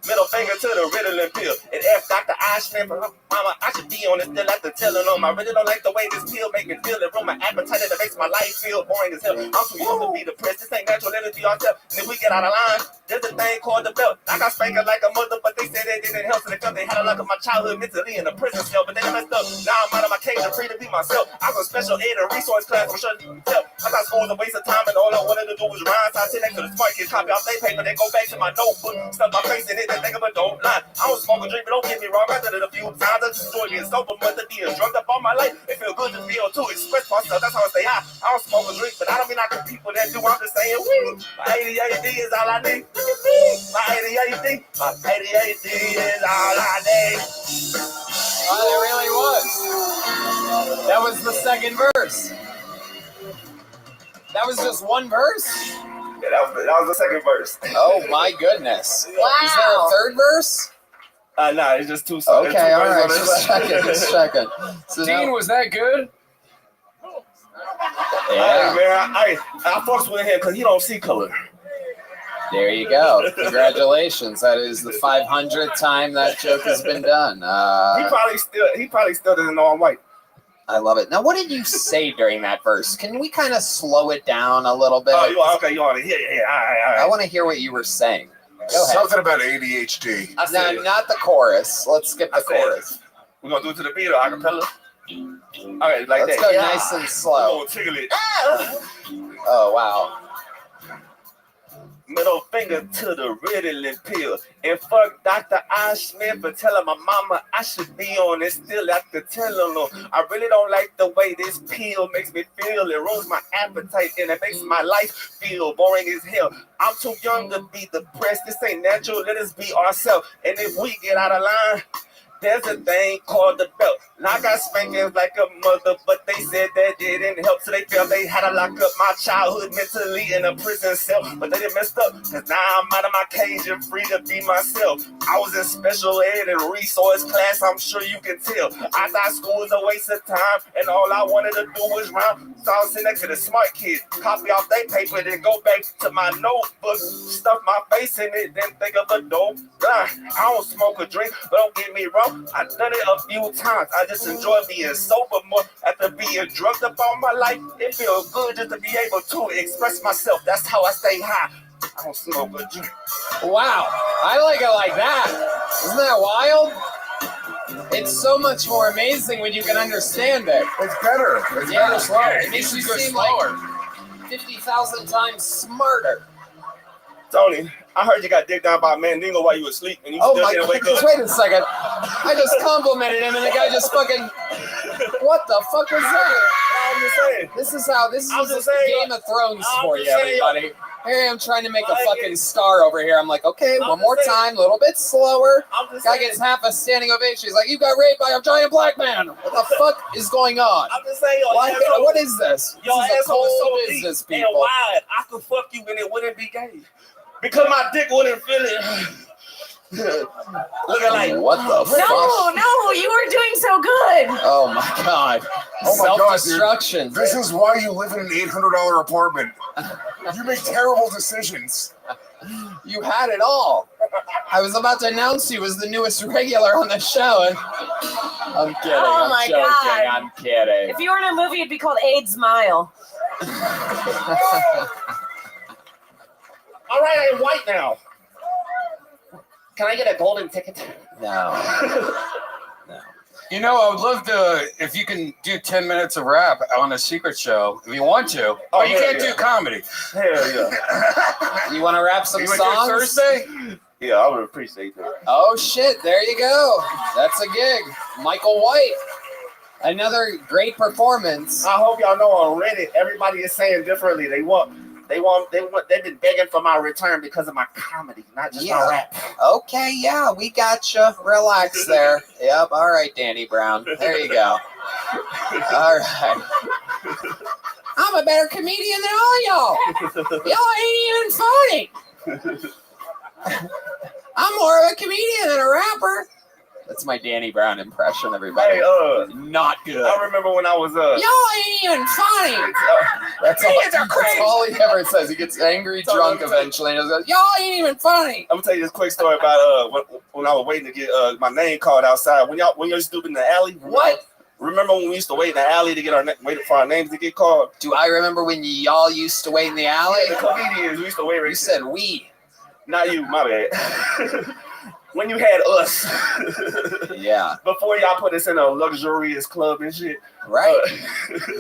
Middle finger to the Ritalin pill. And F Dr. Ashman for her mama, I should be on it still after telling them. I really don't like the way this pill make me feel. It ruin my appetite and it makes my life feel boring as hell. I'm too young to be depressed. This ain't natural, let us be ourselves. And if we get out of line, there's a thing called the belt. I got spanked like a mother, but they said they didn't help. So they felt they had a luck of my childhood mentally in a prison cell. But they messed up. Now I'm out of my cage and free to be myself. I was special ed and resource class. I'm sure you can tell. I thought school was a waste of time and all I wanted to do was rhyme. So I sit next to the smart kids, copy off their paper, then go back to my notebook, stuff my face in it, then think of it, don't lie. I don't smoke or drink, but don't get me wrong, I did it a few times. I just enjoy being sober, but the being drunk up all my life. It feel good to be able to express myself, that's how I stay high. I don't smoke or drink, but I don't mean I can people that do, I'm just saying, wee. My ADHD is all I need. My ADHD is all I need.
Oh, there really was. That was the second verse. That was just one verse?
Yeah, that was the second verse.
Oh my goodness.
Wow.
Is there a third verse?
Nah, it's just two songs.
Okay, all right, just checking. So
Dean, was that good?
Yeah.
Hey, man, I fucks with him because he don't see color.
There you go. Congratulations. That is the 500th time that joke has been done.
He probably still doesn't know I'm white.
I love it. Now, what did you say during that verse? Can we kind of slow it down a little bit?
Oh, you want to? Yeah. All right.
I want to hear what you were saying. Go ahead.
Something about ADHD.
No, not the chorus. Let's skip the chorus.
We're going to do it to the beat or acapella? All right, like
Let's
that.
go nice and slow.
We're going to tickle it.
Oh, wow.
Middle finger to the Ritalin pill. And fuck Dr. Ashman for telling my mama I should be on it. Still after telling them I really don't like the way this pill makes me feel. It ruins my appetite and it makes my life feel boring as hell. I'm too young to be depressed. This ain't natural. Let us be ourselves. And if we get out of line, there's a thing called the belt. Now I got spankings like a mother, but they said that didn't help. So they felt they had to lock up my childhood mentally in a prison cell. But they didn't mess up, cause now I'm out of my cage and free to be myself. I was in special ed and resource class, I'm sure you can tell. I thought school was a waste of time, and all I wanted to do was rhyme. So I was sitting next to the smart kids, copy off their paper, then go back to my notebook, stuff my face in it, then think of a dope line. I don't smoke or drink, but don't get me wrong, I've done it a few times. I just enjoy being sober more after being drugged up all my life. It feels good just to be able to express myself. That's how I stay high. I don't smoke or drink.
Wow, I like it like that. Isn't that wild? It's so much more amazing when you can understand it.
It's better. It's better slower.
It makes you seem like 50,000 times smarter.
Tony, I heard you got digged down by a mandingo while you were asleep, and you still didn't wake up.
Wait a second. I just complimented him, and the guy just fucking. What the fuck was that?
I'm just saying.
This is Game of Thrones for you, everybody. Here I'm trying to make a fucking star over here. I'm like, okay, one more time, a little bit slower. Guy gets half a standing ovation. He's like, you got raped by a giant black man. What the fuck is going on?
I'm just saying,
what is this?
Your
This is a
asshole
cold
is so
business,
deep and
people.
wide. I could fuck you and it wouldn't be gay. Because my dick wouldn't feel it. Looking like,
what the fuck?
No, you were doing so good.
Oh my god.
Oh my god,
Self-destruction.
dude. This is why you live in an $800 apartment. You make terrible decisions.
You had it all. I was about to announce you as the newest regular on the show. And I'm kidding.
Oh
I'm
my
joking.
God.
I'm kidding.
If you were in a movie, it'd be called AIDS Mile.
all right, I'm white now. Can I get a golden ticket?
No.
You know, I would love to, if you can do 10 minutes of rap on a secret show, if you want to. But you can't do comedy.
Hell yeah.
You want to rap some
You
songs?
want to do Thursday?
Yeah, I would appreciate that.
Oh shit, there you go. That's a gig. Michael White. Another great performance.
I hope y'all know on Reddit, everybody is saying differently. They've been begging for my return because of my comedy, not just my rap.
Okay, yeah, we got you. Relax there. Yep, all right, Danny Brown. There you go. All right. I'm a better comedian than all y'all. Y'all ain't even funny. I'm more of a comedian than a rapper.
That's my Danny Brown impression, everybody.
Hey,
not good.
I remember when I was
Y'all ain't even funny. That's all he ever says. He gets angry, drunk eventually, and he goes, "Y'all ain't even funny."
I'm gonna tell you this quick story about when I was waiting to get my name called outside. When you used to do it in the alley.
What?
Remember when we used to wait in the alley to get waiting for our names to get called?
Do I remember when y'all used to wait in the alley?
Yeah, the comedians, we used to wait right.
You said we.
Not you, my bad. When you had us.
Yeah.
Before y'all put us in a luxurious club and shit.
Right.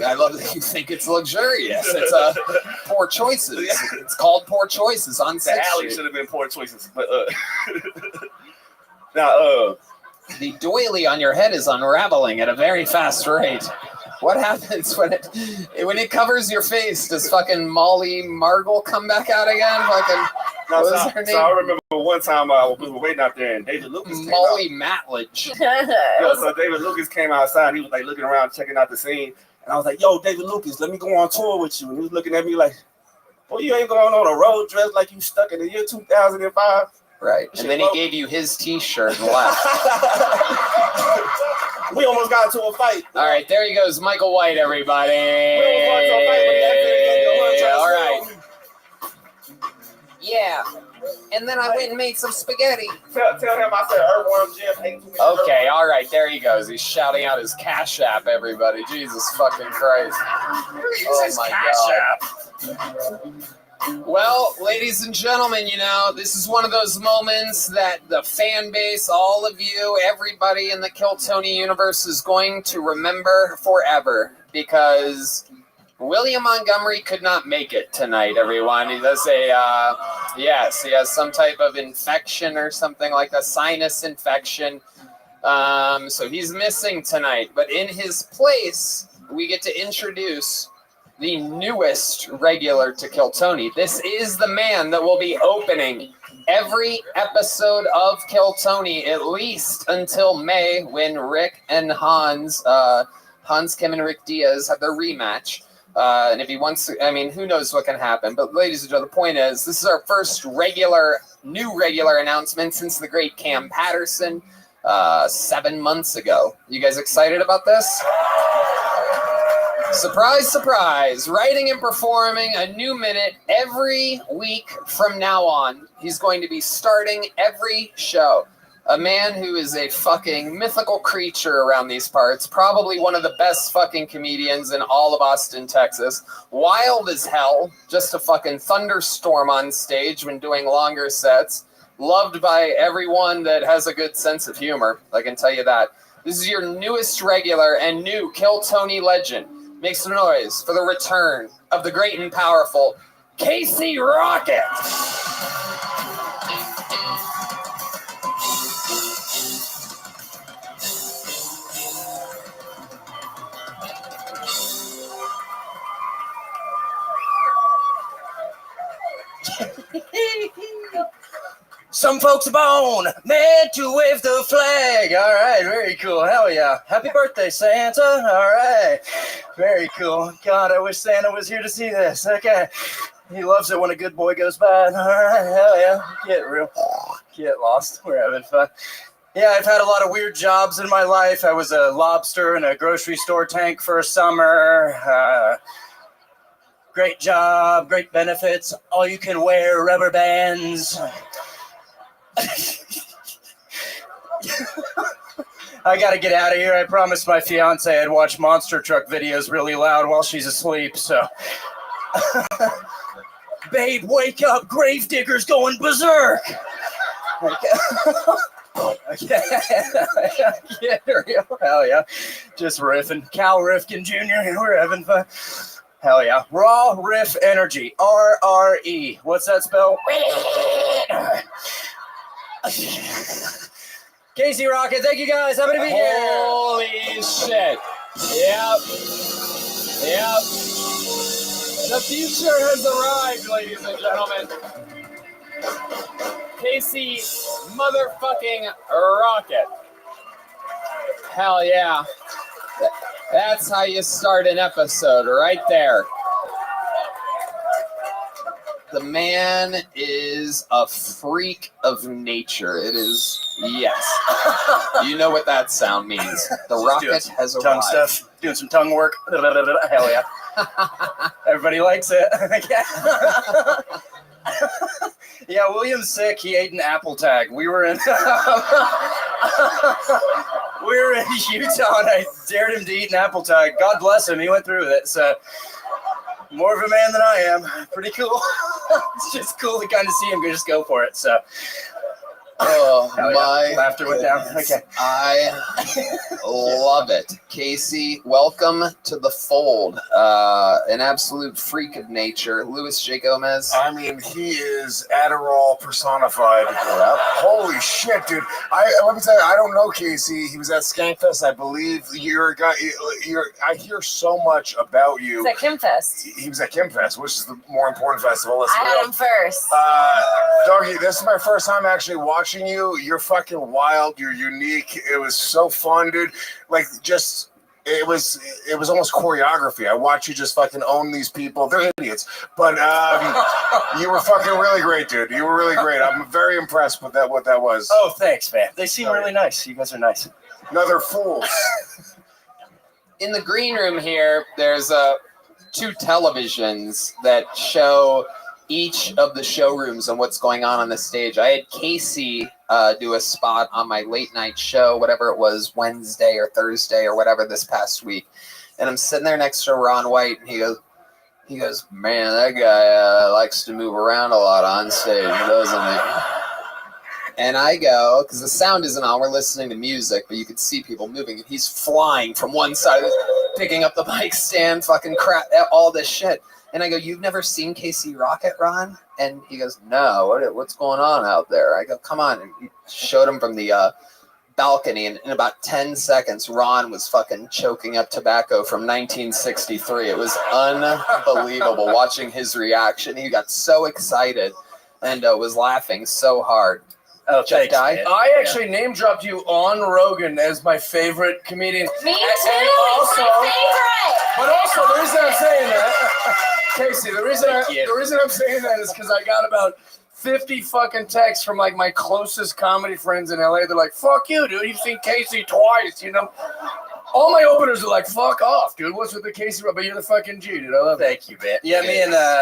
I love that you think it's luxurious. It's poor choices. It's called poor choices on 6th
The alley
Street.
should have been poor choices. But now
the doily on your head is unraveling at a very fast rate. What happens when it covers your face? Does fucking Molly Margle come back out again? Fucking
no,
what was her name?
So I remember one time we were waiting out there and David Lucas came
Molly
out.
Matledge.
So David Lucas came outside and he was like looking around, checking out the scene. And I was like, "Yo, David Lucas, let me go on tour with you." And he was looking at me like, "Well, you ain't going on a road trip like you stuck in the year 2005."
Right. And then he gave you his T-shirt and left.
We almost got into a fight.
All right, there he goes, Michael White, everybody. All right. Yeah. And then I went and made some spaghetti.
Tell him I said Earthworm Jim ate too many.
Okay, all right, there he goes. He's shouting out his Cash App, everybody. Jesus fucking Christ. Oh my God. Well, ladies and gentlemen, this is one of those moments that the fan base, all of you, everybody in the Kill Tony universe is going to remember forever because William Montgomery could not make it tonight, everyone. He does he has some type of infection or something like that, sinus infection. So he's missing tonight. But in his place, we get to introduce the newest regular to Kill Tony. This is the man that will be opening every episode of Kill Tony, at least until May, when Rick and Hans Kim and Rick Diaz have their rematch. And if he wants to, who knows what can happen. But ladies and gentlemen, the point is, this is our first new regular announcement since the great Cam Patterson 7 months ago. You guys excited about this? Surprise, surprise, writing and performing a new minute every week from now on. He's going to be starting every show. A man who is a fucking mythical creature around these parts. Probably one of the best fucking comedians in all of Austin, Texas. Wild as hell. Just a fucking thunderstorm on stage when doing longer sets. Loved by everyone that has a good sense of humor. I can tell you that. This is your newest regular and new Kill Tony legend. Make some noise for the return of the great and powerful Casey Rocket.
Some folks are born meant to wave the flag. All right, very cool. Hell yeah. Happy birthday, Santa. All right. Very cool. God, I wish Santa was here to see this. Okay. He loves it when a good boy goes bad. All right. Hell yeah. Get lost. We're having fun. Yeah, I've had a lot of weird jobs in my life. I was a lobster in a grocery store tank for a summer. Great job, great benefits. All you can wear rubber bands. I gotta get out of here. I promised my fiance I'd watch monster truck videos really loud while she's asleep, so. Babe, wake up. Gravedigger's going berserk. Okay. Yeah, hell yeah. Just riffing. Cal Rifkin Jr., we're having fun. Hell yeah. Raw Riff Energy. RRE. What's that spell? Casey Rocket, thank you guys. Happy to be here.
Holy shit. Yep. The future has arrived, ladies and gentlemen. Casey motherfucking Rocket. Hell yeah. That's how you start an episode, right there. The man is a freak of nature. It is, yes. You know what that sound means. The rocket has
tongue
arrived.
stuff, doing some tongue work. Hell yeah. Everybody likes it. Yeah, William's sick. He ate an apple tag. We were in Utah, and I dared him to eat an apple tag. God bless him. He went through with it. So more of a man than I am. Pretty cool. It's just cool to kind of see him just go for it. So.
Oh,
yeah.
my
Laughter went down. Okay.
I love it. Casey, welcome to the fold. An absolute freak of nature. Louis J. Gomez.
I mean, he is Adderall personified. Holy shit, dude. Let me tell you, I don't know Casey. He was at Skankfest, I believe. You're a guy. I hear so much about you.
It's at Kimfest.
He was at Kimfest, which is the more important festival. Let's
I
be
had
real.
him first.
Doggy, this is my first time actually watching you. You're fucking wild. You're unique. It was so fun, dude. Like, just it was almost choreography. I watch you just fucking own these people. They're idiots, but you were fucking really great, dude. You were really great. I'm very impressed with that. What that was.
Oh, thanks, man. They seem really nice. You guys are nice.
No, they're fools.
In the green room here, there's two televisions that show each of the showrooms and what's going on the stage. I had Casey do a spot on my late night show, whatever it was, Wednesday or Thursday or whatever this past week. And I'm sitting there next to Ron White, and he goes, man, that guy likes to move around a lot on stage, doesn't he? And I go, because the sound isn't on, we're listening to music, but you can see people moving, and he's flying from one side, picking up the mic stand, fucking crap, all this shit. And I go, you've never seen Casey Rocket, Ron? And he goes, no, what's going on out there? I go, come on. And he showed him from the balcony, and in about 10 seconds, Ron was fucking choking up tobacco from 1963. It was unbelievable watching his reaction. He got so excited and was laughing so hard.
Oh, thanks,
Guy?
man.
I actually name dropped you on Rogan as my favorite comedian.
Me too.
And
He's my favorite.
But also, the reason I'm saying that, Casey, the reason I'm saying that is because I got about 50 fucking texts from like my closest comedy friends in LA. They're like, "Fuck you, dude. You've seen Casey twice, you know." All my openers are like, "Fuck off, dude. What's with the Casey? But you're the fucking G, dude. I love it."
Thank you, man. Yeah,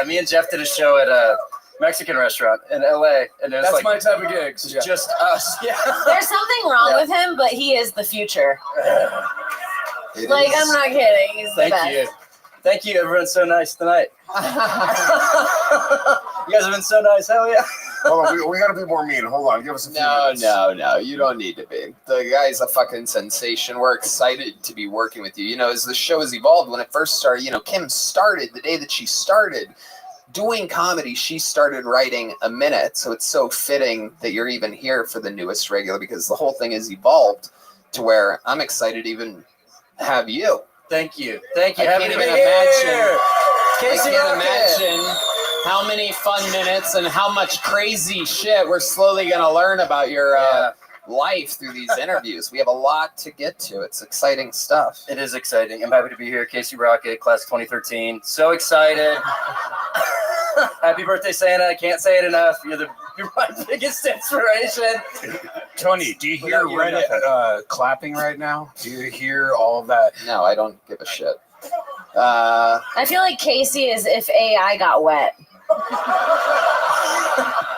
me and Jeff did a show at a Mexican restaurant in LA, and
That's
like
my type of gigs.
It's just us. Yeah.
There's something wrong with him, but he is the future. Like, I'm not kidding. He's the best.
You. Thank you. Everyone's so nice tonight. You guys have been so nice. Hell yeah.
Hold on, we got to be more mean. Hold on, give us a few minutes.
No, you don't need to be. The guy's a fucking sensation. We're excited to be working with you. You know, as the show has evolved, when it first started, you know, Kim started, the day that she started doing comedy, she started writing a minute. So it's so fitting that you're even here for the newest regular, because the whole thing has evolved to where I'm excited to even have you.
Thank you. Thank you.
I can't even imagine.
Casey
I can't
Rocket.
imagine how many fun minutes and how much crazy shit we're slowly going to learn about your life through these interviews. We have a lot to get to. It's exciting stuff.
It is exciting. I'm happy to be here. Casey Rocket, class of 2013. So excited. Happy birthday, Santa. I can't say it enough. You're my biggest inspiration.
Tony, do you hear Reddit clapping right now? Do you hear all of that?
No, I don't give a shit.
I feel like Casey is if AI got wet.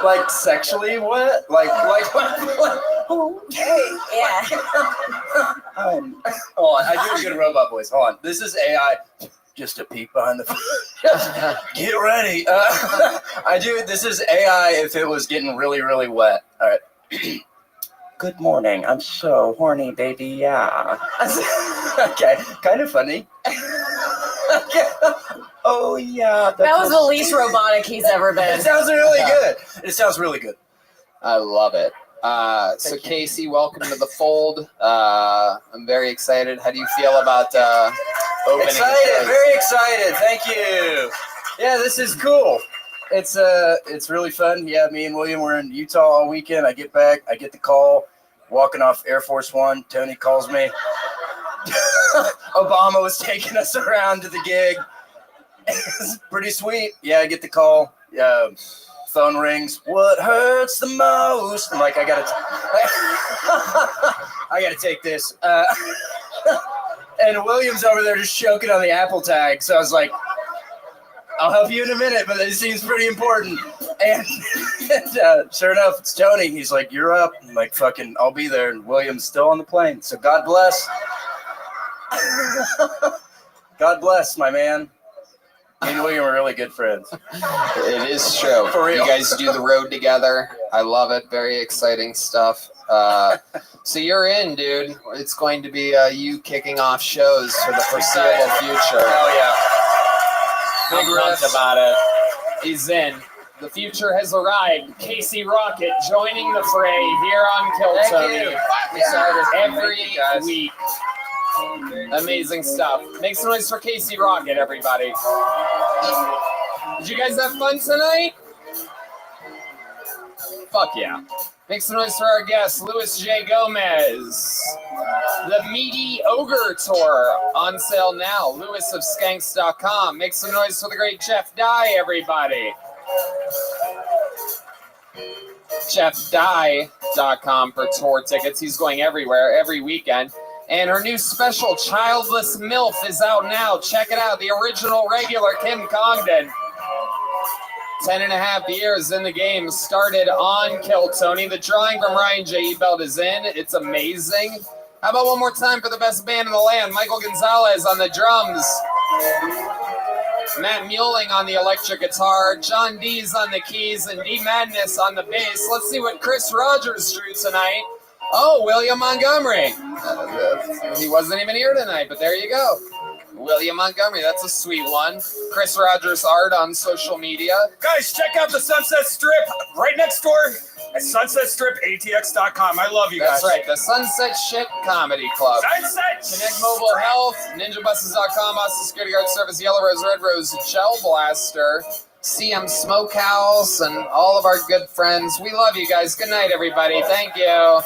Like sexually wet? Like
okay. Yeah.
Hold on. I do a good robot voice. Hold on. This is AI. Just a peek behind the. Get ready. This is AI if it was getting really, really wet. All right. Good morning. I'm so horny, baby. Yeah. Okay. Kind of funny. Oh, yeah.
That was the least robotic he's ever been.
It sounds really good. It sounds really good.
I love it. So Casey, welcome to the fold. I'm very excited. How do you feel about opening?
Excited, very excited. Thank you. Yeah, this is cool. It's really fun. Yeah, me and William were in Utah all weekend. I get back, I get the call, walking off Air Force One. Tony calls me. Obama was taking us around to the gig. It's pretty sweet. Yeah, I get the call. phone rings. What hurts the most? I'm like, I gotta take this. And William's over there just choking on the Apple tag. So I was like, I'll help you in a minute, but it seems pretty important. And sure enough, it's Tony. He's like, you're up. I'm like, fucking, I'll be there. And William's still on the plane. So God bless. God bless, my man. Me and William are really good friends.
It is true.
For real.
You guys do the road together. I love it. Very exciting stuff. So you're in, dude. It's going to be you kicking off shows for the foreseeable future.
Hell yeah.
Big pumped about it. He's in. The future has arrived. Casey Rocket joining the fray here on Kill Tony. Every week. Amazing stuff. Make some noise for Casey Rocket, everybody. Did you guys have fun tonight? Fuck yeah. Make some noise for our guest, Louis J. Gomez. The Meaty Ogre Tour on sale now. Louis of Skanks.com. Make some noise for the great Jeff Dye, everybody. JeffDye.com for tour tickets. He's going everywhere, every weekend. And her new special, Childless MILF, is out now. Check it out. The original regular Kim Congdon. 10.5 years in the game. Started on Kill Tony. The drawing from Ryan J. Ebelt is in. It's amazing. How about one more time for the best band in the land? Michael Gonzalez on the drums. Matt Muelling on the electric guitar. John Dees on the keys. And D Madness on the bass. Let's see what Chris Rogers drew tonight. Oh, William Montgomery. He wasn't even here tonight, but there you go. William Montgomery, that's a sweet one. Chris Rogers art on social media.
Guys, check out the Sunset Strip right next door at sunsetstripatx.com. I love you guys.
That's right, the Sunset Shit Comedy Club.
Sunset
Connect Mobile Health, ninjabuses.com, Austin Security Guard Service, Yellow Rose, Red Rose, Gel Blaster, CM Smokehouse, and all of our good friends. We love you guys. Good night, everybody. Thank you.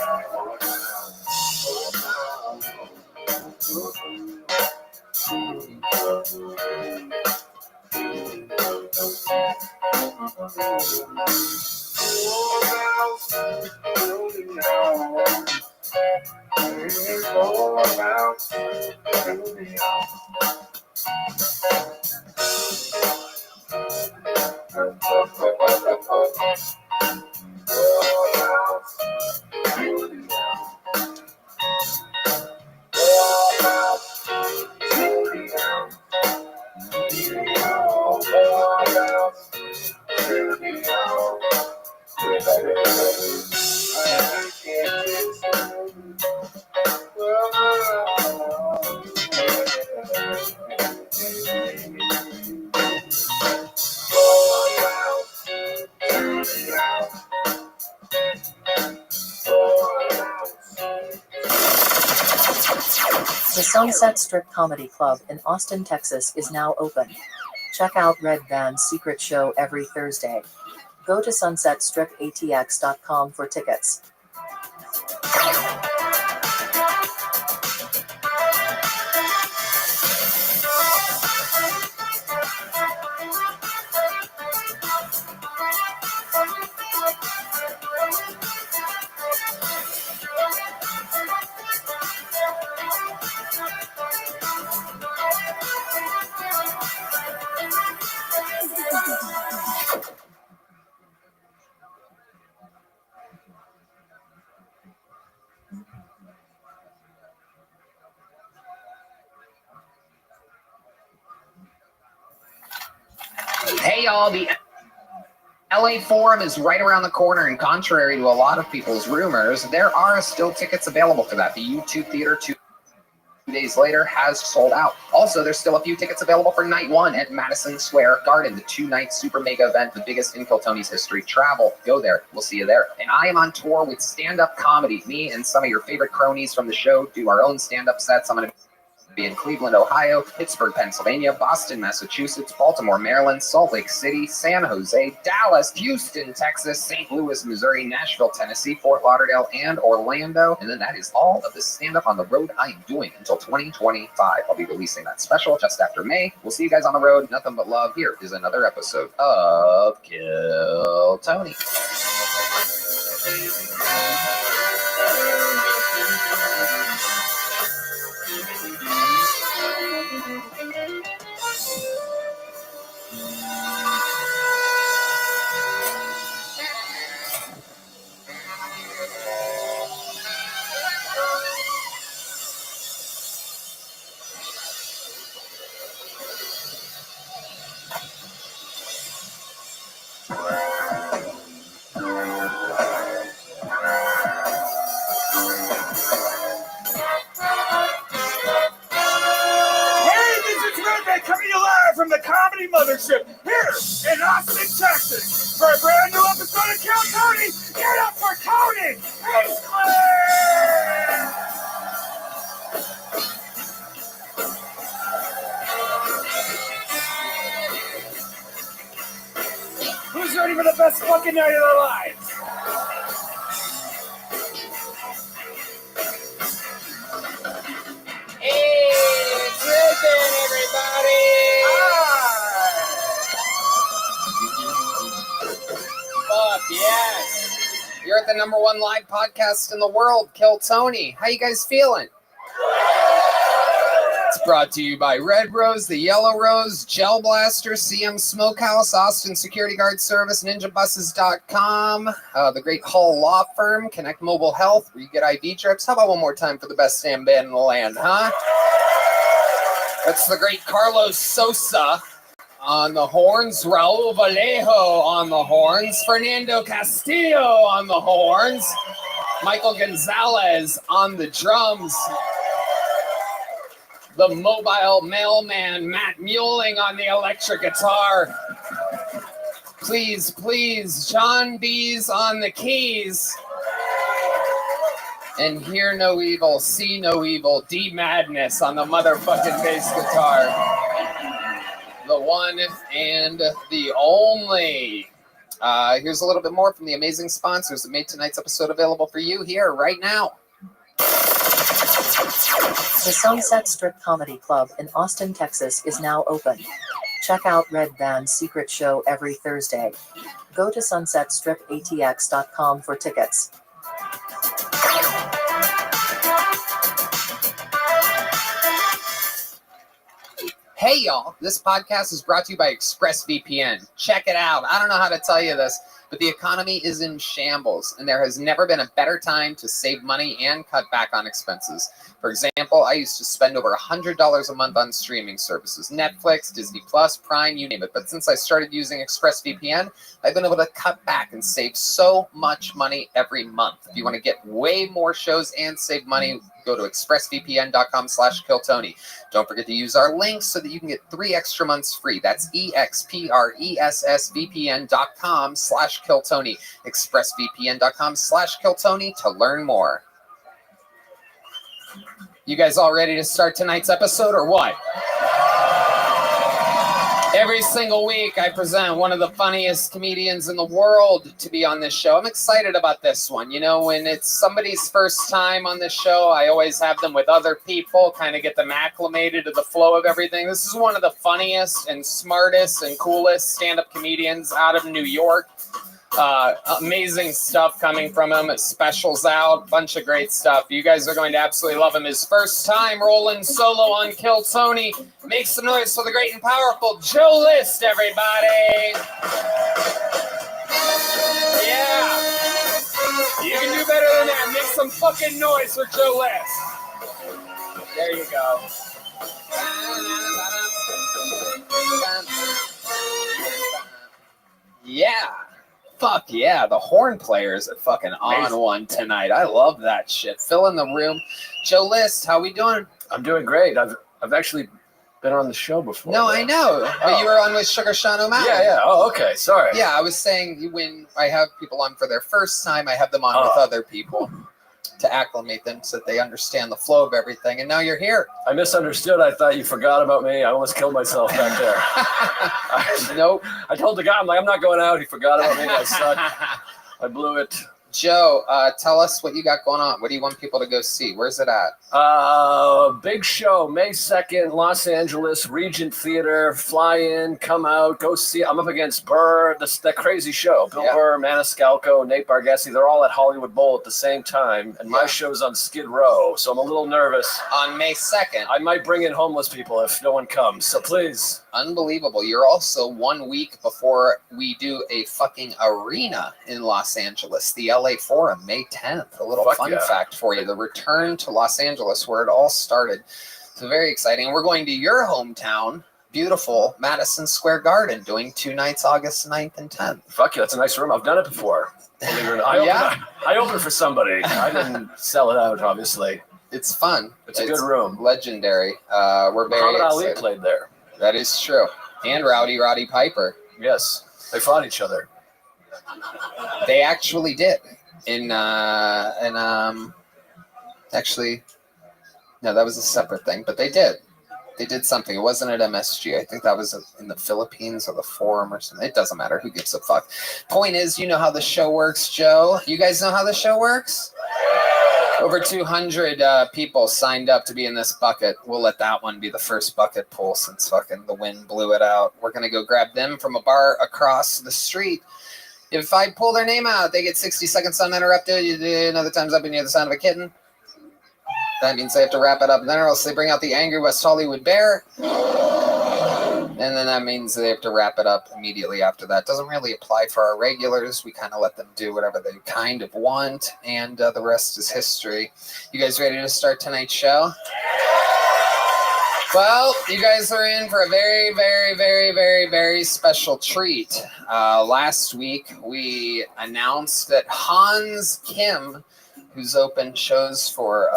The Sunset Strip Comedy Club in Austin, Texas is now open. Check out Red Van's secret show every Thursday. Go to sunsetstripatx.com for tickets.
Hey, y'all, the LA Forum is right around the corner, and contrary to a lot of people's rumors, there are still tickets available for that. The YouTube Theater 2 days later has sold out. Also, there's still a few tickets available for night one at Madison Square Garden, the 2-night super mega event, the biggest in Kill Tony's history. Travel, go there. We'll see you there. And I am on tour with stand-up comedy. Me and some of your favorite cronies from the show do our own stand-up sets. I'm going to Be in Cleveland, Ohio, Pittsburgh, Pennsylvania, Boston, Massachusetts, Baltimore, Maryland, Salt Lake City, San Jose, Dallas, Houston, Texas, St. Louis, Missouri, Nashville, Tennessee, Fort Lauderdale, and Orlando. And then that is all of the stand-up on the road I am doing until 2025. I'll be releasing that special just after May. We'll see you guys on the road. Nothing but love. Here is another episode of Kill Tony.
Coming to you live from the Comedy Mothership here in Austin, Texas, for a brand new episode of Kill Tony. Get up for Tony! He's clear! Who's ready for the best fucking night of their lives?
Hey, it's Ribbon, everybody! Fuck yes! You're at the #1 live podcast in the world, Kill Tony. How you guys feeling? It's brought to you by Red Rose, the Yellow Rose, Gel Blaster, CM Smokehouse, Austin Security Guard Service, NinjaBuses.com, the Great Hall Law Firm, Connect Mobile Health, where you get IV drips. How about one more time for the best damn band in the land, huh? That's the great Carlos Sosa on the horns, Raul Vallejo on the horns, Fernando Castillo on the horns, Michael Gonzalez on the drums, the mobile mailman Matt Muelling on the electric guitar. Please, please, John B's on the keys. And hear no evil, see no evil, D Madness on the motherfucking bass guitar. The one and the only. Here's a little bit more from the amazing sponsors that made tonight's episode available for you here right now.
The Sunset Strip Comedy Club in Austin, Texas is now open. Check out Red Band's secret show every Thursday. Go to sunsetstripatx.com for tickets.
Hey y'all, this podcast is brought to you by ExpressVPN. Check it out. I don't know how to tell you this, but the economy is in shambles, and there has never been a better time to save money and cut back on expenses. For example, I used to spend over $100 a month on streaming services, Netflix, Disney Plus, Prime, you name it. But since I started using ExpressVPN, I've been able to cut back and save so much money every month. If you want to get way more shows and save money, go to expressvpn.com/KillTony. Don't forget to use our links so that you can get 3 extra months free. That's expressvpn.com/KillTony. expressvpn.com/KillTony to learn more. You guys all ready to start tonight's episode or what? Every single week, I present one of the funniest comedians in the world to be on this show. I'm excited about this one. You know, when it's somebody's first time on this show, I always have them with other people, kind of get them acclimated to the flow of everything. This is one of the funniest and smartest and coolest stand-up comedians out of New York. Amazing stuff coming from him. Specials out, bunch of great stuff. You guys are going to absolutely love him. His first time rolling solo on Kill Tony. Make some noise for the great and powerful Joe List, everybody. Yeah. You can do better than that. Make some fucking noise for Joe List. There you go. Yeah. Fuck yeah, the horn players are fucking on one tonight. I love that shit. Fill in the room. Joe List, how we doing?
I'm doing great. I've actually been on the show before.
No, I know. But you were on with Sugar Sean O'Malley.
Yeah. Oh, okay. Sorry.
Yeah, I was saying when I have people on for their first time, I have them on with other people. to acclimate them so that they understand the flow of everything. And now you're here.
I misunderstood. I thought you forgot about me. I almost killed myself back there.
Nope.
I told the guy, I'm like, I'm not going out. He forgot about me. I suck. I blew it.
Joe, tell us what you got going on. What do you want people to go see? Where's it at?
Big show, May 2nd, Los Angeles, Regent Theater. Fly in, come out, go see. I'm up against Burr, that crazy show. Bill Burr, Maniscalco, Nate Bargatze. They're all at Hollywood Bowl at the same time. And my show's on Skid Row, so I'm a little nervous.
On May 2nd.
I might bring in homeless people if no one comes, so please.
Unbelievable. You're also 1 week before we do a fucking arena in Los Angeles, the LA Forum, May 10th. A little fun fact for you. The return to Los Angeles where it all started. So very exciting. We're going to your hometown, beautiful Madison Square Garden, doing 2 nights, August 9th and 10th.
Fuck yeah, that's a nice room. I've done it before. I opened for somebody. I didn't sell it out, obviously.
It's fun.
It's a good room.
Legendary. We're very
Muhammad Ali
excited.
played there.
That is true. And Roddy Piper.
Yes. They fought each other.
They actually did. Actually, no, that was a separate thing, but they did. They did something. It wasn't at MSG. I think that was in the Philippines or the Forum or something. It doesn't matter. Who gives a fuck? Point is, you know how the show works, Joe. You guys know how the show works? Over 200 people signed up to be in this bucket. We'll let that one be the first bucket pool since fucking the wind blew it out. We're going to go grab them from a bar across the street. If I pull their name out, they get 60 seconds uninterrupted. You do another time's up and you hear the sound of a kitten. That means they have to wrap it up then, or else they bring out the angry West Hollywood bear. And then that means they have to wrap it up immediately after that. Doesn't really apply for our regulars. We kind of let them do whatever they kind of want, and the rest is history. You guys ready to start tonight's show? Well, you guys are in for a very, very, very, very, very special treat. Last week, we announced that Hans Kim, who's opened shows for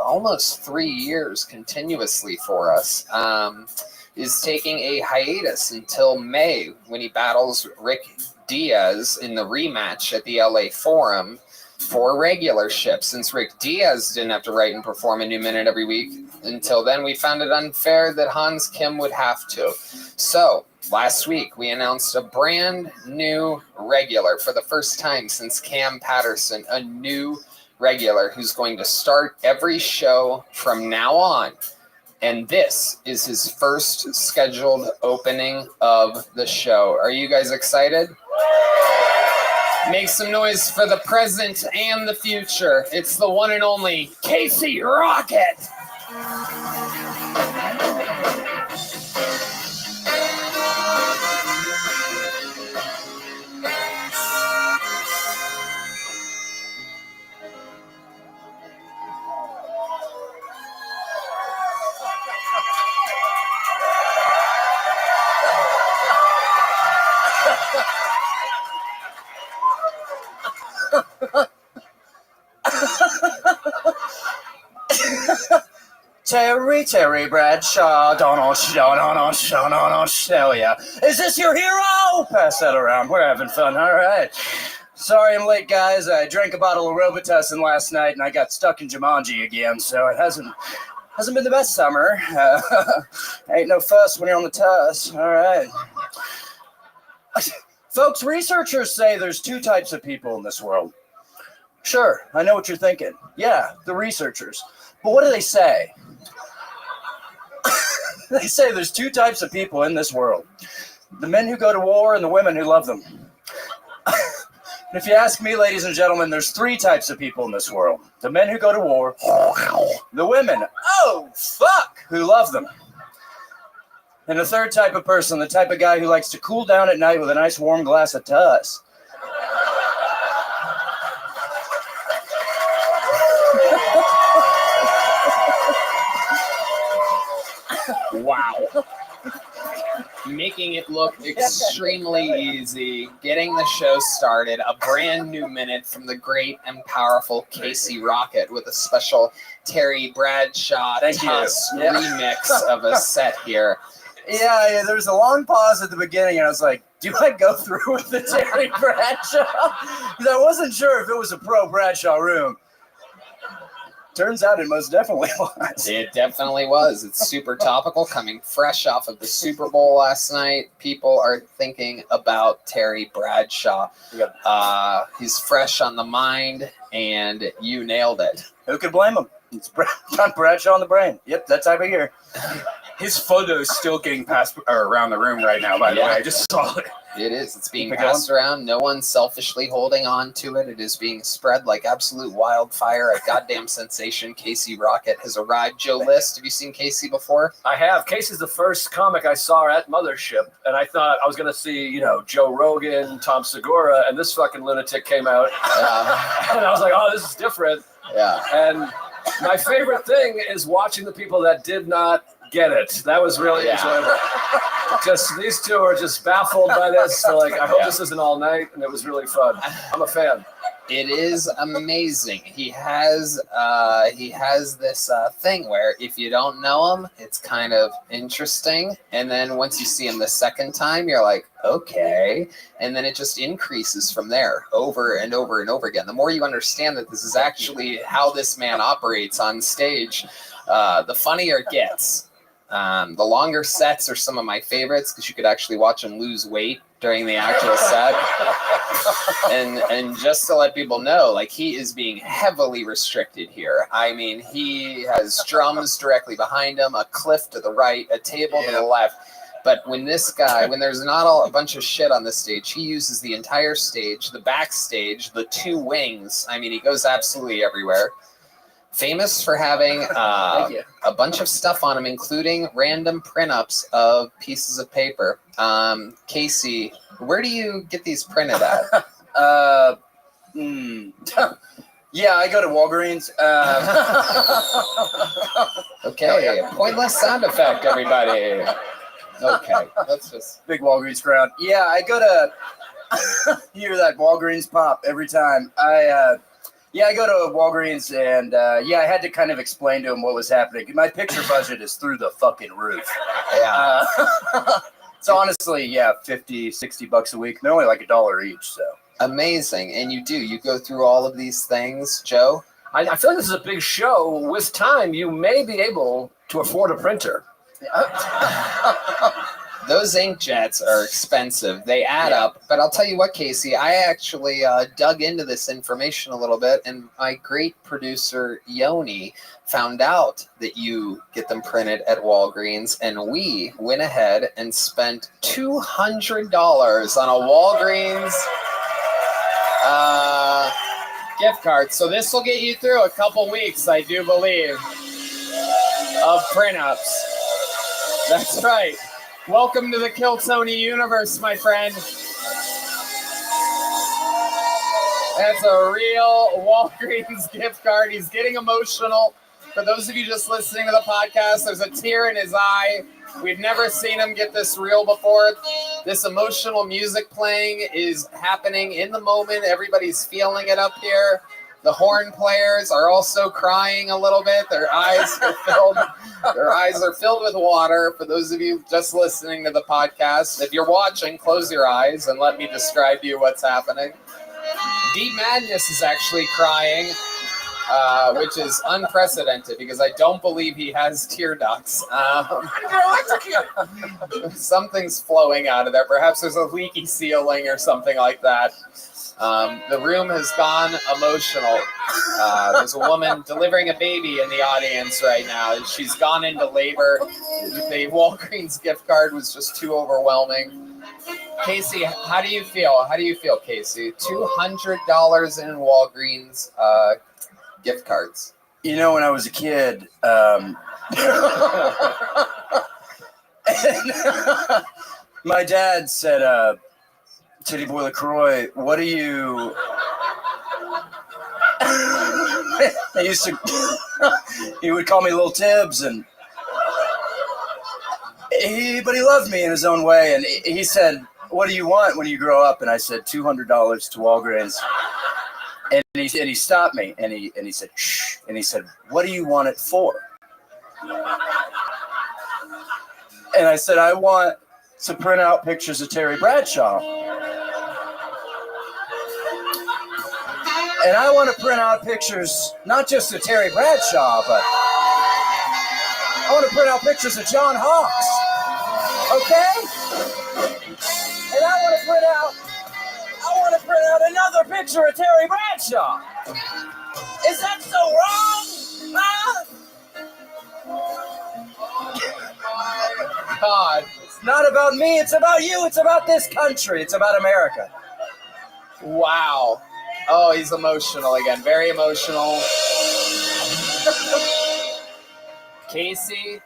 almost 3 years continuously for us, is taking a hiatus until May when he battles Rick Diaz in the rematch at the LA Forum for regularship. Since Rick Diaz didn't have to write and perform a new minute every week until then, we found it unfair that Hans Kim would have to. So last week we announced a brand new regular for the first time since Cam Patterson, a new regular who's going to start every show from now on. And this is his first scheduled opening of the show. Are you guys excited? Make some noise for the present and the future. It's the one and only Casey Rocket.
Terry Bradshaw, hell yeah. Is this your hero? Pass that around. We're having fun, all right. Sorry I'm late, guys. I drank a bottle of Robitussin last night and I got stuck in Jumanji again, so it hasn't been the best summer. Ain't no fuss when you're on the tuss, all right. Folks, researchers say there's 2 types of people in this world. Sure, I know what you're thinking. Yeah, the researchers. But what do they say? They say there's 2 types of people in this world. The men who go to war and the women who love them. And if you ask me, ladies and gentlemen, there's 3 types of people in this world. The men who go to war, the women, oh, fuck, who love them. And the 3rd type of person, the type of guy who likes to cool down at night with a nice warm glass of Tuss.
Wow. Making it look extremely easy, getting the show started, a brand new minute from the great and powerful Casey Rocket with a special Terry Bradshaw Tuss remix of a set here.
Yeah, there's a long pause at the beginning, and I was like, do I go through with the Terry Bradshaw? Because I wasn't sure if it was a pro Bradshaw room.
Turns out it most definitely was.
It definitely was. It's super topical, coming fresh off of the Super Bowl last night. People are thinking about Terry Bradshaw. He's fresh on the mind, and you nailed it.
Who could blame him? It's John Bradshaw on the brain. Yep, that time of year.
His photo is still getting passed around the room right now, by the way. I just saw it.
It is. It's being
Keep it
passed around. No one's selfishly holding on to it. It is being spread like absolute wildfire. A goddamn sensation. Casey Rocket has arrived. Joe List, have you seen Casey before?
I have. Casey's the first comic I saw at Mothership, and I thought I was going to see, Joe Rogan, Tom Segura, and this fucking lunatic came out. And I was like, oh, this is different.
Yeah.
And my favorite thing is watching the people that did not get it. That was really enjoyable. Just these two are just baffled by this. So I hope this isn't all night, and it was really fun. I'm a fan.
It is amazing. He has this thing where if you don't know him, it's kind of interesting, and then once you see him the second time, you're like, okay, and then it just increases from there, over and over and over again. The more you understand that this is actually how this man operates on stage, the funnier it gets. The longer sets are some of my favorites because you could actually watch him lose weight during the actual set. And just to let people know, he is being heavily restricted here. I mean, he has drums directly behind him, a cliff to the right, a table to the left. But when there's not a bunch of shit on the stage, he uses the entire stage, the backstage, the two wings. I mean, he goes absolutely everywhere. Famous for having a bunch of stuff on him, including random print-ups of pieces of paper. Casey, where do you get these printed at?
Yeah, I go to Walgreens.
Okay, pointless sound effect, everybody. Okay, let's just...
Big Walgreens crowd. Yeah, I go to... hear that Walgreens pop every time. I go to Walgreens, and I had to kind of explain to him what was happening. My picture budget is through the fucking roof.
Yeah.
So honestly, $50-$60 a week. They're only like $1 each, so.
Amazing. And you go through all of these things, Joe?
I feel like this is a big show. With time, you may be able to afford a printer.
Those inkjets are expensive. They add up. But I'll tell you what, Casey, I actually dug into this information a little bit, and my great producer, Yoni, found out that you get them printed at Walgreens, and we went ahead and spent $200 on a Walgreens gift card. So this will get you through a couple weeks, I do believe, of print-ups. That's right. Welcome to the Kill Tony universe, my friend. That's a real Walgreens gift card. He's getting emotional. For those of you just listening to the podcast, there's a tear in his eye. We've never seen him get this real before. This emotional music playing is happening in the moment. Everybody's feeling it up here. The horn players are also crying a little bit. Their eyes are filled with water. For those of you just listening to the podcast, if you're watching, close your eyes and let me describe to you what's happening. Deep Madness is actually crying, which is unprecedented because I don't believe he has tear ducts. Something's flowing out of there. Perhaps there's a leaky ceiling or something like that. The room has gone emotional. There's a woman delivering a baby in the audience right now. She's gone into labor. The Walgreens gift card was just too overwhelming. Casey, how do you feel? How do you feel, Casey? $200 in Walgreens gift cards.
You know, when I was a kid, my dad said, Titty Boy LaCroix, what do you... he would call me Little Tibbs, and but he loved me in his own way, and he said, what do you want when you grow up? And I said, $200 to Walgreens. And he stopped me, and he said, shh, and he said, what do you want it for? And I said, I want to print out pictures of Terry Bradshaw. And I want to print out pictures, not just of Terry Bradshaw, but I want to print out pictures of John Hawkes. Okay? And I want to print out another picture of Terry Bradshaw. Is that so wrong? Huh?
God.
It's not about me, it's about you, it's about this country, it's about America.
Wow. Oh, he's emotional again. Very emotional. Casey,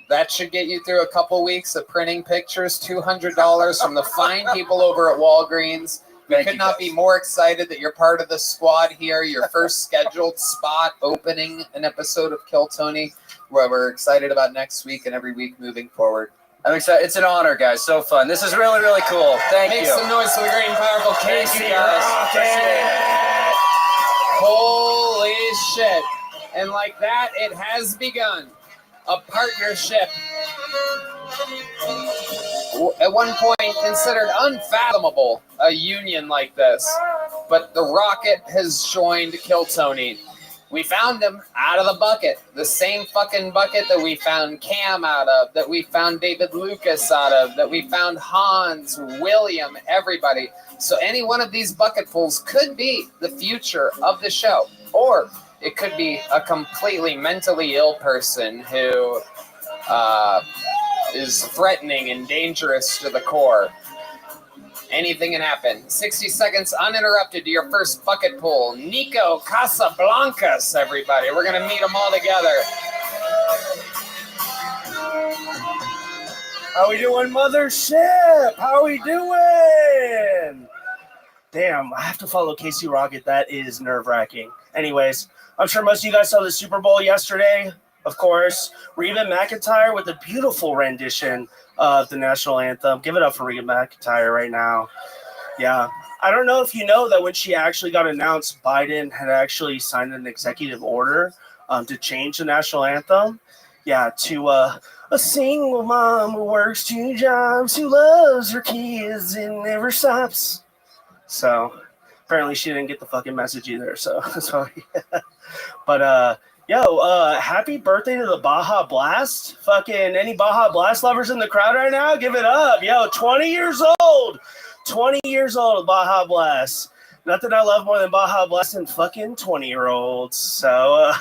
that should get you through a couple weeks of printing pictures. $200 from the fine people over at Walgreens. We could not be more excited that you're part of the squad here. Your first scheduled spot opening an episode of Kill Tony, where we're excited about next week and every week moving forward.
I'm excited. It's an honor, guys. So fun. This is really, really cool. Thank you.
Make some noise for the great and powerful Casey, guys. Holy shit. And like that, it has begun. A partnership. At one point considered unfathomable, a union like this. But the Rocket has joined Kill Tony. We found him out of the bucket. The same fucking bucket that we found Cam out of, that we found David Lucas out of, that we found Hans, William, everybody. So any one of these bucketfuls could be the future of the show. Or it could be a completely mentally ill person who is threatening and dangerous to the core. Anything can happen. 60 seconds uninterrupted to your first bucket pool. Nico Casablancas, everybody. We're going to meet them all together.
How we doing, Mothership? How we doing? Damn, I have to follow Casey Rocket. That is nerve-wracking. Anyways, I'm sure most of you guys saw the Super Bowl yesterday. Of course, Reba McEntire with a beautiful rendition of the national anthem. Give it up for Reba McEntire right now. Yeah. I don't know if you know that when she actually got announced, Biden had actually signed an executive order to change the national anthem. Yeah, to a single mom who works 2 jobs, who loves her kids and never stops. So apparently she didn't get the fucking message either. So sorry. But happy birthday to the Baja Blast. Fucking any Baja Blast lovers in the crowd right now? Give it up. Yo, 20 years old. 20 years old, Baja Blast. Nothing I love more than Baja Blast and fucking 20-year-olds. So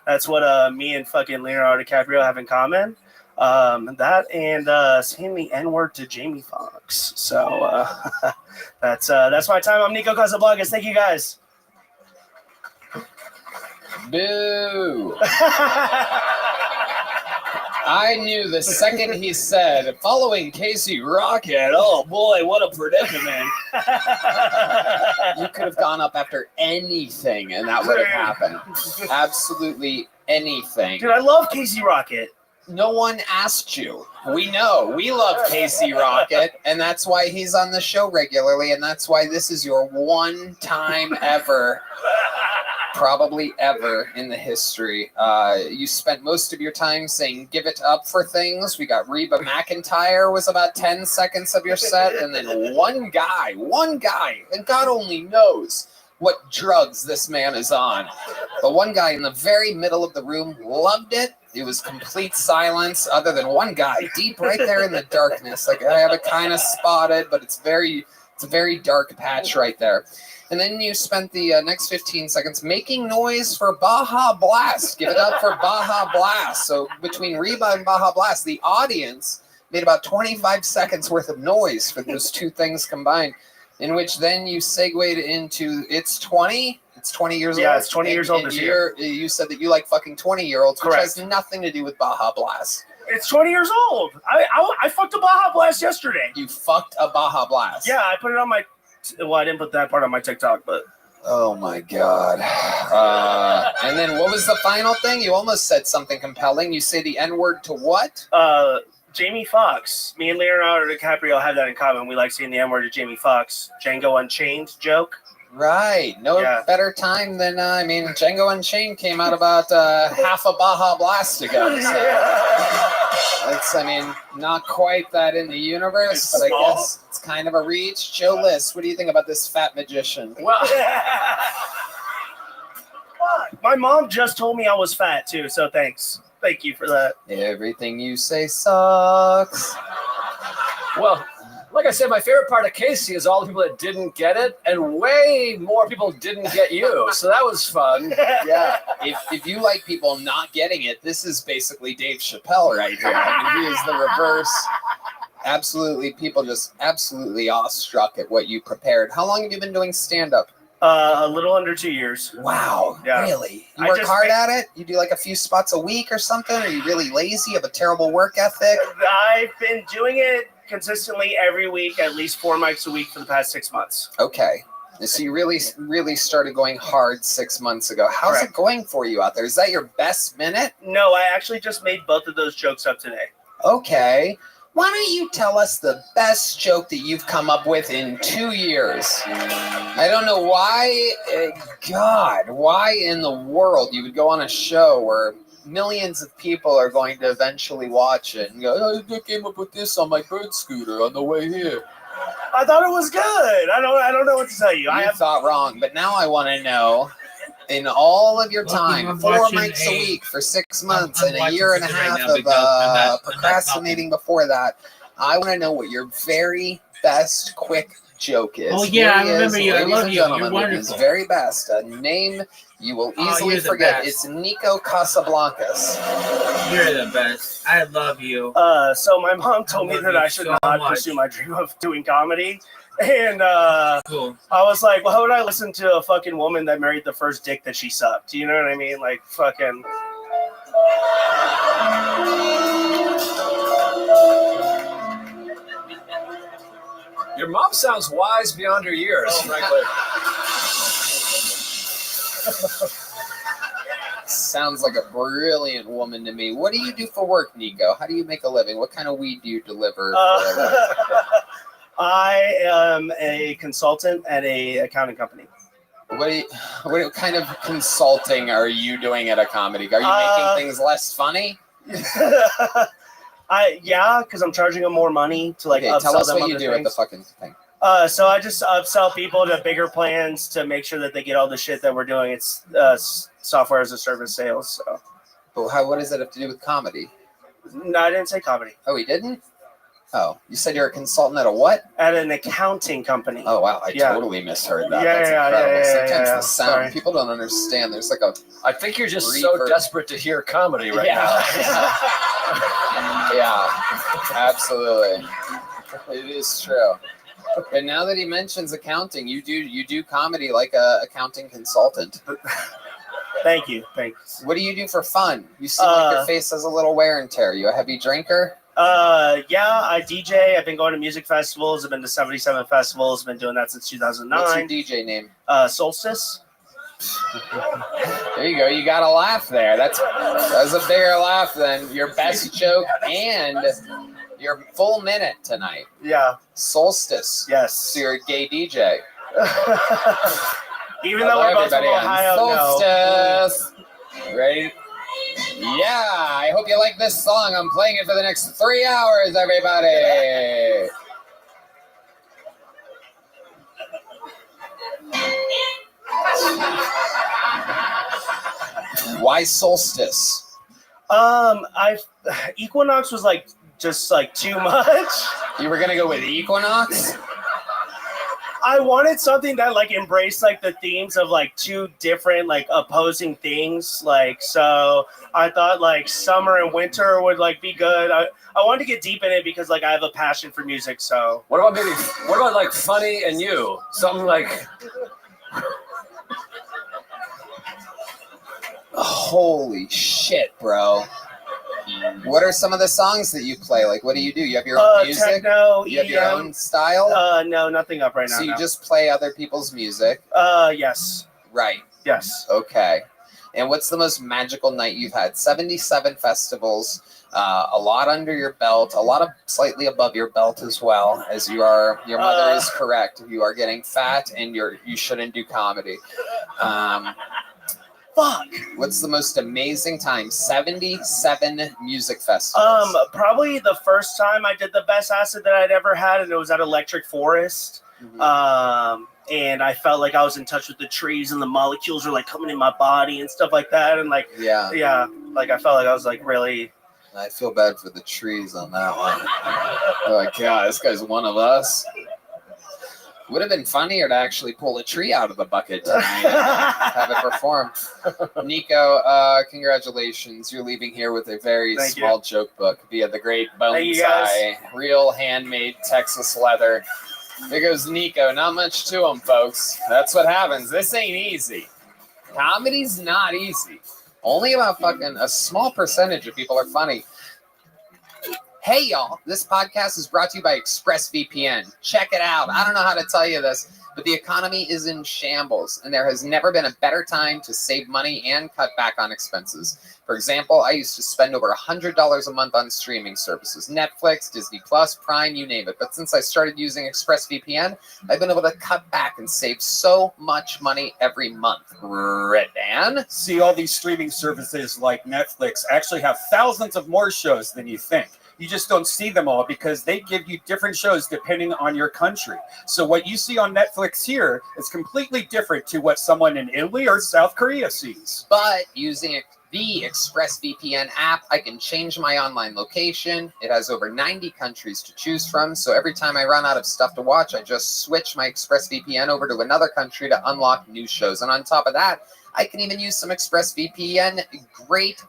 that's what me and fucking Leonardo DiCaprio have in common. That and saying the N-word to Jamie Foxx. So that's my time. I'm Nico Casablancas. Thank you guys.
Boo! I knew the second he said, following Casey Rocket, oh boy, what a predicament. You could have gone up after anything and that would have happened. Absolutely anything.
Dude, I love Casey Rocket.
No one asked you. We know. We love Casey Rocket, and that's why he's on the show regularly, and that's why this is your one time ever, probably ever in the history. You spent most of your time saying give it up for things. We got Reba McEntire was about 10 seconds of your set, and then one guy, and God only knows what drugs this man is on. But one guy in the very middle of the room loved it. It was complete silence other than one guy deep right there in the darkness. Like I have it kind of spotted, but it's a very dark patch right there. And then you spent the next 15 seconds making noise for Baja Blast. Give it up for Baja Blast. So between Reba and Baja Blast, the audience made about 25 seconds worth of noise for those two things combined, in which then you segued into it's 20 years old.
Yeah, it's 20 years old this year.
You said that you like fucking 20-year-olds, which has nothing to do with Baja Blast.
It's 20 years old. I fucked a Baja Blast yesterday.
You fucked a Baja Blast?
Yeah, I put it on my... Well, I didn't put that part on my TikTok, but...
Oh, my God. And then what was the final thing? You almost said something compelling. You say the N-word to what?
Jamie Foxx. Me and Leonardo DiCaprio have that in common. We like saying the N-word to Jamie Foxx. Django Unchained joke.
Right. No better time than, Django Unchained came out about half a Baja Blast ago. So it's, not quite that in the universe, but I guess it's kind of a reach. Joe List, what do you think about this fat magician?
Well, My mom just told me I was fat too, so thanks. Thank you for that.
Everything you say sucks.
Well, like I said, my favorite part of Casey is all the people that didn't get it, and way more people didn't get you. So that was fun.
Yeah. If you like people not getting it, this is basically Dave Chappelle right here. I mean, he is the reverse. Absolutely, people just absolutely awestruck at what you prepared. How long have you been doing stand-up?
A little under 2 years.
Wow,
Yeah.
really? You work hard at it? You do like a few spots a week or something? Are you really lazy? You have a terrible work ethic?
I've been doing it consistently every week, at least 4 mics a week for the past 6 months.
Okay. So you really started going hard 6 months ago. How's it going for you out there? Is that your best minute?
No, I actually just made both of those jokes up today.
Okay. Why don't you tell us the best joke that you've come up with in 2 years? I don't know why, why in the world you would go on a show where millions of people are going to eventually watch it and go, oh, I came up with this on my bird scooter on the way here.
I thought it was good. I don't know what to tell you.
I thought wrong, but now I want to know, in all of your time, 4 mics a week for 6 months and a year and a half of procrastinating before that, I want to know what your very best quick joke is.
Oh, yeah,
Here he
I remember
is,
you. I
ladies
love
and
you. You're
gentlemen, with his
wonderful.
very best. A name you will easily
you're the
forget.
best.
It's Nico Casablancas.
You're the best. I love you.
So my mom told me
love
that
you
I should
so
not
much.
pursue my dream of doing comedy. And
Cool.
I was like, well, how would I listen to a fucking woman that married the first dick that she sucked? You know what I mean? Like, fucking...
Your mom sounds wise beyond her years, frankly.
Sounds like a brilliant woman to me. What do you do for work, Nico? How do you make a living? What kind of weed do you deliver? For a living?
I am a consultant at a accounting company.
What kind of consulting are you doing at a comedy? Are you making things less funny?
Because I'm charging them more money to like upsell
tell us
them
what you
other
do at the
things.
fucking thing.
So I just upsell people to bigger plans to make sure that they get all the shit that we're doing. It's software as a service sales. So.
But what does that have to do with comedy?
No, I didn't say comedy.
Oh, he didn't? Oh, you said you're a consultant at a what?
At an accounting company.
Oh, wow. I
Yeah.
totally misheard that.
Yeah,
That's
yeah,
incredible.
yeah,
Sometimes
yeah.
the sound,
Sorry.
people don't understand. There's like a...
I think you're just so
reverb.
desperate to hear comedy right now.
Yeah, absolutely. It is true. But now that he mentions accounting, you do comedy like a accounting consultant.
Thank you. Thanks.
What do you do for fun? You seem like your face has a little wear and tear. You a heavy drinker?
Yeah, I DJ. I've been going to music festivals. I've been to 77 festivals. I've been doing that since 2009.
What's your DJ name?
Solstice.
There you go. You got a laugh there. That's a bigger laugh than your best joke and your full minute tonight.
Yeah.
Solstice.
Yes.
So you're a gay DJ.
Even though we're both from Ohio, no.
Solstice. Ready? Yeah, I hope you like this song. I'm playing it for the next 3 hours, everybody. Why solstice?
Equinox was just too much.
You were gonna go with equinox?
I wanted something that embraced the themes of two different opposing things. So I thought summer and winter would be good. I wanted to get deep in it because I have a passion for music. So
What about funny and you? Something like
Holy shit, bro. What are some of the songs that you play? What do? You have your own music?
Techno,
You have your
EDM.
own style?
No, nothing up right now.
So you
no.
just play other people's music?
Yes.
Right.
Yes.
Okay. And what's the most magical night you've had? 77 festivals, a lot under your belt, a lot of slightly above your belt as well, as your mother is correct. You are getting fat and you shouldn't do comedy.
Fuck.
What's the most amazing time? 77 music festivals.
Probably the first time I did the best acid that I'd ever had, and it was at Electric Forest. and I felt like I was in touch with the trees, and the molecules were like coming in my body and stuff like that, and like
Yeah.
like I felt like I was like really.
I feel bad for the trees on that one. Like, yeah, this guy's one of us. Would have been funnier to actually pull a tree out of the bucket tonight and have it perform. Nico, congratulations. You're leaving here with a very small joke book via the great Bonsai. Real handmade Texas leather. There goes Nico. Not much to him, folks. That's what happens. This ain't easy. Comedy's not easy. Only about fucking a small percentage of people are funny. Hey, y'all, this podcast is brought to you by ExpressVPN. Check it out. I don't know how to tell you this, but the economy is in shambles, and there has never been a better time to save money and cut back on expenses. For example, I used to spend over $100 a month on streaming services, Netflix, Disney+, Prime, you name it. But since I started using ExpressVPN, I've been able to cut back and save so much money every month. Red Dan?
See, all these streaming services like Netflix actually have thousands of more shows than you think. You just don't see them all because they give you different shows depending on your country. So what you see on Netflix here is completely different to what someone in Italy or South Korea sees.
But using the ExpressVPN app, I can change my online location. It has over 90 countries to choose from. So every time I run out of stuff to watch, I just switch my ExpressVPN over to another country to unlock new shows. And on top of that, I can even use some ExpressVPN great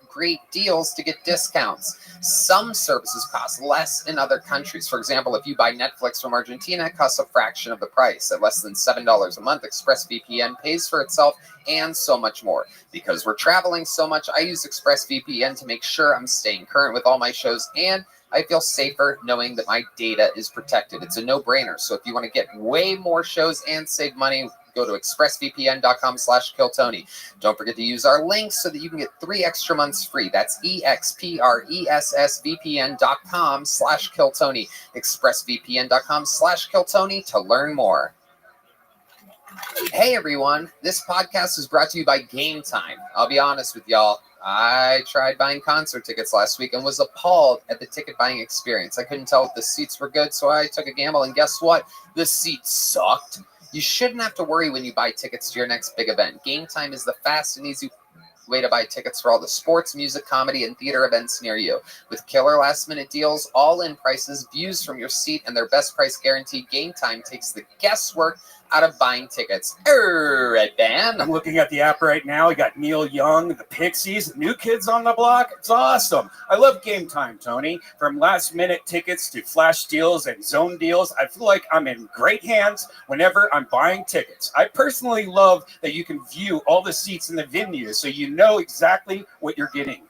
deals to get discounts. Some services cost less in other countries. For example, if you buy Netflix from Argentina, it costs a fraction of the price. At less than $7 a month, ExpressVPN pays for itself and so much more. Because we're traveling so much, I use ExpressVPN to make sure I'm staying current with all my shows, and I feel safer knowing that my data is protected. It's a no-brainer. So if you want to get way more shows and save money, go to expressvpn.com/KillTony. Don't forget to use our links so that you can get 3 extra months free. That's expressvpn.com/KillTony. expressvpn.com/KillTony to learn more. Hey everyone, this podcast is brought to you by Game Time. I'll be honest with y'all. I tried buying concert tickets last week and was appalled at the ticket buying experience. I couldn't tell if the seats were good, so I took a gamble, and guess what? The seats sucked. You shouldn't have to worry when you buy tickets to your next big event. Game Time is the fast and easy way to buy tickets for all the sports, music, comedy, and theater events near you. With killer last-minute deals, all-in prices, views from your seat, and their best price guarantee, Game Time takes the guesswork out of buying tickets. Red Band.
I'm looking at the app right now. We got Neil Young, the Pixies, New Kids on the Block. It's awesome. I love Game Time, Tony. From last-minute tickets to flash deals and zone deals, I feel like I'm in great hands whenever I'm buying tickets. I personally love that you can view all the seats in the venue so you know exactly what you're getting.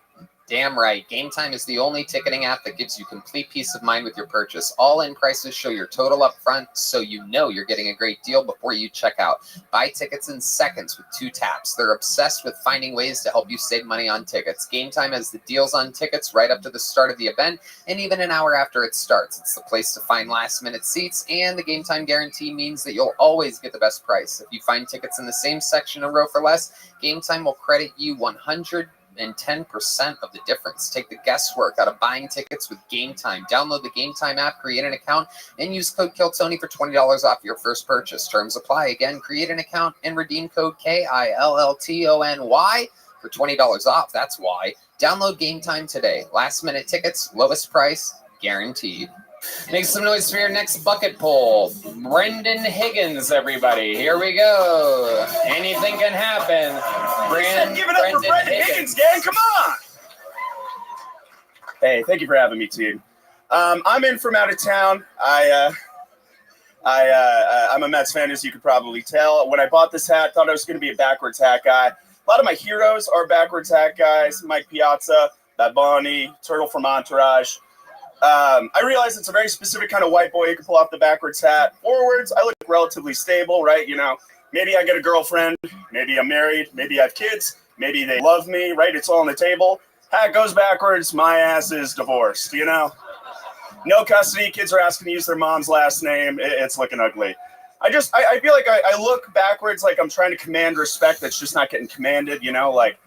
Damn right. Game Time is the only ticketing app that gives you complete peace of mind with your purchase. All-in prices show your total up front, so you know you're getting a great deal before you check out. Buy tickets in seconds with 2 taps. They're obsessed with finding ways to help you save money on tickets. Game Time has the deals on tickets right up to the start of the event, and even an hour after it starts. It's the place to find last-minute seats, and the Game Time guarantee means that you'll always get the best price. If you find tickets in the same section or row for less, Game Time will credit you 110% of the difference. Take the guesswork out of buying tickets with Game Time. Download the Game Time app, create an account, and use code KillTony for $20 off your first purchase. Terms apply. Again, create an account and redeem code KILLTONY for $20 off. That's why. Download Game Time today. Last minute tickets, lowest price, guaranteed. Make some noise for your next bucket pull. Brendan Higgins, everybody. Here we go. Anything can happen.
Give it up for Brendan Higgins, gang. Come on. Hey, thank you for having me, team. I'm in from out of town. I'm a Mets fan, as you could probably tell. When I bought this hat, I thought I was going to be a backwards hat guy. A lot of my heroes are backwards hat guys. Mike Piazza, Bad Bunny, Turtle from Entourage. I realize it's a very specific kind of white boy who can pull off the backwards hat. Forwards, I look relatively stable, right? You know, maybe I get a girlfriend, maybe I'm married, maybe I have kids, maybe they love me, right? It's all on the table. Hat goes backwards, my ass is divorced, you know? No custody, kids are asking to use their mom's last name. It's looking ugly. I feel like I look backwards like I'm trying to command respect that's just not getting commanded, you know? Like,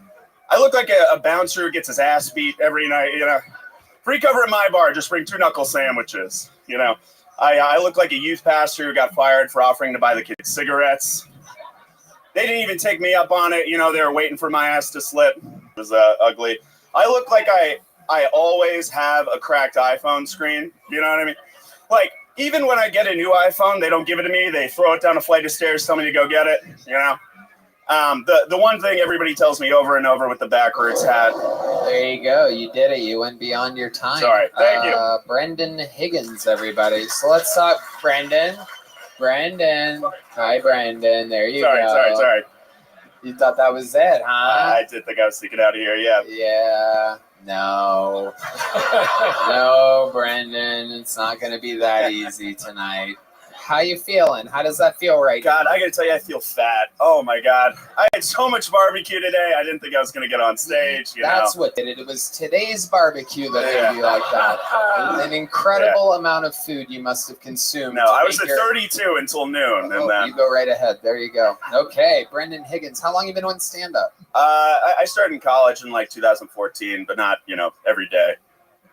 I look like a bouncer who gets his ass beat every night, you know? Free cover at my bar, just bring 2 knuckle sandwiches, you know. I look like a youth pastor who got fired for offering to buy the kids cigarettes. They didn't even take me up on it. You know, they were waiting for my ass to slip. It was ugly. I look like I always have a cracked iPhone screen. You know what I mean? Like, even when I get a new iPhone, they don't give it to me. They throw it down a flight of stairs, tell me to go get it, you know? The one thing everybody tells me over and over with the backwards hat.
There you go. You did it. You went beyond your time.
Sorry. Thank you.
Brendan Higgins, everybody. So let's talk, Brendan. Brendan. Hi, Brendan. There you go.
Sorry.
You thought that was it, huh?
I did think I was sneaking out of here, yeah.
Yeah. No. No, Brendan. It's not going to be that easy tonight. How you feeling? How does that feel right
God, I gotta tell you, I feel fat. Oh my God. I had so much barbecue today, I didn't think I was gonna get on stage.
That's what did it. It was today's barbecue that made you like that. An incredible amount of food you must have consumed.
No, I was at 32 until noon. And then
you go right ahead. There you go. Okay, Brendan Higgins. How long have you been doing stand-up?
I started in college in like 2014, but not, every day.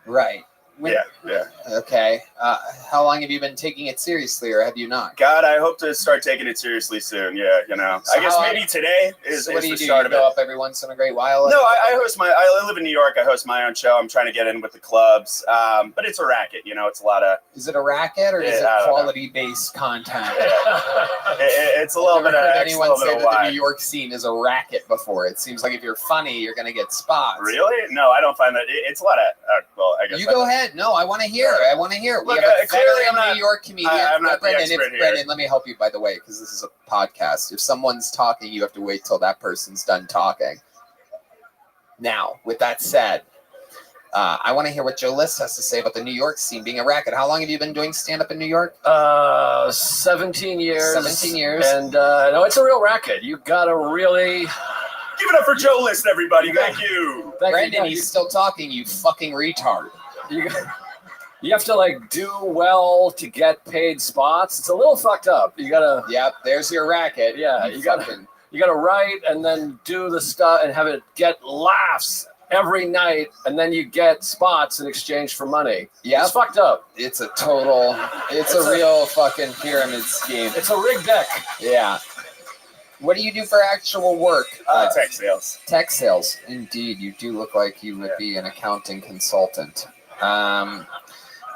Right.
Yeah.
Okay. How long have you been taking it seriously, or have you not?
God, I hope to start taking it seriously soon. Yeah,
So
I guess maybe today is
what do you
the
do?
start
You
of it.
go up every once in a great while?
No, I live in New York. I host my own show. I'm trying to get in with the clubs, but it's a racket. It's a lot of.
Is it a racket or is it quality-based content?
It's a little bit of.
I've never heard anyone say that the
why.
New York scene is a racket before. It seems like if you're funny, you're going to get spots.
Really? No, I don't find that. It's a lot of. Well, I guess.
You go ahead. No, I want to hear. I want to hear. We
Look,
have a
clearly
veteran
I'm not-
New York comedian.
I'm not the
Brendan,
expert here.
Brendan, let me help you, by the way, because this is a podcast. If someone's talking, you have to wait till that person's done talking. Now, with that said, I want to hear what Joe List has to say about the New York scene being a racket. How long have you been doing stand-up in New York?
17 years.
17 years.
And no, it's a real racket. You gotta really
give it up for Joe List, everybody. Thank you.
Brendan, he's still talking, you fucking retard.
You have to do well to get paid spots. It's a little fucked up. You gotta.
Yep, there's your racket.
Yeah, you gotta write and then do the stuff and have it get laughs every night, and then you get spots in exchange for money.
Yeah,
it's fucked up.
It's a real fucking pyramid scheme.
It's a rigged deck.
Yeah. What do you do for actual work?
Tech sales.
Tech sales. Indeed, you do look like you would be an accounting consultant.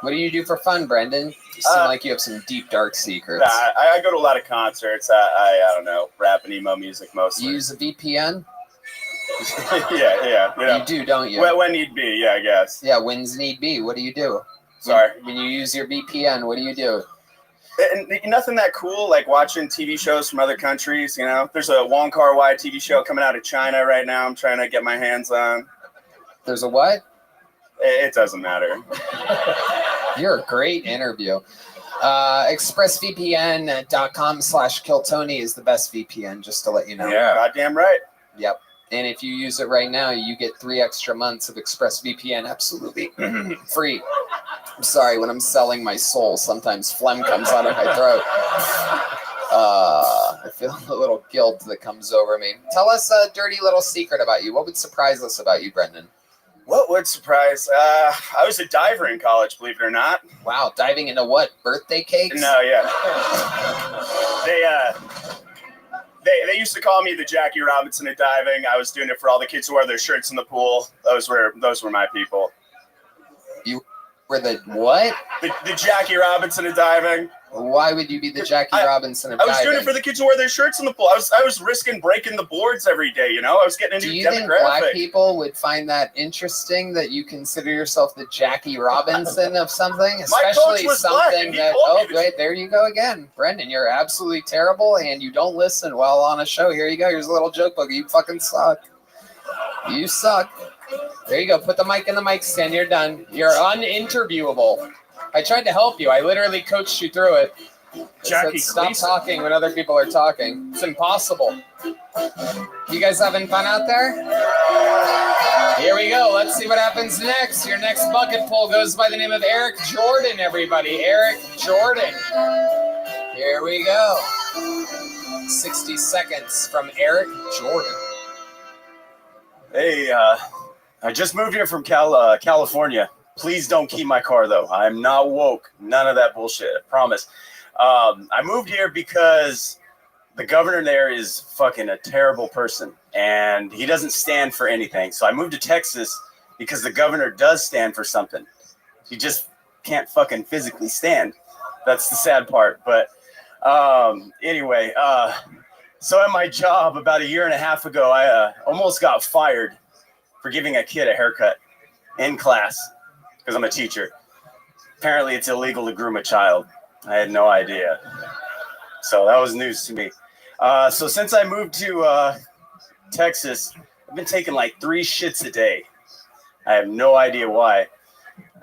What do you do for fun, Brendan? You seem like you have some deep, dark secrets.
I go to a lot of concerts. I don't know, rap and emo music mostly.
You use a VPN?
yeah.
You do, don't you?
When need be, yeah, I guess.
Yeah, when's need be. What do you do?
Sorry.
When you use your VPN, what do you do?
And nothing that cool, like watching TV shows from other countries, There's a Wong Kar-wai TV show coming out of China right now I'm trying to get my hands on.
There's a what?
It doesn't matter.
You're a great interview. ExpressVPN.com/KillTony is the best VPN, just to let you know.
Yeah, goddamn right.
Yep. And if you use it right now, you get 3 extra months of ExpressVPN absolutely free. I'm sorry, when I'm selling my soul, sometimes phlegm comes out of my throat. I feel a little guilt that comes over me. Tell us a dirty little secret about you. What would surprise us about you, Brendan?
What would surprise? I was a diver in college, believe it or not.
Wow, diving into what? Birthday cakes?
No, yeah. They used to call me the Jackie Robinson of diving. I was doing it for all the kids who wear their shirts in the pool. Those were my people.
You were the what?
The Jackie Robinson of diving.
Why would you be the Jackie Robinson of diving?
I was doing it for the kids who wear their shirts in the pool. I was risking breaking the boards every day, I was getting a new demographic.
Do you think black people would find that interesting that you consider yourself the Jackie Robinson of something? Especially something that, wait, there you go again. Brendan, you're absolutely terrible and you don't listen well on a show. Here you go. Here's a little joke book. You fucking suck. You suck. There you go. Put the mic in the mic stand. You're done. You're uninterviewable. I tried to help you. I literally coached you through it.
Jackie,
stop talking when other people are talking. It's impossible. You guys having fun out there? Here we go. Let's see what happens next. Your next bucket pull goes by the name of Eric Jordan, everybody. Eric Jordan. Here we go. 60 seconds from Eric Jordan.
Hey, I just moved here from California.
Please don't keep my car, though. I'm not woke. None of that bullshit. I promise. I moved here because the governor there is fucking a terrible person, and he doesn't stand for anything. So I moved to Texas because the governor does stand for something. He just can't fucking physically stand. That's the sad part. But anyway, so at my job about a year and a half ago, I almost got fired for giving a kid a haircut in class because I'm a teacher. Apparently, it's illegal to groom a child. I had no idea. So that was news to me. So since I moved to Texas, I've been taking like 3 shits a day. I have no idea why.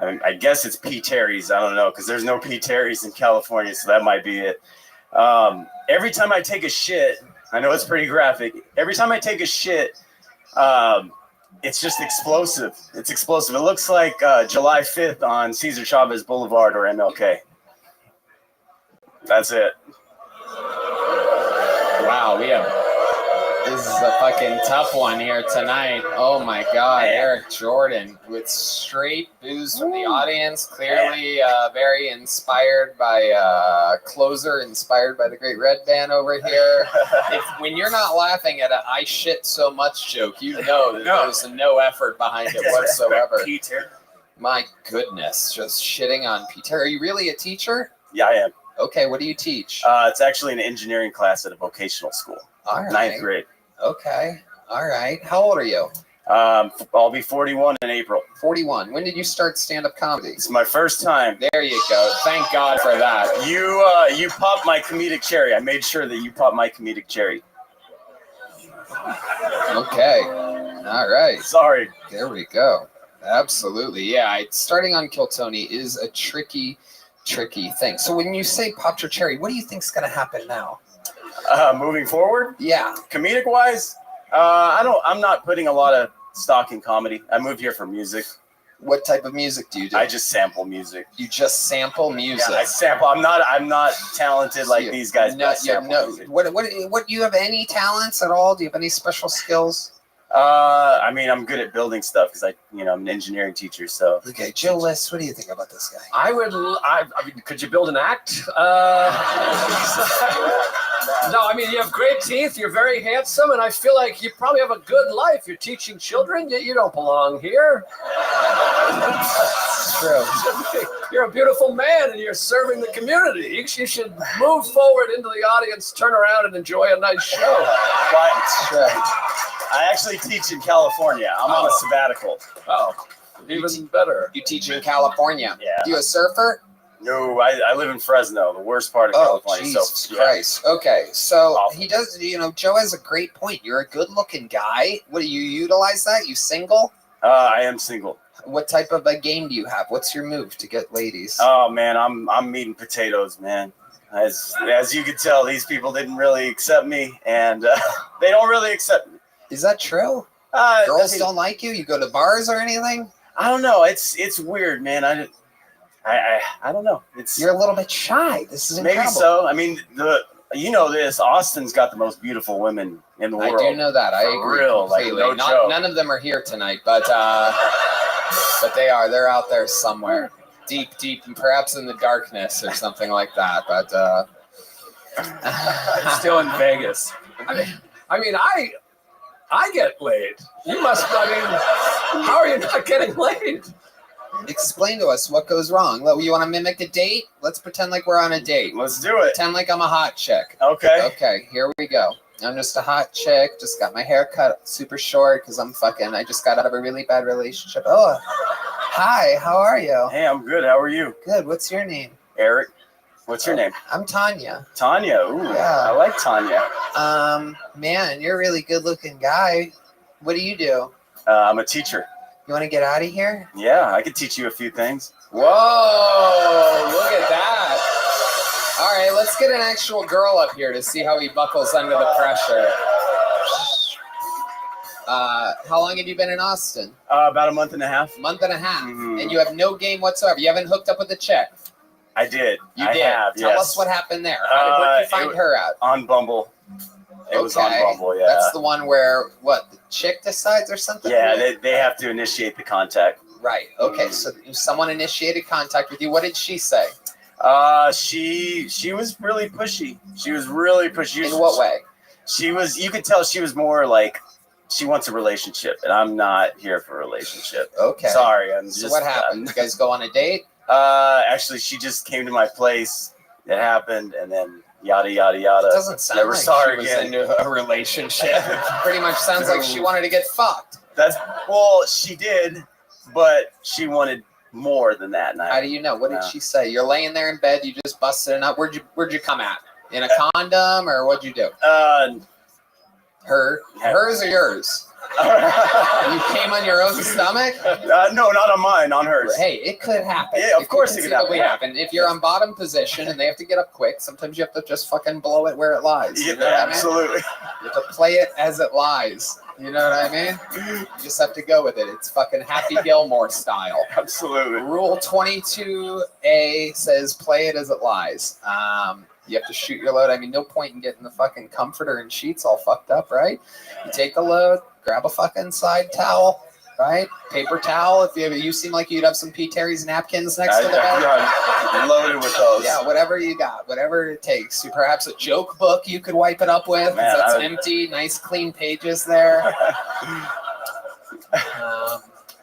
I guess it's P. Terry's. I don't know, because there's no P. Terry's in California, so that might be it. Every time I take a shit, I know it's pretty graphic. Every time I take a shit, it's just explosive. It's explosive. It looks like July 5th on Cesar Chavez Boulevard or MLK. That's it.
Wow, this is a fucking tough one here tonight. Oh my God, Eric Jordan with straight boos from the audience. Clearly very inspired by closer, inspired by the Great Red Band over here. When you're not laughing at a "I shit so much" joke, you know that there's no effort behind it whatsoever.
Peter.
My goodness, just shitting on Peter. Are you really a teacher?
Yeah, I am.
Okay, what do you teach?
It's actually an engineering class at a vocational school.
All right.
9th grade.
Okay. All right. How old are you?
I'll be 41 in April.
41. When did you start stand-up comedy?
It's my first time.
There you go. Thank God for that.
You popped my comedic cherry. I made sure that you popped my comedic cherry.
Okay. All right.
Sorry.
There we go. Absolutely. Yeah. Starting on Kill Tony is a tricky thing. So when you say popped your cherry, what do you think's going to happen now?
Moving forward?
Yeah.
Comedic wise, I'm not putting a lot of stock in comedy. I moved here for music.
What type of music do you do?
I just sample music.
You just sample music.
Yeah, I sample. I'm not talented like these guys.
What do you have any talents at all? Do you have any special skills?
I mean, I'm good at building stuff because I'm an engineering teacher. So
okay, Joe List, what do you think about this guy?
I mean, could you build an act? No, I mean, you have great teeth. You're very handsome, and I feel like you probably have a good life. You're teaching children. You don't belong here.
It's true.
You're a beautiful man, and you're serving the community. You should move forward into the audience, turn around, and enjoy a nice show.
That's true. I actually teach in California. I'm on a sabbatical.
Oh, even better.
You teach in California.
Yeah.
You a surfer?
No, I live in Fresno, the worst part of California.
Jesus Christ. Okay, so he does, Joe has a great point. You're a good-looking guy. What do you utilize that? You single?
I am single.
What type of a game do you have? What's your move to get ladies?
Oh, man, I'm meat and potatoes, man. As you can tell, these people didn't really accept me, and they don't really accept me.
Is that true? Girls don't like you? You go to bars or anything?
I don't know. It's weird, man. I don't know.
You're a little bit shy. This is incredible.
Maybe so. I mean, this. Austin's got the most beautiful women in the world.
I do know that. I agree completely.
Like, no joke.
None of them are here tonight, but they are. They're out there somewhere, deep, and perhaps in the darkness or something like that. But
still in Vegas. I mean, I get laid. You must. I mean, how are you not getting laid?
Explain to us what goes wrong. You want to mimic a date? Let's pretend like we're on a date.
Let's do it.
Pretend like I'm a hot chick.
Okay.
Okay, here we go. I'm just a hot chick. Just got my hair cut super short because I just got out of a really bad relationship. Oh, hi. How are you?
Hey, I'm good. How are you?
Good. What's your name?
Eric. What's your name?
I'm Tanya.
Tanya. Ooh, yeah. I like Tanya.
Man, you're a really good-looking guy. What do you do?
I'm a teacher.
You want to get out of here?
Yeah, I could teach you a few things.
Whoa, look at that. All right, let's get an actual girl up here to see how he buckles under the pressure. How long have you been in Austin?
About a month and a half.
Month and a half.
Mm-hmm.
And you have no game whatsoever. You haven't hooked up with a chick?
I did.
You
I
did?
have,
Tell
yes.
us what happened there. Where did you find her at?
On Bumble. It was on Bumble, yeah.
That's the one where, the chick decides or something?
Yeah, they have to initiate the contact.
Right. Okay. So someone initiated contact with you. What did she say?
She was really pushy. She was really pushy.
In what way?
She was. You could tell she was more like she wants a relationship, and I'm not here for a relationship.
Okay.
Sorry.
So what happened? You guys go on a date?
Actually, she just came to my place. It happened, and then yada yada yada.
It doesn't sound
Never
like
saw her
she was
again.
into a relationship. Pretty much sounds like she wanted to get fucked.
Well, she did, but she wanted more than that. And
How do you know? What did she say? You're laying there in bed. You just busted it up. Where'd you come at? In a condom, or what'd you do? Hers or yours? You came on your own stomach?
No, not on mine, on hers.
Hey, it could happen.
Yeah, of course it could happen.
If you're on bottom position and they have to get up quick, sometimes you have to just fucking blow it where it lies.
Yeah,
You know what I mean?
absolutely.
You have to play it as it lies. You know what I mean? You just have to go with it. It's fucking Happy Gilmore style.
Absolutely.
Rule 22A says play it as it lies. You have to shoot your load. I mean, no point in getting the fucking comforter and sheets all fucked up, right? You take a load, grab a fucking side towel, right? Paper towel. If you seem like you'd have some P. Terry's napkins next to the bed.
I'm loaded with those.
Yeah, whatever you got, whatever it takes. Perhaps a joke book you could wipe it up with.
Man,
That's empty, nice clean pages there.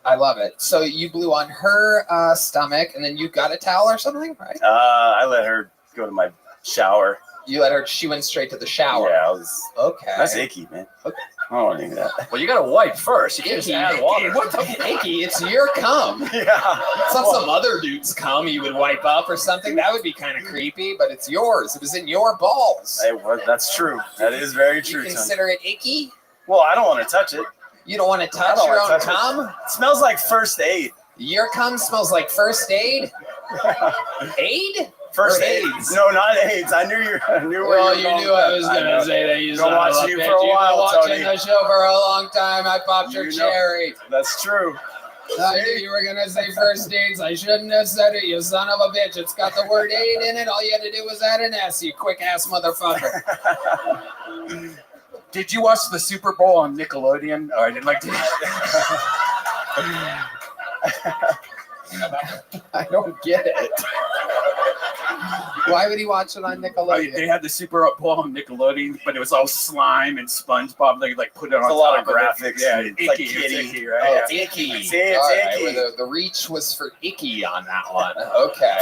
I love it. So you blew on her stomach, and then you got a towel or something, right?
I let her go to my shower.
You let her. She went straight to the shower.
Yeah, I was.
Okay.
That's icky, man. Okay. I don't want to do that.
Well, you got to wipe first. You can't just add water.
What the icky? It's your cum.
Yeah.
It's not some other dude's cum you would wipe up or something. That would be kind of creepy, but it's yours. It was in your balls.
Hey, well, that's true. That is very true.
You consider it icky?
Well, I don't want to touch it.
You don't want to touch your own cum?
It smells like first aid.
Your cum smells like first aid? Aid?
First
Or
aid.
AIDS?
No, not AIDS. I knew where
Well,
you were
you
going
knew
with
I
that.
was going to say that. You
Been watching you for a while,
You've been watching
Tony.
the show for a long time. I popped your cherry.
That's true.
I knew you were going to say first aids. I shouldn't have said it, you son of a bitch. It's got the word aid in it. All you had to do was add an S, you quick-ass motherfucker.
Did you watch the Super Bowl on Nickelodeon? Or I didn't like to.
I don't get it. Why would he watch it on Nickelodeon?
They had the Super Bowl on Nickelodeon, but it was all slime and SpongeBob. They like put it on
It's a lot
top
of graphics.
Yeah,
It's
icky.
like
It's
kitty.
icky, right?
Oh,
Yeah.
it's icky.
See, it's
All right,
icky.
well, the reach was for icky on that one. Okay.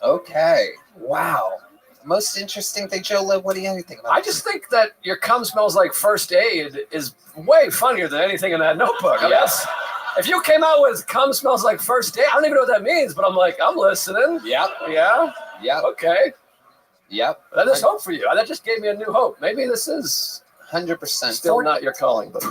Okay. Wow. Most interesting thing, Joe Liv, what do you think about
I just think that your cum smells like first aid is way funnier than anything in that notebook. I mean,
Yes.
if you came out with cum smells like first aid, I don't even know what that means, but I'm like, I'm listening.
Yep.
Yeah?
Yep.
Okay.
Yep.
That is hope for you. That just gave me a new hope. Maybe this is
100%.
still not your calling, but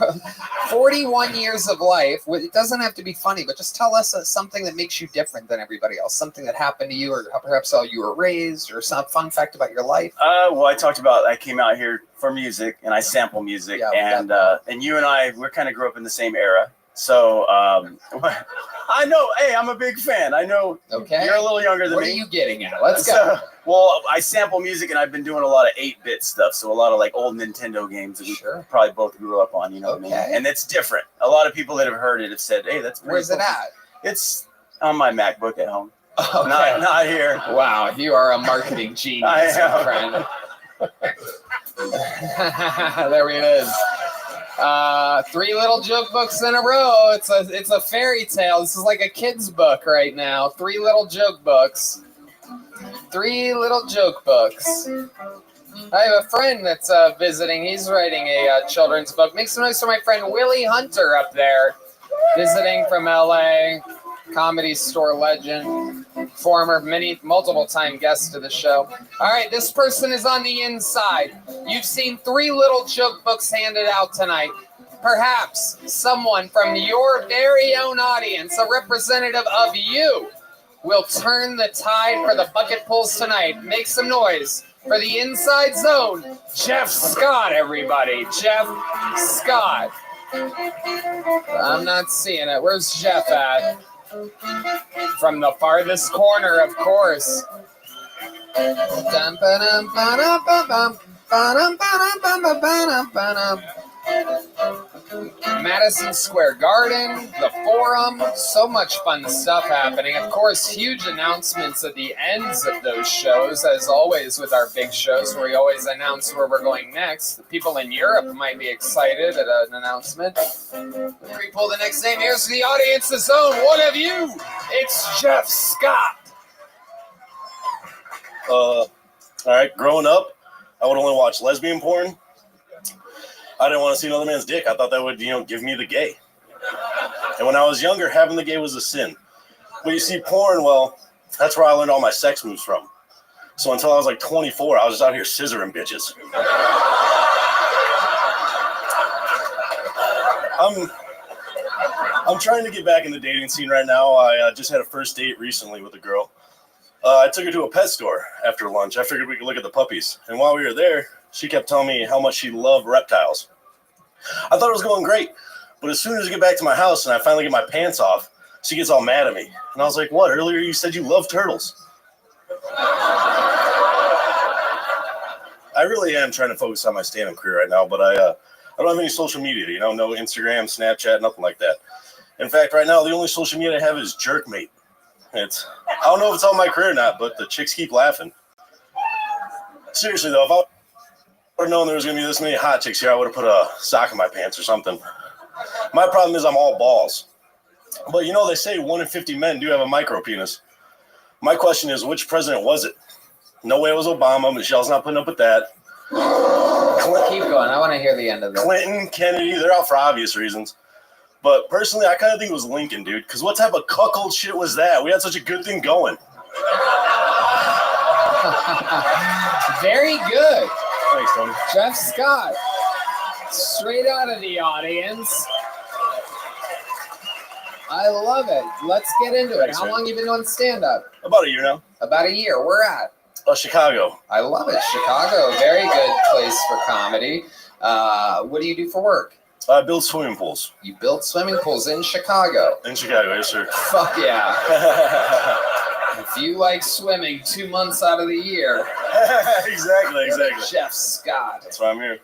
41 years of life. It doesn't have to be funny, but just tell us something that makes you different than everybody else. Something that happened to you, or perhaps how you were raised, or some fun fact about your life.
Well, I talked about I came out here for music and I sample music,
Yeah,
and you and I we kind of grew up in the same era. So I know. Hey, I'm a big fan. I know.
Okay.
You're a little younger than
What
me.
are you getting at? Let's go.
So, well, I sample music and I've been doing a lot of 8-bit stuff. So a lot of like old Nintendo games that we probably both grew up on. You know what I mean?
Okay.
And it's different. A lot of people that have heard it have said, "Hey, that's pretty
Where's it
cool."
at?
It's on my MacBook at home.
Okay.
Not here.
Wow, you are a marketing genius,
I
my
am.
friend. There it is. 3 little joke books in a row. It's a fairy tale. This is like a kid's book right now. 3 little joke books. 3 little joke books. I have a friend that's visiting. He's writing a children's book. Make some noise for my friend Willie Hunter up there, visiting from LA. Comedy Store legend, former multiple time guest to the show. All right, this person is on the inside. You've seen 3 little joke books handed out tonight. Perhaps someone from your very own audience, a representative of you, will turn the tide for the bucket pulls tonight. Make some noise for the Inside Zone. Jeff Scott, everybody. Jeff Scott. I'm not seeing it. Where's Jeff at? From the farthest corner, of course. Madison Square Garden, the Forum, so much fun stuff happening. Of course, huge announcements at the ends of those shows, as always with our big shows, where we always announce where we're going next. The people in Europe might be excited at an announcement. Before we pull the next name, here's the audience, the zone. One of you, it's Jeff Scott.
All right, growing up, I would only watch lesbian porn. I didn't want to see another man's dick. I thought that would, give me the gay. And when I was younger, having the gay was a sin. But you see, porn, well, that's where I learned all my sex moves from. So until I was like 24, I was just out here scissoring bitches. I'm trying to get back in the dating scene right now. I just had a first date recently with a girl. I took her to a pet store after lunch. I figured we could look at the puppies. And while we were there, she kept telling me how much she loved reptiles. I thought it was going great. But as soon as I get back to my house and I finally get my pants off, she gets all mad at me. And I was like, what? Earlier you said you loved turtles. I really am trying to focus on my stand-up career right now, but I don't have any social media, no Instagram, Snapchat, nothing like that. In fact, right now, the only social media I have is Jerkmate. I don't know if it's on my career or not, but the chicks keep laughing. Seriously, though, if I would have known there was going to be this many hot chicks here, I would have put a sock in my pants or something. My problem is I'm all balls. But, they say 1 in 50 men do have a micro penis. My question is, which president was it? No way it was Obama. Michelle's not putting up with that.
Keep going. I want to hear the end of this.
Clinton, Kennedy, they're out for obvious reasons. But personally, I kind of think it was Lincoln, dude. Because what type of cuckold shit was that? We had such a good thing going.
Very good.
Thanks, Tony.
Jeff Scott, straight out of the audience. I love it. Let's get into it. How long have you been doing stand-up?
About a year now.
About a year. Where at?
Chicago.
I love it. Chicago, very good place for comedy. What do you do for work?
I build swimming pools.
You build swimming pools in Chicago?
In Chicago, yes, sir.
Fuck yeah. If you like swimming 2 months out of the year.
Exactly.
Jeff Scott.
That's why I'm here.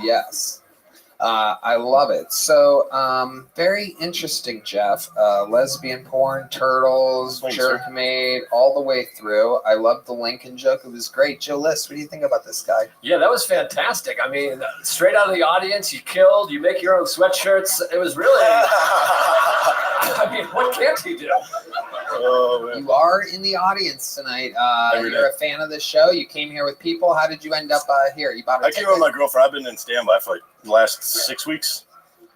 Yes. I love it. So, very interesting, Jeff. Lesbian porn, turtles, Jerkmate, all the way through. I love the Lincoln joke. It was great. Joe List, what do you think about this guy?
Yeah, that was fantastic. I mean, straight out of the audience, you killed. You make your own sweatshirts. It was really. I mean, what can't he do?
Oh, man.
You are in the audience tonight. You're a fan of the show. You came here with people. How did you end up here? You bought a
I came with my girlfriend. I've been in standby for like the last 6 weeks.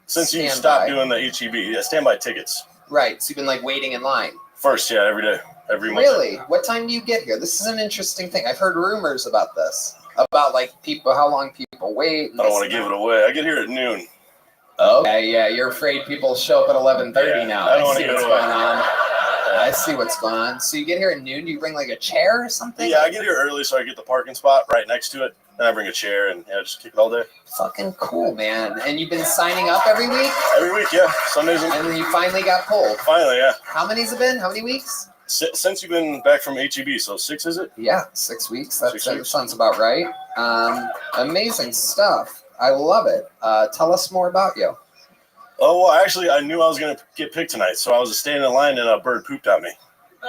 Since you stopped doing the HEB. Yeah, standby tickets.
Right. So you've been like waiting in line.
First, yeah, every day. Every month.
Really? What time do you get here? This is an interesting thing. I've heard rumors about this. About like people, how long people wait.
I don't want to give it away. I get here at noon.
Okay, yeah. You're afraid people show up at 11:30 now.
I don't want to give
what's
it away.
going on. I see what's going on. So you get here at noon. Do you bring like a chair or something?
Yeah, I get here early so I get the parking spot right next to it. Then I bring a chair and just kick it all day.
Fucking cool, man. And you've been signing up every week?
Every week, yeah. Sundays.
And then you finally got pulled?
Finally, yeah.
How many's it been? How many weeks?
Since you've been back from HEB, so 6, is it?
Yeah, 6 weeks. That sounds about right. Amazing stuff. I love it. Tell us more about you.
Oh, well, actually, I knew I was going to get picked tonight, so I was standing in line and a bird pooped on me.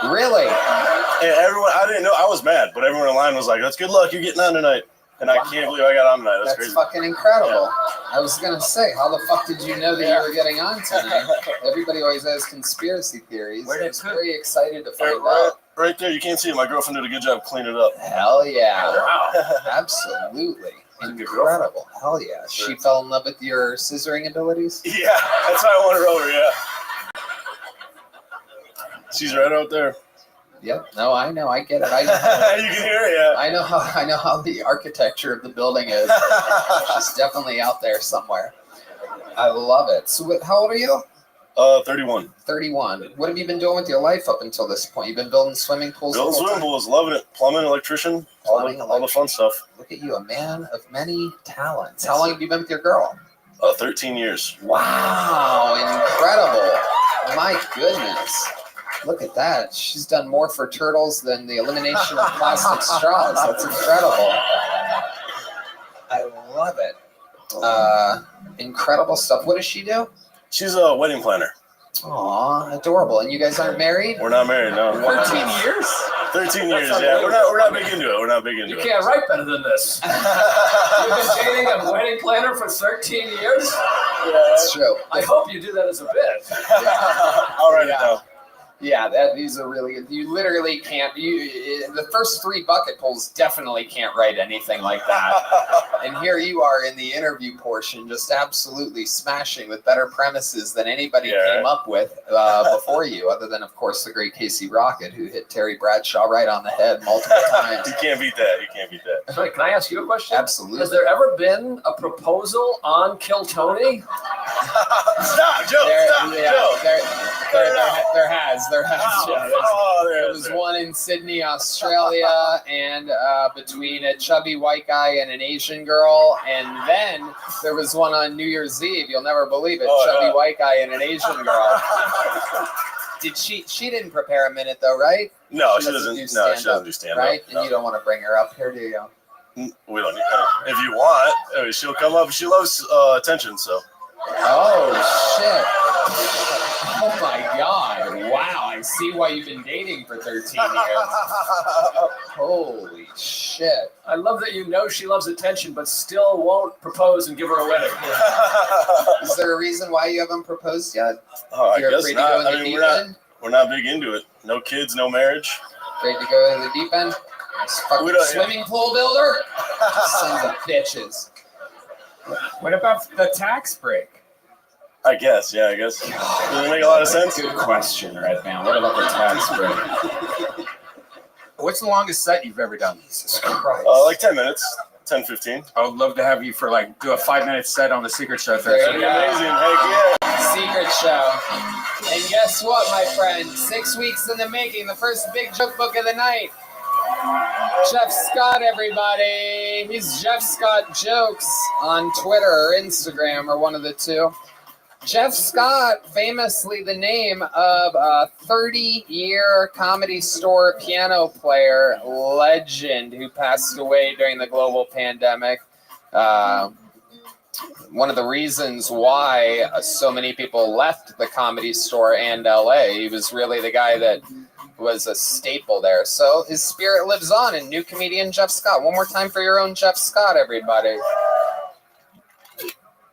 Really?
And everyone, I didn't know, I was mad, but everyone in line was like, that's good luck, you're getting on tonight. And I can't believe I got on tonight. That's crazy.
Fucking incredible. I was going to say, how the fuck did you know that you were getting on tonight? Everybody always has conspiracy theories. I was very excited to find out.
Right there, you can't see it. My girlfriend did a good job cleaning it up.
Hell yeah. Wow. Absolutely. Incredible. Hell yeah. She fell in love with your scissoring abilities?
Yeah, that's why I want her over, yeah. She's right out there.
Yep. No, I know. I get it.
You can hear it, yeah.
I know how the architecture of the building is. She's definitely out there somewhere. I love it. So, how old are you?
31.
31. What have you been doing with your life up until this point? You've been building swimming pools?
Building swimming pools, loving it. Plumbing, electrician, all the fun stuff.
Look at you, a man of many talents. How long have you been with your girl?
13 years.
Wow, incredible. My goodness. Look at that. She's done more for turtles than the elimination of plastic straws. That's incredible. I love it. Incredible stuff. What does she do?
She's a wedding planner.
Aw, adorable. And you guys aren't married?
We're not married, no.
13 years?
13 years, yeah. We're not big into it. We're not big into
You
it.
can't write better than this. You've been dating a wedding planner for 13 years?
Yeah, that's true.
I hope you do that as a bit.
I'll write it down.
Yeah, these are really good. You literally can't. The first 3 bucket pulls definitely can't write anything like that. And here you are in the interview portion, just absolutely smashing with better premises than anybody came up with before you, other than, of course, the great Casey Rocket, who hit Terry Bradshaw right on the head multiple times.
You can't beat that. You can't beat that.
Sorry, can I ask you a question?
Absolutely.
Has there ever been a proposal on Kill Tony?
Stop, Joe. Joe.
There has. There
Oh,
was one in Sydney, Australia, and between a chubby white guy and an Asian girl, and then there was one on New Year's Eve. You'll never believe it. Chubby white guy and an Asian girl. Did she didn't prepare a minute though, right?
No, she doesn't. No, she doesn't do stand up.
Right, and you don't want to bring her up here, do you?
We don't need her. If you want, she'll come up. She loves attention, so.
Oh shit. Oh my god. Wow. I see why you've been dating for 13 years. Holy shit.
I love that you know she loves attention, but still won't propose and give her a wedding.
Is there a reason why you haven't proposed yet?
Oh, I
You're
guess
afraid
not.
to go in the
I mean,
deep end?
we're not big into it. No kids, no marriage.
Afraid to go in the deep end? Nice fucking swimming pool builder? Sons of bitches.
What about the tax break?
I guess, yeah, I guess. Does it make a lot of sense?
Good question, Red Man. What about the tax break?
What's the longest set you've ever done?
Jesus Christ.
Like 10 minutes. 10, 15.
I would love to have you for do a 5-minute set on the Secret Show Thursday.
That'd be amazing. Heck yeah.
Secret Show. And guess what, my friend? 6 weeks in the making, the first big joke book of the night. Jeff Scott, everybody. He's Jeff Scott Jokes on Twitter or Instagram or one of the two. Jeff Scott, famously the name of a 30-year Comedy Store piano player legend who passed away during the global pandemic. One of the reasons why so many people left the Comedy Store and LA, he was really the guy that was a staple there. So his spirit lives on in new comedian Jeff Scott. One more time for your own Jeff Scott, everybody.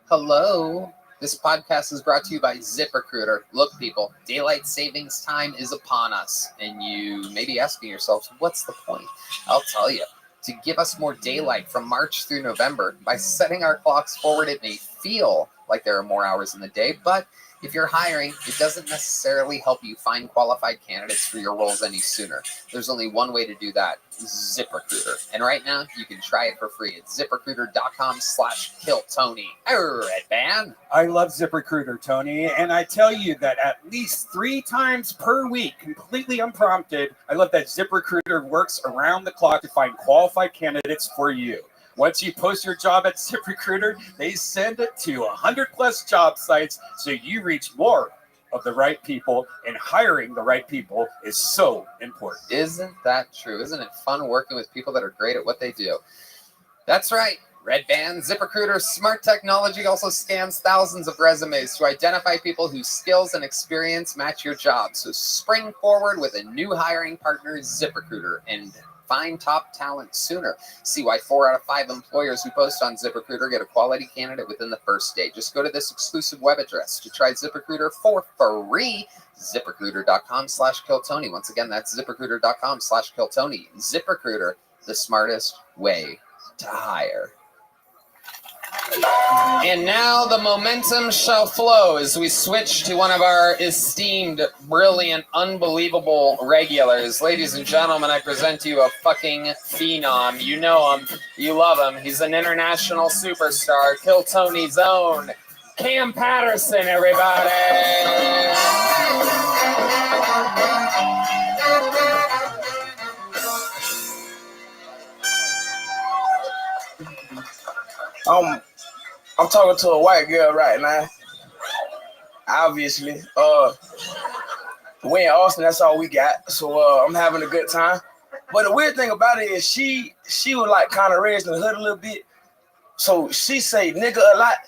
Hello. This podcast is brought to you by ZipRecruiter. Look, people, daylight savings time is upon us. And you may be asking yourselves, what's the point? I'll tell you. To give us more daylight from March through November, by setting our clocks forward, it may feel like there are more hours in the day, but if you're hiring, it doesn't necessarily help you find qualified candidates for your roles any sooner. There's only one way to do that, ZipRecruiter. And right now, you can try it for free at ZipRecruiter.com/KillTony. Red man.
I love ZipRecruiter, Tony, and I tell you that at least 3 times per week, completely unprompted, I love that ZipRecruiter works around the clock to find qualified candidates for you. Once you post your job at ZipRecruiter, they send it to 100+ job sites so you reach more of the right people, and hiring the right people is so important.
Isn't that true? Isn't it fun working with people that are great at what they do? That's right. Red Band, ZipRecruiter's smart technology also scans thousands of resumes to identify people whose skills and experience match your job. So spring forward with a new hiring partner, ZipRecruiter, and find top talent sooner. See why 4 out of 5 employers who post on ZipRecruiter get a quality candidate within the first day. Just go to this exclusive web address to try ZipRecruiter for free. ZipRecruiter.com/KillTony. Once again, that's ZipRecruiter.com/KillTony. ZipRecruiter, the smartest way to hire. And now the momentum shall flow as we switch to one of our esteemed, brilliant, unbelievable regulars. Ladies and gentlemen, I present to you a fucking phenom. You know him. You love him. He's an international superstar. Kill Tony's own Cam Patterson, everybody.
I'm talking to a white girl right now. Obviously. We in Austin, that's all we got. So I'm having a good time. But the weird thing about it is she was like kind of raised in the hood a little bit. So she say nigga a lot.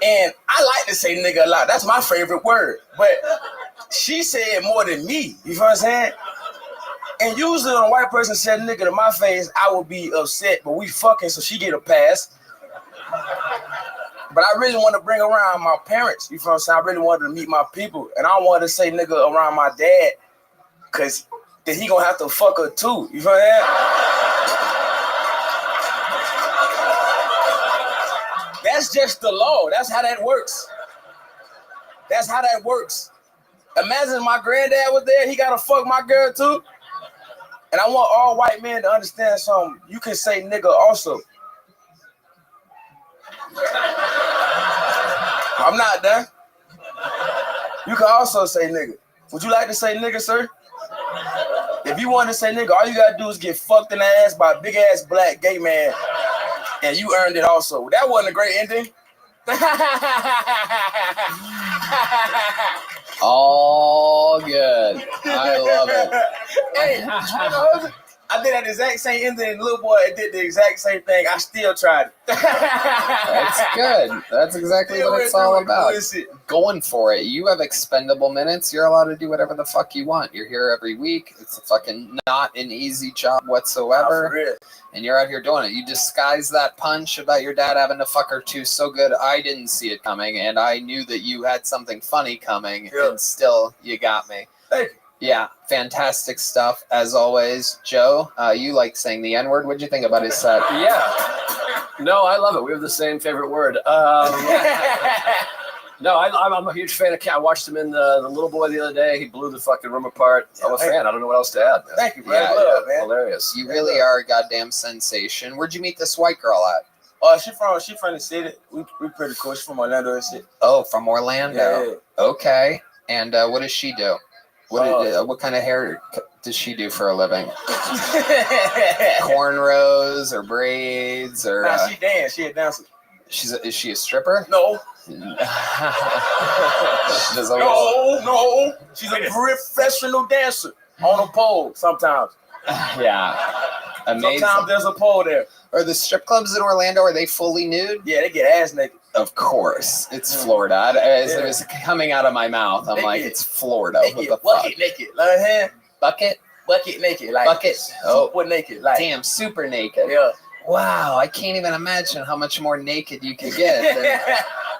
And I like to say nigga a lot. That's my favorite word. But she said it more than me. You know what I'm saying? And usually when a white person said nigga to my face, I would be upset, but we fucking, so she get a pass. But I really want to bring around my parents. You know what I'm saying? I really wanted to meet my people. And I wanted to say nigga around my dad, because then he gonna have to fuck her too. You know what I'm saying? That's just the law. That's how that works. That's how that works. Imagine my granddad was there. He gotta fuck my girl too. And I want all white men to understand something. You can say nigga also. I'm not done. You can also say nigga. Would you like to say nigga, sir? If you want to say nigga, all you gotta do is get fucked in the ass by a big ass black gay man. And you earned it also. That wasn't a great ending.
All good. I love it.
Hey, I did that exact same ending, and little boy did the exact same thing. I still tried it.
That's good. That's exactly what it's all about. Going for it. You have expendable minutes. You're allowed to do whatever the fuck you want. You're here every week. It's a fucking not an easy job whatsoever. And you're out here doing it. You disguise that punch about your dad having to fuck her too so good. I didn't see it coming, and I knew that you had something funny coming, and still you got me.
Thank you.
Yeah, fantastic stuff as always. Joe, you like saying the N-word. What'd you think about his set?
Yeah. No, I love it. We have the same favorite word. No, I'm a huge fan of Cat. I watched him in the Little Boy the other day. He blew the fucking room apart. I'm a fan. I don't know what else to add. Man.
Thank you,
Yeah,
man.
Hilarious.
You really are a goddamn sensation. Where'd you meet this white girl at?
She from the city. We pretty cool. She from Orlando and shit.
Oh, from Orlando.
Yeah.
Okay. And what does she do? What kind of hair does she do for a living? Cornrows or braids or?
Nah, she dance. She a dancer.
Is she a stripper?
No.
No.
She's a professional dancer on a pole sometimes.
Yeah. Amazing.
Sometimes there's a pole there.
Are the strip clubs in Orlando, are they fully nude?
Yeah, they get ass naked.
Of course. It's Florida. As it was coming out of my mouth, I'm like, it's Florida.
They
What
get
the
bucket
fuck?
naked. Like hand.
Bucket?
Bucket naked. Like
Bucket?
super naked. Like
Damn, super naked.
Yeah.
Wow, I can't even imagine how much more naked you could get than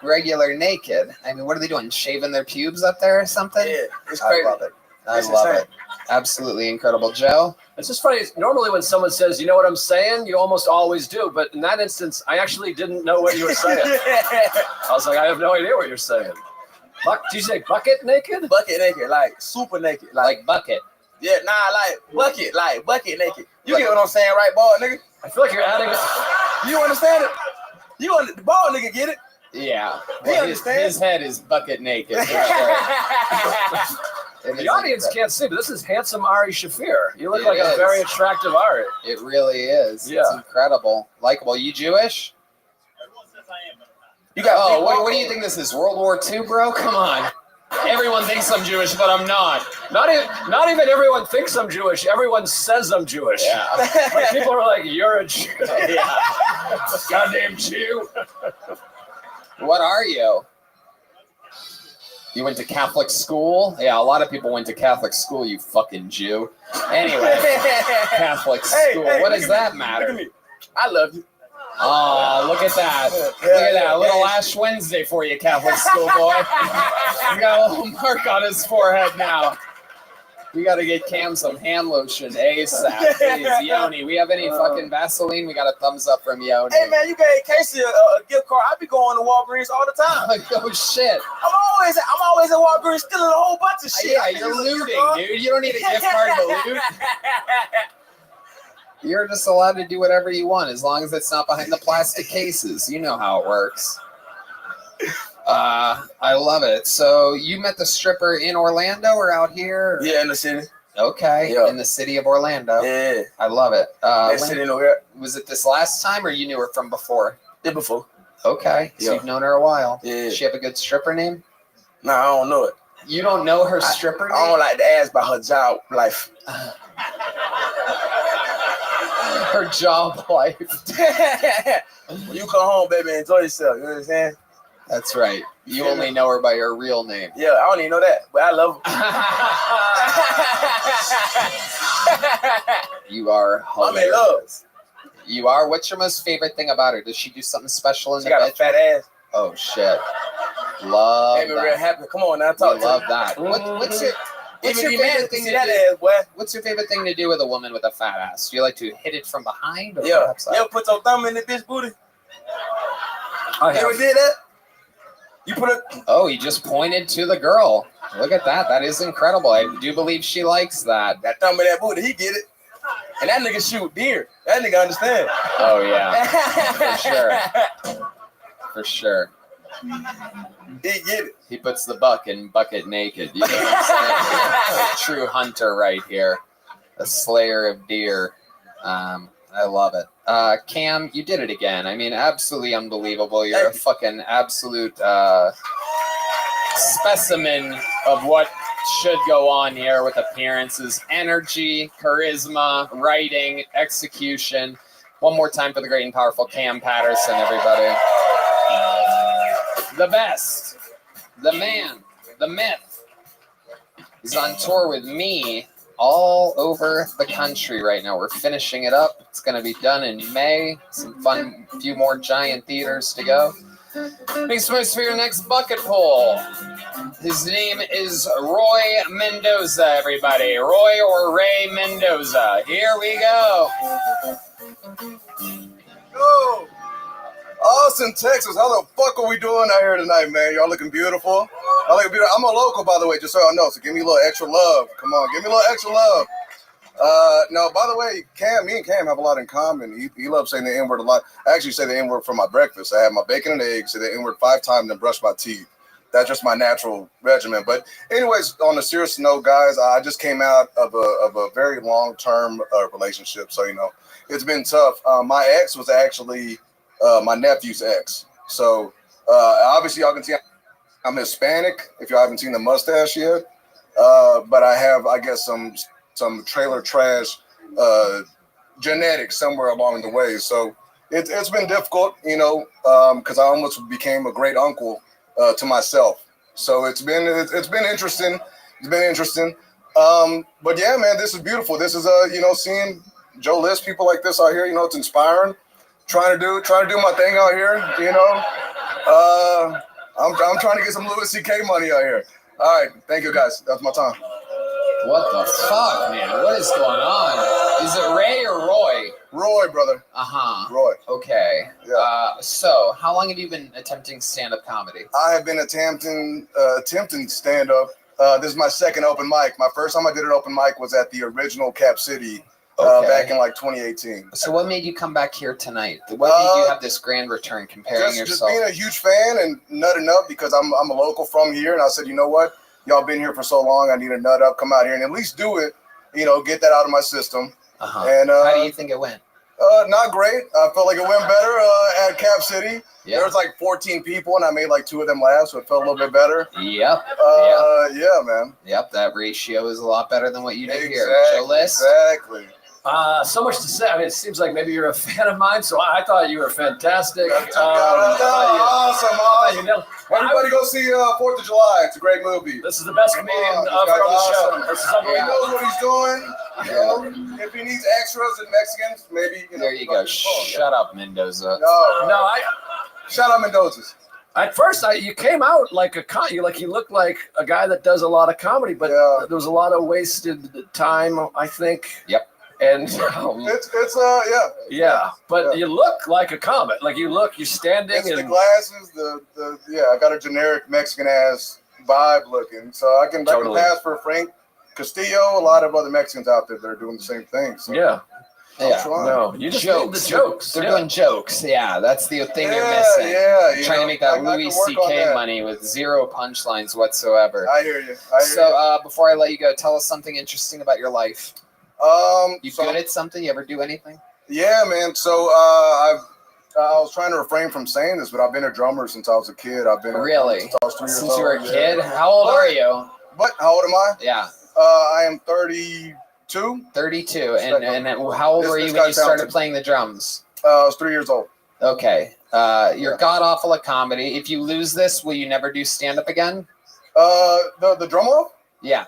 regular naked. I mean, what are they doing? Shaving their pubes up there or something?
Yeah, it's
I
crazy.
love it. I
It's
love
insane.
it. Absolutely incredible. Joe?
It's just funny. Normally, when someone says, "You know what I'm saying," you almost always do. But in that instance, I actually didn't know what you were saying. I was like, I have no idea what you're saying. Did you say bucket naked?
Bucket naked, like super naked,
like bucket.
Yeah, like bucket naked. You get what I'm saying, right, bald nigga?
I feel like you're adding.
You understand it? The bald nigga get it.
Yeah.
He
Well,
understands.
his head is bucket naked. For sure.
The audience can't see, but this is handsome Ari Shafir. You look
It
like a
is.
very attractive Ari.
It really is.
Yeah.
It's incredible. Likable. You Jewish?
You got
what do you think this is? World War II, bro? Come on. Everyone thinks I'm Jewish, but I'm not.
Not even everyone thinks I'm Jewish. Everyone says I'm Jewish.
Yeah.
Like, people are like, "You're a Jew."
Yeah.
Goddamn Jew.
What are you? You went to Catholic school? Yeah, a lot of people went to Catholic school, you fucking Jew. Anyway, Catholic school. What does that matter?
Look at me. I love you.
Oh, look at that. Look at that. A little Ash Wednesday for you, Catholic school boy. You got a little mark on his forehead now. We got to get Cam some hand lotion ASAP. Please, Yoni. We have any fucking Vaseline? We got a thumbs up from Yoni.
Hey man, you gave Casey a gift card. I be going to Walgreens all the time.
Oh shit.
I'm always at Walgreens stealing a whole bunch of shit.
Yeah, you're looting, dude. You don't need a gift card to loot. You're just allowed to do whatever you want as long as it's not behind the plastic cases. You know how it works. I love it. So you met the stripper in Orlando or out here?
Yeah, in the city.
Okay,
Yeah.
in the city of Orlando.
Yeah.
I love it.
City in New
Was it this last time or you knew her from before?
Yeah, before.
Okay, so
Yeah.
you've known her a while.
Yeah.
Does she have a good stripper name?
No, I don't know it.
You don't know her stripper name?
I don't like to ask about her job life.
Her job life.
When you come home, baby, enjoy yourself. You know what I'm saying?
That's right. You only know her by her real name.
Yeah, I don't even know that, but I love her.
You are
I'm in
hilarious.
love.
You are. What's your most favorite thing about her? Does she do something special in
She
the
got a
bedroom?
fat ass.
Oh shit! Love
Made me real
that.
happy. Come on now, talk
We
to
love
me.
that. What's your
Even
favorite
man
thing
see
to
that
do?
ass, boy.
What's your favorite thing to do with a woman with a fat ass? Do you like to hit it from behind? Or
Yeah.
perhaps
You ever put your thumb in the bitch booty?
I
You ever
have.
did that? You put it.
Oh, he just pointed to the girl. Look at that. That is incredible. I do believe she likes that.
That thumb in that booty, he get it. And that nigga shoot deer. That nigga understand.
Oh yeah, for sure.
He get it.
He puts the buck in bucket naked. You know what I'm saying? A true hunter right here, a slayer of deer. I love it. Cam, you did it again. I mean, absolutely unbelievable. You're a fucking absolute specimen of what should go on here with appearances, energy, charisma, writing, execution. One more time for the great and powerful Cam Patterson, everybody. The best, the man, the myth. He's on tour with me all over the country right now. We're finishing it up. It's going to be done in May. Some fun, few more giant theaters to go. Make space for your next bucket pull. His name is Roy Mendoza, everybody. Roy or Ray Mendoza. Here we go.
Yo, Austin, Texas. How the fuck are we doing out here tonight, man? Y'all looking beautiful. Y'all looking beautiful. I'm a local, by the way, just so y'all know. So give me a little extra love. Come on, give me a little extra love. No, by the way, me and Cam have a lot in common. He loves saying the N-word a lot. I actually say the N-word for my breakfast. I have my bacon and eggs, say the N-word 5 times, then brush my teeth. That's just my natural regimen. But anyways, on a serious note, guys, I just came out of a very long-term relationship. So, you know, it's been tough. My ex was actually my nephew's ex. So obviously y'all can see I'm Hispanic, if y'all haven't seen the mustache yet. But I have, I guess, some trailer trash genetics somewhere along the way. So it's been difficult, you know, because I almost became a great uncle to myself. So it's been interesting. It's been interesting. But yeah, man, this is beautiful. This is you know, seeing Joe List, people like this out here, you know, it's inspiring. Trying to do my thing out here, you know. I'm trying to get some Louis C.K. money out here. All right, thank you guys. That's my time.
What the fuck, man? What is going on? Is it Ray or Roy?
Roy, brother.
Uh-huh.
Roy.
Okay.
Yeah.
So, how long have you been attempting stand-up comedy?
I have been attempting stand-up. This is my second open mic. My first time I did an open mic was at the original Cap City back in like 2018.
So what made you come back here tonight? What made you have this grand return comparing
Just
yourself?
being a huge fan and nutting up because I'm a local from here, and I said, you know what? Y'all been here for so long. I need to nut up, come out here, and at least do it. You know, get that out of my system.
Uh-huh.
And
how do you think it went?
Not great. I felt like it went better at Cap City.
Yeah.
There was like 14 people, and I made like 2 of them laugh, so it felt a little bit better.
Yep.
Yeah, man.
Yep, that ratio is a lot better than what you did here.
Exactly,
Joe List?
Exactly.
So much to say. I mean, it seems like maybe you're a fan of mine, so I thought you were fantastic.
Awesome. Everybody go see 4th of July. It's a great movie.
This is the best comedian from the show. This is
He
unbelievable.
knows what he's doing. You know, if he needs extras and Mexicans, maybe. You know,
There you go. Shut up, Mendoza.
No, shout out Mendoza's.
At first, you came out like you looked like a guy that does a lot of comedy, but there was a lot of wasted time, I think.
Yep.
And
it's
but you look like a comic. Like you're standing.
It's
and
the glasses, I got a generic Mexican ass vibe looking, so I can pass for Frank Castillo. A lot of other Mexicans out there that are doing the same thing. So.
Yeah.
No, you just made the jokes.
They're doing jokes. Yeah, that's the thing you're missing.
Yeah,
trying to make that Louis C.K. money with 0 punchlines whatsoever.
I hear you.
Before I let you go, tell us something interesting about your life. You good at something? You ever do anything?
Yeah, man. So I was trying to refrain from saying this, but I've been a drummer since I was a kid. I've been
really
since I was 3 years old.
Since you were a kid. How old are you?
How old am I?
Yeah.
I am 30. 32.
32. And how old were you when you started playing the drums?
I was 3 years old.
Okay. You're god awful at comedy. If you lose this, will you never do stand up again?
The drum off?
Yeah.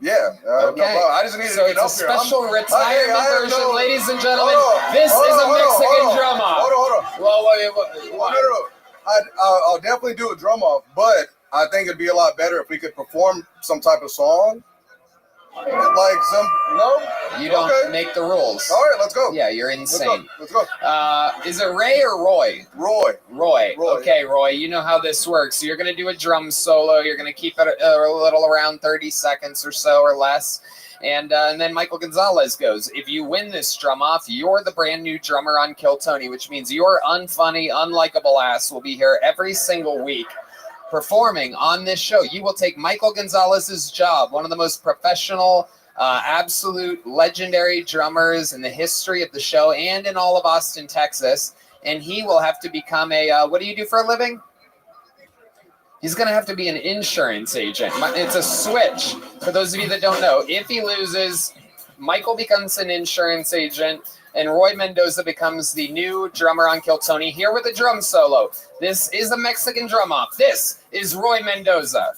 Yeah.
Okay.
No, I just needed
so
to get
it's a
up here.
special retirement version, ladies and gentlemen.
Hold on,
This is a Mexican
hold on,
drum off.
Hold on. Well, no. I'll definitely do a drum off, but I think it'd be a lot better if we could perform some type of song. Like some, no?
You don't make the rules.
All right, let's go.
Yeah, you're insane.
Let's go.
Is it Ray or Roy?
Roy.
Okay, Roy, you know how this works. So you're going to do a drum solo. You're going to keep it a little around 30 seconds or so or less. And then Michael Gonzalez goes. If you win this drum off, you're the brand new drummer on Kill Tony, which means your unfunny, unlikable ass will be here every single week performing on this show. You will take Michael Gonzalez's job, one of the most professional, absolute legendary drummers in the history of the show and in all of Austin, Texas. And he will have to become a, what do you do for a living? He's going to have to be an insurance agent. It's a switch. For those of you that don't know, if he loses, Michael becomes an insurance agent and Roy Mendoza becomes the new drummer on Kill Tony, here with a drum solo. This is a Mexican drum off. This is Roy Mendoza.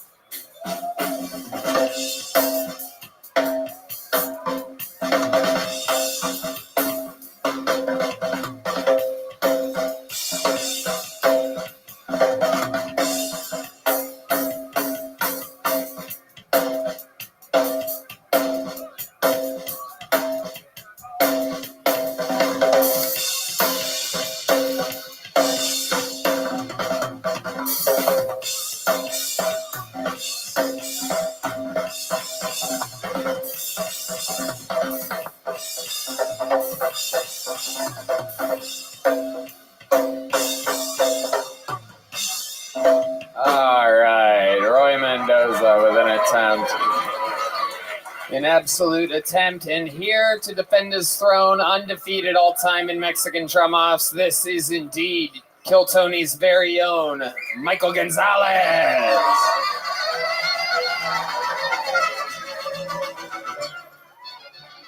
An absolute attempt, and here to defend his throne, undefeated all time in Mexican drum offs. This is indeed Kill Tony's very own Michael Gonzalez.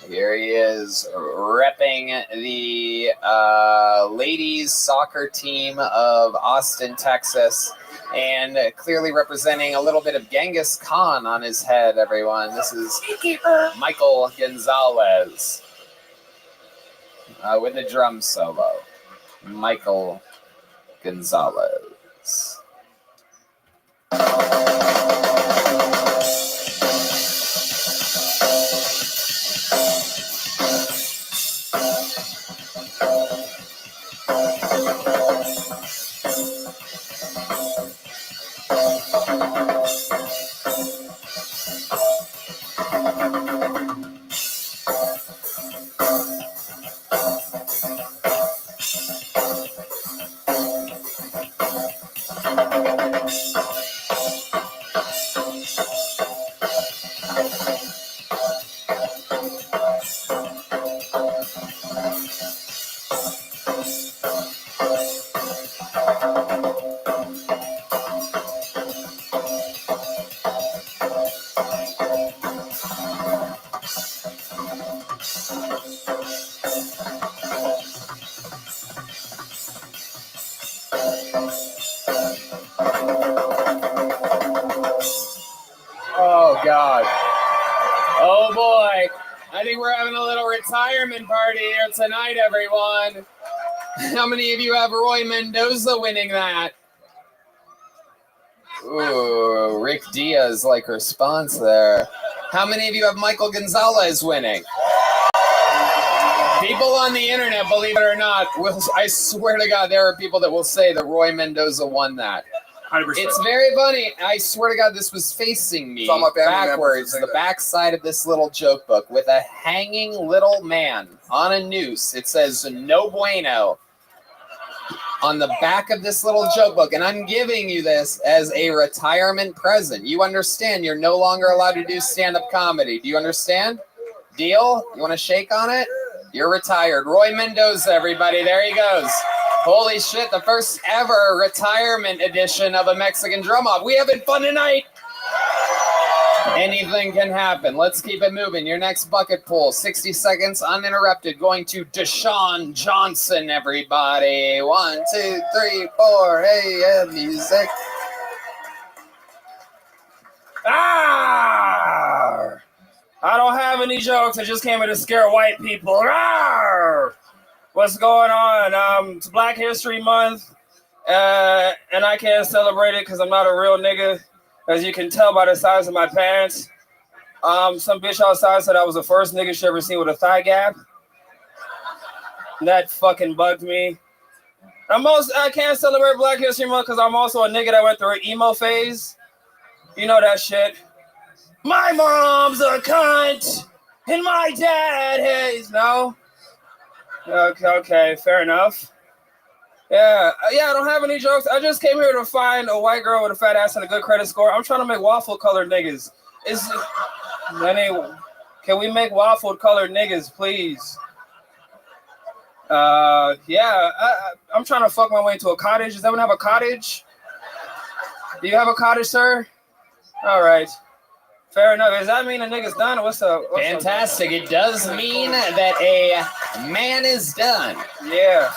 Here he is, repping the ladies soccer team of Austin, Texas. And clearly representing a little bit of Genghis Khan on his head, everyone. This is Michael Gonzalez with the drum solo. Michael Gonzalez. Oh, God. Oh, boy. I think we're having a little retirement party here tonight, everyone. How many of you have Roy Mendoza winning that? Ooh, Rick Diaz like response there. How many of you have Michael Gonzalez winning? People on the internet, believe it or not, I swear to God, there are people that will say that Roy Mendoza won that.
100%.
It's very funny. I swear to God, this was facing me backwards, the backside of this little joke book with a hanging little man on a noose. It says, "No bueno," on the back of this little joke book. And I'm giving you this as a retirement present. You understand you're no longer allowed to do stand-up comedy. Do you understand? Deal? You want to shake on it? You're retired. Roy Mendoza, everybody. There he goes. Holy shit, the first ever retirement edition of a Mexican drum off. We having fun tonight. Anything can happen. Let's keep it moving. Your next bucket pool, 60 seconds uninterrupted, going to Deshaun Johnson, everybody. 1, 2, 3, 4. Hey, yeah, music.
Ah! I don't have any jokes. I just came here to scare white people. Rawr! What's going on? It's Black History Month, and I can't celebrate it because I'm not a real nigga, as you can tell by the size of my pants. Some bitch outside said I was the first nigga she ever seen with a thigh gap. That fucking bugged me. I can't celebrate Black History Month because I'm also a nigga that went through an emo phase. You know that shit. My mom's a cunt, and my dad hates. No? Okay, fair enough. Yeah, I don't have any jokes. I just came here to find a white girl with a fat ass and a good credit score. I'm trying to make waffle-colored niggas. Can we make waffle-colored niggas, please? I'm trying to fuck my way into a cottage. Does anyone have a cottage? Do you have a cottage, sir? All right. Fair enough. Does that mean a nigga's done? What's up?
Fantastic. It does mean that a man is done.
Yeah.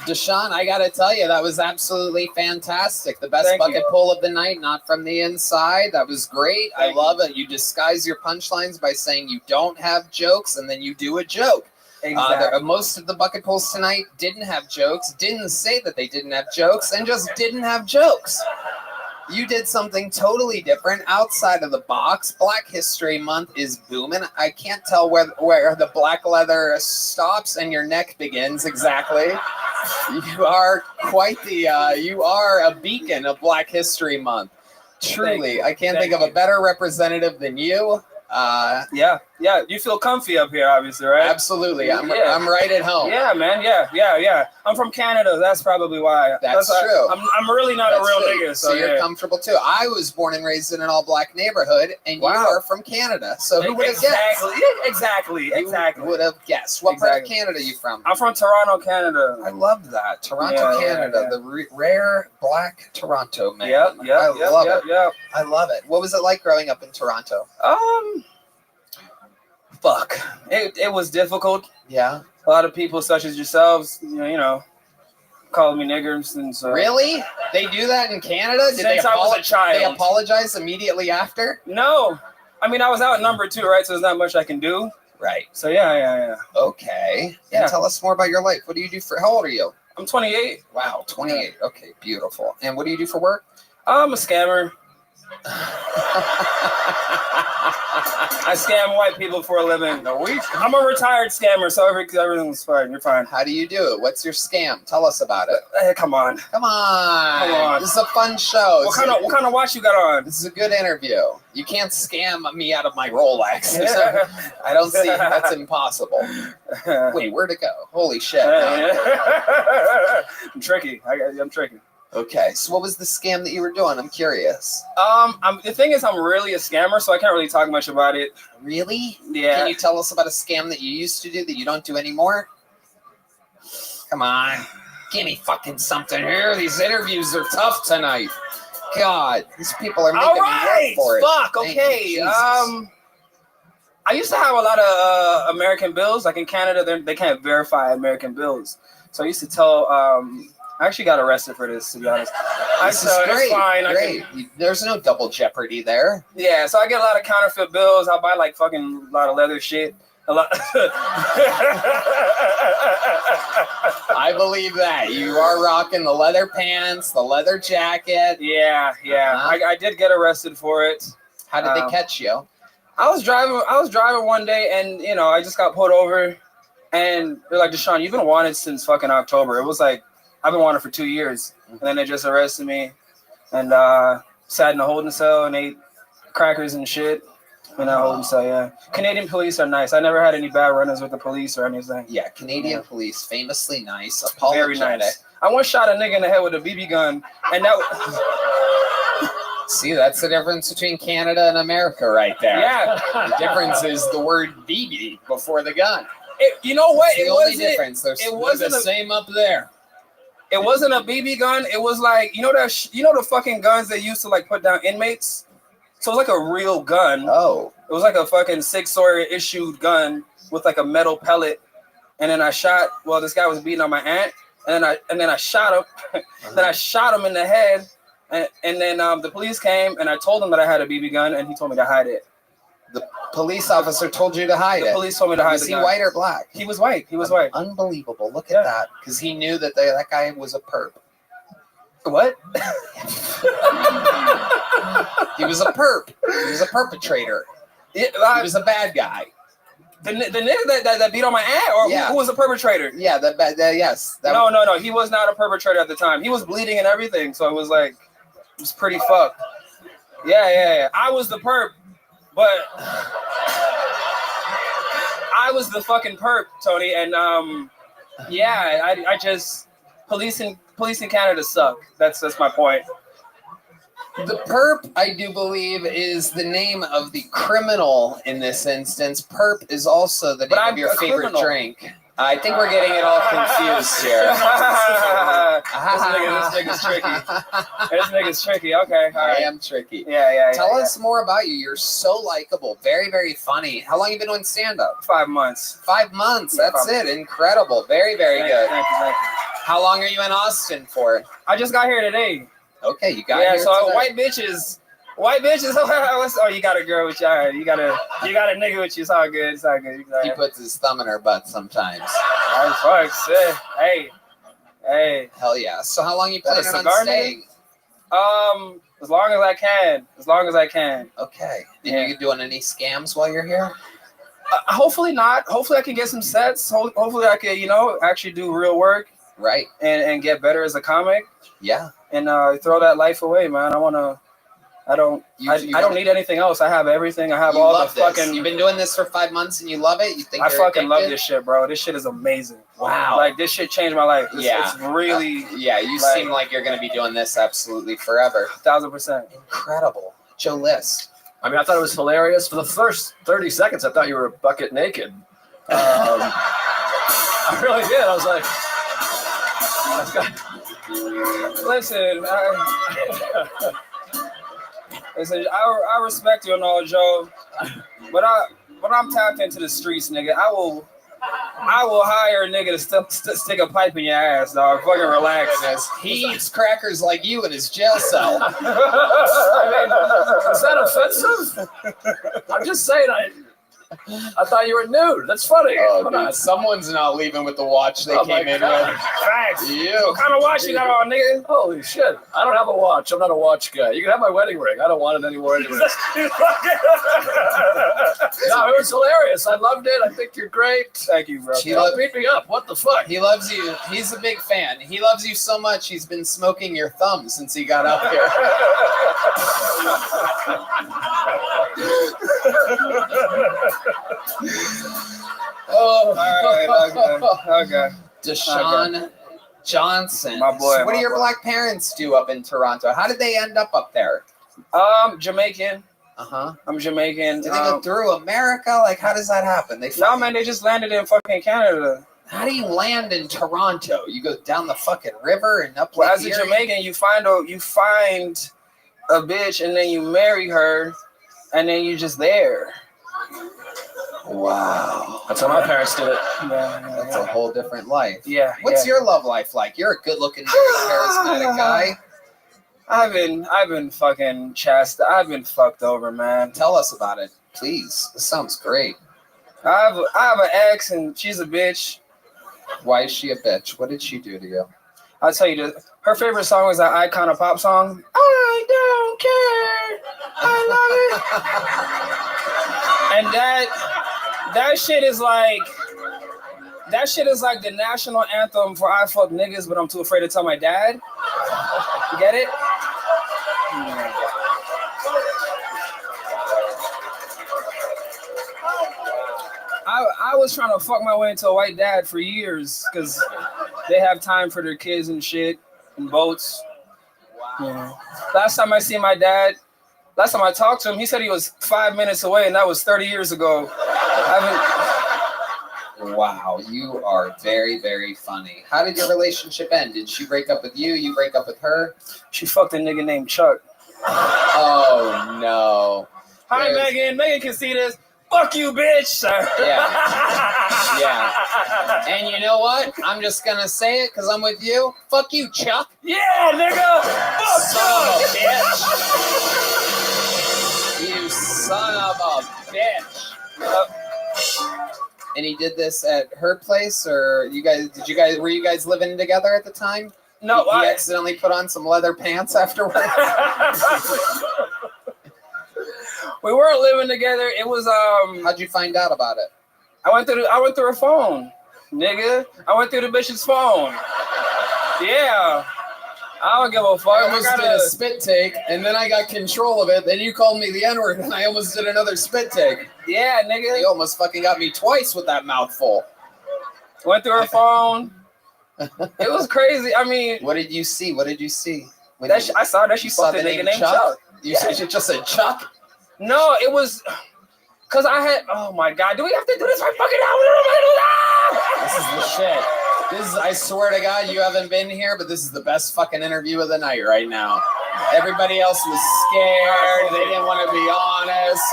Deshaun, I got to tell you, that was absolutely fantastic. The best bucket pull of the night, not from the inside. That was great. I love it. You disguise your punchlines by saying you don't have jokes, and then you do a joke.
Exactly.
Most of the bucket pulls tonight didn't have jokes, didn't say that they didn't have jokes, and just didn't have jokes. You did something totally different, outside of the box. Black History Month is booming. I can't tell where the black leather stops and your neck begins exactly. You are quite you are a beacon of Black History Month. Truly, I can't think of a better representative than you.
Yeah. You feel comfy up here, obviously, right?
Absolutely. I'm right at home.
Yeah, man. Yeah. I'm from Canada. That's probably why.
That's true.
I'm really not a real nigga.
So you're comfortable too. I was born and raised in an all-black neighborhood, and you are from Canada. So who would have guessed?
Exactly.
Who would have guessed? What part of Canada are you from?
I'm from Toronto, Canada.
I love that. Toronto, Canada. The rare black Toronto man.
Yep.
I love it. I love it. What was it like growing up in Toronto?
Fuck. It was difficult.
Yeah.
A lot of people such as yourselves, you know, calling me niggers and so.
Really? They do that in Canada?
Since I was a child.
They apologize immediately after?
No. I mean, I was outnumbered too, right? So there's not much I can do.
Right.
So yeah.
Okay. Yeah. And tell us more about your life. What do you do how old are you?
I'm 28.
Wow, 28. Okay, beautiful. And what do you do for work?
I'm a scammer. I scam white people for a living. I'm a retired scammer, so everything's fine. You're fine.
How do you do it? What's your scam? Tell us about it.
Hey, come on.
This is a fun show.
What kind of watch you got on?
This is a good interview. You can't scam me out of my Rolex. I don't see. That's impossible. Wait, where'd it go? Holy shit!
I'm tricky. I'm tricky.
Okay, so what was the scam that you were doing? I'm curious.
The thing is, I'm really a scammer, so I can't really talk much about it.
Really?
Yeah.
Can you tell us about a scam that you used to do that you don't do anymore? Come on, give me fucking something here. These interviews are tough tonight. God, these people are making me work for it.
Fuck. Okay. I used to have a lot of American bills. Like in Canada, they can't verify American bills, so I used to tell. I actually got arrested for this, to be honest.
This is great. Great. There's no double jeopardy there.
Yeah, so I get a lot of counterfeit bills. I buy like fucking a lot of leather shit. A lot.
I believe that. You are rocking the leather pants, the leather jacket.
Yeah. I did get arrested for it.
How did they catch you?
I was driving one day, and I just got pulled over, and they're like, Deshaun, you've been wanted since fucking October. It was like, I've been wanted for 2 years, and then they just arrested me, and sat in a holding cell and ate crackers and shit in a holding cell. Yeah, Canadian police are nice. I never had any bad run-ins with the police or anything.
Yeah, Canadian police, famously nice, apologetic.
Very nice. I once shot a nigga in the head with a BB gun, and that.
See, that's the difference between Canada and America, right there.
Yeah,
the difference is the word BB before the gun.
You know what?
It wasn't the difference. It wasn't the same up there.
It wasn't a BB gun. It was like, the fucking guns they used to like put down inmates. So it was like a real gun.
Oh.
It was like a fucking 6 Sawyer issued gun with like a metal pellet. And then I shot. Well, this guy was beating on my aunt, and then I shot him. Then I shot him in the head, and then the police came, and I told him that I had a BB gun, and he told me to hide it.
The police officer told you to hide it.
The police told me to hide it.
Was he white or black?
He was white. He was white.
Unbelievable. Look at that. Because he knew that that guy was a perp.
What?
He was a perp. He was a perpetrator. He was a bad guy.
The nigga that beat on my aunt, or who was the perpetrator?
Yeah, yes.
No. He was not a perpetrator at the time. He was bleeding and everything, so it was like, it was pretty fucked. Yeah. I was the perp, but I was the fucking perp, Tony. And I just police in Canada suck. That's my point.
The perp, I do believe, is the name of the criminal in this instance. Perp is also the name of your favorite drink. I think we're getting it all confused here.
This nigga's tricky. This nigga's tricky. Okay, all right.
I am tricky.
Yeah.
Tell us more about you. You're so likable. Very, very funny. How long have you been doing stand-up?
5 months.
5 months. That's it. Incredible. Very, very good.
Thank you.
How long are you in Austin for?
I just got here today.
Okay, you got here
so
today.
white bitches. Oh, you got a girl with you. All right. You got a nigga with you. It's all good.
He puts his thumb in her butt sometimes.
Oh, fuck. Hey.
Hell yeah. So how long you planning on staying?
As long as I can.
Okay. Are you doing any scams while you're here?
Hopefully not. Hopefully I can get some sets. Hopefully I can, actually do real work.
Right.
And get better as a comic.
Yeah.
And throw that life away, man. I don't need anything else. I have everything. I have all the fucking.
You've been doing this for 5 months and you love it? You think
I fucking love this shit, bro. This shit is amazing.
Wow.
Like, this shit changed my life. It's really.
You seem like you're going to be doing this absolutely forever.
1,000%.
Incredible. Joe List.
I mean, I thought it was hilarious. For the first 30 seconds, I thought you were bucket naked. I really did. I was like,
listen, I respect you and all, Joe, but when I'm tapped into the streets, nigga, I will hire a nigga to stick a pipe in your ass, dog. Fucking relax.
He eats crackers like you in his jail cell.
I mean, is that offensive? I'm just saying, I thought you were nude. That's funny.
Oh, dude, someone's not leaving with the watch they came in with.
Facts.
You.
What kind of watch you got on, nigga?
Holy shit. I don't have a watch. I'm not a watch guy. You can have my wedding ring. I don't want it anymore anyway. No, it was hilarious. I loved it. I think you're great.
Thank you, bro.
Don't beat me up. What the fuck?
He loves you. He's a big fan. He loves you so much, he's been smoking your thumb since he got up here.
Okay.
Deshaun Johnson.
My boy.
So what do your black parents do up in Toronto? How did they end up there?
Jamaican. I'm Jamaican.
Did they go through America? Like, how does that happen?
No, man, they just landed in fucking Canada.
How do you land in Toronto? You go down the fucking river and up.
Well, as a Jamaican, you find a bitch and then you marry her, and then you're just there.
Wow.
That's how my parents did it.
That's a whole different life.
Yeah.
What's your love life like? You're a good-looking, very charismatic guy.
I've been fucking chastised. I've been fucked over, man.
Tell us about it, please. This sounds great.
I have an ex, and she's a bitch.
Why is she a bitch? What did she do to you?
I'll tell you this. Her favorite song was that Icon of Pop song. I don't care. I love it. And that shit is like the national anthem for I fuck niggas, but I'm too afraid to tell my dad. You get it? I was trying to fuck my way into a white dad for years because they have time for their kids and shit and boats. Wow. Yeah. Last time I talked to him, he said he was 5 minutes away, and that was 30 years ago.
Wow, you are very, very funny. How did your relationship end? Did she break up with you? You break up with her?
She fucked a nigga named Chuck.
Oh no.
Hi, Megan. Megan can see this. Fuck you, bitch.
Yeah. Yeah. And you know what? I'm just gonna say it because I'm with you. Fuck you, Chuck.
Yeah, nigga. Fuck
son of a bitch. You son of a bitch. And he did this at her place, or were you guys living together at the time?
No,
he accidentally put on some leather pants afterwards.
We weren't living together. It was
How'd you find out about it?
I went through her phone, nigga. I went through the bitch's phone. Yeah. I don't give a fuck.
I almost did a spit take, and then I got control of it. Then you called me the N-word, and I almost did another spit take.
Yeah, nigga.
You almost fucking got me twice with that mouthful.
Went through her phone. It was crazy. I mean,
what did you see?
I saw that she fucked a nigga named Chuck.
You said you just said Chuck?
No, it was because I had. Oh my god, do we have to do this right fucking now?
This is the shit. I swear to God, you haven't been here, but this is the best fucking interview of the night right now. Everybody else was scared. They didn't want to be honest.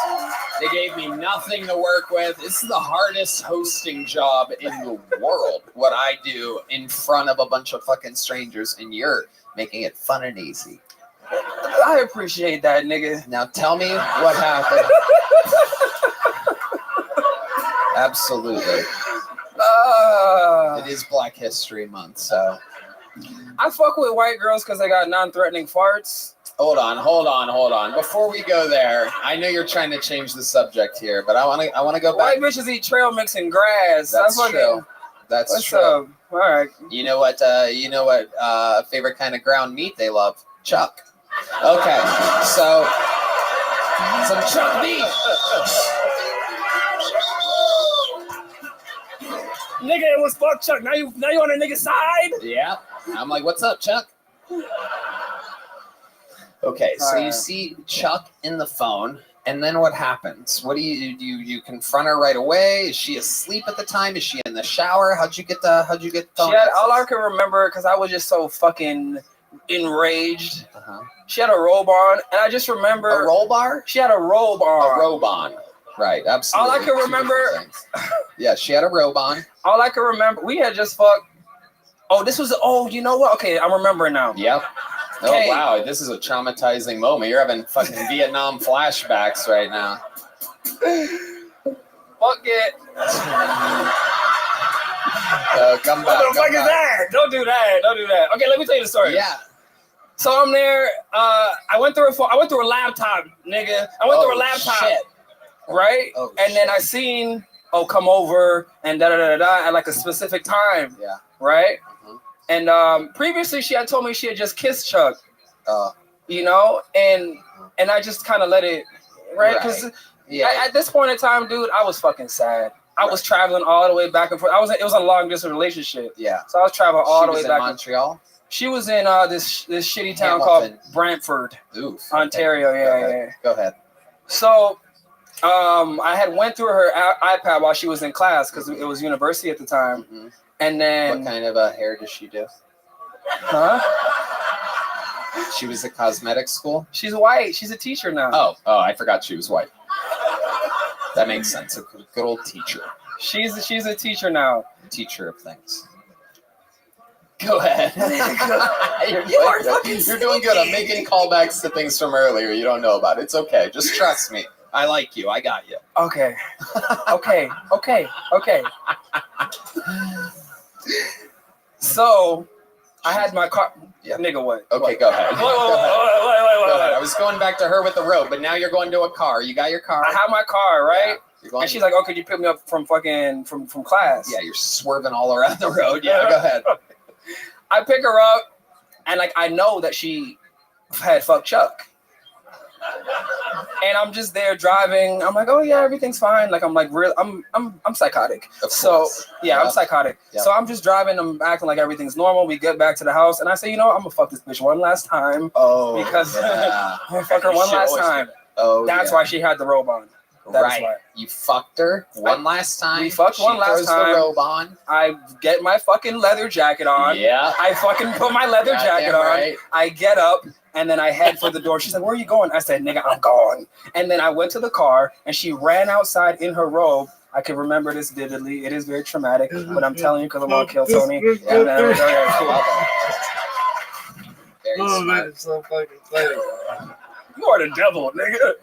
They gave me nothing to work with. This is the hardest hosting job in the world. What I do in front of a bunch of fucking strangers, and you're making it fun and easy.
I appreciate that, nigga.
Now tell me what happened. Absolutely. It is Black History Month, so.
I fuck with white girls because they got non-threatening farts.
Hold on. Before we go there, I know you're trying to change the subject here, but I want to go back.
White bitches eat trail mix and grass.
That's true. That's true.
Up? All right.
You know what? Favorite kind of ground meat they love? Chuck. Okay, so some Chuck beef.
Nigga, it was fuck Chuck. Now you on a nigga side?
Yeah. I'm like, what's up, Chuck? Okay, so you see Chuck in the phone, and then what happens? What do you confront her right away? Is she asleep at the time? Is she in the shower? How'd you get the phone?
She had, all I can remember, because I was just so fucking enraged. She had a robe on, and I just remember
a robe bar.
She had a robe on.
A robe on. Right, absolutely.
All I can remember.
Yeah, she had a robe on.
All I can remember, we had just fucked. Oh, this was. Oh, you know what? Okay, I'm remembering now.
Yep.
Okay.
Oh wow, this is a traumatizing moment. You're having fucking Vietnam flashbacks right now.
Fuck it.
Come back.
What the fuck is that? Don't do that. Okay, let me tell you the story.
Yeah.
So I'm there. I went through a laptop, nigga. I went through a laptop.
Shit.
Right?
Oh,
and then I seen, come over and at like a specific time.
Yeah.
Right? And previously she had told me she had just kissed Chuck. You know, and I just kind of let it, right? Because at this point in time, dude, I was fucking sad. I was traveling all the way back and forth. It was a long distance relationship.
Yeah.
So I was traveling all the way back.
In Montreal.
She was in this shitty town called Brantford, Ontario. Yeah.
Go ahead.
So, I had went through her iPad while she was in class because it was university at the time. And then,
what kind of hair does she do?
Huh?
She was at cosmetic school.
She's white. She's a teacher now.
Oh, I forgot she was white. That makes sense. A good old teacher.
She's a teacher now.
Teacher of things. Go ahead. You're doing good. I'm making callbacks to things from earlier you don't know about. It's okay. Just trust me. I like you. I got you.
Okay. So, I had my car. Yeah. Nigga, what?
Okay, go ahead.
Wait.
I was going back to her with the rope, but now you're going to a car. You got your car.
I have my car, right?
Yeah.
And she's like, "Oh, could you pick me up from class?"
Yeah, you're swerving all around the road. Yeah, go ahead.
I pick her up, and I know that she had fucked Chuck. And I'm just there driving. I'm like, oh yeah, everything's fine. Like I'm psychotic. So yeah, I'm psychotic. Yep. So I'm just driving. I'm acting like everything's normal. We get back to the house, and I say, you know what? I'm gonna fuck this bitch one last time.
Oh,
because I'm gonna fuck her one last time.
Oh,
that's why she had the robe on. That is
Right.
why.
You fucked her one last time.
We fucked
She
one last
throws
time.
the robe on.
I get my fucking leather jacket on.
Yeah.
I fucking put my leather jacket
Goddamn
on.
right.
I get up and then I head for the door. She said, "Where are you going?" I said, "Nigga, I'm gone." And then I went to the car and she ran outside in her robe. I can remember this vividly. It is very traumatic, but I'm telling you because I'm on Kill Tony. And then,
I love it. Very
Oh,
smart.
man, it's so fucking funny.
You are the devil, nigga.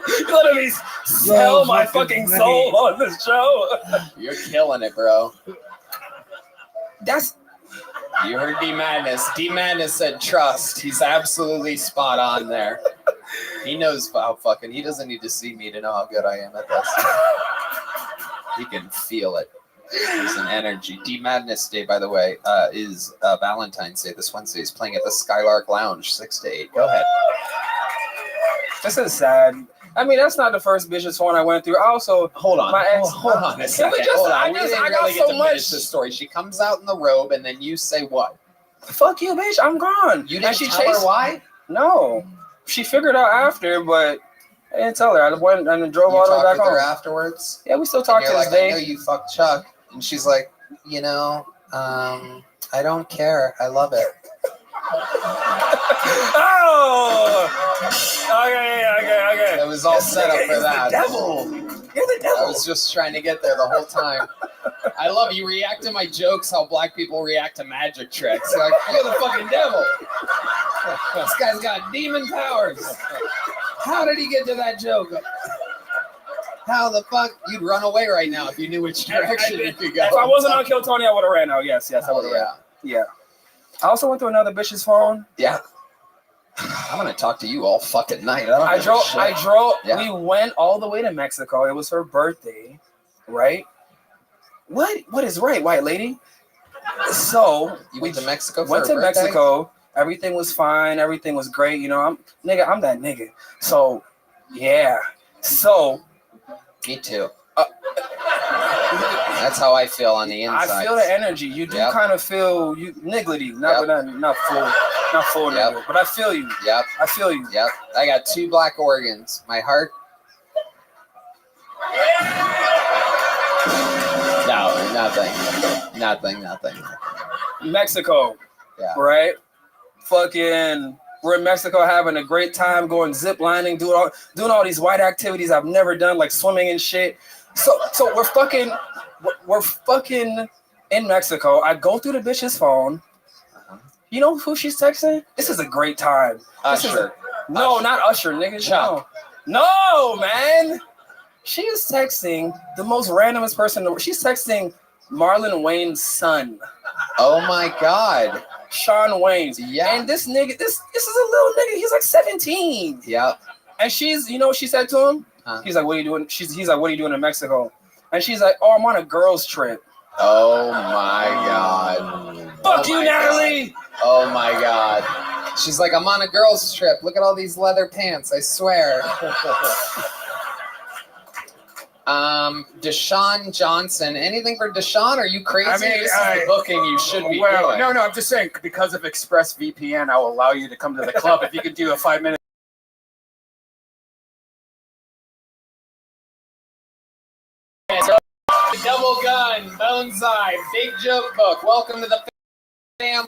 You letting me sell my fucking soul on this show.
You're killing it, bro.
That's.
You heard D Madness. D Madness said trust. He's absolutely spot on there. He knows how fucking. He doesn't need to see me to know how good I am at this. He can feel it. There's an energy. D Madness Day, by the way, is Valentine's Day. This Wednesday is playing at the Skylark Lounge, 6 to 8. Go ahead.
This is sad. I mean, that's not the first vicious one I went through. I also
hold on.
My ex.
Hold on a second. Hold on. We didn't really get to finish the story. She comes out in the robe, and then you say what?
Fuck you, bitch. I'm gone.
You didn't tell her why?
No. She figured out after, but I didn't tell her. I went and drove all the way back
with
home.
her afterwards?
Yeah, we still talk
And
to
you're
this
like,
day.
I know you fucked Chuck. And she's like, you know, I don't care. I love it.
Oh! Okay.
It was all set up for that.
The devil. You're the devil.
I was just trying to get there the whole time. I love you react to my jokes how black people react to magic tricks. You're like, you're the fucking devil. This guy's got demon powers. How did he get to that joke? How the fuck? You'd run away right now if you knew which direction you could go.
If I wasn't on Kill Tony, I would have ran out. Yes, I would have ran. Yeah. I also went through another bitch's phone.
Yeah. I'm gonna talk to you all fucking night.
I drove.
Yeah.
We went all the way to Mexico. It was her birthday, right? What is right, white lady? So
you went to Mexico.
Went to Mexico. Everything was fine. Everything was great. You know, I'm that nigga. So, yeah. So.
Me too. That's how I feel on the inside.
I feel the energy. You do kind of feel you niggledy, not full nigga, but I feel you.
Yep.
I feel you.
Yep. I got 2 black organs. My heart. No, nothing.
Mexico.
Yeah.
Right? Fucking we're in Mexico having a great time, going zip lining, doing all these white activities I've never done, like swimming and shit. So we're fucking in Mexico. I go through the bitch's phone. You know who she's texting? This is a great time.
Usher.
No, not Usher, nigga.
Chuck.
No, man. She is texting the most randomest person in the world. She's texting Marlon Wayne's son.
Oh my God.
Sean Wayne.
Yeah.
And this nigga, this is a little nigga. He's like 17.
Yeah.
And she's, you know what she said to him? He's like, what are you doing? He's like, what are you doing in Mexico? And she's like, oh, I'm on a girls trip.
Oh my God.
Fuck you, Natalie.
Oh my God. She's like, I'm on a girls trip. Look at all these leather pants. I swear. Deshaun Johnson. Anything for Deshaun? Are you crazy?
I mean,
this is the booking you should be doing.
No, I'm just saying because of ExpressVPN, I will allow you to come to the club if you could do a 5-minute.
Double gun, Bone's Eye, Big Joke Book. Welcome to the family.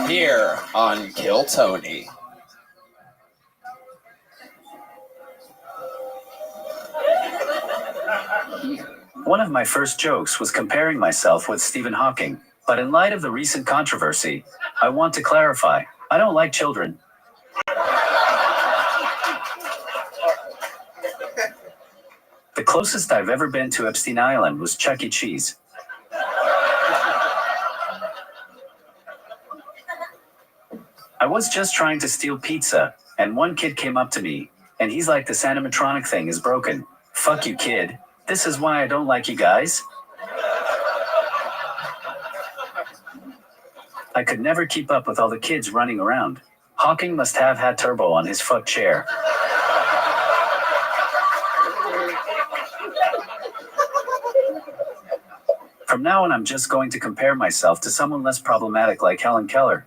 Here on Kill Tony.
One of my first jokes was comparing myself with Stephen Hawking, but in light of the recent controversy, I want to clarify, I don't like children. The closest I've ever been to Epstein Island was Chuck E. Cheese. I was just trying to steal pizza, and one kid came up to me, and he's like, this animatronic thing is broken. Fuck you, kid. This is why I don't like you guys. I could never keep up with all the kids running around. Hawking must have had turbo on his fuck chair. From now on, I'm just going to compare myself to someone less problematic like Helen Keller.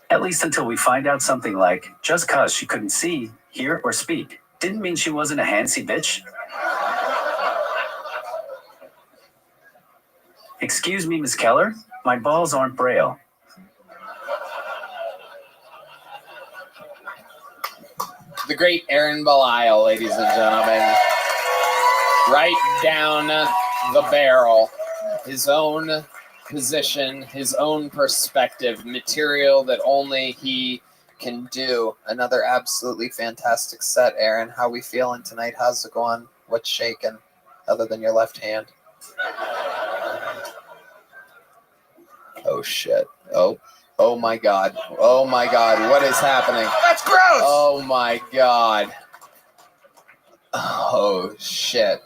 At least until we find out something like, just cause she couldn't see, hear, or speak, didn't mean she wasn't a handsy bitch. Excuse me, Miss Keller, my balls aren't braille.
The great Aaron Belial, ladies and gentlemen. Right down the barrel. His own position, his own perspective, material that only he can do. Another absolutely fantastic set, Aaron. How we feeling tonight? How's it going? What's shaking, other than your left hand? Oh, shit. Oh my God. Oh my God. What is happening?
That's gross.
Oh my God. Oh, shit.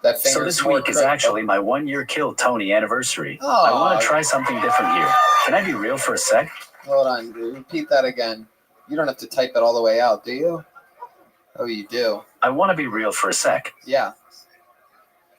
That
So this week is actually my 1-year Kill Tony anniversary.
Oh.
I want to try something different here. Can I be real for a sec?
Hold on, dude. Repeat that again. You don't have to type it all the way out, do you? Oh, you do.
I want to be real for a sec.
Yeah.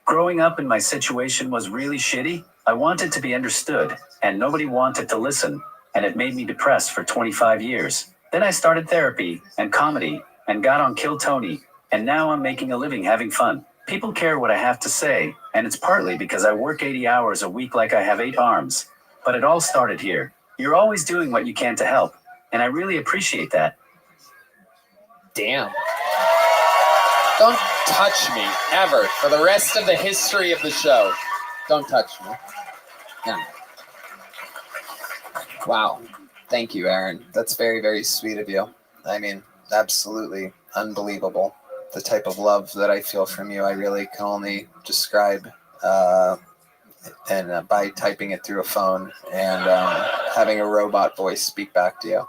Growing up in my situation was really shitty. I wanted to be understood, and nobody wanted to listen, and it made me depressed for 25 years. Then I started therapy and comedy and got on Kill Tony, and now I'm making a living having fun. People care what I have to say, and it's partly because I work 80 hours a week like I have 8 arms. But it all started here. You're always doing what you can to help, and I really appreciate that.
Damn. Don't touch me, ever, for the rest of the history of the show. Don't touch me. Yeah. Wow. Thank you, Aaron. That's very, very sweet of you. I mean, absolutely unbelievable. The type of love that I feel from you, I really can only describe and by typing it through a phone and having a robot voice speak back to you.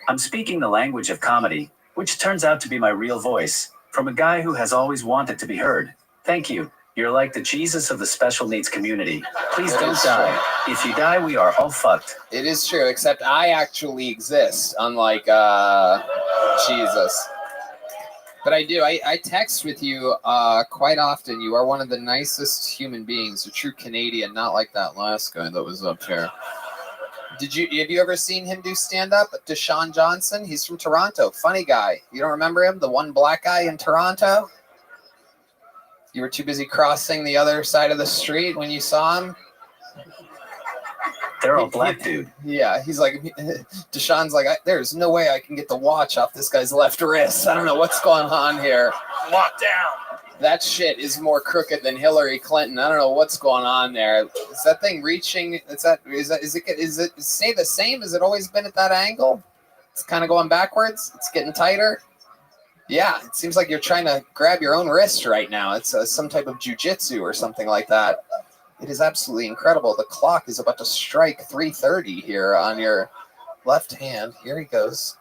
I'm speaking the language of comedy, which turns out to be my real voice, from a guy who has always wanted to be heard. Thank you. You're like the Jesus of the special needs community. Please don't die. If you die, we are all fucked.
It is true, except I actually exist, unlike Jesus. But I do. I text with you quite often. You are one of the nicest human beings, a true Canadian, not like that last guy that was up here. Have you ever seen him do stand-up? Deshaun Johnson? He's from Toronto. Funny guy. You don't remember him? The one black guy in Toronto? You were too busy crossing the other side of the street when you saw him?
They're all black, dude.
Yeah, he's like, Deshaun's like, there's no way I can get the watch off this guy's left wrist. I don't know what's going on here.
Locked down.
That shit is more crooked than Hillary Clinton. I don't know what's going on there. Is that thing reaching? Is it stay the same? Has it always been at that angle? It's kind of going backwards. It's getting tighter. Yeah, it seems like you're trying to grab your own wrist right now. It's some type of jujitsu or something like that. It is absolutely incredible. The clock is about to strike 3:30 here on your left hand. Here he goes.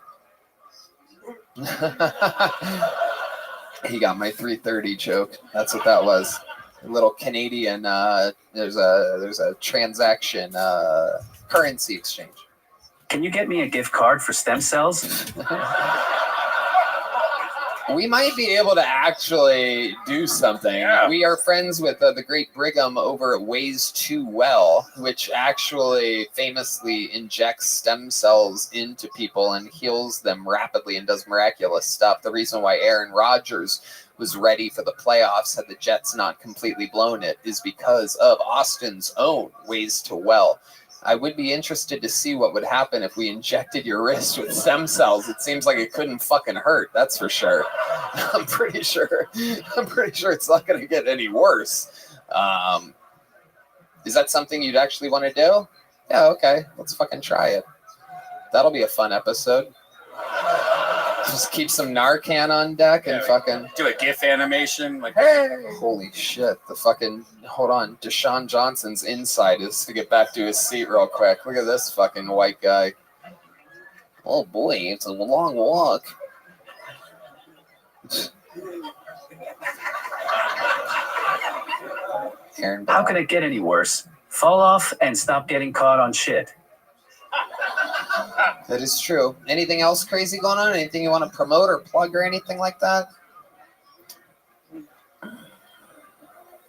He got my 3:30 joke. That's what that was. A little Canadian. There's a transaction currency exchange.
Can you get me a gift card for stem cells?
We might be able to actually do something. Yeah. We are friends with the great Brigham over at Ways Too Well, which actually famously injects stem cells into people and heals them rapidly and does miraculous stuff. The reason why Aaron Rodgers was ready for the playoffs had the Jets not completely blown it is because of Austin's own Ways Too Well. I would be interested to see what would happen if we injected your wrist with stem cells. It seems like it couldn't fucking hurt. That's for sure. I'm pretty sure it's not going to get any worse. Is that something you'd actually want to do? Yeah, okay. Let's fucking try it. That'll be a fun episode. Just keep some Narcan on deck and fucking
do a GIF animation. Like,
hey! Holy shit. The fucking, hold on. Deshaun Johnson's inside is to get back to his seat real quick. Look at this fucking white guy. Oh boy, it's a long walk.
How can it get any worse? Fall off and stop getting caught on shit.
That is true. Anything else crazy going on? Anything you want to promote or plug or anything like that?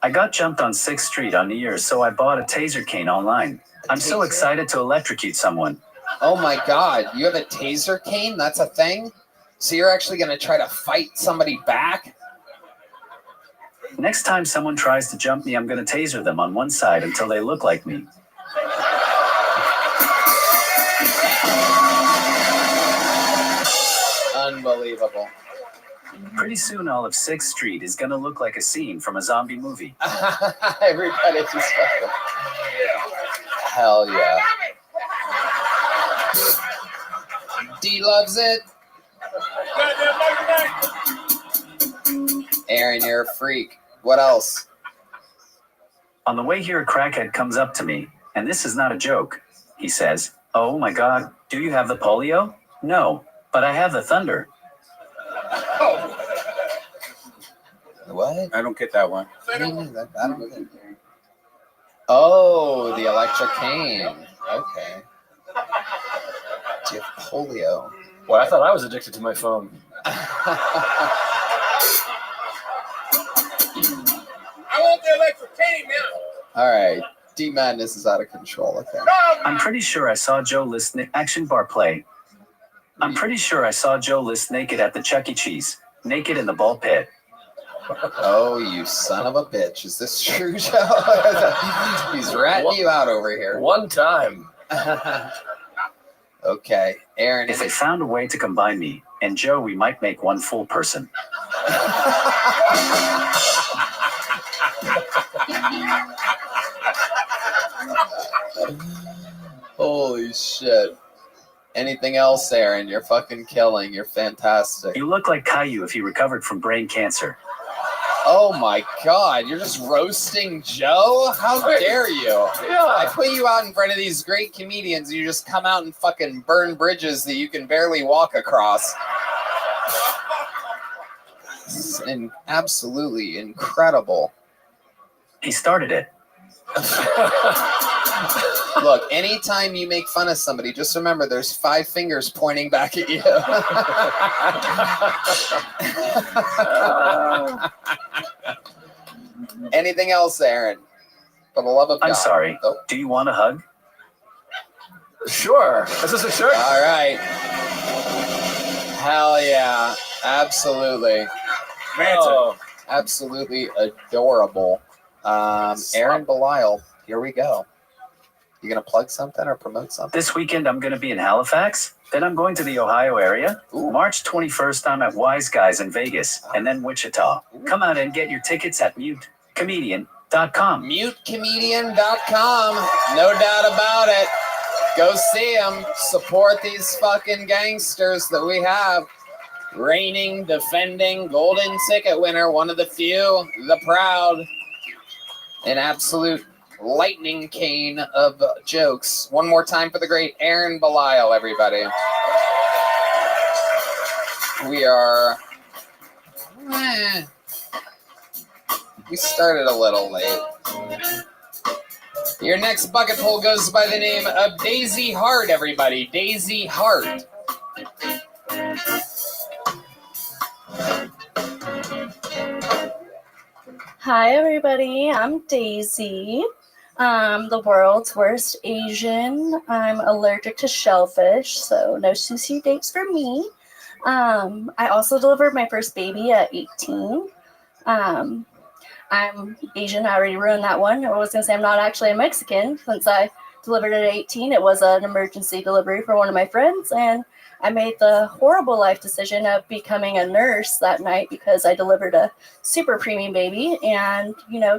I got jumped on 6th Street on New Year's, so I bought a taser cane online. I'm so excited to electrocute someone.
Oh my God, you have a taser cane? That's a thing? So you're actually going to try to fight somebody back?
Next time someone tries to jump me, I'm going to taser them on one side until they look like me.
Unbelievable.
Pretty soon all of 6th Street is going to look like a scene from a zombie movie.
Everybody just fucking... Hell yeah. D loves it. Aaron, you're a freak. What else?
On the way here, a crackhead comes up to me, and this is not a joke. He says, "Oh my God, do you have the polio?" "No, but I have the thunder."
What?
I don't get that one.
I don't get it. Oh, the electric cane. Okay. Do you have polio?
Well, I thought I was addicted to my phone.
I want the electric cane now.
All right. D Madness is out of control. Okay.
I'm pretty sure I saw Joe list action bar play. I'm pretty sure I saw Joe list naked at the Chuck E. Cheese. Naked in the ball pit.
Oh, you son of a bitch. Is this true, Joe? He's ratting you out over here.
One time.
Okay. Aaron.
If they found a way to combine me and Joe, we might make one full person.
Holy shit. Anything else, Aaron? You're fucking killing. You're fantastic.
You look like Caillou if he recovered from brain cancer.
Oh my God, you're just roasting Joe? How dare you?
Yeah.
I put you out in front of these great comedians, you just come out and fucking burn bridges that you can barely walk across. It's absolutely incredible.
He started it.
Look, anytime you make fun of somebody, just remember there's 5 fingers pointing back at you. Anything else, Aaron? For the love of God.
I'm sorry.
Oh.
Do you want a hug?
Sure. Is this a shirt?
All right. Hell yeah. Absolutely.
Oh.
Absolutely adorable. Aaron Belial, here we go. You gonna plug something or promote something?
This weekend I'm going to be in Halifax. Then I'm going to the Ohio area.
Ooh.
March 21st I'm at Wise Guys in Vegas. And then Wichita. Come out and get your tickets at mutecomedian.com.
Mutecomedian.com. No doubt about it. Go see them. Support these fucking gangsters that we have. Reigning, defending, golden ticket winner, one of the few, the proud. An absolute lightning cane of jokes. One more time for the great Aaron Belial, everybody. We are... we started a little late. Your next bucket poll goes by the name of Daisy Hart, everybody. Daisy Hart.
Hi, everybody. I'm Daisy. I'm the world's worst Asian. I'm allergic to shellfish, so no sushi dates for me. I also delivered my first baby at 18. I'm Asian. I already ruined that one. I was going to say I'm not actually a Mexican since I delivered at 18. It was an emergency delivery for one of my friends, and I made the horrible life decision of becoming a nurse that night because I delivered a super preemie baby. And,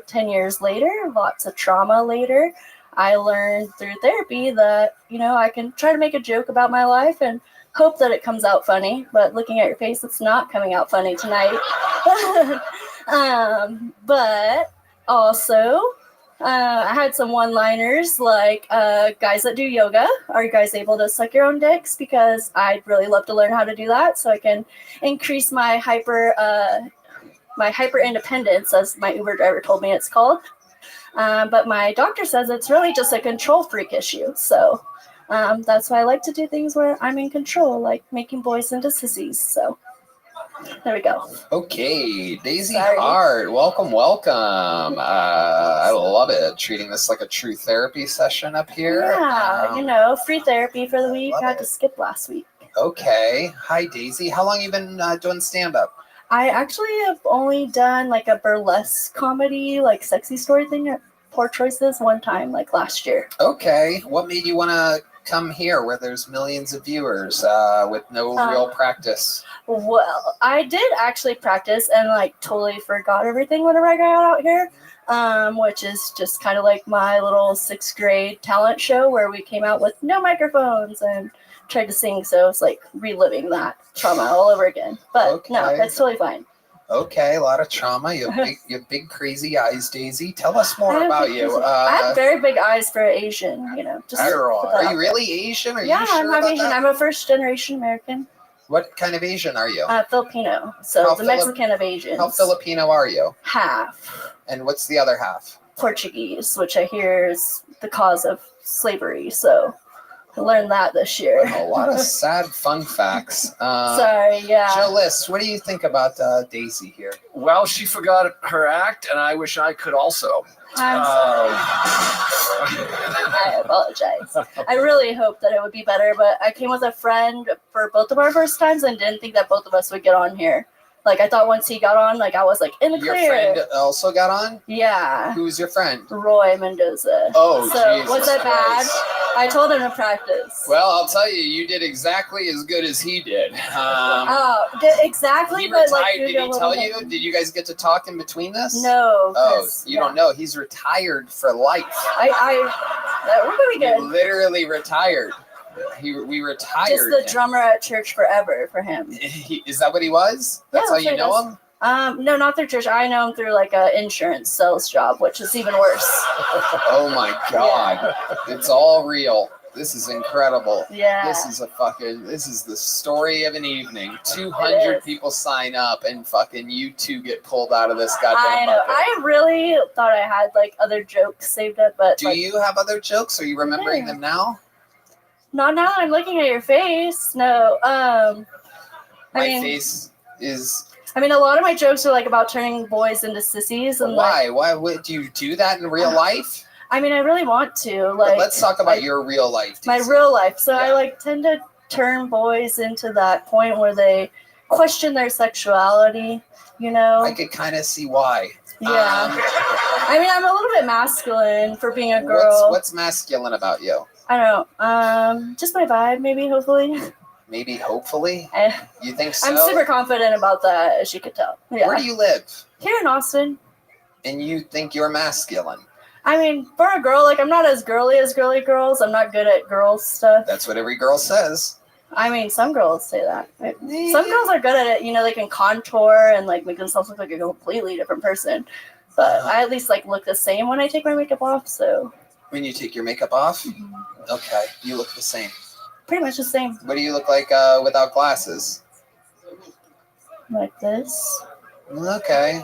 10 years later, lots of trauma later, I learned through therapy that, I can try to make a joke about my life and hope that it comes out funny. But looking at your face, it's not coming out funny tonight. But also, I had some one-liners like, guys that do yoga, are you guys able to suck your own dicks? Because I'd really love to learn how to do that so I can increase my hyper independence, as my Uber driver told me it's called. But my doctor says it's really just a control freak issue. So that's why I like to do things where I'm in control, like making boys into sissies. So there we go.
Okay, Daisy Hart, welcome. I love it. Treating this like a true therapy session up here.
Yeah, free therapy for the week. I had to skip last week.
Okay. Hi, Daisy. How long you been doing stand-up?
I actually have only done like a burlesque comedy, like sexy story thing at Poor Choices one time, like last year.
Okay. What made you want to come here where there's millions of viewers with no real practice?
Well, I did actually practice and like totally forgot everything whenever I got out here, which is just kind of like my little 6th grade talent show where we came out with no microphones and tried to sing. So it's like reliving that trauma all over again. But no, that's totally fine.
Okay, a lot of trauma. You have big crazy eyes, Daisy. Tell us more about you.
I have very big eyes for Asian, Just
are you really Asian? Are
yeah,
you sure
I'm half
about
Asian.
that?
I'm a first-generation American.
What kind of Asian are you?
Filipino. So the Mexican of Asians.
How Filipino are you?
Half.
And what's the other half?
Portuguese, which I hear is the cause of slavery. So I learned that this year.
A lot of sad fun facts.
Sorry, yeah.
Joe List, what do you think about Daisy here?
Well, she forgot her act, and I wish I could also.
I'm sorry. I apologize. I really hoped that it would be better, but I came with a friend for both of our first times and didn't think that both of us would get on here. Like, I thought once he got on, like, I was, like, in the clear.
Your friend also got on?
Yeah.
Who's your friend?
Roy Mendoza.
Oh,
so
Jesus
was that bad?
Christ.
I told him to practice.
Well, I'll tell you, you did exactly as good as he did.
Exactly,
He
but,
retired.
like,
Did he tell you? Did you guys get to talk in between this?
No.
Oh, you don't know. He's retired for life.
We're going to be good.
He literally retired. We retired.
Just the drummer at church forever for him.
Is that what he was? That's how you know him?
No, not through church. I know him through like a insurance sales job, which is even worse.
Oh my God. Yeah. It's all real. This is incredible.
Yeah.
This is the story of an evening. 200 people sign up and fucking you two get pulled out of this goddamn
I know.
bucket.
I really thought I had like other jokes saved up, but
do you have other jokes? Are you remembering them now?
Not now that I'm looking at your face. No.
My face is.
I mean, a lot of my jokes are like about turning boys into sissies. And
why? Why would you do that in real life?
I mean, I really want to. Like,
but let's talk about your real life.
My real life. So I like tend to turn boys into that point where they question their sexuality.
I could kind of see why.
Yeah. I mean, I'm a little bit masculine for being a girl.
What's masculine about you?
I don't know. Just my vibe, maybe, hopefully.
Maybe, hopefully? You think so?
I'm super confident about that, as you could tell. Yeah.
Where do you live?
Here in Austin.
And you think you're masculine?
I mean, for a girl, like, I'm not as girly as girly girls. I'm not good at girl stuff.
That's what every girl says.
I mean, some girls say that. Some girls are good at it. They can contour and, like, make themselves look like a completely different person. But I at least, like, look the same when I take my makeup off, so...
When you take your makeup off? Mm-hmm. Okay, you look the same.
Pretty much the same.
What do you look like without glasses?
Like this.
Okay,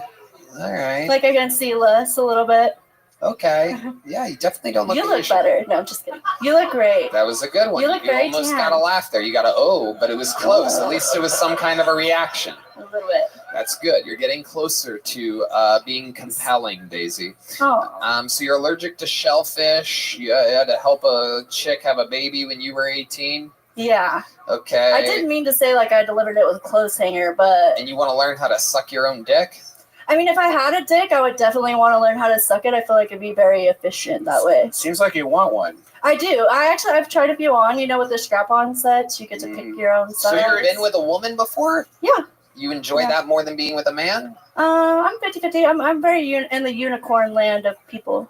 all right.
Like I can see less a little bit.
Okay, yeah, you definitely don't look.
You look better. No, I'm just kidding. You look great.
That was a good one.
You look very
almost
tan.
got a laugh there. You got a but it was close. At least it was some kind of a reaction.
A little bit.
That's good. You're getting closer to being compelling, Daisy.
Oh.
So you're allergic to shellfish. You had to help a chick have a baby when you were 18.
Yeah.
Okay.
I didn't mean to say like I delivered it with a clothes hanger, but.
And you want to learn how to suck your own dick?
I mean, if I had a dick, I would definitely want to learn how to suck it. I feel like it'd be very efficient that way.
Seems like you want one.
I do. I've tried a few on, with the strap-on sets. You get to pick your own size.
So you've been with a woman before?
Yeah.
You enjoy that more than being with a man?
I'm 50-50. I'm very in the unicorn land of people.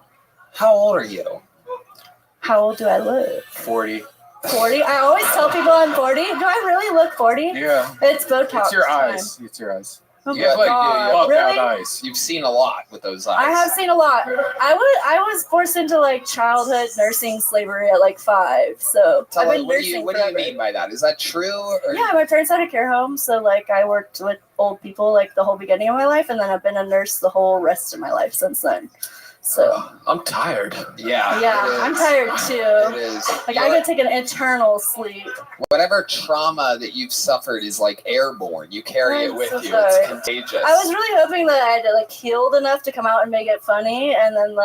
How old are you?
How old do I look?
40.
40? I always tell people I'm 40. Do I really look 40?
Yeah.
It's Botox.
It's your
time.
eyes. It's your eyes.
Oh
You have
my God. Really?
eyes.
You've seen a lot with those eyes.
I have seen a lot. I was forced into childhood nursing slavery at 5. So I've been nursing
what do you mean by that? Is that true? Or?
Yeah, my parents had a care home, so I worked with old people the whole beginning of my life, and then I've been a nurse the whole rest of my life since then. So
I'm tired.
Yeah, I'm tired too.
It is.
I could take an eternal sleep.
Whatever trauma that you've suffered is airborne. You carry it with
so
you.
sorry.
It's contagious.
I was really hoping that I had healed enough to come out and make it funny, and then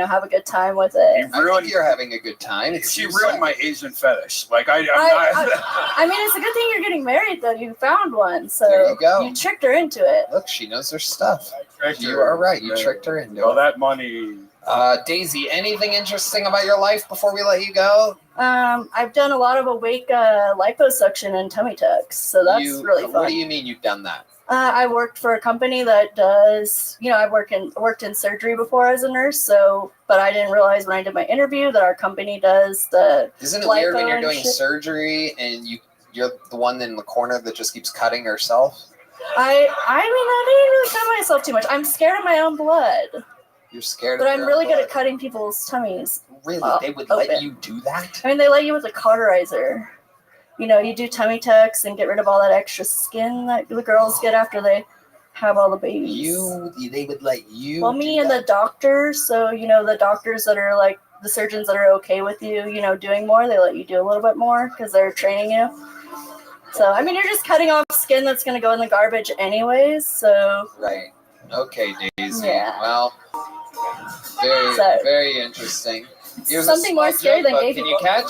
have a good time with it.
I think you're having a good time.
She ruined my Asian fetish.
I mean, it's a good thing you're getting married though. You found one, so
there you go.
You tricked her into it.
Look, she knows her stuff. You
her.
are right. You tricked her into
All
it.
that money.
Daisy, anything interesting about your life before we let you go?
I've done a lot of awake liposuction and tummy tucks, so that's really fun.
What do you mean you've done that?
I worked for a company that does, I worked in surgery before as a nurse, but I didn't realize when I did my interview that our company does the.
Isn't it weird when you're doing surgery and you're the one in the corner that just keeps cutting herself?
I mean, I didn't really cut myself too much. I'm scared of my own blood.
You're scared
But
of
I'm
your
really
blood.
good at cutting people's tummies.
Really? They would
open.
let you do that?
I mean, they let you with a cauterizer. You do tummy tucks and get rid of all that extra skin that the girls get after they have all the babies.
They would let you.
Well, me and the doctors. So the doctors that are the surgeons that are okay with you, doing more. They let you do a little bit more because they're training you. So I mean, you're just cutting off skin that's going to go in the garbage anyways. So.
Right. Okay, Daisy.
Yeah.
Well, very interesting. Here's
something more scary than gay
Can
people.
you catch?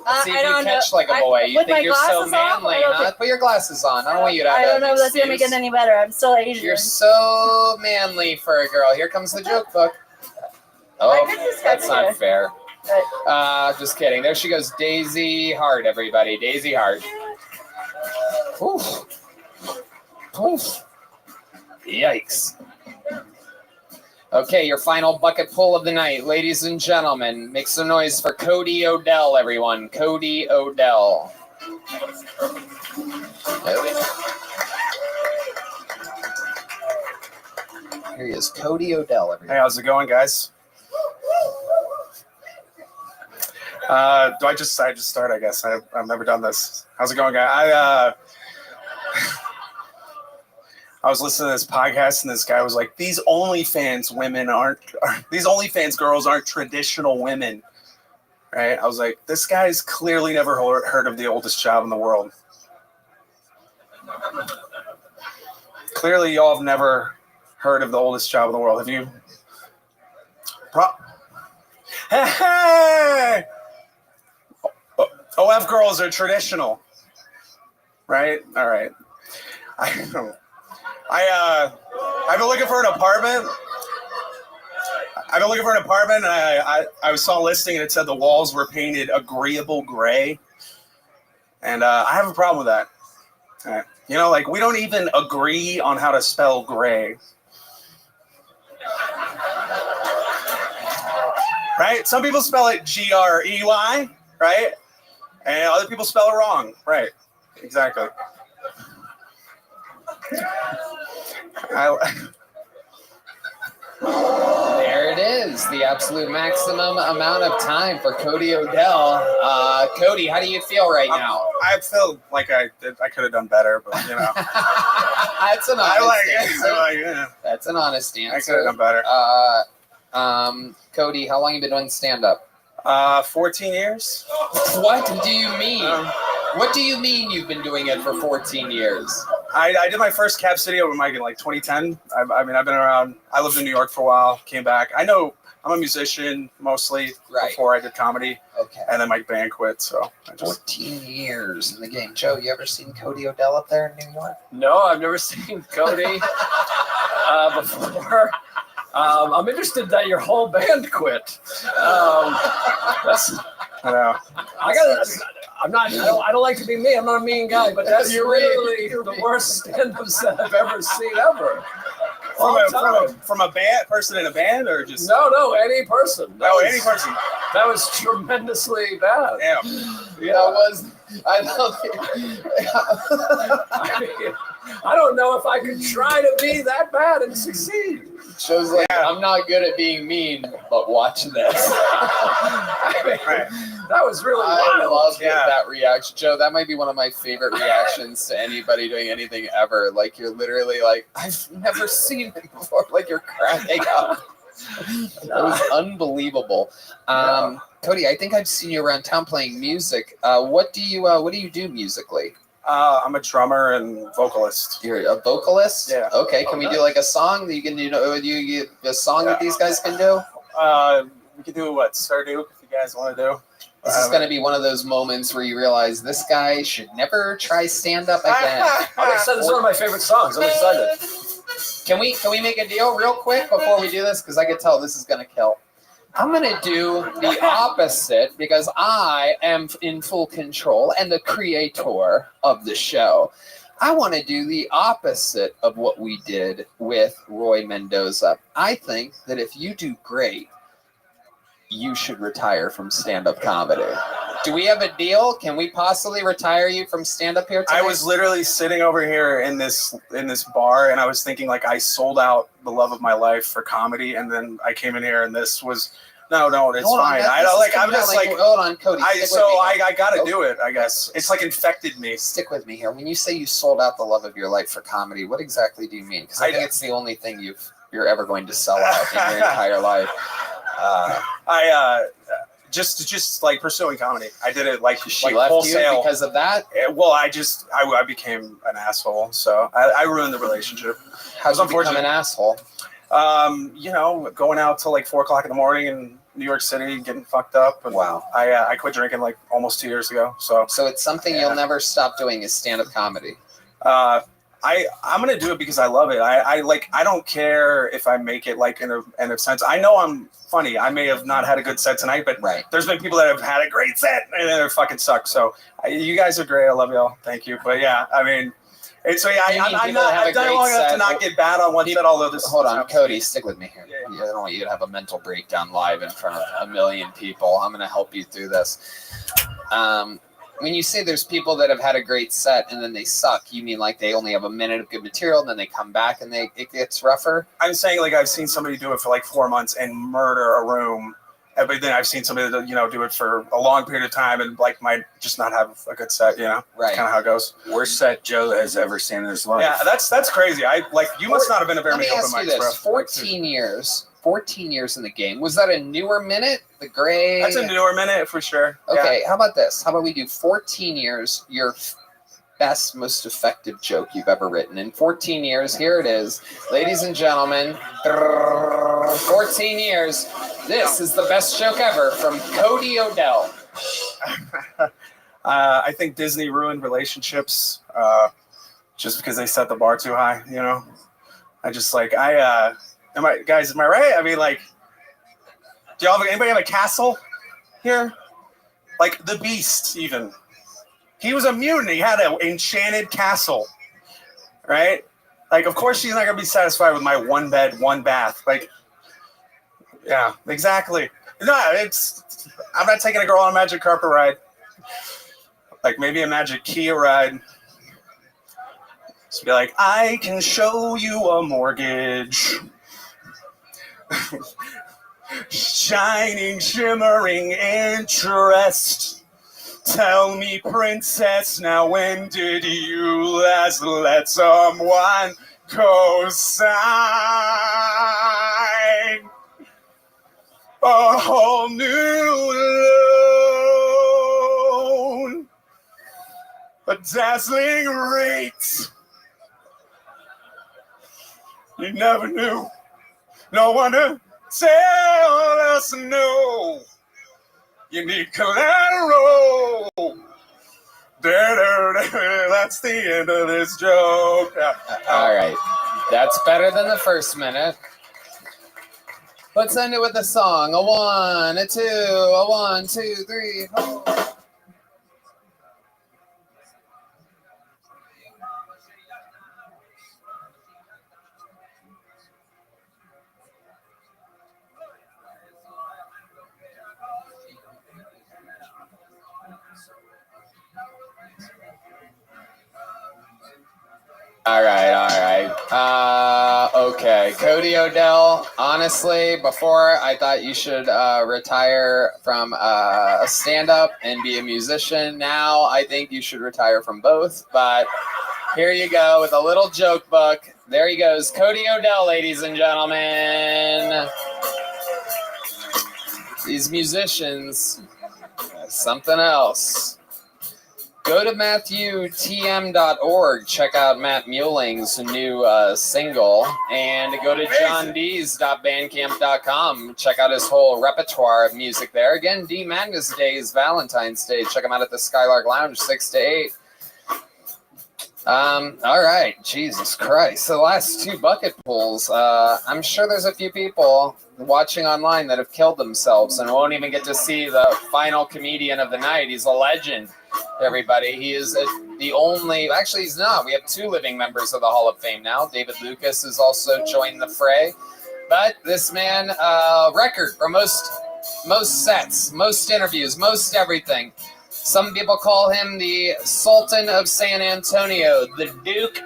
Let's see if you catch like a boy. You
with
think
my
you're so
glasses off,
manly,
I don't
huh?
think-
Put your glasses on. I don't want you to have
I don't
an
know if that's gonna make
excuse.
it any better. I'm still Asian.
You're so manly for a girl. Here comes the joke book. Oh, that's not fair. Just kidding. There she goes. Daisy Hart, everybody. Daisy Hart. Oof. Oof. Yikes. Okay, your final bucket pull of the night. Ladies and gentlemen, make some noise for Cody Odell, everyone. Cody Odell. Here he is, Cody Odell, everyone.
Hey, how's it going, guys? Do I just start? I guess I've never done this. How's it going, guys? I was listening to this podcast, and this guy was like, "These OnlyFans girls aren't traditional women." Right? I was like, "This guy's clearly never heard of the oldest job in the world." Clearly, y'all have never heard of the oldest job in the world. Have you? Hey! OF girls are traditional, right? All right. I've been looking for an apartment. And I saw a listing and it said the walls were painted agreeable gray. And I have a problem with that. We don't even agree on how to spell gray. Right? Some people spell it Grey, right? And other people spell it wrong. Right. Exactly.
There it is, the absolute maximum amount of time for Cody Odell. Cody, how do you feel right now?
I feel like I could have done better, but
That's an honest answer. That's an honest answer.
I could have done better.
Cody, how long have you been doing stand-up?
14 years.
What do you mean? What do you mean you've been doing it for 14 years?
I did my first Cap City open mic in 2010. I've been around. I lived in New York for a while, came back. I'm a musician mostly before I did comedy.
Okay.
And then my band quit, so
14 years in the game. Joe, you ever seen Cody Odell up there in New York?
No, I've never seen Cody. before. I'm interested that your whole band quit. That's.
Yeah.
I don't like to be mean. I'm not a mean guy, but that's literally the worst stand-up set I've ever seen ever.
From a band person in a band, or just
no, any person.
Any person.
That was tremendously bad.
Damn.
Yeah, that was. I love it.
I don't know if I could try to be that bad and succeed.
Shows like I'm not good at being mean, but watch this.
That was really
I
wild.
love that reaction, Joe. That might be one of my favorite reactions to anybody doing anything ever. Like you're literally like, I've never seen it before. Like you're cracking up. That was unbelievable. Cody, I think I've seen you around town playing music. What do you do musically?
I'm a drummer and vocalist.
You're a vocalist?
Yeah.
Okay. Can we do like a song that you can a song that these guys can do?
We can do what Stardew if you guys want to do.
This is going to be one of those moments where you realize this guy should never try stand up again.
I'm excited. This is one of my favorite songs. I'm excited.
Can we make a deal real quick before we do this? Because I can tell this is going to kill. I'm going to do the opposite because I am in full control and the creator of the show. I want to do the opposite of what we did with Roy Mendoza. I think that if you do great, you should retire from stand-up comedy. Do we have a deal? Can we possibly retire you from stand-up here today?
I was literally sitting over here in this bar, and I was thinking like I sold out the love of my life for comedy, and then I came in here, and this was no, it's
Hold on,
fine. I'm just like
hold on, Cody.
I gotta do it. I guess it's like infected me.
Stick with me here. When you say you sold out the love of your life for comedy, what exactly do you mean? Because I think it's the only thing you're ever going to sell out in your entire life.
Just like pursuing comedy. I did it like
she
like
left
wholesale
you because of that.
Well, I became an asshole, so I ruined the relationship.
How'd you become an asshole?
Going out till like 4:00 in the morning in New York City, getting fucked up. And
wow.
I quit drinking like almost 2 years ago. So
it's something you'll never stop doing is stand-up comedy.
I'm gonna do it because I love it. I don't care if I make it like in a sense. I know I'm funny. I may have not had a good set tonight, but there's been people that have had a great set and then it fucking sucks. So you guys are great. I love y'all. Thank you. But yeah, I mean, I've done it long enough to not get bad on one set. Although this.
Hold on, Cody, stick with me here. Yeah. I don't want you to have a mental breakdown live in front of a million people. I'm gonna help you through this. When you say there's people that have had a great set and then they suck, you mean like they only have a minute of good material and then they come back and it gets rougher?
I'm saying like I've seen somebody do it for like 4 months and murder a room, but then I've seen somebody that do it for a long period of time and like might just not have a good set. Right? That's kind of how it goes.
Worst set Joe has ever seen in his life.
Yeah, that's crazy. You must not have been a very many open mics, bro.
14 years in the game. Was that a newer minute? The gray?
That's a newer minute for sure.
Okay,
yeah.
How about this? How about we do 14 years, your best, most effective joke you've ever written. In 14 years, here it is. Ladies and gentlemen, 14 years. This is the best joke ever from Cody Odell.
I think Disney ruined relationships just because they set the bar too high, am I right? I mean, like, do y'all anybody have a castle here? Like the Beast, even. He was a mutant. He had an enchanted castle, right? Like, of course she's not gonna be satisfied with my one bed, one bath. Like, yeah, exactly. No, I'm not taking a girl on a magic carpet ride. Like maybe a magic Kia ride. Just be like, I can show you a mortgage. Shining, shimmering interest. Tell me, princess, now when did you last let someone co-sign a whole new loan? A dazzling rate. You never knew. No one to tell us no. You need collateral. That's the end of this joke.
All right. That's better than the first minute. Let's end it with a song. A 1, a 2, a 1, 2, 3, 4. All right. Okay, Cody Odell. Honestly, before I thought you should retire from a stand-up and be a musician. Now I think you should retire from both. But here you go with a little joke book. There he goes, Cody Odell, ladies and gentlemen. These musicians, something else. Go to MatthewTM.org. Check out Matt Muelling's new single. And go to JohnDees.bandcamp.com. Check out his whole repertoire of music there. Again, D Magnus Day is Valentine's Day. Check him out at the Skylark Lounge, 6 to 8. All right. Jesus Christ. The last 2 bucket pulls. I'm sure there's a few people watching online that have killed themselves and won't even get to see the final comedian of the night. He's a legend. Everybody, he is the only. Actually, he's not. We have 2 living members of the Hall of Fame now. David Lucas has also joined the fray. But this man, record for most sets, most interviews, most everything. Some people call him the Sultan of San Antonio, the Duke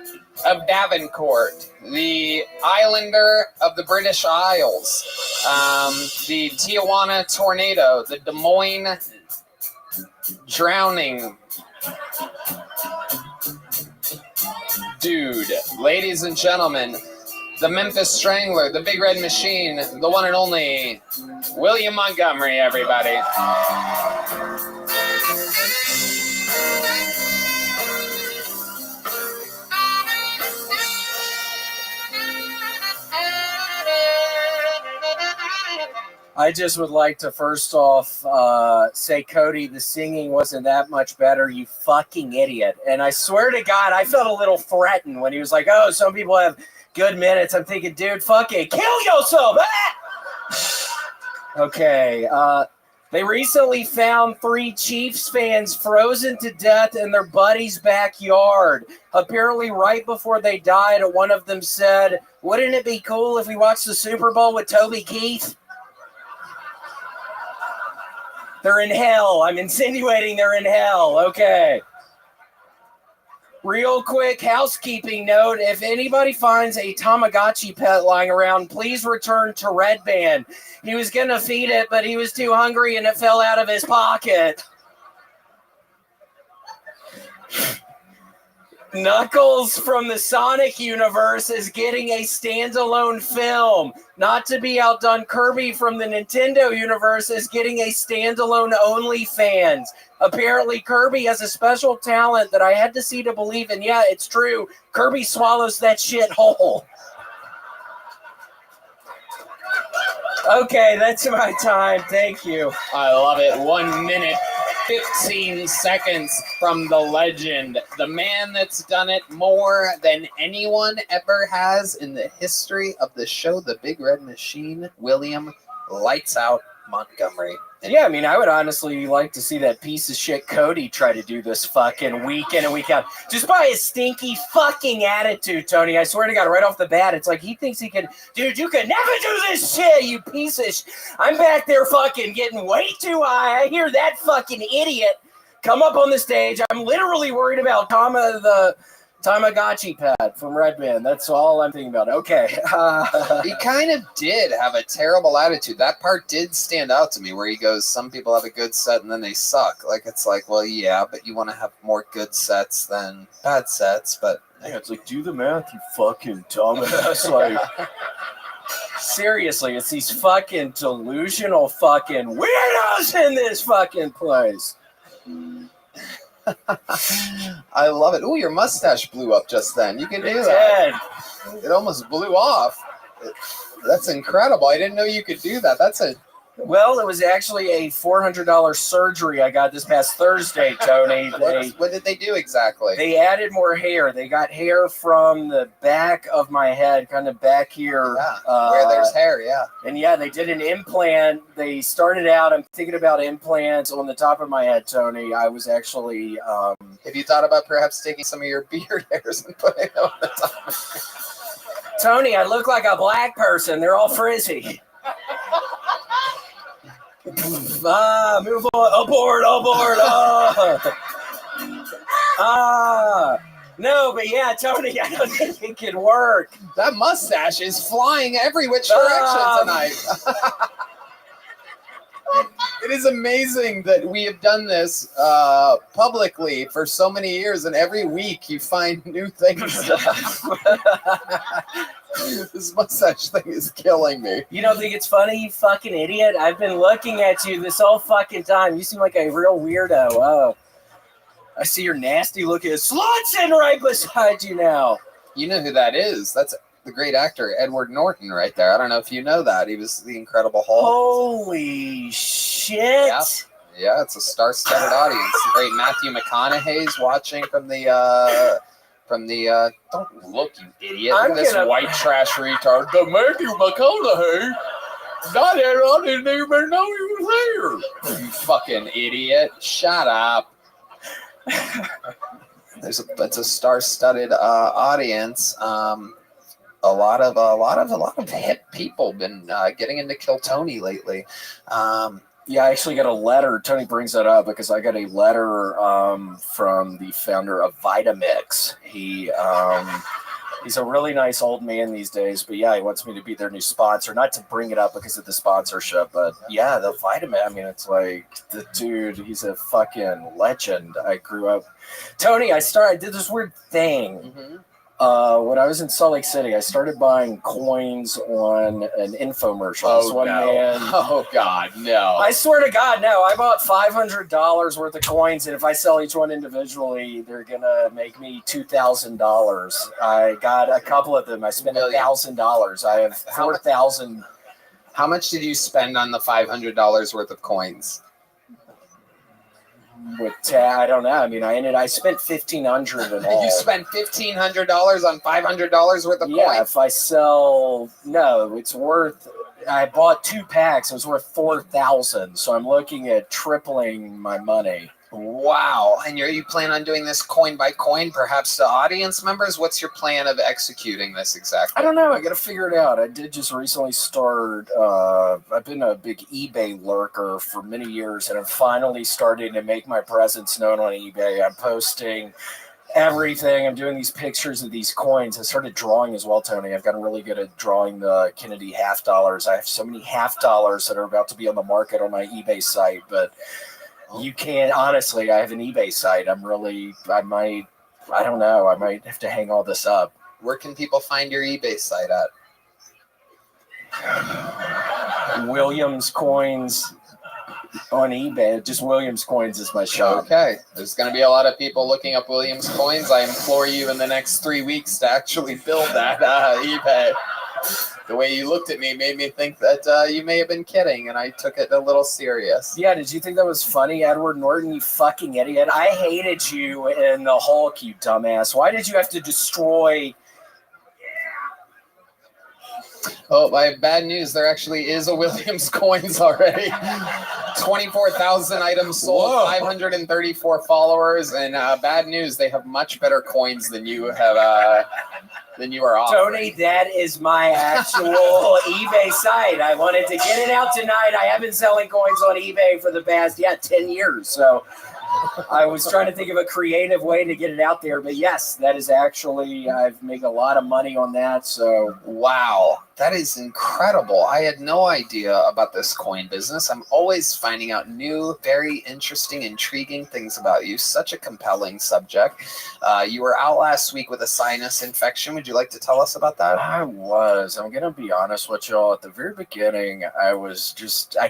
of Davenport, the Islander of the British Isles, the Tijuana Tornado, the Des Moines Drowning Dude. Ladies and gentlemen, the Memphis Strangler, the Big Red Machine, the one and only William Montgomery, everybody.
I just would like to first off say, Cody, the singing wasn't that much better, you fucking idiot. And I swear to God, I felt a little threatened when he was like, oh, some people have good minutes. I'm thinking, dude, fuck it, kill yourself. Okay, they recently found 3 Chiefs fans frozen to death in their buddy's backyard. Apparently, right before they died, one of them said, wouldn't it be cool if we watched the Super Bowl with Toby Keith? They're in hell. I'm insinuating they're in hell. Okay. Real quick housekeeping note. If anybody finds a Tamagotchi pet lying around, please return to Red Band. He was going to feed it, but he was too hungry and it fell out of his pocket. Knuckles from the Sonic universe is getting a standalone film. Not to be outdone, Kirby from the Nintendo universe is getting a standalone OnlyFans. Apparently, Kirby has a special talent that I had to see to believe, and yeah, it's true. Kirby swallows that shit whole. Okay, that's my time. Thank you.
I love it. 1 minute, 15 seconds from the legend, the man that's done it more than anyone ever has in the history of the show, The Big Red Machine, William Lights Out Montgomery.
Yeah, I mean, I would honestly like to see that piece of shit Cody try to do this fucking week in and week out. Just by his stinky fucking attitude, Tony. I swear to God, right off the bat, it's like he thinks he can, dude, you could never do this shit, you piece of shit. I'm back there fucking getting way too high. I hear that fucking idiot come up on the stage. I'm literally worried about the Tamagotchi pad from Red Band. That's all I'm thinking about. Okay.
He kind of did have a terrible attitude. That part did stand out to me where he goes, some people have a good set and then they suck. Like, it's like, well, yeah, but you want to have more good sets than bad sets. But
yeah, it's like, do the math, you fucking dumbass. Like, seriously, it's these fucking delusional fucking weirdos in this fucking place.
I love it. Ooh, your mustache blew up just then. You can do that. It almost blew off. That's incredible. I didn't know you could do that.
Well, it was actually a $400 surgery I got this past Thursday, Tony.
What did they do exactly?
They added more hair. They got hair from the back of my head, kind of back here.
Yeah, where there's hair, yeah.
And yeah, they did an implant. They started out, I'm thinking about implants on the top of my head, Tony. I was actually...
Have you thought about perhaps taking some of your beard hairs and putting them on the top?
Tony, I look like a black person. They're all frizzy. Move on. Aboard. No, but yeah, Tony, I don't think it could work.
That mustache is flying every which direction tonight. It is amazing that we have done this publicly for so many years, and every week you find new things. This mustache thing is killing me.
You don't think it's funny, you fucking idiot? I've been looking at you this whole fucking time. You seem like a real weirdo. Oh, I see your nasty looking slut sitting right beside you now.
You know who that is? That's the great actor Edward Norton right there. I don't know if you know that. He was the Incredible Hulk.
Holy shit.
Yeah, it's a star-studded audience. The great Matthew McConaughey's watching from the don't look, you idiot. Look at this white trash retard.
The Matthew McConaughey. I didn't even know he was
here. You fucking idiot. Shut up. It's a star-studded audience. A lot of hip people been getting into Kill Tony lately.
Yeah, I actually got a letter. Tony brings that up because I got a letter from the founder of Vitamix. He's a really nice old man these days, but yeah, he wants me to be their new sponsor. Not to bring it up because of the sponsorship, but yeah, the Vitamix. I mean, it's like the dude. He's a fucking legend. I grew up. Tony, I did this weird thing.
Mm-hmm.
When I was in Salt Lake City, I started buying coins on an infomercial.
Oh, God, no.
I swear to God, no. I bought $500 worth of coins, and if I sell each one individually, they're going to make me $2,000. I got a couple of them. I spent $1,000. I have 4,000.
How much did you spend on the $500 worth of coins?
I don't know. I mean, I spent $1,500 in all.
You spent $1,500 on $500 worth of coins?
Yeah, if I sell, no, it's worth. I bought 2 packs. It was worth $4,000. So I'm looking at tripling my money.
Wow. And you plan on doing this coin by coin, perhaps to audience members? What's your plan of executing this exactly?
I don't know. I got to figure it out. I did just recently start. I've been a big eBay lurker for many years, and I'm finally starting to make my presence known on eBay. I'm posting everything. I'm doing these pictures of these coins. I started drawing as well, Tony. I've gotten really good at drawing the Kennedy half dollars. I have so many half dollars that are about to be on the market on my eBay site, but you can't, honestly, I have an eBay site. I don't know. I might have to hang all this up.
Where can people find your eBay site
at? Williams Coins on eBay. Just Williams Coins is my shop.
Okay. There's going to be a lot of people looking up Williams Coins. I implore you in the next 3 weeks to actually build that eBay. The way you looked at me made me think that you may have been kidding, and I took it a little serious.
Yeah, did you think that was funny, Edward Norton, you fucking idiot? I hated you in the Hulk, you dumbass. Why did you have to destroy...
Oh, I have bad news. There actually is a Williams Coins already. 24,000 items sold, whoa. 534 followers, and bad news, they have much better coins than you have... than you are offering.
Tony, that is my actual eBay site. I wanted to get it out tonight. I have been selling coins on eBay for the past 10 years. So I was trying to think of a creative way to get it out there. But yes, that is actually, I've made a lot of money on that. So
wow, that is incredible. I had no idea about this coin business. I'm always finding out new, very interesting, intriguing things about you. Such a compelling subject. You were out last week with a sinus infection. Would you like to tell us about that?
I was. I'm going to be honest with y'all. At the very beginning, I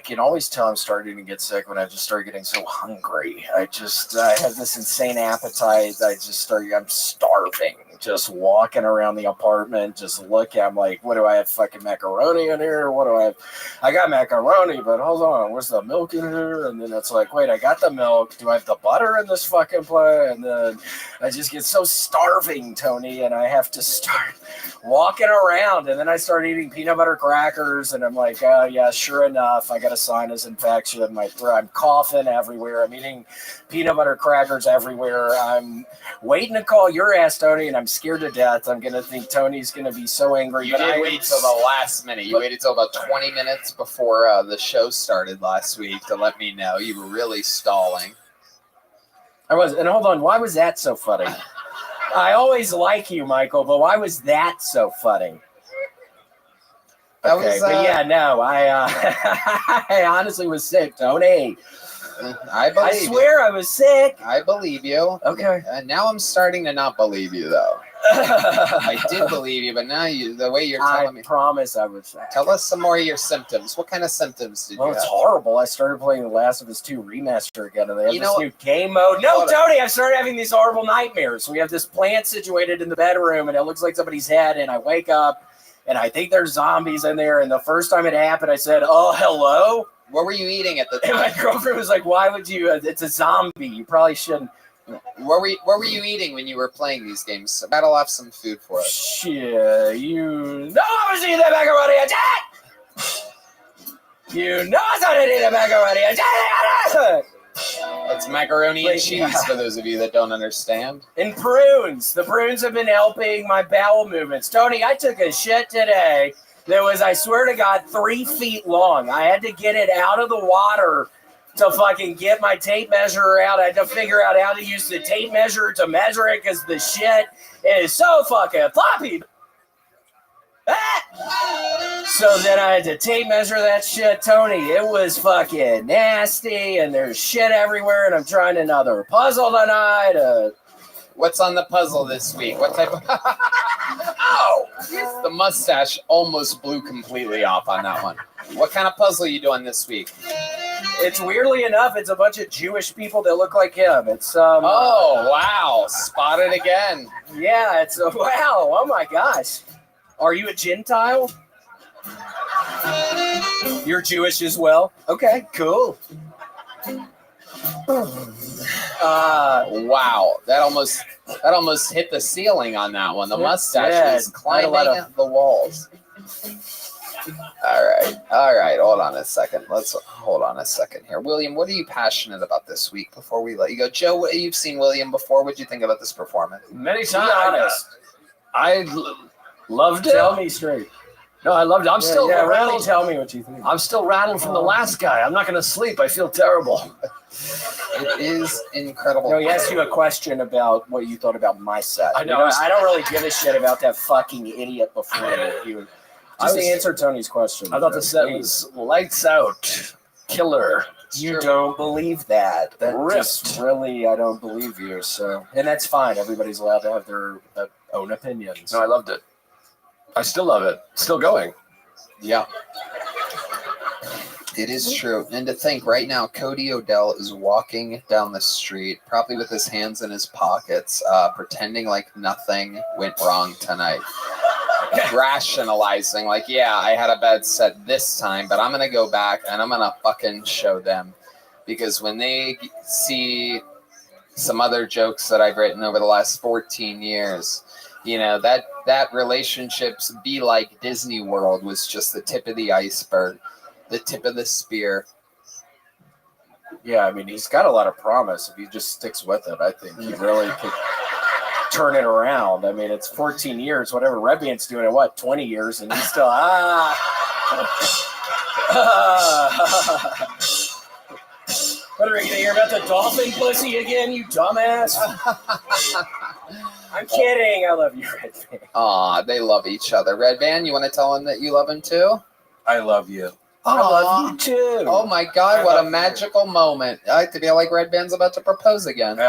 can always tell I'm starting to get sick when I just start getting so hungry. I have this insane appetite. I'm starving just walking around the apartment, just looking. I'm like, what do I have? Fucking macaroni in here? What do I have? I got macaroni, but hold on, where's the milk in here? And then it's like, wait, I got the milk. Do I have the butter in this fucking plate? And then I just get so starving, Tony, and I have to start walking around. And then I start eating peanut butter crackers, and I'm like, oh yeah, sure enough, I got a sinus infection in my throat. I'm coughing everywhere. I'm eating peanut butter crackers everywhere. I'm waiting to call your ass, Tony, and I'm scared to death. I'm gonna think Tony's gonna be so angry.
You did wait till the last minute. You waited till about 20 minutes before the show started last week to let me know. You were really stalling.
I was, and hold on, why was that so funny? I always like you, Michael, but why was that so funny?
That
Okay,
was,
but yeah, no, I I honestly was sick, Tony. I swear I was sick.
I believe you.
Okay.
Now I'm starting to not believe you, though. I did believe you, but now the way you're telling me.
I promise I was sick.
Tell us some more of your symptoms. What kind of symptoms did you have?
Well, it's horrible. I started playing The Last of Us 2 Remaster again, and they have
You
this
know
new game mode. No, Tony, I started having these horrible nightmares. We have this plant situated in the bedroom, and it looks like somebody's head, and I wake up, and I think there's zombies in there, and the first time it happened, I said, oh, hello?
What were you eating at the time?
And my girlfriend was like, why would you? It's a zombie. You probably shouldn't.
What were you eating when you were playing these games? So battle off some food for us.
Shit, you know I was eating that macaroni attack! You know I started eating that macaroni attack!
It's macaroni and cheese for those of you that don't understand.
And prunes. The prunes have been helping my bowel movements. Tony, I took a shit today that was, I swear to God, 3 feet long. I had to get it out of the water to fucking get my tape measure out. I had to figure out how to use the tape measure to measure it because the shit is so fucking floppy. So then I had to tape measure that shit, Tony. It was fucking nasty, and there's shit everywhere, and I'm trying another puzzle tonight.
What's on the puzzle this week? What type of... Oh! The mustache almost blew completely off on that one. What kind of puzzle are you doing this week?
It's weirdly enough, it's a bunch of Jewish people that look like him. It's
oh, wow. Spotted again.
Yeah, it's wow. Oh my gosh. Are you a Gentile? You're Jewish as well? Okay, cool.
Wow. That almost hit the ceiling on that one. The mustache was climbing the walls. All right. Hold on a second. Let's hold on a second here. William, what are you passionate about this week before we let you go? Joe, you've seen William before. What did you think about this performance?
Many times. I loved it.
Tell me straight.
No, I loved it. I'm still
really
rattled.
tell me what you think.
I'm still rattled from the last guy. I'm not going to sleep. I feel terrible.
It is incredible.
No, he asked you a question about what you thought about my set.
I know.
I don't really give a shit about that fucking idiot before you. Just answer Tony's question.
I thought the set was lights out, killer.
You don't believe that. That
Ripped.
just really, I don't believe you. So, and that's fine. Everybody's allowed to have their own opinions.
No, I loved it. I still love it. Still going.
Yeah. It is true. And to think right now, Cody Odell is walking down the street, probably with his hands in his pockets, pretending like nothing went wrong tonight. Rationalizing, like, yeah, I had a bad set this time, but I'm going to go back and I'm going to fucking show them. Because when they see some other jokes that I've written over the last 14 years, you know, that relationships be like Disney World was just the tip of the iceberg, the tip of the spear.
Yeah, I mean, he's got a lot of promise if he just sticks with it. I think he really could turn it around. I mean, it's 14 years, whatever. Redman's doing it, what, 20 years, and he's still, What are we going to hear about the dolphin pussy again, you dumbass? I'm kidding. I love you, Redman.
Aw, they love each other. Redman, you want to tell him that you love him too?
I love you.
I love you too.
Oh my God, what a magical moment. I feel like Redman's about to propose again.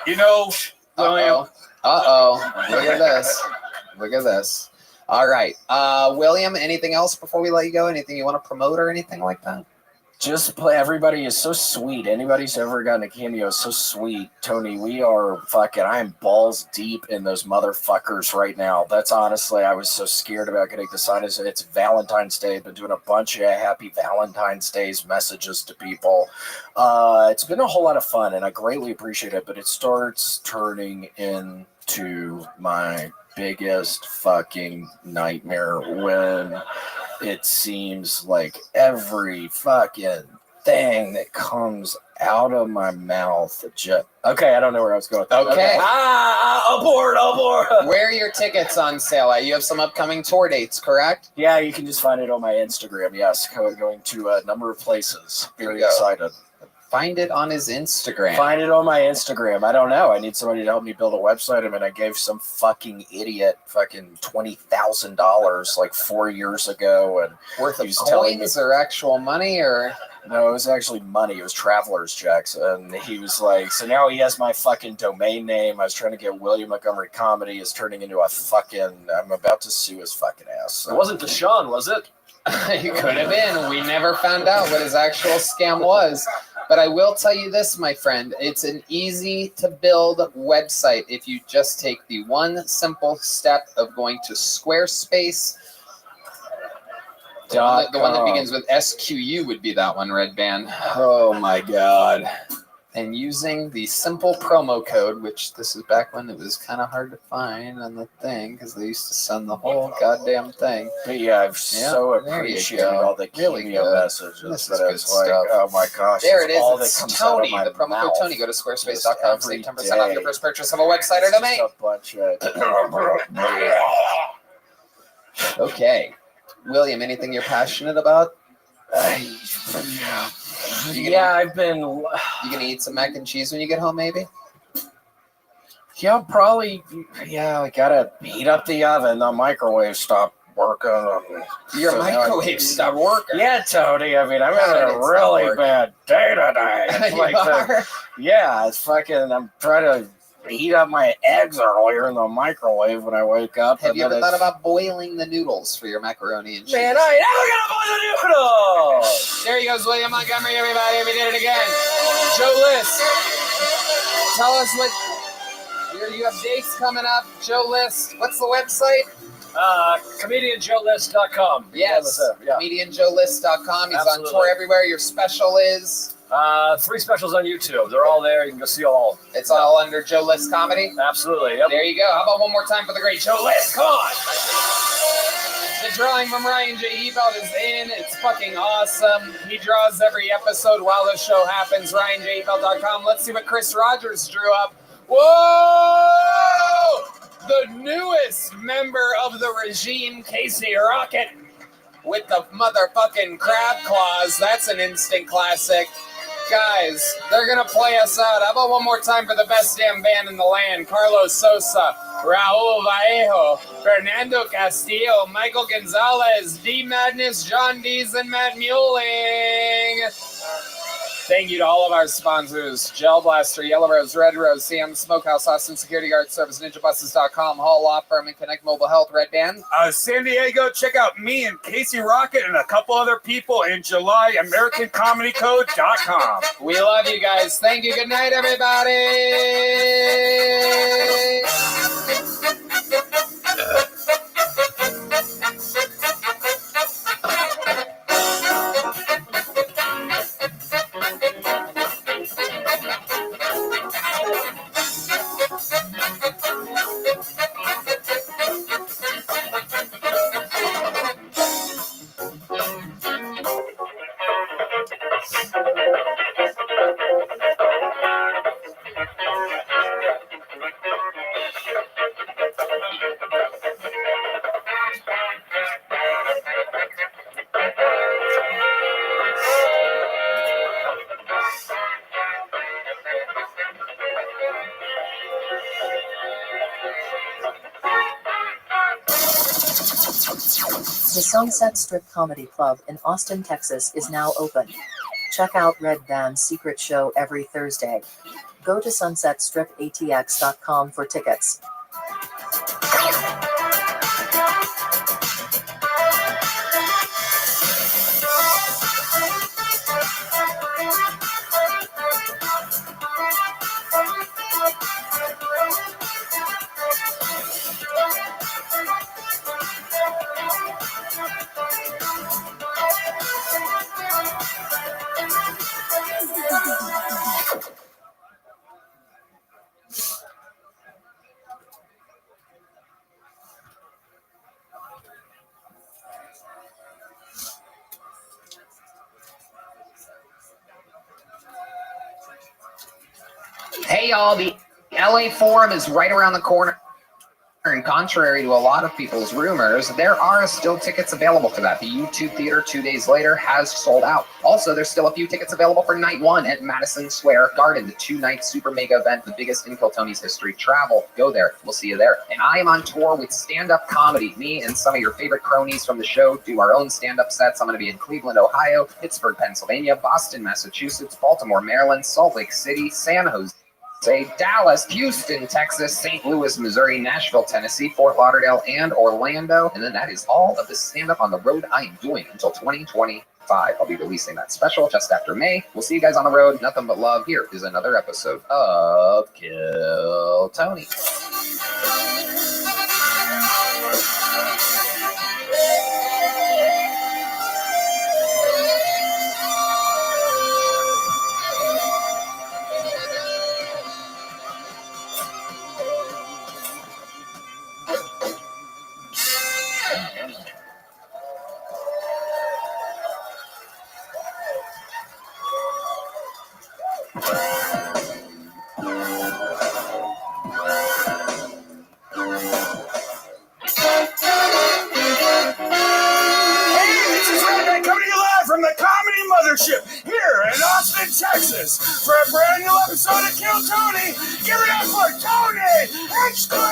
You know,
William. Uh-oh. Look at this. Look at this. All right. William, anything else before we let you go? Anything you want to promote or anything like that?
Just play. Everybody is so sweet. Anybody who's ever gotten a cameo is so sweet. Tony, we are fucking. I am balls deep in those motherfuckers right now. That's honestly, I was so scared about getting the sign. It's Valentine's Day. Been doing a bunch of happy Valentine's Days messages to people. It's been a whole lot of fun, and I greatly appreciate it. But it starts turning into my biggest fucking nightmare when it seems like every fucking thing that comes out of my mouth just... Okay, I don't know where I was going with that.
Okay.
Abort.
Where are your tickets on sale at? You have some upcoming tour dates, correct?
Yeah, you can just find it on my Instagram. Yes, going to a number of places. Very excited.
Find it on his Instagram.
Find it on my Instagram. I don't know. I need somebody to help me build a website. I mean, I gave some fucking idiot fucking $20,000 like 4 years ago, and
worth of
telling
coins or actual money, or
no, it was actually money. It was traveler's checks, and he was like, so now he has my fucking domain name. I was trying to get William Montgomery Comedy is turning into a fucking. I'm about to sue his fucking ass. So.
It wasn't Deshaun, was it?
It could have been. We never found out what his actual scam was. But I will tell you this, my friend. It's an easy-to-build website if you just take the one simple step of going to Squarespace. The one that begins with SQU would be that one, Red Band.
Oh, my God.
And using the simple promo code, which this is back when it was kind of hard to find on the thing because they used to send the whole goddamn thing.
But yeah, I've so appreciated all the cameo messages.
This
that
is good
it's like,
stuff.
oh my gosh.
There it is.
All that
It's
comes out of
Tony.
my
The promo code
mouth.
Tony. Go to squarespace.com.
Just
Save 10%
every
off your
day.
first purchase of a website or
It's
domain.
just a bunch of...
Okay. William, anything you're passionate about?
I've been...
You gonna eat some mac and cheese when you get home, maybe?
Yeah, probably. Yeah, I gotta heat up the oven. The microwave stopped working.
Your microwave stopped working?
Yeah, Tony. I mean, I'm having a really bad day today. It's like it's fucking... I'm trying to heat up my eggs earlier in the microwave when I wake up.
Have you ever thought about boiling the noodles for your macaroni and cheese?
Man, I ain't never gonna boil the noodles!
There he goes, William Montgomery, everybody. We did it again. Joe List. Tell us what... You have dates coming up. Joe List. What's the website?
ComedianJoeList.com.
Yes. ComedianJoeList.com. He's on tour everywhere. Your special is?
3 specials on YouTube. They're all there. You can go see all.
It's all under Joe List Comedy?
Absolutely. Yep.
There you go. How about one more time for the great Joe List? Come on. The drawing from Ryan J. Ebelt is in. It's fucking awesome. He draws every episode while the show happens. RyanJEbelt.com. Let's see what Chris Rogers drew up. Whoa! The newest member of the regime, Casey Rocket, with the motherfucking crab claws. That's an instant classic. Guys, they're going to play us out. How about one more time for the best damn band in the land? Carlos Sosa, Raul Vallejo, Fernando Castillo, Michael Gonzalez, D Madness, John Dees, and Matt Mueling. Thank you to all of our sponsors: Gel Blaster, Yellow Rose, Red Rose, CM Smokehouse, Austin Security Guard Service, NinjaBuses.com, Hall Law Firm, and Connect Mobile Health. Red Band.
San Diego, check out me and Casey Rocket and a couple other people in July, AmericanComedyCode.com.
We love you guys. Thank you. Good night, everybody.
The Sunset Strip Comedy Club in Austin, Texas is now open. Check out Red Band's secret show every Thursday. Go to sunsetstripatx.com for tickets.
Hey y'all, the LA Forum is right around the corner. And contrary to a lot of people's rumors, there are still tickets available for that. The YouTube Theater 2 days later has sold out. Also, there's still a few tickets available for night one at Madison Square Garden, the 2-night super mega event, the biggest in Kiltony's history. Travel, go there. We'll see you there. And I am on tour with stand-up comedy. Me and some of your favorite cronies from the show do our own stand-up sets. I'm going to be in Cleveland, Ohio, Pittsburgh, Pennsylvania, Boston, Massachusetts, Baltimore, Maryland, Salt Lake City, San Jose, Dallas, Houston, Texas, St. Louis, Missouri, Nashville, Tennessee, Fort Lauderdale, and Orlando. And then that is all of the stand-up on the road I am doing until 2025. I'll be releasing that special just after May. We'll see you guys on the road. Nothing but love. Here is another episode of Kill Tony.
From the Comedy Mothership here in Austin, Texas, for a brand new episode of Kill Tony. Give it up for Tony and Square!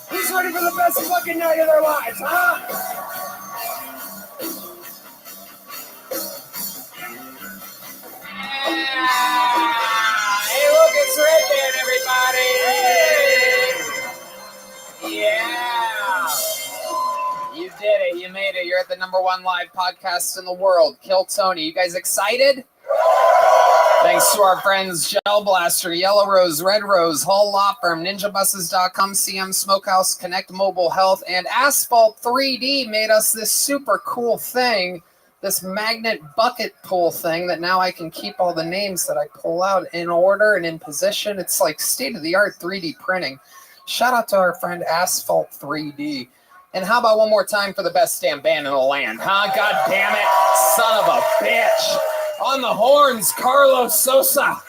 Who's ready for the best fucking night of their lives, huh?
Hey, look, it's Red Band, everybody! Yeah!
You did it. You made it. You're at the #1 live podcast in the world, Kill Tony. You guys excited? Thanks to our friends Gel Blaster, Yellow Rose, Red Rose, Hull Law Firm, NinjaBuses.com, CM Smokehouse, Connect Mobile Health, and Asphalt 3D made us this super cool thing, this magnet bucket pull thing that now I can keep all the names that I pull out in order and in position. It's like state-of-the-art 3D printing. Shout out to our friend Asphalt 3D. And how about one more time for the best damn band in the land, huh? God damn it, son of a bitch. On the horns, Carlos Sosa.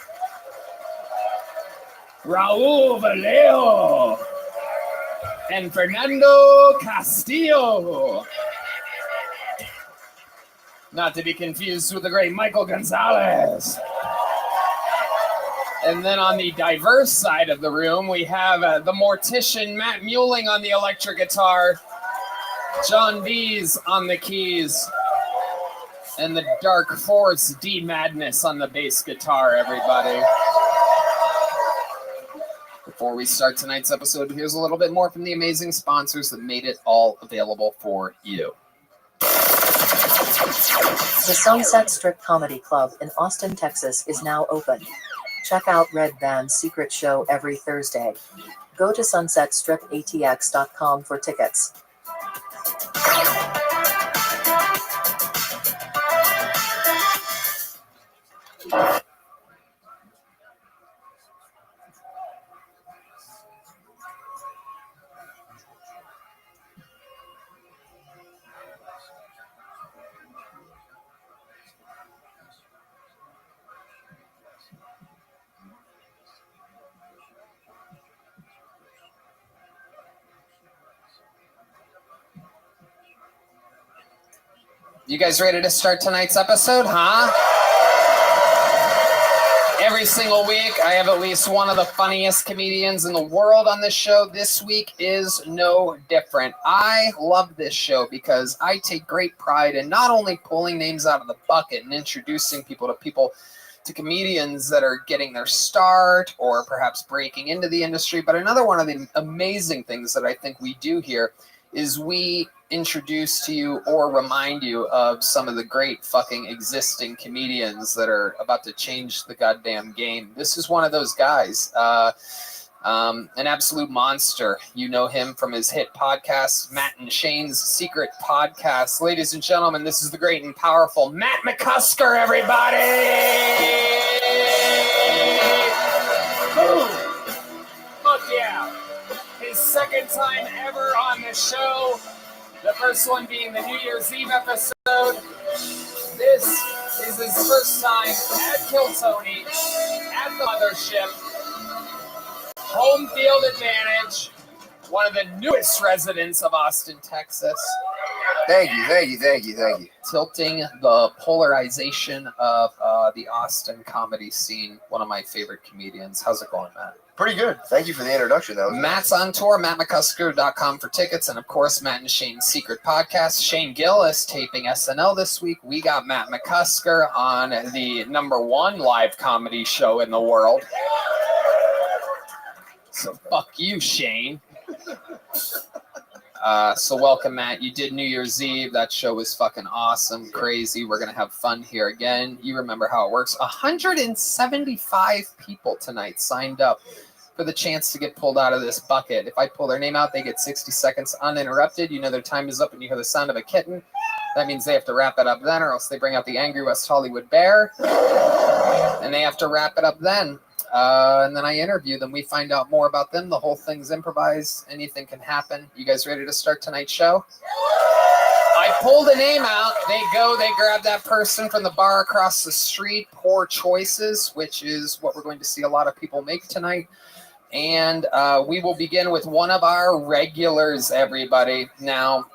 Raul Vallejo. And Fernando Castillo. Not to be confused with the great Michael Gonzalez. And then on the diverse side of the room, we have the mortician Matt Muling on the electric guitar, John Bees on the keys, and the Dark Force D Madness on the bass guitar, everybody. Before we start tonight's episode, here's a little bit more from the amazing sponsors that made it all available for you.
The Sunset Strip Comedy Club in Austin, Texas is now open. Check out Red Band's secret show every Thursday. Go to sunsetstripatx.com for tickets.
You guys ready to start tonight's episode, huh? Every single week, I have at least one of the funniest comedians in the world on this show. This week is no different. I love this show because I take great pride in not only pulling names out of the bucket and introducing people to comedians that are getting their start or perhaps breaking into the industry, but another one of the amazing things that I think we do here is we introduce to you or remind you of some of the great fucking existing comedians that are about to change the goddamn game. This is one of those guys, an absolute monster. You know him from his hit podcast, Matt and Shane's Secret Podcast. Ladies and gentlemen, this is the great and powerful Matt McCusker, everybody! Boom! Fuck yeah! His second second time ever on the show. The first one being the New Year's Eve episode. This is his first time at Kill Tony, at the mothership. Home field advantage. One of the newest residents of Austin, Texas.
Thank you.
Tilting the polarization of the Austin comedy scene. One of my favorite comedians. How's it going, Matt?
Pretty good. Thank you for the introduction, though.
Matt's on tour, mattmccusker.com for tickets, and of course, Matt and Shane's secret podcast. Shane Gillis taping SNL this week. We got Matt McCusker on the #1 live comedy show in the world. So fuck you, Shane. So welcome, Matt. You did New Year's Eve. That show was fucking awesome, crazy. We're going to have fun here again. You remember how it works. 175 people tonight signed up for the chance to get pulled out of this bucket. If I pull their name out, they get 60 seconds uninterrupted. You know their time is up and you hear the sound of a kitten. That means they have to wrap it up then, or else they bring out the angry West Hollywood bear. And they have to wrap it up then. And then I interview them. We find out more about them. The whole thing's improvised. Anything can happen. You guys ready to start tonight's show? I pull the name out. They grab that person from the bar across the street. Poor choices, which is what we're going to see a lot of people make tonight. And we will begin with one of our regulars, everybody. Now,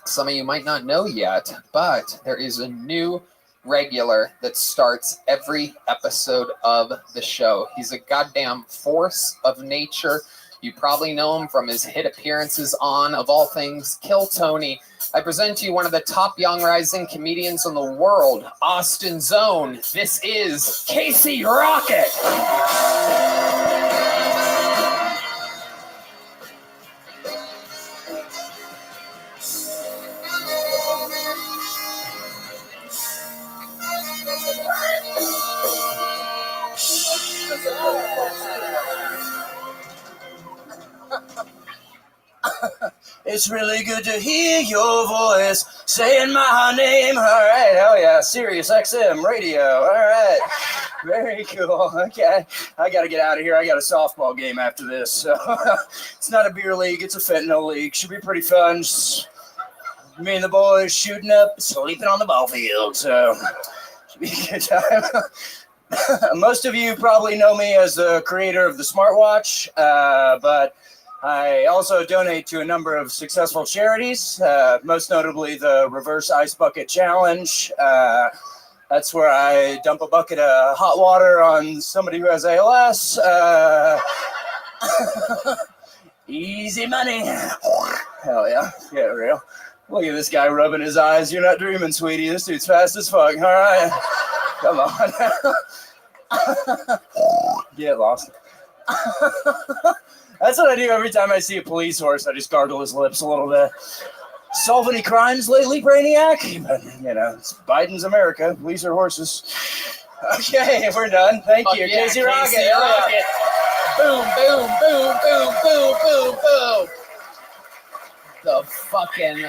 some of you might not know yet, but there is a new regular that starts every episode of the show. He's a goddamn force of nature. You probably know him from his hit appearances on, of all things, Kill Tony. I present to you one of the top young rising comedians in the world, Austin's own. This is Casey Rocket.
It's really good to hear your voice saying my name. All right, hell yeah, Sirius XM radio. All right, very cool. Okay, I got to get out of here. I got a softball game after this. So it's not a beer league, it's a fentanyl league. Should be pretty fun. Just me and the boys shooting up, sleeping on the ball field. So should be a good time. Most of you probably know me as the creator of the smartwatch, but I also donate to a number of successful charities, most notably the Reverse Ice Bucket Challenge. That's where I dump a bucket of hot water on somebody who has ALS. Easy money. Hell yeah, get real. Look at this guy rubbing his eyes. You're not dreaming, sweetie. This dude's fast as fuck. All right, come on. Get lost. That's what I do every time I see a police horse. I just gargle his lips a little bit. Solve any crimes lately, Brainiac? But, you know, it's Biden's America. Police are horses. Okay, we're done. Thank you.
Yeah,
Casey Rocket.
Casey Rocket. Boom, boom, boom, boom, boom, boom, boom. The fucking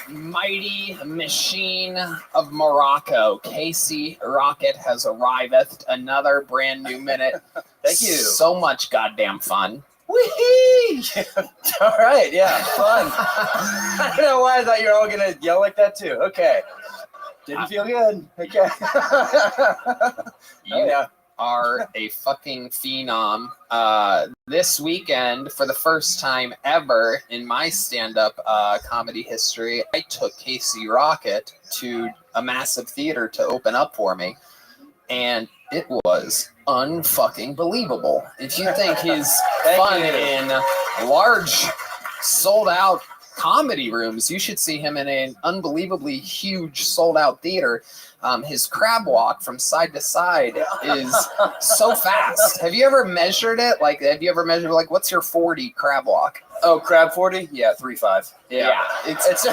mighty machine of Morocco. Casey Rocket has arrived. Another brand new minute.
Thank you.
So much goddamn fun.
Whee! All right, yeah, fun. I don't know why I thought you were all going to yell like that, too. Okay. Didn't feel good. Okay.
You are a fucking phenom. This weekend, for the first time ever in my stand-up comedy history, I took Casey Rocket to a massive theater to open up for me. And it was unfucking believable. If you think he's fun in large, sold-out comedy rooms, you should see him in an unbelievably huge, sold-out theater. His crab walk from side to side is so fast. Have you ever measured it? Like, have you ever measured, like, what's your 40 crab walk?
Oh, crab 40? Yeah, 3.5.
Yeah. It's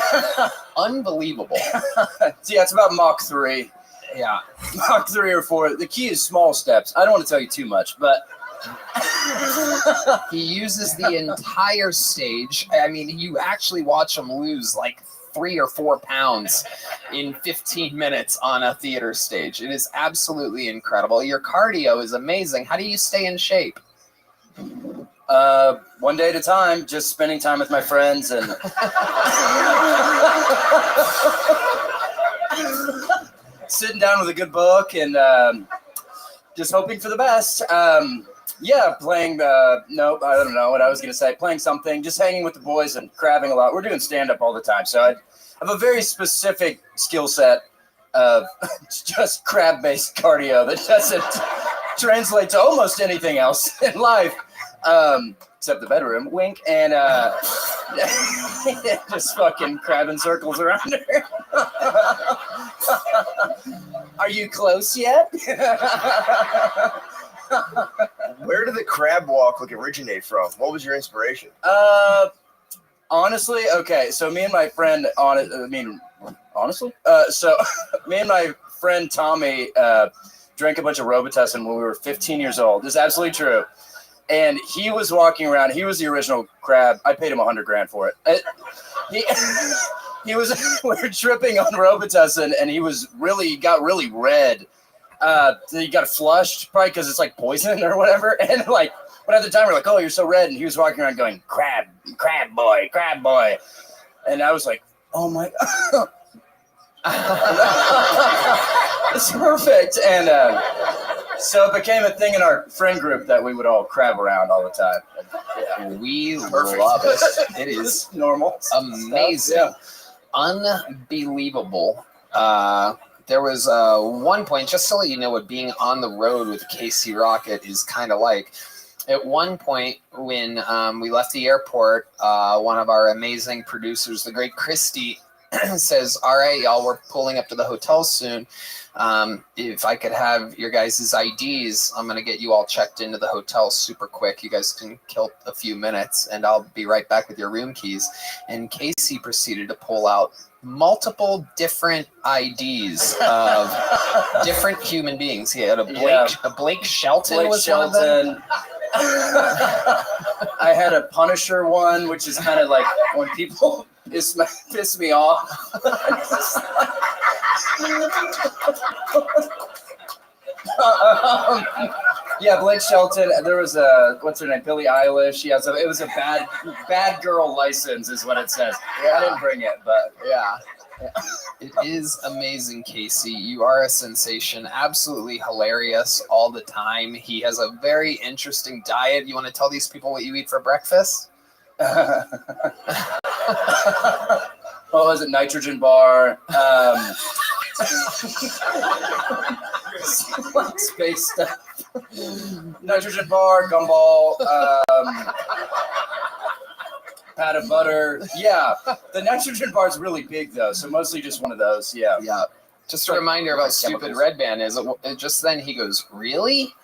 unbelievable.
Yeah, it's about Mach 3.
Yeah.
Mach 3 or 4. The key is small steps. I don't want to tell you too much, but
he uses the entire stage. I mean, you actually watch him lose like 3 or 4 pounds in 15 minutes on a theater stage. It is absolutely incredible. Your cardio is amazing. How do you stay in shape?
One day at a time, just spending time with my friends and sitting down with a good book and just hoping for the best. Yeah, playing, nope, I don't know what I was going to say. Playing something, just hanging with the boys and crabbing a lot. We're doing stand-up all the time, so I have a very specific skill set of just crab-based cardio that doesn't translate to almost anything else in life, except the bedroom, wink, and just fucking crabbing circles around her. Are you close yet?
Where did the crab walk originate from? What was your inspiration?
Honestly, okay, so me and my friend, honestly? So me and my friend Tommy drank a bunch of Robitussin when we were 15 years old. This is absolutely true. And he was walking around. He was the original crab. I paid him $100,000 for it. He was, we were tripping on Robitussin, and he got really red. He got flushed, probably because it's like poison or whatever. And like, but at the time we're like, oh, you're so red. And he was walking around going, crab boy. And I was like, oh my God. It's perfect. And so it became a thing in our friend group that we would all crab around all the time. Yeah.
We
Perfect.
love it. It is
normal.
Amazing.
Yeah.
Unbelievable. There was one point, just to let you know what being on the road with Casey Rocket is kind of like. At one point, when we left the airport, one of our amazing producers, the great Christy, says, all right, y'all, we're pulling up to the hotel soon. If I could have your guys' IDs, I'm going to get you all checked into the hotel super quick. You guys can kill a few minutes, and I'll be right back with your room keys. And Casey proceeded to pull out multiple different IDs of different human beings. He had a Blake Shelton was one of them.
I had a Punisher one, which is kind of like when people piss me off. Yeah, Blake Shelton. There was what's her name? Billie Eilish. Yeah, so it was a bad girl license, is what it says. Yeah, I didn't bring it, but
yeah. It is amazing, Casey. You are a sensation. Absolutely hilarious all the time. He has a very interesting diet. You want to tell these people what you eat for breakfast?
What was it? Nitrogen bar. Space stuff. Nitrogen bar, gumball. Pat of butter. Yeah. The nitrogen bar is really big, though, so mostly just one of those. Yeah.
Yeah. Just a reminder of how stupid Red Band is. Just then he goes, really?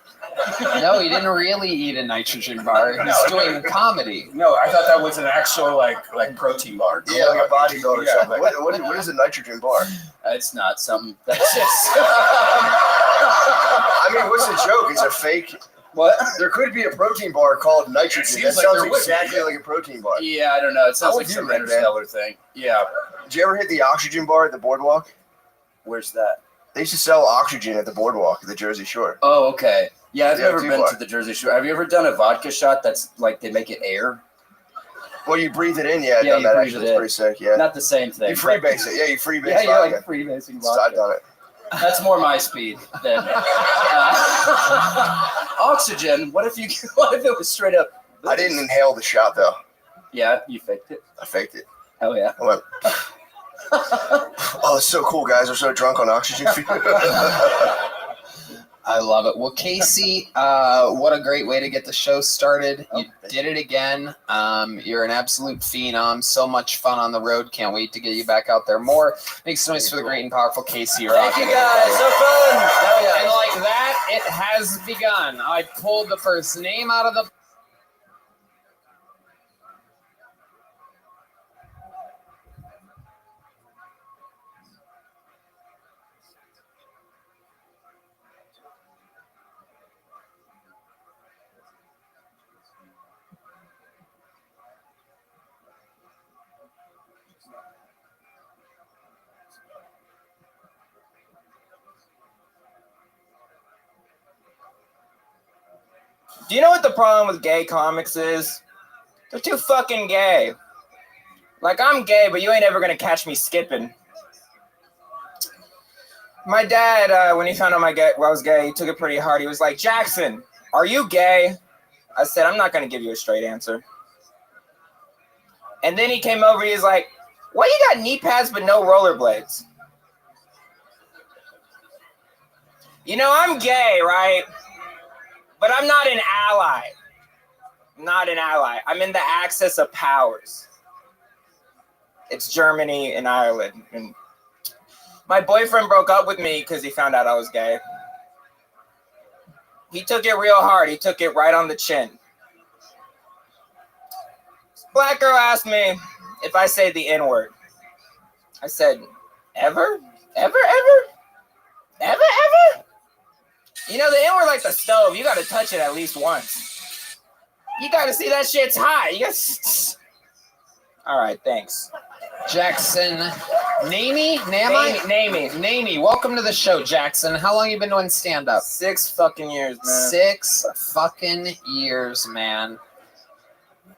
No, he didn't really eat a nitrogen bar. He's doing comedy.
No, I thought that was an actual like protein bar.
Yeah, like a bodybuilder or something. What is a nitrogen bar?
It's not something that's just.
I mean, what's the joke? It's a fake.
What?
There could be a protein bar called nitrogen. That
like
sounds
there would
exactly like a protein bar.
Yeah, I don't know. It sounds like
you,
some
Red
interstellar thing. Yeah.
Did you ever hit the oxygen bar at the boardwalk?
Where's that?
They used to sell oxygen at the boardwalk at the Jersey Shore.
Oh, okay. Yeah, I've never been
far.
to the Jersey Shore. Have you ever done a vodka shot that's like they make it air?
Well, you breathe it in. Yeah, I've
Yeah,
done
you
that.
breathe
Actually,
it
it's
in.
pretty sick. Yeah.
Not the same thing.
You freebase it. Yeah, you freebase
Yeah, you're
vodka.
like freebasing
So
vodka.
I've done it.
That's more my speed than oxygen. What if it was straight up?
I didn't inhale the shot though.
Yeah, you faked it.
I faked it.
Hell yeah.
I went. Oh, it's so cool, guys. We're so drunk on oxygen.
I love it. Well, Casey, what a great way to get the show started. You did it again. You're an absolute phenom. So much fun on the road. Can't wait to get you back out there more. Make some noise for the great and powerful Casey Rocket.
Thank you guys. So fun. Hell yeah.
And like that, it has begun. I pulled the first name out of the
Do you know what the problem with gay comics is? They're too fucking gay. Like, I'm gay, but you ain't ever gonna catch me skipping. My dad, when he found out I was gay, he took it pretty hard. He was like, Jackson, are you gay? I said, I'm not gonna give you a straight answer. And then he came over, he's like, why you got knee pads but no rollerblades? You know, I'm gay, right? But I'm not an ally. Not an ally. I'm in the axis of powers. It's Germany and Ireland. And my boyfriend broke up with me because he found out I was gay. He took it real hard. He took it right on the chin. This black girl asked me if I say the N-word. I said, ever? Ever, ever? Ever, ever? You know, the N-word like the stove. You got to touch it at least once. You got to see that shit's hot. You got. All right, thanks.
Jackson, Namey, welcome to the show, Jackson. How long you been doing stand-up?
6 fucking years, man.
6 fucking years, man.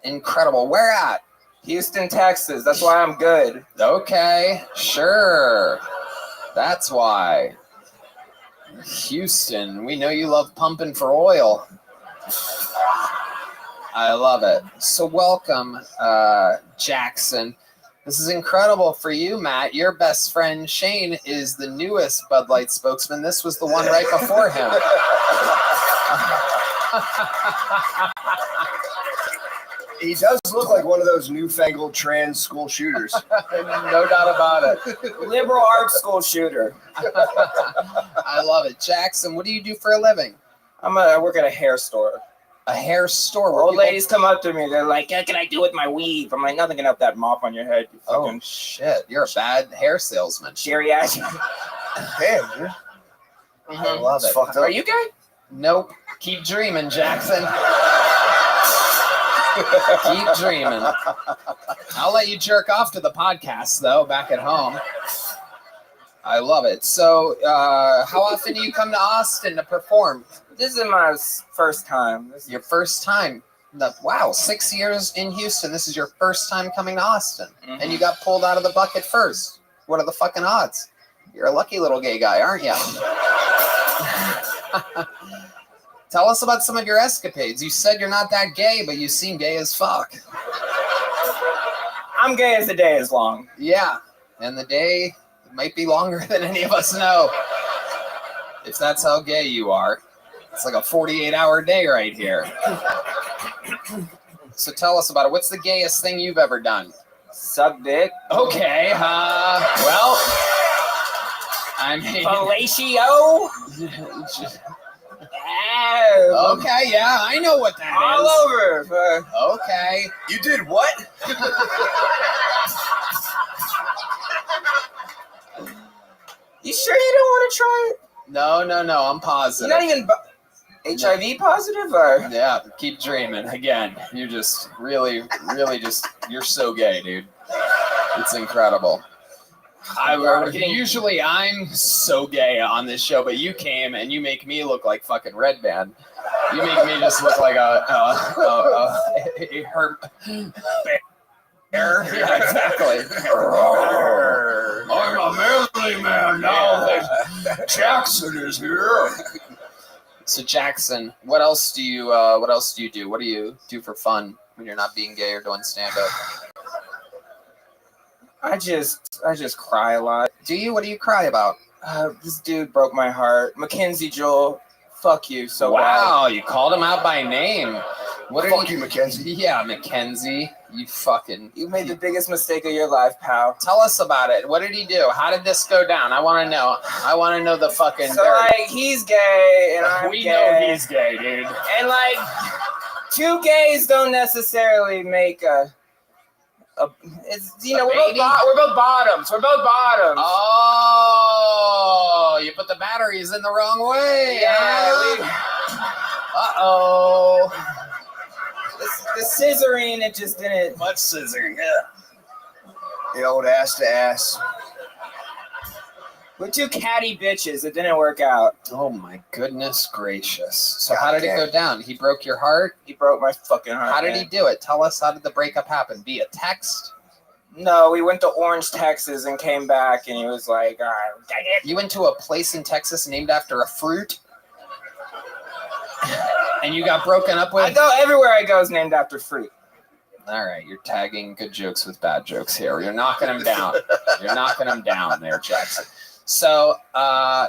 Incredible. Where at?
Houston, Texas. That's why I'm good.
Okay, sure. That's why. Houston, we know you love pumping for oil. I love it. So welcome, Jackson. This is incredible for you, Matt. Your best friend, Shane, is the newest Bud Light spokesman. This was the one right before him.
He does look like one of those newfangled trans school shooters.
No doubt about it.
Liberal arts school shooter.
I love it. Jackson, what do you do for a living?
I work at a hair store.
A hair store?
Old ladies come up to me. They're like, what can I do with my weave? I'm like, nothing can help that mop on your head. You fucking...
Oh, shit. You're a bad hair salesman.
Geriatric.
Damn, dude.
I love it.
Are you gay?
Nope. Keep dreaming, Jackson. Keep dreaming. I'll let you jerk off to the podcast, though, back at home. I love it. So, how often do you come to Austin to perform?
This is my first time.
Your first time? Wow, 6 years in Houston. This is your first time coming to Austin. Mm-hmm. And you got pulled out of the bucket first. What are the fucking odds? You're a lucky little gay guy, aren't you? Tell us about some of your escapades. You said you're not that gay, but you seem gay as fuck.
I'm gay as the day is long.
Yeah, and the day might be longer than any of us know. If that's how gay you are. It's like a 48-hour day right here. So tell us about it. What's the gayest thing you've ever done?
Suck dick.
Okay, well, I mean...
Fellatio?
Okay, yeah, I know what that
all
is.
Over.
Okay.
You did what?
You sure you don't want to try it?
No, I'm positive.
You're not even HIV positive, or?
Yeah, keep dreaming. Again, you're just really just, you're so gay, dude. It's incredible. Usually I'm so gay on this show, but you came and you make me look like fucking Red Band. You make me just look like a bear. Yeah, exactly.
I'm a manly man now that Jackson is here.
So Jackson, what else do you do? What do you do for fun when you're not being gay or doing stand-up?
I just cry a lot.
Do you? What do you cry about?
This dude broke my heart. Mackenzie Joel, fuck you so bad.
Wow, you called him out by name.
Fuck you, Mackenzie.
Yeah, Mackenzie. You
made the biggest mistake of your life, pal.
Tell us about it. What did he do? How did this go down? I want to know. I want to know the fucking.
So like, he's gay and I'm
we
gay.
know he's gay, dude.
And like, two gays don't necessarily make a. It's, you know, we're both bottoms. We're both bottoms.
Oh, you put the batteries in the wrong way.
Yeah.
Uh-oh.
The scissoring, it just didn't.
Much scissoring, yeah. The old ass to ass.
We're two catty bitches. It didn't work out.
Oh my goodness gracious. So how did it go down? He broke your heart?
He broke my fucking heart.
How did he do it? Tell us, how did the breakup happen? Via text?
No, we went to Orange, Texas and came back and he was like, all right,
you went to a place in Texas named after a fruit? And you got broken up with?
I go everywhere I go is named after fruit.
All right, you're tagging good jokes with bad jokes here. You're knocking them down. You're knocking them down there, Jackson. So,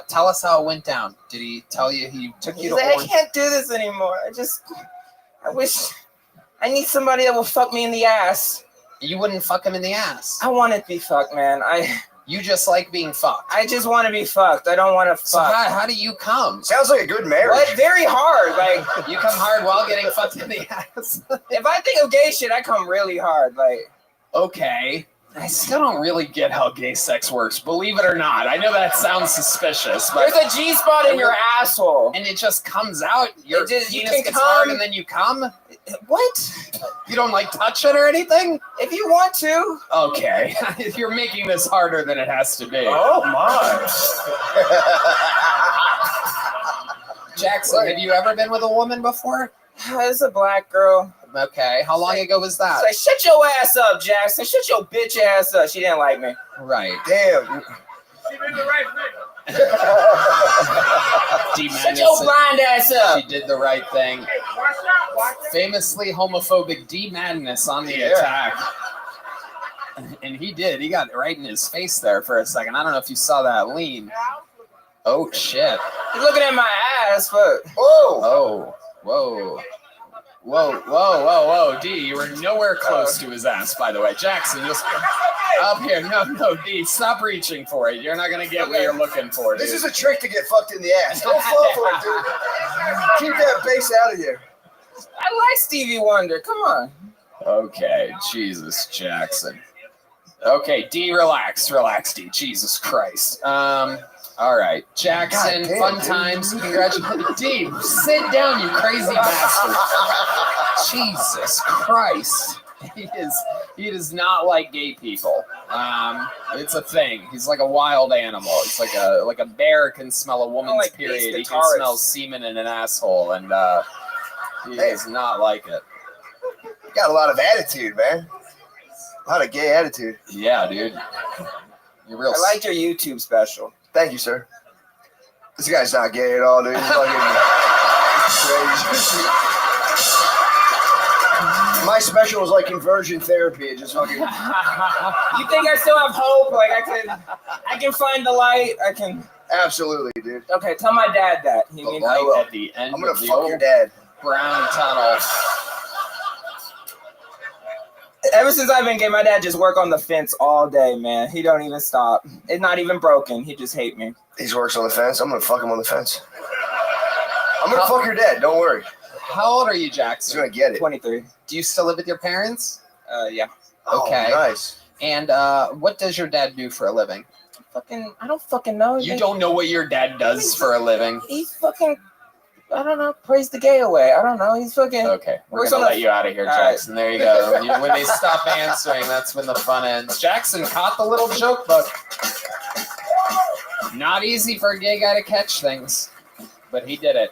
tell us how it went down. Did he tell you he took you to
like,
Orange?
I can't do this anymore. I wish I need somebody that will fuck me in the ass.
You wouldn't fuck him in the ass.
I want to be fucked, man.
You just like being fucked.
I just want to be fucked. I don't want to fuck.
So how do you come?
Sounds like a good marriage.
What? Very hard. Like
you come hard while getting fucked in the ass.
If I think of gay shit, I come really hard. Like,
okay. I still don't really get how gay sex works, believe it or not. I know that sounds suspicious, but
there's a G-spot in your asshole.
And it just comes out. Your penis
you
gets
can
hard
come.
and then you come?
What?
You don't like touch it or anything?
If you want to.
Okay. You're making this harder than it has to be.
Oh my.
Jackson, have you ever been with a woman before?
It's a black girl.
Okay. How long ago was that?
It's like, shut your ass up, Jackson. Shut your bitch ass up. She didn't like me.
Right.
Damn.
She did the right thing.
Shut your blind ass up.
She did the right thing.
Hey, watch out, watch out.
Famously homophobic D Madness on the attack. And he did. He got it right in his face there for a second. I don't know if you saw that lean. Oh, shit.
You're looking at my ass, but...
Oh. Whoa. Whoa, whoa, whoa, whoa, D, you were nowhere close to his ass, by the way. Jackson, just up here. No, D, stop reaching for it. You're not going to get what you're looking for, dude.
This is a trick to get fucked in the ass. Don't fall for it, dude. Keep that bass out of here.
I like Stevie Wonder. Come on.
Okay, Jesus, Jackson. Okay, D, relax, D, Jesus Christ. All right, Jackson,
damn,
fun
dude.
times. Congratulations. D, sit down, you crazy bastard. Jesus Christ. He does not like gay people. It's a thing. He's like a wild animal. It's like a bear can smell a woman's
like
period. He
guitarist.
can smell semen in an asshole, and he does not like it.
You got a lot of attitude, man. A lot of gay attitude.
Yeah, dude. You're real.
I liked your YouTube special.
Thank you, sir. This guy's not gay at all, dude. He's fucking crazy. My special was like conversion therapy. It just fucking.
You think I still have hope? Like I can find the light. I can.
Absolutely, dude.
Okay, tell my dad that. He
The
means
light
I will.
at the end
I'm gonna
of the
fuck
old
your dad.
brown tunnel.
Ever since I've been gay, my dad just work on the fence all day, man. He don't even stop. It's not even broken. He just hate me.
He works on the fence. I'm gonna fuck him on the fence. I'm gonna fuck your dad. Don't worry.
How old are you,
He's
Jackson?
gonna get it.
23.
Do you still live with your parents?
Yeah.
Okay.
Oh, nice.
And what does your dad do for a living?
I don't fucking know.
You don't know what your dad does for a living?
He's fucking, I don't know, praise the gay away. I don't know. He's fucking.
Okay, we're
works
gonna
on
let you out of here,
All right.
Jackson. There you go. When they stop answering, that's when the fun ends. Jackson caught the little joke book. Not easy for a gay guy to catch things, but he did it.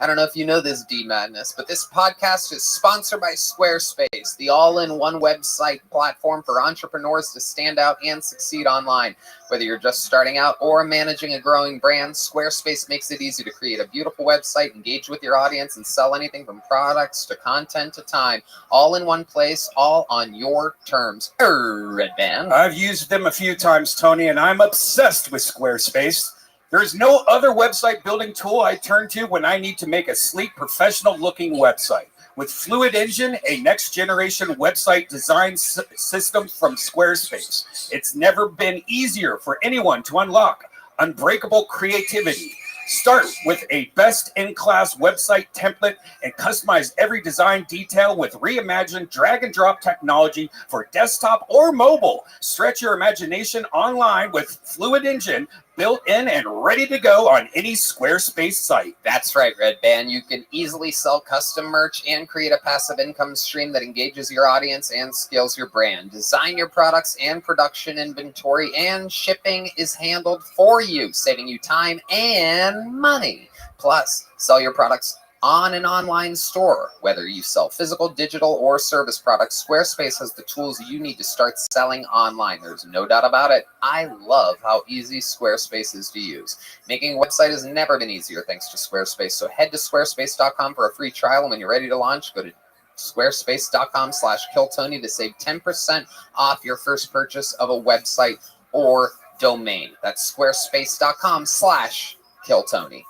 I don't know if you know this, D Madness, but this podcast is sponsored by Squarespace, the all-in-one website platform for entrepreneurs to stand out and succeed online. Whether you're just starting out or managing a growing brand, Squarespace makes it easy to create a beautiful website, engage with your audience, and sell anything from products to content to time, all in one place, all on your terms. Red Band.
I've used them a few times, Tony, and I'm obsessed with Squarespace. There's no other website building tool I turn to when I need to make a sleek, professional-looking website. With Fluid Engine, a next-generation website design system from Squarespace, it's never been easier for anyone to unlock unbreakable creativity. Start with a best-in-class website template and customize every design detail with reimagined drag-and-drop technology for desktop or mobile. Stretch your imagination online with Fluid Engine, built in and ready to go on any Squarespace site.
That's right, Red Band. You can easily sell custom merch and create a passive income stream that engages your audience and scales your brand. Design your products and production inventory, and shipping is handled for you, saving you time and money. Plus, sell your products on an online store. Whether you sell physical, digital, or service products, Squarespace has the tools you need to start selling online. There's no doubt about it. I love how easy Squarespace is to use. Making a website has never been easier thanks to Squarespace. So head to squarespace.com for a free trial, and when you're ready to launch, go to squarespace.com/KillTony to save 10% off your first purchase of a website or domain. That's squarespace.com/KillTony.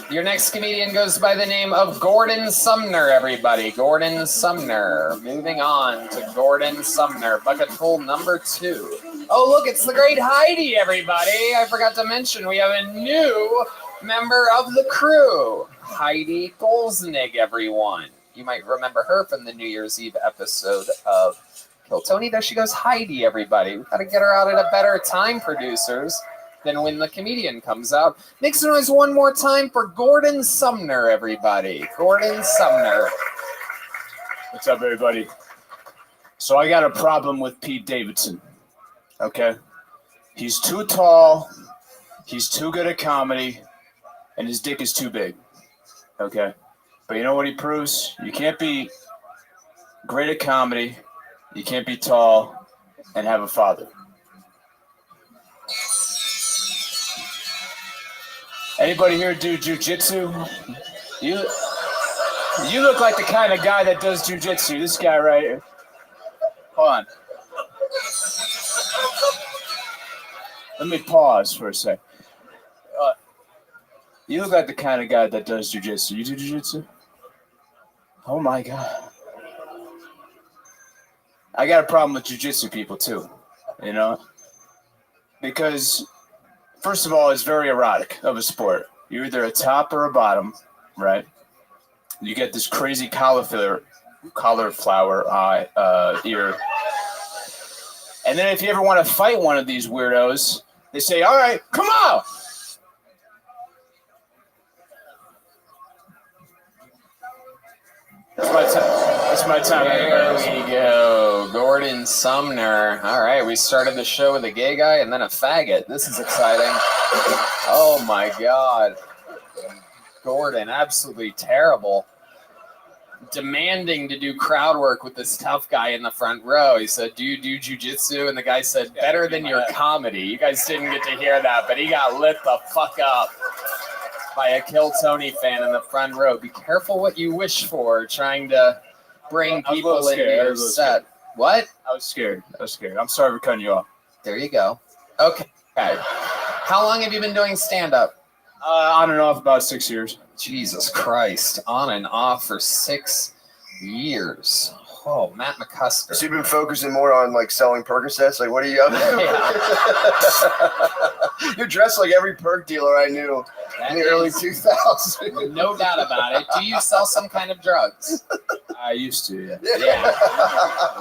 Your next comedian goes by the name of Gordon Sumner, everybody. Gordon Sumner. Moving on to Gordon Sumner. Bucket full number 2. Oh, look, it's the great Heidi, everybody. I forgot to mention we have a new member of the crew. Heidi Golznig, everyone. You might remember her from the New Year's Eve episode of Kill Tony. There she goes, Heidi, everybody. We've got to get her out at a better time, producers. Then when the comedian comes out, make some noise one more time for Gordon Sumner, everybody. Gordon Sumner.
What's up, everybody? So I got a problem with Pete Davidson, okay? He's too tall, he's too good at comedy, and his dick is too big, okay? But you know what he proves? You can't be great at comedy, you can't be tall, and have a father. Anybody here do jujitsu? You look like the kind of guy that does jujitsu. This guy right here. Hold on. Let me pause for a sec. You look like the kind of guy that does jujitsu. You do jujitsu? Oh my God. I got a problem with jujitsu people too, you know? Because first of all, it's very erotic of a sport. You're either a top or a bottom, right? You get this crazy cauliflower ear. And then if you ever want to fight one of these weirdos, they say, all right, come on! That's my time.
There we go. Gordon Sumner. All right, we started the show with a gay guy and then a faggot. This is exciting. Oh my God. Gordon, absolutely terrible. Demanding to do crowd work with this tough guy in the front row. He said, do you do jujitsu? And the guy said, better than your comedy. You guys didn't get to hear that, but he got lit the fuck up by a Kill Tony fan in the front row. Be careful what you wish for, trying to bring people into your set. What?
I was scared. I'm sorry for cutting you off.
There you go. Okay. How long have you been doing stand-up?
On and off about 6 years.
Jesus Christ. On and off for 6 years. Oh, Matt McCusker.
So you've been focusing more on like selling Percocets? Like, what are you up to? You're dressed like every perk dealer I knew in the early 2000s.
No doubt about it. Do you sell some kind of drugs?
I used to,
Yeah.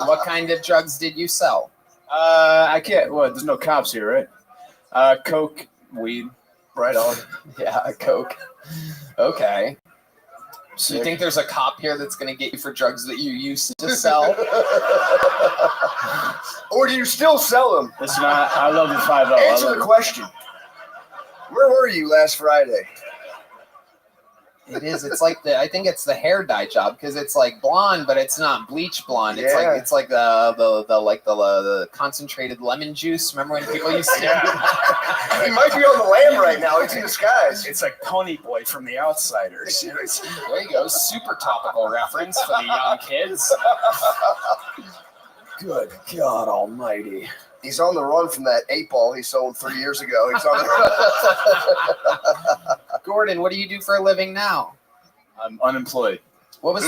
What kind of drugs did you sell?
I can't. Well, there's no cops here, right? Coke, weed.
Right on. Yeah, coke. Okay. So you think there's a cop here that's going to get you for drugs that you used to sell?
Or do you still sell them?
Listen, I love the 5-0.
Answer the question. Where were you last Friday?
It is. It's like I think it's the hair dye job because it's like blonde, but it's not bleach blonde. It's like the concentrated lemon juice. Remember when people used to?
He might be on the lam right now. He's in disguise.
It's like Pony Boy from The Outsiders.
There you go. Super topical reference for the young kids.
Good God Almighty.
He's on the run from that 8-ball he sold 3 years ago. He's on the run.
Gordon, what do you do for a living now?
I'm unemployed.
What was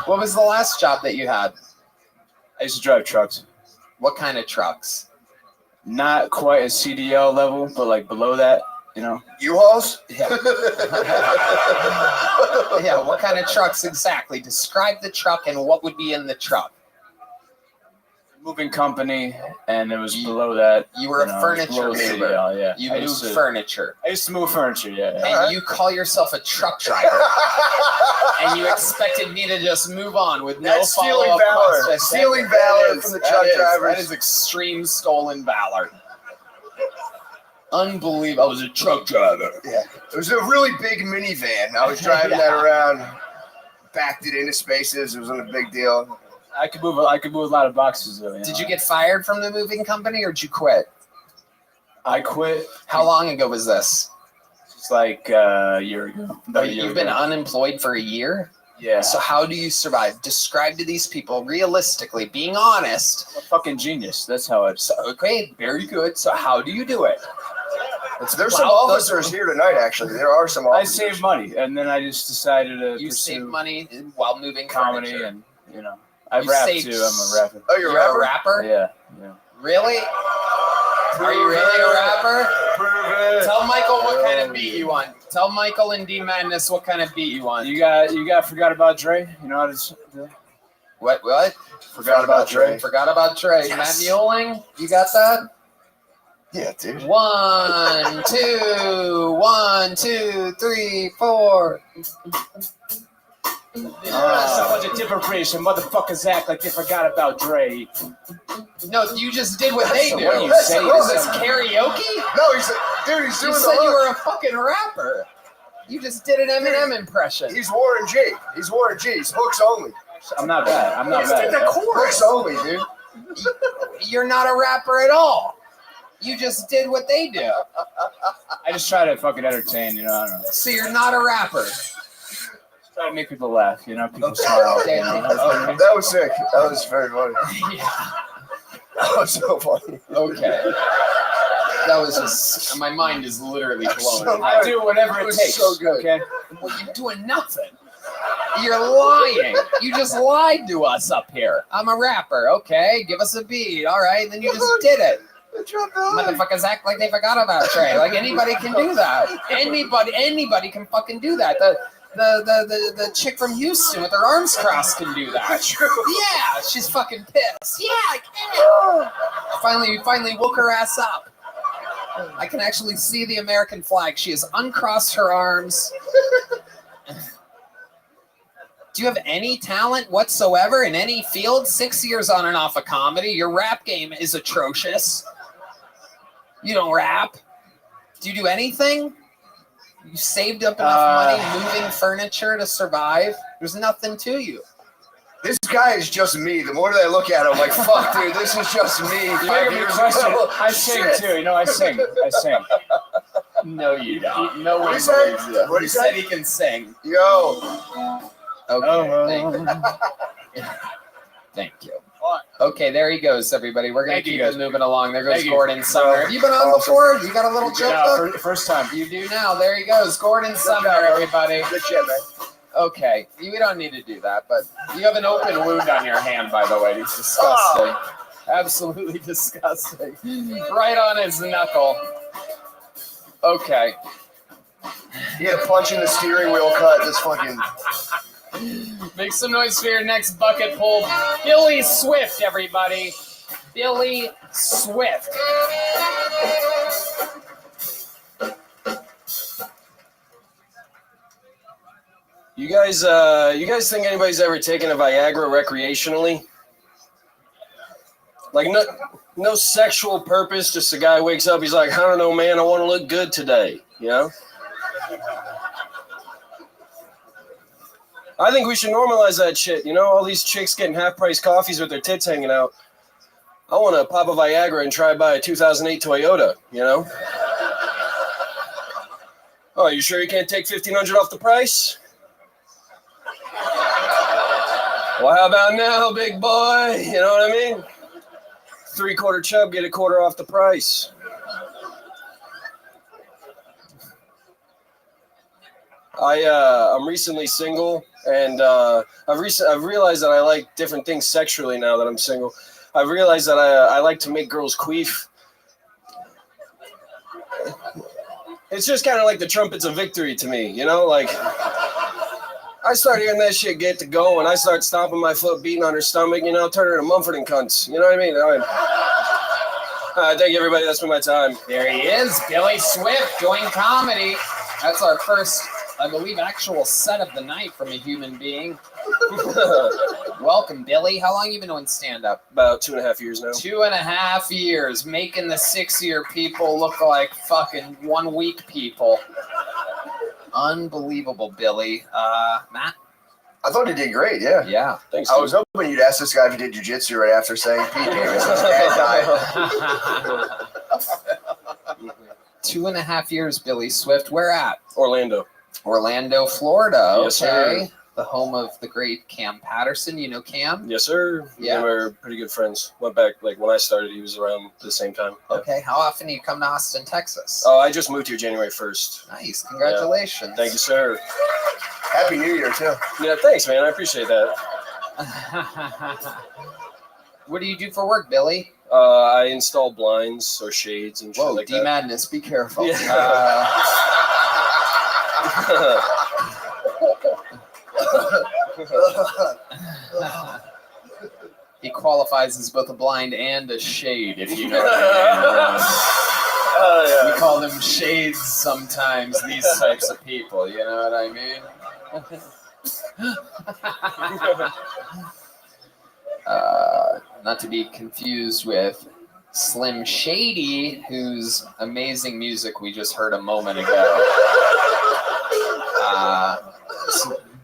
what was the last job that you had?
I used to drive trucks.
What kind of trucks?
Not quite a CDL level, but like below that, you know.
U-Hauls?
Yeah. Yeah, what kind of trucks exactly? Describe the truck and what would be in the truck.
moving company, and it was below that.
You were a furniture
below the
mover.
CDL, yeah.
You
I used
moved
to-
furniture.
I used to move furniture, yeah.
And you call yourself a truck driver. And you expected me to just move on with no
That's stealing
follow-up
valor.
questions.
Stealing
That
valor
is-
from the
that
truck
is-
drivers.
That is extreme stolen valor. Unbelievable. I was a truck driver.
Yeah, it was a really big minivan. I was driving that around, backed it into spaces. It wasn't a big deal.
I could move a lot of boxes though.
Did you get fired from the moving company or did you quit?
I quit.
How long ago was this?
It's like a year ago. About a year
You've been
ago.
unemployed for a year?
Yeah.
So how do you survive? Describe to these people realistically, being honest.
I'm a fucking genius. That's how it's.
Okay, very good. So how do you do it?
There's some officers here tonight, actually. There are some
I
officers.
saved money, and then I just decided to
You
pursue
save money while moving
comedy,
furniture.
and I
You
rap
saved
too. I'm a rapper.
Oh,
You're a rapper?
Yeah.
Really? Are you really a rapper? Tell Michael what kind of beat you want. Tell Michael and D Madness what kind of beat you want.
You got forgot about Dre. You know how to.
What?
Forgot about Dre.
Forgot about Trey.
Yes.
Matt Mueling, you got that?
Yeah, dude.
1, 2, 1, 2, 3, 4.
That's a bunch of different British and motherfuckers act like they forgot about Dre.
No, you just did what they
So
do.
what do you
Is
say?
this karaoke?
No, he's doing
You
the
said you
hook.
were a fucking rapper. You just did an Eminem impression.
He's Warren G. He's Warren G. He's hooks only.
I'm not bad. I'm not
Just
bad.
did the chorus. Hooks only, dude.
You're not a rapper at all. You just did what they do.
I just try to fucking entertain, I don't know.
So you're not a rapper.
Try to make people laugh, people smile.
That was sick. That was very funny.
Yeah.
That was so funny.
Okay. That was just, my mind is literally blown.
So
I
good.
do whatever it
was
takes.
so good.
Okay. Well, you're doing nothing. You're lying. You just lied to us up here. I'm a rapper. Okay, give us a beat. All right, then you just did it. Motherfuckers act like they forgot about Trey. Like anybody can do that. Anybody can fucking do that. The chick from Houston with her arms crossed can do that. Yeah, she's fucking pissed. Yeah, I can. You finally woke her ass up. I can actually see the American flag. She has uncrossed her arms. Do you have any talent whatsoever in any field? 6 years on and off of comedy. Your rap game is atrocious. You don't rap. Do you do anything? You saved up enough money moving furniture to survive? There's nothing to you.
This guy is just me. The more that I look at him, I'm like, fuck, dude, this is just me.
I sing too. I sing.
No, you don't. No
What
one
do you say?
believes you.
What do
He
you
said
say?
he can sing.
Yo.
Okay, thank you. Okay, there he goes, everybody. We're going to keep it moving along. There goes
Thank you.
Gordon Sumner. Have you been on before? You got a little joke
Yeah,
book?
first time.
You do now. There he goes. Gordon Sumner,
job, bro.
everybody.
Good shit, man.
Okay, you don't need to do that, but you have an open wound on your hand, by the way. It's disgusting. Absolutely disgusting. Right on his knuckle. Okay.
He had a punch in the steering wheel cut. This fucking.
Make some noise for your next bucket pull. Billy Swift, everybody. Billy Swift.
You guys think anybody's ever taken a Viagra recreationally? Like no sexual purpose, just a guy wakes up, he's like, I don't know, man, I want to look good today, I think we should normalize that shit, all these chicks getting half-price coffees with their tits hanging out. I want to pop a Viagra and try buy a 2008 Toyota, Oh, you sure you can't take $1,500 off the price? Well, how about now, big boy? You know what I mean? 3/4 chub, get a quarter off the price. I'm recently single, and I've realized that I like different things sexually now that I'm single. I've realized that I like to make girls queef. It's just kind of like the trumpets of victory to me, like I start hearing that shit get to go, and I start stomping my foot, beating on her stomach, you know, turning her to Mumford and Cunts. You know what I mean? Thank you, everybody. That's been my time.
There he is, Billy Swift, doing comedy. That's our first, I believe, actual set of the night from a human being. Welcome, Billy. How long have you been doing stand-up?
About 2.5 years now.
2.5 years, making the 6-year people look like fucking 1 week people. Unbelievable, Billy. Matt?
I thought he did great, yeah.
Yeah.
Thanks,
I was hoping you'd ask this guy if he did jiu-jitsu right after saying Pete Davidson's bad diet.
2.5 years, Billy Swift. Where at?
Orlando,
Florida.
Yes,
Okay.
sir.
The home of the great Cam Patterson. You know Cam?
Yes, sir.
Yeah.
We were pretty good friends. Went back, like, when I started, he was around the same time. Yeah.
Okay. How often do you come to Austin, Texas?
Oh, I just moved here January 1st.
Nice. Congratulations.
Yeah. Thank you, sir.
Happy New Year, too.
Yeah, thanks, man. I appreciate that.
What do you do for work, Billy?
I install blinds or shades and shit like that.
D-Madness, be careful.
Yeah.
He qualifies as both a blind and a shade, if you know what I mean.
Yeah.
We call them shades sometimes, these types of people, you know what I mean? Not to be confused with Slim Shady, whose amazing music we just heard a moment ago.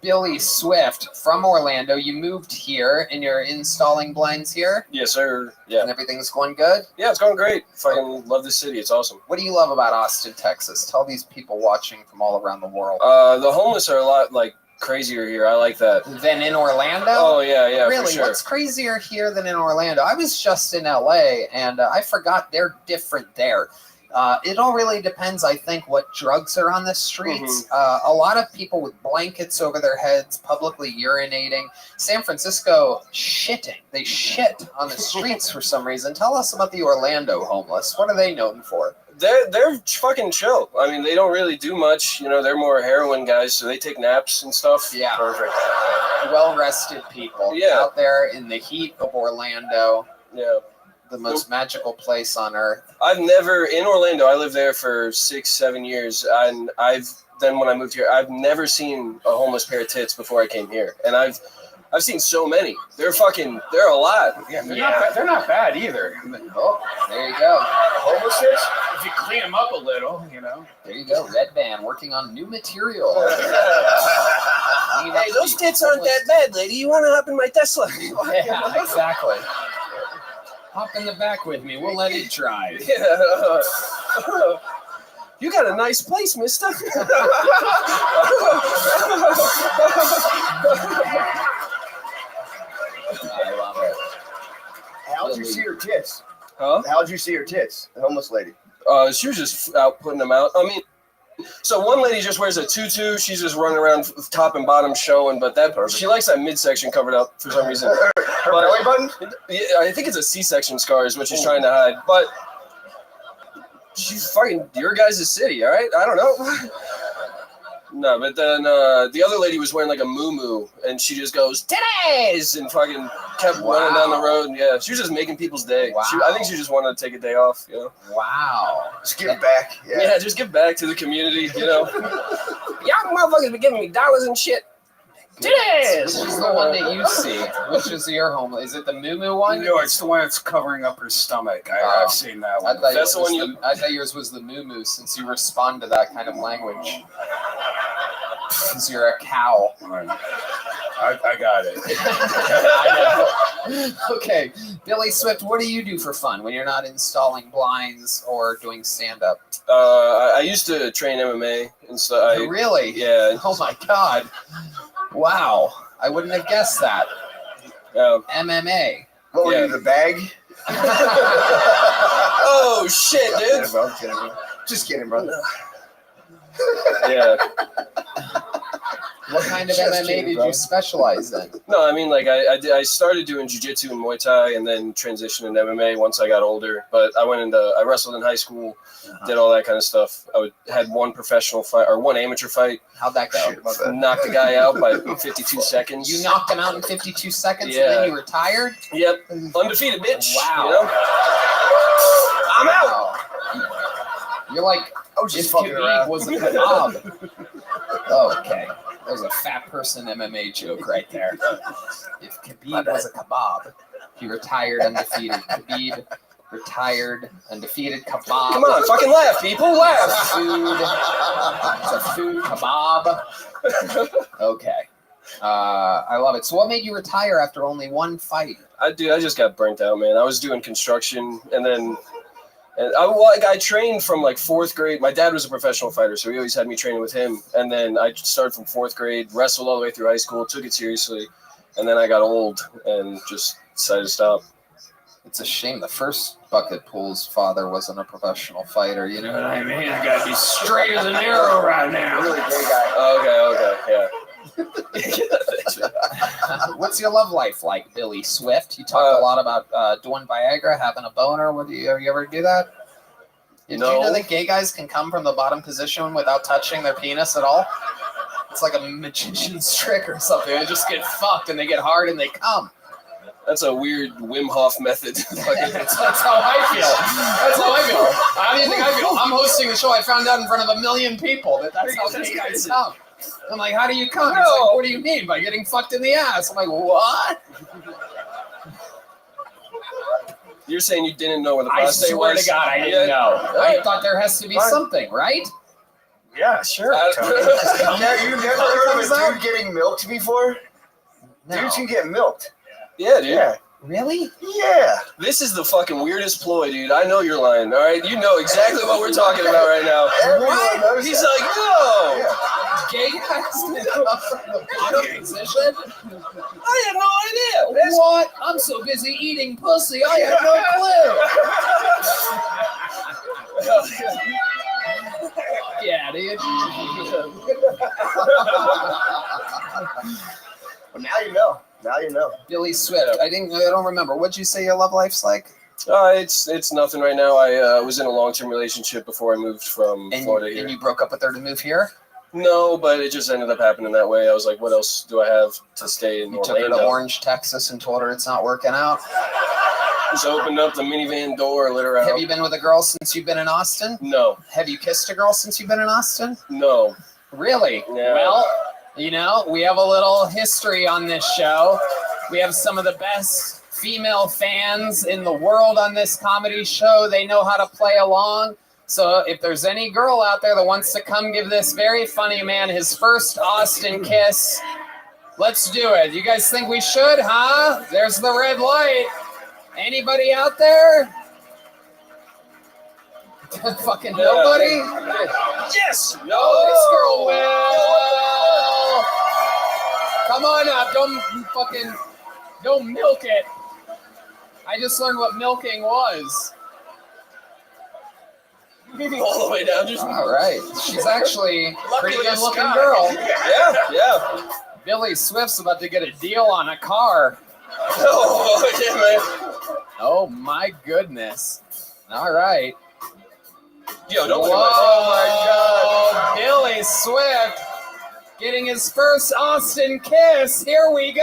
Billy Swift from Orlando. You moved here and you're installing blinds here?
Yes, sir. Yeah.
And everything's going good?
Yeah, it's going great. Fucking love this city. It's awesome.
What do you love about Austin, Texas? Tell these people watching from all around the world.
The homeless are a lot, like, crazier here. I like that.
Than in Orlando?
Oh, yeah,
Really?
for sure.
What's crazier here than in Orlando? I was just in LA and I forgot they're different there. It all really depends, I think, what drugs are on the streets. A lot of people with blankets over their heads, publicly urinating. San Francisco, shitting. They shit on the streets for some reason. Tell us about the Orlando homeless. What are they known for?
They're fucking chill. I mean, they don't really do much. You know, they're more heroin guys, so they take naps and stuff.
Yeah.
Perfect.
Well-rested people out there in the heat of Orlando.
Yeah.
The most magical place on earth.
I've never, in Orlando, I lived there for 6-7 years, and when I moved here, I've never seen a homeless pair of tits before I came here. And I've seen so many. They're a lot.
Yeah, they're not bad either.
Oh, there you go.
Homeless tits? If you clean them up a little, you know.
There you go. Red Band working on new material.
Hey, those tits aren't that bad, lady. You want to hop in my Tesla?
Yeah, exactly. Hop in the back with me. We'll let it drive.
Yeah. You got a nice place, mister.
I
love it.
How'd you see her tits?
Huh?
How'd you see her tits? The homeless lady.
She was just out putting them out. I mean, so one lady just wears a tutu. She's just running around top and bottom showing, but she likes that midsection covered up for some reason.
Her belly button?
Yeah, I think it's a C-section scar is what she's trying to hide. But she's fucking your guys' city, all right? I don't know. No, but then the other lady was wearing like a muumuu, and she just goes, titties! And fucking kept running down the road. And yeah, she was just making people's day.
Wow.
I think she just wanted to take a day off, you know?
Wow.
Just give back.
Yeah, just give back to the community, you know? Y'all motherfuckers be giving me dollars and shit. Titties!
Which is the one that you see? Which is your home? Is it the muumuu one?
No, it's the one that's covering up her stomach. I've seen that one.
I thought yours was the muumuu since you respond to that kind of language. Since you're a cow.
I got it.
I know. Okay, Billy Swift, what do you do for fun when you're not installing blinds or doing stand-up?
I used to train MMA and stuff.
Really?
Yeah.
Oh my God. Wow. I wouldn't have guessed that. MMA.
What were you, the bag?
Oh, shit, dude.
Just kidding, bro.
Yeah.
What kind of
Just
MMA
kidding,
did
bro.
you specialize in?
No, I mean, like, I started doing jiu-jitsu and Muay Thai and then transitioned into MMA once I got older. But I wrestled in high school, did all that kind of stuff. Had one professional fight, or one amateur fight.
How'd that go?
Knocked the guy out by 52 seconds.
You knocked him out in 52 seconds
Yeah.
and then you retired?
Yep. Undefeated, bitch.
Wow.
You know? I'm out.
You're like,
just
if
fucking
Khabib
around.
was a kebab. Okay. That was a fat person MMA joke right there. If Khabib was a kebab, he retired undefeated. Khabib retired undefeated kebab.
Come on, fucking laugh, people. Laugh.
It's a food kebab. Okay. I love it. So what made you retire after only one fight?
I just got burnt out, man. I was doing construction, and then I trained from like 4th grade. My dad was a professional fighter, so he always had me training with him. And then I started from 4th grade, wrestled all the way through high school, took it seriously, and then I got old and just decided to stop.
It's a shame. The first bucket pool's father wasn't a professional fighter. You know what I mean? I gotta be straight as an arrow right now.
Really great guy.
Okay, yeah.
What's your love life like, Billy Swift? You talk a lot about doing Viagra, having a boner. You ever do that? Did you know that gay guys can come from the bottom position without touching their penis at all? It's like a magician's trick or something. They just get fucked and they get hard and they come.
That's a weird Wim Hof method.
That's how I feel. That's how I feel. How do you think I feel? I'm hosting the show. I found out in front of 1 million people that's how gay guys come. I'm like, how do you come? He's like, what do you mean? By getting fucked in the ass. I'm like, what?
You're saying you didn't know where the
I
prostate
swear
was?
to God, I didn't know. I thought there has to be something, right?
Yeah, sure.
Tony.
You never heard of a dude getting milked before?
No.
Dudes can get milked.
Yeah, dude.
Yeah.
Really?
Yeah.
This is the fucking weirdest ploy, dude. I know you're lying, all right? You know exactly what we're talking about right now.
What?
He's like, no.
Yeah.
Gay guys can come from the bottom position?
I had no idea.
What? I'm so busy eating pussy, I had no clue. Yeah, dude.
Well, now you know. Now you know.
Billy Swift. I don't remember. What'd you say your love life's like?
It's nothing right now. I was in a long-term relationship before I moved from Florida here.
And you broke up with her to move here?
No, but it just ended up happening that way. I was like, what else do I have to stay in
You took her
Orlando?
to Orange, Texas, and told her it's not working out?
Just opened up the minivan door, let her out.
Have you been with a girl since you've been in Austin?
No.
Have you kissed a girl since you've been in Austin?
No.
Really?
Yeah.
Well, you know, we have a little history on this show. We have some of the best female fans in the world on this comedy show. They know how to play along. So if there's any girl out there that wants to come give this very funny man his first Austin kiss, let's do it. You guys think we should, huh? There's the red light. Anybody out there? Fucking nobody?
Yes!
No, this girl will. Come on up. Don't milk it. I just learned what milking was.
All the way down. Just
all right. She's actually a pretty
Luckily,
good looking
Scott.
girl.
Yeah.
Billy Swift's about to get a deal on a car.
Oh, yeah, man.
Oh my goodness. All right.
Yo, don't
Whoa,
oh my God.
Billy Swift getting his first Austin kiss. Here we go.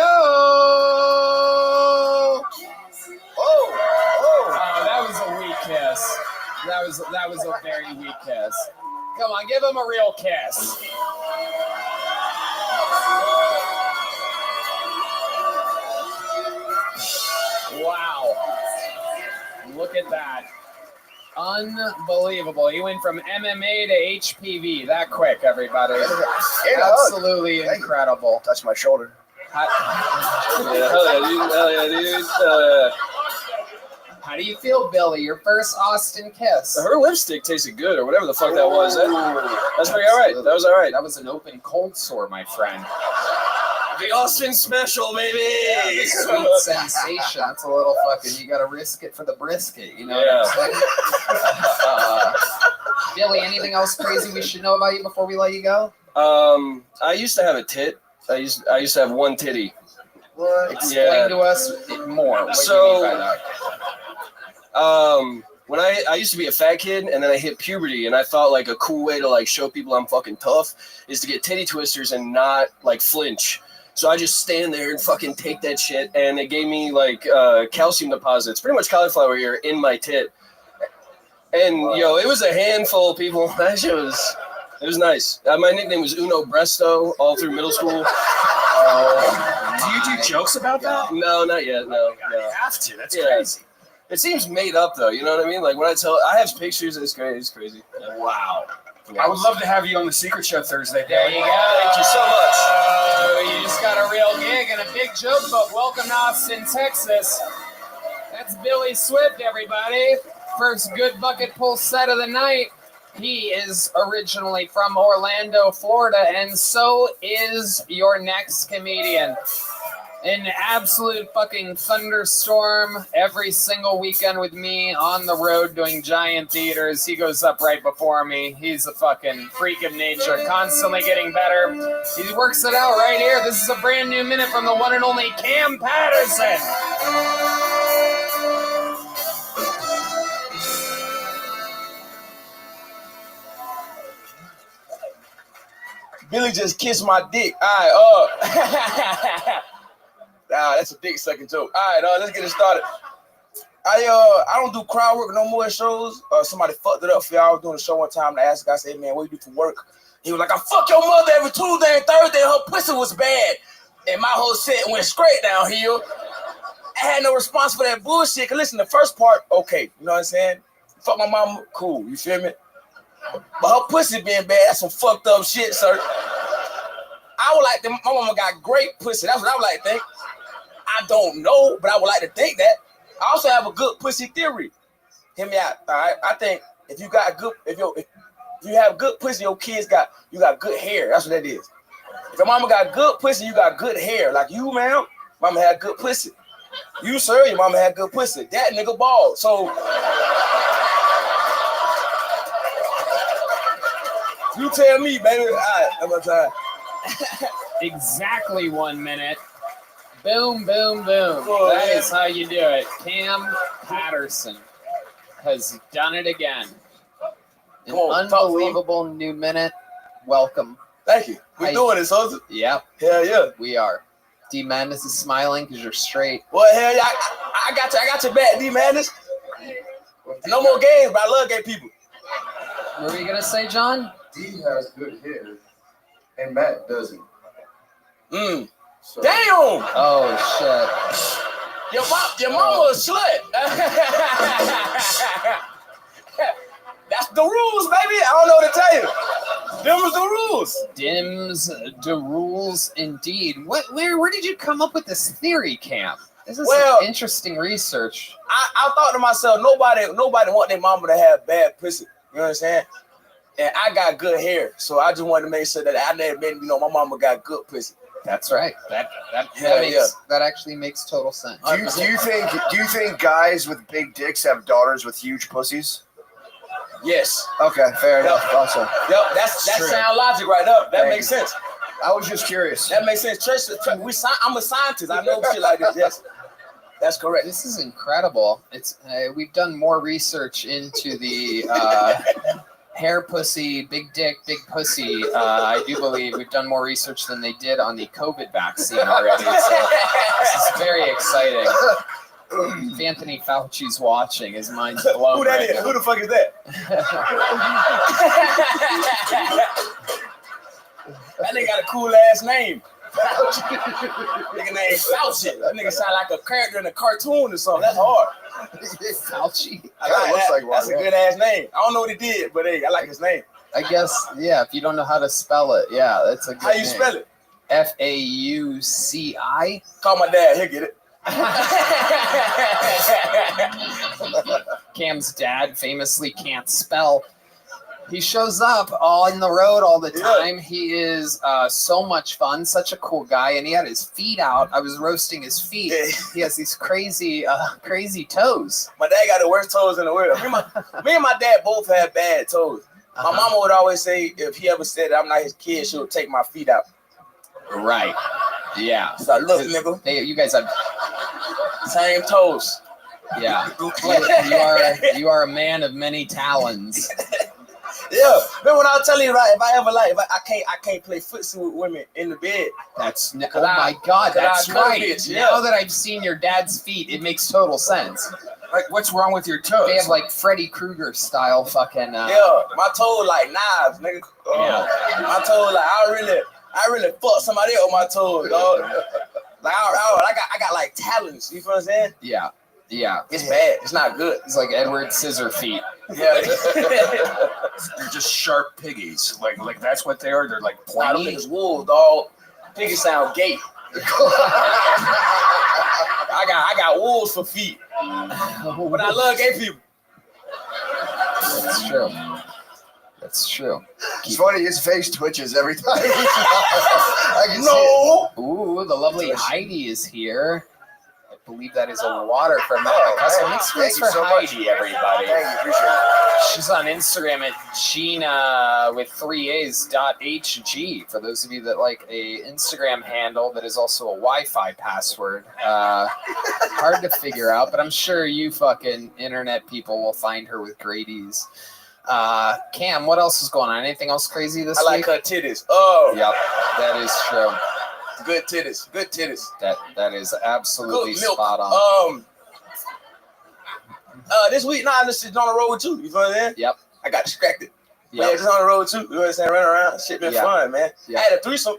Oh, that was a weak kiss. That was a very weak kiss. Come on, give him a real kiss. Wow. Look at that. Unbelievable. He went from MMA to HPV that quick, everybody. Absolutely incredible.
Touch my shoulder.
Yeah, hell yeah, dude. Hell yeah, dude. Hell yeah.
How do you feel, Billy? Your first Austin kiss.
Her lipstick tasted good, or whatever the fuck that was. That's pretty all right. That was all right.
That was an open cold sore, my friend.
The Austin special, baby.
Yeah, the sweet sensation. That's a little fucking. You gotta risk it for the brisket. You know what I'm saying? Billy, anything else crazy we should know about you before we let you go?
I used to have a tit. I used to have one titty.
What? Explain to us more. What do you mean by that?
When I used to be a fat kid, and then I hit puberty, and I thought like a cool way to like show people I'm fucking tough is to get titty twisters and not like flinch. So I just stand there and fucking take that shit, and it gave me like calcium deposits, pretty much cauliflower ear in my tit. And yo, it was a handful of people. That shit was, it was nice. My nickname was Uno Bresto all through middle school.
Do you do jokes about that?
No, not yet. No.
You have to. That's crazy.
It seems made up though. You know what I mean? Like when I have pictures. It's crazy. It's crazy.
Wow. I would love to have you on the Secret Show Thursday.
There you go.
Thank you so much.
You just got a real gig and a big joke book. Welcome to Austin, Texas. That's Billy Swift, everybody. First good bucket pull set of the night. He is originally from Orlando, Florida, and so is your next comedian. An absolute fucking thunderstorm every single weekend with me on the road doing giant theaters. He goes up right before me. He's a fucking freak of nature, constantly getting better. He works it out right here. This is a brand new minute from the one and only Cam Patterson.
Billy just kissed my dick. All right, that's a dick sucking joke. All right, let's get it started. I don't do crowd work no more at shows. Somebody fucked it up for y'all. I was doing a show one time and I asked the guy, I said, hey, man, what do you do for work? He was like, I fuck your mother every Tuesday and Thursday. Her pussy was bad. And my whole set went straight downhill. I had no response for that bullshit. Cause listen, the first part, okay, you know what I'm saying? Fuck my mama, cool, you feel me? But her pussy being bad, that's some fucked up shit, sir. I would like to, my mama got great pussy. That's what I would like to think. I don't know, but I would like to think that. I also have a good pussy theory. Hear me out. All right. I think if you got good, if you have good pussy, your kids got good hair. That's what that is. If your mama got good pussy, you got good hair. Like you, man, mama had good pussy. You, sir, your mama had good pussy. That nigga bald. So you tell me, baby. All right, how much time?
Exactly 1 minute. Boom, boom, boom. That is how you do it. Cam Patterson has done it again. An unbelievable new minute. Welcome.
Thank you. We're doing this, huh?
Yep.
Hell yeah.
We are. D Madness is smiling because you're straight.
Well, hell yeah. I got your back, D Madness. No more games, but I love gay people.
What were you gonna say, John?
D has good hair, and Matt doesn't.
So. Damn!
Oh shit!
Your mama a slut. That's the rules, baby. I don't know what to tell you. Them's the rules.
Dims the rules, indeed. Where did you come up with this theory, Cam? This is interesting research.
I thought to myself, nobody want their mama to have bad pussy. You know what I'm saying? And I got good hair, so I just wanted to make sure that I never made my mama got good pussy.
That's right. That actually makes total sense.
Do you think guys with big dicks have daughters with huge pussies?
Yes.
Okay, fair enough. Also,
yep, that sound logic right up. That makes sense.
I was just curious.
That makes sense. I'm a scientist. I know shit like this. Yes, that's correct.
This is incredible. It's we've done more research into the hair pussy, big dick, big pussy. I do believe we've done more research than they did on the COVID vaccine already. So this is very exciting. If Anthony Fauci's watching, his mind's blown.
Who that is? Who the fuck is that? That nigga got a cool ass name. Nigga named Fauci. That nigga sound like a character in a cartoon or something. That's hard.
Fauci.
That's a good ass name. I don't know what he did, but hey, I like his name.
I guess, yeah, if you don't know how to spell it, yeah, that's a good name.
How you spell it?
Fauci.
Call my dad, he'll get it.
Cam's dad famously can't spell. He shows up on the road all the time. Yeah. He is so much fun, such a cool guy, and he had his feet out. I was roasting his feet. Yeah. He has these crazy toes.
My dad got the worst toes in the world. Me and my dad both had bad toes. My mama would always say, if he ever said I'm not his kid, she would take my feet out.
Right. Yeah.
So look, nigga.
Hey, you guys have
same toes.
Yeah. you are a man of many talons.
Yeah, remember when I was telling you, right? If I can't play footsie with women in the bed.
That's my God, that's right. Now that I've seen your dad's feet, it makes total sense.
Like, what's wrong with your toes?
They have like Freddy Krueger style fucking.
Yeah, my toe like knives, nigga.
Yeah.
My toe like I really fucked somebody up with my toes, dog. Like I got like talons. You feel what I'm saying?
Yeah. Yeah.
It's bad. It's not good.
It's like Edward Scissor feet.
Yeah.
They're just sharp piggies. Like that's what they are. They're like
Nah, them
pointy.
niggas wolves, dog. Piggies sound gay. I got wolves for feet. But I love gay people.
That's true. That's true.
It's funny, his face twitches every time. I can see it.
Ooh, the lovely Heidi is here. I believe that is a water from that. Make space for Heidi, everybody.
Thank you, appreciate it.
She's on Instagram at Gina with 3A's.HG. For those of you that like a Instagram handle that is also a Wi-Fi password. Hard to figure out, but I'm sure you fucking internet people will find her with great ease. Cam, what else is going on? Anything else crazy this week?
I like her titties. Oh.
Yep, that is true.
Good titties. Good titties.
That is absolutely
good milk.
spot on.
This week, nah, I'm just on the road with you. You feel what I'm saying?
Yep.
I got distracted.
Yep.
Yeah, just on the road too. You know what I'm saying? Running around. Shit been fun, man.
Yep.
I had a threesome.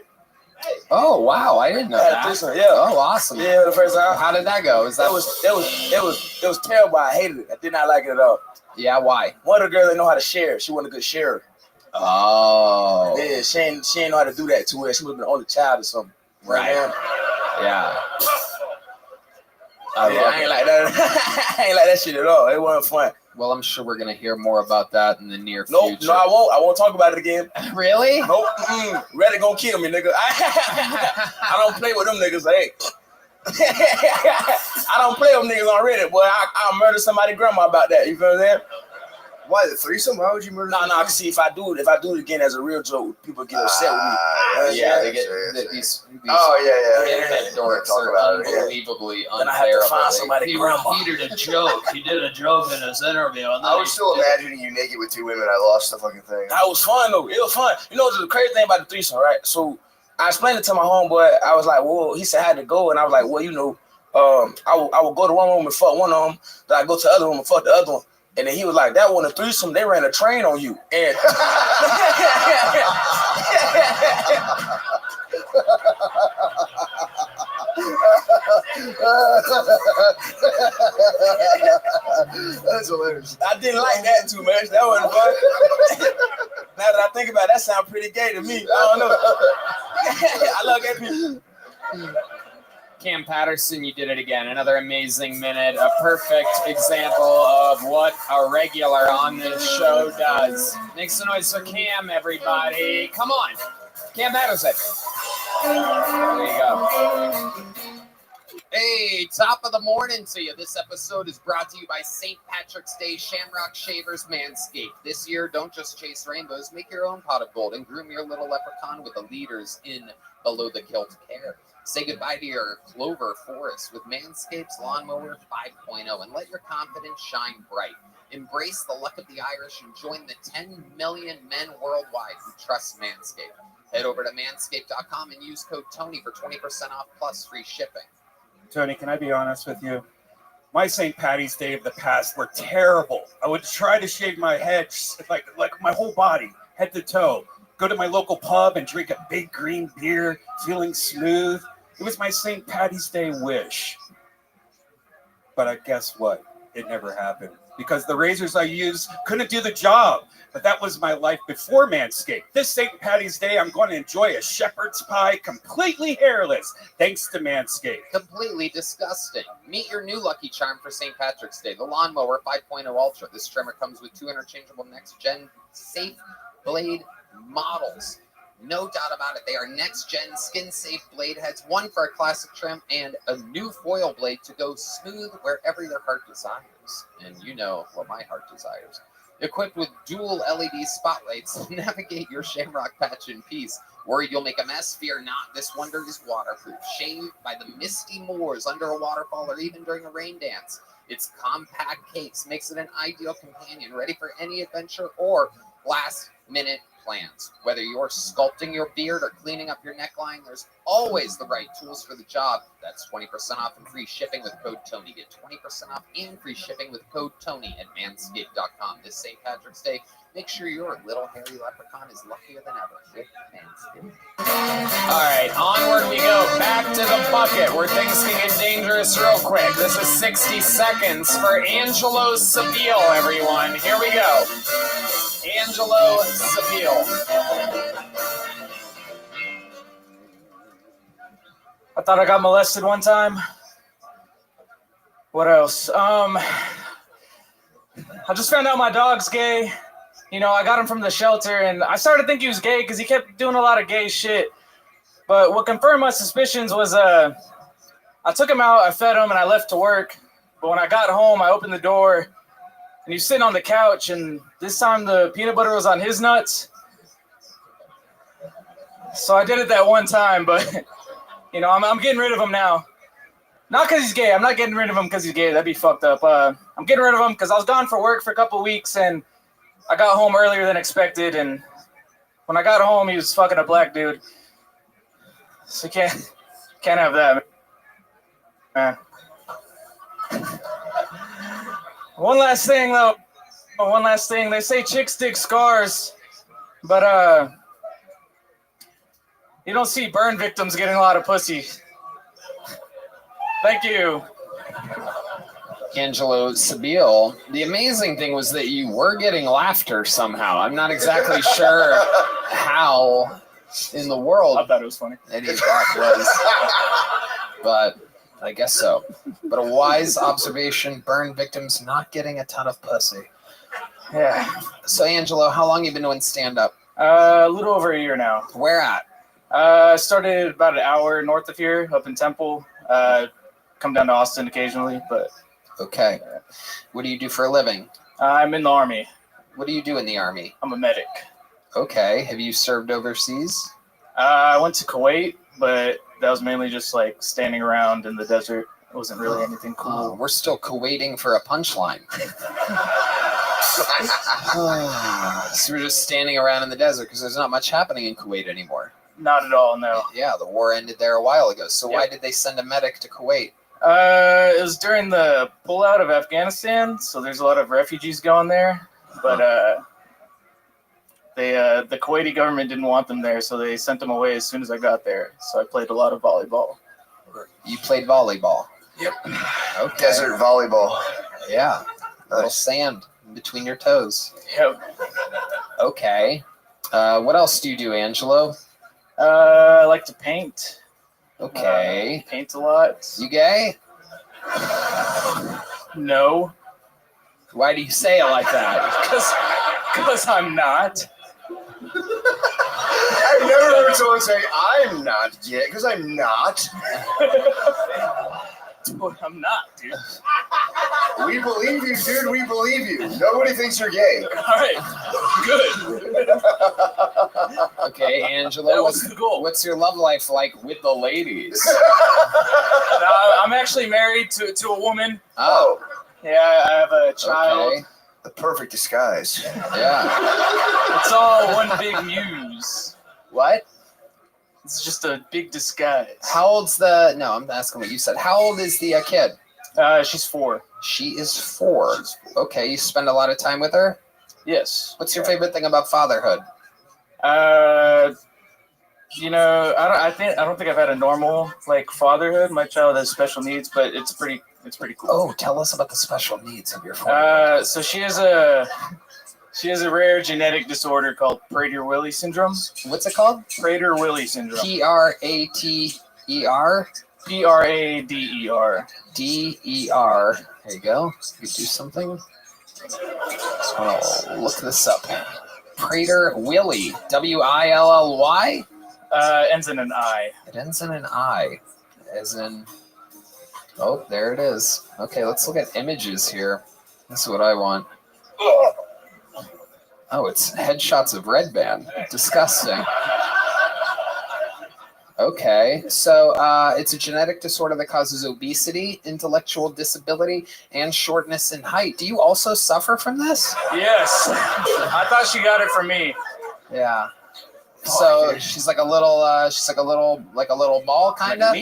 Oh wow, I didn't know
I had
that.
a threesome, yeah.
Oh, awesome.
Yeah, the first time.
How did that go?
It was terrible. I hated it. I did not like it at all.
Yeah, why?
One of the girls didn't know how to share. She wasn't a good sharer.
Oh.
Yeah, she ain't know how to do that too well. She would have been the only child or something.
Right. Yeah.
I ain't like that. I ain't like that shit at all. It wasn't fun.
Well, I'm sure we're gonna hear more about that in the near
future. No, I won't. I won't talk about it again.
Really?
Nope. Reddit gonna kill me, nigga. I don't play with them niggas. Hey. I don't play with niggas on Reddit, boy. I'll murder somebody's grandma about that. You feel what I'm saying?
Why the threesome? Why would you murder?
No. See, if I do it again as a real joke, people get upset with me.
They get these internet dorks are unbelievably unbearable.
Then I have to find somebody.
He repeated a joke. He did a joke in his interview. And then
I was still imagining you naked with two women. I lost the fucking thing.
That was fun though. It was fun. You know the crazy thing about the threesome, right? So I explained it to my homeboy. I was like, well, he said I had to go, and I was like, well, you know, I would go to one room and fuck one of them. Then I go to the other room and fuck the other one. And then he was like, that wasn't a threesome. They ran a train on you. And
that's hilarious.
I didn't like that too much. That wasn't fun. Now that I think about it, that sounds pretty gay to me. I don't know. I love gay people.
Cam Patterson, you did it again. Another amazing minute. A perfect example of what a regular on this show does. Make some noise for Cam, everybody. Come on. Cam Patterson. There you go. Hey, top of the morning to you. This episode is brought to you by St. Patrick's Day Shamrock Shavers Manscaped. This year, don't just chase rainbows. Make your own pot of gold and groom your little leprechaun with the leaders in below the kilt care. Say goodbye to your clover forest with Manscaped's Lawnmower 5.0 and let your confidence shine bright. Embrace the luck of the Irish and join the 10 million men worldwide who trust Manscaped. Head over to manscaped.com and use code Tony for 20% off plus free shipping.
Tony, can I be honest with you? My St. Patty's Day of the past were terrible. I would try to shave my head, like my whole body, head to toe. Go to my local pub and drink a big green beer, feeling smooth. It was my St. Patty's Day wish. But guess what? It never happened. Because the razors I used couldn't do the job. But that was my life before Manscaped. This St. Patty's Day, I'm going to enjoy a shepherd's pie completely hairless, thanks to Manscaped.
Completely disgusting. Meet your new lucky charm for St. Patrick's Day, the Lawnmower 5.0 Ultra. This trimmer comes with 2 interchangeable next-gen safe blade models. No doubt about it. They are next-gen skin-safe blade heads, one for a classic trim and a new foil blade to go smooth wherever your heart desires. And you know what my heart desires. Equipped with dual LED spotlights, navigate your shamrock patch in peace. Worried you'll make a mess? Fear not. This wonder is waterproof. Shaved by the misty moors under a waterfall or even during a rain dance. Its compact case makes it an ideal companion, ready for any adventure or last-minute plans. Whether you're sculpting your beard or cleaning up your neckline, there's always the right tools for the job. That's 20% off and free shipping with code Tony. Get 20% off and free shipping with code Tony at manscaped.com. This St. Patrick's Day, make sure your little hairy leprechaun is luckier than ever with Manscaped.
All right, onward we go. Back to the bucket where things can get dangerous real quick. This is 60 seconds for Angelo Seville, everyone. Here we go. Angelo Seville.
I thought I got molested one time. What else? I just found out my dog's gay. You know, I got him from the shelter, and I started to think he was gay because he kept doing a lot of gay shit. But what confirmed my suspicions was I took him out, I fed him, and I left to work. But when I got home, I opened the door, and he was sitting on the couch, and this time the peanut butter was on his nuts. So I did it that one time, but, you know, I'm getting rid of him now. Not because he's gay. I'm not getting rid of him because he's gay. That'd be fucked up. I'm getting rid of him because I was gone for work for a couple of weeks, and I got home earlier than expected, and when I got home, he was fucking a black dude. So you can't have that, man. One last thing, though. One last thing. They say chicks dig scars, but you don't see burn victims getting a lot of pussy. Thank you.
Angelo Seville. The amazing thing was that you were getting laughter somehow. I'm not exactly sure how in the world.
I thought it was funny.
Any of that was, but I guess so. But a wise observation: burn victims not getting a ton of pussy.
Yeah.
So Angelo, how long you been doing stand-up?
A little over a year now.
Where at?
Started about an hour north of here, up in Temple. Come down to Austin occasionally, but.
Okay. What do you do for a living?
I'm in the Army.
What do you do in the Army?
I'm a medic.
Okay. Have you served overseas?
I went to Kuwait, but that was mainly just like standing around in the desert. It wasn't really anything cool.
We're still Kuwaiting for a punchline. So we're just standing around in the desert because there's not much happening in Kuwait anymore.
Not at all, no.
Yeah, the war ended there a while ago. So why did they send a medic to Kuwait?
It was during the pullout of Afghanistan, so there's a lot of refugees going there. But the Kuwaiti government didn't want them there, so they sent them away as soon as I got there. So I played a lot of volleyball.
You played volleyball?
Yep.
Okay.
Desert volleyball.
Yeah. A little sand between your toes.
Yep.
Okay. What else do you do, Angelo?
I like to paint.
Okay.
Paint a lot.
You gay?
No.
Why do you say it like that?
Because I'm not.
I've never heard someone say, I'm not gay, because I'm not.
I'm not, dude.
We believe you, dude. We believe you. Nobody thinks you're gay.
All right. Good.
Okay, Angelo.
That was the goal.
What's your love life like with the ladies?
I'm actually married to a woman.
Oh.
Yeah, I have a child.
Okay.
The perfect disguise.
Yeah.
It's all one big muse.
What?
It's just a big disguise.
How old's the... No, I'm asking what you said. How old is the kid?
She's 4.
She is 4. Okay, you spend a lot of time with her?
Yes.
What's your favorite thing about fatherhood?
You know, I don't think I've had a normal like fatherhood. My child has special needs, but it's pretty cool.
Oh, tell us about the special needs of your father.
So she has a rare genetic disorder called Prader-Willi syndrome.
What's it called?
Prader-Willi syndrome.
Prater?
Prader.
DER. There you go. You do something. Oh, look this up. Prader-Willi. WILLY?
Ends in an I.
It ends in an I. As in... Oh, there it is. Okay, let's look at images here. This is what I want.
Oh, it's headshots of Red Band. Disgusting. Okay, so it's a genetic disorder that causes obesity, intellectual disability, and shortness in height. Do you also suffer from this?
Yes. I thought she got it from me.
Yeah. So she's like a little ball, kind of.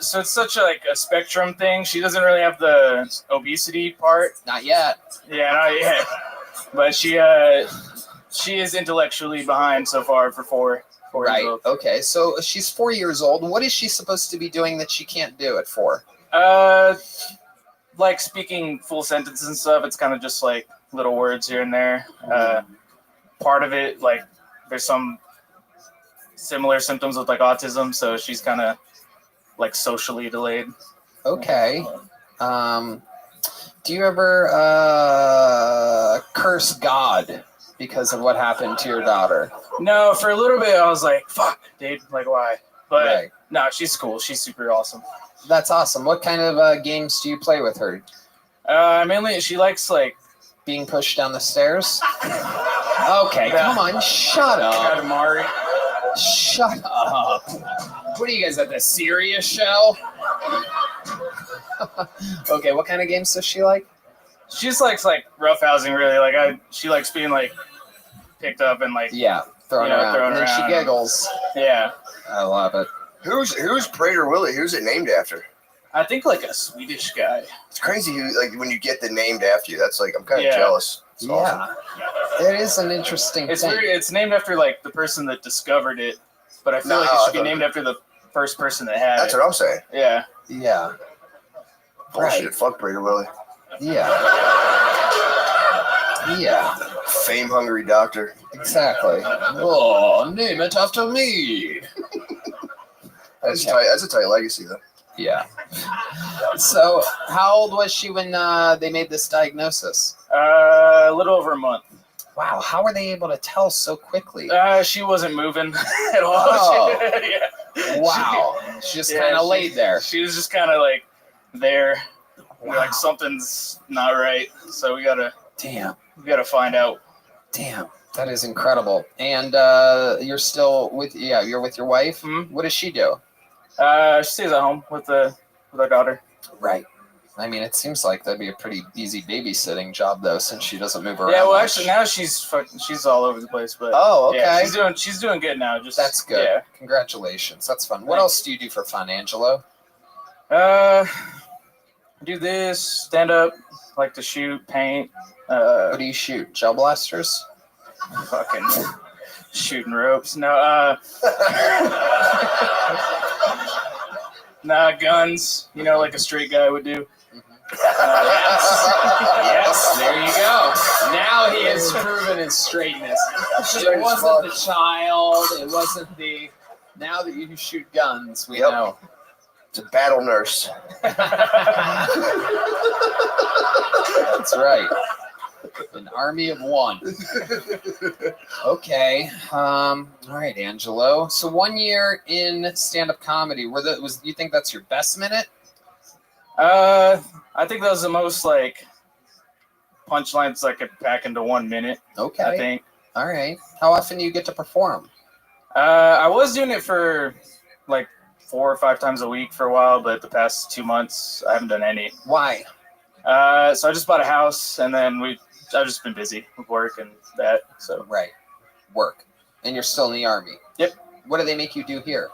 So it's such a spectrum thing. She doesn't really have the obesity part.
Not yet.
Yeah, not yet. But she is intellectually behind so far for four.
Right.
Years old.
Okay. So she's 4 years old. What is she supposed to be doing that she can't do at 4?
Like speaking full sentences and stuff. It's kind of just like little words here and there. Part of it, like there's some similar symptoms with like autism, so she's kind of like socially delayed.
Okay. Do you ever curse God because of what happened to your daughter?
No, for a little bit I was like, fuck, dude, like why? But no, she's cool. She's super awesome.
That's awesome. What kind of games do you play with her?
Mainly she likes like
being pushed down the stairs. Okay, come on, shut up.
Mari.
Shut up. What are you guys at, the serious show? Okay, what kind of games does she like?
She just likes like roughhousing, really. Like she likes being like picked up and like
thrown around. And then she giggles.
Yeah,
I love it.
Who's Prater Willie? Who's it named after?
I think like a Swedish guy.
It's crazy when you get the named after you. That's like I'm kind of jealous. It's awesome.
It is an interesting
It's
thing.
weird. It's named after like the person that discovered it, but I feel like it should be named after the first person that had it.
That's what I'm saying.
Yeah.
Yeah.
Bullshit. Fuck Prater Willie.
Yeah. Yeah.
Fame hungry doctor.
Exactly. Oh, name it after me.
That's a tight legacy, though.
Yeah. So, how old was she when they made this diagnosis?
A little over a month.
Wow. How were they able to tell so quickly?
She wasn't moving at all.
Oh.
Yeah.
Wow. She just kind of laid there.
She was just kind of like there. Wow. Like something's not right. So we gotta find out.
Damn. That is incredible. And you're still you're with your wife? Mm-hmm. What does she do?
She stays at home with our daughter.
Right. I mean, it seems like that'd be a pretty easy babysitting job, though, since she doesn't move around.
Yeah, well,
much.
actually, now she's all over the place. But
okay.
Yeah, she's doing good now.
That's good.
Yeah.
Congratulations. That's fun. What else do you do for fun, Angelo?
Do this, stand up, like to shoot, paint.
What do you shoot? Gel blasters?
Fucking shooting ropes. No, nah, guns. You know, like a straight guy would do.
Yes, there you go. Now he has proven his straightness. It wasn't the child. It wasn't the. Now that you shoot guns, we know.
It's a battle nurse.
That's right. An army of one. Okay. All right, Angelo. So 1 year in stand-up comedy. You think that's your best minute?
I think that was the most like punchlines I could pack into 1 minute.
Okay.
I think.
All right. How often do you get to perform?
I was doing it for like 4 or 5 times a week for a while, but the past 2 months I haven't done any.
Why?
So I just bought a house, and then I've just been busy with work and that. So
work, and you're still in the army.
Yep.
What do they make you do here?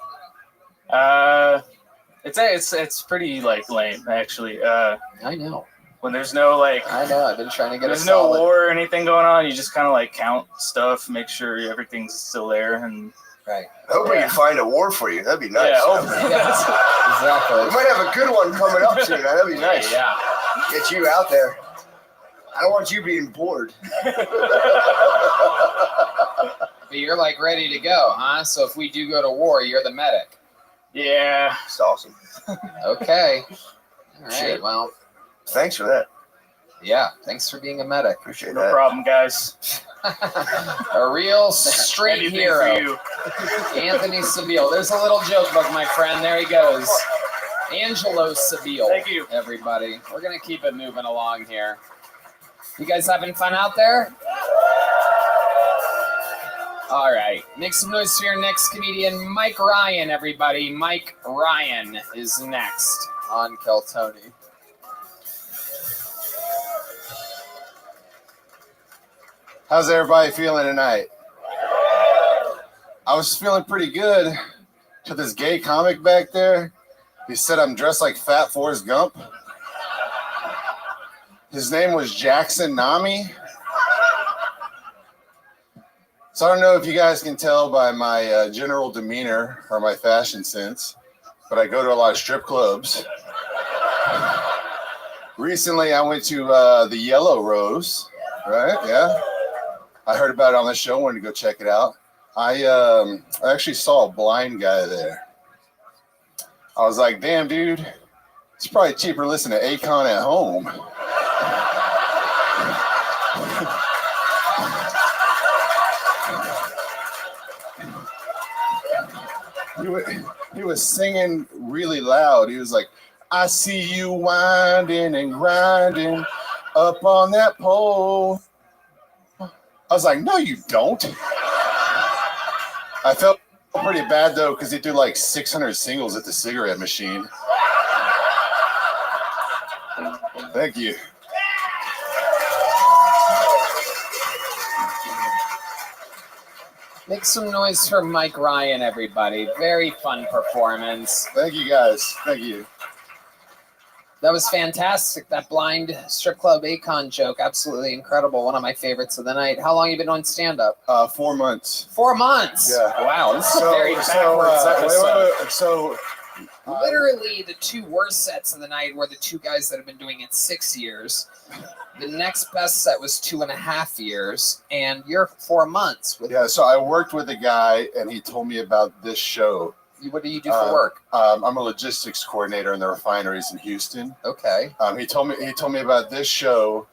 It's pretty like lame actually.
I know.
When there's no like.
I know. I've been trying to get.
There's no war or anything going on. You just kind of like count stuff, make sure everything's still there, and.
Right.
I hope we can find a war for you. That'd be nice.
Yeah, exactly.
We might have a good one coming up soon. That'd be nice.
Yeah.
Get you out there. I don't want you being bored.
But you're like ready to go, huh? So if we do go to war, you're the medic.
Yeah.
It's awesome.
Okay. All right.
Shit.
Well,
thanks for that.
Yeah. Thanks for being a medic.
Appreciate
No
that.
problem, guys.
A real straight
Anything
hero.
for you.
Anthony Sabile. There's a little joke book, my friend. There he goes. Angelo Sabile.
Thank you.
Everybody. We're going to keep it moving along here. You guys having fun out there? All right. Make some noise for your next comedian, Mike Ryan, everybody. Mike Ryan is next on Kill Tony.
How's everybody feeling tonight? I was feeling pretty good to this gay comic back there. He said I'm dressed like Fat Forrest Gump. His name was Jackson Nami. So I don't know if you guys can tell by my general demeanor or my fashion sense, but I go to a lot of strip clubs. Recently, I went to the Yellow Rose, right? Yeah. I heard about it on the show, wanted to go check it out. I actually saw a blind guy there. I was like, damn, dude, it's probably cheaper to listen to Akon at home. He was singing really loud. He was like, I see you winding and grinding up on that pole. I was like, no, you don't. I felt pretty bad, though, because he threw like 600 singles at the cigarette machine. Thank you.
Make some noise for Mike Ryan, everybody. Very fun performance.
Thank you, guys. Thank you.
That was fantastic. That blind strip club Akon joke, absolutely incredible. One of my favorites of the night. How long have you been on stand-up?
4 months.
4 months?
Yeah.
Wow, this is very backwards episode.
Wait.
Literally, the two worst sets of the night were the two guys that have been doing it 6 years. The next best set was 2.5 years, and you're 4 months.
Yeah, so I worked with a guy, and he told me about this show.
What do you do for work?
I'm a logistics coordinator in the refineries in Houston.
Okay.
He told me about this show,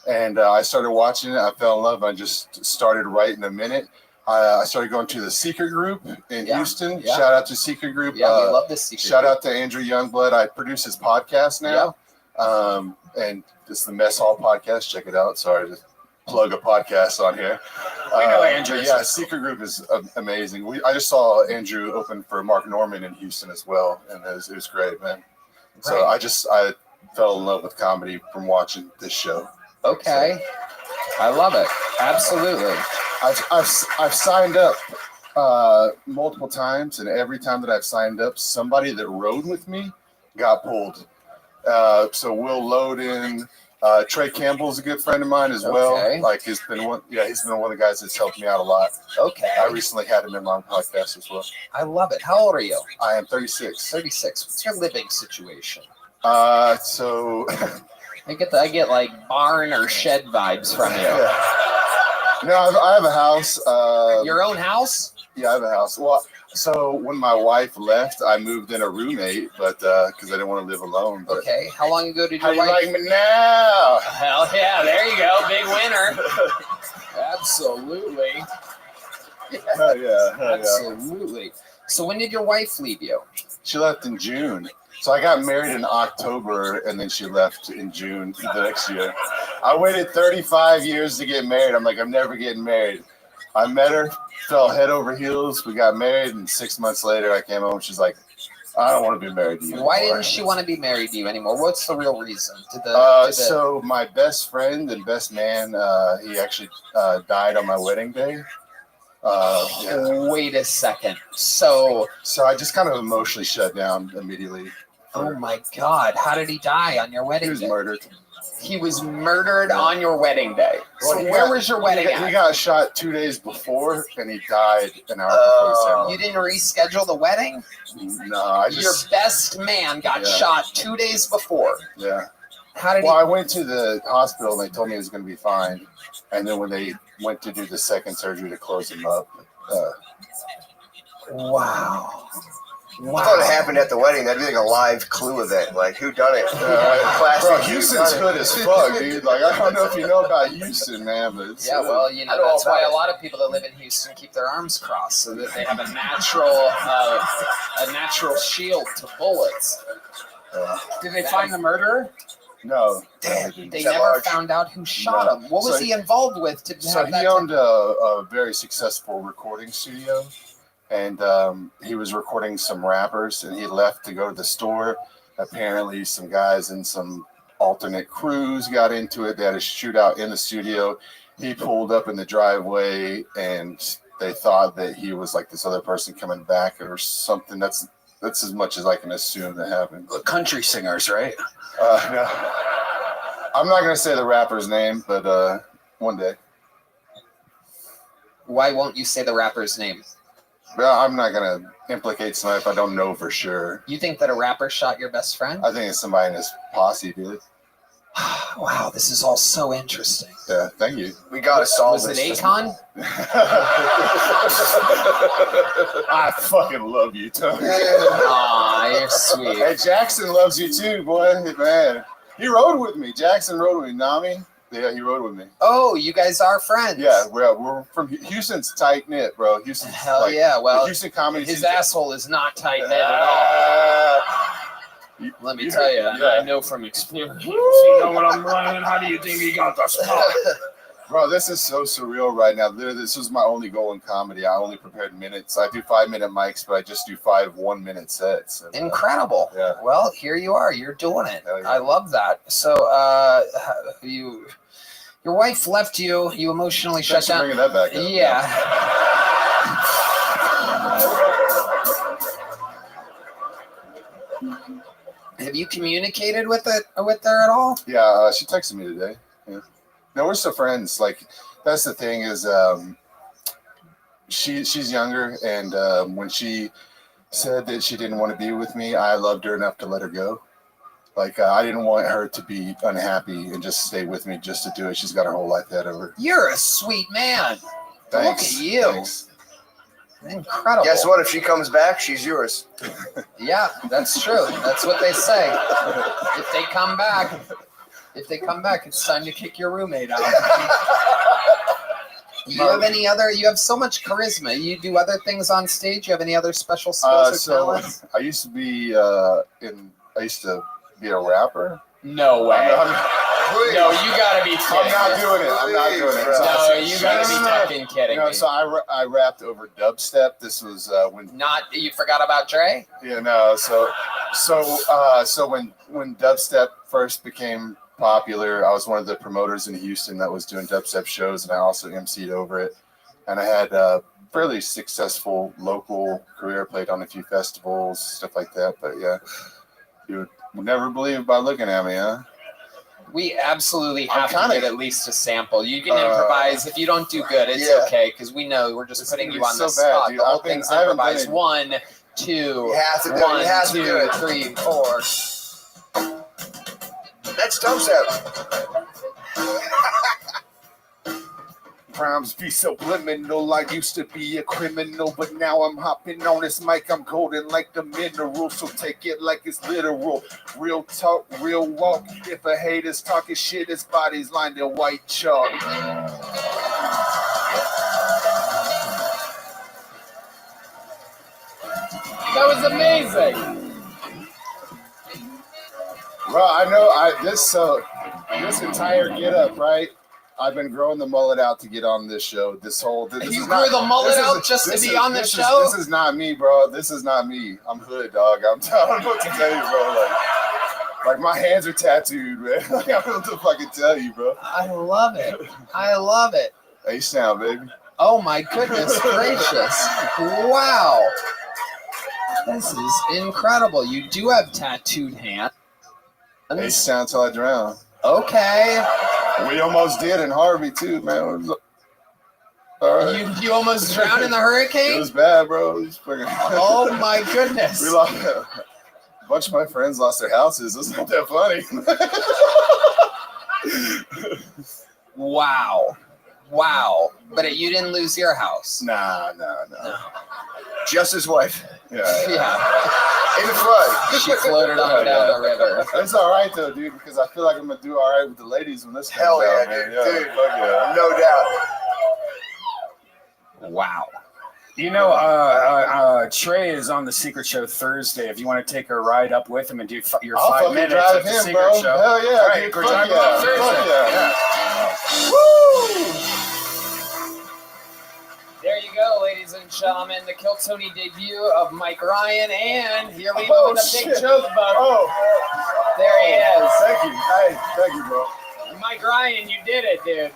and I started watching it. I fell in love. I just started right in a minute. I started going to the Secret Group in Houston.
Yeah.
Shout out to Secret Group.
Yeah, we love this Secret
Shout
Group.
out to Andrew Youngblood. I produce his podcast now. And it's the Mess Hall podcast. Check it out. Sorry to plug a podcast on here.
We know Andrew.
Yeah, Secret Group is amazing. I just saw Andrew open for Mark Norman in Houston as well, and it was great, man. So I fell in love with comedy from watching this show.
Okay. I love it. Absolutely.
I've signed up multiple times, and every time that I've signed up, somebody that rode with me got pulled. So Will Loden, Trey Campbell's a good friend of mine as well. Like he's been one of the guys that's helped me out a lot.
Okay.
I recently had him in my podcast as well.
I love it. How old are you?
I am 36.
36. What's your living situation?
So
I get like barn or shed vibes from you.
Yeah. No, I have a house.
Your own house?
Yeah, I have a house. Well, so when my wife left, I moved in a roommate, but because I didn't want to live alone. But
okay. How long ago did
how
your
you
wife?
like me now?
Hell yeah! There you go, big winner. Absolutely.
Hell yeah.
Absolutely. So when did your wife leave you?
She left in June. So I got married in October, and then she left in June the next year. I waited 35 years to get married. I'm like, I'm never getting married. I met her, fell head over heels. We got married, and 6 months later, I came home. She's like, I don't want to be married to you
Why
anymore.
didn't she want to be married to you anymore? What's the real reason?
So my best friend and best man, he actually died on my wedding day.
Wait a second. So
I just kind of emotionally shut down immediately.
Oh my God! How did he die on your wedding day?
He was murdered.
He was murdered on your wedding day. So where was your wedding at?
He got shot 2 days before, and he died an hour before the ceremony.
You didn't reschedule the wedding?
No,
Your best man got shot 2 days before.
Yeah.
How did
I went to the hospital, and they told me he was going to be fine. And then when they went to do the second surgery to close him up.
Wow.
Wow. I thought it happened at the wedding. That'd be like a live Clue event. Like, who done it? Classic.
Bro, Houston's hood as fuck, dude. Like, I don't know if you know about Houston, man, but it's,
yeah, well, you know, that's why a lot of people that live in Houston keep their arms crossed so that they have a natural shield to bullets. Did they find the murderer?
No.
Damn, they
that
never
large?
found out who shot him. What was
So
he involved with to
So
have
he
that?
owned a very successful recording studio, and he was recording some rappers, and he left to go to the store. Apparently, some guys in some alternate crews got into it. They had a shootout in the studio. He pulled up in the driveway, and they thought that he was like this other person coming back or something. That's as much as I can assume that happened.
Country singers, right?
No. I'm not gonna say the rapper's name, but one day.
Why won't you say the rapper's name?
Well, I'm not gonna implicate somebody if I don't know for sure.
You think that a rapper shot your best friend?
I think it's somebody in his posse, dude.
Wow, this is all so interesting.
Yeah, thank you.
We gotta solve
Was
this.
it Akon?
I fucking love you, Tony.
Aw, you're sweet.
Hey, Jackson loves you too, boy. Man, he rode with me. Jackson rode with me. Nami, yeah, he rode with me.
Oh, you guys are friends.
Yeah, we're from Houston's tight knit, bro. Houston's
Hell yeah. Well,
the Houston comedy.
his
scene-
asshole is not tight knit at all. Let me
You
tell
heard-
you,
yeah.
and I know from experience.
You know what I'm running? How do you think he got the spot?
Bro, this is so surreal right now. Literally, this was my only goal in comedy. I only prepared minutes. I do 5-minute mics, but I just do 5 1-minute sets. And,
Incredible.
Yeah.
Well, here you are. You're doing it.
Hell yeah.
I love that. So, your wife left you. You emotionally shut
Thanks for
down.
bringing that back up.
Yeah. Have you communicated with her at all?
Yeah, she texted me today. Yeah. No, we're still friends. Like, that's the thing is, she's younger, and when she said that she didn't want to be with me, I loved her enough to let her go. Like, I didn't want her to be unhappy and just stay with me just to do it. She's got her whole life ahead of her.
You're a sweet man.
Thanks.
Look at you.
Thanks.
Incredible.
Guess what? If she comes back, she's yours.
Yeah, that's true. That's what they say. If they come back, it's time to kick your roommate out. You have any other? You have so much charisma. You do other things on stage. You have any other special skills or talents?
I used to be I used to be a rapper.
No way. No, you gotta be kidding.
I'm not doing it. I'm not doing it.
No, you gotta be fucking kidding me.
So I rapped over dubstep. This was when
you forgot about Dre?
Yeah, no. So when dubstep first became popular, I was one of the promoters in Houston that was doing dubstep shows, and I also emceed over it. And I had a fairly successful local career. Played on a few festivals, stuff like that. But yeah, you would never believe by looking at me, huh?
We absolutely have to get at least a sample. You can improvise. If you don't do good, it's okay, because we know we're just putting you on the spot. The whole thing's improvised. 1, 2,
You have to do it.
1,
You have to
2,
do it.
3, 4.
That's dubstep.
Crimes be subliminal. I used to be a criminal, but now I'm hopping on this mic. I'm golden like the mineral, so take it like it's literal. Real talk, real walk. If a hater's talking shit, his body's lined in white chalk.
That was amazing.
Bro, I know this entire get up, right? I've been growing the mullet out to get on this show. This
You grew the mullet out just to be on the show?
This is not me, bro. This is not me. I'm hood, dog. I don't know what to tell you, bro. Like my hands are tattooed, man. Like, I don't know what to fucking tell you, bro.
I love it. I love it.
H-Town, baby.
Oh my goodness gracious. Wow. This is incredible. You do have tattooed hands.
H-Town till I drown.
Okay.
We almost did in Harvey, too, man. All right.
You almost drowned in the hurricane?
It was bad, bro. It was fucking...
Oh my goodness.
We lost a bunch of my friends lost their houses. It's not that funny.
Wow. But you didn't lose your house.
Nah.
Just his wife.
Yeah.
In the flood.
She floated on down the river.
It's all right, though, dude, because I feel like I'm going to do all right with the ladies when this
Hell
comes
yeah,
out,
dude.
man.
Dude.
Fuck yeah.
No doubt.
Wow.
You know, Trey is on the Secret Show Thursday. If you want to take a ride up with him and do your
I'll
5
fucking
minutes
drive
at the
him,
Secret
bro.
Show.
Hell yeah,
All right,
dude.
we're
Fuck
talking
yeah.
about Thursday.
There you go, ladies and gentlemen. The Kill Tony debut of Mike Ryan, and here we go with a big joke book. There he is.
Thank you. Hey, thank you, bro.
Mike Ryan, you did it, dude.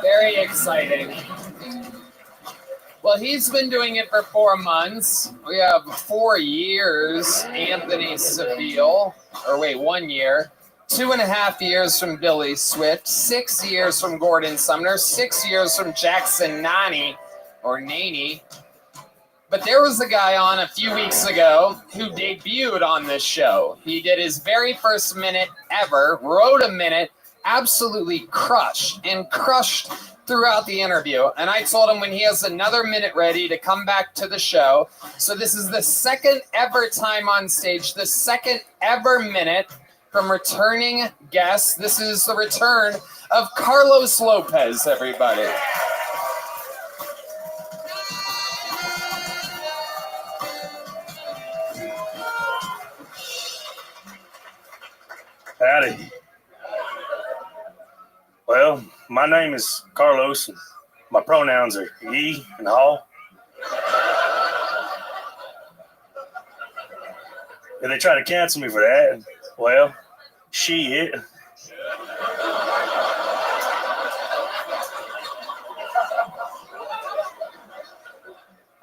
Very exciting. Well, he's been doing it for 4 months. We have 4 years, Anthony Seville. Or wait, 1 year. 2.5 years from Billy Swift. 6 years from Gordon Sumner. 6 years from Jackson Nani, or Naney. But there was a guy on a few weeks ago who debuted on this show. He did his very first minute ever, wrote a minute, absolutely crushed throughout the interview. And I told him when he has another minute ready to come back to the show. So this is the second ever time on stage, the second ever minute from returning guests. This is the return of Carlos Lopez, everybody.
Howdy. Well, my name is Carlos, and my pronouns are ye and all. If they try to cancel me for that, well, shit.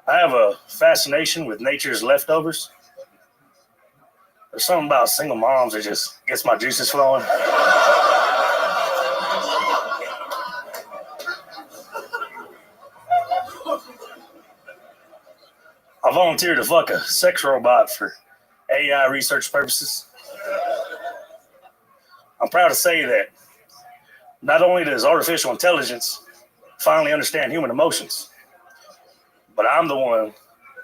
I have a fascination with nature's leftovers. There's something about single moms that just gets my juices flowing. I volunteered to fuck a sex robot for AI research purposes. I'm proud to say that not only does artificial intelligence finally understand human emotions, but I'm the one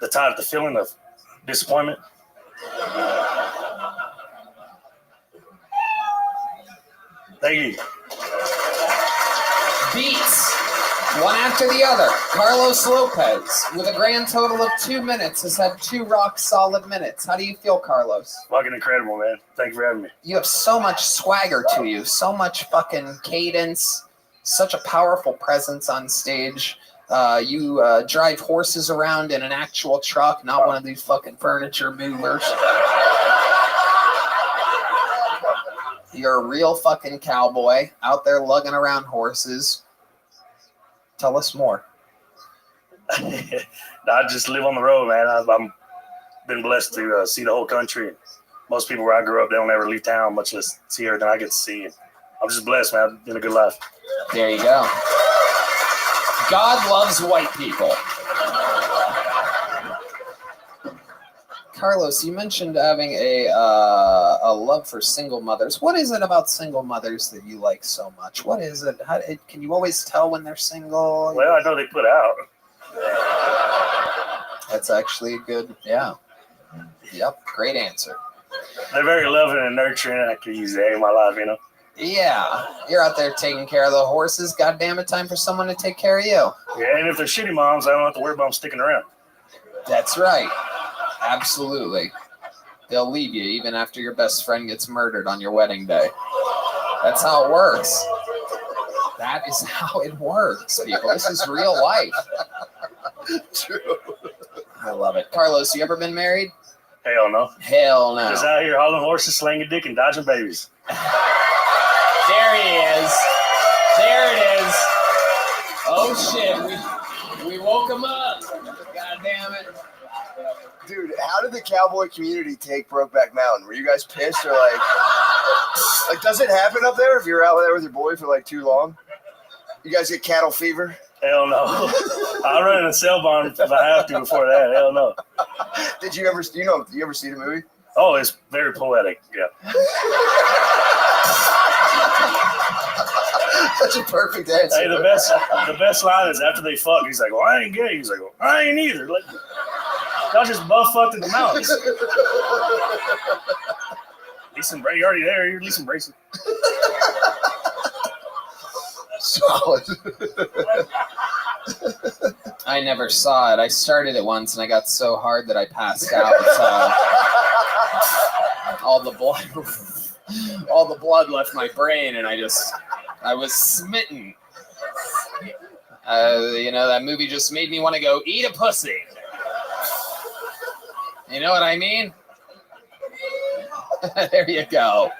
that taught the feeling of disappointment. Thank you.
Beats, one after the other. Carlos Lopez, with a grand total of 2 minutes, has had 2 rock-solid minutes. How do you feel, Carlos?
Fucking incredible, man. Thank you for having me.
You have so much swagger to you, so much fucking cadence, such a powerful presence on stage. You drive horses around in an actual truck, not one of these fucking furniture movers. You're a real fucking cowboy out there lugging around horses. Tell us more.
I just live on the road, man. I've been blessed to see the whole country. Most people where I grew up, they don't ever leave town, much less see everything I get to see. I'm just blessed, man. I've been a good life.
There you go. God loves white people. Carlos, you mentioned having a love for single mothers. What is it about single mothers that you like so much? What is it? Can you always tell when they're single?
Well, I know they put out.
That's actually a good, yeah. Yep, great answer.
They're very loving and nurturing, and I could use that in my life, you know?
Yeah, you're out there taking care of the horses. God damn it, time for someone to take care of you.
Yeah, and if they're shitty moms, I don't have to worry about them sticking around.
That's right. Absolutely. They'll leave you even after your best friend gets murdered on your wedding day. That's how it works. That is how it works, people. This is real life.
True.
I love it. Carlos, you ever been married?
Hell no.
Hell no.
Just out here hauling horses, slinging dick, and dodging babies.
There he is. There it is. Oh shit. We woke him up. God damn it.
Dude, how did the cowboy community take Brokeback Mountain? Were you guys pissed or like does it happen up there if you're out there with your boy for like too long? You guys get cattle fever?
Hell no. I'll run in a cell barn if I have to before that. Hell no.
Did you ever see the movie?
Oh, it's very poetic. Yeah.
That's a perfect answer.
Hey, the best line is after they fuck, he's like, well, I ain't gay. He's like, well, I ain't either. Like, y'all just buff fucked in the mountains. You're already there. You're at least embrace it.
Solid.
I never saw it. I started it once and I got so hard that I passed out. All the blood left my brain, and I was smitten. That movie just made me want to go eat a pussy. You know what I mean? There you go.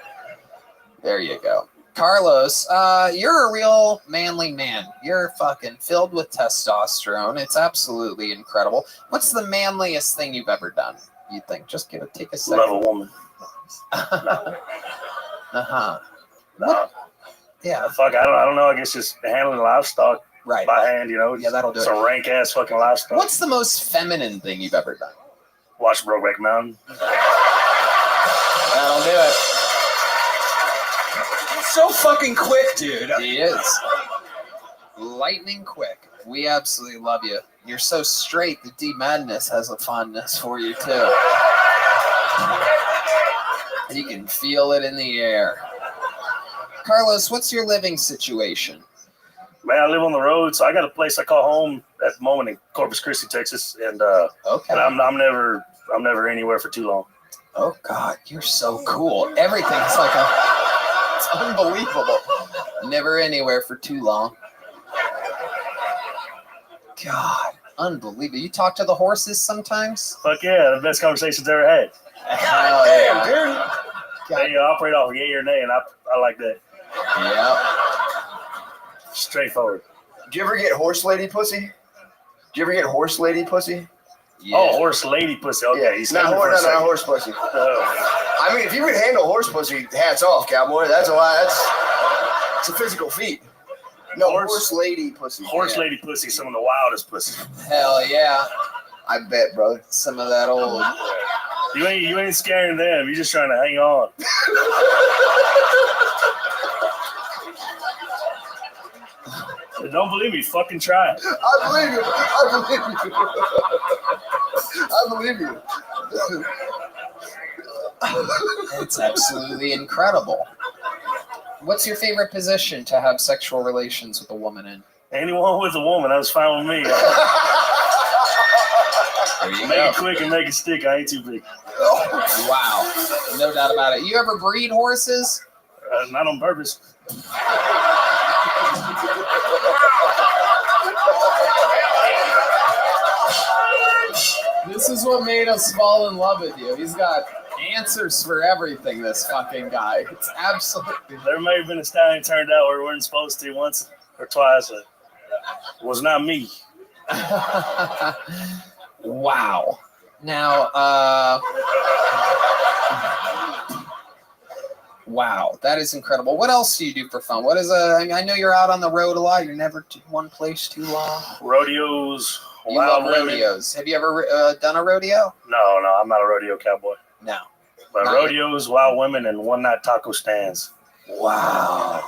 Carlos, you're a real manly man. You're fucking filled with testosterone. It's absolutely incredible. What's the manliest thing you've ever done, you think? Just take a second.
Love a woman.
Uh-huh.
No.
Yeah.
Fuck, I don't know. I guess just handling livestock
by
hand,
Yeah, that'll do
some
it.
rank ass fucking livestock.
What's the most feminine thing you've ever done?
Watch Brokeback Mountain.
That'll do it.
So fucking quick, dude.
He is. Lightning quick. We absolutely love you. You're so straight that D Madness has a fondness for you, too. You can feel it in the air. Carlos, what's your living situation?
Man, I live on the road, so I got a place I call home at the moment in Corpus Christi, Texas, and and I'm never anywhere for too long.
Oh God, you're so cool. Everything's like it's unbelievable. Never anywhere for too long. God, unbelievable. You talk to the horses sometimes?
Fuck yeah, the best conversations I ever had.
Hell yeah.
They operate off yay or nay, and I like that.
Yeah.
Do
Straightforward.
you ever get horse lady pussy?
Yeah. Oh, horse lady pussy. Okay,
Yeah,
he's
not horse pussy. I mean, if you can handle horse pussy, hats off, cowboy. It's a physical feat. No, horse lady pussy.
Horse lady pussy, some of the wildest pussy.
Hell yeah.
I bet, brother.
Some of that old.
You ain't scaring them. You're just trying to hang on. Don't believe me? Fucking try it.
I believe you.
It's absolutely incredible. What's your favorite position to have sexual relations with a woman in?
Anyone with a woman, that's fine with me. Make it quick and make it stick. I ain't too big.
Wow. No doubt about it. You ever breed horses?
Not on purpose.
This is what made us fall in love with you. He's got answers for everything, this fucking guy. It's absolutely...
There may have been a stallion turned out where we weren't supposed to once or twice. It was not me.
Wow. Now, wow, that is incredible. What else do you do for fun? What is I know you're out on the road a lot. You're never one place too long.
Rodeos.
You love rodeos. Have you ever done a rodeo?
No, I'm not a rodeo cowboy.
No.
But rodeos, wild women, and one-night taco stands.
Wow.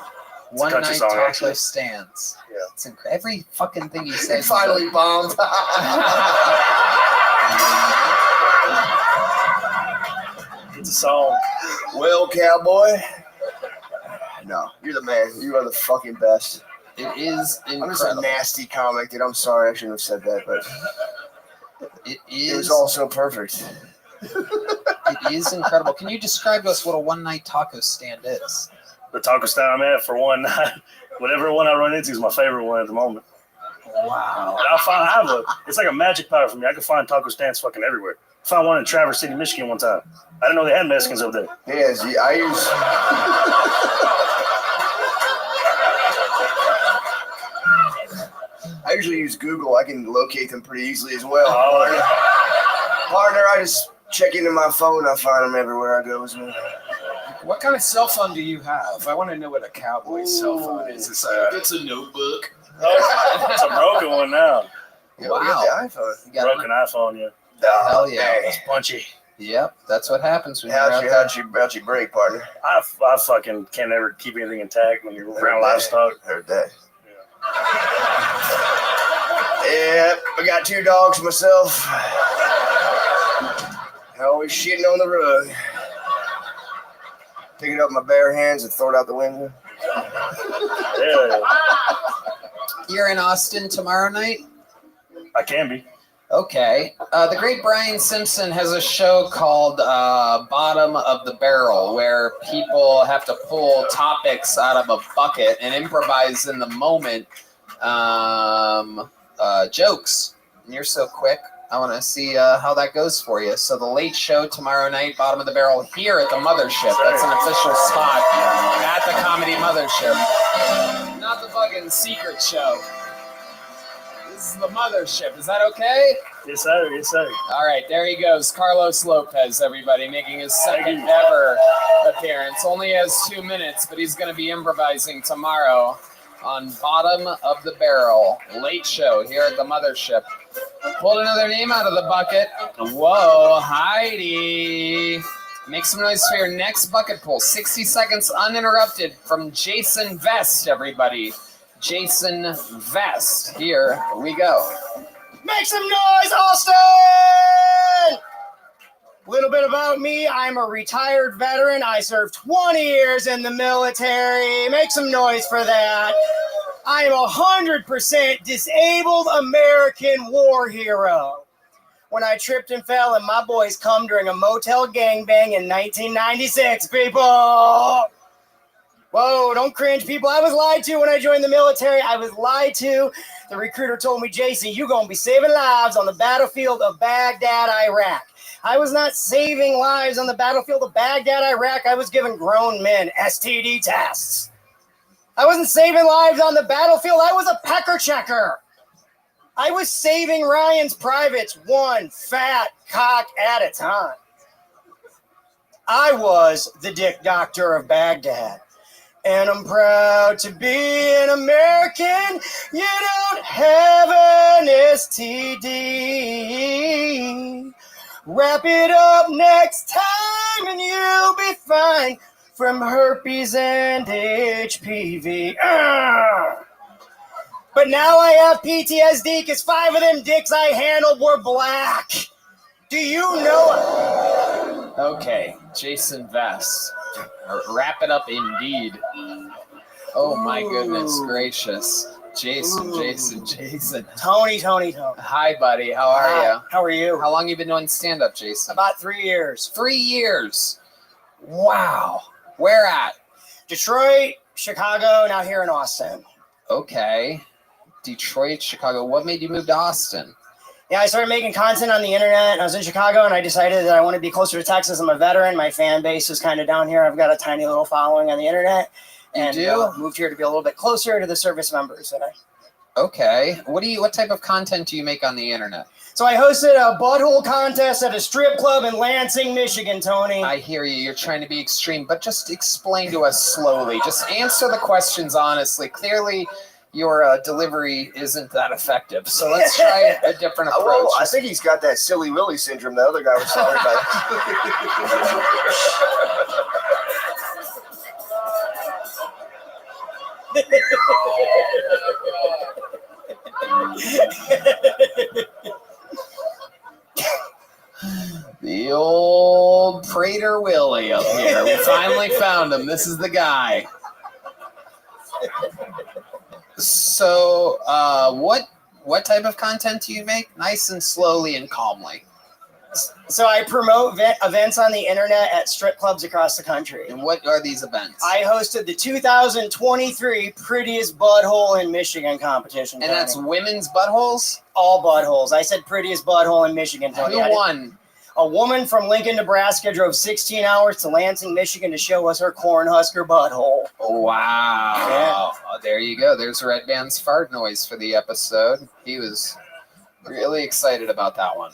One-night
song,
taco
actually.
stands.
Yeah.
It's every fucking thing you said.
Finally bombed.
It's a song.
Well, cowboy. No, you're the man. You are the fucking best.
It is incredible.
I'm just a nasty comic, dude. I'm sorry. I shouldn't have said that, but
it
was all so perfect.
It is incredible. Can you describe to us what a one-night taco stand is?
The taco stand I'm at for one night. Whatever one I run into is my favorite one at the moment.
Wow.
And it's like a magic power for me. I can find taco stands fucking everywhere. I found one in Traverse City, Michigan one time. I didn't know they had Mexicans over there.
Yeah, see, I usually use Google. I can locate them pretty easily as well. Partner, I just check into my phone. I find them everywhere I go as well.
What kind of cell phone do you have? I want to know what a cowboy's cell phone is. It's a notebook.
It's a broken one now.
Wow.
You got the iPhone.
Broken iPhone, yeah.
Hell yeah.
It's punchy.
Yep, that's what happens when
How'd you break, partner?
I fucking can't ever keep anything intact when you're around livestock.
Heard that. Yeah, I got 2 dogs myself. Always shitting on the rug. Pick it up with my bare hands and throw it out the window.
Yeah.
You're in Austin tomorrow night?
I can be.
Okay. The great Brian Simpson has a show called Bottom of the Barrel, where people have to pull topics out of a bucket and improvise in the moment jokes. And you're so quick. I want to see how that goes for you. So the late show tomorrow night, Bottom of the Barrel, here at the Mothership. That's an official spot at the Comedy Mothership. Not the fucking secret show. This is the Mothership. Is that okay?
Yes, sir. Yes, sir.
All right, there he goes. Carlos Lopez, everybody, making his second ever appearance. Only has 2 minutes, but he's going to be improvising tomorrow on Bottom of the Barrel. Late show here at the Mothership. Pulled another name out of the bucket. Whoa, Heidi. Make some noise for your next bucket pull. 60 seconds uninterrupted from Jason Vest, everybody. Jason Vest. Here we go.
Make some noise, Austin! Little bit about me. I'm a retired veteran. I served 20 years in the military. Make some noise for that. I am a 100% disabled American war hero. When I tripped and fell and my boys come during a motel gangbang in 1996, people. Whoa, don't cringe, people. I was lied to when I joined the military. I was lied to. The recruiter told me, Jason, you're going to be saving lives on the battlefield of Baghdad, Iraq. I was not saving lives on the battlefield of Baghdad, Iraq. I was giving grown men STD tests. I wasn't saving lives on the battlefield. I was a pecker checker. I was saving Ryan's privates one fat cock at a time. I was the dick doctor of Baghdad. And I'm proud to be an American. You don't have an STD. Wrap it up next time and you'll be fine from herpes and HPV. But now I have PTSD because 5 of them dicks I handled were black. Do you know?
Okay, Jason Vest. Wrap it up indeed. Oh my goodness gracious. Jason.
Tony.
Hi, buddy. How are you?
How are you?
How long you been doing stand-up, Jason?
About 3 years.
3 years. Wow. Where at?
Detroit, Chicago, now here in Austin.
Okay. Detroit, Chicago. What made you move to Austin?
Yeah, I started making content on the internet, and I was in Chicago, and I decided that I want to be closer to Texas. I'm a veteran. My fan base is kind of down here. I've got a tiny little following on the internet. And moved here to be a little bit closer to the service members that I.
Okay. What type of content do you make on the internet?
So I hosted a butthole contest at a strip club in Lansing, Michigan, Tony.
I hear you. You're trying to be extreme, but just explain to us slowly. Just answer the questions honestly. Clearly, your delivery isn't that effective. So let's try a different approach.
Well, I think he's got that silly Willy syndrome the other guy was talking about.
The old Prater Willie up here. We finally found him. This is the guy. So, what type of content do you make? Nice and slowly and calmly.
So I promote events on the internet at strip clubs across the country.
And what are these events?
I hosted the 2023 Prettiest Butthole in Michigan competition.
And that's women's buttholes?
All buttholes. I said prettiest butthole in Michigan, Tony.
Who won?
A woman from Lincoln, Nebraska drove 16 hours to Lansing, Michigan to show us her Cornhusker butthole.
Wow.
Yeah.
Oh, there you go. There's Red Band's fart noise for the episode. He was really excited about that one.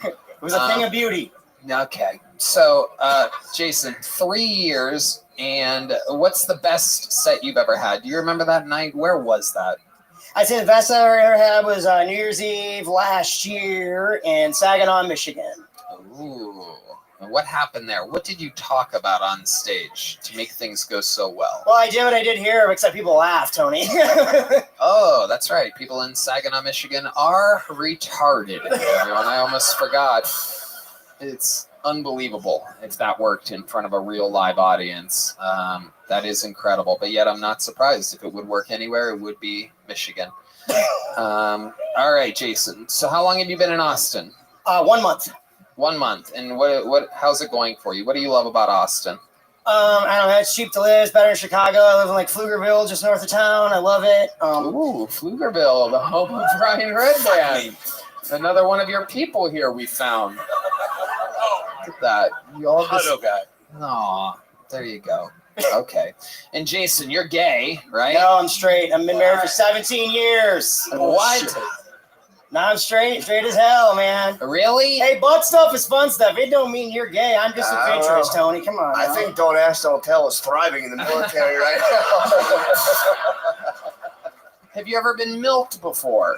It was a thing of beauty.
Okay. So, Jason, 3 years, and what's the best set you've ever had? Do you remember that night? Where was that?
I'd say the best set I ever had was New Year's Eve last year in Saginaw, Michigan.
Ooh. And what happened there? What did you talk about on stage to make things go so well?
Well, I did what I did here, except people laugh, Tony.
Oh, that's right. People in Saginaw, Michigan are retarded, everyone. I almost forgot. It's unbelievable if that worked in front of a real live audience. That is incredible. But yet I'm not surprised. If it would work anywhere, it would be Michigan. All right, Jason. So how long have you been in Austin?
1 month.
1 month. And what? How's it going for you? What do you love about Austin?
I don't know. It's cheap to live. It's better in Chicago. I live in like Pflugerville, just north of town. I love it.
Ooh, Pflugerville, the home of Brian Redband. Another one of your people here we found. Look at that. You all have this
guy.
Aw, there you go. Okay. And Jason, you're gay, right?
No, I'm straight. I've been married for 17 years.
What?
No, I'm straight as hell, man.
Really?
Hey, butt stuff is fun stuff. It don't mean you're gay. I'm just adventurous, Tony. Come on.
I think Don't Ask, Don't Tell is thriving in the military right now.
Have you ever been milked before?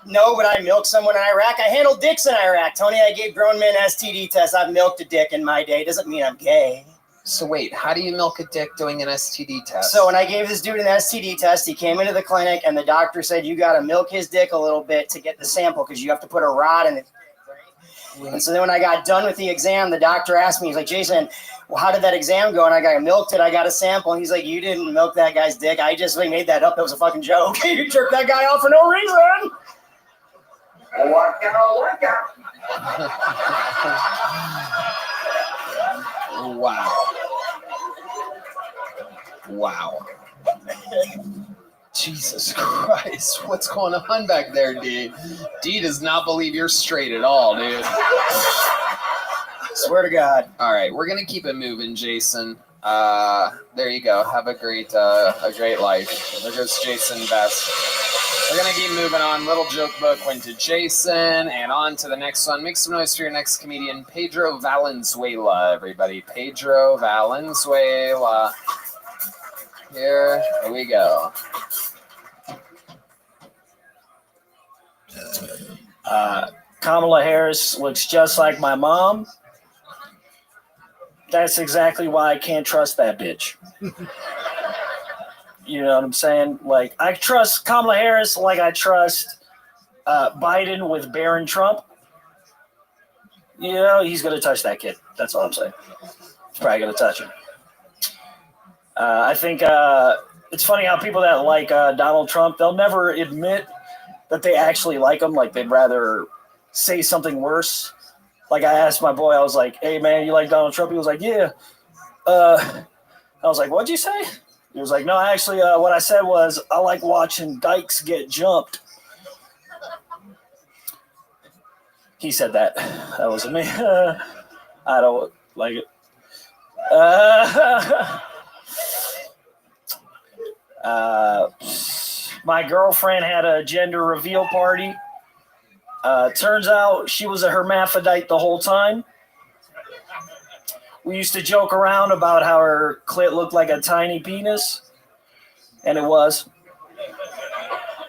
No, but I milked someone in Iraq. I handled dicks in Iraq, Tony. I gave grown men STD tests. I've milked a dick in my day. Doesn't mean I'm gay.
So wait, how do you milk a dick doing an STD test?
So when I gave this dude an STD test, he came into the clinic and the doctor said, you got to milk his dick a little bit to get the sample because you have to put a rod in it. And so then when I got done with the exam, the doctor asked me, he's like, Jason, well, how did that exam go? And I got milked it. I got a sample. And he's like, you didn't milk that guy's dick. I just made that up. That was a fucking joke. You jerked that guy off for no reason.
Wow. Wow. Jesus Christ. What's going on back there, D? D does not believe you're straight at all, dude.
Swear to God.
All right, we're going to keep it moving, Jason. There you go. Have a great life. There goes Jason Best. We're going to keep moving on. Little joke book went to Jason, and on to the next one. Make some noise for your next comedian, Pedro Valenzuela, everybody. Pedro Valenzuela. Here we go.
Kamala Harris looks just like my mom. That's exactly why I can't trust that bitch. You know what I'm saying? Like, I trust Kamala Harris like I trust Biden with Barron Trump. You know, he's going to touch that kid. That's all I'm saying. He's probably going to touch him. I think it's funny how people that like Donald Trump, they'll never admit that they actually like him. Like, they'd rather say something worse. Like, I asked my boy, I was like, hey, man, you like Donald Trump? He was like, yeah. I was like, what'd you say? He was like, no, actually, what I said was I like watching dykes get jumped. He said that. That wasn't me. I don't like it. My girlfriend had a gender reveal party. Turns out she was a hermaphrodite the whole time. We used to joke around about how her clit looked like a tiny penis. And it was.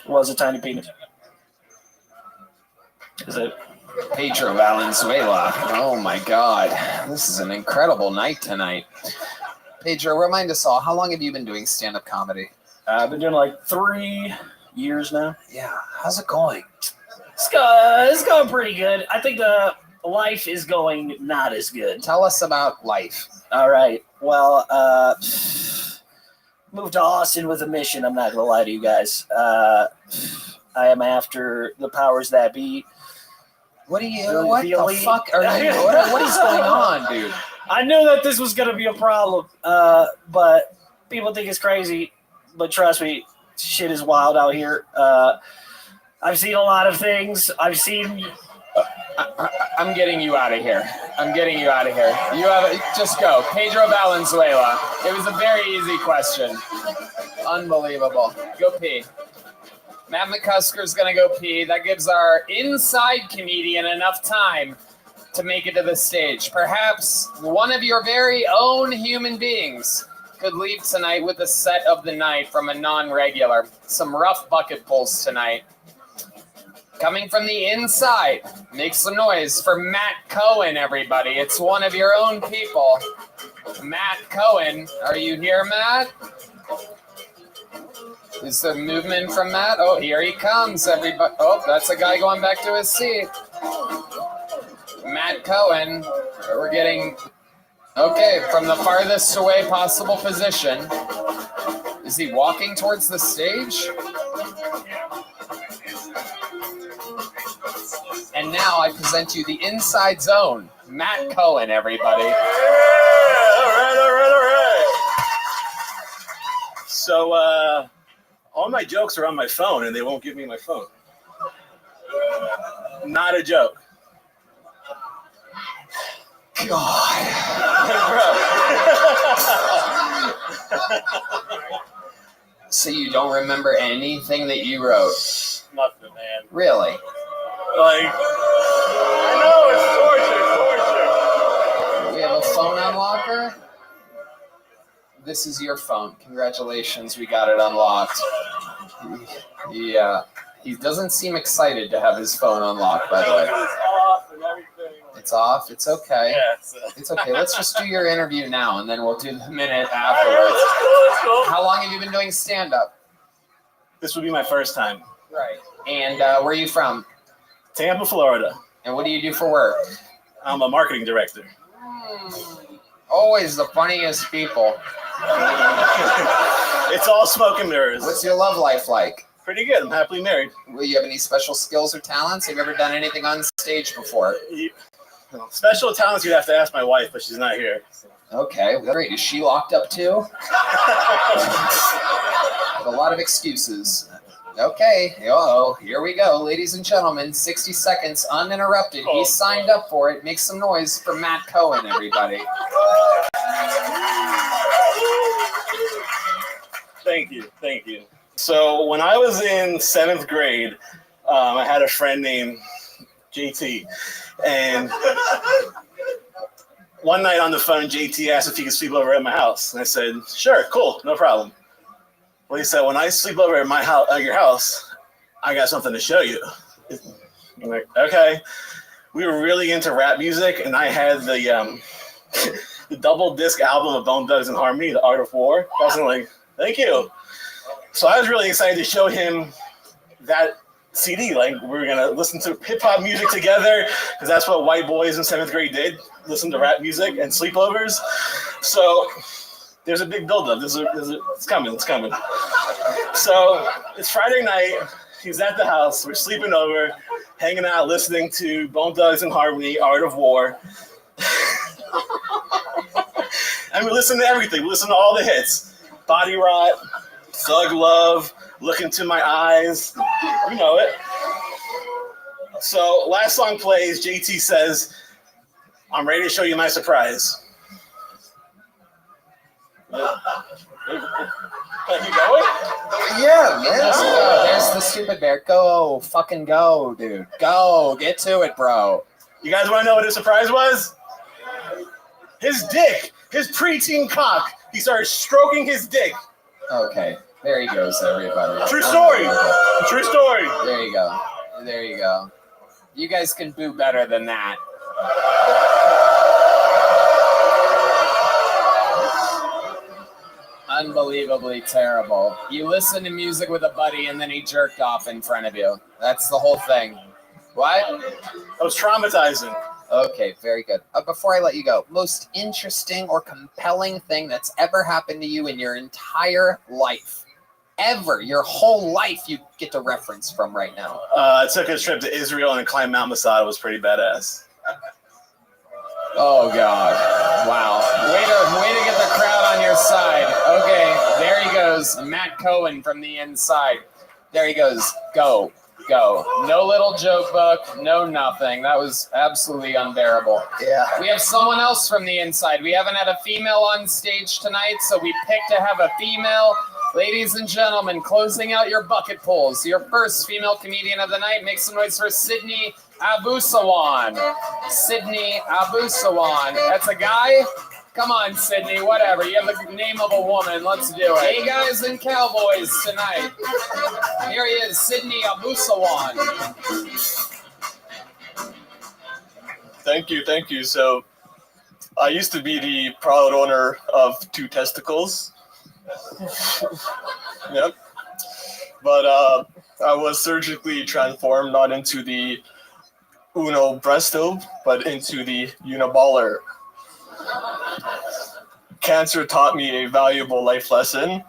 It was a tiny penis. Is it?
Pedro Valenzuela. Oh, my God. This is an incredible night tonight. Pedro, remind us all, how long have you been doing stand-up comedy?
I've been doing like 3 years now.
Yeah. How's it going?
It's going pretty good. I think the life is going not as good.
Tell us about life.
All right. Well, moved to Austin with a mission. I'm not going to lie to you guys. I am after the powers that be.
What the fuck are you? What is going on, dude?
I knew that this was going to be a problem, but people think it's crazy. But trust me, shit is wild out here. I've seen a lot of things. I'm
getting you out of here. You just go. Pedro Valenzuela. It was a very easy question. Unbelievable. Go pee. Matt McCusker's going to go pee. That gives our inside comedian enough time to make it to the stage. Perhaps one of your very own human beings could leave tonight with a set of the night from a non-regular. Some rough bucket pulls tonight. Coming from the inside, make some noise for Matt Cohen, everybody. It's one of your own people. Matt Cohen. Are you here, Matt? Is there movement from Matt? Oh, here he comes, everybody. Oh, that's a guy going back to his seat. Matt Cohen. We're getting... Okay, from the farthest away possible position. Is he walking towards the stage?
now I present you the Inside Zone. Matt Cohen, everybody.
All right. So, all my jokes are on my phone, and they won't give me my phone. Not a joke.
So you don't remember anything that you wrote?
Nothing, man.
Really?
Like, I know, it's torture.
We have a phone unlocker. This is your phone. Congratulations, we got it unlocked. Yeah. He doesn't seem excited to have his phone unlocked, by the way.
It's off and everything.
It's off? It's okay.
Yeah,
it's okay. Let's just do your interview now, and then we'll do the minute afterwards.
Let's go.
How long have you been doing stand-up?
This would be my first time.
Right. And where are you from?
Tampa, Florida.
And what do you do for work?
I'm a marketing director.
Always the funniest people.
It's all smoke and mirrors.
What's your love life like?
Pretty good. I'm happily married.
Will you have any special skills or talents? Have you ever done anything on stage before?
Special talents you'd have to ask my wife, but she's not here.
Okay, well, great. Is she locked up too? With a lot of excuses. Okay, here we go, ladies and gentlemen. 60 seconds uninterrupted. He signed up for it. Make some noise for Matt Cohen, everybody.
Thank you. So when I was in 7th grade, I had a friend named JT, and one night on the phone, JT asked if he could sleep over at my house, and I said, "Sure, cool, no problem." Well, he said, "When I sleep over at my house, at your house, I got something to show you." I'm like, "Okay." We were really into rap music, and I had the the double disc album of Bone Thugs and Harmony, The Art of War. I was like, "Thank you." So I was really excited to show him that CD. Like, we were gonna listen to hip hop music together, because that's what white boys in 7th grade did: listen to rap music and sleepovers. So there's a big buildup. It's coming. So it's Friday night. He's at the house. We're sleeping over, hanging out, listening to Bone Thugs and Harmony, Art of War. And we listen to everything. We listen to all the hits: Body Rot, Thug Love, Look Into My Eyes. You know it. So last song plays. JT says, "I'm ready to show you my surprise." Keep going?
Yeah, man. There's the stupid bear. Go, fucking go, dude. Go, get to it, bro.
You guys want to know what his surprise was? His dick. His preteen cock. He started stroking his dick.
Okay, there he goes, everybody.
True story. True story.
There you go. You guys can boo better than that. Unbelievably terrible. You listen to music with a buddy and then he jerked off in front of you. That's the whole thing. What?
That was traumatizing.
Okay, very good. Before I let you go, most interesting or compelling thing that's ever happened to you in your entire life? Ever. Your whole life you get to reference from right now.
I took a trip to Israel and climbed Mount Masada. It was pretty badass.
Oh, God. Wow. Way to get the crowd on your side. Okay, there he goes. Matt Cohen from the inside. There he goes. Go. No little joke book. No nothing. That was absolutely unbearable.
Yeah.
We have someone else from the inside. We haven't had a female on stage tonight, so we picked to have a female. Ladies and gentlemen, closing out your bucket pulls. Your first female comedian of the night. Make some noise for Sydney Abusawan. Sydney Abusawan. That's a guy? Come on, Sydney, whatever. You have the name of a woman. Let's do it. Hey, guys and cowboys tonight. Here he is, Sydney Abusawan.
Thank you. So, I used to be the proud owner of 2 testicles. Yep. But I was surgically transformed not into the Uno breast tube, but into the Uniballer. Cancer taught me a valuable life lesson.